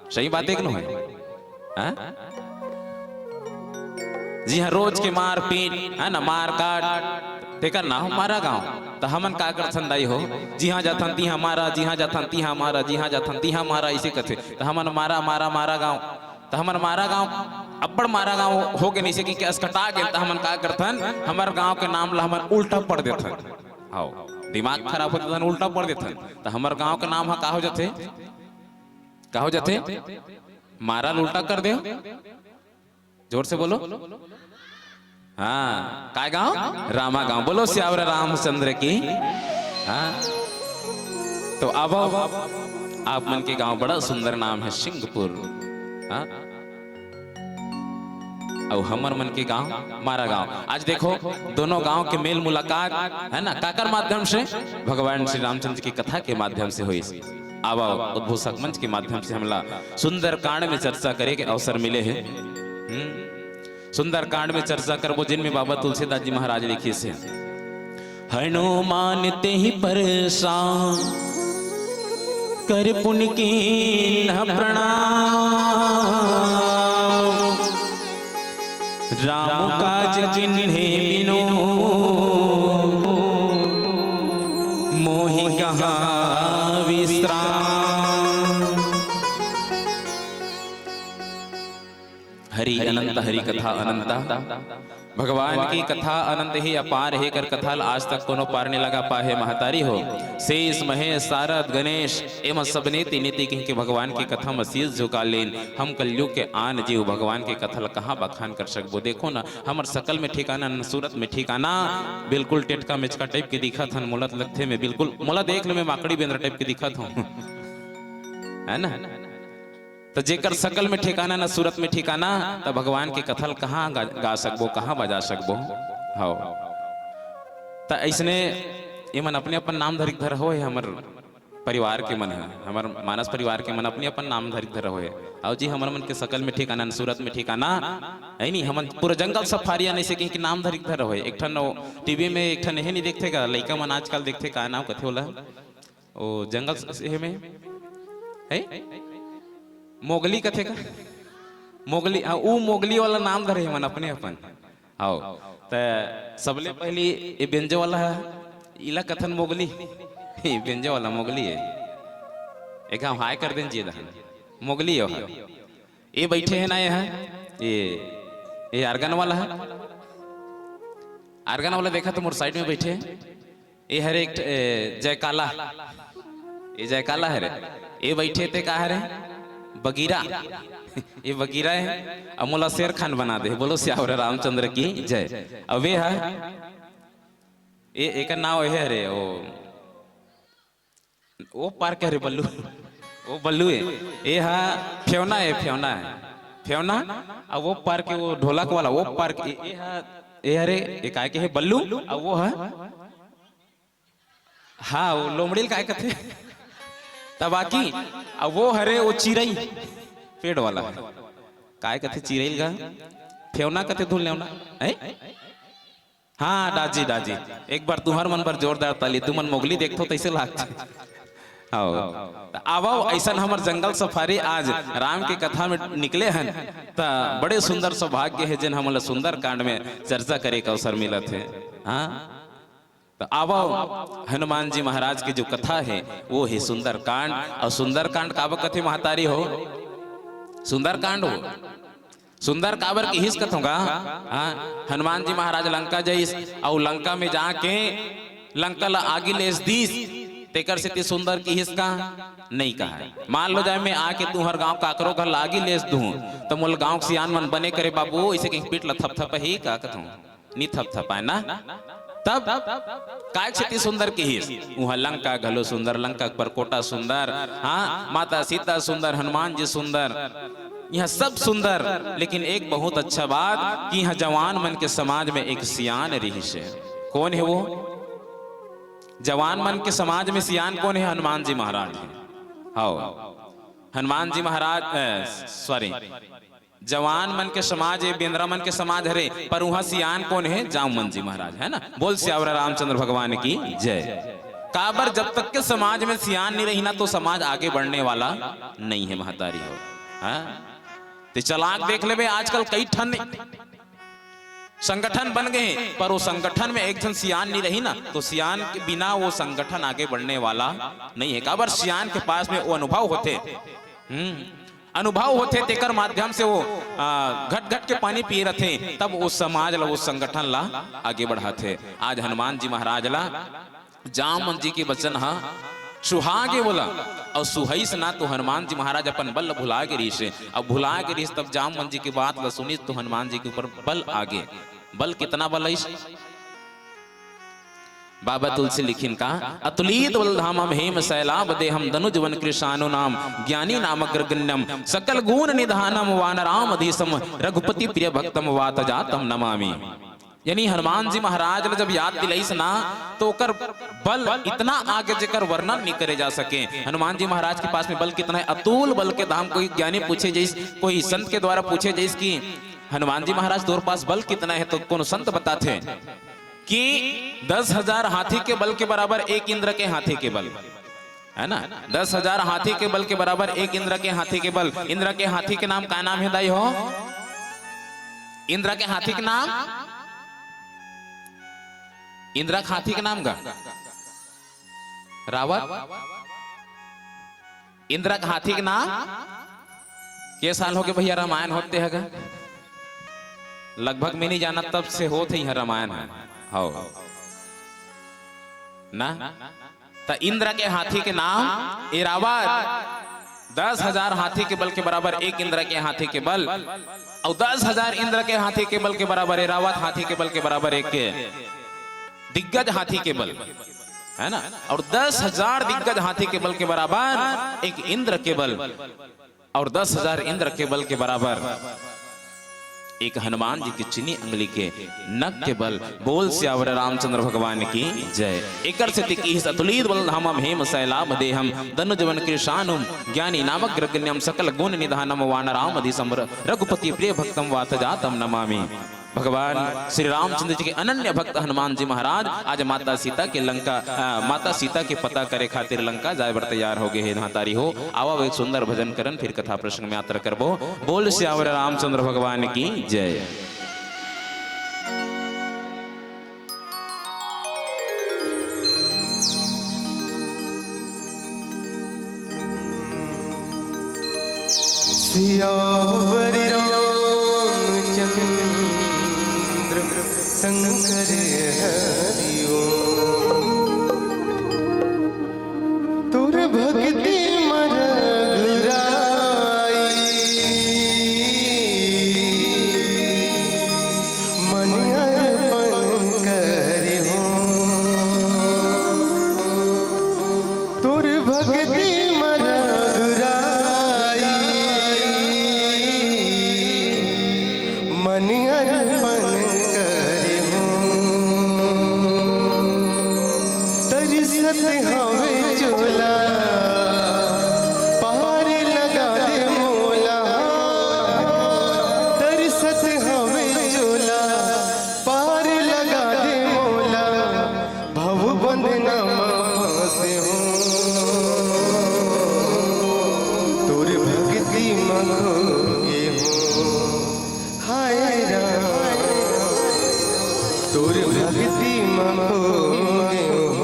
सही बात एक न है? जी हाँ रोज के मार पीट है ना मार काट तेकर नाम मारा गांव। तो हमन का कर संदाई हो जी हाँ जाथन ती हमारा, जी हाँ जाथन ती हमारा, जी हाँ जाथन ती हमारा इसे कथे। तो हमन मारा मारा मारा गांव। तो हमन मारा गांव अब्बड़ मारा गांव हो गए नहीं से कि अस्कटा गए। तो हमन का करथन हमार गांव के नाम ला हमन उल्टा पढ़ देथन। हाँ दिमाग खराब हो जाता उल्टा पढ़ देते। तो हमारे गांव का नाम है का हो जाते? का हो जाते? मारा उल्टा कर दे। जोर से बोलो। हाँ काय गांव? रामा गांव। बोलो श्यावर रामचंद्र की। हाँ तो अब आप मन के गांव बड़ा सुंदर नाम है सिंहपुर। हाँ? और हमर मन के गांव मारा गांव। आज देखो दोनों गांव के मेल मुलाकात है ना काकर माध्यम से, भगवान श्री रामचंद्र की कथा के माध्यम से हुई। अब उद्घोषक मंच के माध्यम से हमला सुंदर कांड में चर्चा करे के अवसर मिले हैं। सुंदर कांड में चर्चा करबो जिनमें बाबा तुलसीदास जी महाराज लिखिए से हनुमान ते ही परेशान कर पुण्य की न प्रणाम राम काज जिन्हें बिनो मोहि कहाँ विश्राम। हरि अनंत हरि कथा अनंता, भगवान की कथा अनंत ही अपार है कर कथा आज तक कोनो पार नहीं लगा पाए महतारी हो। शेष महेश सारद गणेश एवं सबने नीति के भगवान की कथा मसीज झुका लेन हम कलयुग के आन जीव भगवान की कथा कहाँ बखान कर सकबो। देखो ना हमर सकल में ठिकाना न सूरत में ठिकाना, बिल्कुल टेटका मेचका टाइप के दिखत हन, मोलत लगथे में बिल्कुल मोला देख ले में माकड़ी बेंद्रा टाइप के दिखत हूँ है ना। तो जेकर सकल में ठिकाना न सूरत में ठिकाना, तो भगवान की कथल कहाँ गा सकबो कहाँ बजा सकबो। हो तो ऐसने ये मन अपने अपन नाम धरिक धर हो हमर परिवार के मन है, हमर मानस परिवार के मन अपने अपन नाम धरिक धर हो। और जी हमर मन के सकल में ठिकाना न सूरत में ठिकाना है नहीं, हम पूरा जंगल सफारिया नहीं से कहीं नाम धरिक धर हो। एक ठन टीवी में एक ठन नहीं देखते का लड़का मन आजकल देखते का नाम कथे होला ओ जंगल में है मोगली कथे का मोगली, ऊ मोगली वाला नाम धरे मन अपने अपन। आओ तो सबले पहली ये व्यंजो वाला है इला कथन मोगली व्यंजो वाला मोगली है। एक हम हाय कर दें जी दहन मोगली है। ये बैठे हैं ना ये आर्गन वाला है, आर्गन वाला देखा तो मोर साइड में बैठे हैं। ये हर एक जयकाला, ये जयकाला है रे। ये बैठे थे का है रे बगीरा, ये बगीरा है। अमोला शेर खान बना दे बोलो श्यावर रामचंद्र की जय। अब वे है ये एक नाव है रे वो पार्क है रे बल्लू, वो बल्लू है। ये है फ्योना है, फ्योना है फ्योना। अब वो पार्क है वो ढोलक वाला वो पार्क ये है रे ये काय के है बल्लू। अब वो है हाँ वो लोमड़ी काय कथे तबाकी। अब वो हरे वो चिरई पेड़ वाला है काय कथे चिरई का फेवना कथे धुल लेवना है। हाँ दाजी दाजी एक बार तुम्हार मन पर जोरदार ताली तुमन मोगली देखतो तैसे लागते। आओ ऐसा हमर जंगल सफारी आज राम की कथा में निकले हैं तो बड़े सुंदर सौभाग्य है जिन हमला सुंदर कांड में चर्चा करे का अवसर मिला थे। हाँ तो आओ हनुमान जी महाराज की जो कथा है वो है सुंदर कांड। और सुंदर कांड काबर कथे महतारी हो, सुंदर कांड हो सुंदर काबर की हिस कथोगा। हनुमान जी महाराज लंका जइस और लंका में जाके लंका ला आगे लेस दीस तेकर से सुंदर की हिस का नहीं कहा। मान लो जाए मैं आके तू हर गांव काकरो घर लागी लेस दूं तो मोल गांव सियान मन बने करे बाबू इसे कहीं पीट ला थप थप ही का कथों नी थप थपाए ना। तब काय छती सुंदर की हिस वहां लंका घलो सुंदर, लंका पर कोटा सुंदर, हाँ माता सीता सुंदर, हनुमान जी सुंदर, यह सब सुंदर। लेकिन एक बहुत अच्छा बात कि यहाँ जवान मन के समाज में एक सियान रहीश है। कौन है वो जवान मन के समाज में सियान कौन है? हनुमान जी महाराज है। हाँ हनुमान जी महाराज सॉरी जवान मन के समाज है, बेंद्रा मन के समाज हरे, पर वहां सियान कौन है? जामवन जी महाराज है ना। बोल श्यावर रामचंद्र भगवान की जय। काबर जब तक के समाज में सियान नहीं रही ना तो समाज आगे बढ़ने वाला नहीं है महतारी हो। तो चलाक देख ले आजकल कई ठन संगठन बन गए पर वो संगठन में एक जन सियान नहीं रही ना तो सियान के बिना वो संगठन आगे बढ़ने वाला नहीं है। काबर सियान के पास में वो अनुभव होते अनुभव होते तेकर माध्यम से वो घट घट के पानी पी रहे थे तब वो समाज ला वो संगठन ला आगे बढ़ाते। आज हनुमान जी महाराज ला जामवन जी के वचन हा सुहागे बोला और सुहाइस ना तो हनुमान जी महाराज अपन बल भुला के रीस अब भुला के रीस तब जामवन जी की बात ला सुनी तो हनुमान जी के ऊपर बल आगे। बल कितना बल है? बाबा तुलसी लिखिन का अतुलित बलधामम हेम शैलाभ देहम दनुजवन कृषानु नाम ज्ञानी नामक गण्यम सकल गुण निधानम वानराम अधीसम रघुपति प्रिय भक्तम वात जातम नमामि। यानी हनुमान जी महाराज ने जब याद दिलाइस ना तो ओकर बल इतना आगे जेकर वर्णन नहीं करे जा सके। हनुमान जी महाराज के पास में बल कितना है, अतुल बल के धाम। कोई ज्ञानी पूछे जैस, कोई संत के द्वारा पूछे जैस कि हनुमान जी महाराज तोर पास बल कितना है, तो कौन संत बताते कि 10,000 हाथी के बल के बराबर एक इंद्र के हाथी के बल है ना। 10,000 हाथी के बल के बराबर एक इंद्र के हाथी के बल। इंद्र के हाथी के नाम क्या नाम है दाई हो? इंद्र के हाथी के नाम, इंद्र के हाथी के नाम का रावत। इंद्र के हाथी के नाम के साल हो गए भैया रामायण होते है? लगभग मैं नहीं जाना, तब से होते ही है रामायण है हो ना। तो इंद्र के हाथी के नाम इरावत। 10,000 हाथी के बल के बराबर एक इंद्र के हाथी के बल, और 10,000 इंद्र के हाथी के बल के बराबर इरावत हाथी के बल के बराबर एक दिग्गज हाथी के बल है ना। और 10,000 दिग्गज हाथी के बल के बराबर एक इंद्र के बल, और 10,000 इंद्र के बल के बराबर एक हनुमान जी की चिनी अंगली के नख के बल। बोल सियावर रामचंद्र भगवान की जय। एकर से तिकी अतुलित बल धामम हेम शैलाभ देहम दनुजवन कृषानुम ज्ञानी नामक ग्रगण्यम सकल गुण निधानम वानराम अधिसम रघुपति प्रिय भक्तम वात जातम नमामि। भगवान श्री रामचंद्र जी के अनन्य भक्त हनुमान जी महाराज आज माता सीता के लंका माता सीता के पता करे खातिर लंका जाए बर तैयार हो गए हैं। धातारी हो आवा एक सुंदर भजन करन, फिर कथा प्रसंग में यात्रा करबो। बोल सियावर रामचंद्र भगवान की जय। सियावर रामचंद्र शंकर हरि ओम। तुर भक्ति मन रघुराई, मन अर्पण करे हो। तुर भक्ति मन रघुराई, मन अर्पण करे हो। तरसत हवे चोला पार लगा दे मोला। तरसत हवे चोला पार लगा दे मोला। भव बंधना से हो, तोर भक्ति मंगे हो। हाय राम तोर भक्ति मंगे हो।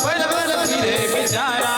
बन बन फिरे बेचारा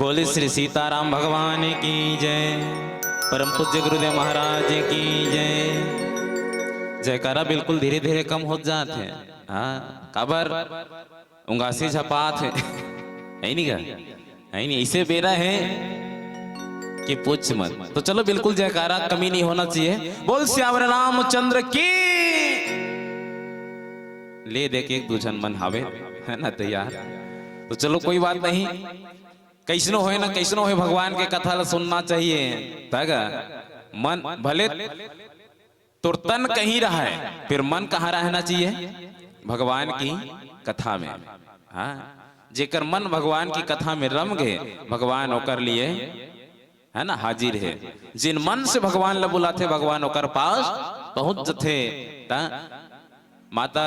बोले श्री सीताराम भगवान की जय, परम पूज्य गुरुदेव महाराज की जय। जयकारा बिल्कुल धीरे धीरे कम हो जाते हैं। हाँ काबर उंगासी झपात है नहीं का, नहीं ऐसे बेरा है कि पूछ मत। तो चलो बिल्कुल जयकारा कमी नहीं होना चाहिए। बोल श्यावर रामचंद्र की। ले देख एक दूजन मन हावे है ना तैयार। तो चलो कोई बात नहीं, कैसनो होए ना कैसनो होए भगवान के कथा ला सुनना चाहिए। तगा मन भले तो तन कहीं रहा है, फिर मन कहाँ रहना चाहिए? भगवान की कथा में। हाँ जेकर मन भगवान की कथा में रम गए, भगवान ओकर लिए है ना हाजिर है। जिन मन से भगवान ला बुलाते, भगवान ओकर पास पहुंच जथे। माता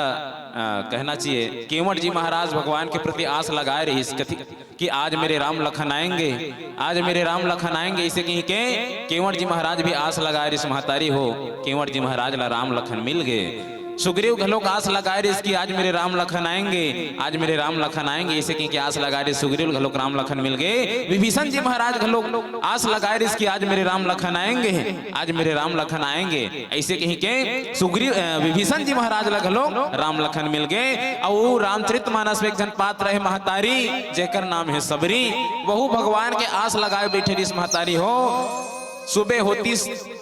कहना चाहिए केवट जी महाराज भगवान के प्रति आस लगाए रही कथी कि आज मेरे राम लखन आएंगे, आज मेरे राम लखन आएंगे। इसे कहीं के केवट जी महाराज भी आस लगाए रही महतारी हो, केवट जी महाराज ला राम लखन मिल गए। सुग्रीव घलोक आस लगाए रही इसकी आज मेरे राम लखन आएंगे, आज मेरे राम लखन आएंगे। इसे कहीं के आस लगाए रही सुग्रीव घलोक राम लखन मिल गए। विभीषण जी महाराज घलोक आस लगाए रही इसकी आज मेरे राम लखन आएंगे, आज मेरे राम लखन आएंगे। ऐसे कहीं के सुग्रीव विभीषण जी महाराज ला घलोक राम लखन मिल गए। और रामचरितमानस में एक जन पात्र है महतारी, जेकर नाम है सबरी। वहु भगवान के आस लगाए बैठे रही महतारी हो। सुबह होती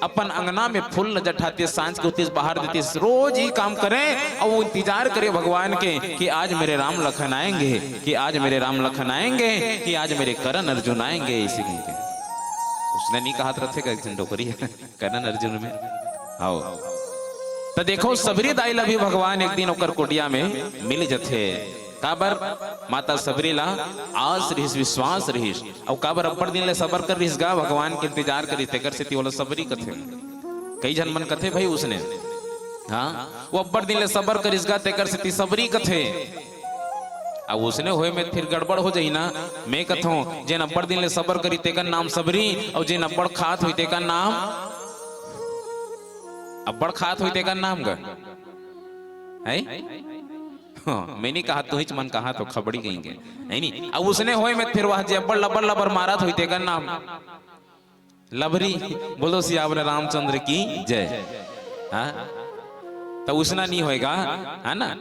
अपन अंगना में फूल जठाती, सांझ को होती बाहर देती, रोज ही काम करें और वो इंतजार करे भगवान के कि आज मेरे राम लखन आएंगे, कि आज मेरे राम लखन आएंगे, कि आज मेरे करण अर्जुन आएंगे। इसी के उसने नहीं कहा था एक डोकरी करण अर्जुन में आओ। तो देखो सबरी दाई ला भी भगवान एक दिन ओकर कोटिया में मिल जथे। काबर माता सबरी ला आस रहीस, विश्वास रहीस। और काबर अब्बड़ दिन ले सबर कर रहीस गा, भगवान के इंतजार करी तेकर से तिवला सबरी कथे। कई जन मन कथे भाई उसने, हाँ वो अब्बड़ दिन ले सबर करिस गा तेकर से ती सबरी कथे। अब उसने होए में फिर गड़बड़ हो जाई ना। मैं कथो जेन अब्बड़ दिन ले सबर करी तेकर नाम सबरी, और जेन अब्बड़ खात हुई तेकर नाम अब्बड़ खात हुई तेकर नाम गा है। हाँ, मैंने कहा तू ही मन कहा तो खबड़ी कहेंगे नहीं। अब उसने होए में फिर वह जब्बर लबर लबर मारा तो तेकर नाम लबरी। बोलो सियावर रामचंद्र की जय। हाँ तो उसना नहीं होएगा है ना,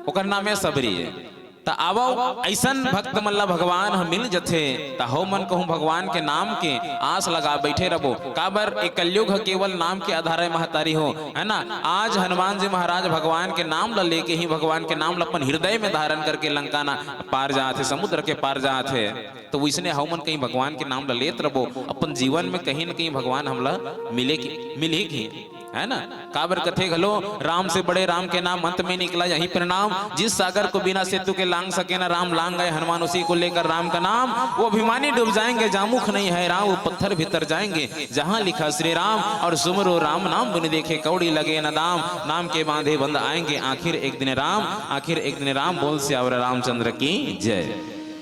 ओकर नाम है सबरी है। तो आवो ऐसन भक्त मल्ला भगवान हम मिल जथे। तो हो मन कहूँ भगवान के नाम के आस लगा बैठे रहो। काबर एक कलयुग केवल नाम के आधार महतारी हो है ना। आज हनुमान जी महाराज भगवान के नाम ला लेके ही भगवान के नाम ला अपन हृदय में धारण करके लंका ना पार जाते, समुद्र के पार जाते। तो वैसने हो मन कहीं भगवान के नाम ला लेत रहो, अपन जीवन में कहीं न कहीं भगवान हमला मिलेगी है ना। काबर कथे घलो राम से बड़े राम के नाम अंत में निकला यही परिणाम। जिस सागर को बिना सेतु के लांग सके ना राम लांग गए हनुमान, उसी को लेकर राम का नाम। वो अभिमानी डूब जाएंगे जहाँ मुख नहीं है राम, वो पत्थर भीतर जाएंगे जहाँ लिखा श्री राम। और सुमरो राम नाम बिन देखे कौड़ी लगे न दाम, नाम के बांधे बंद आएंगे आखिर एक दिन राम, आखिर एक दिन राम। बोल श्यावर रामचंद्र की जय।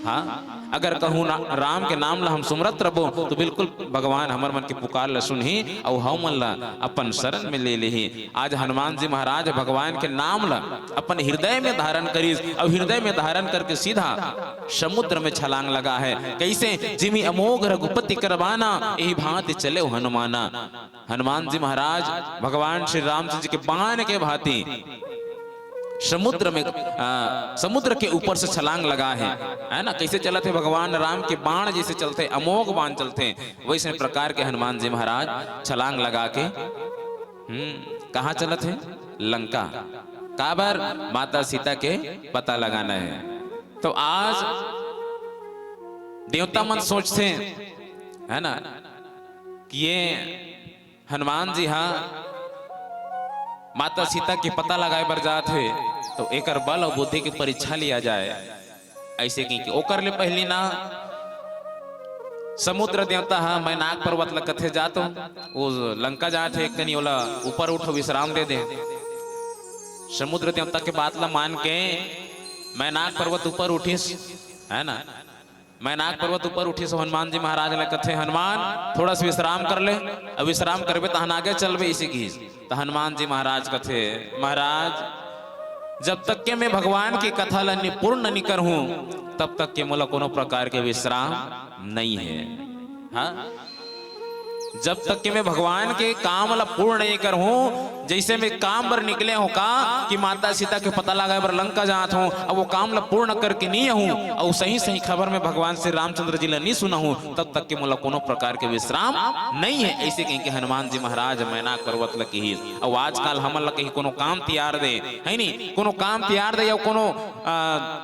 हाँ अगर कहूँ राम के नाम ला हम सुमरत रहो तो बिल्कुल भगवान हमर मन के पुकार ला सुनही और हम मन ला अपन शरण में ले लेही। आज हनुमान जी महाराज भगवान के नाम ला अपन हृदय में धारण करी और हृदय में धारण करके सीधा समुद्र में छलांग लगा है। कैसे जिमी अमोघ रघुपति करवाना, यही भांति चले हनुमाना। हनुमान जी महाराज भगवान श्री रामचंद्र जी के बाण के भांति समुद्र में समुद्र के ऊपर से छलांग लगा है ना। कैसे चलते भगवान राम के बाण जैसे चलते, अमोघ बाण चलते, वैसे प्रकार के हनुमान जी महाराज छलांग लगा के कहाँ चलते हैं? लंका। काबर माता सीता के पता लगाना है। तो आज देवता मन सोचते है ना कि ये हनुमान जी हाँ माता सीता के पता लगाए बर जात है, तो एकर बल और बुद्धि की परीक्षा लिया जाए। ऐसे की ओकर ले पहली ना समुद्र देवता हाँ मैं नाग पर्वत ल कथे जातो, वो लंका जात है कनी ओला ऊपर उठो विश्राम दे दे। समुद्र देवता के बात ला मान के मैं नाग पर्वत ऊपर उठीस है ना। मैं नाग पर्वत ऊपर उठी सो हनुमान जी महाराज ने कथे हनुमान थोड़ा सा विश्राम कर ले, अब विश्राम करबे तो हम आगे चलबे इसी की। तो हनुमान जी महाराज कथे महाराज जब तक के मैं भगवान की कथा ला पूर्ण नहीं करूं तब तक के मोला कोनो प्रकार के विश्राम नहीं है। हाँ, जब तक कि मैं भगवान के काम ला पूर्ण नहीं कर हूं, जैसे मैं काम पर निकले हूं का कि माता सीता के पता लगा पर लंका जात हूं, अब वो काम ला पूर्ण करके नहीं हूं और सही सही खबर में भगवान से रामचंद्र जी ला नहीं सुना हूं, तब तक के मोला कोनो प्रकार के विश्राम नहीं है। ऐसे कहीं के हनुमान जी महाराज मैनाक पर्वत ला कही। और आजकल हमन ला कहीं कोनो काम तैयार दे है नहीं, कोनो काम तैयार दे या कोनो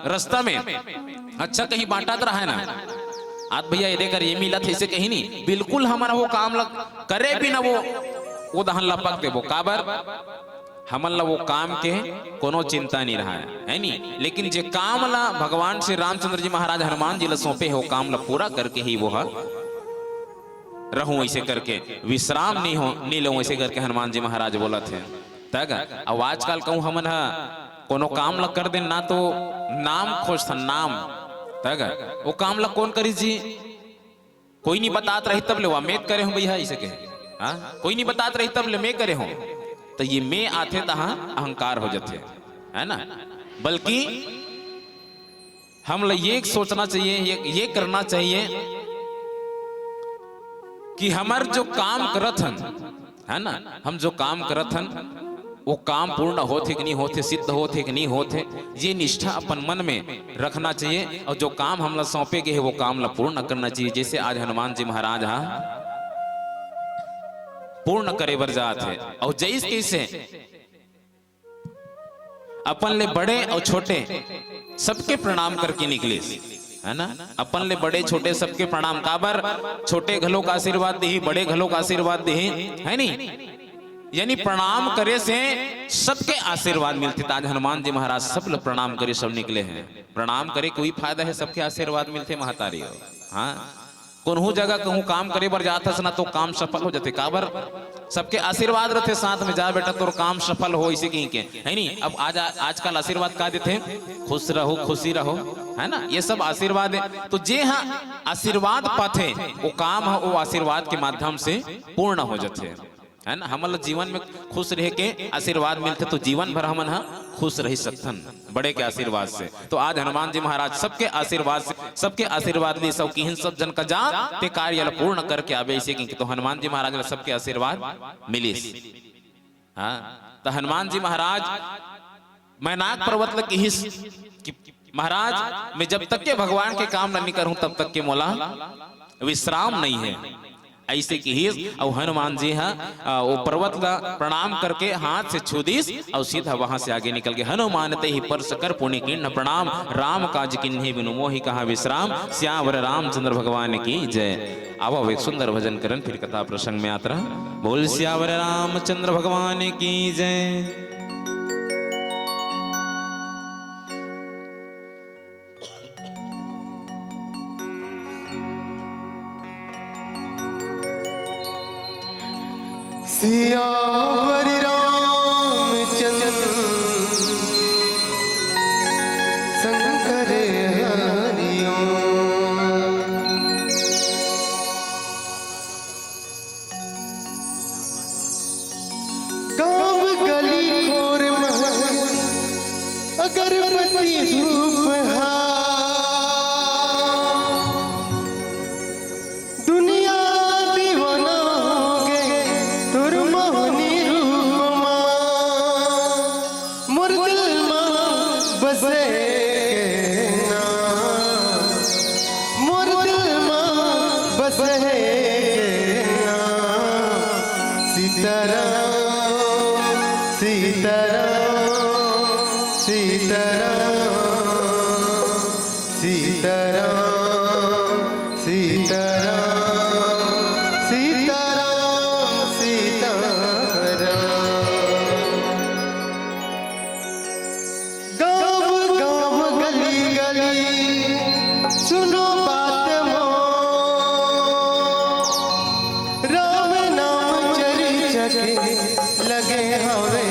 रास्ता में अच्छा कहीं बांटत रहा है ना, आज भैया ये देकर ये मिला थे, इसे कहीं नहीं, बिल्कुल हमारा वो काम लग करे भी ना वो दहन लपक दे वो काबर हमन ला वो काम के कोनो चिंता नहीं रहा है नहीं। लेकिन जे काम ला भगवान श्री रामचंद्र जी महाराज हनुमान जी ला सौंपे हो काम ला पूरा करके ही वो रहूं, ऐसे करके विश्राम नहीं लो, ऐसे करके हनुमान जी महाराज बोला थे। तक अब आजकल कहूँ हमन कोनो काम ला कर दे ना तो नाम खोज था नाम, तक वो काम ला कौन करी जी, कोई नहीं बतात रही तब ले वो मैं करे हूं भैया, ऐसे कहे हाँ, कोई नहीं बतात रही तब ले मैं करे हूं, तो ये मैं आते तहां अहंकार हो जाते है ना। बल्कि हम लोग ये सोचना चाहिए, ये करना चाहिए कि हमार जो काम करत हन है ना, हम जो काम करत हन वो काम पूर्ण होते कि नहीं होते, सिद्ध होते कि नहीं होते, ये निष्ठा अपन मन में रखना चाहिए। और जो काम हम लोग सौंपे गए हैं वो काम ला पूर्ण करना चाहिए। जैसे आज हनुमान जी महाराज पूर्ण करे बर जात है, और जैस कैसे अपन ले बड़े और छोटे सबके प्रणाम करके निकले है ना, अपन ले बड़े छोटे सबके प्रणाम, काबर छोटे घलों का आशीर्वाद दे, बड़े घलों का आशीर्वाद दे है नहीं, यानी प्रणाम करे से सबके आशीर्वाद मिलते। आज हनुमान जी महाराज सब लोग प्रणाम करे सब निकले हैं, प्रणाम करे कोई फायदा है, सबके आशीर्वाद मिलते महतारी। हाँ, कोनहू जगह कहूँ काम करे बर जाता ना तो काम सफल हो जाते, काबर सबके आशीर्वाद रहते साथ में, जा बेटा तो काम सफल हो, इसे कहीं के है नहीं। अब आजकल आशीर्वाद का देते, खुश रहो खुशी रहो है ना, ये सब आशीर्वाद है। तो जे हाँ आशीर्वाद पाते वो काम है वो आशीर्वाद के माध्यम से पूर्ण हो जाते है ना। हम जीवन में खुश रह के आशीर्वाद मिलते तो जीवन भर हम खुश रह सकथन बड़े के आशीर्वाद से। तो आज हनुमान जी महाराज सबके आशीर्वाद से, सबके आशीर्वाद ली सब की सब जन का जा ते कार्य पूर्ण करके आवे, इसे की तो हनुमान जी महाराज सबके आशीर्वाद मिले। हाँ, तो हनुमान जी महाराज मैनाक पर्वत की हिस कि महाराज मैं जब तक के भगवान के काम नहीं करूं तब तक के मोला विश्राम नहीं है, ऐसे की ही। और हनुमान जी वो पर्वत का प्रणाम करके हाथ से छू दीस और सीधा वहां से आगे निकल गए। हनुमान ते ही परस कर पुण्य किन्न प्रणाम, राम काज किन्हीं बिनु मोहि कहा विश्राम, श्यावर रामचंद्र भगवान की जय। अब एक सुंदर भजन करन फिर कथा प्रसंग में आता बोल श्यावर रामचंद्र भगवान की जय। सियावर रामचंद्र शंकर हरिओ, गाँव गली खोर महल अगरबत्ती धूप दुनिया दीवाना हो गए तुर मोहनी रूप मोर दिल में बसे ना, मोर दिल में बसे ना, सीताराम सीताराम सीताराम सीताराम सीताराम सीताराम सीताराम। गाँव गाँव गली गली सुनो बात मोर, राम नाम चर्चा के लगे हवे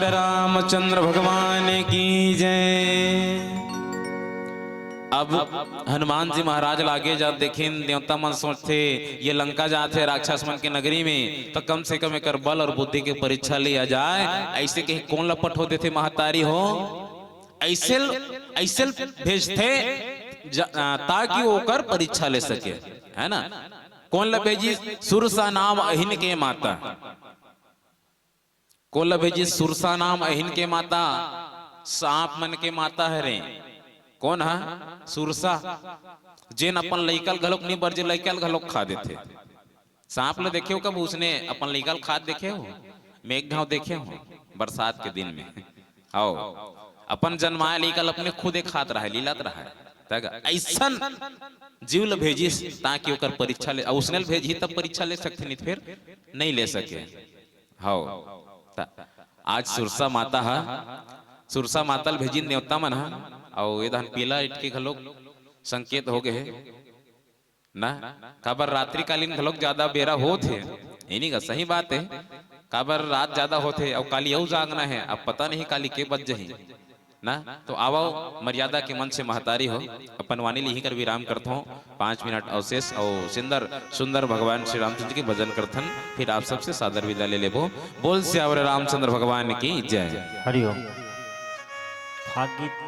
रामचंद्र भगवान की जय। अब हनुमान जी महाराज लागे जा देखें देवता मन सोचते ये लंका जाते राक्षस मन के नगरी में तो कम से कम एक बल और बुद्धि की परीक्षा लिया जाए। ऐसे कहीं कौन लपट होते थे महतारी हो, ऐसे ऐसे भेजते ताकि वो कर परीक्षा ले सके, है ना। कौन ला भेजी? सुरसा नाम अहिन के माता। कौन ला भेजी? सुरसा नाम अहिन के माता, सांप मन के माता है रे। कौन है? सुरसा, जिन अपन लइकल घलोक नहीं बरजे लइकल घलोक खा देते। सांप ले देखे हो कब उसने अपन लइकल खाद देखे हो? मेघ घाव देखे हो बरसात के दिन में? आओ अपन जन्माए लइकल अपने खुदे खात रहा है, लीलत रहा है। ऐसा जीव ल भेजी ताकि ओकर परीक्षा ले, उसने भेजी तब परीक्षा ले सकते, नहीं फिर नहीं ले सके। हाँ आज सुरसा माता है, सुरसा माता ल भेजी न्योता मन है और ये धान पीला इट के घलोक संकेत हो गए ना। काबर रात्रि कालीन घलोक ज्यादा बेरा होते, इन्हीं का सही बात है। काबर रात ज्यादा होते और काली यू जागना है, अब पता नहीं काली के बज जही ना। तो आओ मर्यादा के मन से महतारी हो, अपन वाणी लिही कर विराम करता हूँ 5 मिनट अवशेष और सुंदर सुंदर भगवान श्री रामचंद्र के भजन करथन, फिर आप सबसे सादर विदा ले लेबो। बोल सियावर रामचंद्र भगवान की जय। हरिओम। भागीत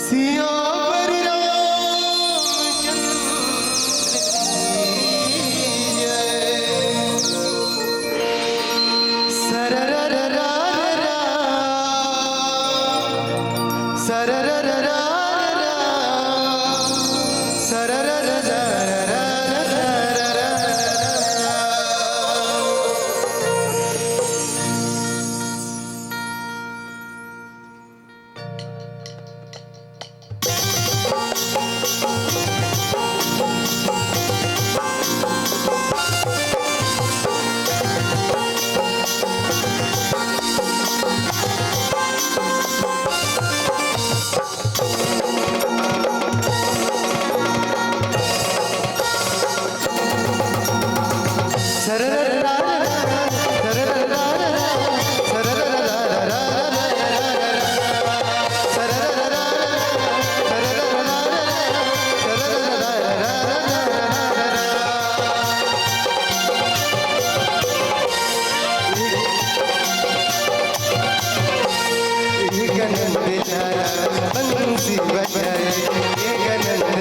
सियावर बंसी बजाए ये गनंद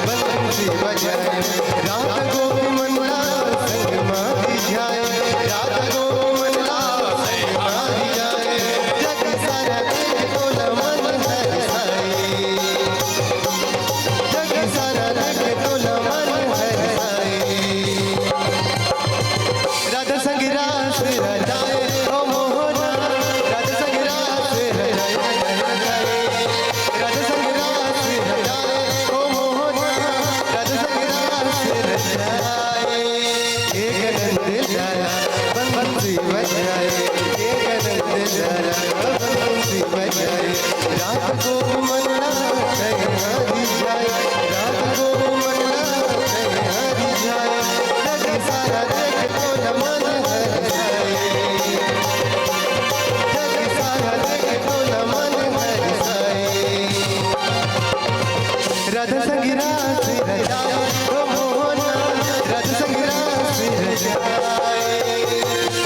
बंसी बजाए रात गोपी मंडला संग मारी जाए रात गोपी मंडला संग मारी जाए जग सारा देख तो मन हरसाए जग सारा देख तो मन हरसाए राधा संग रास रचाए ओ मोहना राधा संग रास रचाए राधा संग रास रचाए ओ मोहना राधा संग रास रचाए एक नंद लाला बंसी बजाए एक नंद लाला बंसी बजाए रात को मनला कहीं जाए रात को मनला कहीं जाए जग सारा देख तो मन हरसाए जग सारा देख तो मन हरसाए राधा संग रास रचाए ओ मोहना राधा संग रास रचाए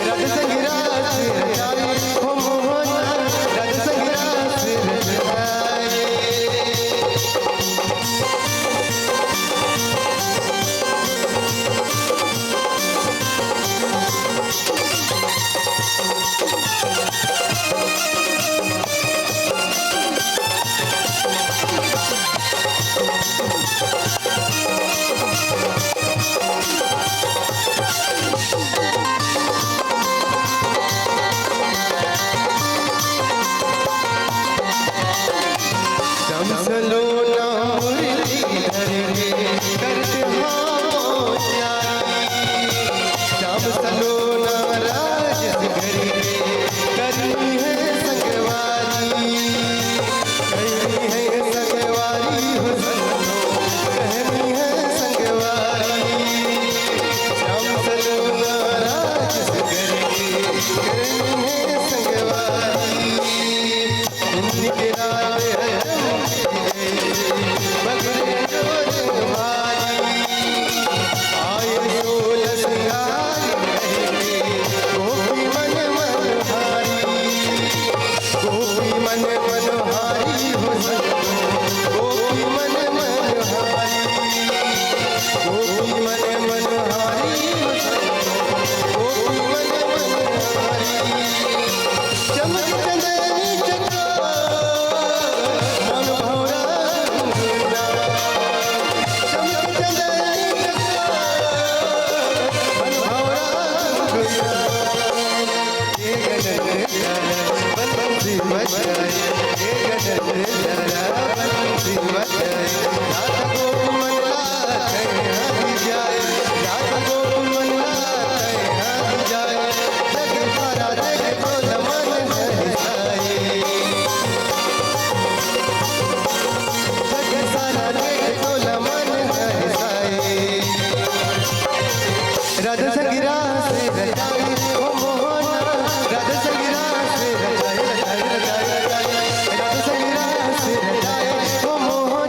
राधा संग रास रचाए ओ मोहना राधा संग रास रचाए चमसलो ना मुरली धरे करते हाँ प्यारी चमसलो ना राज घरे करनी है संगवारी कहनी है संगवारी हो संगो कहनी है संगवारी चमसलो ना राज घरे करनी है संगवारी इनके राज है बगरे जोर मारी आए सोल सिंगार कहेंगे गोपी मन मनहारी गोपी मन मनहारी हो संगो गोपी मन मनहारी गोपी मन मनहारी हो संगो गोपी मन मनहारी चमक चंदनी चका मन भौरा घुंघरा चमक चंदनी चका मन भौरा घुंघरा ये गनंद लाला बंसी बजाए ये गनंद लाला बंसी बजाए रात को मनला कहीं जाए रात को मनला कहीं जाए जग सारा देख तो मन हरसाए जग सारा देख तो मन हरसाए राधा संग रास रचाए ओ मोहना राधा संग रास रचाए राधा संग रास रचाए ओ मोहना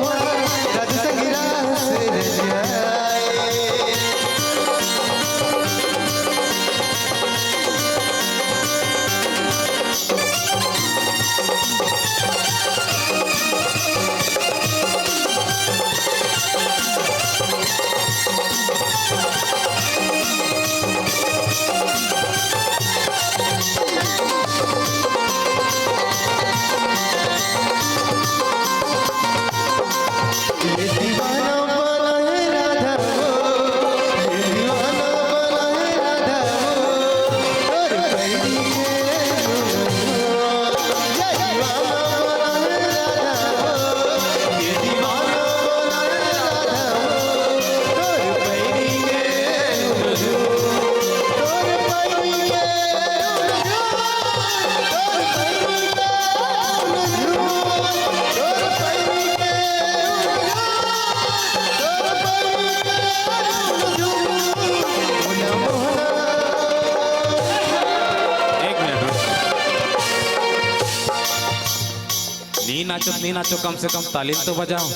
नहीं नाचो कम से कम तालील तो बजाओ।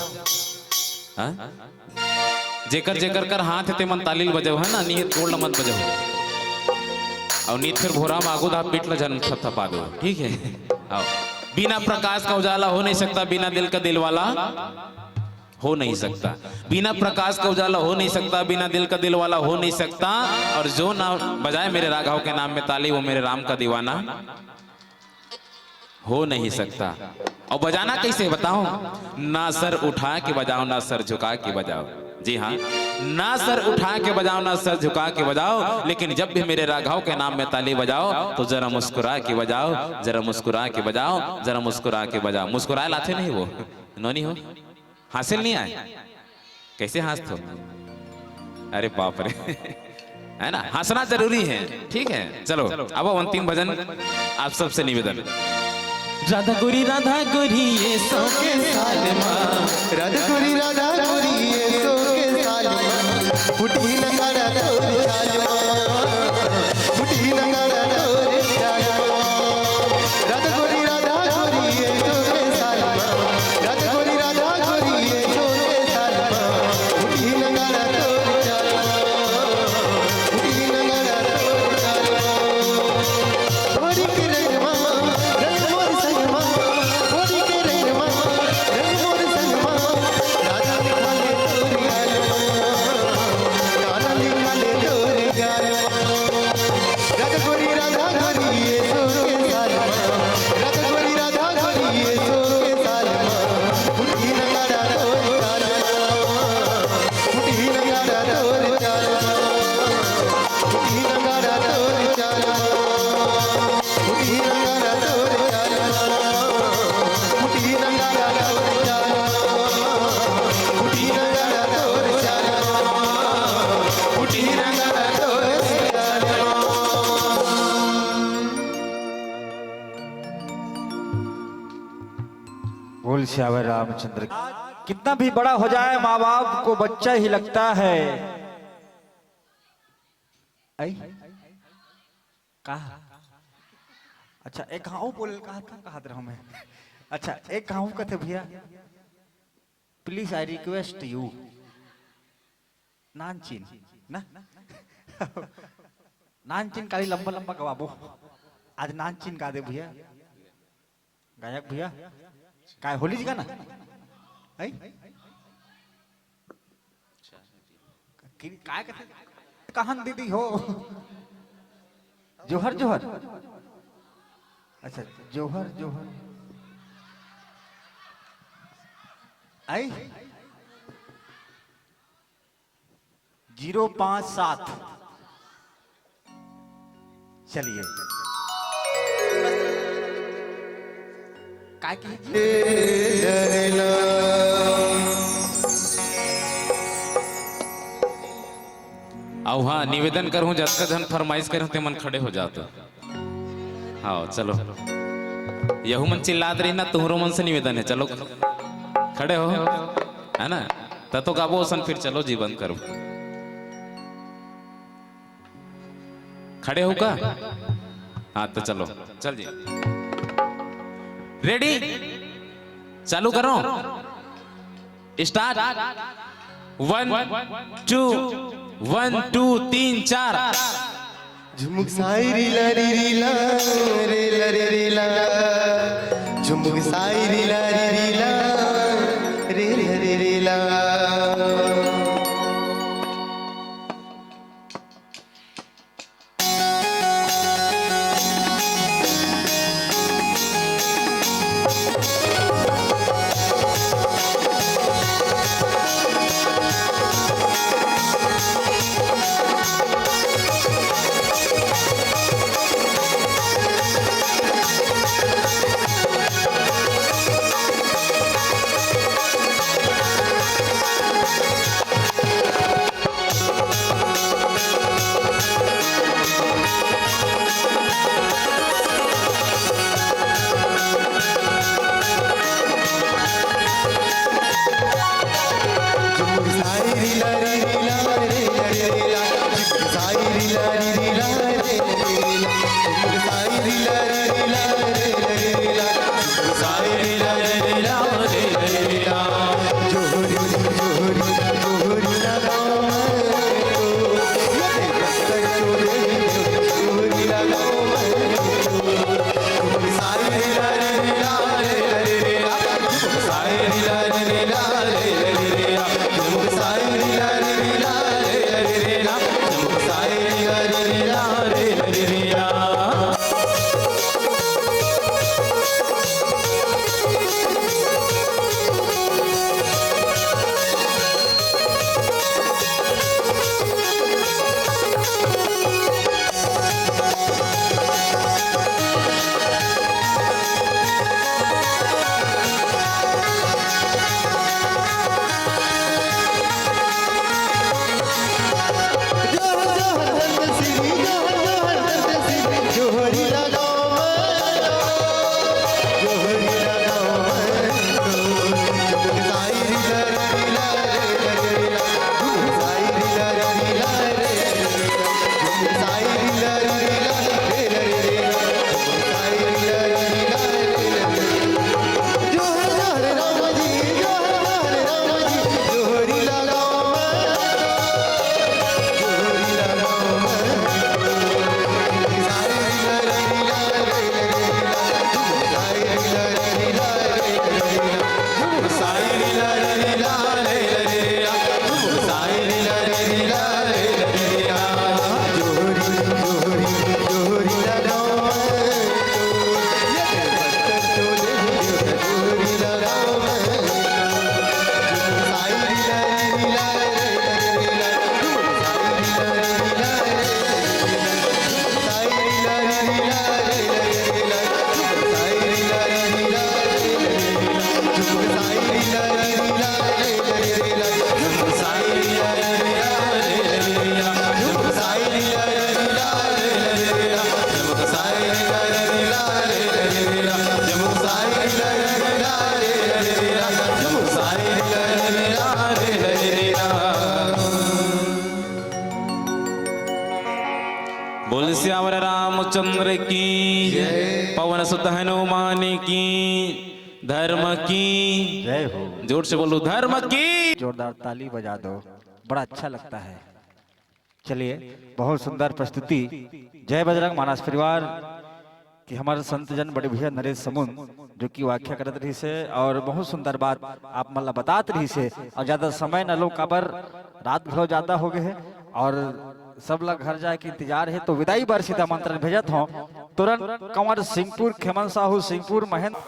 हाँ? जेकर जेकर कर हाथ ते मन तालील बजाओ है ना, नीत गोल्ड मत बजाओ। और नीत फिर भोरा मागो दा पीट ल जन्म थपथपा दो, ठीक है। आओ, बिना प्रकाश का उजाला हो नहीं सकता, बिना दिल का दिल वाला हो नहीं सकता। बिना प्रकाश का उजाला हो नहीं सकता, बिना दिल का दिल वाला हो नहीं सकता। और जो ना बजाए मेरे राघव के नाम में ताली, वो मेरे राम का दीवाना हो नहीं सकता। और बजाना कैसे बताओ? ना सर उठा के बजाओ, ना सर झुका के बजाओ। जी हाँ, ना सर उठा के बजाओ, ना सर झुका के बजाओ, लेकिन जब भी मेरे राघव के नाम में ताली बजाओ तो जरा मुस्कुरा के बजाओ, जरा मुस्कुरा के बजाओ, जरा मुस्कुरा के बजाओ। मुस्कुराए लाते नहीं वो नोनी हो, हासिल नहीं आए, कैसे हंसते हो? अरे बाप रे, है ना, हंसना जरूरी है, ठीक है। चलो अब अंतिम भजन आप सबसे निवेदन। राधा गोरी ये सो के सालमा, राधा गोरी ये सो के सालमा, फुटी नगाड़ा तोर चालमा, फुटी नगाड़ा तोर चालमा। राधा गोरी ये सो के सालमा, राधा गोरी ये सो के सालमा, फुटी नगाड़ा तोर चालमा, फुटी नगाड़ा तोर चालमा। होरी के रंगमा रंग मोर संगमा, होरी के रंगमा रंग मोर संगमा, राधा लिखा ले तोरी गालमा, राधा लिखा ले तोरी गालमा। राधा गोरी ये सो के सालमा, राधा गोरी ये सो के सालमा, फुटी नगाड़ा तोर चालमा, फुटी नगाड़ा तोर चालमा, फुटी नगाड़ा तोर चालमा, फुटी नगाड़ा तोर चालमा, फुटी नगाड़ा तोर चालमा, फुटी नगाड़ा तोर चालमा, फुटी नगाड़ा तोर चालमा। बोल श्यावर रामचंद्र। कितना भी बड़ा हो जाए माँ बाप को बच्चा ही लगता है। आई कहा अच्छा एक गाँव बोल कहा था हमें। अच्छा एक गाँव का थे भैया, प्लीज आई रिक्वेस्ट यू नानचीन ना नानचीन काली लंबा लंबा गवाबो, आज नानचीन गा दे भैया, गायक भैया काय होली जी का ना आई काय कहते कहान दीदी हो, जोहर जोहर, अच्छा जोहर जोहर आई 057 चलिए काय आओ हाँ निवेदन करूं, जब का धन फरमाइश करूं ते मन खड़े हो जाते। हाँ चलो यहू मन चिल्लात रही ना, तुम्हारो मन से निवेदन है, चलो खड़े हो, है ना, तो गाबो सन, फिर चलो जीवन करो, खड़े हो का? हाँ तो चलो चल जी, रेडी चालू करो, स्टार्ट 1 2 1 2 3 4। झुमुक साई रीला रे रीला रे रे रीला, झुमुक साई रीला रे रीला रे रे रीला। जोहरी लगाओ जोहरी लगाओ साई री ला रे ला साई री ला रे ला साई री ला रे ला साई री ला रे ला जोहर राम जी जोहरी लगाओ जोहरी लगाओ बोल श्यावर रामचंद्र की पवन सुत हनुमान की धर्म की जय हो। जोर से बोलो धर्म की। जोरदार ताली बजा दो, बड़ा अच्छा लगता है। चलिए, बहुत सुंदर प्रस्तुति। जय बजरंग मानस परिवार कि हमारे संत जन बड़े भैया नरेश समुन जो कि व्याख्या करत रही से और बहुत सुंदर बात आप मतलब बतात रही से और ज्यादा समय न लो काबर रात बहुत ज्यादा हो गए है और सब लोग घर जाए के इंतजार है। तो विदाई बार सीधा मंत्र भेजत हो तुरंत कंवर सिंहपुर खेमन साहू सिंहपुर महेंद्र